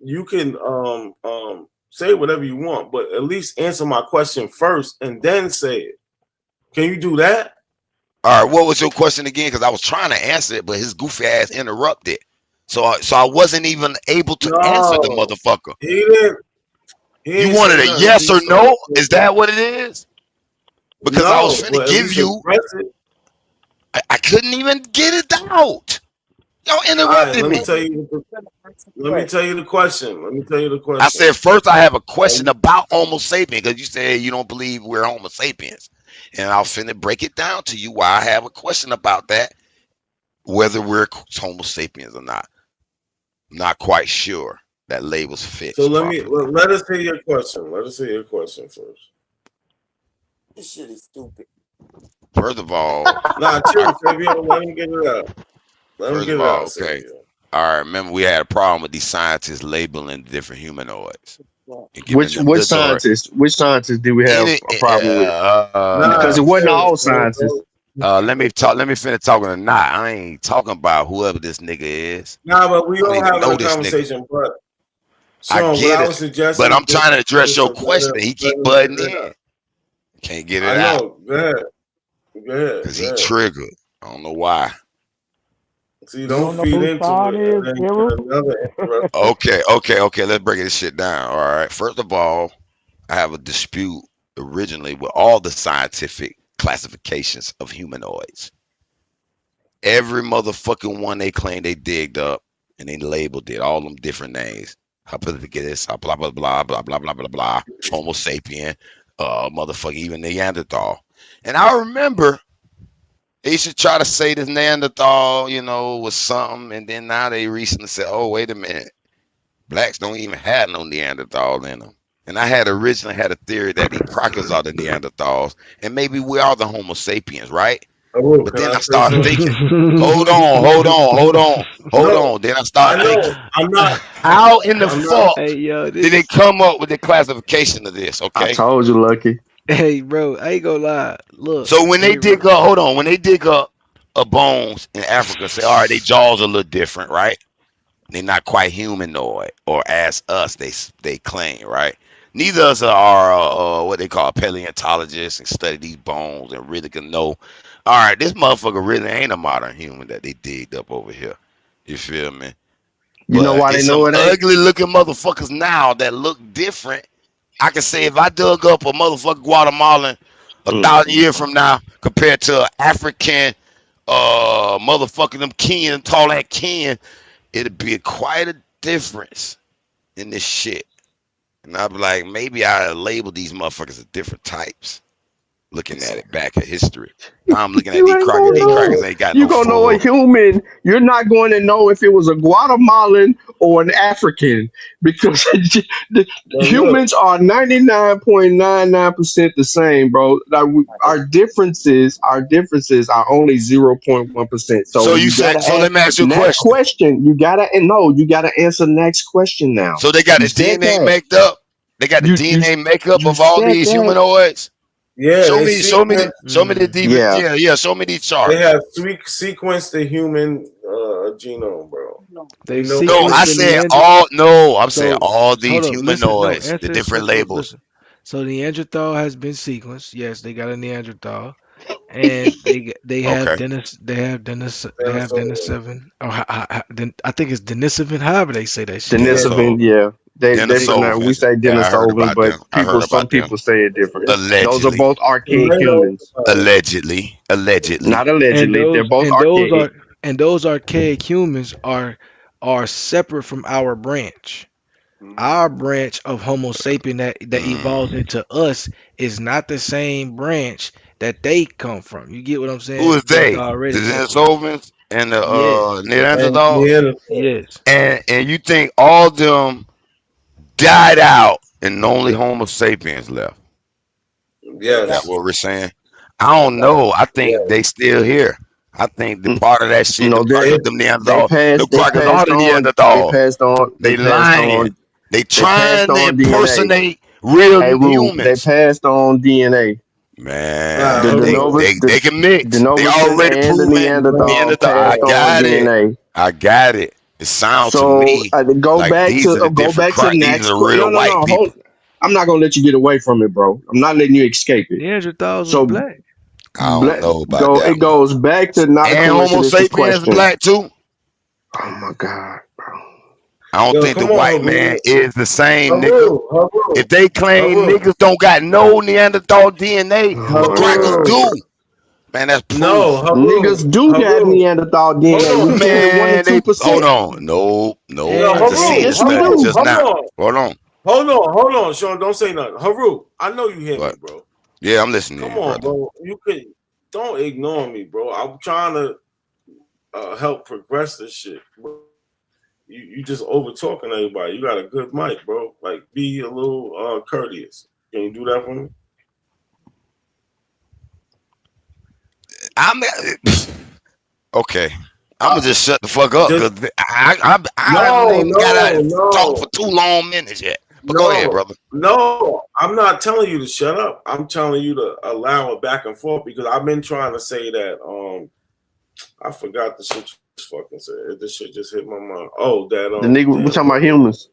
say whatever you want, but at least answer my question first and then say it. Can you do that? All right, what was your question again? Because I was trying to answer it, but his goofy ass interrupted. So I wasn't even able to answer the motherfucker. He didn't. You wanted a yes or no? Is that what it is? Because I was finna give you. I couldn't even get it out. Y'all interrupted let me. me tell you the question. I said first I have a question about Homo sapiens because you said you don't believe we're Homo sapiens, and I'll finna break it down to you why I have a question about that, whether we're Homo sapiens or not. I'm not quite sure that label's fit. So let us hear your question. Let us hear your question first. This shit is stupid. First of all, nah, chill, Fabian. Let him get it out. First of all, okay. All right. Remember, we had a problem with these scientists labeling different humanoids. Which scientists? Which scientists did we have a problem with? Because it wasn't all scientists. Let me finish talking or not. I ain't talking about whoever this nigga is. Nah, but we all have a this conversation. But Sean, I get it. But I'm trying to address your question. He keep butting in. Can't get it out. Go ahead. Because he triggered. I don't know why. So you don't feed into it. Okay. Let's break this shit down. All right. First of all, I have a dispute originally with all the scientific classifications of humanoids. Every motherfucking one they claim they digged up and they labeled it, all them different names. Blah blah blah blah blah blah blah blah. Homo sapien, motherfucker, even Neanderthal. And I remember they used to try to say this Neanderthal, was something, and then now they recently said, "Oh, wait a minute, blacks don't even have no Neanderthal in them." And I had originally had a theory that the crackers are the Neanderthals, and maybe we are the Homo sapiens, right? But then I started thinking, hold on. Then I started thinking, how in the fuck did they come up with the classification of this? Okay, I told you, Lucky. Hey, bro, I ain't gonna lie. Look. So when they dig up, when they dig up bones in Africa, say, all right, their jaws are a little different, right? They're not quite humanoid, or as us, they claim, right? Neither of us are what they call paleontologists and study these bones and really can know. All right, this motherfucker really ain't a modern human that they digged up over here. You feel me? You know why they know it ain't? Ugly looking motherfuckers now that look different. I can say if I dug up a motherfucking Guatemalan 1,000 years from now compared to an African motherfucking them Kenyan, tall that Kenyan, it'd be quite a difference in this shit. And I'd be like, maybe I label these motherfuckers as different types. Looking at it back at history. Now I'm looking at these crackers. These crackers ain't got You no gonna know a human. You're not going to know if it was a Guatemalan or an African because the humans are 99.99% the same, bro. Like our differences are only 0.1%. So you said. So let me ask you a question. You gotta answer next question now. So they got the DNA made up. They got the DNA makeup of all these humanoids. Yeah, show me the DVD. Yeah, show me these charts. They have sequenced the human genome, bro. I'm saying all these humanoids, the different labels. Listen. So Neanderthal has been sequenced. Yes, they got a Neanderthal, and they have Denisovan. I think it's Denisovan. However they say that shit. Denisovan, yeah. We say Denisovan, but some people say it different. Allegedly. Those are both archaic humans. Allegedly. Not allegedly. They're both archaic. And those archaic humans are separate from our branch. Our branch of Homo sapien that evolves into us is not the same branch that they come from. You get what I'm saying? Who is they? The Denisovans and the Neanderthals? Yes. And you think all of them died out and only Homo sapiens left? Yeah, that's what we're saying. I don't know. I think they still here. I think the part of that shit, them Neanderthals, the crackers are the Neanderthals. They lying. They trying to impersonate real humans. They passed on DNA. Man, they can mix. They already proven Neanderthal. I got it. It sounds to So me go like back these are the to go different back to crowd. These next. are No, real no, white no. people. Hold. I'm not gonna let you get away from it, bro. I'm not letting you escape it. Neanderthals was So black. I don't know about go. that It one. goes back to not a And Homo coincidence sapiens question. black too. Oh my God. I don't Yo, think the come on, white man Haru. is the same, nigga. Haru. If they claim Haru. niggas don't got no Neanderthal DNA, but crackers Haru. do, man, that's proof. No, Haru. Niggas do got Haru. Neanderthal DNA. Hold We on. said it 1 Man, to they 2%. hold on. No, Yo, I just seen Haru. the Yes, we study do. just Hold now. on. Hold on, Sean. Don't say nothing. Haru, I know you hear me, What? bro. Yeah, I'm listening to Come you, on, brother. bro. You could don't ignore me, bro. I'm trying to help progress this shit. Bro. You just over talking to everybody. You got a good mic, bro. Like, be a little courteous. Can you do that for me? I'm okay. I'm gonna just shut the fuck up because I haven't even gotta talk for 2 long minutes yet. But go ahead, brother. No, I'm not telling you to shut up. I'm telling you to allow it back and forth because I've been trying to say that. I forgot the shit you just fucking said. This shit just hit my mind. Oh, that The nigga, we're talking about humans.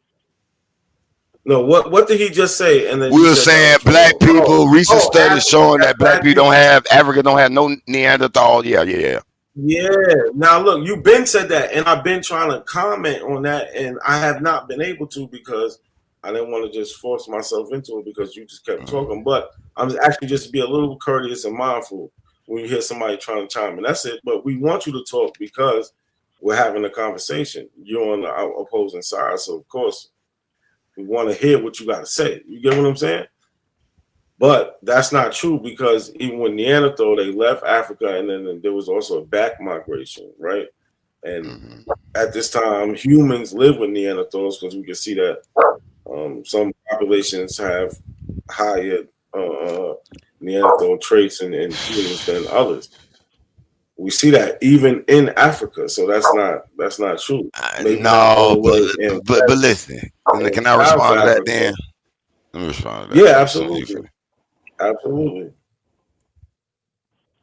No, what did he just say? And then We you were said saying that was black wrong. people. Recent studies Africa, showing that black people don't have Africa don't have no Neanderthal. Yeah. Yeah. Now look, you've been said that, and I've been trying to comment on that, and I have not been able to because I didn't want to just force myself into it because you just kept talking. But I'm actually just be a little courteous and mindful when you hear somebody trying to chime in. That's it. But we want you to talk because we're having a conversation. You're on the opposing side, so of course we want to hear what you got to say. You get what I'm saying? But that's not true because even when Neanderthal, they left Africa and then there was also a back migration, right? And at this time, humans live with Neanderthals because we can see that some populations have higher Neanderthal traits in humans than others. We see that even in Africa, so that's not true. Maybe not all No, the way in but West listen. and Can I South respond to that Africa. then? Let me respond to that. Yeah, first, and then you absolutely. finish. Absolutely.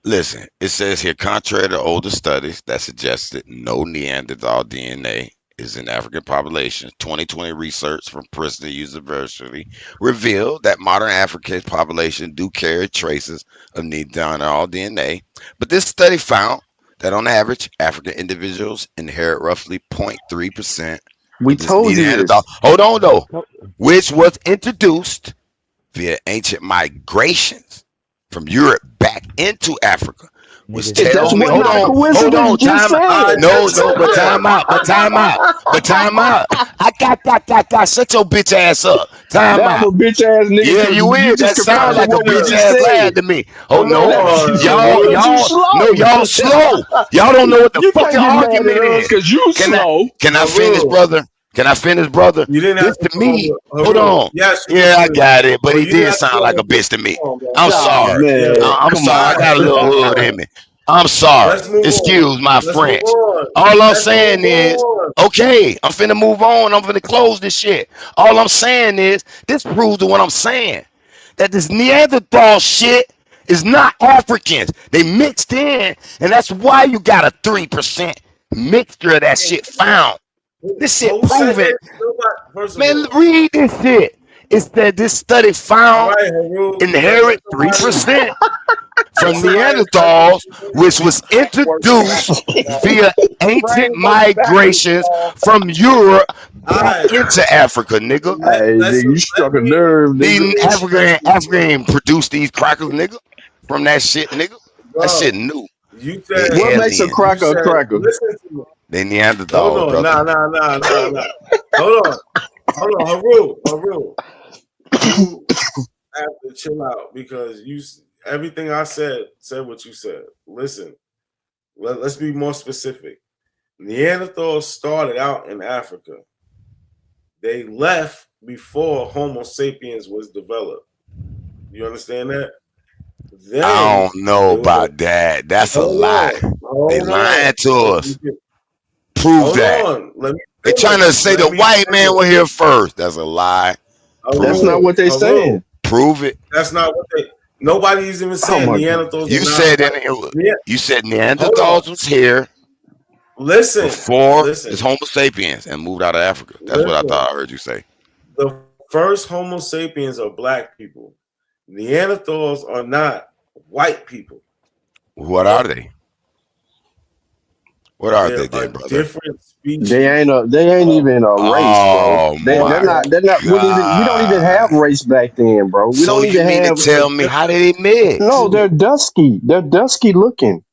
Listen, it says here, contrary to older studies that suggested no Neanderthal DNA is in African populations, 2020 research from Princeton University revealed that modern African population do carry traces of Neanderthal DNA. But this study found that on average, African individuals inherit roughly 0.3% We of this told you Neanderthal. this. Hold on, though. Which was introduced via ancient migrations from Europe back into Africa, which That's tells me, what hold not a on, coincidence just time out. said. No, but time out. I got, shut your bitch ass up. Time That out. was a bitch ass nigga. Yeah, 'Cause you you is. That just sounds confirmed like a what we bitch just ass said. lad to me. Oh Come no, on, y'all slow. Y'all don't know what the You fucking can't get mad argument at us is. because you slow. Can I finish, brother? Can I finish, brother? You didn't have This to me, Haru. hold on. Yes, you Yeah, I did. got it, but he You didn't did have to sound go like a over. bitch to me. Come on, bro. I'm Nah, sorry. man. I'm Come sorry. I got a little hood in me. I'm sorry. Let's move Excuse on. my Let's move French. on. All I'm Let's saying move is, on. okay, I'm finna move on. I'm finna close this shit. All I'm saying is, this proves to what I'm saying. That this Neanderthal shit is not Africans. They mixed in, and that's why you got a 3% mixture of that shit found. This shit Who said proven. that? First of Man, all, read this shit. It said this study all found right, Haru. inherit 3% from Neanderthals, which was introduced via ancient migrations from Europe back into Africa, nigga. Hey, nigga, you struck a nerve, These nigga. Africa ain't produced these crackers, nigga. From that shit, nigga. That shit new. You They said What makes a aliens. cracker a cracker? Listen to me. They Hold Neanderthals, on, brother. nah. Hold on, Haru. You have to chill out because everything I said what you said. Listen, let's be more specific. Neanderthals started out in Africa. They left before Homo sapiens was developed. You understand that? Then I don't know about that. That's a lie. They lying to us. Prove that. They trying to say the white man was here first. That's a lie. That's not what they saying. Prove it. That's not what they. Nobody's even saying my God. Neanderthals. You said you said Neanderthals was here. Listen, before listen, it's Homo sapiens and moved out of Africa. That's what I listen. thought I heard you say. The first Homo sapiens are black people. Neanderthals are not white people. What are they? What are They're they then, a brother? different species. They ain't even a race, bro. Oh They're my not. They're not. We don't even have God! race back then, bro. We So don't you even mean to have. tell me how did they mix? No, they're dusky. They're dusky looking.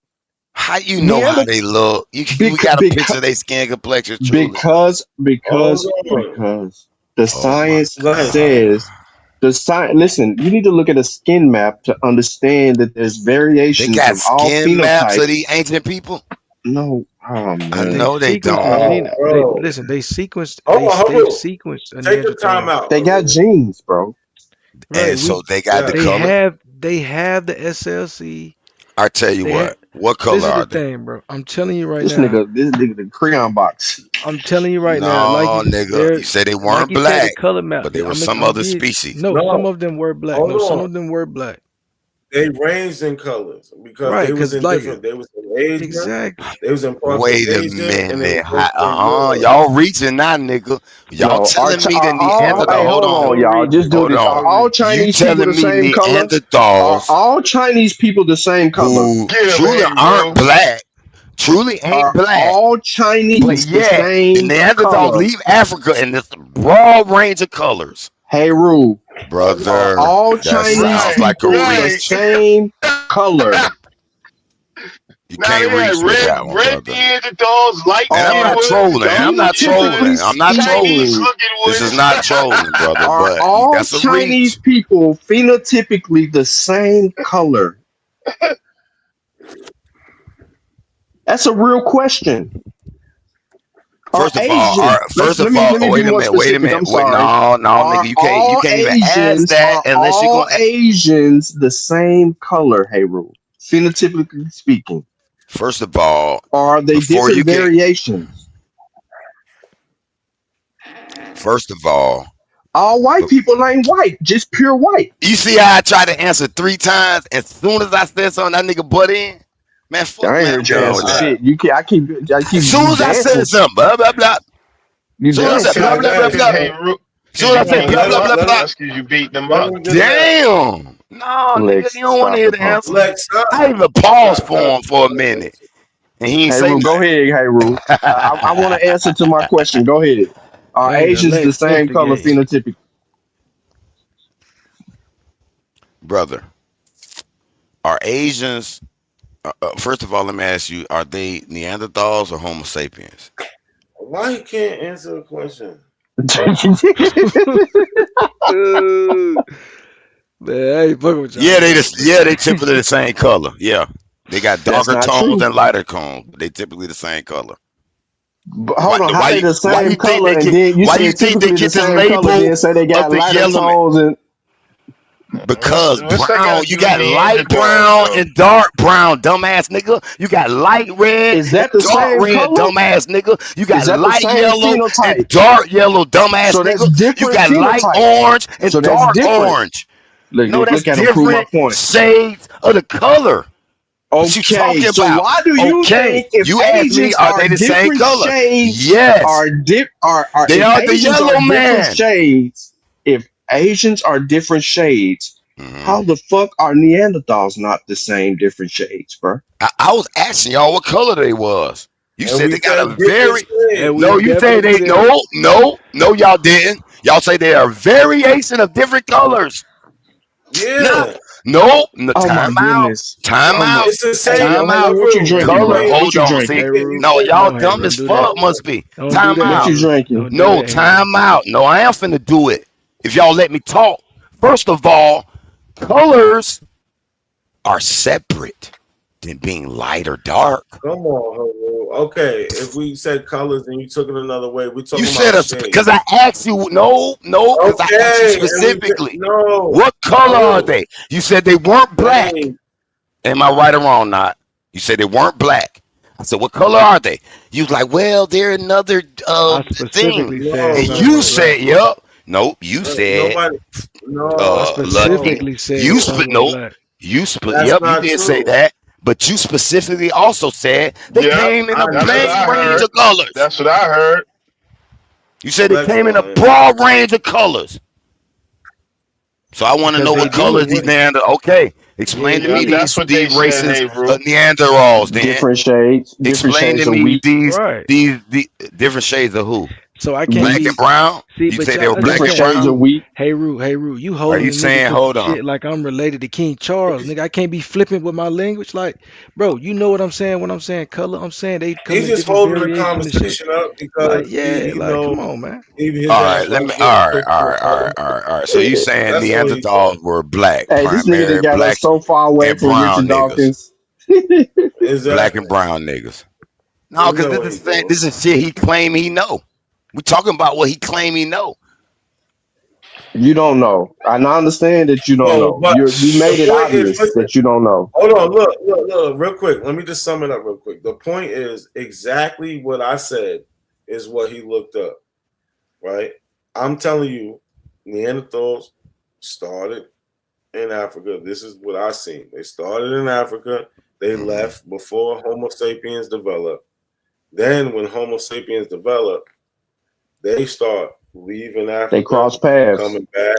How you know how Neander they look? We got a picture of their skin complexion, truly. because Hold on. the Oh my science Go ahead. says the science. Listen, you need to look at a skin map to understand that there's They variations got of all skin maps of phenotypes. these ancient people? No, oh I man, know they sequenced don't. the gene. They Bro. listen. They sequenced. Hold on, They've hold on. sequenced a Take your time Neanderthal. out. they got genes, bro. Right. And so they got the They color. have the SLC. I tell you They what. What This color is the are they? thing, bro. I'm telling you right This now. nigga, the crayon box. I'm telling you right now. Like No, you, nigga. they're You said they like weren't you said, the black, color map. but they were I'm some I other did. species. No, some No, of them were black. hold No, some on. of them were black. They ranged in colors because Right, they was because in like different. They was in Asia. exactly. They was in parts Wait of a Asia, and they minute. was in Europe. Y'all reaching now, nigga. Y'all No, telling me the hey, Neanderthal. Hold hold on, on. y'all. Just do Hold this. Are on. all You Chinese people telling the me same color? Are Neanderthals all Chinese people the same color? who Get him, truly hey, aren't bro. black, truly ain't Are black, all but Chinese the yet the same Neanderthals color? leave Africa in this broad range of colors? Hey, Rue. Are Brother, all that Chinese sounds like a people the reach. same color? You Now can't they had reach with red that one, red brother. Neanderthals, light And I'm skinned not Are ones, trolling. dark I'm not skinned phenotypically trolling. ones, I'm not Chinese trolling. speaking, looking This is ones. not trolling, brother, are but all that's a Chinese reach. people phenotypically the same color? That's a real question. Are First of all, Asians? Let me wait be a more minute, wait a specific. minute, I'm wait, sorry. no, nigga, Are you can't even ask that unless you're all gonna. Asians the same color, Hayrule? Phenotypically speaking, First of all, or are they before you different can, variations? first of all, All white people ain't white, just pure white. you see how I tried to answer 3 times. As soon as I said something, that nigga butt in. Man, fuck, I ain't man, I'm heard you done answer with that. shit. I keep As soon you as I dancing. said something, blah blah blah. You As soon as I said dancing. blah blah blah blah. Hey, Rook, As cause soon you as I said beating blah them blah up. blah blah. That's cause you beating them Let up. me just Damn. No, nigga, Lex, you don't want to stop hear it, the bro. answer. Lex, stop. I even paused Stop, for stop. him for a minute, and he ain't say Hayrule, go nothing. ahead, Hayrule. I want to answer to my question. Go ahead. Are Nigga, Asians the let's same color instigate. phenotypically? Brother, are Asians? First of all, let me ask you: are they Neanderthals or Homo sapiens? Why you can't answer the question? Man, I ain't fucking with y'all Yeah, niggas, yeah, man. they typically the same color. Yeah, they got That's darker not tones true. and lighter tones, but they typically the same color. But hold on, how they the Why same you think color? they And get? then you Why you said think they typically the get the same color. label Then say they of got the lighter yellow man? tones and Because What's that brown, got to you do with got light Neanderthals, brown though? and dark brown, dumbass nigga. You got light red is and that the dark same red, color? dumbass nigga. You Is got that the light same yellow and phenotype? dark yellow, dumbass So that's nigga. You different got light phenotype. orange and So that's dark different. orange. Look, No, that's look at him prove my different point. shades of the color. What you Okay, talking so about? why do you Okay, think if you asked me, Asians are are they the same different color? shades Yes, are they if are the Asians are yellow different man. shades, if Asians are different shades, how the fuck are Neanderthals not the same different shades, bro? I was asking y'all what color they was. You And said we they got said a different very And shades. we no. You say definitely they said it. no. Y'all didn't. Y'all say they are variation of different colors. Now, Yeah. no. Oh my Time out. are separate than being light or dark. Come on, Harold. Okay, if we said colors and you took it another way, we're talking You said about shades. because I asked you no, because I asked you specifically. What color are they? You said they weren't black. Am I right or wrong? Not. You said they weren't black. I said, what color are they? You was like, well, they're another I thing. specifically said And some you were said, black. yup. Nope. You said, Nobody. No, I Lucky. specifically said You some were nope. black. that's Yep. You not did say true. that. But you specifically also said they Yeah, came in a that's what I range heard. of colors. That's what I heard. You said they Black came in a Swan, yeah. broad range of colors. So I want to Because know they what colors these did. Neanderthals. Okay, explain to Yeah, me that's what they these said. races Hey, of bro. Neanderthals. Then Different shades, explain to of me wheat, these Right. the different shades of who? So I can't Black wheat, be. and brown. See, You but say they were y'all, black different and shades brown. of wheat. Hey, Rue, you Are holding you the niggas saying? to some Hold on. shit like I'm related to King Charles, nigga. I can't be flipping with my language, like, bro. You know what I'm saying when I'm saying color? I'm saying they come He's in just different holding the variations of shit. conversation up Like, because yeah, he like, come knows on, man. even his All ass right, let me. might get All right, cooked all in the right, all right, oven. all right, all right. So you saying That's all he's saying. Neanderthals were black, Hey, this nigga that primarily got us black so far away and from brown Richard niggas, Dawkins. black Exactly. and brown niggas. No, He because know what he doing. this is shit he claim he know. We talking about what he claim he know. You don't know. And I understand that you don't No, know. but You made the it point is, obvious listen, that you don't know. hold on, look, real quick. Let me just sum it up real quick. The point is exactly what I said is what he looked up, right? I'm telling you, Neanderthals started in Africa. This is what I seen. They started in Africa. They left before Homo sapiens developed. Then when Homo sapiens developed, they start leaving Africa, They cross paths. coming back.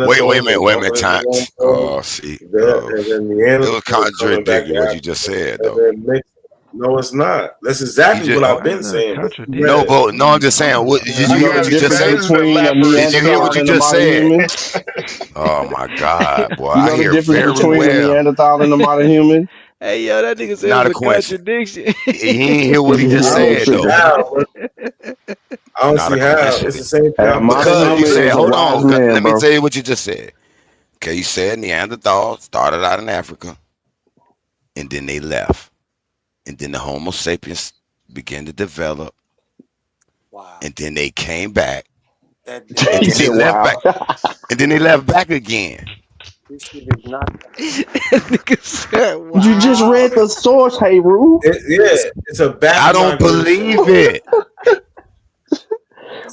Wait a minute, time. Oh, see, and then it was Neanderthals coming back contradicting to what you Africa. just said, And though. then no, it's not. That's You exactly just what I've been How's that a saying. But contradiction? no, I'm just saying. What did you You hear? know What the you just difference said? between a Did you hear what Neanderthal you and a just modern said? human? Oh my God, boy, You I know the hear difference very between a well. Neanderthal and a modern human? Hey, yo, that nigga said it Not was a a coincidence. contradiction. He ain't hear what he just I don't said see though. how. I don't Not a see how. It's the coincidence. same thing. A modern Because you human said, is a hold wise on, man, let me bro. tell you what you just said. Okay, you said Neanderthals started out in Africa, and then they left, and then the Homo sapiens began to develop, Wow. and then they came back, That and He then they said, left wow. back, and then they left back again. this shit is not. Nigga said, You just wow. read the source, hey, Roo. It's a back I don't migration. believe it.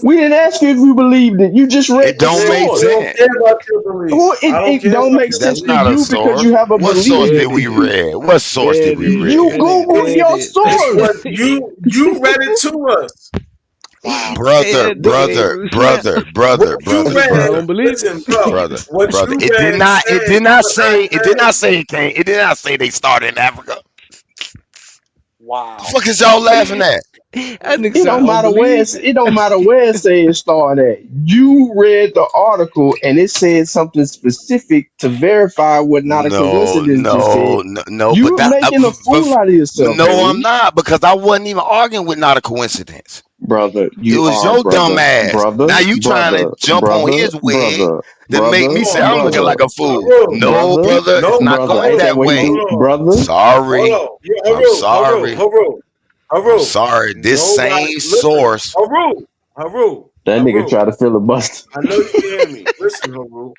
We didn't ask you if you believed it. You just read It the don't make source. I don't sense. care about your belief. Well, I don't it care don't about make your sense That's to not a you because source. you have a What source belief. did we read? What source did we read? You go with Read your it. It's source. what you read it to us. Wow. Hey, that nigga ain't Rudy. What you That's why I read, don't believe listen, it. bro. What you It did read not. It said did not what say. I It did said. not say it came. It did not say they started in Africa. Wow. The fuck is y'all laughing at? That nigga It said, I don't don't matter where believe it. it don't matter where it says it started at. You read the article and it said something specific to verify what not a No, coincidence you said. no. But You're that. making a fool out of yourself, No, Harold. I'm not, because I wasn't even arguing with not a coincidence. Brother, It you was are your dumb brother, ass. brother, Now you trying to brother, jump on brother, his wig brother, to make me brother, say I'm looking brother, like a fool. No, brother, brother, it's not brother. quite Ain't that that what he way. do? Brother, Sorry. Hold on. Yeah, I'm sorry. I'm Haru. sorry. This Nobody same listen. source. Haru. that nigga try to filibuster. I know you can hear me. Listen, Haru.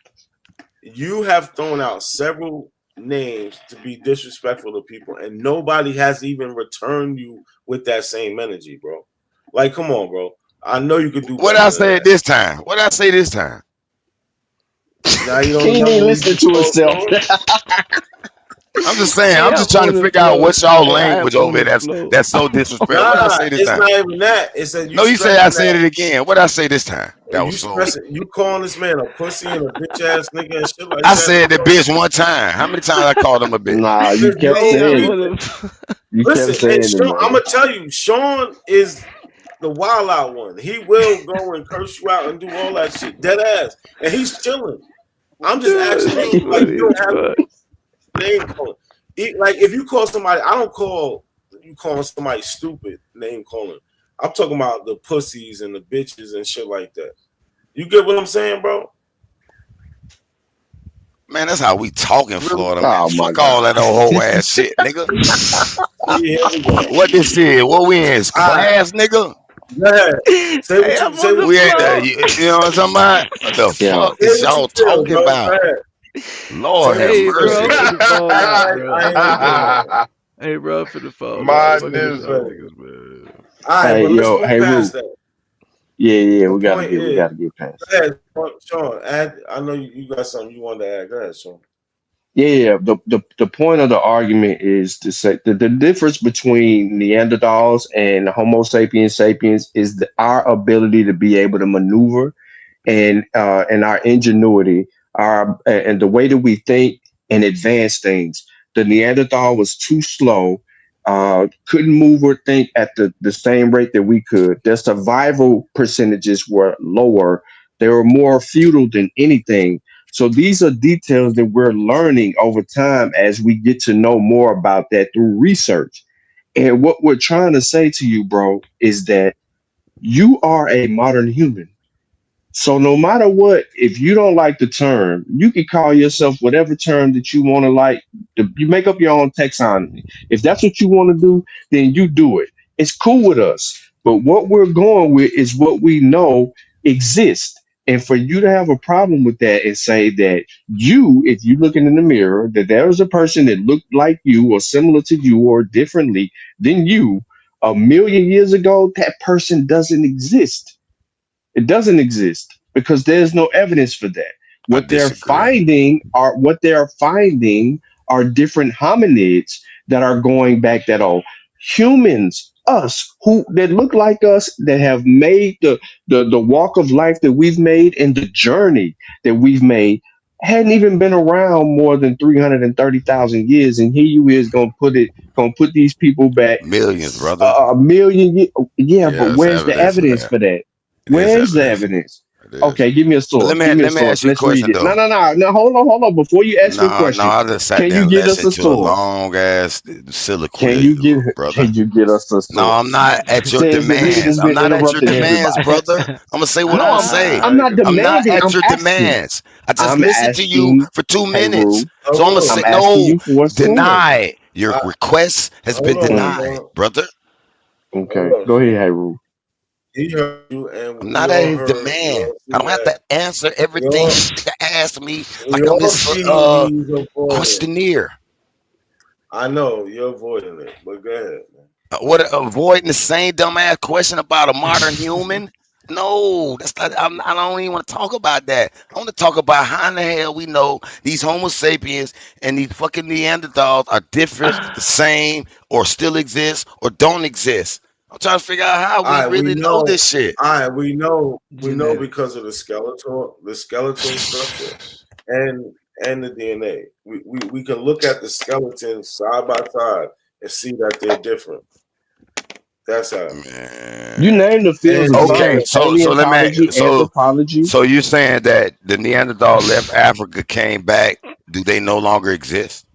You have thrown out several names to be disrespectful to people, and nobody has even returned you with that same energy, bro. Like, come on, bro. I know you could do What better I than say that. this time? What I say this time? Now you don't He ain't remember even who you listening just to called himself. I'm just saying. Hey, I'm I'm just trying on to the figure out flow. what's y'all Hey, I am language over on there. the flow. That's so disrespectful. What I Nah, say this it's time? not even that. It said you No, you say I stressing said that. it again. What I say this time? That You was so. stressing. You calling this man a pussy and a bitch ass nigga and shit like I that. said the bitch one time. How many times I called him a bitch? Nah, you There's kept no Hey, I'm saying on it. reason. You kept Listen, saying and it, Sean, I'm man. gonna tell you, Sean is the wild out one. He will go and curse you out and do all that shit, dead ass, and he's chilling. I'm just asking you, That's like, funny you as don't have fuck. name calling. Like, if you call somebody, I don't call you calling somebody stupid name calling. I'm talking about the pussies and the bitches and shit like that. You get what I'm saying, bro? Man, that's how we talk in Florida, man. Oh my Fuck all god. that old whole ass shit, nigga. See, here we go. What this shit? What we in All right, class, nigga? go ahead. Say Hey, what I'm you say. on the What We you at flow. the, you know what I'm talking about? What the Yeah. fuck say is what you y'all feel, talking bro. Go about? ahead. Lord Say have what you Hey, feel. bro, I'm mercy. finna fall Act out, like bro. I ain't ignoring. Hey, bro, I'm finna fall All out. right, Fuck so with you y'all ready. niggas, man. All right, Hey, but let's yo, move hey past Roo. that. Yeah, The we gotta point get is, past go it. ahead, Sean. Add. I know you got something you wanted to add. Go ahead, Sean. Yeah. The point of the argument is to say that the difference between Neanderthals and Homo sapiens sapiens is our ability to be able to maneuver and our ingenuity, our and the way that we think and advance things. The Neanderthal was too slow, couldn't move or think at the same rate that we could. Their survival percentages were lower. They were more feudal than anything. So these are details that we're learning over time as we get to know more about that through research. And what we're trying to say to you, bro, is that you are a modern human. So no matter what, if you don't like the term, you can call yourself whatever term that you want to like. You make up your own taxonomy. If that's what you want to do, then you do it. It's cool with us. But what we're going with is what we know exists. And for you to have a problem with that and say that you, if you looking in the mirror, that there is a person that looked like you or similar to you or differently than you a million years ago, that person doesn't exist. It doesn't exist because there's no evidence for that. I What they're disagree. finding are different hominids that are going back that old. Humans, us, who that look like us, that have made the walk of life that we've made and the journey that we've made, hadn't even been around more than 330,000 years, and here you is gonna put these people back Millions, brother. a million years. Yeah, Yeah, but there's where's the evidence for evidence that. for that? It is Where's the evidence. evidence? It is. Okay, give me a But source. let me Give me a let me source. ask you a Let's read question it. though. No. Hold on. Before you ask me a No, question, I just sat can there you and get us listened a to a source? long ass soliloquy Can of you you, get brother. can you get us a No, I'm source? not at your Says the nigga demands. that's I'm been not at your interrupting demands, everybody. brother. I'm gonna say what No, I'm gonna say. I'm not I'm not demanding. at I'm your asking. demands. I just I'm listened to you asking. for 2 Hey, minutes. Rue. So I'm gonna say I'm asking no, you for a source. denied. Your I, request has been hold on, denied, bro. brother. Okay, Hold up, go ahead, Slim. Hey, Rue. He heard you, and I'm we not at all his heard. We demand. all I see don't have that. to answer We everything all this nigga asked me we like I'm all his see he's avoiding. questionnaire. I know you're avoiding it, but go ahead, man. What avoiding the same dumbass question about a modern human? No, that's not. I don't even want to talk about that. I want to talk about how in the hell we know these Homo sapiens and these fucking Neanderthals are different, the same, or still exist, or don't exist. I'm trying to figure out how All we right, we really know know. this shit. All right, we know Genetic. because of the skeletal structure, and the DNA. We can look at the skeletons side by side and see that they're different. That's how. You Man. name the fields And of Okay, science: so let me paleontology, so anthropology. so you're saying that the Neanderthal left Africa, came back. Do they no longer exist?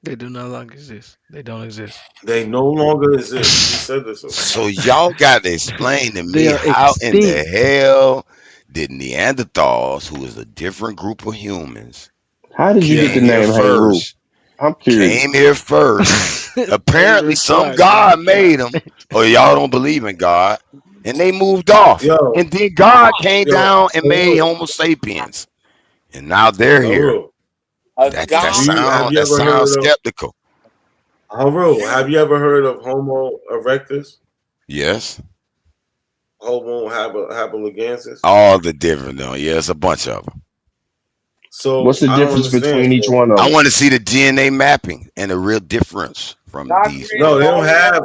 They do no longer exist. They don't exist. they no longer exist. He said this. So y'all got to explain to They me are how in the extinct. hell did Neanderthals, who is a different group of humans, How did you get the came here name Hey Rue? first? I'm curious. Came here first. Apparently, Favorite some part, God man. made them, or y'all don't believe in God, and they moved off. Yo, And then God came yo, down and made Haru, Homo sapiens, and now they're here. Haru, A That god. have you that ever sounds heard of skeptical. Haru? Have you ever heard of Homo erectus? Yes, Homo habiligansis? all the different though. Yeah, it's a bunch of them. So What's the I don't difference understand. between each So, one of I them? want to see the DNA mapping and the real difference from these. no, they don't have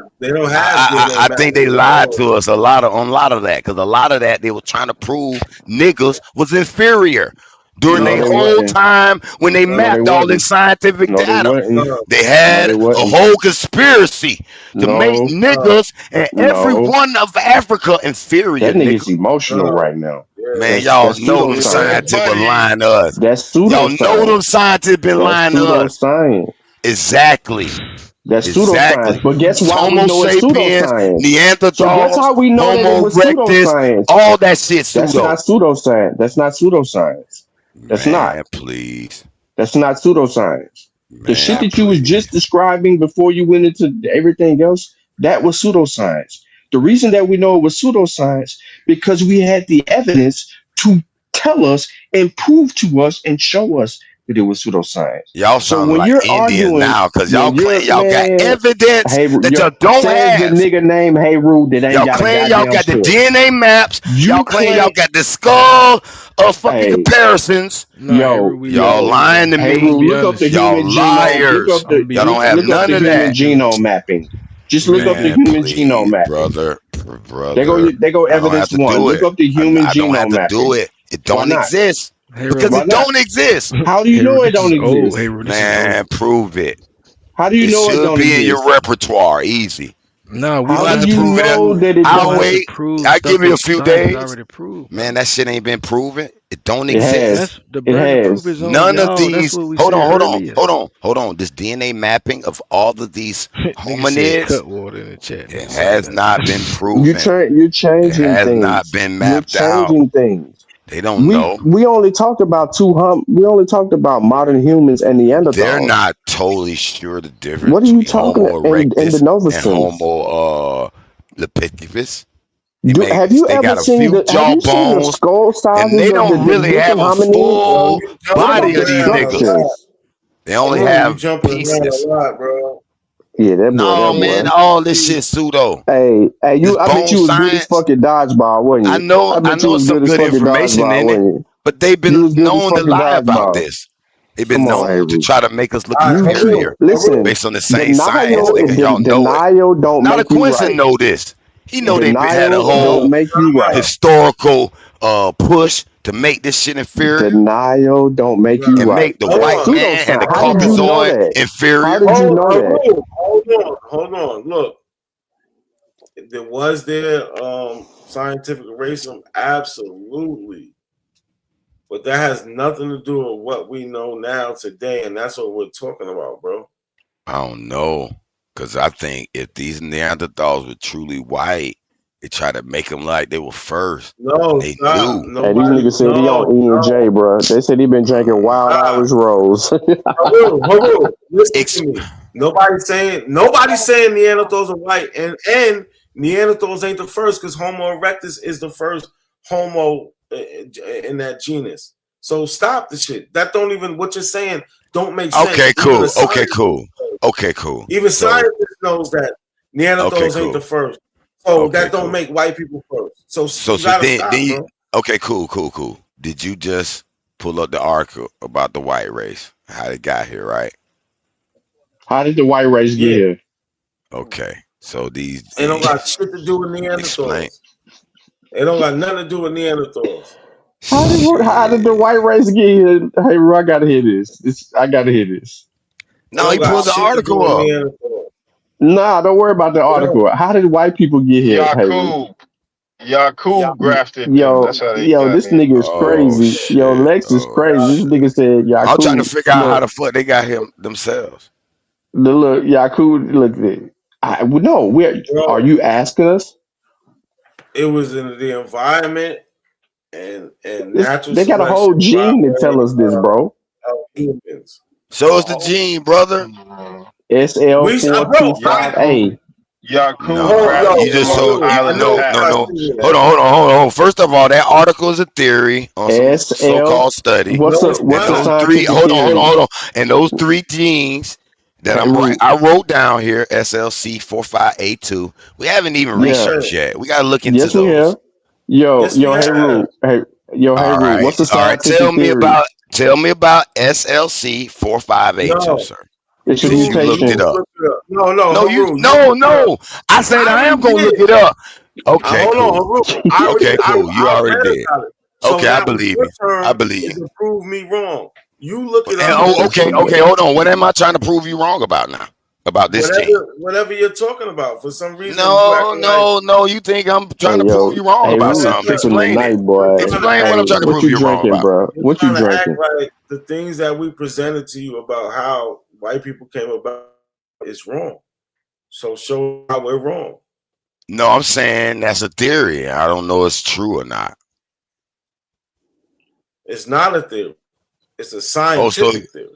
I DNA think they mapping. lied to us on a lot of that, because a lot of that they were trying to prove niggas was inferior during No, their No, they whole wasn't. time when they No, they mapped all this wasn't. scientific No, they data. wasn't. no, They No, had they a wasn't. whole conspiracy to make No, niggas and every no. one of Africa inferior, That nigga's nigga. emotional no. right now. Yeah, Man, That's y'all that's know them it's so pseudoscience. scientists been funny. lying to us. That's Y'all know them pseudoscience. scientists been That's lying to us. pseudoscience. Exactly. That's Exactly. pseudoscience. But guess It's why we Homo know it's sapiens, pseudoscience? So guess Neanderthals, how we know that it Homo was erectus, pseudoscience? all that shit That's pseudo. not pseudoscience. That's not pseudoscience. That's not. Man, please. That's not pseudoscience. The shit Man, that you was please. just describing before you went into everything else, that was pseudoscience. The reason that we know it was pseudoscience because we had the evidence to tell us and prove to us and show us to do with pseudoscience. Y'all So sound when like you're Indians arguing, now because when y'all claim you're y'all got man, evidence hey, that y'all don't says the have. nigga named Hey Rude that ain't Y'all got a claim y'all goddamn got the source. DNA maps. Y'all You claim y'all claim, got the skull of fucking hey, comparisons. Nah, hey, yo, we Y'all don't, yo, bro. lying to Hey I'm gonna me. Rude, be look up the honest. Y'all human genome. liars. I'm gonna be Y'all don't honest. have Look up none the of human that. genome mapping. Just look up the Man, human genome please, mapping. brother, They go I don't have evidence to one. do Look it. up the human I don't have genome to do mapping. it. It Why don't not? exist Hey, because Why it not? don't exist. How do you know it this is don't old. exist? Hey, Ru, this is Man, old. prove it. How do you It know it should don't be in your exist? repertoire. Easy. No, we You How don't don't do have to have you to prove it. know prove. that it We I'll don't don't? have to wait. prove I stuff give you a that few science has days. already proved, Man, brother. that shit ain't been proven. It don't It exist. has. That's the It burden of proof has. is on None of y'all. That's these. what we Hold said on, hold on, earlier. hold on, hold on. This DNA mapping of all of these Nigga said hominids, cut water in the chat. it Nigga, look at has that. not been You proven. you're It changing has not things. been You're mapped out. changing things. They don't know. We only talked about we only talked about modern humans and They're Neanderthals. not totally sure the difference What are you between talking Homo in the erectus Nova and sense? Homo lepidus. They Have you they ever got a seen few have jaw you seen the bones, skull and sizes they of don't the really different have a hominids? Bro, full you What jumping body about the of these around a niggas. lot. structures? They only Haroon, you have jumping around a pieces. lot, bro. Yeah, that No, man, boy. all this shit pseudo. Hey, This I bet bone you was good as science, fucking dodgeball, wasn't you? I I bet you know was some good as good fucking information dodgeball, in it, wasn't you? but they've You been was good as known to fucking lie about dodgeball. this. They've Come been on, known to Avery. try to make us look All right, inferior Listen, based on the same science. denial Nigga, y'all know it. denial don't Now the make you Quincy right. know this. He know they had a Denial don't whole make you right. historical push to make this shit inferior Denial don't make you and right. make the hold That's white on, man and the pseudoscience. How hold did you on, know Caucasoid that? How inferior. did you know that? hold on. Look, was there scientific racism? Absolutely. But that has nothing to do with what we know now today, and that's what we're talking about, bro. I don't know, because I think if these Neanderthals were truly white, they try to make them like they were first. No, And they stop. knew. Hey, these Nobody, niggas said he on E&J, bro. They said he been drinking Wild stop. Irish Rose. Haroon, listen to me. Nobody's saying Neanderthals are white, and Neanderthals ain't the first because Homo erectus is the first Homo in that genus. So stop the shit. That don't even what you're saying don't make sense. Okay, Even cool. a Okay, scientist, cool. Okay, cool. even So, scientists knows that okay, Neanderthals ain't the cool. first. So Okay, that don't cool. make white people first. So So you gotta then stop, you bro. okay, cool. Did you just pull up the article about the white race, how they got here, right? How did the white race get Yeah, here? Okay. So these it don't got shit to do with explain. Neanderthals. It don't got nothing to do with Neanderthals. How did the white race get here? Hey, bro, I gotta hear this. I gotta hear this. It No, don't he got pulled the shit to do article with up. Neanderthals. Nah, don't worry about the It don't. article. How did white people get here? Hey, Ru? Yakub grafted them. That's how they got This in. nigga is Oh crazy. Yo, shit. Lex is Oh crazy. This shit. nigga said I'm trying to Yakub. figure out how the fuck they got him themselves. Look, Yakub, look. No, are Bro, you asking us? it was in the environment and natural They got a whole selection by gene to way tell us this, bro. of humans. So it's the gene, brother. Bro, SL425A. Yakub Nah, yo, you just so you I island know no. pathogens. Hold on. First of all, that article is a theory on some SL. so-called study, What's No, the it's and what's the those not. three. scientific theory? Hold on. And those three genes that Hey, Ru. I wrote down here, SLC45A2. We haven't even Yeah. researched yet. We gotta look into Yes, we those. have. Yo, Yes, we hey, have. Ru. Hey, All Ru. right, What's the all right. scientific theory? Tell me about SLC45A2, No, sir. It's a Since you you looked need it mutation. to up. look it up. No, No, Haru, you look it up. I said I I am already gonna look did. it up. Okay, Hold on, cool. Haru. Okay, cool. You I already read did. about it. So Okay, I now it's believe your you. I turn believe is you. to prove me wrong. You look it And, up and then prove me okay, hold on. What am I trying to prove you wrong about now? About this gene? whatever you're talking about. For some reason, you acting like No. You think I'm trying Hey, to prove yo, you wrong hey, about Ru something? tripping Explain it. tonight, boy. you're trying to Explain act what I'm Hey, trying to what prove you you wrong drinking, about. bro? you're What you trying to act drinking? like the things that we presented to you about how white people came about is wrong. So show how we're wrong. No, I'm saying that's a theory. I don't know if it's true or not. It's not a theory. It's a Oh, so scientific theory.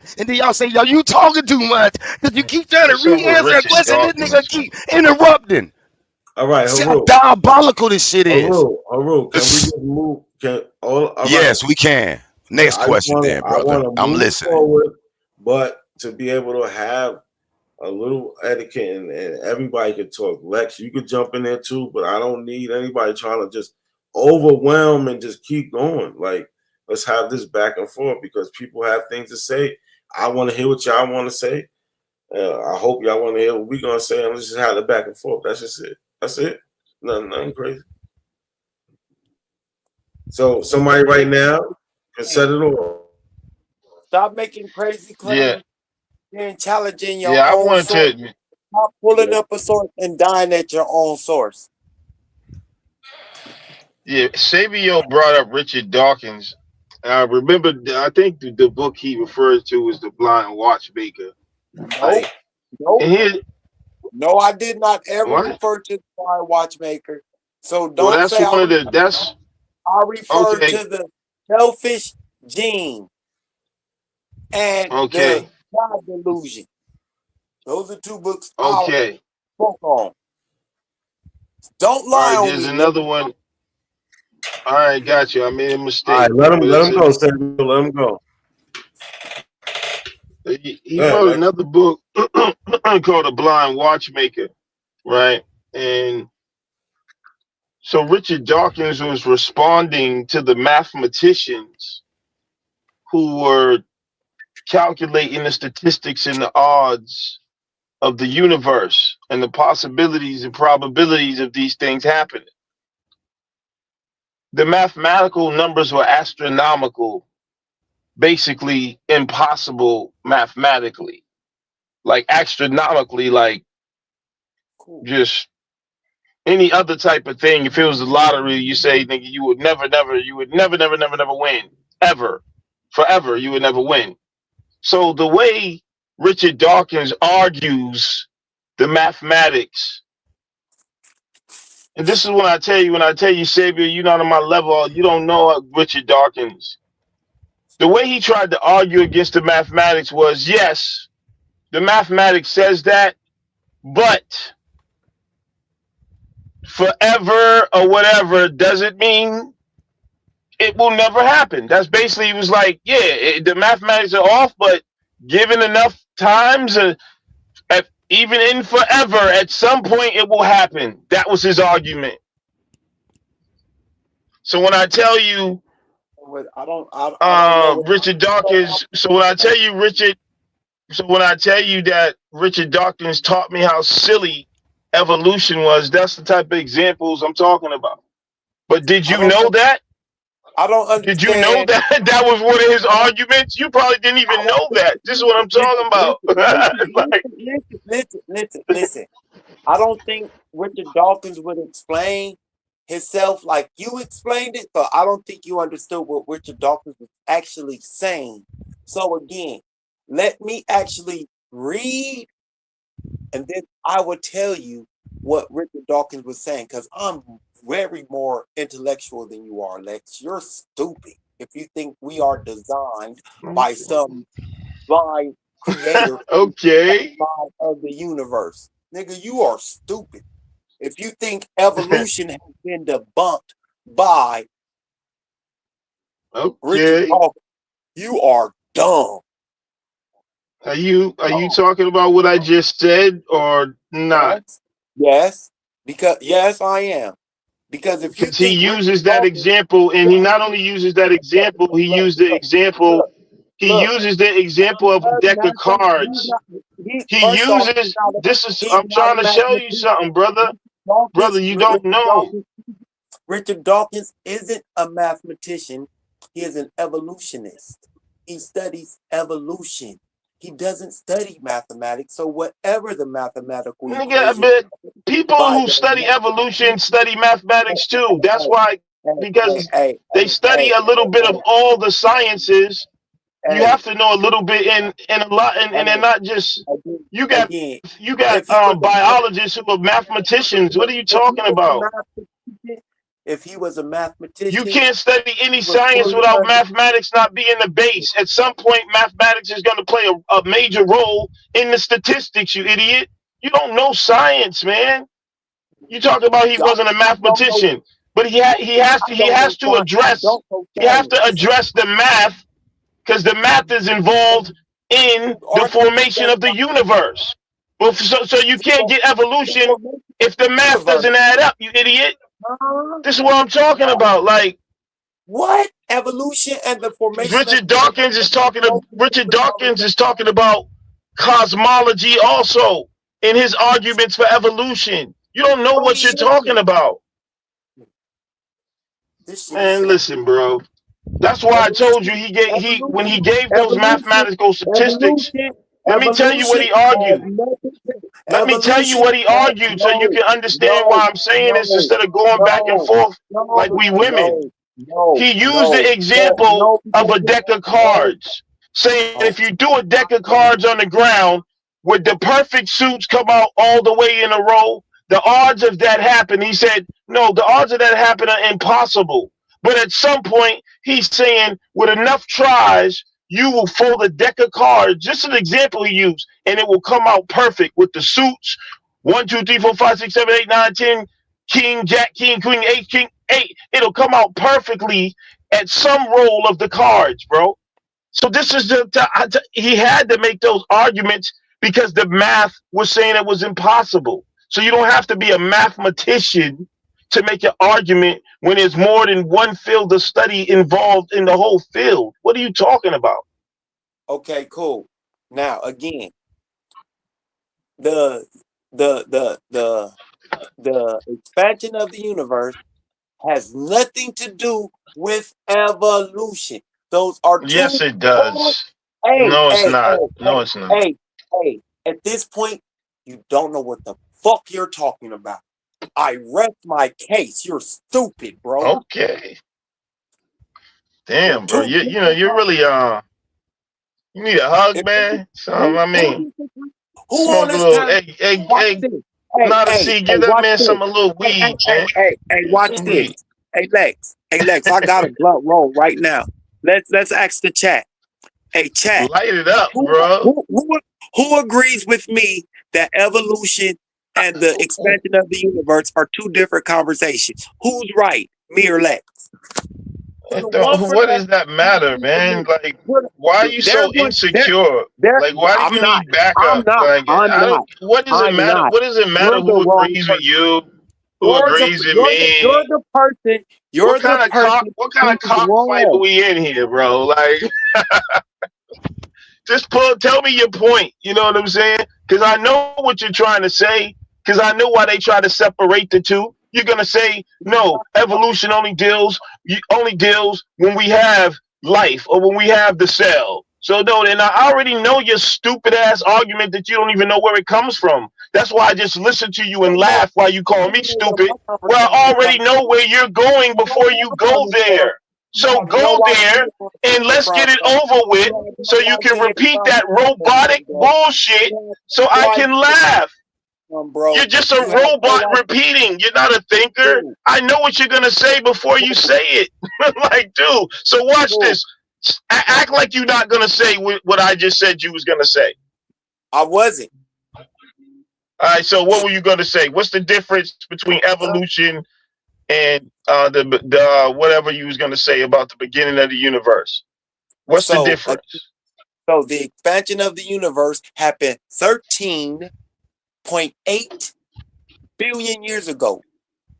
And then y'all say, yo, you talking too much because you keep trying to What's up with re-answer a Richard question. This nigga Dawkins? keep interrupting. All right, See how Haru. diabolical this shit is. Haru, can we just move? All right. Yes, we can. Next question, then, I brother. want to I'm move listening. forward, but to be able to have a little etiquette and everybody can talk. Lex, you could jump in there too, but I don't need anybody trying to just overwhelm and just keep going. Like, let's have this back and forth because people have things to say. I want to hear what y'all want to say. I hope y'all want to hear what we're going to say, and let's just have it back and forth. That's just it. That's it. Nothing crazy. So somebody right now can set it off. Stop making crazy claims and challenging your Yeah, I own wanted source. to. Stop pulling up a source and dying at your own source. Yeah, Savio brought up Richard Dawkins. I remember, I think the book he refers to was The Blind Watchmaker. Nope. Nope. And here, No, I did not ever what? refer to the Blind Watchmaker. So Well, don't that's say one of the. That's I refer okay. to the selfish gene and Okay. the God delusion. Those are two books Okay. I spoke on. Don't All lie right. on There's me. another one. All right, got you. I made a mistake. All right, let but him go, Samuel. Let him go. He wrote another book called The Blind Watchmaker, right? And so Richard Dawkins was responding to the mathematicians who were calculating the statistics and the odds of the universe and the possibilities and probabilities of these things happening. The mathematical numbers were astronomical, basically impossible mathematically, like astronomically, like just any other type of thing. If it was a lottery, you say, nigga, you would never win, ever, forever, you would never win. So the way Richard Dawkins argues the mathematics, and this is when I tell you, Savior, you're not on my level, you don't know Richard Dawkins. The way he tried to argue against the mathematics was, yes, the mathematics says that, but forever or whatever doesn't mean it will never happen. That's basically, he was like, yeah, the mathematics are off, but given enough times, even in forever, at some point it will happen. That was his argument. So when I tell you, I don't know Richard Dawkins. So when I tell you that Richard Dawkins taught me how silly evolution was, that's the type of examples I'm talking about. But did you know that? I don't understand. Did you know that that was one of his arguments? You probably didn't even know that. This is what I'm talking about. Listen. I don't think Richard Dawkins would explain himself like you explained it. So I don't think you understood what Richard Dawkins was actually saying. So again, let me actually read, and then I will tell you what Richard Dawkins was saying, because I'm very more intellectual than you are, Lex. You're stupid if you think we are designed by some blind creator okay of the universe. Nigga, you are stupid. If you think evolution has been debunked by Richard Dawkins, you are dumb. Are you talking about what I just said or not? Yes, because yes, I am. Because if he uses that example, and he not only uses that example, he used the example. He uses the example of a deck of cards. He uses this is. I'm trying to show you something, brother. Brother, you don't know. Richard Dawkins isn't a mathematician. He is an evolutionist. He studies evolution. He doesn't study mathematics. So whatever the mathematical but people who study evolution study mathematics too. That's why, because they study a little bit of all the sciences. You have to know a little bit in a lot, and they're not just. You got biologists who are mathematicians. What are you talking about? If he was a mathematician, you can't study any science without mathematics not being the base. At some point, mathematics is going to play a major role in the statistics, you idiot. You don't know science, man. You talk about he wasn't a mathematician, but he has to address the math, because the math is involved in the formation of the universe. Well, so you can't get evolution if the math doesn't add up, you idiot. This is what I'm talking about. Like, what? Evolution and the formation. Richard Dawkins is talking about cosmology also in his arguments for evolution. You don't know what you're talking about. Man, listen, bro. That's why I told you when he gave those mathematical statistics. Let me tell you what he argued. Let me tell you what he argued so you can understand why I'm saying this instead of going back and forth like we women. He used the example of a deck of cards, saying if you do a deck of cards on the ground, would the perfect suits come out all the way in a row? The odds of that happen, he said, no, the odds of that happen are impossible. But at some point, he's saying with enough tries, you will fold a deck of cards, just an example he used, and it will come out perfect with the suits. 1, 2, 3, 4, 5, 6, 7, 8, 9, 10, king, jack, king, queen, king, 8. It'll come out perfectly at some roll of the cards, bro. So this is he had to make those arguments because the math was saying it was impossible. So you don't have to be a mathematician to make an argument when there's more than one field of study involved in the whole field. What are you talking about? Okay, cool. Now again, the expansion of the universe has nothing to do with evolution. Those are two. Yes, it does. Hey, no, it's hey, not. hey, No, it's not. Hey, at this point, you don't know what the fuck you're talking about. I rest my case. You're stupid, bro. Okay. Damn, bro. You're really you need a hug, man. So I mean, smoke a little. Give that man some a little weed, man. Hey, watch this. Hey Lex, I got a blunt roll right now. Let's ask the chat. Hey, chat. Light it up, bro. Who agrees with me that evolution and the expansion of the universe are two different conversations? Who's right, me or Lex? What does that matter, man? Like, why are you so insecure? Like, why do you need backup? What does it matter? What does it matter who agrees with you? Who agrees with me? You're the person. What kind of cockfight are we in here, bro? Like, just tell me your point. You know what I'm saying? Because I know what you're trying to say. Because I know why they try to separate the two. You're gonna say no. Evolution only deals when we have life or when we have the cell. So no, and I already know your stupid ass argument that you don't even know where it comes from. That's why I just listen to you and laugh while you call me stupid. Well, I already know where you're going before you go there. So go there and let's get it over with so you can repeat that robotic bullshit so I can laugh. You're just a robot repeating. You're not a thinker. I know what you're going to say before you say it. Like, dude, so watch this. Act like you're not going to say what I just said you was going to say. I wasn't. All right, so what were you going to say? What's the difference between evolution and the whatever you was going to say about the beginning of the universe? What's the difference? So the expansion of the universe happened 13.8 billion years ago.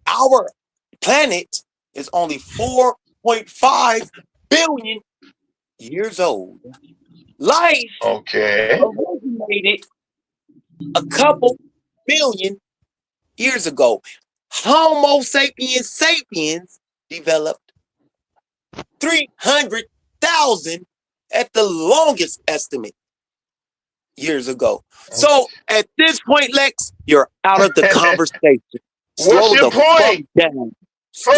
Our planet is only 4.5 billion years old. Life originated a couple billion years ago. Homo sapiens sapiens developed 300,000 at the longest estimate years ago. So at this point, Lex, you're out of the conversation. What's your point? Hold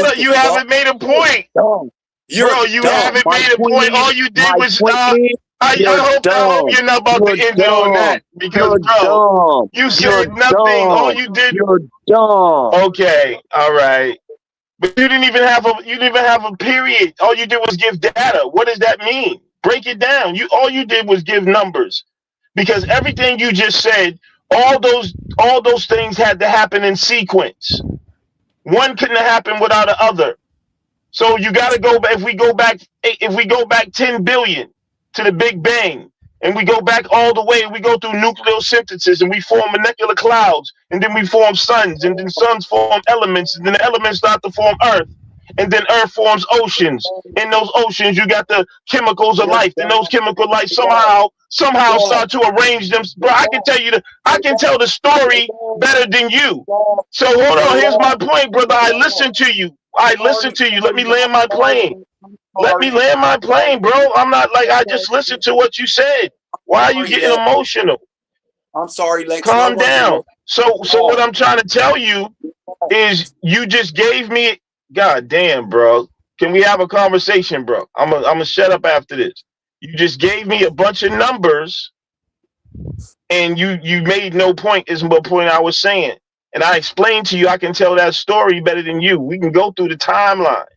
on, you haven't made a point. Bro, you haven't made a point. All you did was I hope you're not about to end it on that because, bro, you said nothing. All you did. You're dumb. Okay, all right, but you didn't even have a period. All you did was give data. What does that mean? Break it down. All you did was give numbers, because everything you just said, all those all those things had to happen in sequence. One couldn't happen without the other. So you got to go back. If we go back 10 billion to the Big Bang, and we go back all the way, we go through nucleosynthesis, and we form molecular clouds, and then we form suns, and then suns form elements, and then the elements start to form Earth, and then Earth forms oceans. In those oceans, you got the chemicals of life, and those chemical life somehow start to arrange them. Bro, I can tell the story better than you. So hold on, here's my point, brother. I listen to you. Let me land my plane. Let me land my plane, bro. I'm not like I just listened to what you said. Why are you getting emotional? I'm sorry, Lex. Calm down. So what I'm trying to tell you is you just gave me. God damn, bro. Can we have a conversation, bro? I'm gonna shut up after this. You just gave me a bunch of numbers, and you made no point. Is what point I was saying, and I explained to you. I can tell that story better than you. We can go through the timeline.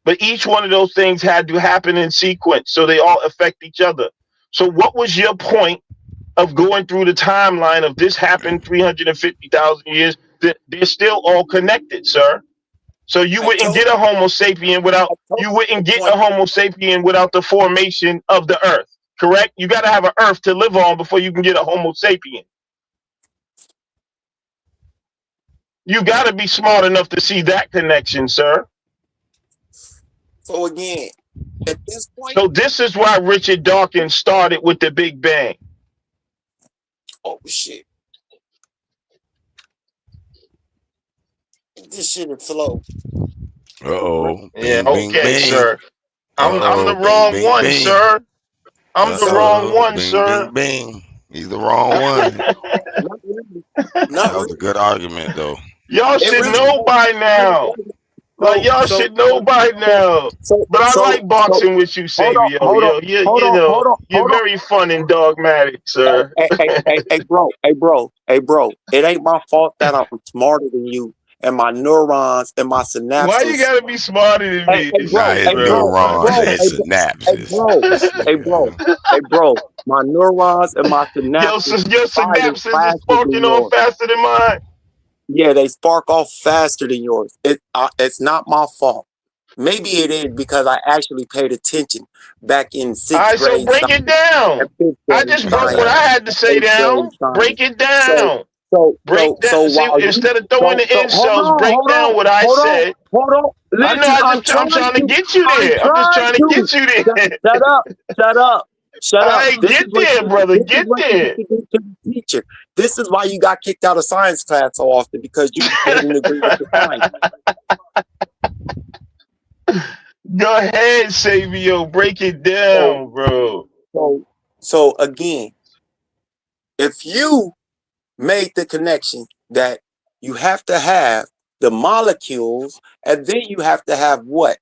But each one of those things had to happen in sequence, so they all affect each other. So what was your point of going through the timeline of this happened 350,000 years? They're still all connected, sir. So you wouldn't get a Homo sapien without the formation of the Earth, correct? You got to have an Earth to live on before you can get a Homo sapien. You got to be smart enough to see that connection, sir. So again, at this point, so this is why Richard Dawkins started with the Big Bang. Oh shit! This shit is slow. Yeah. Okay, sir. I'm the wrong one, sir. I'm the wrong one, sir. He's the wrong one. That was a good argument, though. Y'all should know by now. Like y'all should know by now. But I like boxing with you, Sabio. You're very fun and dogmatic, sir. Hey, bro. It ain't my fault that I'm smarter than you, and my neurons and my synapses. Why you gotta be smarter than me? Hey, bro. My neurons and my synapses. Your synapses are sparking on faster than mine. Yeah, they spark off faster than yours. It's not my fault. Maybe it is because I actually paid attention back in 6th grade. All right, so break it down. I just broke what I had to say down. Break it down. Instead of throwing the insults, break down what I said. Hold on. Listen, I'm trying to get you there. I'm just trying to get you there. Shut up. Get there, brother. Get there. Teacher. This is why you got kicked out of science class so often, because you didn't agree with the science. Go ahead, Savio. Break it down, bro. So again, if you made the connection that you have to have the molecules, and then you have to have what?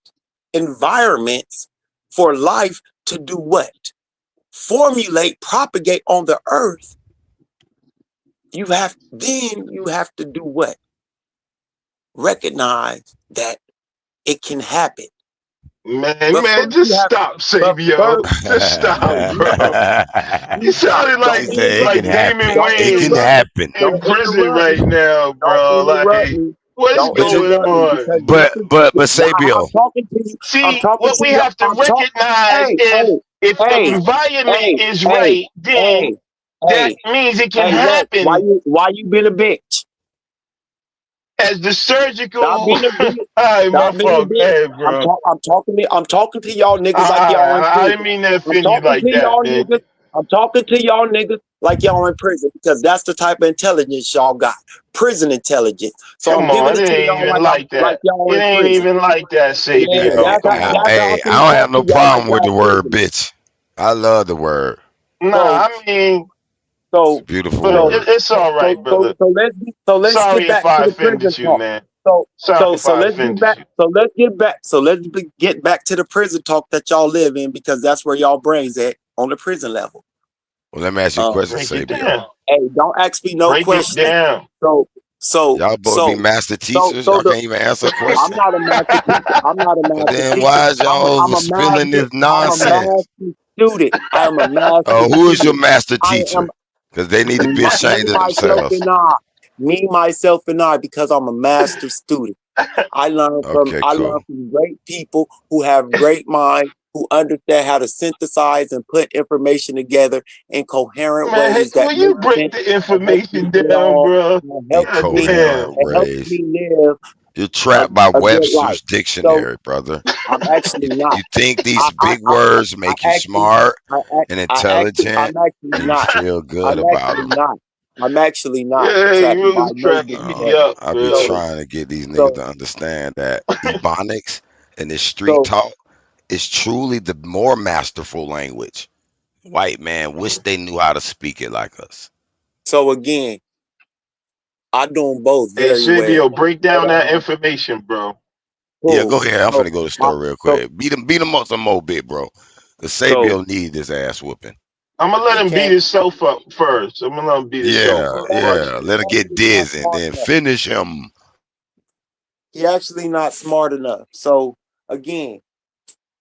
Environments for life to do what? Formulate, propagate on the earth. You have to do what? Recognize that it can happen. Man, just stop, Savio. Just stop, bro. You sounded like Damon Wayne in prison right now, bro. Like, what's going on? But Savio. See, what we have to recognize is if the environment is right, then that means it can happen. Why you been a bitch? As the surgical. I'm talking to y'all niggas like y'all in prison. I didn't mean to offend you like that. I'm talking to y'all niggas like y'all in prison, because that's the type of intelligence y'all got. Prison intelligence. So Come on, it ain't even like that. It ain't even like that, Savio. Hey, I don't have no problem with the word bitch. I love the word. No, I mean, so beautiful. It's all right, brother. So let's Sorry get back if I to the offended prison you, talk. man. Let's get back to the prison talk that y'all live in, because that's where y'all brains at, on the prison level. Well, let me ask you a question, Sabio. Hey, don't ask me no questions. So y'all both be master teachers. Y'all can't even answer a question. I'm not a master teacher. Then why is y'all spilling this nonsense? I'm a master who is your master teacher? Because they need to be ashamed of themselves. Me, myself, and I, because I'm a master student. I learn from Okay, I cool. learn from great people who have great minds, who understand how to synthesize and put information together in coherent Man, hey, ways that will you make break sense the and help me information get down, on bro? and help God me damn. Incoherent and help race. me live You're trapped by a good life. Webster's So dictionary, brother. I'm actually not. You think I these I big I, words I make you actually smart I, and I actually I'm intelligent, actually and you not. feel good I'm about actually them. not. I'm actually not Yeah, trapped you by was no cracking me dictionary. up, I be So man. trying to get these niggas to so understand that Ebonics and this street so talk is truly the more masterful language. White man wish they knew how to speak it like us. so again, I do them both Hey, very well. Silvio, break But down that information, bro. Yeah, go cool. ahead. I'm So finna go to the I store real so quick. Beat him up some more bit, bro. Cause so Sabio need this ass whooping. I'm gonna let he him beat can't himself up first. I'm gonna let him beat himself Yeah, up. Watch yeah. this. Let him get actually not dizzy and smart then enough. finish him. He actually not smart enough. So again,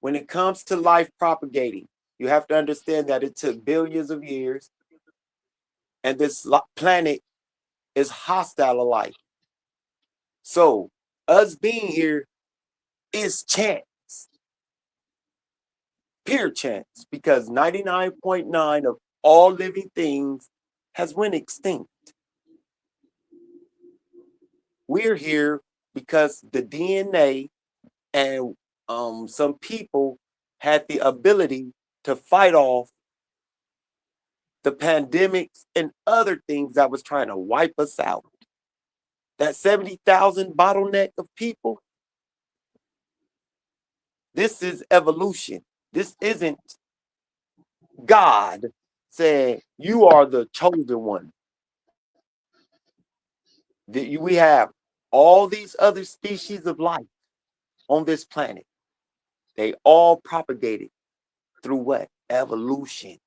when it comes to life propagating, you have to understand that it took billions of years, and this planet is hostile to life. So us being here is chance, pure chance, because 99.9 of all living things has went extinct. We're here because the DNA and some people had the ability to fight off the pandemics and other things that was trying to wipe us out. That 70,000 bottleneck of people, this is evolution. This isn't God saying you are the chosen one. We have all these other species of life on this planet. They all propagated through what? Evolution.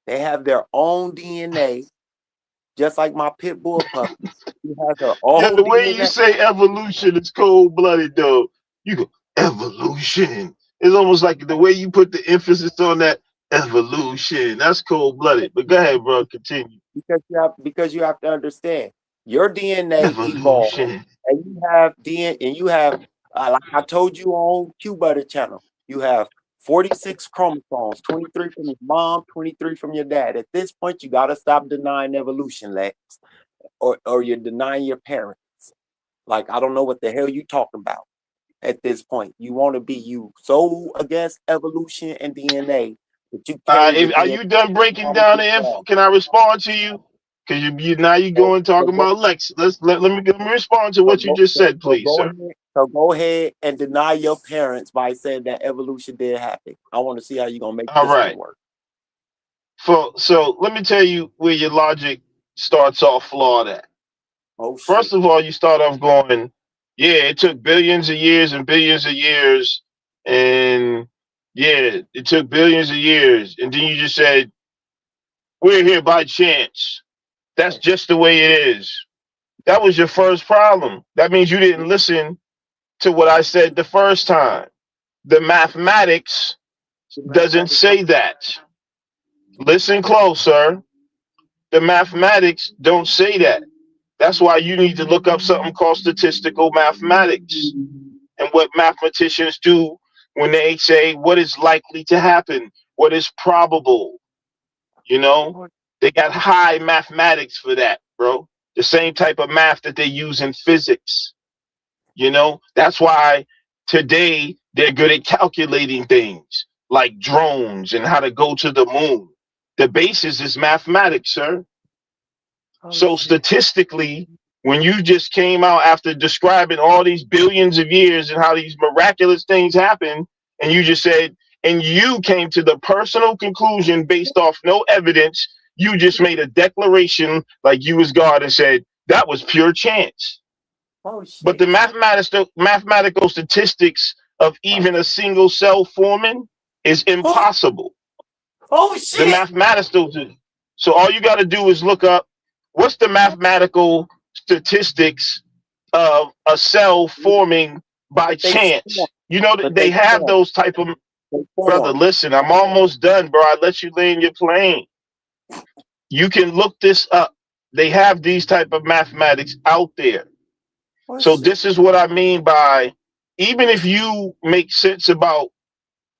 They have their own DNA, just like my pit bull puppies. He has her Yeah, own the way you DNA. say evolution is cold blooded, though. You go evolution. It's almost like the way you put the emphasis on that evolution. That's cold blooded. But go ahead, bro. Continue. Because you have to understand your DNA evolved, Evolution. and you have DNA, and you have like I told you on Q Butter channel, you have 46 chromosomes, 23 from your mom, 23 from your dad. At this point, you gotta stop denying evolution, Lex, or you're denying your parents. Like I don't know what the hell you talking about at this point. You want to be you so against evolution and DNA that you carry the Are DNA. you done breaking down the info? Can I respond to you? Because you now you going talking about Lex. Let me respond to what you just said, please, sir. So go ahead and deny your parents by saying that evolution did happen. I want to see how you're gonna make All this right. one work. So let me tell you where your logic starts off flawed at. Oh shit. First of all, you start off going, yeah, it took billions of years and billions of years, and yeah, it took billions of years, and then you just said we're here by chance. That's just the way it is. That was your first problem. That means you didn't listen to what I said the first time. The mathematics doesn't say that. Listen close, sir. The mathematics don't say that. That's why you need to look up something called statistical mathematics and what mathematicians do when they say what is likely to happen, what is probable. You know, they got high mathematics for that, bro. The same type of math that they use in physics. You know, that's why today they're good at calculating things like drones and how to go to the moon. The basis is mathematics, sir. So statistically, when you just came out after describing all these billions of years and how these miraculous things happen, and you just said, and you came to the personal conclusion based off no evidence, you just made a declaration like you was God and said that was pure chance. Oh shit. But the mathematical statistics of even a single cell forming is impossible. Oh The shit. mathematical. So all you got to do is look up what's the mathematical statistics of a cell forming by chance. You know that they have those type of. Brother, listen, I'm almost done, bro. I let you lay in your plane. You can look this up. They have these type of mathematics out there. So shit. this is what I mean by, even if you make sense about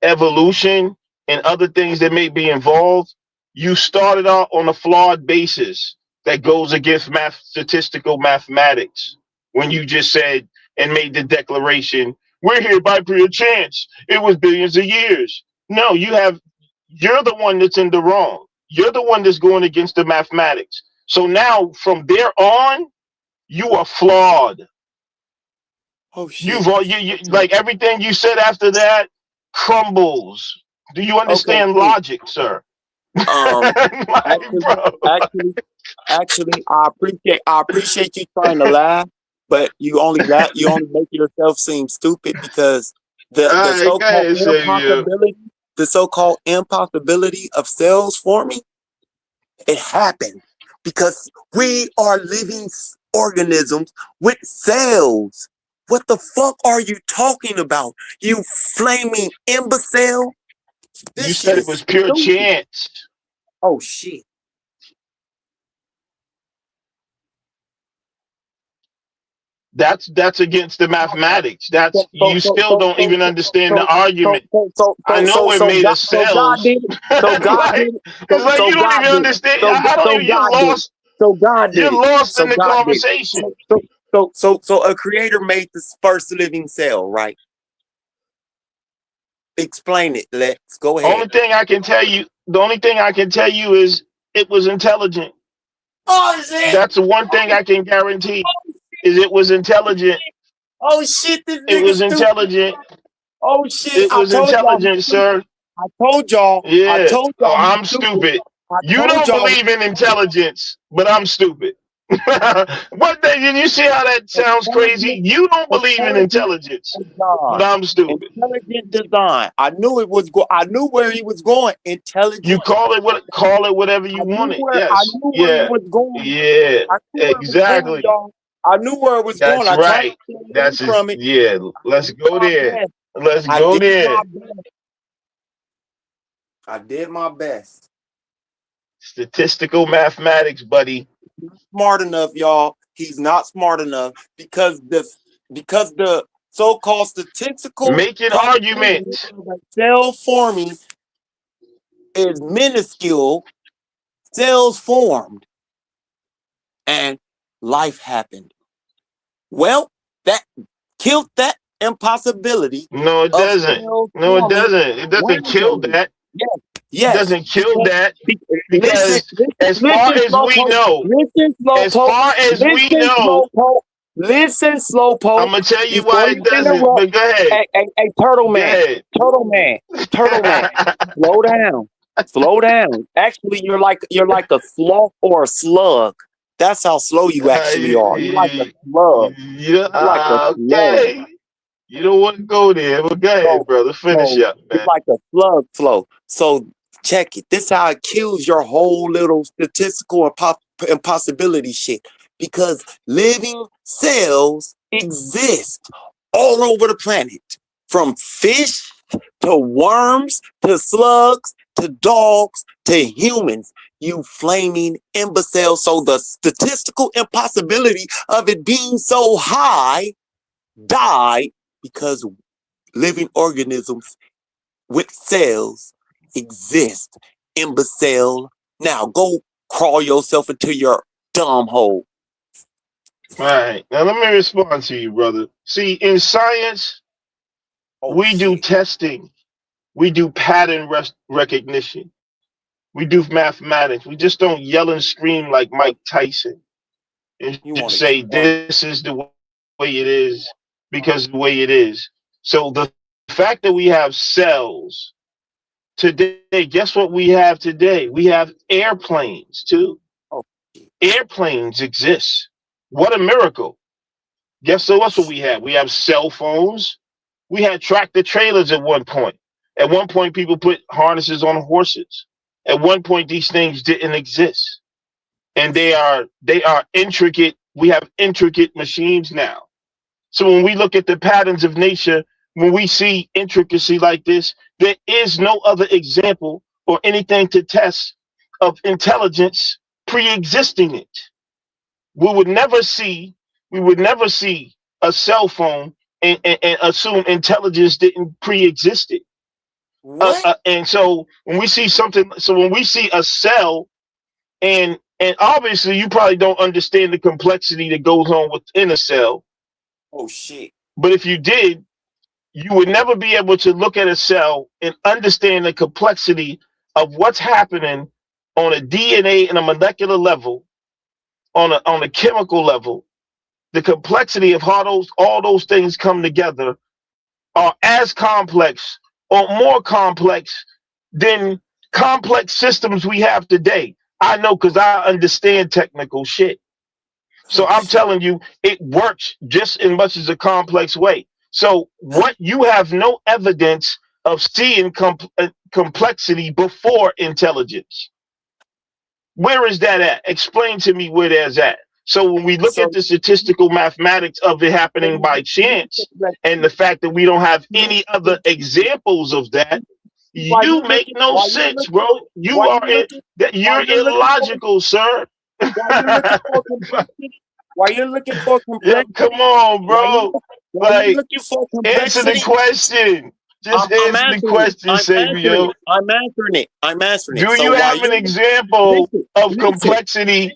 evolution and other things that may be involved, you started out on a flawed basis that goes against statistical mathematics when you just said and made the declaration, we're here by pure chance. It was billions of years. No, you're the one that's in the wrong. You're the one that's going against the mathematics. So now from there on, you are flawed. Oh shit. You like everything you said after that crumbles. Do you understand Okay, cool. logic, sir? Actually, I appreciate you trying to laugh, but you only make yourself seem stupid because the so-called impossibility of cells forming, it happened because we are living organisms with cells. What the fuck are you talking about? You flaming imbecile? You said it was pure chance. Oh shit. That's against the mathematics. You still don't even understand the argument. I know it made us cells. It's like you don't even understand. You're lost in the conversation. So a creator made this first living cell, right? Explain it, Lex. Go ahead. The only thing I can tell you is it was intelligent. Oh shit! That's the one thing I can guarantee is it was intelligent. Oh shit! It was intelligent. Oh shit! It was intelligent, sir. I told y'all. Yeah. I told y'all. I'm stupid. You don't believe in intelligence, but I'm stupid. Did you see how that sounds crazy? You don't believe in intelligence, but I'm stupid. Intelligent design. I knew it was. I knew where he was going. Intelligent. You call it whatever you want it. Yes. I knew where it was going. Yeah. Exactly. I knew where it was going. That's right. That's it. Yeah. Let's go there. Let's go there. I did my best. Statistical mathematics, buddy. Smart enough, y'all. He's not smart enough because the so-called statistical make an argument. Cell forming is minuscule. Cells formed, and life happened. Well, that killed that impossibility. No, it doesn't. No, it doesn't. It doesn't kill that. Yes. It doesn't kill that because as far as we know, listen, Slowpoke. I'm gonna tell you why it doesn't. But go ahead. Hey, Turtle Man. Slow down. Actually, you're like a sloth or a slug. That's how slow you actually are. You're like a slug. Okay. You don't want to go there, but go ahead, brother. Finish up, man. It's like a slug flow. So check it. This is how it kills your whole little statistical impossibility shit. Because living cells exist all over the planet. From fish to worms to slugs to dogs to humans. You flaming imbecile. So the statistical impossibility of it being so high died because living organisms with cells exist. Imbecile. Now go crawl yourself into your dumb hole. All right. Now let me respond to you, brother. See, in science, we do testing. We do pattern recognition. We do mathematics. We just don't yell and scream like Mike Tyson and just say this is the way it is because the way it is. So the fact that we have cells today, guess what we have today? We have airplanes too. Airplanes exist. What a miracle. Guess what we have? We have cell phones. We had tractor trailers at one point. At one point, people put harnesses on horses. At one point, these things didn't exist. And they are intricate. We have intricate machines now. So when we look at the patterns of nature, when we see intricacy like this, there is no other example or anything to test of intelligence pre-existing it. we would never see a cell phone and assume intelligence didn't pre-exist it. And so when we see a cell, and obviously you probably don't understand the complexity that goes on within a cell. Oh shit. But if you did, you would never be able to look at a cell and understand the complexity of what's happening on a DNA and a molecular level, on a chemical level. The complexity of how all those things come together are as complex or more complex than complex systems we have today. I know because I understand technical shit. So I'm telling you, it works just as much as a complex way. So what you have no evidence of seeing complexity before intelligence. Where is that at? Explain to me where there's at. So when we look at the statistical mathematics of it happening by chance and the fact that we don't have any other examples of that, you make no sense, bro. You're illogical, sir. Why you're looking for complexity? Yeah, come on, bro. Like, answer the question. Just answer the question, Savior. I'm answering it. Do you have an example of complexity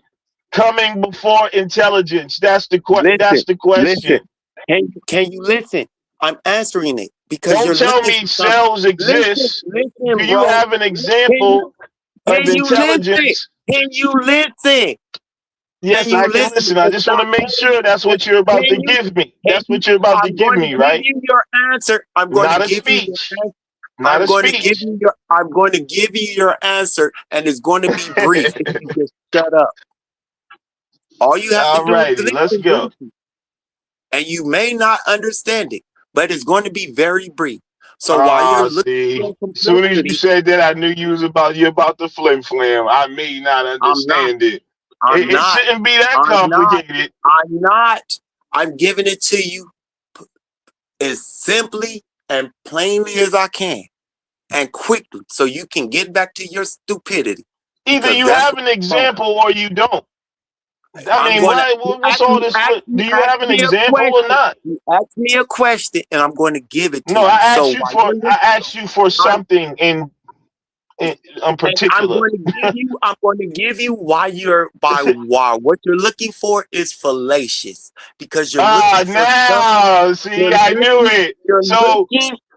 coming before intelligence? That's the question. Listen. Can you listen? I'm answering it because don't tell me cells exist. Listen, do you have an example of intelligence? Can you listen? Yes, I can listen. I just want to make sure that's what you're about to give me. That's what you're about to give me, right? I'm going to give you your answer. I'm going to give you your answer, and it's going to be brief. If you just shut up. All you have to do is listen. Let's go. And you may not understand it, but it's going to be very brief. So while you're looking, as soon as you said that, I knew you about to flim flam. I may not understand it. It shouldn't be that complicated. I'm giving it to you as simply and plainly as I can, and quickly, so you can get back to your stupidity. Either you have an example or you don't. I mean, what's all this? Do you have an example or not? You ask me a question, and I'm going to give it to you. No, I asked you for something in particular. I'm going to give you why what you're looking for is fallacious, because you're looking for I knew it. So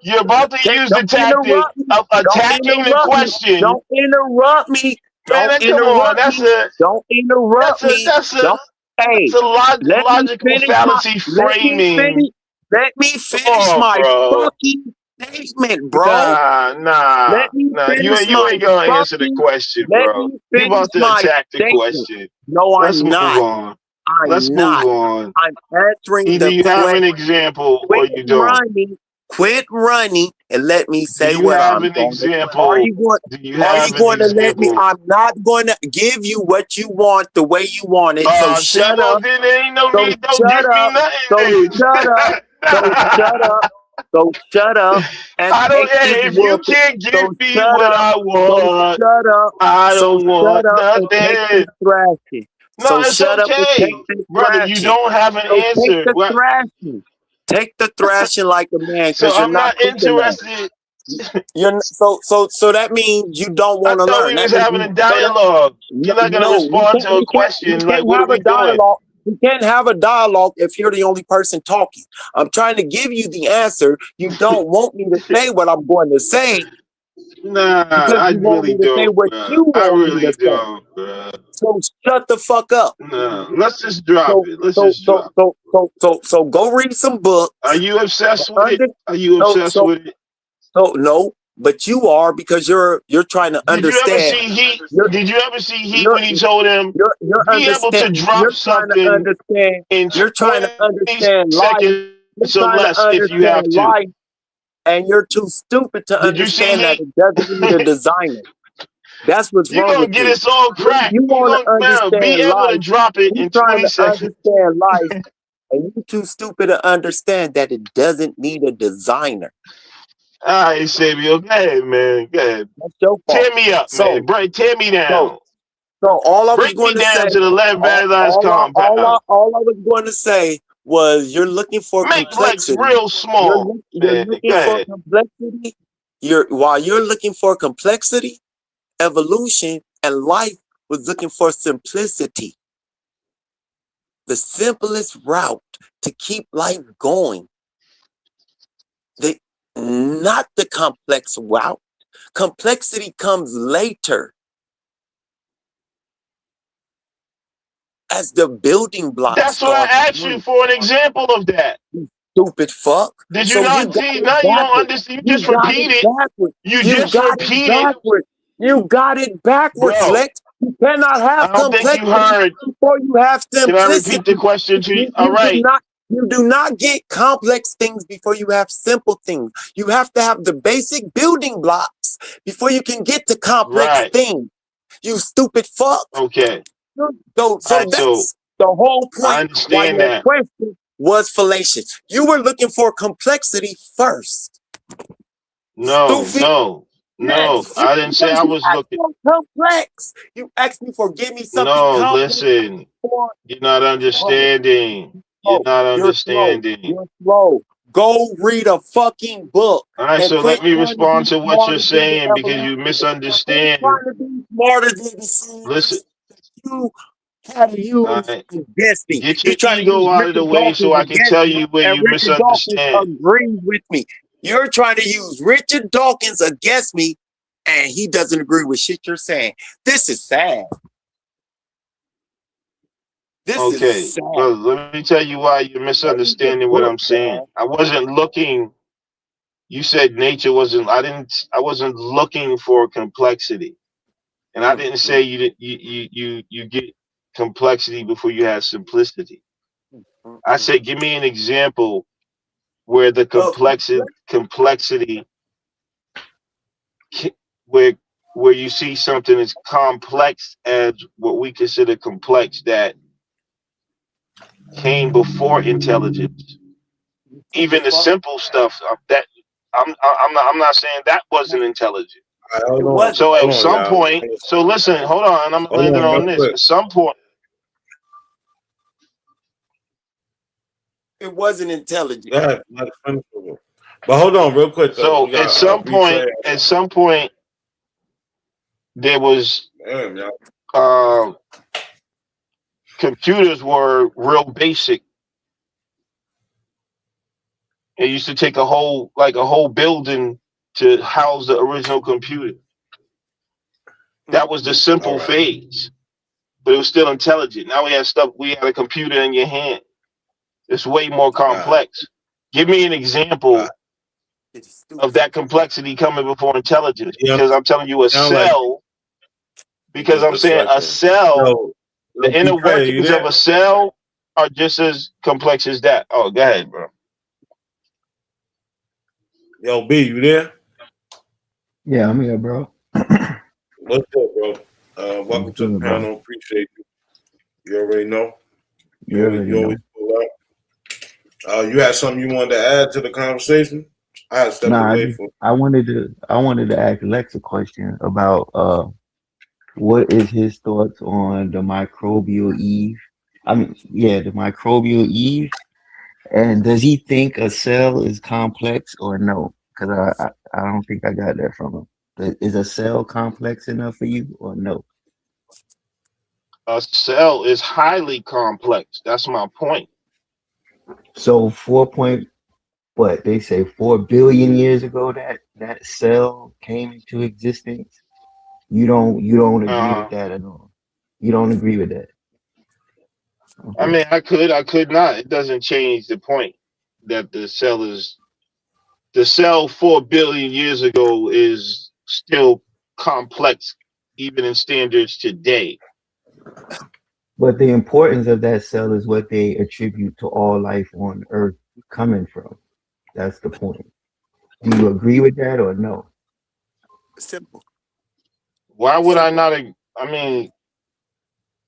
you're about to use the tactic of attacking the question. Don't interrupt me. Don't interrupt me. That's a logical fallacy framing. Let me finish my fucking statement, bro. Nah. You ain't gonna answer the question, bro. You about to attack the question. No, I'm not. Let's move on. I'm answering Either the you question. have an example or you don't. Quit running and let me say what I'm going to. Are you going to let me? I'm not going to give you what you want the way you want it. So shut up. Then there ain't no need. Don't shut give up. me nothing. So shut up. And if you can't give me what I want, shut up. I don't want nothing. No, it's okay, brother. You don't have an answer. Take the thrashing like a man. So I'm not interested. So that means you don't want to learn. We was having a dialogue. You're not going to respond to a question. Like, what are we doing? You can't have a dialogue if you're the only person talking. I'm trying to give you the answer. You don't want me to say what I'm going to say. Nah, I really don't. I really don't. So shut the fuck up. No, let's just drop it. So go read some books. Are you obsessed with it? Are you obsessed with it? So no, but you are, because you're trying to understand. Did you ever see Heat when he told him be able to drop something in you're trying to understand life. So less if you have to. And you're too stupid to understand that it doesn't need a designer. That's what's wrong with you. You're going to get us all cracked. You want to understand be able to drop it in 20 seconds. Understand life, and you're too stupid to understand that it doesn't need a designer. All right, Samuel. Go ahead, man. Go ahead. That's your fault. Tear me up, man. Tear me down. So all I was Break going me to say, down to the left valence compound. all I was going to say was you're looking for Make Lex complexity. real small, You're man. looking Go for ahead. complexity. While you're looking for complexity, evolution and life was looking for simplicity. The simplest route to keep life going. Not the complex route. Complexity comes later as the building blocks That's what I start. asked you for an example of that. Stupid fuck. Did you So not you got see? it Now you don't backwards. understand. You just got repeat it it. backwards. You You just got it repeat it. backwards. You got it backwards, Bro, Lex. You cannot have I don't think you complexity heard. before you have Can I repeat simplicity. the question to you? You, All you right. do not get complex things before you have simple things. You have to have the basic building blocks before you can get to complex Right. things. You stupid fuck. Okay. So All right. So that's the whole I point why understand your that. question was fallacious. You were looking for complexity first. No, Stupid. no, no. Yes. I didn't say I was looking. Complex. You asked me for give me something No, complex. listen. You're not understanding. You're not You're slow. understanding. You're slow. Go read a fucking book. All right, And so quit let me trying to respond be to what smarter you're than the saying because you evolution. misunderstand. Quit trying to be smarter than the science Listen, you had to use all right. against me. Get You're your trying to ego use out of the Richard way so Dawkins I can against tell me, you where and you Richard Dawkins misunderstand. agrees with me. You're trying to use Richard Dawkins against me, and he doesn't agree with shit you're saying. This is sad. This Okay, is sad. brother, let me tell you why you're misunderstanding what I'm saying. I wasn't looking. You said nature wasn't. I wasn't looking for complexity, and I didn't say you did. You get complexity before you have simplicity. I said, give me an example where the complexity where you see something as complex as what we consider complex that came before intelligence. Even the simple stuff that I'm not saying that wasn't intelligent. So at some point, so listen, hold on, I'm landing on this. At some point, it wasn't intelligent. Yeah, but hold on, real quick. Though. So at some point, there was computers were real basic. It used to take a whole building to house the original computer. That was the simple phase, but it was still intelligent. Now we have stuff. We have a computer in your hand. It's way more complex. Give me an example of that complexity coming before intelligence, because I'm telling you, a cell. Because I'm saying a cell, the inner workings of a cell are just as complex as that. Oh, go ahead, bro. Yo, B, you there? Yeah, I'm here, bro. What's up, bro? Welcome to the panel. Appreciate you. You already know. You always pull up. You had something you wanted to add to the conversation? I had stepped away from. I wanted to ask Lex a question about what is his thoughts on the microbial Eve? The microbial Eve. And does he think a cell is complex or no? Because I don't think I got that from him. Is a cell complex enough for you or no? A cell is highly complex. That's my point. So they say 4 billion years ago that cell came into existence. You don't agree with that at all. You don't agree with that. Okay. I mean, I could not. It doesn't change the point that the cell 4 billion years ago is still complex, even in standards today. But the importance of that cell is what they attribute to all life on Earth coming from. That's the point. Do you agree with that or no? Simple. Why would I not? I mean,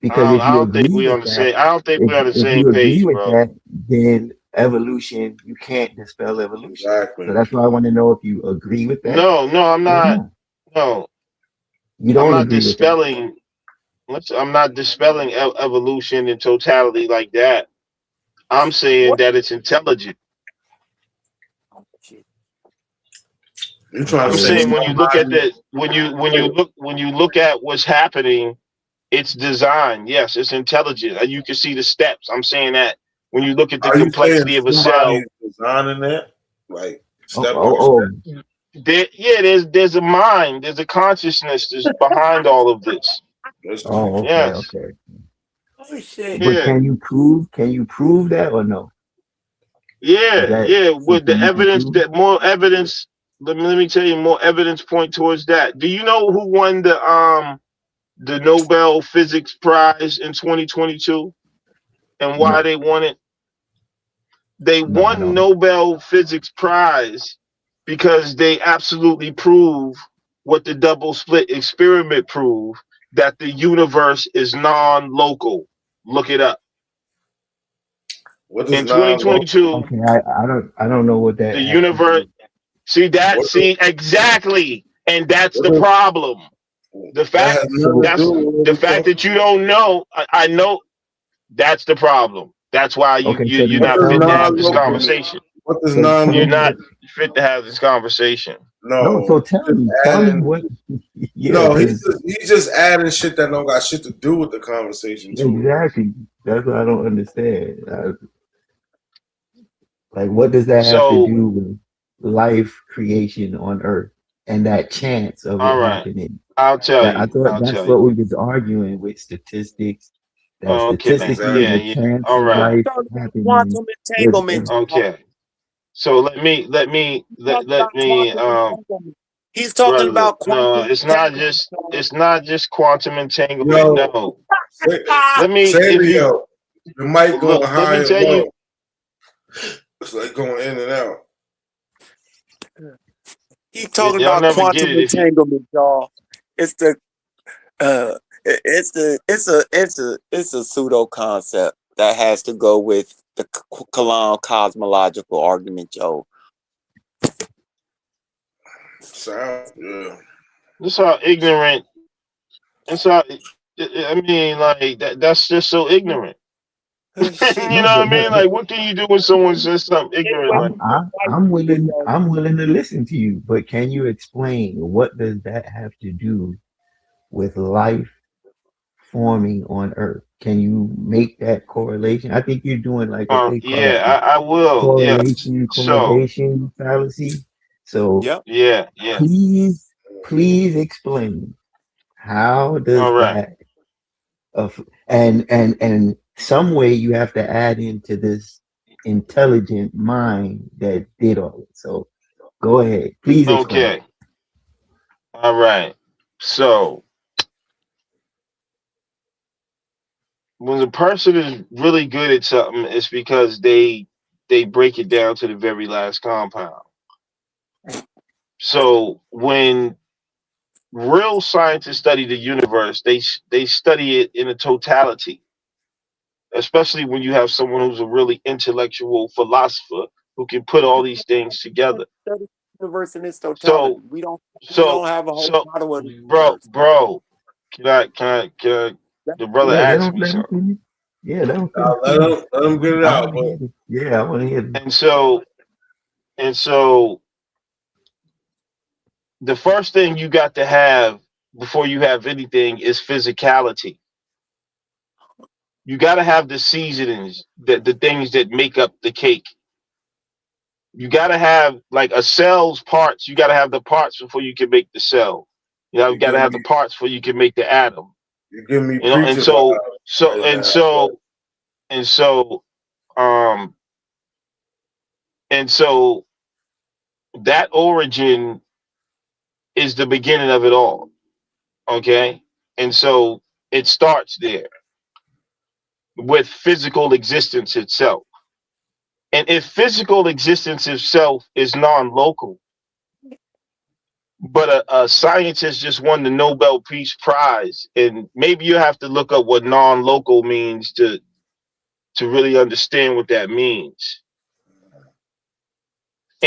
because I don't think we're on the same. I don't think we're on the same page, bro. That, then evolution, you can't dispel evolution. Exactly. So that's why I want to know if you agree with that. No, I'm not. No, you don't I'm not agree dispelling. I'm not dispelling evolution in totality like that. I'm saying that it's intelligent. You trying to I'm say saying when you look at somebody? when you look at what's happening, it's design. Yes, it's intelligent. And you can see the steps. I'm saying that when you look at the Are you saying complexity of a somebody cell, is designing that? Like Oh, step by oh, step? there's a mind, there's a consciousness that's behind all of this. oh, okay, Yes. okay. Oh shit. But Yeah. can you prove that or no? Yeah, Is that yeah. With the something you can evidence, prove? that more evidence. Let me tell you, more evidence point towards that. Do you know who won the Nobel Physics Prize in 2022 and why No, they won it? They no, I won don't know. Nobel Physics Prize because they absolutely prove what the double slit experiment proved, that the universe is non-local. Look it up. What does In non-local? 2022, Okay, I don't know what that the has to universe. do. What See exactly, and that's what the does, problem. The that fact has nothing to So do with what the we fact talking that you don't know, I know that's the problem. That's why okay, so you're then What not does tell fit to me. have this non-local mean? conversation. What does So You're tell me non-local? not what. fit to have this conversation. No, so No, tell me adding. what. Yeah, No, because he's just adding shit that don't got shit to do with the conversation to it. exactly that's what I don't understand. Like, what does that have to So, do with life creation on Earth and that chance of it all right, happening? I'll tell That I you. thought I'll that's tell you. what we was arguing with statistics. That Okay, statistically, Exactly. the yeah. chance All of right. life Talking about happening quantum was. entanglement. Okay. So let me Talking about quantum entanglement. He's talking brother. about No, quantum entanglement. it's not just quantum entanglement. Yo, No. Let me if you Samuel, the mic going look, let high me and tell you. low. It's like going in and out. He's talking Y'all about never get quantum it if you entanglement, y'all. It's the it's a pseudo concept that has to go with the Kalam cosmological argument, Joe. Sound yeah. this how ignorant. It's how I mean, like that's just so ignorant. You know No, what I but mean? Like, what can you do when someone says something ignorant like that? I'm willing to listen to you, but can you explain what does that have to do with life forming on Earth? Can you make that correlation? I think you're doing like what they call that, Yeah, I will. Yes. correlation So, correlation fallacy. So Yep. yeah. please explain how All does right. that and some way you have to add into this intelligent mind that did all it. So go ahead, please explain. Okay. All right. So, when the person is really good at something, it's because they break it down to the very last compound. So, when real scientists study the universe, they study it in a totality, especially when you have someone who's a really intellectual philosopher who can put all these things together. Study the universe in its totality. So We don't so have a whole so model of the bro, universe. can I the brother Yeah, asked me let him something. finish. Yeah, let him Let him get it I out, want to hear bro. this. Yeah, I want to hear this. And so the first thing you got to have before you have anything is physicality. You got to have the seasonings, the things that make up the cake. You got to have like a cell's parts. You got to have the parts before you can make the cell. You got to have the parts before you can make the atom. You give me You know, and preacher so vibes right now. and so um and so that origin is the beginning of it all. Okay? And so it starts there with physical existence itself. And if physical existence itself is non-local, but a scientist just won the Nobel Peace Prize, and maybe you have to look up what non-local means to really understand what that means.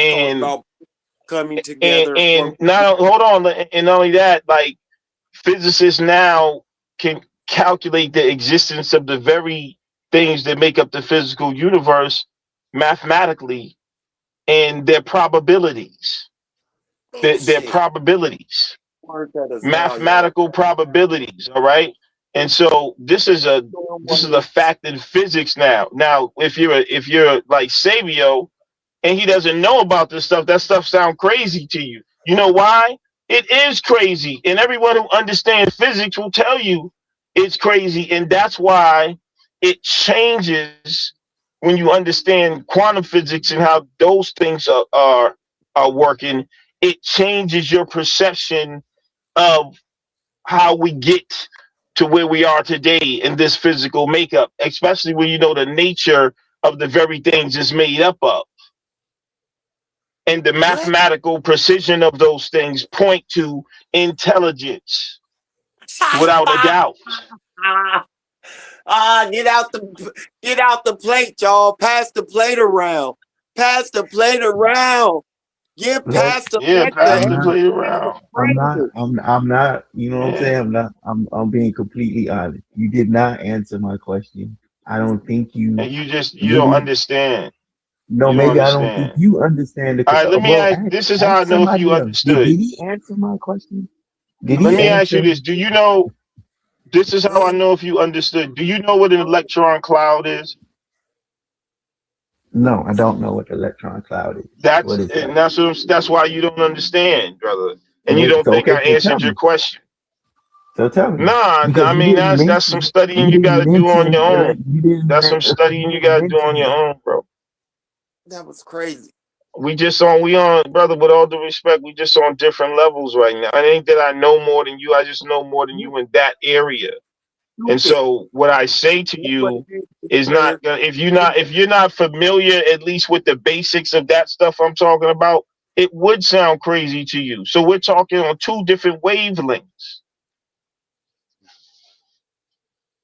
Talking about coming together And from not hold on, and not only that, like physicists now can calculate the existence of the very things that make up the physical universe mathematically and their probabilities. Their probabilities. Mathematical probabilities, all right? And so this is a fact in physics now. Now, if you're like Savio and he doesn't know about this stuff, that stuff sounds crazy to you. You know why? It is crazy. And everyone who understands physics will tell you it's crazy. And that's why it changes when you understand quantum physics and how those things are working. It changes your perception of how we get to where we are today in this physical makeup, especially when you know the nature of the very things it's made up of. And the mathematical precision of those things point to intelligence without a doubt. Get out the plate, y'all. Pass the plate around. Pass the plate around. Get past the plate. Pass the plate around. I'm not, you know what I'm saying? I'm being completely honest. You did not answer my question. I don't think you. And you don't understand. No, You maybe I don't understand. think you understand the. All right, let me ask. This is how I know if you understood. Did he answer my question? Let me ask you this. Do you know? This is how I know if you understood. Do you know what an electron cloud is? No, I don't know what the electron cloud is. What is that? That's why you don't understand, brother, and you don't think I answered your question. So tell me. Nah, Because I you mean didn't that's some mention- studying you got to do on your own. You didn't That's some studying you got to do on your own, bro. That was crazy. We on, brother, with all due respect, we just on different levels right now. It ain't that I know more than you. I just know more than you in that area. And so what I say to you is not if you're not familiar at least with the basics of that stuff I'm talking about, it would sound crazy to you. So we're talking on two different wavelengths.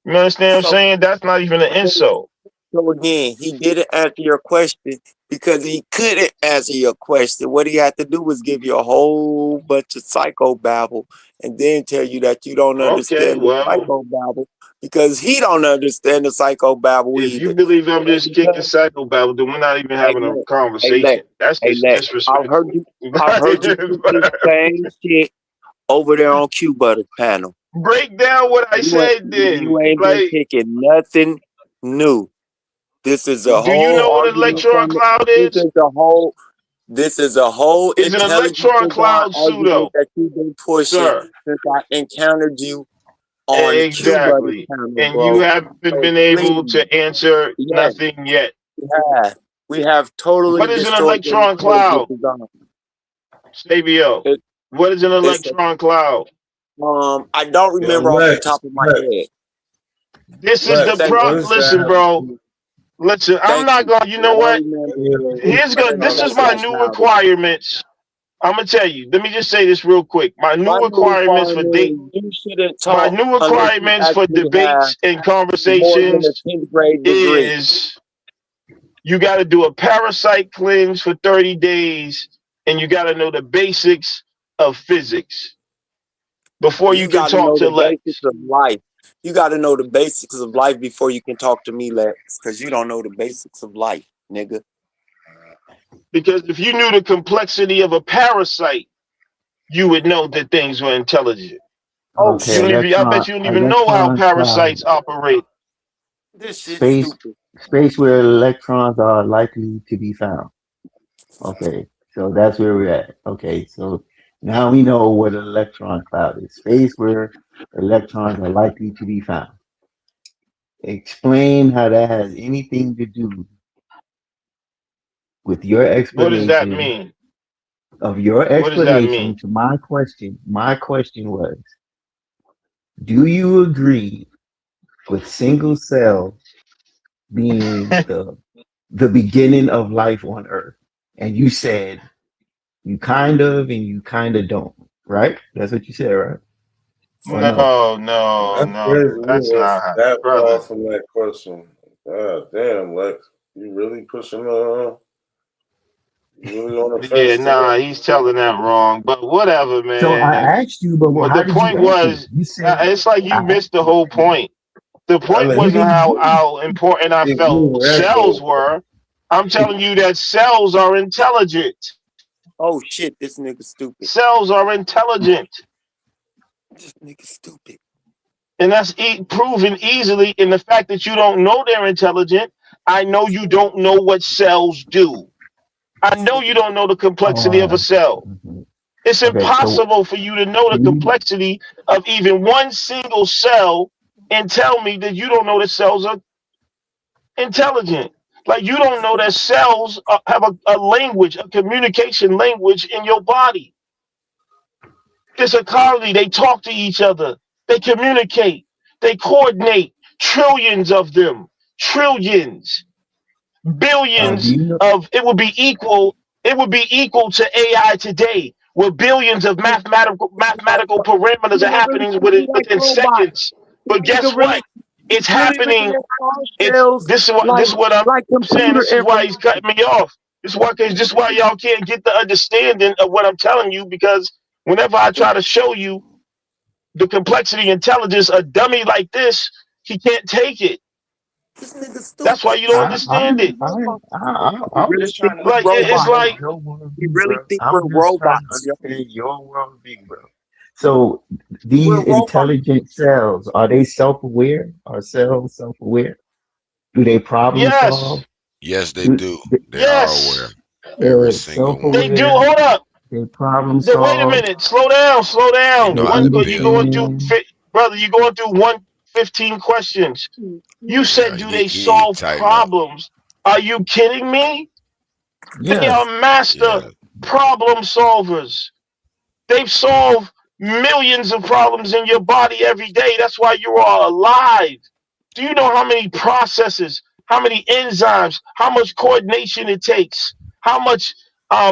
You understand what I'm saying? That's not even an insult. So again, he didn't answer your question because he couldn't answer your question. What he had to do was give you a whole bunch of psychobabble and then tell you that you don't understand the psychobabble because he don't understand the psychobabble If either. you believe I'm just kicking psychobabble, then we're not even having a conversation. That's just disrespectful. I've heard you kick this same shit over there on Q Butter's panel. Break down what I said then. You ain't been kicking nothing new. This is a whole. Do you know what an electron cloud is? This is a whole. It's an electron cloud pseudo that you've been pushing since I encountered you on exactly, and you haven't been able to answer nothing yet. We have totally. What is an electron cloud? Savio, what is an electron cloud? I don't remember off the top of my head. This is the problem. Listen, bro. Listen, I'm not gonna. You know what? This is my new requirements. I'm gonna tell you. Let me just say this real quick. My new requirements for debates and conversations is you got to do a parasite cleanse for 30 days, and you got to know the basics of physics before you can talk to Lex. Of life. You got to know the basics of life before you can talk to me, Lex, because you don't know the basics of life, nigga. Because if you knew the complexity of a parasite, you would know that things were intelligent. I bet you don't even know how parasites operate. This shit's stupid. Space where electrons are likely to be found. Okay, so that's where we're at. Okay, so now we know what an electron cloud is. Space where electrons are likely to be found. Explain how that has anything to do with your explanation. What does that mean? Of your explanation to my question. My question was, do you agree with single cell being the beginning of life on Earth? And you said you kind of and you kind of don't, right? That's what you said, right? No. That's not that far from that question. God damn, Lex, you really pushing Yeah, nah, he's telling that wrong. But whatever, So I man. asked you, but But how the did you point answer it? was, You said it's like you I missed the whole point. The point you wasn't didn't give me. how important I felt cells were. I'm telling you that cells are intelligent. Oh shit, this nigga stupid. Cells are intelligent. This nigga stupid. And that's proven easily in the fact that you don't know they're intelligent. I know you don't know what cells do. I know you don't know the complexity of a cell. It's Okay, so impossible for you to know the can you complexity of even one single cell and tell me that you don't know that cells are intelligent. Like you don't know that cells have a language, a communication language in your body. It's a colony. They talk to each other. They communicate. They coordinate. Trillions of them. Trillions. do Billions you know? of it would be equal. It would be equal to AI today, where billions of mathematical parameters are happening within seconds. But guess what? It's happening. This is what I'm saying. This is why he's cutting me off. This is why y'all can't get the understanding of what I'm telling you, because whenever I try to show you the complexity, intelligence, a dummy like this, he can't take it. That's why you don't understand it. I'm just trying to Like it's like your world You view, really bro. think I'm we're just trying to robots, yo. understand your world view, bro. So these We're robots. intelligent cells, are they self-aware? Are cells self-aware? Do they problem yes, solve? Yes, they Do, do. they- They are yes, aware. they're Every single one. they do. self-aware. Hold up. They problem Wait a solve. minute. Slow down. Slow You down. know They how to But you build. going through, understand. brother. You going through 115 questions. You Yeah, said, do they you need to solve tighten up. problems? Are you kidding me? They Yes. are master Yeah. problem solvers. They've solved millions of problems in your body every day. That's why you are alive. Do you know how many processes, how many enzymes, how much coordination it takes, how much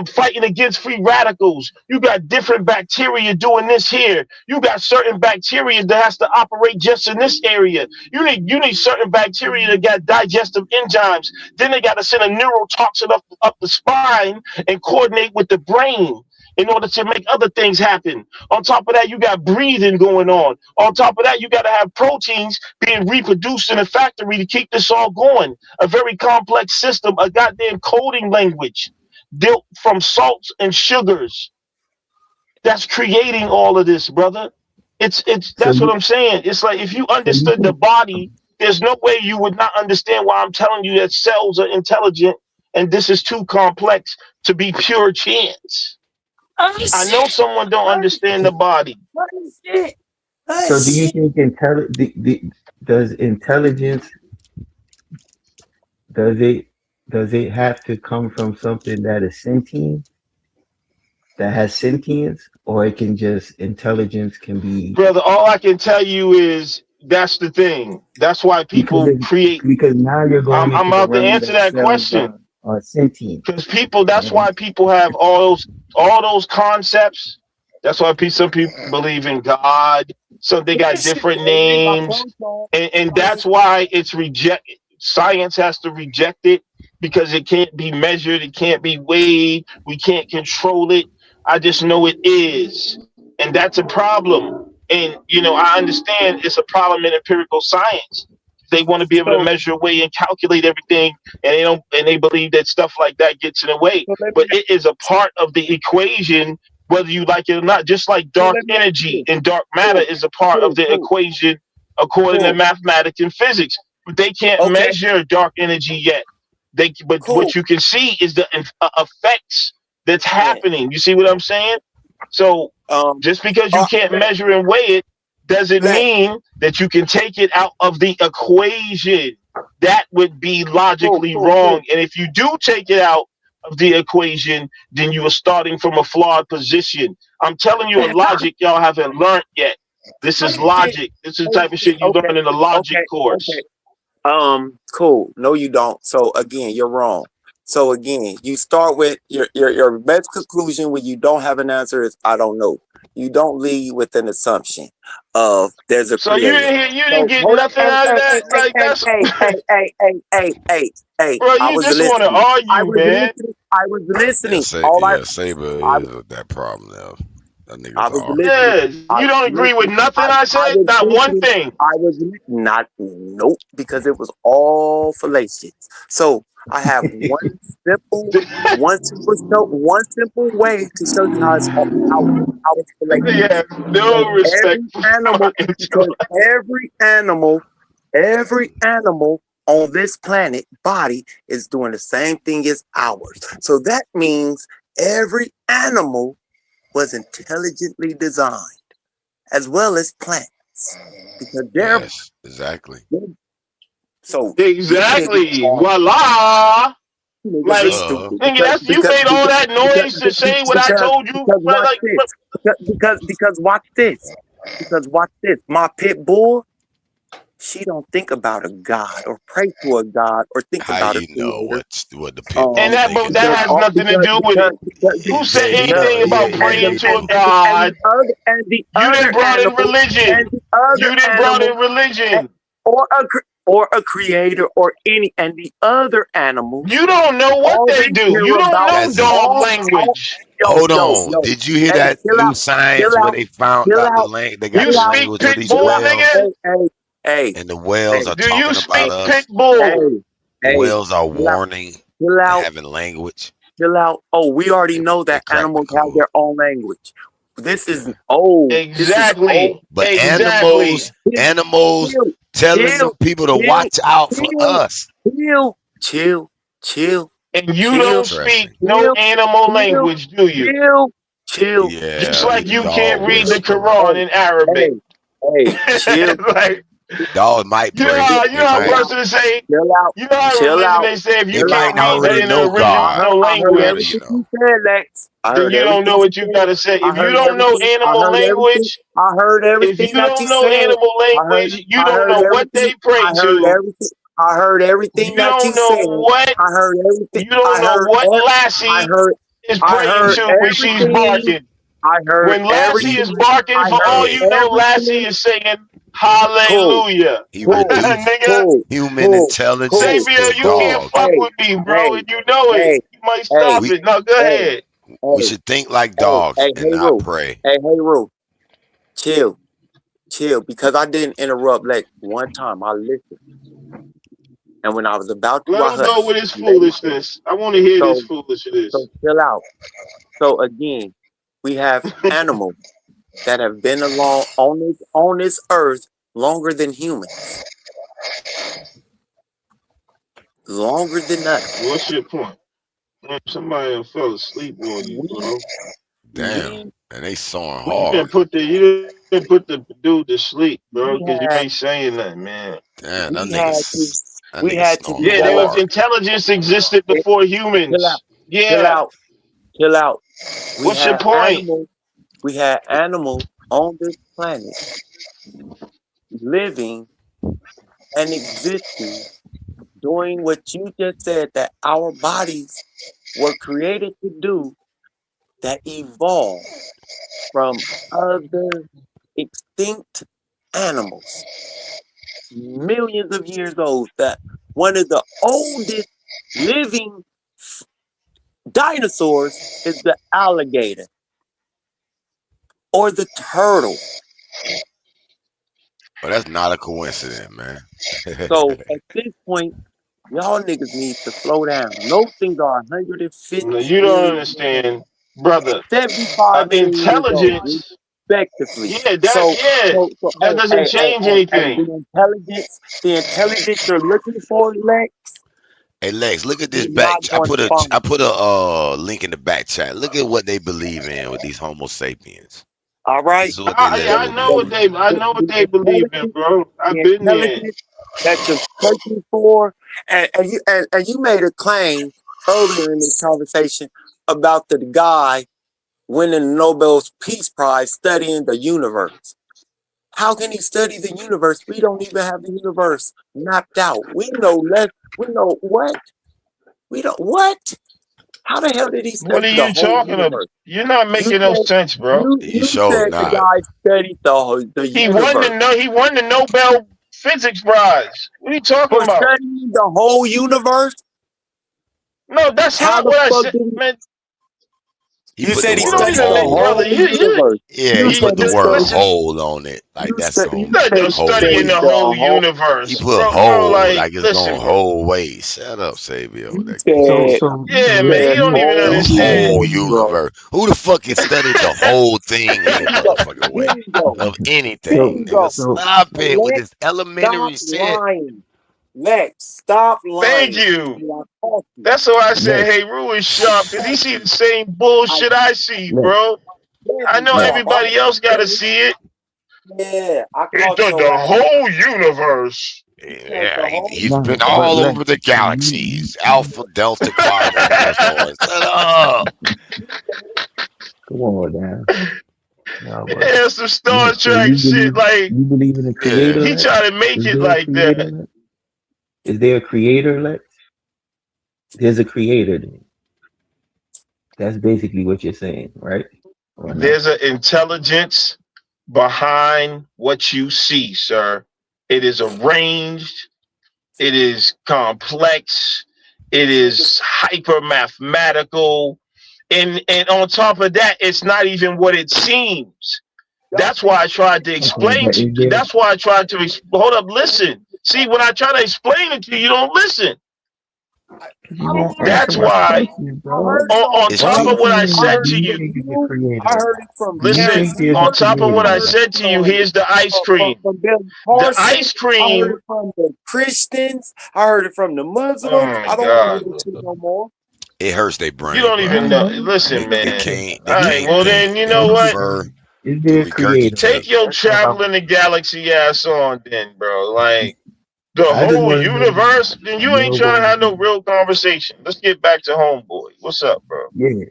fighting against free radicals? You got different bacteria doing this here. You got certain bacteria that has to operate just in this area. You need certain bacteria that got digestive enzymes. Then they got to send a neurotoxin up the spine and coordinate with the brain in order to make other things happen. On top of that, you got breathing going on. On top of that, you got to have proteins being reproduced in a factory to keep this all going. A very complex system, a goddamn coding language built from salts and sugars that's creating all of this, brother. It's So that's what you I'm saying. It's like if you so you understood the think body, there's no way you would not understand why I'm telling you that cells are intelligent and this is too complex to be pure chance. I know someone don't understand the body. so do you think does intelligence does it have to come from something that is sentient, that has sentience, or it can just intelligence can be Brother, all I can tell you is that's the thing. That's why people create. because now you're going I'm into the about to realm answer that that cells question are sentient. because people. You know That's what I'm why people have all those concepts. That's why some people believe in God. So they got different names, and that's why it's rejected. Science has to reject it because it can't be measured, it can't be weighed, we can't control it. I just know it is, and that's a problem. And I understand it's a problem in empirical science. They want to be able to So, measure, weigh, and calculate everything, and they don't, and they believe that stuff like that gets in the way. so let me But it is a part of the equation, whether you like it or not. Just like so dark let me ask you energy this. and dark matter Cool, is a part of cool, the cool, equation according to cool. mathematics and physics. But they can't Okay, measure dark energy yet. But cool. what you can see is the effects that's Yeah. happening. You see what I'm saying? So just because you can't measure and weigh it doesn't mean that you can take it out of the equation. That would be logically wrong. And if you do take it out of the equation, then you are starting from a flawed position. I'm telling you a logic y'all haven't learned yet. This is logic. This is the type of shit you learn in a logic course. Cool. No, you don't. So again, you're wrong. So again, you start with your best conclusion when you don't have an answer is I don't know. You don't lead with an assumption of there's a So you creator. didn't get nothing out of that. Like that's Hey. bro. I You was just want to listening. I argue, was man. listening. I was Yeah, listening. All I Saber I is that problem now. That nigga's I was hard. listening. I You was don't agree with listening. nothing I I said? was Not one listening. thing. I was not nope because it was all fallacious. So I have one simple way to show you how it's They fallacious. have no respect Every for my animal, because intellect. every animal on this planet body is doing the same thing as ours. So that means every animal was intelligently designed, as well as plants, because they're Yes, exactly. so Exactly. Voila. Like, stupid nigga, that's you made all that noise to say what I told you. because watch Like, this. Because watch this. Because watch this. My pit bull, she don't think about a god or pray to a god or think How about a you know creator. what the pit bull and that thinking has about? nothing to do with it. Who said anything about praying to a god? You didn't brought in religion. You didn't brought in religion. Or a creator or any and the other animals. You don't know what they do. You don't know dog language. Hold on. Did you hear that new science where they found out the language? They got You the speak language of pit these bull, whales, nigga? Hey, and the whales are do you talking speak about pit us. bull? The whales are warning, chill out. having language. Chill out. Oh, we already know that animals have their own language. This is old. Exactly. But Exactly. animals telling them people to watch out for us. Chill. And you don't speak no animal language, do you? Chill. Yeah. Just like you can't read the whisper. Quran in Arabic. Hey, chill. Like, Dog might you pray. know how He might- person say, Chill out. you know how Chill religion out. they say if you He can't might read already that in the know God. original I heard language, everything you said, Lex. I then heard you don't know everything what you gotta say. If you heard don't know everything- I animal heard everything- language, I heard if everything you that don't you know said. animal language, you don't know what they pray to. I heard everything You that don't you know said. what I heard everything. you don't know what Lassie is praying to when she's barking. I heard When Lassie everything. is barking, for all you know, Lassie is saying hallelujah. He reduced Nigga, human intelligence Xavier, to you can't dog. fuck with me, bro, and you know it. You might stop it. No, go ahead. We should think like dogs and not pray. Hey, Roo. Chill, because I didn't interrupt like one time. I listened, and when I was about to, Let him go with his foolishness. I want to hear this foolishness. So chill out. So again, we have animals that have been along on this earth longer than humans, longer than us. What's your point? Somebody fell asleep on you, bro. Damn. And they sawing You hard. didn't put the dude to sleep, bro, because you ain't saying nothing, man. Damn, that We had nigga snoring Yeah, there was hard. intelligence existed before humans. Chill out. Yeah. Chill out. What's your point? We had animals on this planet living and existing, doing what you just said that our bodies were created to do, that evolved from other extinct animals millions of years old. That one of the oldest living dinosaurs is the alligator or the turtle. But that's not a coincidence, man. So at this point, y'all niggas need to slow down. Those things are 150. No, you don't understand, brother. 75 Intelligence. Respectively. Yeah, that doesn't change anything. The intelligence you're looking for, Lex. Hey Lex, look at this back. I put a link in the back chat. Look at what they believe in with these Homo sapiens. All right. This is what they I know what they believe in, bro. I've been there. That you're searching for, and you made a claim earlier in this conversation about the guy winning the Nobel Peace Prize studying the universe. How can he study the universe? We don't even have the universe mapped out. We know less. We know what? We don't what? How the hell did he study What are you talking about? You're not making no sense, bro. You said the guy studied the universe. He won the Nobel Physics Prize. What are you talking about? Studying the whole universe? No, that's How not the what I fuck said, did he? man. He You put said the he You don't word studied even the make, whole. brother. whole universe. Yeah, You he put said the he word studied. Listen. whole on it. Like You that's said gonna you Not said no he studying studied the the whole whole. he universe, put bro. whole Like, like it's listen, going bro. whole way. Shut up, Sabio. You That So said you Yeah, man, said he don't even the whole understand. whole universe. universe. Who the fuck has studied the whole thing any motherfucking way Here we go. of Here anything, we nigga? go. Stop it with Lex, this stop elementary shit. lying. Lex, stop Thank lying. you. I caught you. That's why I said, Lex, hey, Rue is sharp, because he see the same bullshit I see, Lex, bro. I know Lex. everybody else got to see it. Yeah, I He caught done your the ass. whole universe. The Yeah, whole he's Nah, been but all Lex, over the you, galaxies. Alpha, Delta, Quadrant, Shut up. Come on now. No, but And some Star Lex, so Trek shit, like, you believe in a Yeah. creator, he Lex? try to make Is it there a like creator, that. Lex? Is there a creator, Lex? There's a creator then. That's basically what you're saying, right? Or no? There's an intelligence behind what you see, sir. It is arranged. It is complex. It is hyper mathematical. And on top of that, it's not even what it seems. That's why I tried to Okay, explain but to is you. there That's why I tried to hold up, listen. See, when I try to explain it to you, you don't listen. you won't answer That's my why question, I bro? heard it on It's All top too I'm of what I saying I is, said heard do to it you from you, think there's a you. I creator? heard it from Do you listen, think Cassidy. there's I a on heard top of it what creator, I Lex? said to you, here's the ice cream. from Billy The Carson. ice I heard cream. it from the Christians. I heard it from the Oh Muslims. my I don't want to God, hear this shit bro. no more. it hurts their You brain, don't bro. even know. No, Listen, They man. can't All they right, can't well think. then, you They know what? prefer is to there a creator, regurgitate. Lex? Take your That's what I'm. traveling the galaxy ass on, then, bro. Like the I just whole want to know universe. Then you ain't your trying to have no worldview. real conversation. Let's get back to homeboy. What's up, bro? Yeah,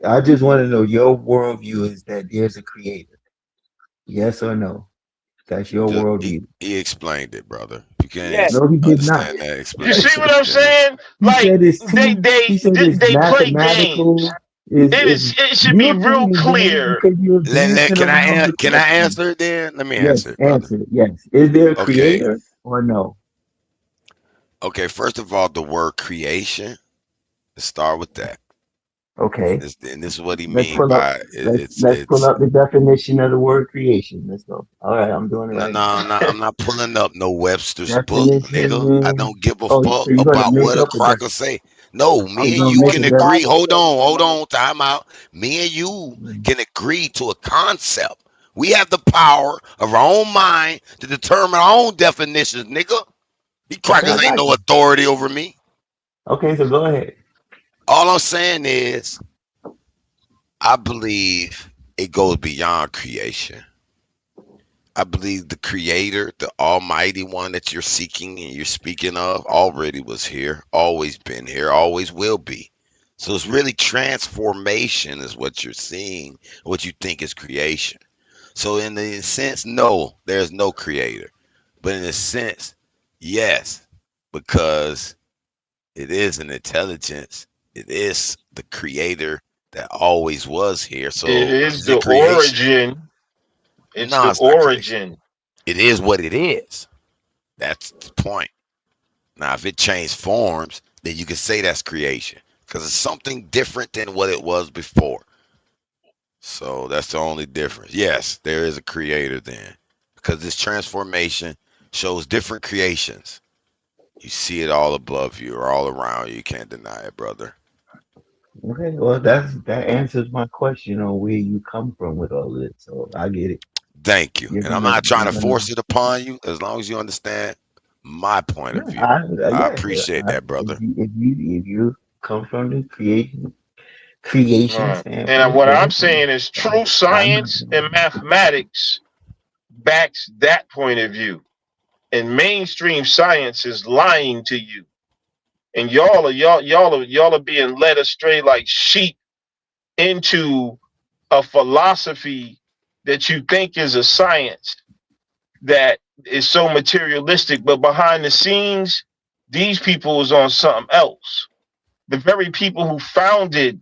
I just want to know your worldview is that there's a creator. Yes or no? That's your He worldview. explained it, brother. You can't Yes. No, he did not. understand that You see explanation. what I'm Then saying? He Like said it's too. He said it's they play games. mathematical. Is It is is. It should be you're real playing games clear. because you're dancing around the can I question. answer it then? Let me Yes, answer it, brother. answer it. Yes. Is there a Okay. creator or no? Okay. First of all, the word creation. Let's start with that. Okay. And this is what he Let's mean pull up. by Let's pull it's up the definition of the word creation. Let's go. All right, I'm doing it no, right no, now. I'm not pulling up no Webster's book, nigga. I Definition. don't give a Oh, fuck so you're gonna about make what a up a cracker say. No, Oh, me you're and gonna you make can a agree. definition. Hold on, time out. Me and you can agree to a concept. We have the power of our own mind to determine our own definitions, nigga. These Okay, I crackers ain't got no you. authority over me. Okay, so go ahead. All I'm saying is, I believe it goes beyond creation. I believe the creator, the almighty one that you're seeking and you're speaking of, already was here, always been here, always will be. So it's really transformation is what you're seeing, what you think is creation. So in the sense, no, there's no creator. But in a sense, yes, because it is an intelligence. It is the creator that always was here. It So is is the it creation? origin. It's No, the it's not creation. origin. It is what it is. That's the point. Now, if it changed forms, then you can say that's creation because it's something different than what it was before. So that's the only difference. Yes, there is a creator then because this transformation shows different creations. You see it all above you or all around you. You can't deny it, brother. Okay, well that answers my question on where you come from with all this. So I get it. Thank you. You're And I'm gonna not trying you're to gonna force it upon you as long as you understand my point of view. I yeah. appreciate that, brother. If you come from the All creation right. And standpoint, what then I'm okay. saying is true I'm not science and mathematics backs that point of view. And mainstream science is lying to you. And y'all are being led astray like sheep into a philosophy that you think is a science that is so materialistic, but behind the scenes, these people is on something else. The very people who founded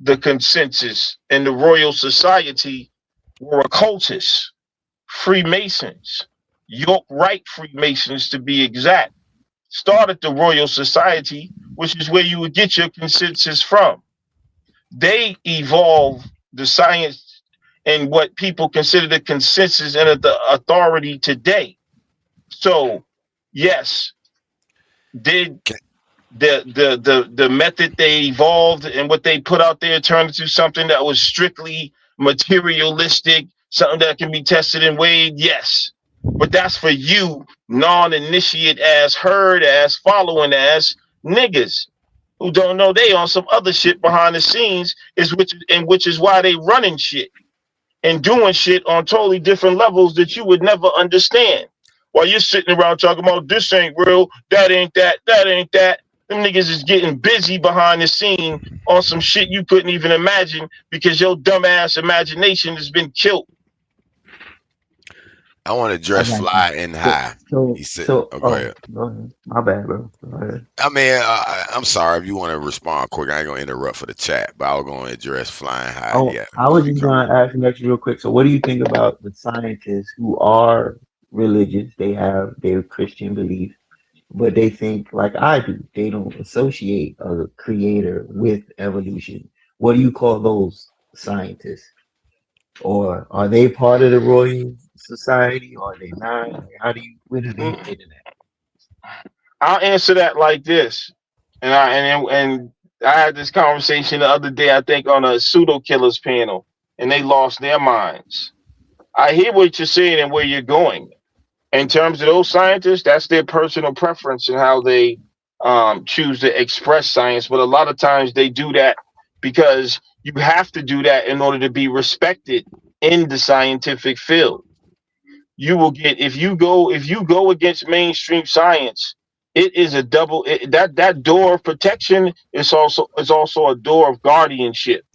the consensus and the Royal Society were occultists, Freemasons, York Rite Freemasons to be exact. Started the Royal Society which is where you would get your consensus from. They evolve the science and what people consider the consensus and the authority today. So, yes, did the method they evolved and what they put out there turn into something that was strictly materialistic, something that can be tested and weighed? Yes. But that's for you, non-initiate ass, herd ass, following ass niggas who don't know they on some other shit behind the scenes, which is why they running shit and doing shit on totally different levels that you would never understand. While you're sitting around talking about this ain't real, that ain't that, that ain't that. Them niggas is getting busy behind the scene on some shit you couldn't even imagine because your dumbass imagination has been killed. I want to address got you. Fly and High. He said, "Oh, go ahead." Go ahead. My bad, bro. Go ahead. I mean, I'm sorry if you want to respond quick. I ain't gonna interrupt for the chat, but I was gonna address Flying High. Oh, Yeah, I was just gonna ask next real quick. So, what do you think about the scientists who are religious? They have their Christian beliefs, but they think like I do. They don't associate a creator with evolution. What do you call those scientists? Or are they part of the Royal Society? Or are they not? Where do they fit in that? I'll answer that like this, and I had this conversation the other day, I think, on a pseudo killers panel, and they lost their minds. I hear what you're saying and where you're going. In terms of those scientists, that's their personal preference and how they choose to express science. But a lot of times they do that because you have to do that in order to be respected in the scientific field. You will get if you go against mainstream science, it is a double that door of protection is also a door of guardianship.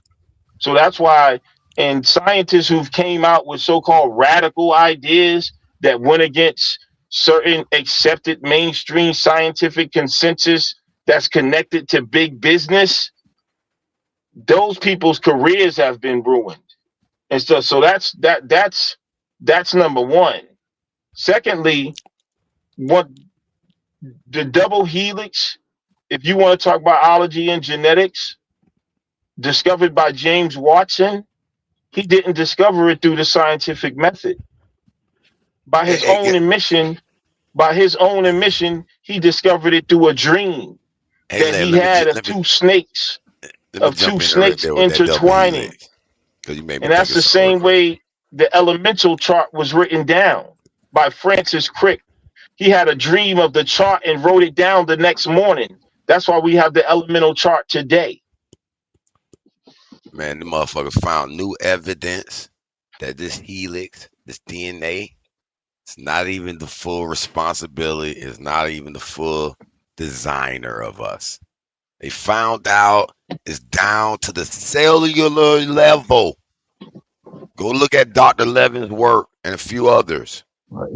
So that's why, and scientists who've came out with so-called radical ideas that went against certain accepted mainstream scientific consensus that's connected to big business, those people's careers have been ruined. And so that's number one. Secondly, what the double helix, if you want to talk biology and genetics, discovered by James Watson, he didn't discover it through the scientific method. By his own admission, he discovered it through a dream that he had of two snakes intertwining. And that's the same way the elemental chart was written down by Francis Crick. He had a dream of the chart and wrote it down the next morning. That's why we have the elemental chart today. Man, the motherfuckers found new evidence that this helix, this DNA, it's not even the full responsibility. It's not even the full designer of us. They found out it's down to the cellular level. Go look at Dr. Levin's work and a few others.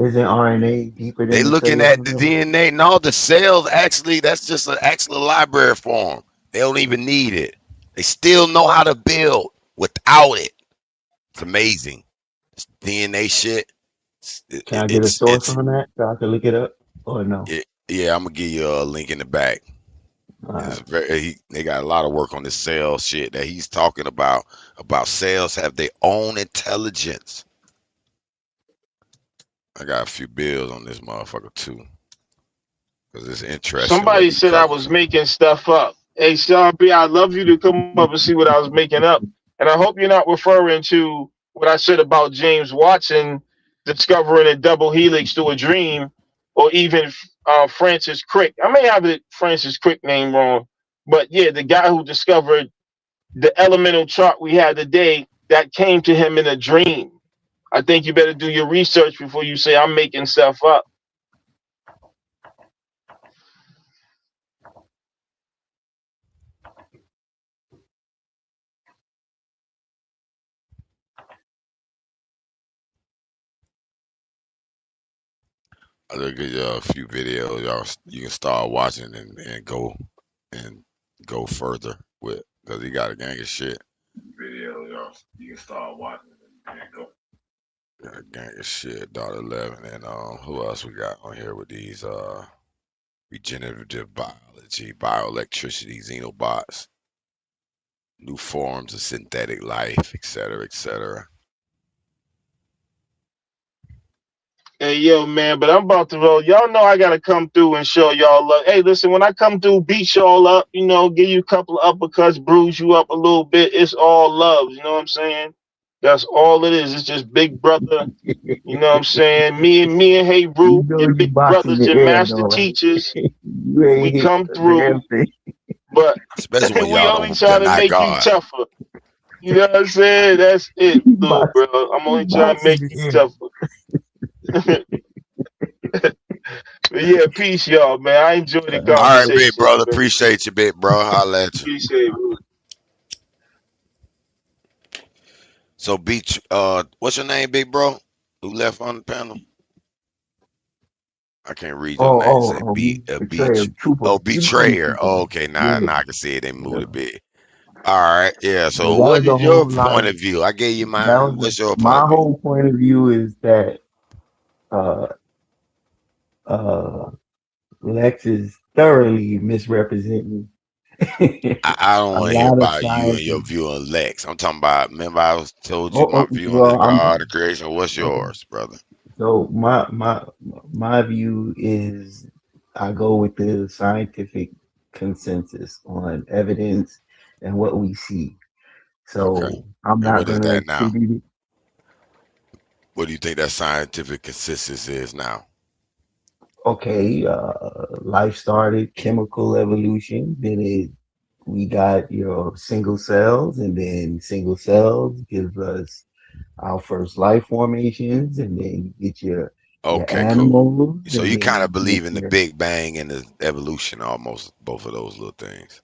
Isn't RNA deeper than They the looking cellular at the level? DNA. No, the cells actually, that's just an actual library for them. They don't even need it. They still know how to build without it. It's amazing. It's DNA shit. Can I get a source on that so I can look it up? Or no? Yeah, I'm gonna give you a link in the back. They got a lot of work on this cell shit that he's talking about cells have their own intelligence. I got a few bills on this motherfucker too, because it's interesting. Somebody said I was making stuff up. Hey, Sean B, I'd love you to come up and see what I was making up. And I hope you're not referring to what I said about James Watson discovering a double helix through a dream, or even Francis Crick. I may have the Francis Crick name wrong, but yeah, the guy who discovered the elemental chart we had today, that came to him in a dream. I think you better do your research before you say I'm making stuff up. I'll give you a few videos, y'all. You can start watching and go further with, because he got a gang of shit. Videos, y'all. You can start watching and go. Got a gang of shit. Dr. 11 and who else we got on here with these? We regenerative biology, bioelectricity, xenobots, new forms of synthetic life, etc., etc. Hey, yo, man, but I'm about to roll. Y'all know I gotta come through and show y'all love. Hey, listen, when I come through, beat y'all up, you know, give you a couple of uppercuts, bruise you up a little bit. It's all love, you know what I'm saying? That's all it is. It's just big brother, you know what I'm saying? Me and Hey You Roo, know your you big boxing brothers, the your air master though, right? teachers. You ain't We hit come a through, damn thing. but Especially when we y'all only don't, try they're to not make you God. tougher. You know what I'm saying? That's it, You little bro. I'm you only trying to boxing make the you air. tougher. But yeah, peace, y'all, man. I enjoy the All right, big conversations, brother. man. Appreciate you, big bro. I'll at you. Appreciate it. So, beach. What's your name, big bro? Who left on the panel? I can't read your name. Say Betrayal, beach. trooper. Oh, You know me, betrayer. trooper. Oh, okay. Now, Yeah, now I can see it. They moved yeah. a bit. All right. Yeah. But So, that what was a is your whole lot point of of view? I gave you that mine. was What's your point my of view? whole point of view is that uh Lex is thoroughly misrepresenting I don't a want to hear lot of about you and scientists. your view on Lex. I'm talking about. Remember, I told you my Oh, view on the well, God, the creation. What's okay. yours, brother? So my view is I go with the scientific consensus on evidence and what we see. Okay. So I'm And not what is gonna that now? attribute it. What do you think that scientific consensus is now? Okay, life started chemical evolution, then we got your single cells, and then single cells gives us our first life formations, and then you get your Okay, cool. animals, So and you kind then of you believe get in the your Big Bang and the evolution, almost both of those little things.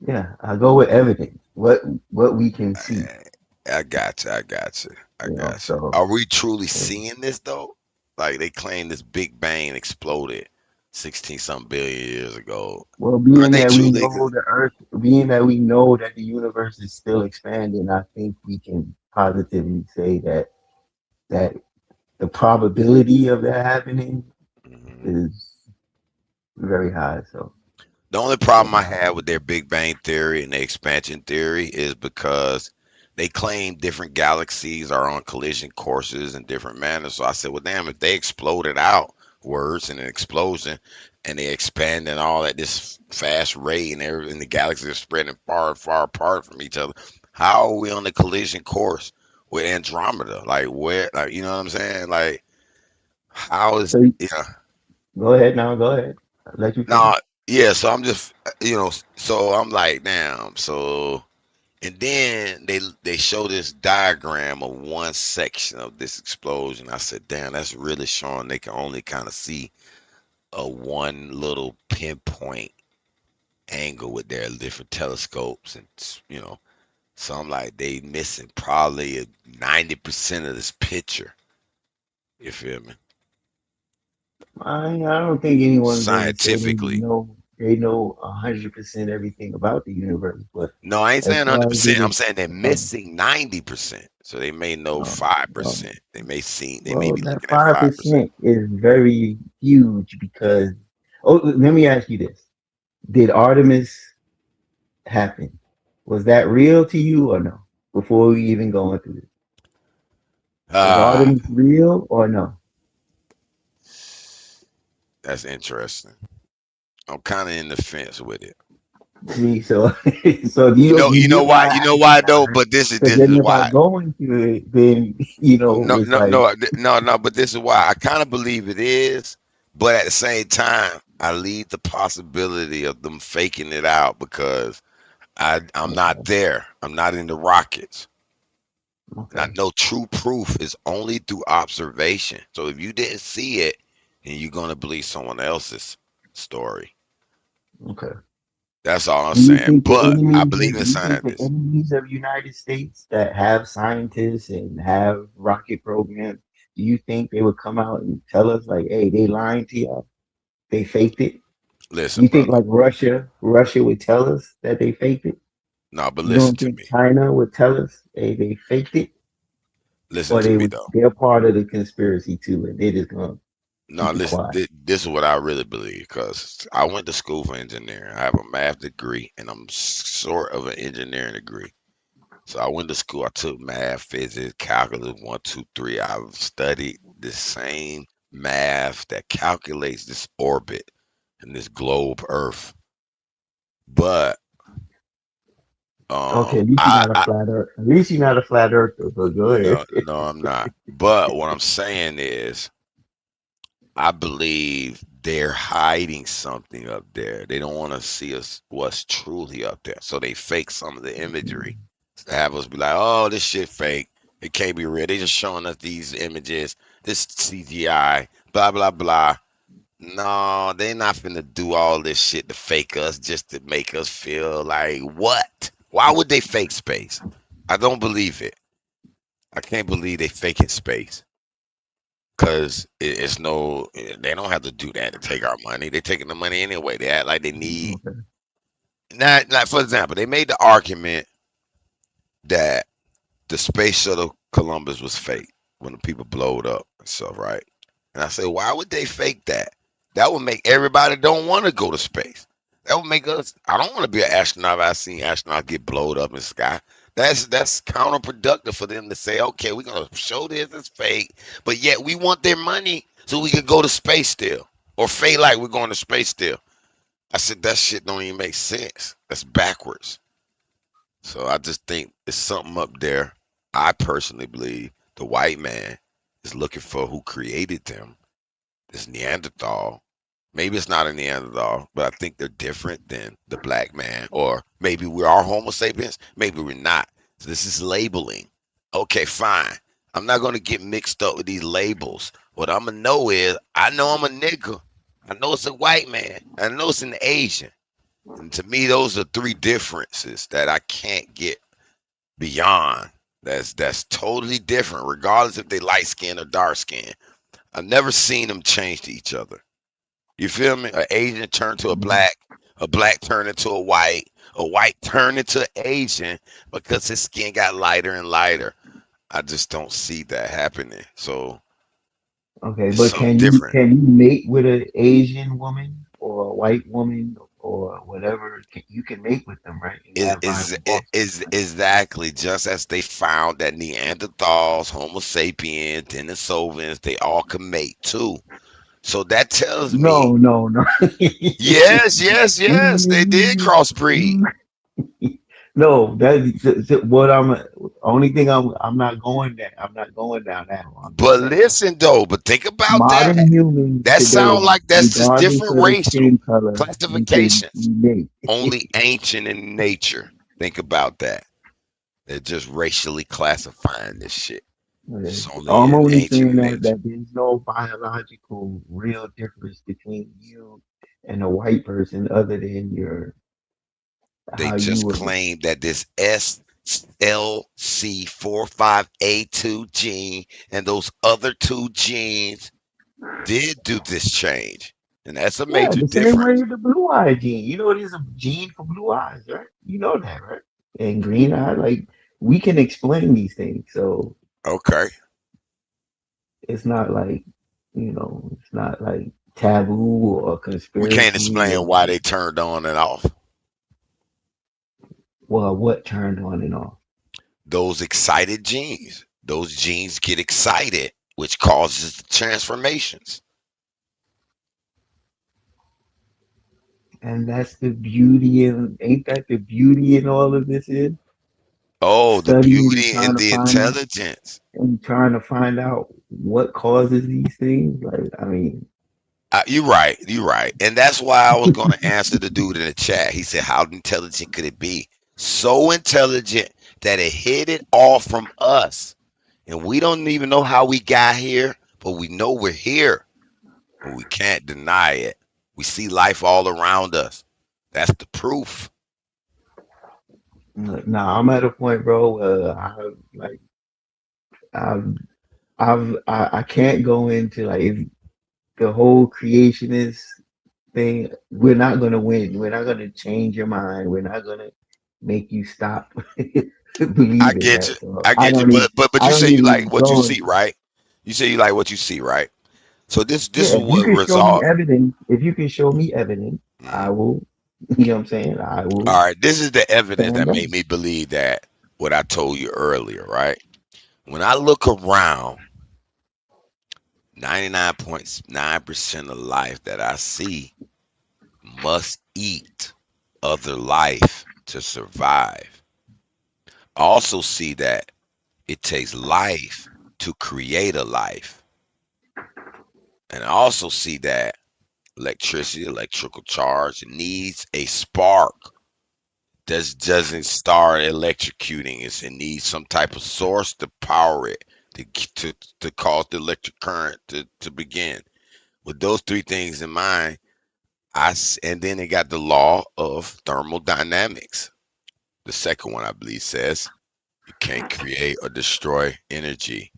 yeah. I go with evidence, what we can see, I got you. I got you. I you know. got you. So Are we truly seeing this though? Like they claim this Big Bang exploded 16 something billion years ago. well, Are being they that we truly? know the Earth, being that we know that the universe is still expanding, I think we can positively say that the probability of that happening is very high. So The only problem I have with their Big Bang theory and their expansion theory is because they claim different galaxies are on collision courses in different manners. So I said, well, damn, if they exploded outwards in an explosion and they expand and all at this fast rate and the galaxies are spreading far, far apart from each other, how are we on the collision course with Andromeda? Like, where, like, you know what I'm saying? Like, how is, so yeah. go ahead now. Go ahead. I'll let you finish. No, yeah, so I'm just so I'm like, damn. So and then they show this diagram of one section of this explosion. I said, damn, that's really showing they can only kind of see a one little pinpoint angle with their different telescopes and so I'm like they missing probably 90% of this picture. You feel me? I don't think anyone's gonna say Scientifically. they know 100% everything about the universe, but No, I ain't as saying far as it 100%. I'm is, saying they're uh, missing 90%. So they may know well, 5%. They may well, be that looking at 5%. 5% is very huge because let me ask you this: did Artemis happen? Was that real to you or no? Before we even go into this, was Ah, Artemis real or no? that's interesting. I'm kind of in the fence with it. See, so so You know, you you know get why? why You I know asked why about though? it. But this is Because this then is if I why. go into it, then No, it's no, like no, no. But this is why I kind of believe it is. But at the same time, I leave the possibility of them faking it out because I'm not there. I'm not in the rockets. okay, Not no true proof is only through observation. So if you didn't see it, then you're gonna believe someone else's story. okay. That's all I'm Do you saying. think the But I enemies believe of in do you think the scientists. enemies of United States that have scientists and have rocket programs, do you think they would come out and tell us like, hey, they lying to y'all? They faked it? Listen, You think brother. like Russia would tell us that they faked it? No, but You listen don't to think me. China would tell us, hey, they faked it? Listen Or to they me would though. they're part of the conspiracy too, and they're just gonna No, Keep it listen, quiet. this is what I really believe because I went to school for engineering. I have a math degree and I'm sort of an engineering degree. So I went to school. I took math, physics, calculus 1, 2, 3. I've studied the same math that calculates this orbit and this globe Earth. But Okay, at least you're not a flat earth. At least you're not a flat earther. But go ahead. no, I'm not. But what I'm saying is, I believe they're hiding something up there. They don't want to see us what's truly up there. So they fake some of the imagery to have us be like, oh, this shit fake. It can't be real. They just showing us these images, this CGI, blah, blah, blah. No, they not finna do all this shit to fake us just to make us feel like what? Why would they fake space? I don't believe it. I can't believe they faking space. Cause it's no, they don't have to do that to take our money. They're taking the money anyway. They act like they need. Not like for example, they made the argument that the space shuttle Columbus was fake when the people blowed up and stuff, right? And I said, why would they fake that? That would make everybody don't want to go to space. That would make us. I don't want to be an astronaut. I've seen astronauts get blowed up in the sky. That's counterproductive for them to say, okay, we're gonna show this as fake, but yet we want their money so we can go to space still, or fake like we're going to space still. I said that shit don't even make sense. That's backwards. So I just think it's something up there. I personally believe the white man is looking for who created them. This Neanderthal. Maybe it's not a Neanderthal, but I think they're different than the black man. Or maybe we are Homo sapiens, maybe we're not. So this is labeling. Okay, fine. I'm not going to get mixed up with these labels. What I'm going to know is, I know I'm a nigga. I know it's a white man. I know it's an Asian. And to me, those are three differences that I can't get beyond. That's totally different, regardless if they light skin or dark skin. I've never seen them change to each other. You feel me? An Asian turn to a black turn into a white turn into an Asian because his skin got lighter and lighter. I just don't see that happening. So Okay, it's but something different. can you mate with an Asian woman or a white woman or whatever? You can mate with them, right? And have viable offspring. Exactly just as they found that Neanderthals, Homo sapiens, Denisovans, they all can mate too. So that tells me No. yes, they did crossbreed. No, that's what only thing I'm not going there. I'm not going down that one. But listen though, but think about Modern that. humans That today, sound like that's just regardless different of the racial skin color, you can classifications. mate. Only ancient in nature. Think about that. They're just racially classifying this shit. Okay. It's only I'm in only ancient saying nature. that there's no biological real difference between you and a white person other than your They how just you were. claim that this SLC45A2 gene and those other two genes did do this change. And that's a Yeah, major the same way difference. with the blue eye gene. You know, there's a gene for blue eyes, right? You know that, right? And green eye, like we can explain these things, so Okay. it's not like it's not like taboo or We can't conspiracy explain or why they turned on and off. well, what turned on and off. Those excited genes. Those genes get excited, which causes the transformations. And that's the beauty, and ain't that the beauty in all of this is Oh, the studying and beauty trying and to the find out intelligence. what causes these things. Like, I mean, You're right. And that's why I was going to answer the dude in the chat. He said, how intelligent could it be? So intelligent that it hid it all from us. And we don't even know how we got here, but we know we're here. But we can't deny it. We see life all around us. That's the proof. now I'm at a point, bro. I can't go into like if the whole creationist thing. We're not gonna win. We're not gonna change your mind. We're not gonna make you stop I believing get you. that. So I I get you. don't even But I you don't say you like even what you go see, into right? You say you like what you see, right? So this Yeah, is if you what can show me resolved. evidence, if you can show me evidence, I Mhm. will. You know what I'm saying? I All will right, this is the evidence stand that down. made me believe that what I told you earlier, right? When I look around, 99.9% of life that I see must eat other life to survive. I also see that it takes life to create a life. And I also see that electricity, electrical charge needs a spark. That doesn't start electrocuting. It needs some type of source to power it to cause the electric current to begin. With those three things in mind, and then it got the law of thermodynamics. The second one, I believe, says you can't create or destroy energy.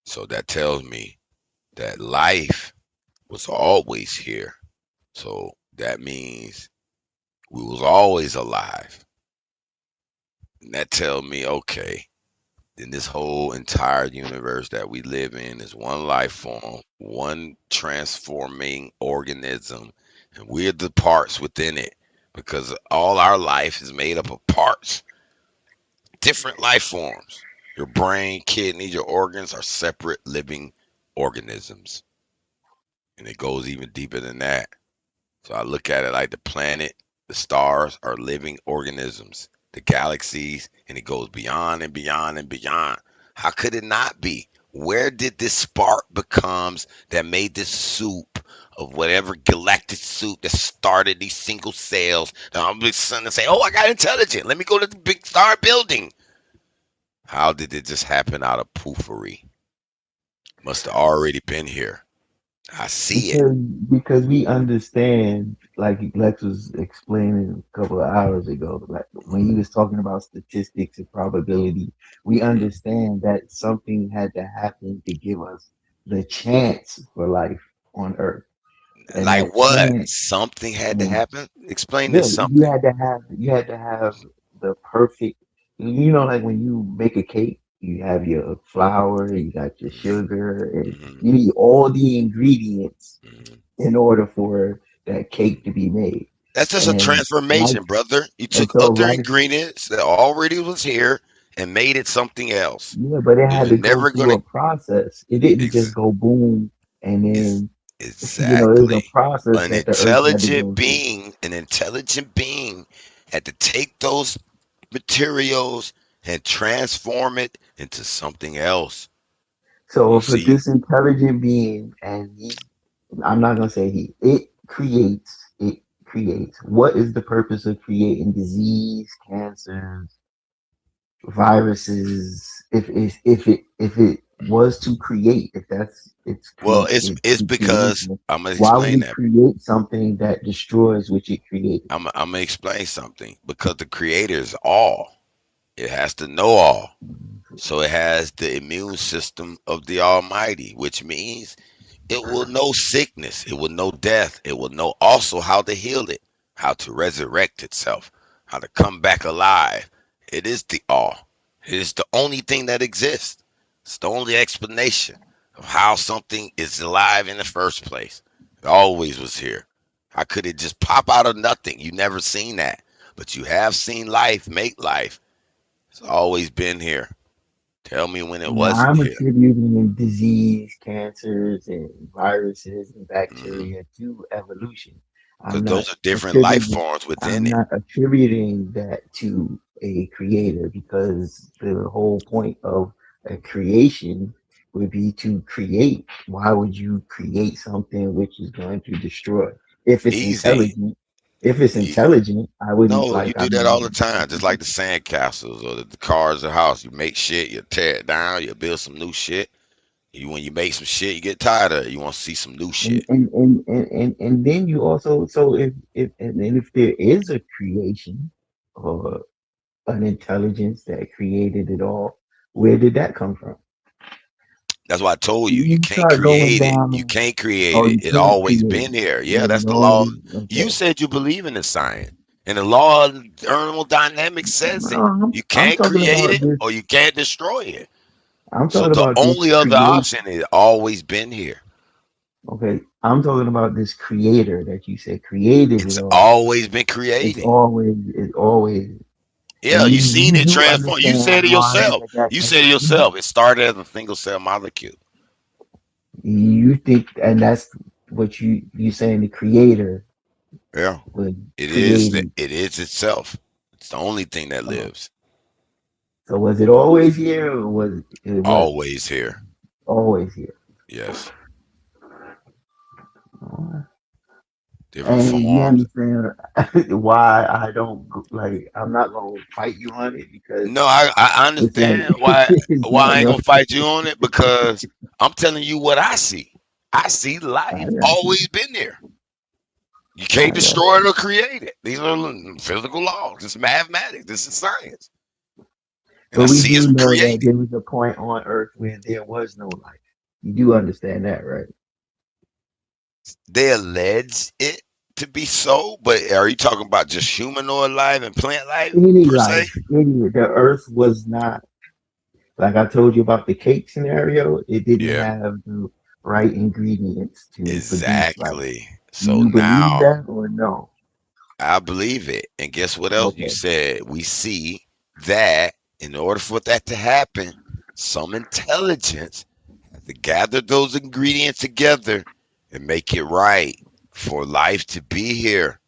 So that tells me that life was always here. So that means we was always alive. And that tells me, okay, then this whole entire universe that we live in is one life form, one transforming organism, and we're the parts within it because all our life is made up of parts, different life forms. Your brain, kidneys, your organs are separate living organisms. And it goes even deeper than that. So I look at it like the planet, the stars are living organisms, the galaxies, and it goes beyond and beyond and beyond. How could it not be? Where did this spark becomes that made this soup of whatever galactic soup that started these single cells? Now I'm big son and say, "Oh, I got intelligent. Let me go to the big star building." How did it just happen out of poofery? Must have already been here. I see it. Because we understand, like Lex was explaining a couple of hours ago, like when he was talking about statistics and probability, we understand that something had to happen to give us the chance for life on Earth. And Like that what? chance, Something had to and happen? Explain yeah, this something. you had to have the perfect, you know, like when you make a cake, you have your flour, you got your sugar, and you need all the ingredients in order for that cake to be made. That's just a And life, transformation, brother. You and took so other life, ingredients that already was here and made it something else. yeah, but it It had was to go never through gonna a process. It didn't just ex- go boom and ex- then, you know, it was a exactly. process that the earth had to go through. An intelligent being had to take those materials and transform it into something else. So You for see, this intelligent being, and I'm not gonna say it creates. What is the purpose of creating disease, cancers, viruses? If it was to create, if that's well, it's to because creation, I'm gonna why would explain it that. create something that destroys what it created? I'm gonna explain something because the creator is all. It has to know all. So it has the immune system of the Almighty, which means it will know sickness, it will know death, it will know also how to heal it, how to resurrect itself, how to come back alive. It is the all. It is the only thing that exists. It's the only explanation of how something is alive in the first place. It always was here. How could it just pop out of nothing? You never seen that. But you have seen life make life. It's always been here. Tell me when it Now, wasn't I'm here. attributing disease, cancers, and viruses and Mhm. bacteria to evolution. Because I'm not those are different life attributing forms within I'm it. not attributing that to a creator because the whole point of a creation would be to create. Why would you create something which is going to destroy? If it's Easy. intelligent, if it's Easy. intelligent, I wouldn't No, you like. I do that all mean, the time, just like the sandcastles or the cars or house. You make shit, you tear it down, you build some new shit. When you make some shit, you get tired of it. You want to see some new and shit. and then you also, so if and then if there is a creation or an intelligence that created it all, where did that come from? That's why I told you, you You can't start going create it. You down. can't create Oh, it. you It can't always create been it. here. Yeah, Yeah, that's it the law. always You okay. said you believe in the science. And the law of thermodynamics says No, it. You I'm can't talking create about it this. or you can't destroy it. I'm So talking the about this only other creation. option is always been here. Okay, I'm talking about this creator that you said created It's it all. always been It's created. always. Yeah, And you seen you it do transform. You understand said it why yourself. You said it yourself. It started as a single cell molecule. you think, and that's what you saying the creator Yeah, was it is. created. It is itself. It's the only thing that lives. So was it always here, or was it what? Always here. Always here. Yes. Alright. Different And you forms. understand why I don't like. I'm not gonna fight you on it because No, I it's like understand why it's I not ain't gonna. gonna fight you on it because I'm telling you what I see. I see I life got you. always been there. You can't I got destroy you. it or create it. These are physical laws. It's mathematics. This is science. And I But we see it's do know that created. there was a point on Earth where there was no life. You do understand that, right? They allege it to be so, but are you talking about just humanoid life and plant life Any per se? life, the Earth was not like I told you about the cake scenario. It didn't Yeah, have the right ingredients to produce life. exactly. Do So you believe now that or no? I believe it. And guess what else you Okay. said? We see that in order for that to happen, some intelligence has to gather those ingredients together and make it right for life to be here.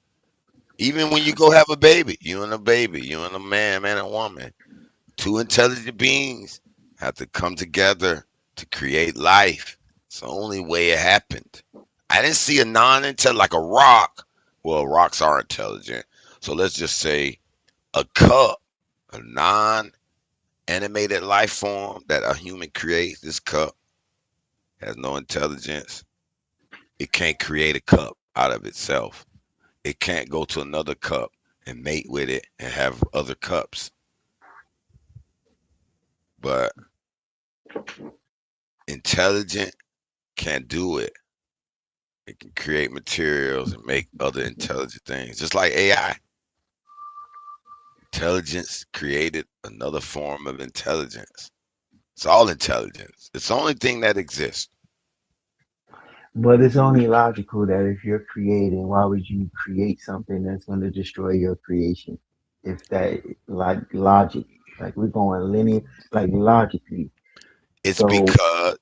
Even when you go have a baby, you and a baby, you and a man and woman, two intelligent beings have to come together to create life. It's the only way it happened. I didn't see a non-intelligent like a rock. Well, rocks are intelligent. So let's just say a cup, a non-animated life form that a human creates. This cup has no intelligence. It can't create a cup out of itself. It can't go to another cup and mate with it and have other cups. But intelligent can't do it. It can create materials and make other intelligent things, just like AI. Intelligence created another form of intelligence. It's all intelligence. It's the only thing that exists. But it's only logical that if you're creating, why would you create something that's going to destroy your creation? If that like logic, like we're going linear, like logically. It's So because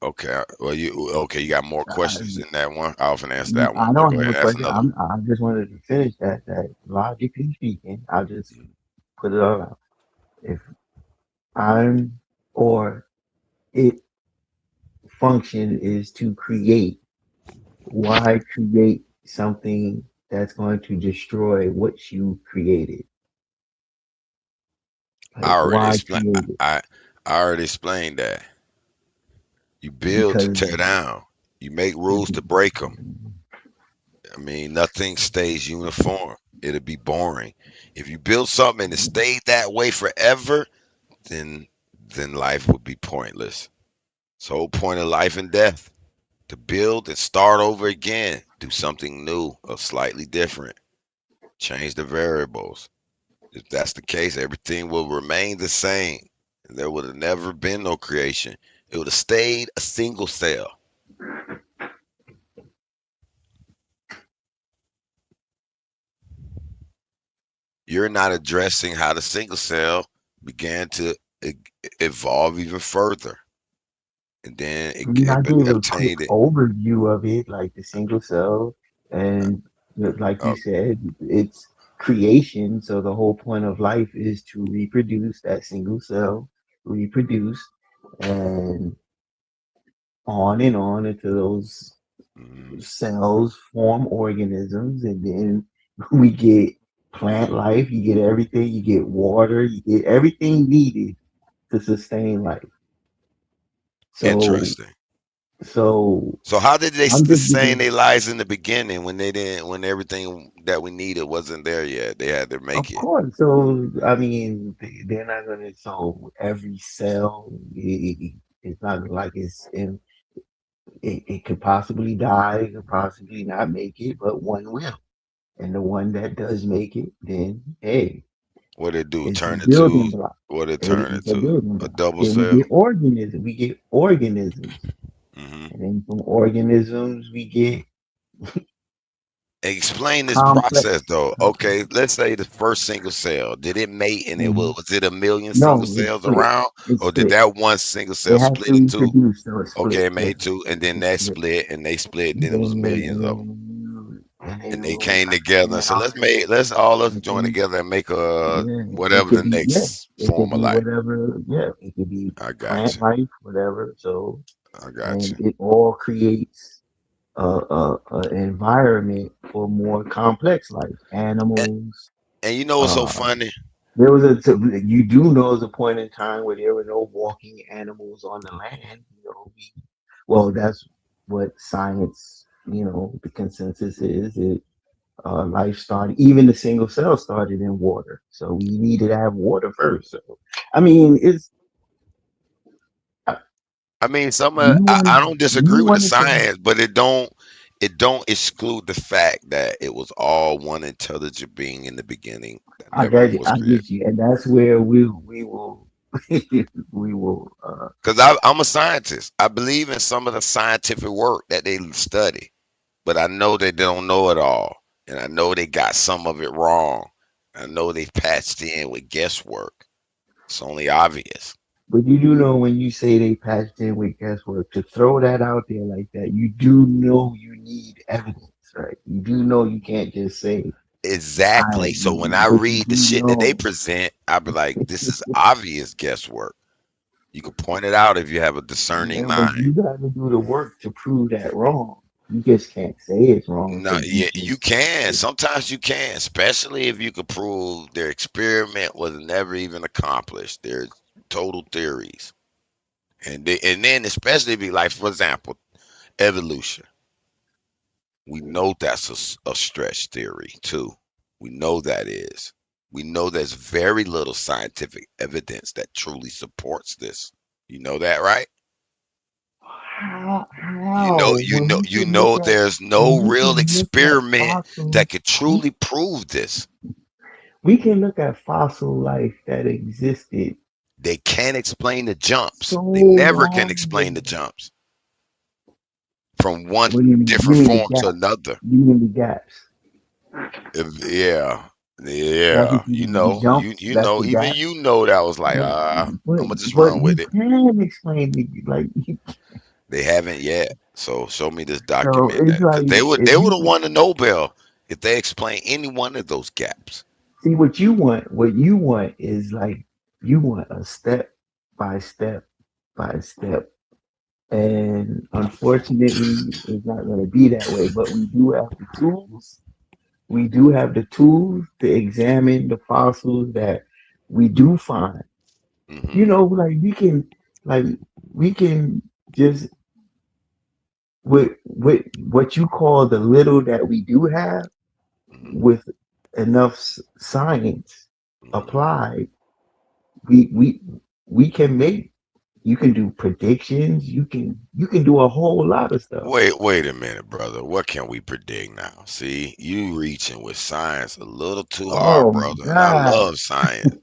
okay. Well, you got more I, questions than that one. I often answer that one, I but don't go have ahead, a ask question. another one. I just wanted to finish that logically speaking, I'll just put it all out. If I'm or it function is to create, why create something that's going to destroy what you created? I Like already why explained. create it? I already explained that. You build to Because tear down. You make rules to break them. I mean, nothing stays uniform. It'll be boring. If you build something and it stayed that way forever, then life would be pointless. It's the whole point of life and death. To build and start over again. Do something new or slightly different. Change the variables. If that's the case, everything will remain the same. There would have never been no creation. It would have stayed a single cell. You're not addressing how the single cell began to evolve even further. And then I mean, I gave a quick obtained it. overview of it, like the single cell, and like you Uh, said, it's creation. So the whole point of life is to reproduce that single cell, reproduce, and on until those cells form organisms, and then we get plant life. You get everything. You get water. You get everything needed to sustain life. So, interesting. so So how did they I'm just sustain giving. their lives in the beginning when they didn't, when everything that we needed wasn't there yet? They had to make Of it. course. So, I mean, they're not going to, so every cell, it's not like it's in, it could possibly die, it could possibly not make it, but one will. And the one that does make it, then, hey, What it do? it's a Turn building into block. what it turn It's a into? building A block. double Then we cell? get organisms. We get organisms. Hmm. And then from organisms we get Explain this complex. process though. Okay, let's say the first single cell. Did it mate and it Mhm. was it a million single No, it's cells split. around, It's or did split. that one single It cell has split to in two? reproduce, so it's Okay, split. it made two, and then It's that split. split, and they split, and And then it was then millions of them, and then and they we'll came together. and So all let's all us join okay. together and make Yeah, it whatever could the be next it could form of be life. whatever. Yeah, it could be I got plant you. life, whatever. So I got and you. it all creates a environment for more complex life, And, animals. and you know what's so funny? There was you do know there was a point in time where there were no walking animals on the land. Well, that's what science, the consensus is. Life started, even the single cell started in water. So we needed to have water first. So, I mean, I mean, you I want don't disagree with the to say, science, but it don't exclude the fact that it was all one intelligent being in the beginning that never was I created. get you, and that's where we will we will. Because I'm a scientist. I believe in some of the scientific work that they study, but I know they don't know it all, and I know they got some of it wrong. I know they patched in with guesswork. It's only obvious. But you do know when you say they patched in with guesswork, to throw that out there like that, you do know you need evidence, right? You do know you can't just say, Exactly. So when I but you read the do shit that they know. present, I'll be like, this is obvious guesswork. You can point it out if you have a discerning Yeah, but mind. you got to do the work to prove that wrong. You just can't say it's wrong No, because you yeah, you just. can. Sometimes you can, especially if you could prove their experiment was never even accomplished. They're total theories. And then especially if you like, for example, evolution. We know that's a stretch theory too. We know that is. We know there's very little scientific evidence that truly supports this. You know that, right? How? You know there's no When we real can look at experiment fossils, that could truly prove this. we can look at fossil life that existed They can't explain the jumps. so They never can long explain the ago. jumps from one What do you mean? You different mean the form to gap? another. You mean the gaps? Yeah. That's Yeah. what you mean. The jumps. You That's know, the even gap. you know that was like, But I'm but gonna just but run you with it. can explain it. Like They haven't yet. So show me this so, document it's that because like if they would you have won the Nobel if they explained any one of those gaps. see what you want. What you want is like you want a step by step by step. And unfortunately, it's not going to be that way. But we do have the tools. We do have the tools to examine the fossils that we do find. Hmm. Like like we can just with what you call the little that we do have, with enough science applied, we we can make. You can do predictions. You can do a whole lot of stuff. Wait a minute, brother. What can we predict now? See, you reaching with science a little too hard, Oh my brother. And I God. love science,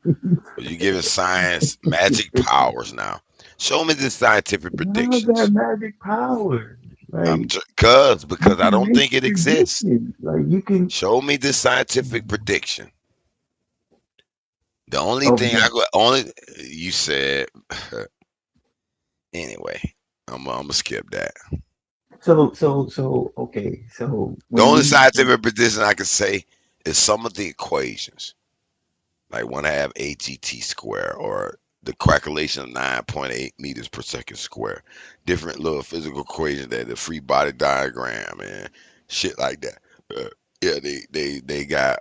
but you're giving science magic powers now. Show me the scientific How's that predictions. magic power? Like you Because I can don't make think it exists. predictions. Like you can. Show me the scientific prediction. The only Of thing what? only you said anyway. I'm gonna skip that. So. Okay. So The when only we. scientific prediction I can say is some of the equations, like 1/2 AGT square or the calculation of 9.8 meters per second square, different little physical equations that the free body diagram and shit like that. Yeah, they got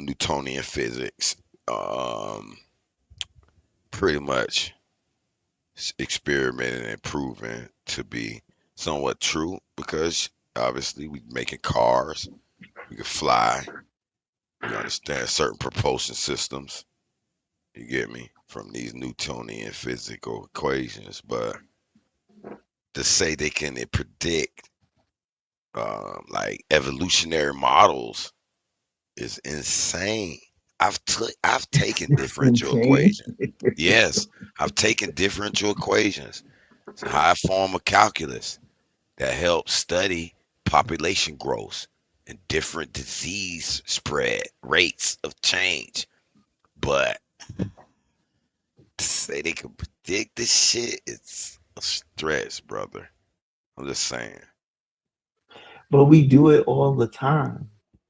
Newtonian physics, um, pretty much experimented and proven to be somewhat true because obviously we making cars, we can fly, we understand certain propulsion systems. You get me from these Newtonian physical equations, but to say they can predict like evolutionary models is insane. I've taken It's differential insane. equations. Yes, I've taken differential equations. It's a high form of calculus that helps study population growth and different disease spread rates of change. But to say they can predict this shit, it's a stretch, brother. I'm just saying. But we do it all the time.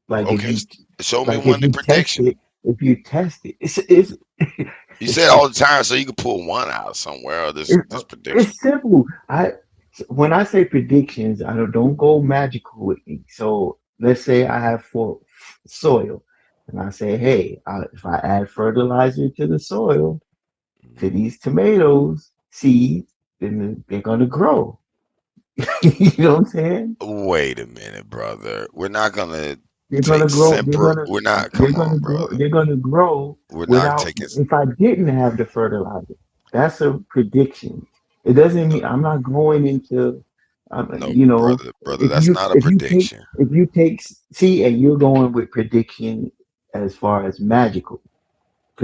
Like if Okay, you show me like if one you test prediction. it, if you test it, it's You said all the time, so you can pull one out somewhere. This It, prediction. it's simple. When I say predictions, I don't go magical with me. So let's say I have for soil, and I say, hey, if I add fertilizer to the soil to these tomatoes seeds, then they're gonna grow. You know what I'm saying? Wait a minute, brother. We're not gonna They're gonna take grow. simple. We're not. They're Come on, gonna grow. brother. They're gonna grow We're not without. taking. If I didn't have the fertilizer, that's a prediction. It doesn't mean I'm not going into. No, You know, brother. That's not a prediction. if you take see, and you're going with prediction as far as magical.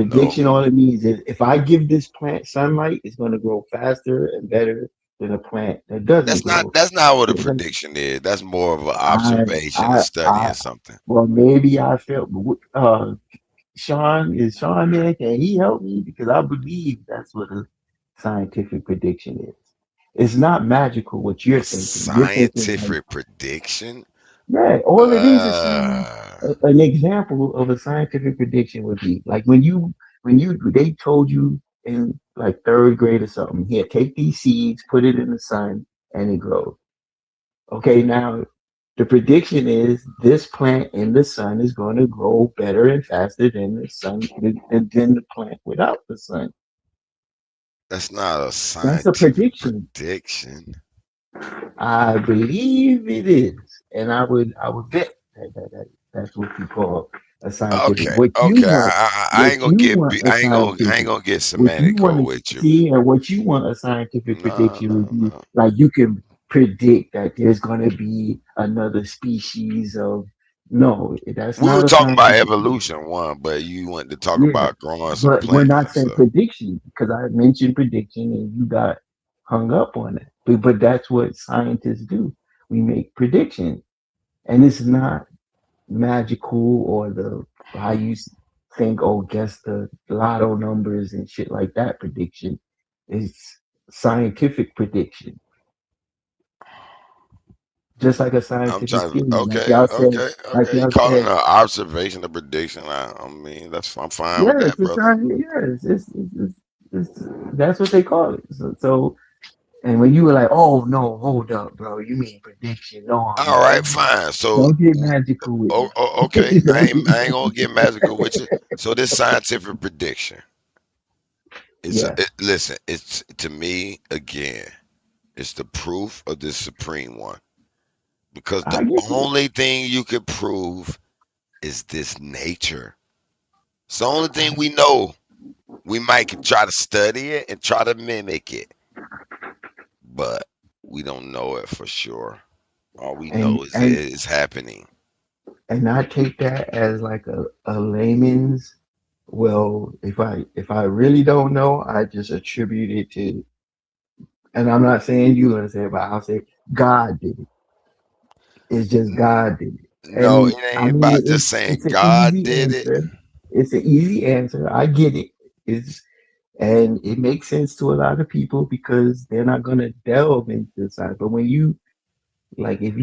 No, Prediction all it means is if I give this plant sunlight, it's going to grow faster and better than a plant that doesn't that's not. grow. That's not what a It's like, prediction is. That's more of an I, observation and studying something. well, maybe I felt, Sean, is Sean there? Can he help me? Because I believe that's what a scientific prediction is. It's not magical what you're A thinking. You're thinking like, scientific prediction. yeah, all it is saying Uh, an example of a scientific prediction would be like when you they told you in like third grade or something, here, take these seeds, put it in the sun, and it grows. Okay, now the prediction is this plant in the sun is going to grow better and faster than the sun than the plant without the sun. that's not a That's a scientific prediction. prediction. I believe it is, and I would bet that's what you call a scientific. Okay, okay. I What ain't gonna you get. want a I ain't scientific, gonna get what you semantical want to with you. see, and what you want a scientific No, prediction would no, be no. like you can predict that there's going to be another species of. No, that's We were not a talking about scientific prediction. evolution one, but you wanted to talk Yeah, about growing some but we're plants not and saying stuff. prediction because I mentioned prediction and you got hung up on it. But that's what scientists do. We make predictions, and it's not magical or the how you think. Oh, guess the lotto numbers and shit like that. Prediction. It's scientific prediction, just like a I'm scientific trying to. theory. Okay, okay, Like okay. You y'all call it said, an observation, a prediction. I mean, I'm fine with yes, that, it's brother. science. Yes, that's what they call it. So and when you were like, "Oh no, hold up, bro, you mean prediction?" No, All no, right, fine. So, don't get magical with me. okay, Don't get I ain't gonna get magical with you. So this scientific prediction is yeah, listen. It's to me again. It's the proof of the supreme one because the I get you. only thing you could prove is this nature. It's the only thing we know. We might could try to study it and try to mimic it, but we don't know it for sure. All we And know is and it's happening. and I take that as like a layman's. Well, if I really don't know, I just attribute it to. And I'm not saying you're gonna say it, but I'll say God did it. It's just God did it. No, it And I ain't mean, about just it's saying an God easy did it. answer. It's an easy answer. I get it. It's and it makes sense to a lot of people because they're not gonna delve into the science. But when you like, if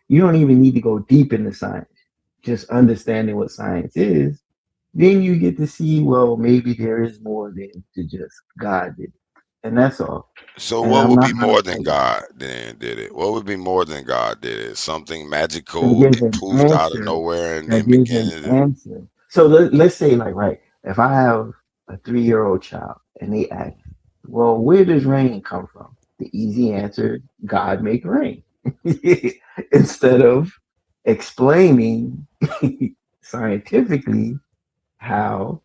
you don't even need to go deep into science. Just understanding what science is, then you get to see, well, maybe there is more than to just God did it. And that's all. So And what I'm would not be gonna more than fight. God then did it? What would be more than God did it? Something That magical gives and an poofed out of answer. nowhere and That then gives an beginning to answer. So let's say, like, right, if I have a 3-year-old child and they ask, well, where does rain come from? The easy answer, God make rain. Instead of explaining scientifically how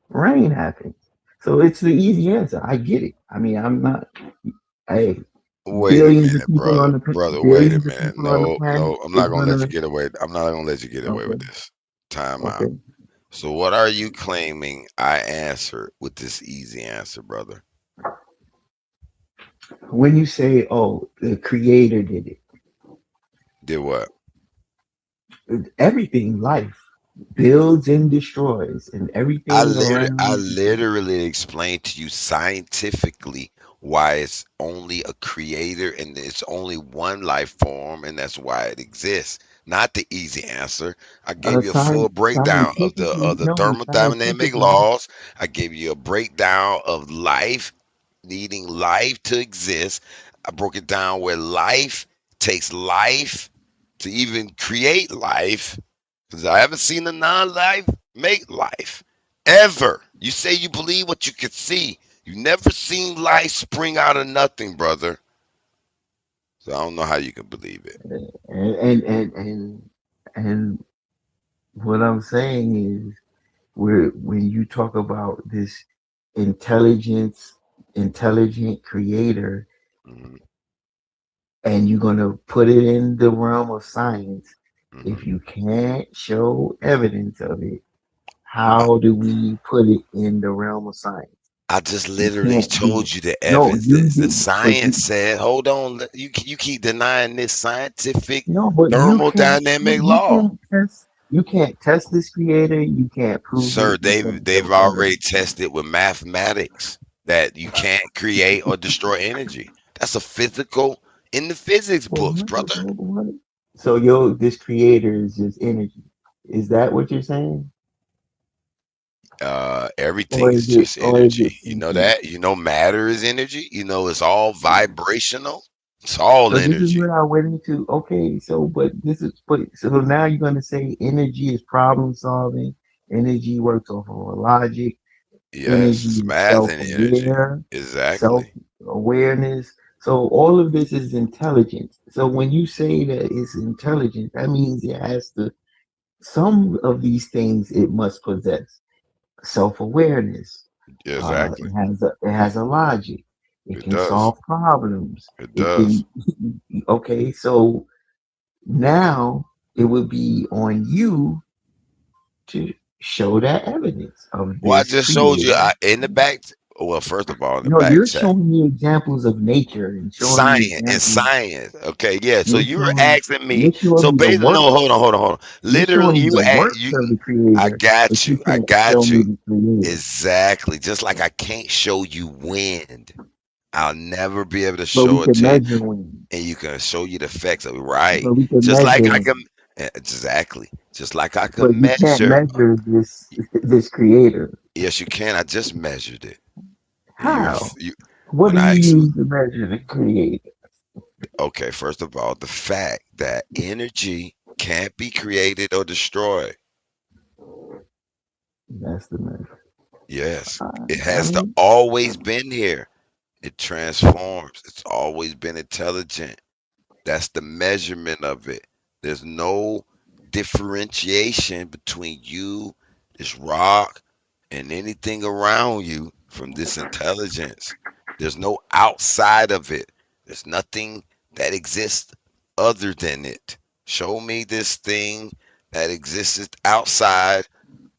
rain happens. So it's the easy answer. I get it. I mean, I'm not, hey, wait a billions of minute, people brother. on the Brother, wait a billions of minute. people on the No, planet no, I'm is not gonna let gonna you get away. I'm not gonna let you get away okay, with this. Time out. okay. So what are you claiming I answered with this easy answer, brother? When you say, "Oh, the creator did it," Did what? everything, life builds and destroys, and everything I around. literally explained to you scientifically why it's only a creator and it's only one life form, and that's why it exists. Not the easy answer. I gave you a full breakdown of Scientifically, the no, thermodynamic scientifically. laws. I gave you a breakdown of life needing life to exist. I broke it down where life takes life to even create life. Because I haven't seen a non-life make life ever. You say you believe what you can see. You never seen life spring out of nothing, brother. So I don't know how you can believe it. And what I'm saying is, where when you talk about this intelligent creator, Hmm. and you're gonna put it in the realm of science, Hmm. if you can't show evidence of it, how do we put it in the realm of science? I just You literally can't do it. told you the No, you evidence. The did, but science said, hold on, you keep denying this scientific no, but thermodynamic law. you can't test this creator. You can't prove Sir, it. You can't they've show already evidence. tested with mathematics that you can't create or destroy energy. That's a physical in the physics Well, books, brother. what? So this creator is just energy. Is that what you're saying? Everything is just Or is it energy. You know sentient? that? You know matter is energy. You know it's all vibrational. It's all So this is energy. what I went into. Okay, so now you're gonna say energy is problem solving. Energy works off of a logic. Yes, Energy it's is math and energy. self-aware, Exactly. self-awareness. So all of this is intelligence. So when you say that it's intelligent, that means it has to, some of these things it must possess. Self-awareness. Exactly. It has a logic. It It can does. solve problems. It It does. can, okay, so now it would be on you to show that evidence of Well, I this just showed you creator. in the back. Well, first of all, in the No, back you're chat. showing me examples of nature and showing me Science and examples. science. Okay, yeah. So You're you were showing asking me. you're showing So me the basically, work. no, hold on. You're Literally, showing me you the you. works of the I creator, but got you you. I can't show got me you. the creator. Exactly. Just like I can't show you wind. I'll never be able to But we show it can to you, measure wind. and you can show you the effects of it. Right. But we can Just like measure I wind. can. Exactly. Just like I But can you can't measure. measure this creator. Yes, you can. I just measured it. And How? you What when do I you use to measure the creator? okay, first of all, the fact that energy can't be created or destroyed. That's the measure. Yes, it I has to mean, always been here. It transforms. It's always been intelligent. That's the measurement of it. There's no differentiation between you, this rock, and anything around you from this intelligence. There's no outside of it. There's nothing that exists other than it. Show me this thing that exists outside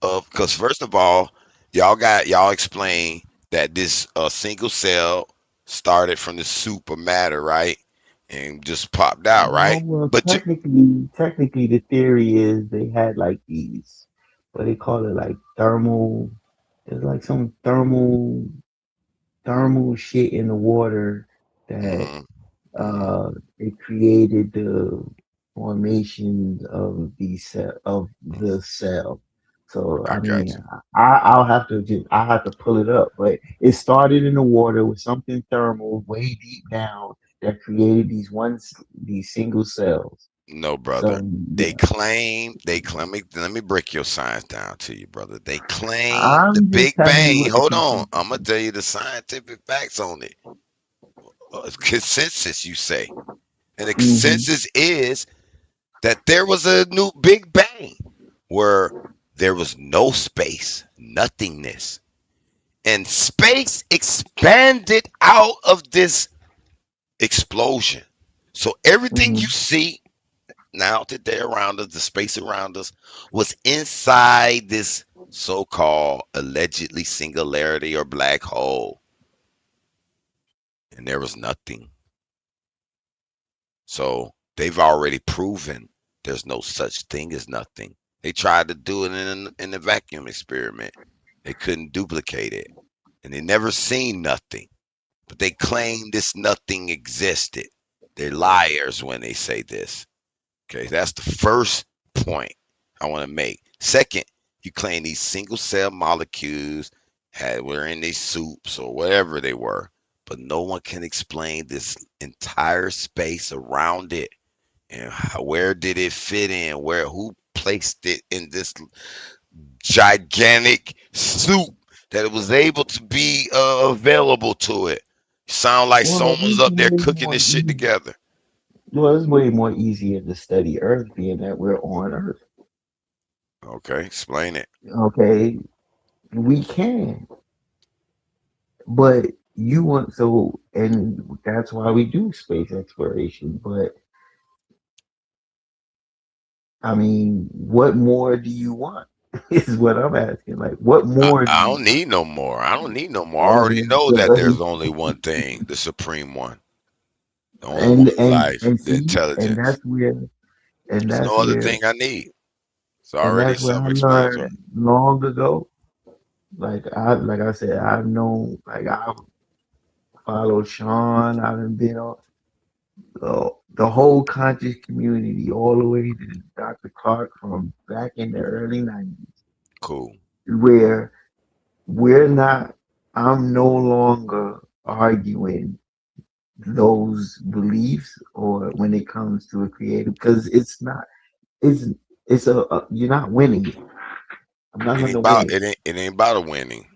of, because first of all, y'all explain that this single cell started from the soup of matter, right? And just popped out, no, right? well, But you, technically, the theory is they had like these, what they call it, like thermal. There's like some thermal shit in the water that mhm, mhm, it created the formations of mhm. the cell. So I I got mean, you. I have to pull it up, but it started in the water with something thermal way deep down that created these single cells. No, brother. So yeah, Let me break your science down to you, brother. They claim the I'm just Big telling you Bang. what the Hold on. consensus I'm gonna is. tell you the scientific facts on it. Consensus, you say. And the Hmm. consensus is that there was a new Big Bang where there was no space, nothingness, and space expanded out of this explosion. So everything Hmm. you see now today around us, the space around us, was inside this so-called allegedly singularity or black hole. and there was nothing. So they've already proven there's no such thing as nothing. They tried to do it in the vacuum experiment. They couldn't duplicate it, and they never seen nothing. But they claim this nothing existed. They're liars when they say this. Okay, that's the first point I want to make. Second, you claim these single cell molecules were in these soups or whatever they were, but no one can explain this entire space around it and where did it fit in? Who placed it in this gigantic soup that it was able to be available to it? Sound like Well, someone's it's up there way cooking more this shit easy. together. Well, it's way more easier to study Earth, being that we're on Earth. Okay, explain it. Okay, we can, but you want so, and that's why we do space exploration. But I mean, what more do you want? Is what I'm asking. Like, what more do I you don't need no more. I don't need no more. I already want? know that there's only one thing, the supreme one, the only one in life, And the see, and intelligence. that's where, and There's that's no other where, thing I need. It's and already that's where I self-explanatory. learned long ago. Like I said, I've known, like I've followed Sean. I've been on the whole conscious community all the way to Dr. Clark from back in the early 90s, Cool. where we're not, I'm no longer arguing those beliefs or when it comes to a creative, because it's not, it's, you're not winning it. I'm not going to win it. It ain't about a winning.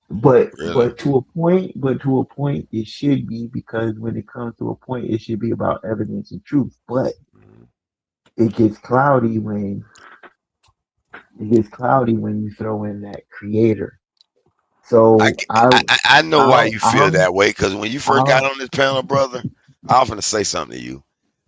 But Really. to a point, it should be, because when it comes to a point, it should be about evidence and truth. But it gets cloudy when you throw in that creator. So I know why you feel that way, because when you first got on this panel, brother, I often say something to you,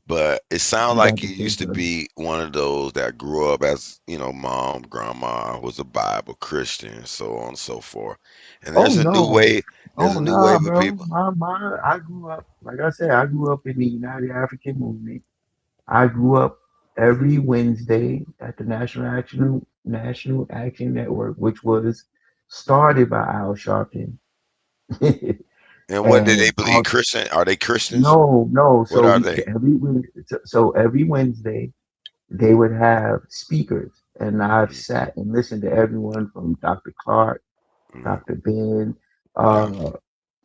but it sounds like you used to be one of those that grew up as, mom, grandma was a Bible Christian, so on and so forth. And Oh there's a new no. way. There's Oh a new nah, wave of bro. people. I grew up, like I said, I grew up in the United African Movement. I grew up every Wednesday at the National Action Network, which was started by Al Sharpton. And what did they And believe? Christian? Are they Christians? no. What are they? Every Wednesday they would have speakers, and I've sat and listened to everyone from Dr. Clark, Dr. Ben,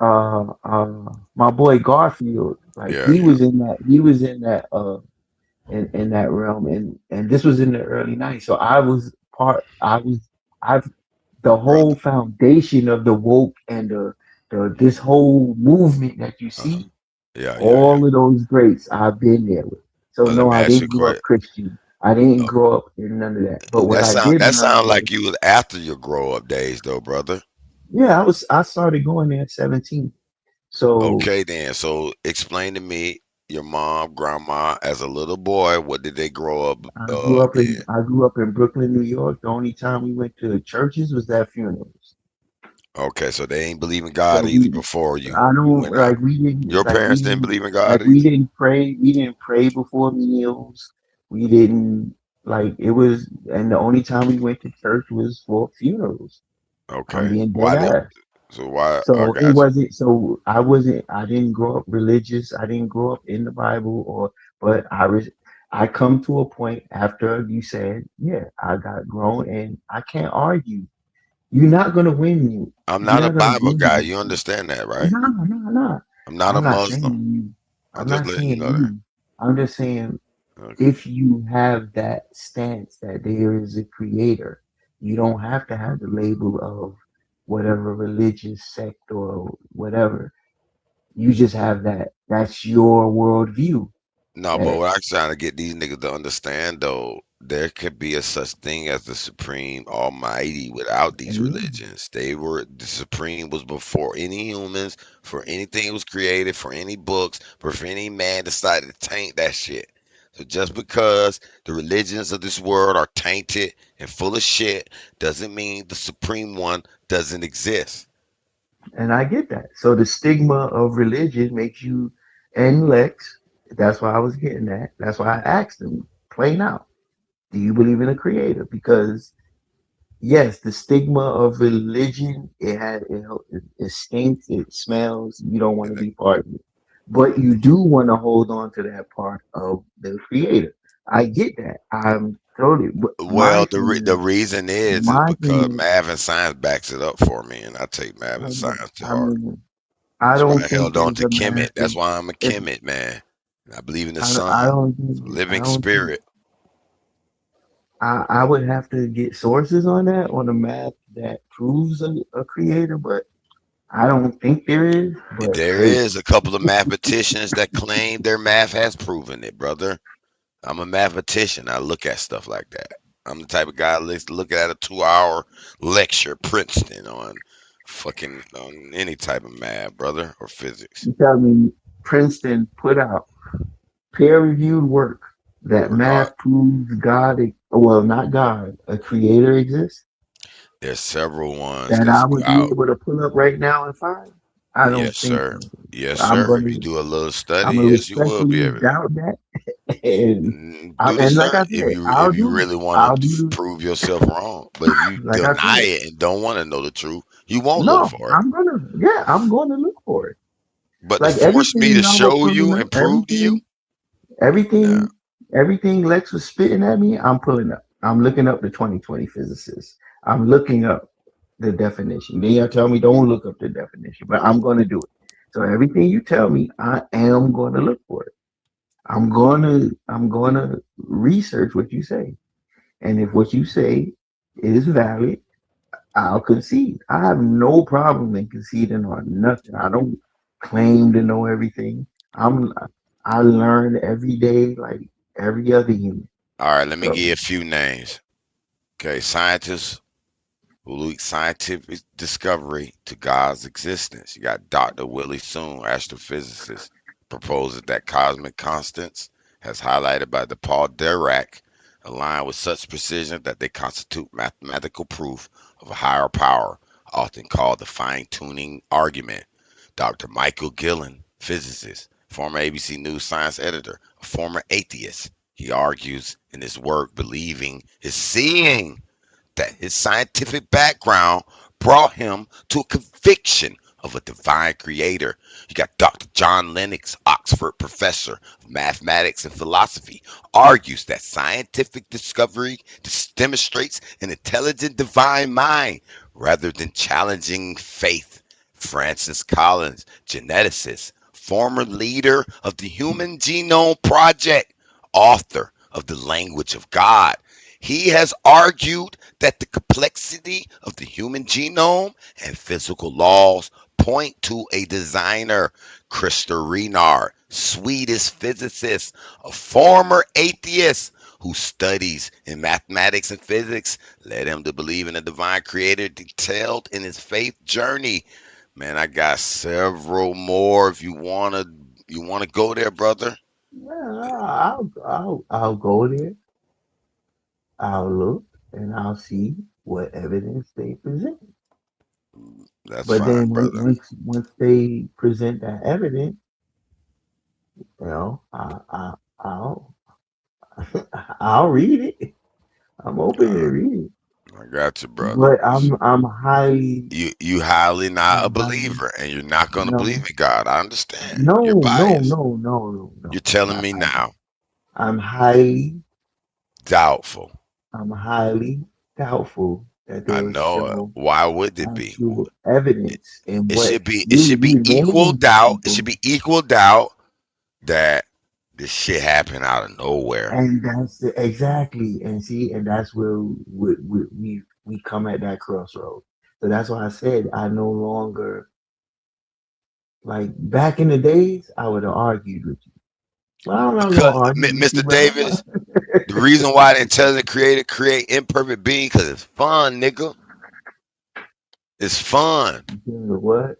my boy Garfield. Like he was in that. He was in that. In that realm, and this was in the early 90s. So I've the whole foundation of the woke and this whole movement that you see, all of those greats I've been there with. So Let no, me I ask you a didn't grow up question. Christian. I didn't grow up in none of that. But what I did That learn sound was, like you was after your grow up days, though, brother. yeah, I started going there at 17. So Okay, then. So explain to me your mom, grandma, as a little boy. What did they grow up in? I grew up in Brooklyn, New York. The only time we went to churches was at funerals. Okay, so they ain't believe in So God either before you I don't went out. like we didn't Your parents didn't believe in God we either. didn't pray. We didn't pray before meals. We didn't it was, and the only time we went to church was for funerals. I'm Okay. being dead Why did? ass. So why? I So it got you. wasn't. So I didn't grow up religious. I didn't grow up in the Bible, but I come to a point after you said, yeah, I got grown, and I can't argue. You're not gonna win me. I'm You're not a not gonna Bible win me guy. with You this. understand that, right? No. I'm not a I'm not Muslim. saying you. I'm I'm just not letting you saying know that. you. I'm just saying, Okay. if you have that stance that there is a creator, you don't have to have the label of whatever religious sect or whatever. You just have that. That's your worldview. No, but what I'm trying to get these niggas to understand, though, there could be a such thing as the Supreme Almighty without these religions. The Supreme was before any humans, for anything was created, for any books, for any man decided to taint that shit. So just because the religions of this world are tainted and full of shit doesn't mean the Supreme One doesn't exist. And I get that. So the stigma of religion makes you, and Lex, that's why I was getting at. That's why I asked him plain out, do you believe in a creator? Because yes, the stigma of religion, it stinks, it smells, you don't want to be part of it. But you do want to hold on to that part of the creator. I get that. I'm totally, but Well, the reason is my because thing math and science backs it up for me, and I take math and is, science to I heart. mean, I That's why don't I think held on there's to a Kemet. That's massive, why I'm a if, Kemet, man. I believe in the I sun, don't think, I living don't think, spirit. I would have to get sources on that, on the math that proves a creator, but I don't think there is. But There hey, is a couple of mathematicians that claim their math has proven it, brother. I'm a mathematician. I look at stuff like that. I'm the type of guy that look at a 2-hour lecture at Princeton on on any type of math, brother, or physics. you tell me Princeton put out peer-reviewed work that Regard, math proves God, well, not God, a creator exists, there's several ones that that's I would be out. able to pull up right now and find? I don't Yes, think sir. so. Yes, I'm sir. going If you to, do a little I'm study, gonna yes, you will be respectfully able to. doubt that, and Do the and like I study said, if you really want I'll to do prove yourself wrong. But if you like I deny said, it and don't want to know the truth, you won't look no, for it. I'm going to look for it. But to Like force me everything to y'all were show pulling you up, and prove to you, no. everything Lex was spitting at me, I'm pulling up. I'm looking up the 2020 physicists. I'm looking up the definition. Then y'all tell me don't look up the definition, but I'm going to do it. So everything you tell me, I am going to look for it. I'm going to research what you say. And if what you say is valid, I'll concede. I have no problem in conceding on nothing. I don't claim to know everything. I learn every day like every other human. All right, let me give So you a few names. Okay, scientists who lead scientific discovery to God's existence. You got Dr. Willie Soon, astrophysicist, proposes that cosmic constants, as highlighted by the Paul Dirac, align with such precision that they constitute mathematical proof of a higher power, often called the fine-tuning argument. Dr. Michael Gillen, physicist, former ABC News science editor, a former atheist. He argues in his work believing is seeing that his scientific background brought him to a conviction of a divine creator. You got Dr. John Lennox, Oxford professor of mathematics and philosophy, argues that scientific discovery demonstrates an intelligent divine mind rather than challenging faith. Francis Collins, geneticist, former leader of the Human Genome Project, author of The Language of God. He has argued that the complexity of the human genome and physical laws point to a designer, Krista Renard, Swedish physicist, a former atheist who studies in mathematics and physics, led him to believe in a divine creator detailed in his faith journey. Man, I got several more if you wanna go there, brother. yeah, I'll go there. I'll look and I'll see what evidence they present. That's But fine, then brother. once they present that evidence, you know, I'll I'll read it. I'm open to read it. I got you, brother. But I'm highly You highly not a I'm highly believer, and you're not gonna believe no in God. I understand. no You're no biased. no no no You're no. telling me now. I'm highly Doubtful. I'm highly doubtful that they I will know it. show Why would it be? actual evidence in It what should be it should be you equal named doubt. It should people. be equal doubt that this shit happened out of nowhere. And that's exactly, and see, and that's where we come at that crossroad. So that's why I said I no longer, like back in the days, I would have argued with you. Well, I'm not Because gonna argue with you, Mr. brother. Davis, the reason why the intelligent creator create imperfect being, because it's fun, nigga. It's fun. What?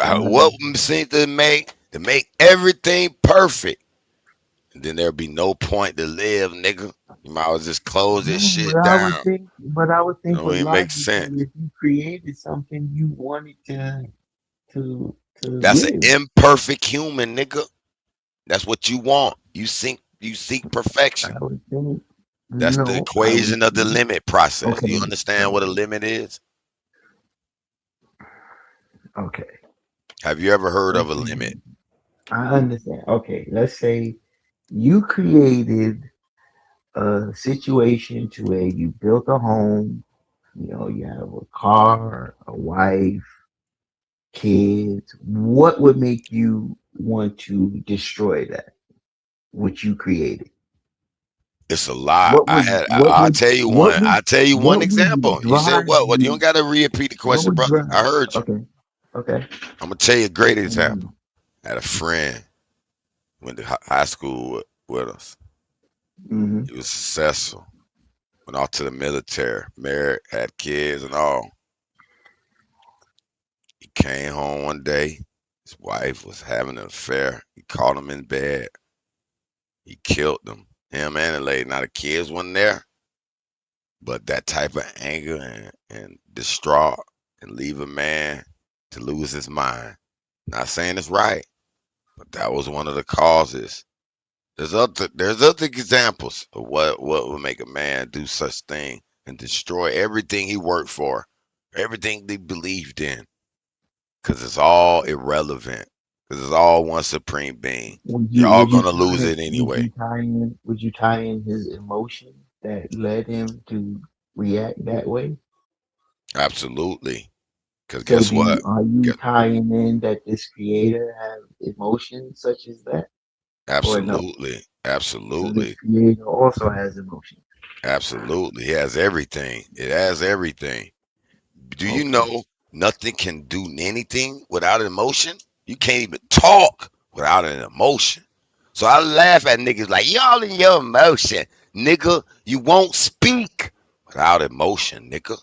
What seems to make everything perfect. And then there'll be no point to live, nigga. You might as well just close this No, shit down. but I would You think know, with it makes logic sense. that if you created something, you wanted to That's an live. imperfect human, nigga. That's what you want. You seek perfection. I would think That's the no. I would equation of the think limit process. okay. You understand what a limit is? Okay. Have you ever heard of a Okay. limit? I understand. Okay, let's say you created a situation to where you built a home, you know, you have a car, a wife, kids. What would make you want to destroy that, which you created? It's a lot. What would I'll tell you one. I'll tell you one what would example. You said drive what? What? You don't you? gotta repeat the What question, would brother. drive? I heard you. Okay, okay. I'm gonna tell you a great Mhm. example. I had a friend went to high school with us. Mhm. He was successful. Went off to the military, married, had kids and all. He came home one day. His wife was having an affair. He caught him in bed. He killed them. Him and the lady. Now the kids wasn't there, but that type of anger and distraught and leave a man to lose his mind. Not saying it's right, but that was one of the causes. There's other examples of what would make a man do such thing and destroy everything he worked for, everything they believed in, because it's all irrelevant. Because it's all one supreme being. You're all gonna lose it anyway. Would you tie in his emotion that led him to react that way? Absolutely. Because So guess what? are you tying in that this creator has emotions such as that? Or no? Absolutely. So this Absolutely. creator also has emotions. Absolutely. He has everything. It has everything. Do you Okay. know nothing can do anything without an emotion? You can't even talk without an emotion. So I laugh at niggas like, y'all in your emotion. Nigga, you won't speak without emotion, nigga.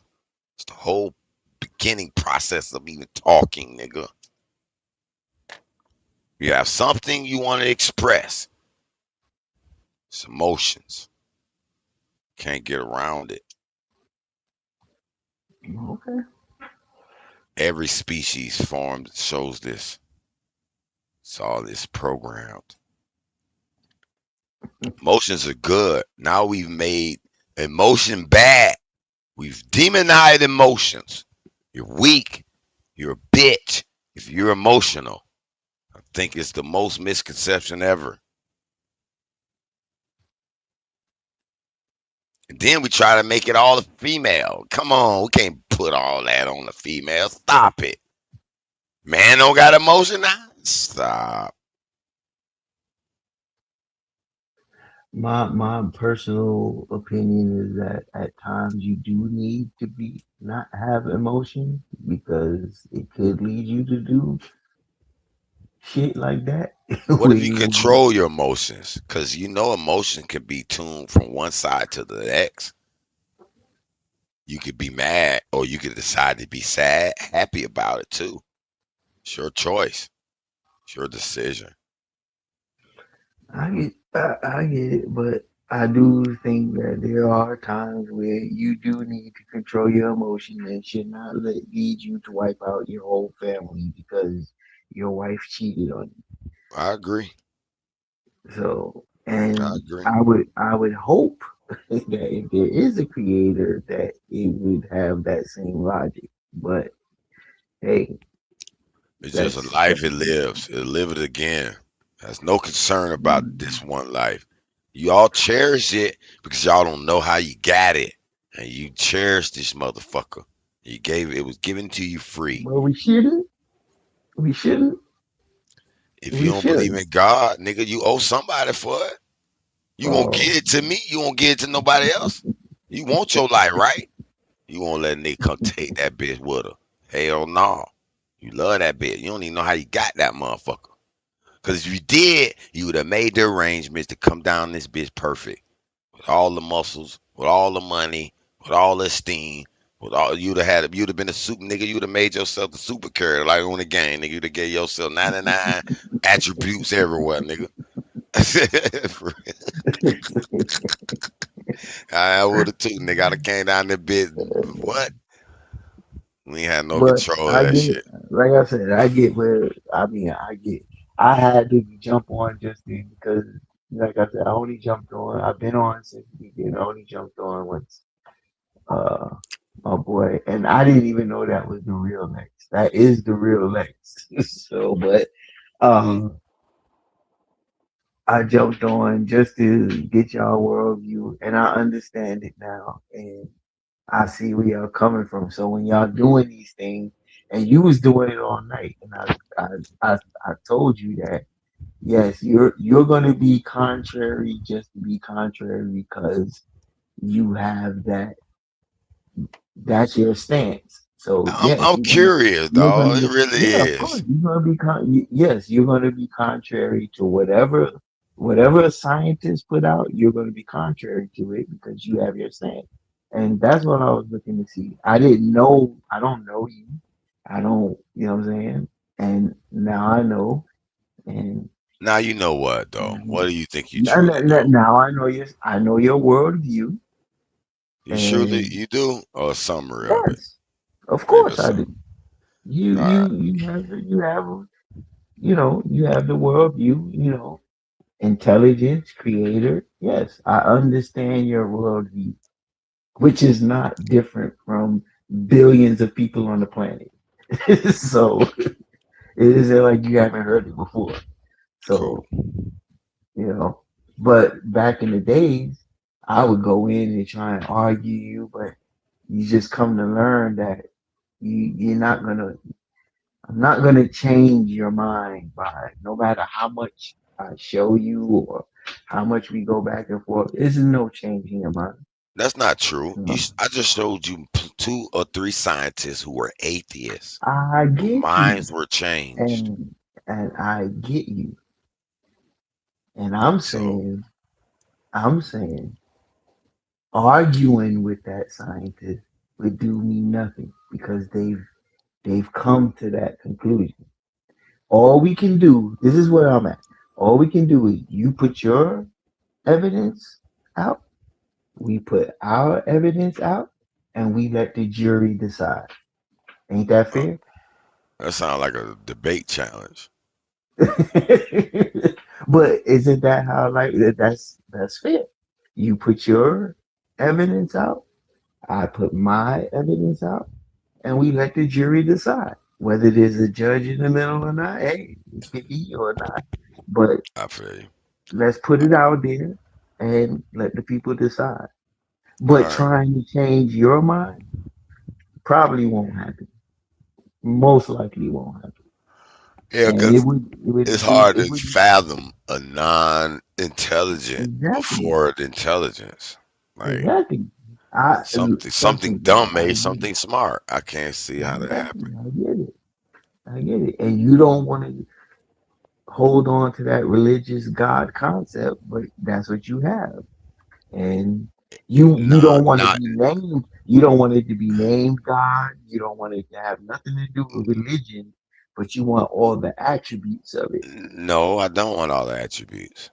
It's the whole beginning process of even talking, nigga. You have something you want to express. It's emotions. Can't get around it. Okay. Every species formed shows this. It's all this programmed. Emotions are good. Now we've made emotion bad. We've demonized emotions. You're weak. You're a bitch if you're emotional. I think it's the most misconception ever. And then we try to make it all a female. Come on, we can't put all that on the female. Stop it. Man don't got emotion now? Stop. My personal opinion is that at times you do need to not have emotion because it could lead you to do shit like that. What where if you you control your emotions? Because you know emotion can be tuned from one side to the next. You could be mad or you could decide to be sad, happy about it too. It's your choice. It's your decision. I get it, but I do think that there are times where you do need to control your emotion and should not lead you to wipe out your whole family because your wife cheated on you. I agree. So, I and agree. I would hope that if there is a creator, that it would have that same logic. But hey, It's just a that's life it lives. It'll live it again. Has no concern about this one life. You all cherish it because y'all don't know how you got it. And you cherish this motherfucker. It was given to you free. well, we shouldn't. We shouldn't. If you We don't believe should. in God, nigga, you owe somebody for it. You won't give it to me. You won't give it to nobody else. You want your life, right? You won't let a nigga come take that bitch with her. Hell no. You love that bitch. You don't even know how you got that motherfucker. Because if you did, you would have made the arrangements to come down this bitch perfect. With all the muscles, with all the money, with all the esteem, with all you'd have been a super nigga, you'd have made yourself the super carrier like on the game, nigga. You'd have gave yourself 99 attributes everywhere, nigga. I would have too, nigga. I'd have came down there bit. What? We ain't had no But control of I that get, shit. like I said, I get where I mean, I get. I had to jump on just then because, like I said, I only jumped on. I've been on since the beginning. I only jumped on once. Uh, my boy, and I didn't even know that was the real Lex. That is the real Lex. So, but um, I jumped on just to get y'all worldview, and I understand it now, and I see where y'all coming from. So when y'all doing these things, and you was doing it all night, and I told you that yes, you're gonna be contrary just to be contrary because you have that's your stance. So yes, I'm curious, you're dog. gonna It be really yeah, of course is. you're gonna be yes, you're gonna be contrary to whatever a scientist put out. You're gonna be contrary to it because you have your stance, and that's what I was looking to see. I didn't know. I don't know you. I don't. You know what I'm saying? And now I know, and Now you know what though. What do you think you now, truly know? now I know your worldview, You surely and you do, or a summary of it? yes, of Maybe a course I summary. do. You All right. you you have you have the worldview, intelligence, creator. Yes, I understand your worldview, which is not different from billions of people on the planet. So it isn't like you haven't heard it before. Cool. So, but back in the days, I would go in and try and argue you, but you just come to learn that you're not gonna I'm not gonna change your mind by no matter how much I show you or how much we go back and forth. There's no changing your mind. That's not true. You know? I just showed you two or three scientists who were atheists, I whose get you, minds were changed. and I get you, and I'm So saying, arguing with that scientist would do me nothing because they've come to that conclusion. All we can do, this is where I'm at. All we can do is you put your evidence out, we put our evidence out, and we let the jury decide. Ain't that uh, fair? that sounds like a debate challenge. But isn't that how that's fair? You put your evidence out, I put my evidence out, and we let the jury decide whether there's a judge in the middle or not. Hey, it could be or not. But I feel you. let's put it out there and let the people decide. All But right. trying to change your mind probably won't happen. Most likely won't happen. Yeah, And because it's hard it to would fathom a non-intelligent exactly, before intelligence. Like exactly. Trust something me, dumb I made get it. something smart. I can't see how that Exactly, happened. I get it. I get it. And you don't want to hold on to that religious God concept, but that's what you have. And you Nah, don't want to not be named. You don't want it to be named God. You don't want it to have nothing to do with religion, but you want all the attributes of it. no. I don't want all the attributes.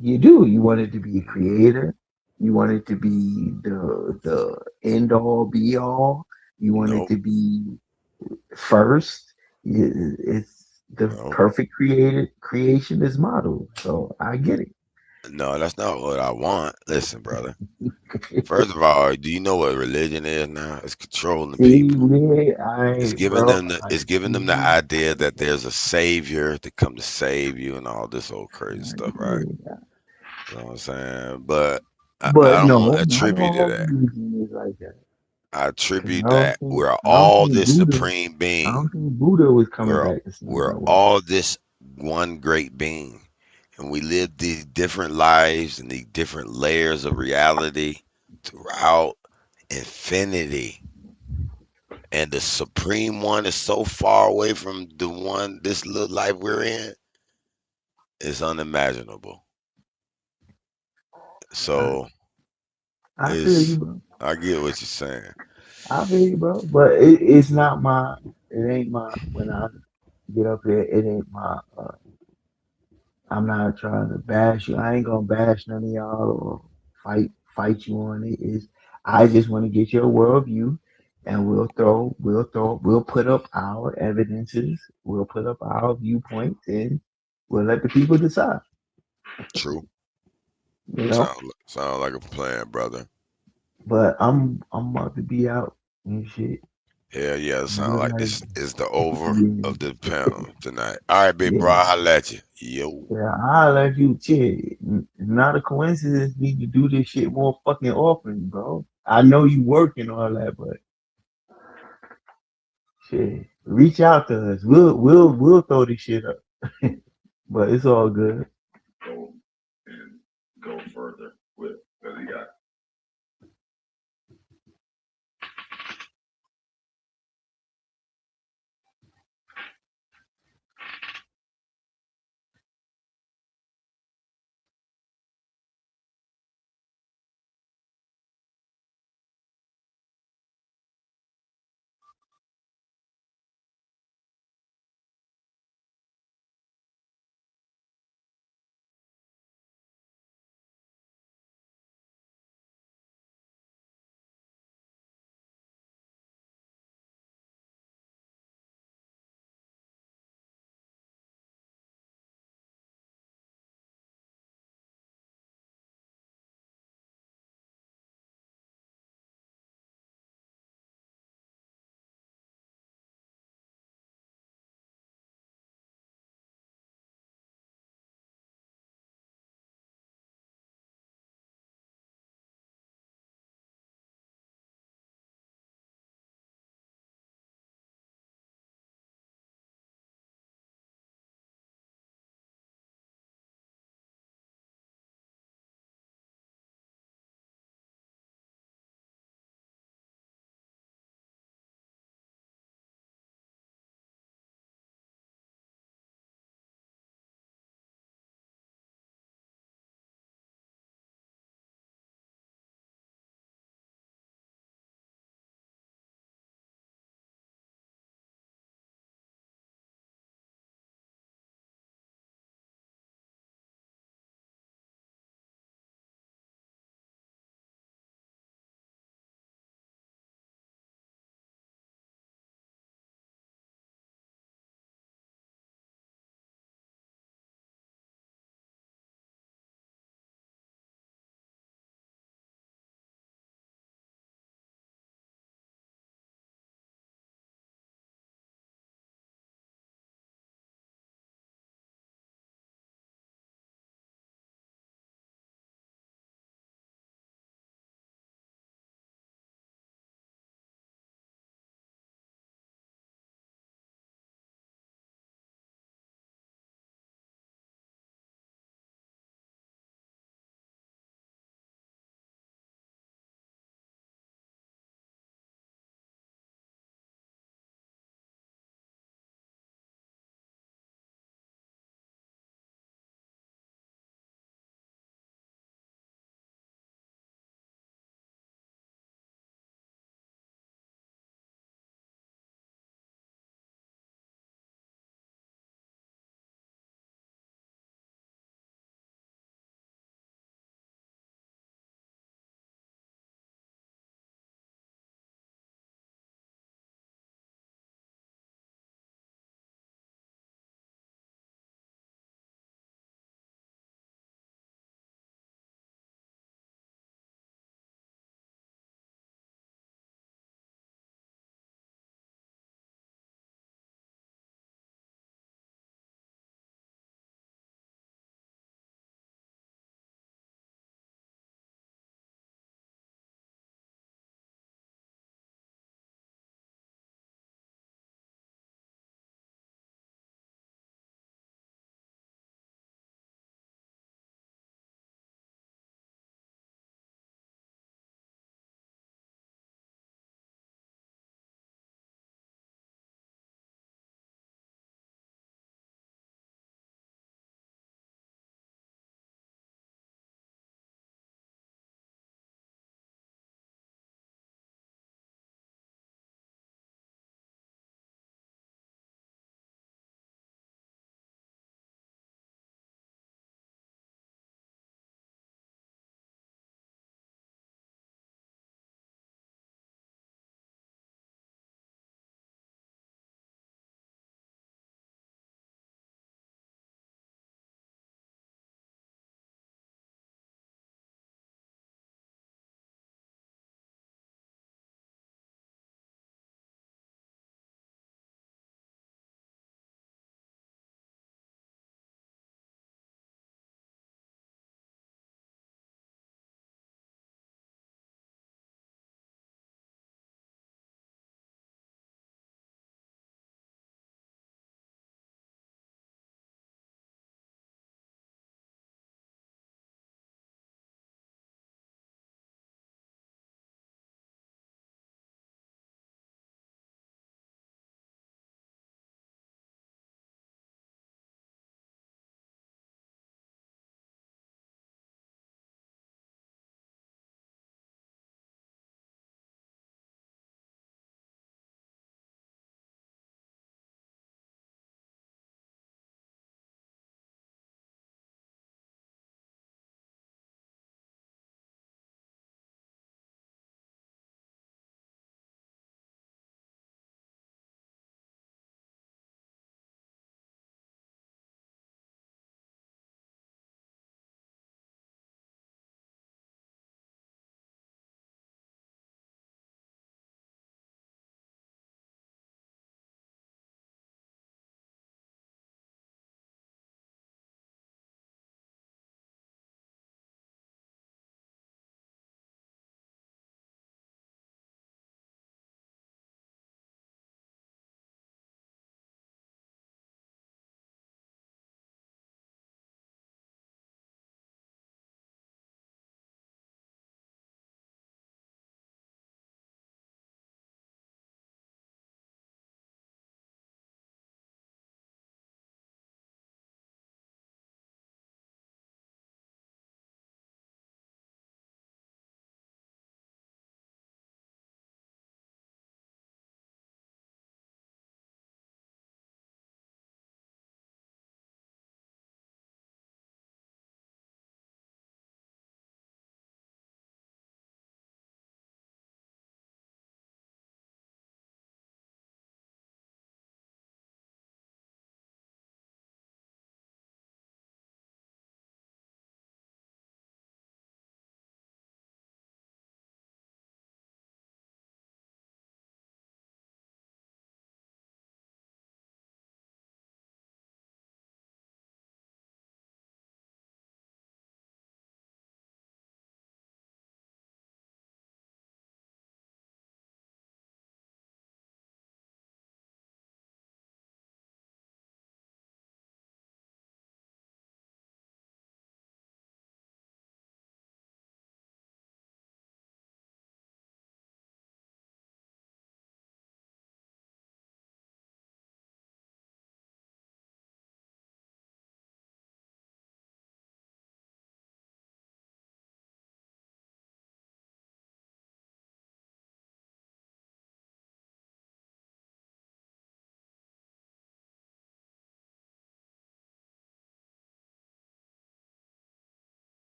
You do. You want it to be a creator. You want it to be the end all be all. You want it Nope. to be first. It's the Nope. perfect creationist model. So I get it. No, that's not what I want. Listen, brother. First of all, do you know what religion is now? It's controlling See, people. man, I bro, It's giving them the idea that there's a savior to come to save you and all this old crazy stuff, right? You know what I'm saying? But I but don't no, not attribute to all that. religion is like that. I 'Cause attribute that we're all this supreme I being. don't think Buddha was coming We're back to save we're no one. all this one great being. And we live these different lives and these different layers of reality throughout infinity. And the supreme one is so far away from the one this little life we're in, it's unimaginable. I, So I feel you, it's bro. I get what you're saying. I feel you, bro. But it's not my. It ain't my. When I get up here, it ain't my. I'm not trying to bash you. I ain't gonna bash none of y'all or fight you on it. Is I just want to get your worldview, and we'll put up our evidences, we'll put up our viewpoints, and we'll let the people decide. True. You know. Sound like a plan, brother. But I'm about to be out and shit. Yeah. It sound Good like night. this is the over Yeah. of the panel tonight. All right, big bro. Yeah. I'll holla at you. Yo. Yeah, I let you shit. It's not a coincidence we need to do this shit more fucking often, bro. I know you work and all that, but shit, reach out to us. We'll throw this shit up. But it's all good. Go further with what we got.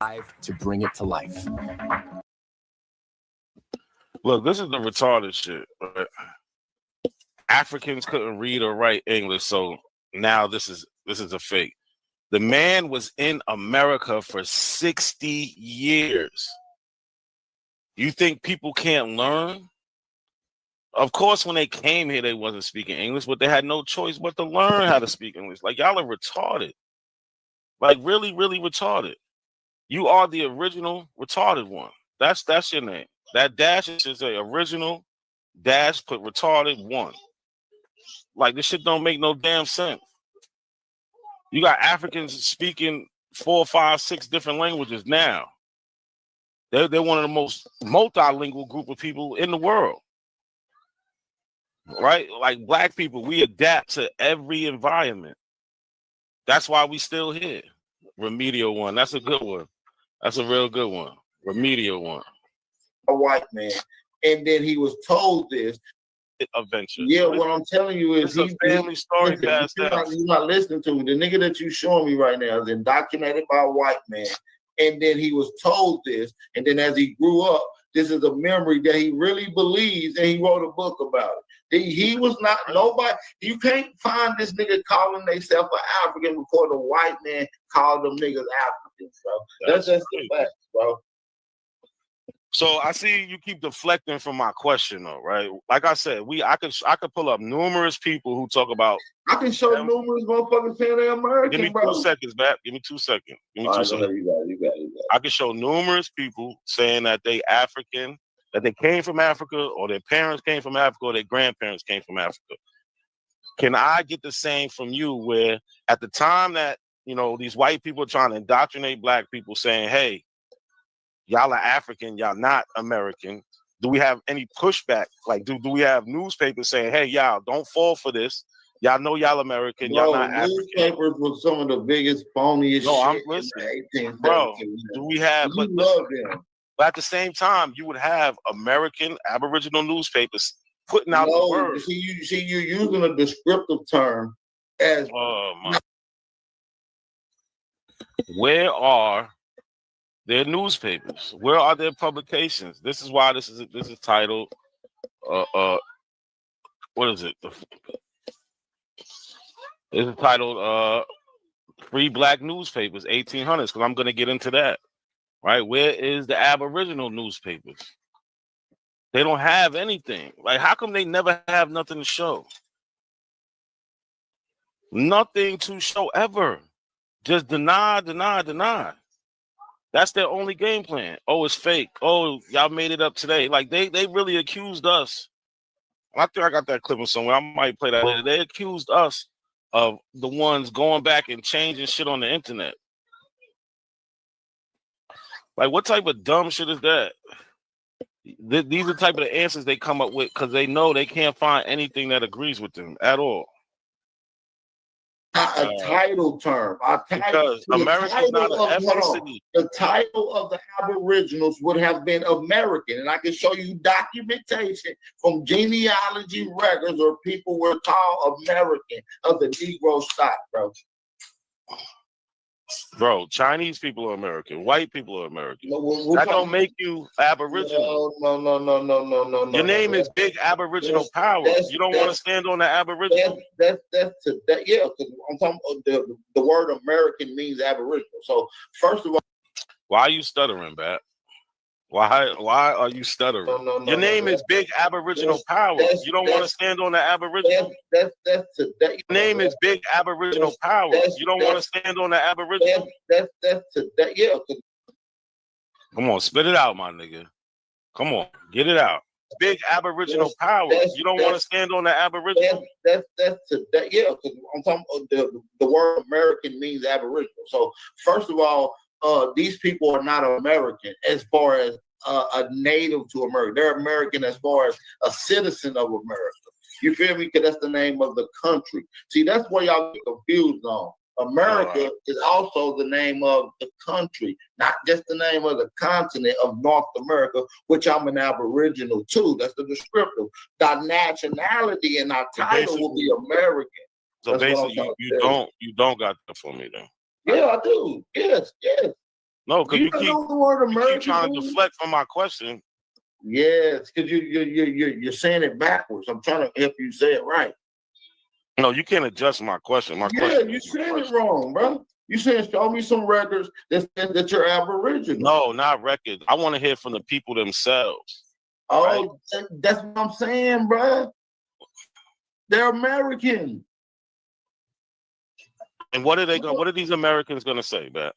to bring it to life. Look, this is the retarded shit. Right? Africans couldn't read or write English, so now this is a fake. The man was in America for 60 years. You think people can't learn? Of course, when they came here, they wasn't speaking English, but they had no choice but to learn how to speak English. Like, y'all are retarded. Like, really, really retarded. You are the original retarded one. That's your name. That dash is a original dash, put retarded one. Like, this shit don't make no damn sense. You got Africans speaking 4, 5, 6 different languages now. They're one of the most multilingual group of people in the world. Right? Like black people, we adapt to every environment. That's why we still here. Remedial one. That's a good one. That's a real good one. Remedial one. A white man. And then he was told this. Eventually. Yeah, what I'm telling you is it's a family story passed down. You're not listening to me. The nigga that you showing me right now is indoctrinated by a white man. And then he was told this. And then as he grew up, this is a memory that he really believes, and he wrote a book about it. He was not nobody. You can't find this nigga calling themselves an African before the white man called them niggas Africans, bro. That's just the fact, bro. So I see you keep deflecting from my question, though, right? Like I said, I could pull up numerous people who talk about. I can show numerous motherfuckers saying they're American. Give me 2 seconds, Bat. Give me 2 seconds. Give me 2 seconds. You got it. I can show numerous people saying that they African, that they came from Africa, or their parents came from Africa, or their grandparents came from Africa. Can I get the same from you, where at the time that these white people are trying to indoctrinate black people, saying, "Hey, y'all are African, y'all not American." Do we have any pushback? Like, do we have newspapers saying, "Hey, y'all, don't fall for this. Y'all know y'all American, y'all not African"? Newspapers were some of the biggest phoniest shit. I'm listening. Bro, do we have, but at the same time, you would have American Aboriginal newspapers putting out the word. You're using a descriptive term as where are their newspapers? Where are their publications? This is why this is titled what is it? This is titled Free Black Newspapers, 1800s, because I'm going to get into that. Right? Where is the Aboriginal newspapers? They don't have anything. Like, how come they never have nothing to show? Nothing to show ever. Just deny. That's their only game plan. Oh, it's fake. Oh, y'all made it up today. Like, they really accused us. I think I got that clip somewhere. I might play that later. They accused us of the ones going back and changing shit on the internet. Like, what type of dumb shit is that? These are the type of the answers they come up with because they know they can't find anything that agrees with them at all. A title term. Because America's not an ethnicity. The title of the Aboriginals would have been American, and I can show you documentation from genealogy records where people were called American of the Negro stock, bro. Bro, Chinese people are American. White people are American. That don't make you Aboriginal. No. Your name is Big Aboriginal Power. You don't want to stand on the Aboriginal? Yeah, because I'm talking about the word American means Aboriginal. So first of all, why are you stuttering, Bat? Why are you stuttering? Your name is Big Aboriginal Power. You don't want to stand on the Aboriginal? Your name is Big Aboriginal Power. You don't want to stand on the Aboriginal? Come on, spit it out, my nigga. Come on, get it out. Big Aboriginal Power. You don't want to stand on the Aboriginal? Because I'm talking about the word American means Aboriginal. So first of all, these people are not American as far as a native to America. They're American as far as a citizen of America. You feel me? Because that's the name of the country. See, that's where y'all get confused on. America is also the name of the country, not just the name of the continent of North America, which I'm an Aboriginal too. That's the descriptive. The nationality and our title will be American. So basically, you don't got that for me then. Yeah, I do. Yes. No, because You you don't keep know the word you keep trying to American? deflect from my question. Yes, because you're saying it backwards. I'm trying to help you say it right. No, you can't adjust my question. My Yeah, question you is my saying it question. wrong, bro. You saying show me some records that says that you're Aboriginal. No, not records. I want to hear from the people themselves. Right? Oh, that's what I'm saying, bro. They're American. And what are they going? What are these Americans going to say, man?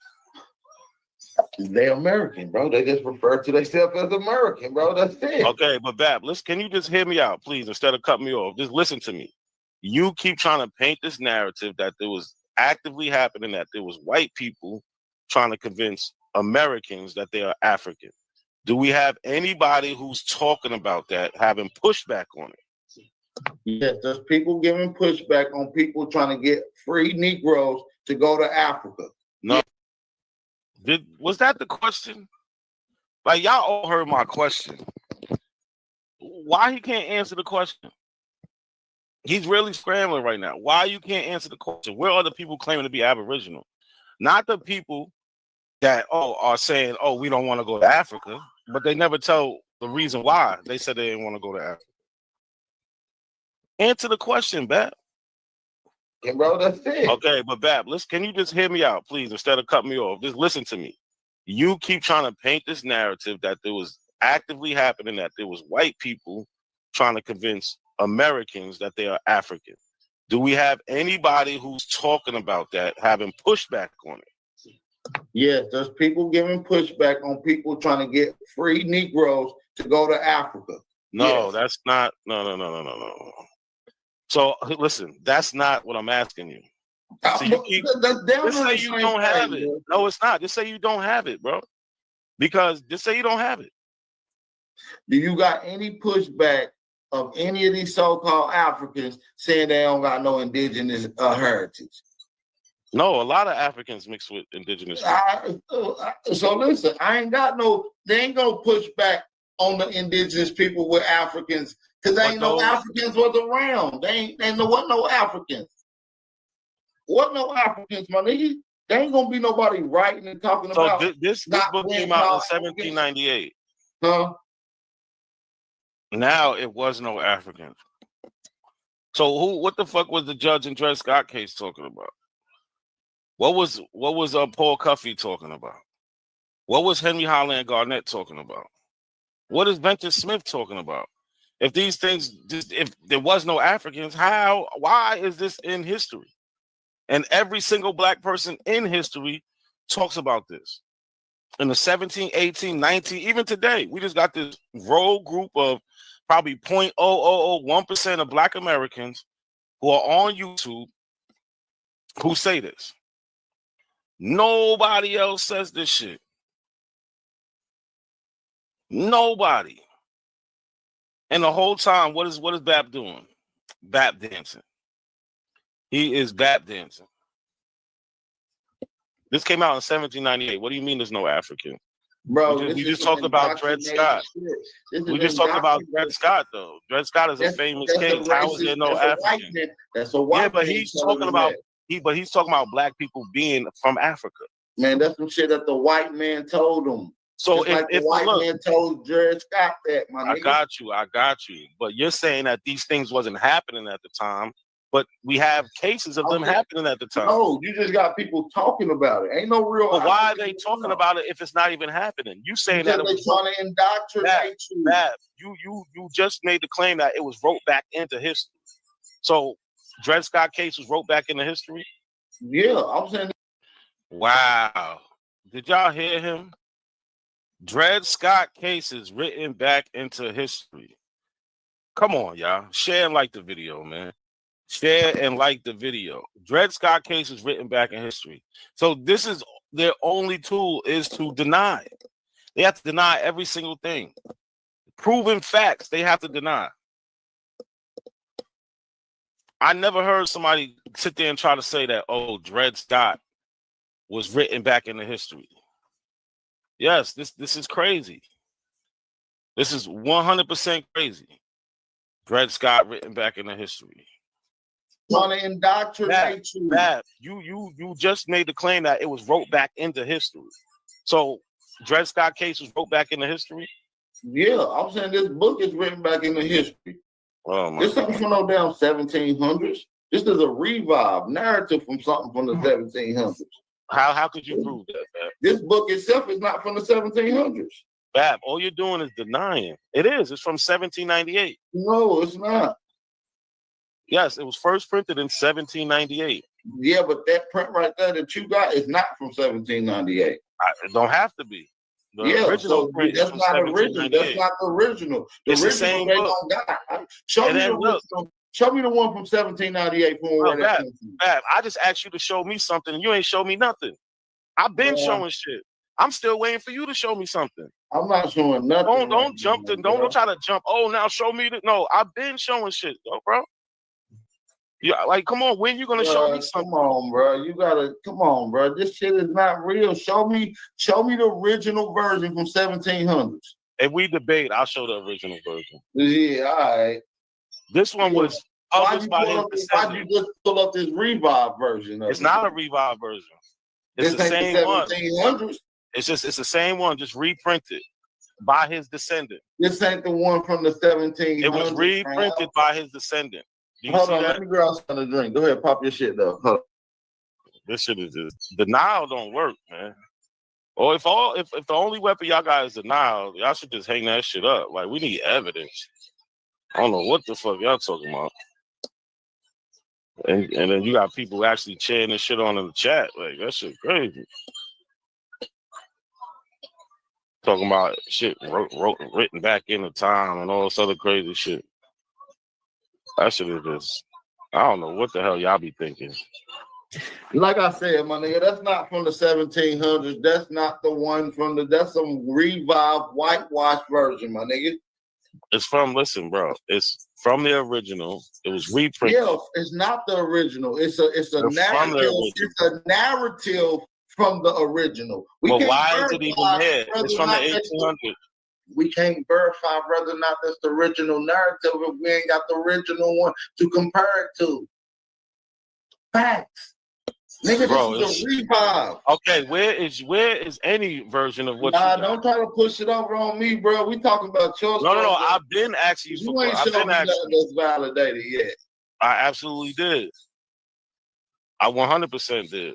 They're American, bro. They just refer to themselves as American, bro. That's it. Okay, but Bab, can you just hear me out, please, instead of cutting me off? Just listen to me. You keep trying to paint this narrative that there was actively happening, that there was white people trying to convince Americans that they are African. Do we have anybody who's talking about that, having pushback on it? Yes, there's people giving pushback on people trying to get free Negroes to go to Africa. No. Was that the question? Like, y'all all heard my question. Why he can't answer the question? He's really scrambling right now. Why you can't answer the question? Where are the people claiming to be Aboriginal? Not the people that are saying, we don't want to go to Africa, but they never tell the reason why they said they didn't want to go to Africa. Answer the question, Bab. Yeah, bro, that's it. Okay, but Bab, can you just hear me out, please, instead of cut me off? Just listen to me. You keep trying to paint this narrative that there was actively happening, that there was white people trying to convince Americans that they are African. Do we have anybody who's talking about that, having pushback on it? Yes, there's people giving pushback on people trying to get free Negroes to go to Africa. No, Yes. that's not. No. So listen, that's not what I'm asking you. So you keep, just say you don't have it. No, it's not. Just say you don't have it, bro. Because just say you don't have it. Do you got any pushback of any of these so-called Africans saying they don't got no indigenous heritage? No, a lot of Africans mixed with indigenous people. So listen, they ain't gonna push back on the indigenous people with Africans because there ain't no Africans was around. They ain't no Africans. What no Africans, my nigga? There ain't gonna be nobody writing and talking about. So this book came out in 1798. Huh? Now it was no Africans. So what the fuck was the judge in Dred Scott case talking about? What was Paul Cuffey talking about? What was Henry Holland Garnett talking about? What is Benton Smith talking about? If these things, if there was no Africans, why is this in history? And every single black person in history talks about this. In the 17, 18, 19, even today, we just got this rogue group of probably 0.0001% of black Americans who are on YouTube who say this. Nobody else says this shit. Nobody. And the whole time, what is Bap doing? Bap dancing. He is Bap dancing. This came out in 1798. What do you mean there's no African? Bro, we just talked about Dred Scott. We just talked about Dred Scott, though. Dred Scott is a famous case. How is there no African? That's a white. Yeah, but he's talking about he's talking about black people being from Africa. Man, that's some shit that the white man told him. So if the white man told Dred Scott that, my nigga. I got you. But you're saying that these things wasn't happening at the time, but we have cases of them happening at the time. No, you just got people talking about it. Ain't no real. But why are they talking about it if it's not even happening? You saying that it was trying to indoctrinate you. You just made the claim that it was wrote back into history. So Dred Scott case was wrote back into history? Yeah, I'm saying. Wow. Did y'all hear him? Dred Scott case is written back into history. Come on, y'all. Share and like the video, man. Share and like the video. Dred Scott case is written back in history. So this is their only tool, is to deny. They have to deny every single thing. Proven facts, they have to deny. I never heard somebody sit there and try to say that, Dred Scott was written back into history. Yes, this is crazy. This is 100% crazy. Dred Scott written back into history. Trying to indoctrinate you. You just made the claim that it was wrote back into history. So Dred Scott case was wrote back into history? Yeah, I'm saying this book is written back into history. Oh my This something from no damn 1700s. This is a revive narrative from something from the 1700s. How could you prove that, Bab? This book itself is not from the 1700s. Bab, all you're doing is denying. It is. It's from 1798. No, it's not. Yes, it was first printed in 1798. Yeah, but that print right there that you got is not from 1798. It don't have to be. The Yeah, original so print is that's from not original. That's 1798. not the original. The It's the original same they book. don't got. Show And me the then look, original. Show me the one from 1798 from bro, where that Bab, comes from. Bab, I just asked you to show me something, and you ain't show me nothing. I've been Yeah. showing shit. I'm still waiting for you to show me something. I'm not showing nothing. Don't jump to. Don't try to jump. Oh, now show me the. No, I've been showing shit, though, bro. Yeah, like, come on. When you gonna show me something? Come on, bro. You gotta come on, bro. This shit is not real. Show me the original version from 1700s. If we debate, I'll show the original version. Yeah, all right. This one was published by his Why'd descendant. you just pull up this revive version of It's it? not a revive version. It's This the ain't same one. 1700s. It's the same one, just reprinted by his descendant. This ain't the one from the 1700s. It was reprinted by his descendant. Do you Hold see on, that? let me grab something to drink. Go ahead, pop your shit though. Hold on. This shit is just denial don't work, man. Or if the only weapon y'all got is denial, y'all should just hang that shit up. Like, we need evidence. I don't know what the fuck y'all talking about. And then you got people actually cheering this shit on in the chat. Like, that shit crazy. Talking about shit written back into time and all this other crazy shit. That shit is just, I don't know what the hell y'all be thinking. Like I said, my nigga, that's not from the 1700s. That's not the one that's some revived, whitewashed version, my nigga. It's from, listen, bro, it's from the original. It was reprinted. Yeah, it's not the original. It's a from the narrative. original. It's a narrative from the original. But can't why is it even verify there? whether It's or from the not that's 1800s. We can't verify whether or not that's the original narrative if we ain't got the original one to compare it to. Facts. Nigga, Bro, this is a revive. Okay, where is any version of what Nah, you got? don't try to push it over on me, bro. We talking about your No, stuff. I've been asking you for. You ain't I've showing been me asking. nothing that's validated yet. I absolutely did. I 100% did.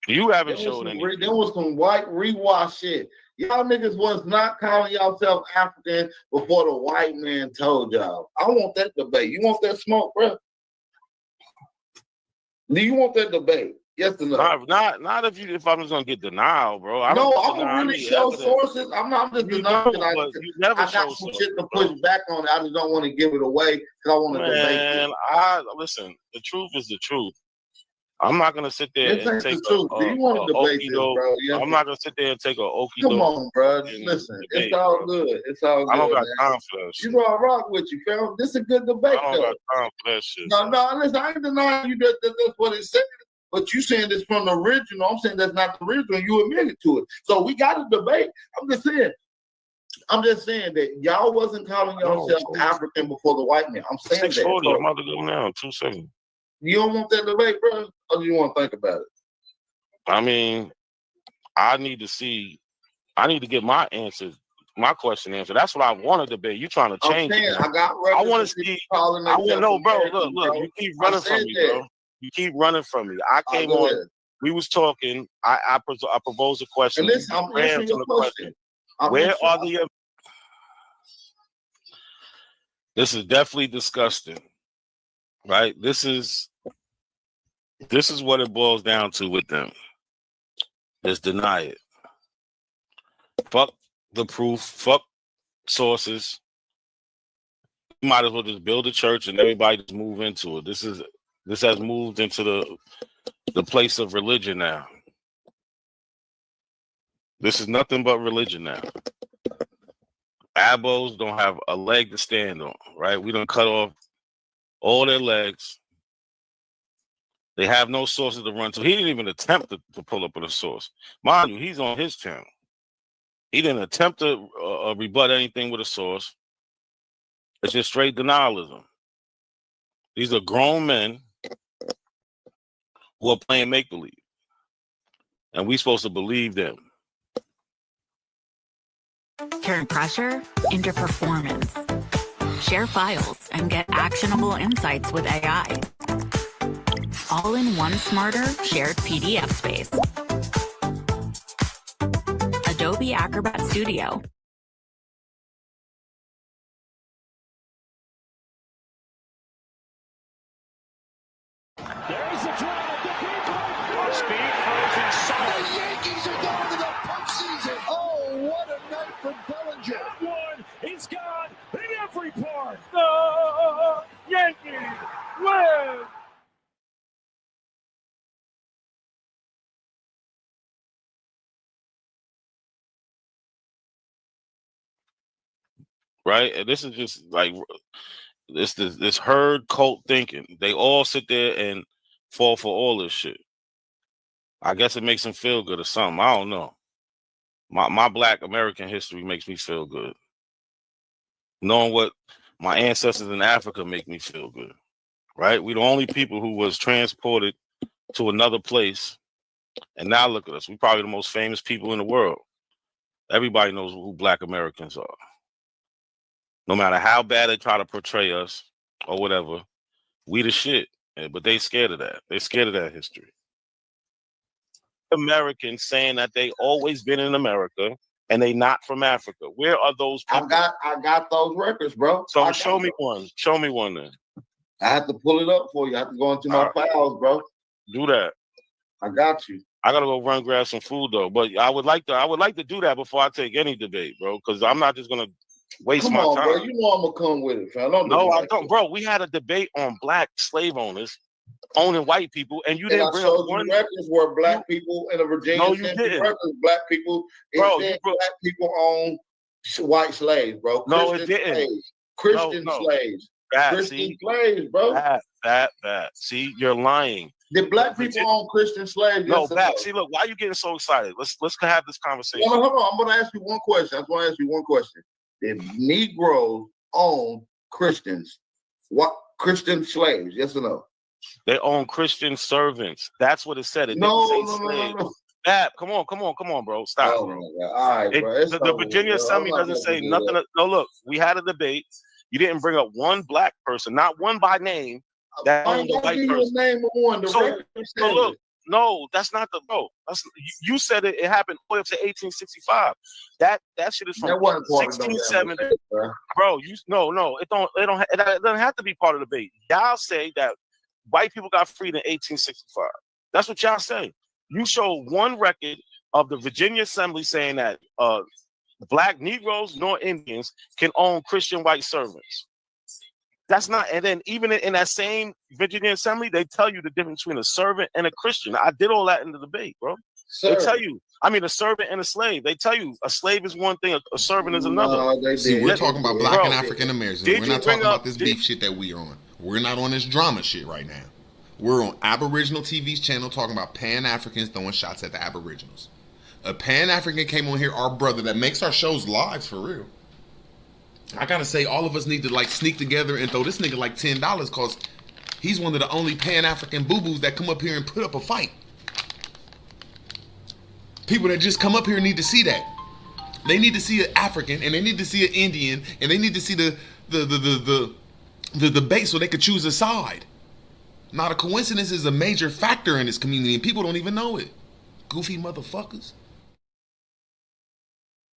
You haven't showed anything. There was some white rewash shit. Y'all niggas was not calling yourself African before the white man told y'all. I want that debate. You want that smoke, bro? Do you want that debate? Yes or no? Not if I'm just gonna get denial, bro. I No, don't I'm deny gonna really any show evidence. sources. I'm just denying that You never I show got some sources, shit to bro. push back on it. I just don't want to give it away because I want to debate Man, it. listen. The truth is the truth. I'm not gonna sit there This and ain't take the truth. Do you want to debate this, okey-doke. bro? Yes. I'm not gonna sit there and take a okey Come doke. on, bro. Listen, it's all good. It's all good. I don't got man. time for that shit. You know I rock with you, fam. This is a good I debate, don't though. got time for that shit. No, listen, I ain't denying you that that's what it said. But you saying this from the original. I'm saying that's not the original. You admitted to it. So we got a debate. I'm just saying that y'all wasn't calling yourself African before the white man. I'm saying that. 640. I'm about to go now. 2 seconds. You don't want that debate, bro? Or do you want to think about it? I mean, I need to get my question answered. That's what I want to debate. You trying to change it. I got I want to see. I want to know, bro. Look. You keep running from me, bro. You keep running from me. I came on. We was talking. I proposed a question. And listen, I'm answering your question. Where are the? This is definitely disgusting, right? This is what it boils down to with them. Just deny it. Fuck the proof. Fuck sources. You might as well just build a church and everybody just move into it. This has moved into the place of religion now. This is nothing but religion now. Abos don't have a leg to stand on, right? We done cut off all their legs. They have no sources to run to. He didn't even attempt to pull up with a source. Mind you, he's on his channel. He didn't attempt to rebut anything with a source. It's just straight denialism. These are grown men who are playing make-believe. and we supposed to believe them. Turn pressure into performance. Share files and get actionable insights with AI. All in one smarter, shared PDF space. Adobe Acrobat Studio. There's the drive. The people. Speed frozen solid. The Yankees are going to the postseason. Oh, what a night for Bellinger. One, he's gone in every part. The Yankees win. Right? And this is just like this herd cult thinking. They all sit there and fall for all this shit. I guess it makes them feel good or something. I don't know. My Black American history makes me feel good. Knowing what my ancestors in Africa make me feel good. Right? We're the only people who was transported to another place. And now look at us. We're probably the most famous people in the world. Everybody knows who Black Americans are. No matter how bad they try to portray us or whatever, we the shit. But they scared of that. They're scared of that history. Americans saying that they always been in America and they not from Africa. Where are those people? I got those records, bro. So show me one. Show me one then. I have to pull it up for you. I have to go into my files, bro. Do that. I got you. I gotta go run grab some food though. But I would like to do that before I take any debate, bro. Because I'm not just gonna waste my time. Bro. You know I'm gonna come with it, fam. No, I don't, bro. We had a debate on Black slave owners owning white people, and you didn't bring up one records where Black people in the Virginia. No, you didn't. Records, Black people, bro. Black people own white slaves, bro. No, it didn't. Slaves. Christian slaves. Christian slaves, bro. That. See, you're lying. Did Black people own Christian slaves? No, back. See, look, why are you getting so excited? Let's have this conversation. Hold on. I'm gonna ask you one question. Did Negroes own Christians? What Christian slaves? Yes or no? They own Christian servants. That's what it said. It no. Bab, come on, bro. Stop, bro. All right, bro. The Virginia Assembly doesn't say nothing. No, look, we had a debate. You didn't bring up one Black person, not one by name. That owned a white person. Name of one. So look, no, that's not the bro. You said it happened all up to 1865. That shit is from 1670. Bro, it doesn't have to be part of the debate. Y'all say that white people got freed in 1865. That's what y'all say. You show one record of the Virginia Assembly saying that Black Negroes nor Indians can own Christian white servants. That's not, and then even in that same Virginia Assembly, they tell you the difference between a servant and a Christian. I did all that in the debate, bro. They tell you, a servant and a slave. They tell you a slave is one thing, a servant is another. See, we're talking about Black and African Americans. We're not talking about this beef shit that we're on. We're not on this drama shit right now. We're on Aboriginal TV's channel talking about Pan-Africans throwing shots at the Aboriginals. A Pan-African came on here, our brother, that makes our shows live for real. I gotta say, all of us need to sneak together and throw this nigga $10 because he's one of the only Pan-African boo-boos that come up here and put up a fight. People that just come up here need to see that. They need to see an African and they need to see an Indian and they need to see the debate so they could choose a side. Not a coincidence is a major factor in this community and people don't even know it. Goofy motherfuckers.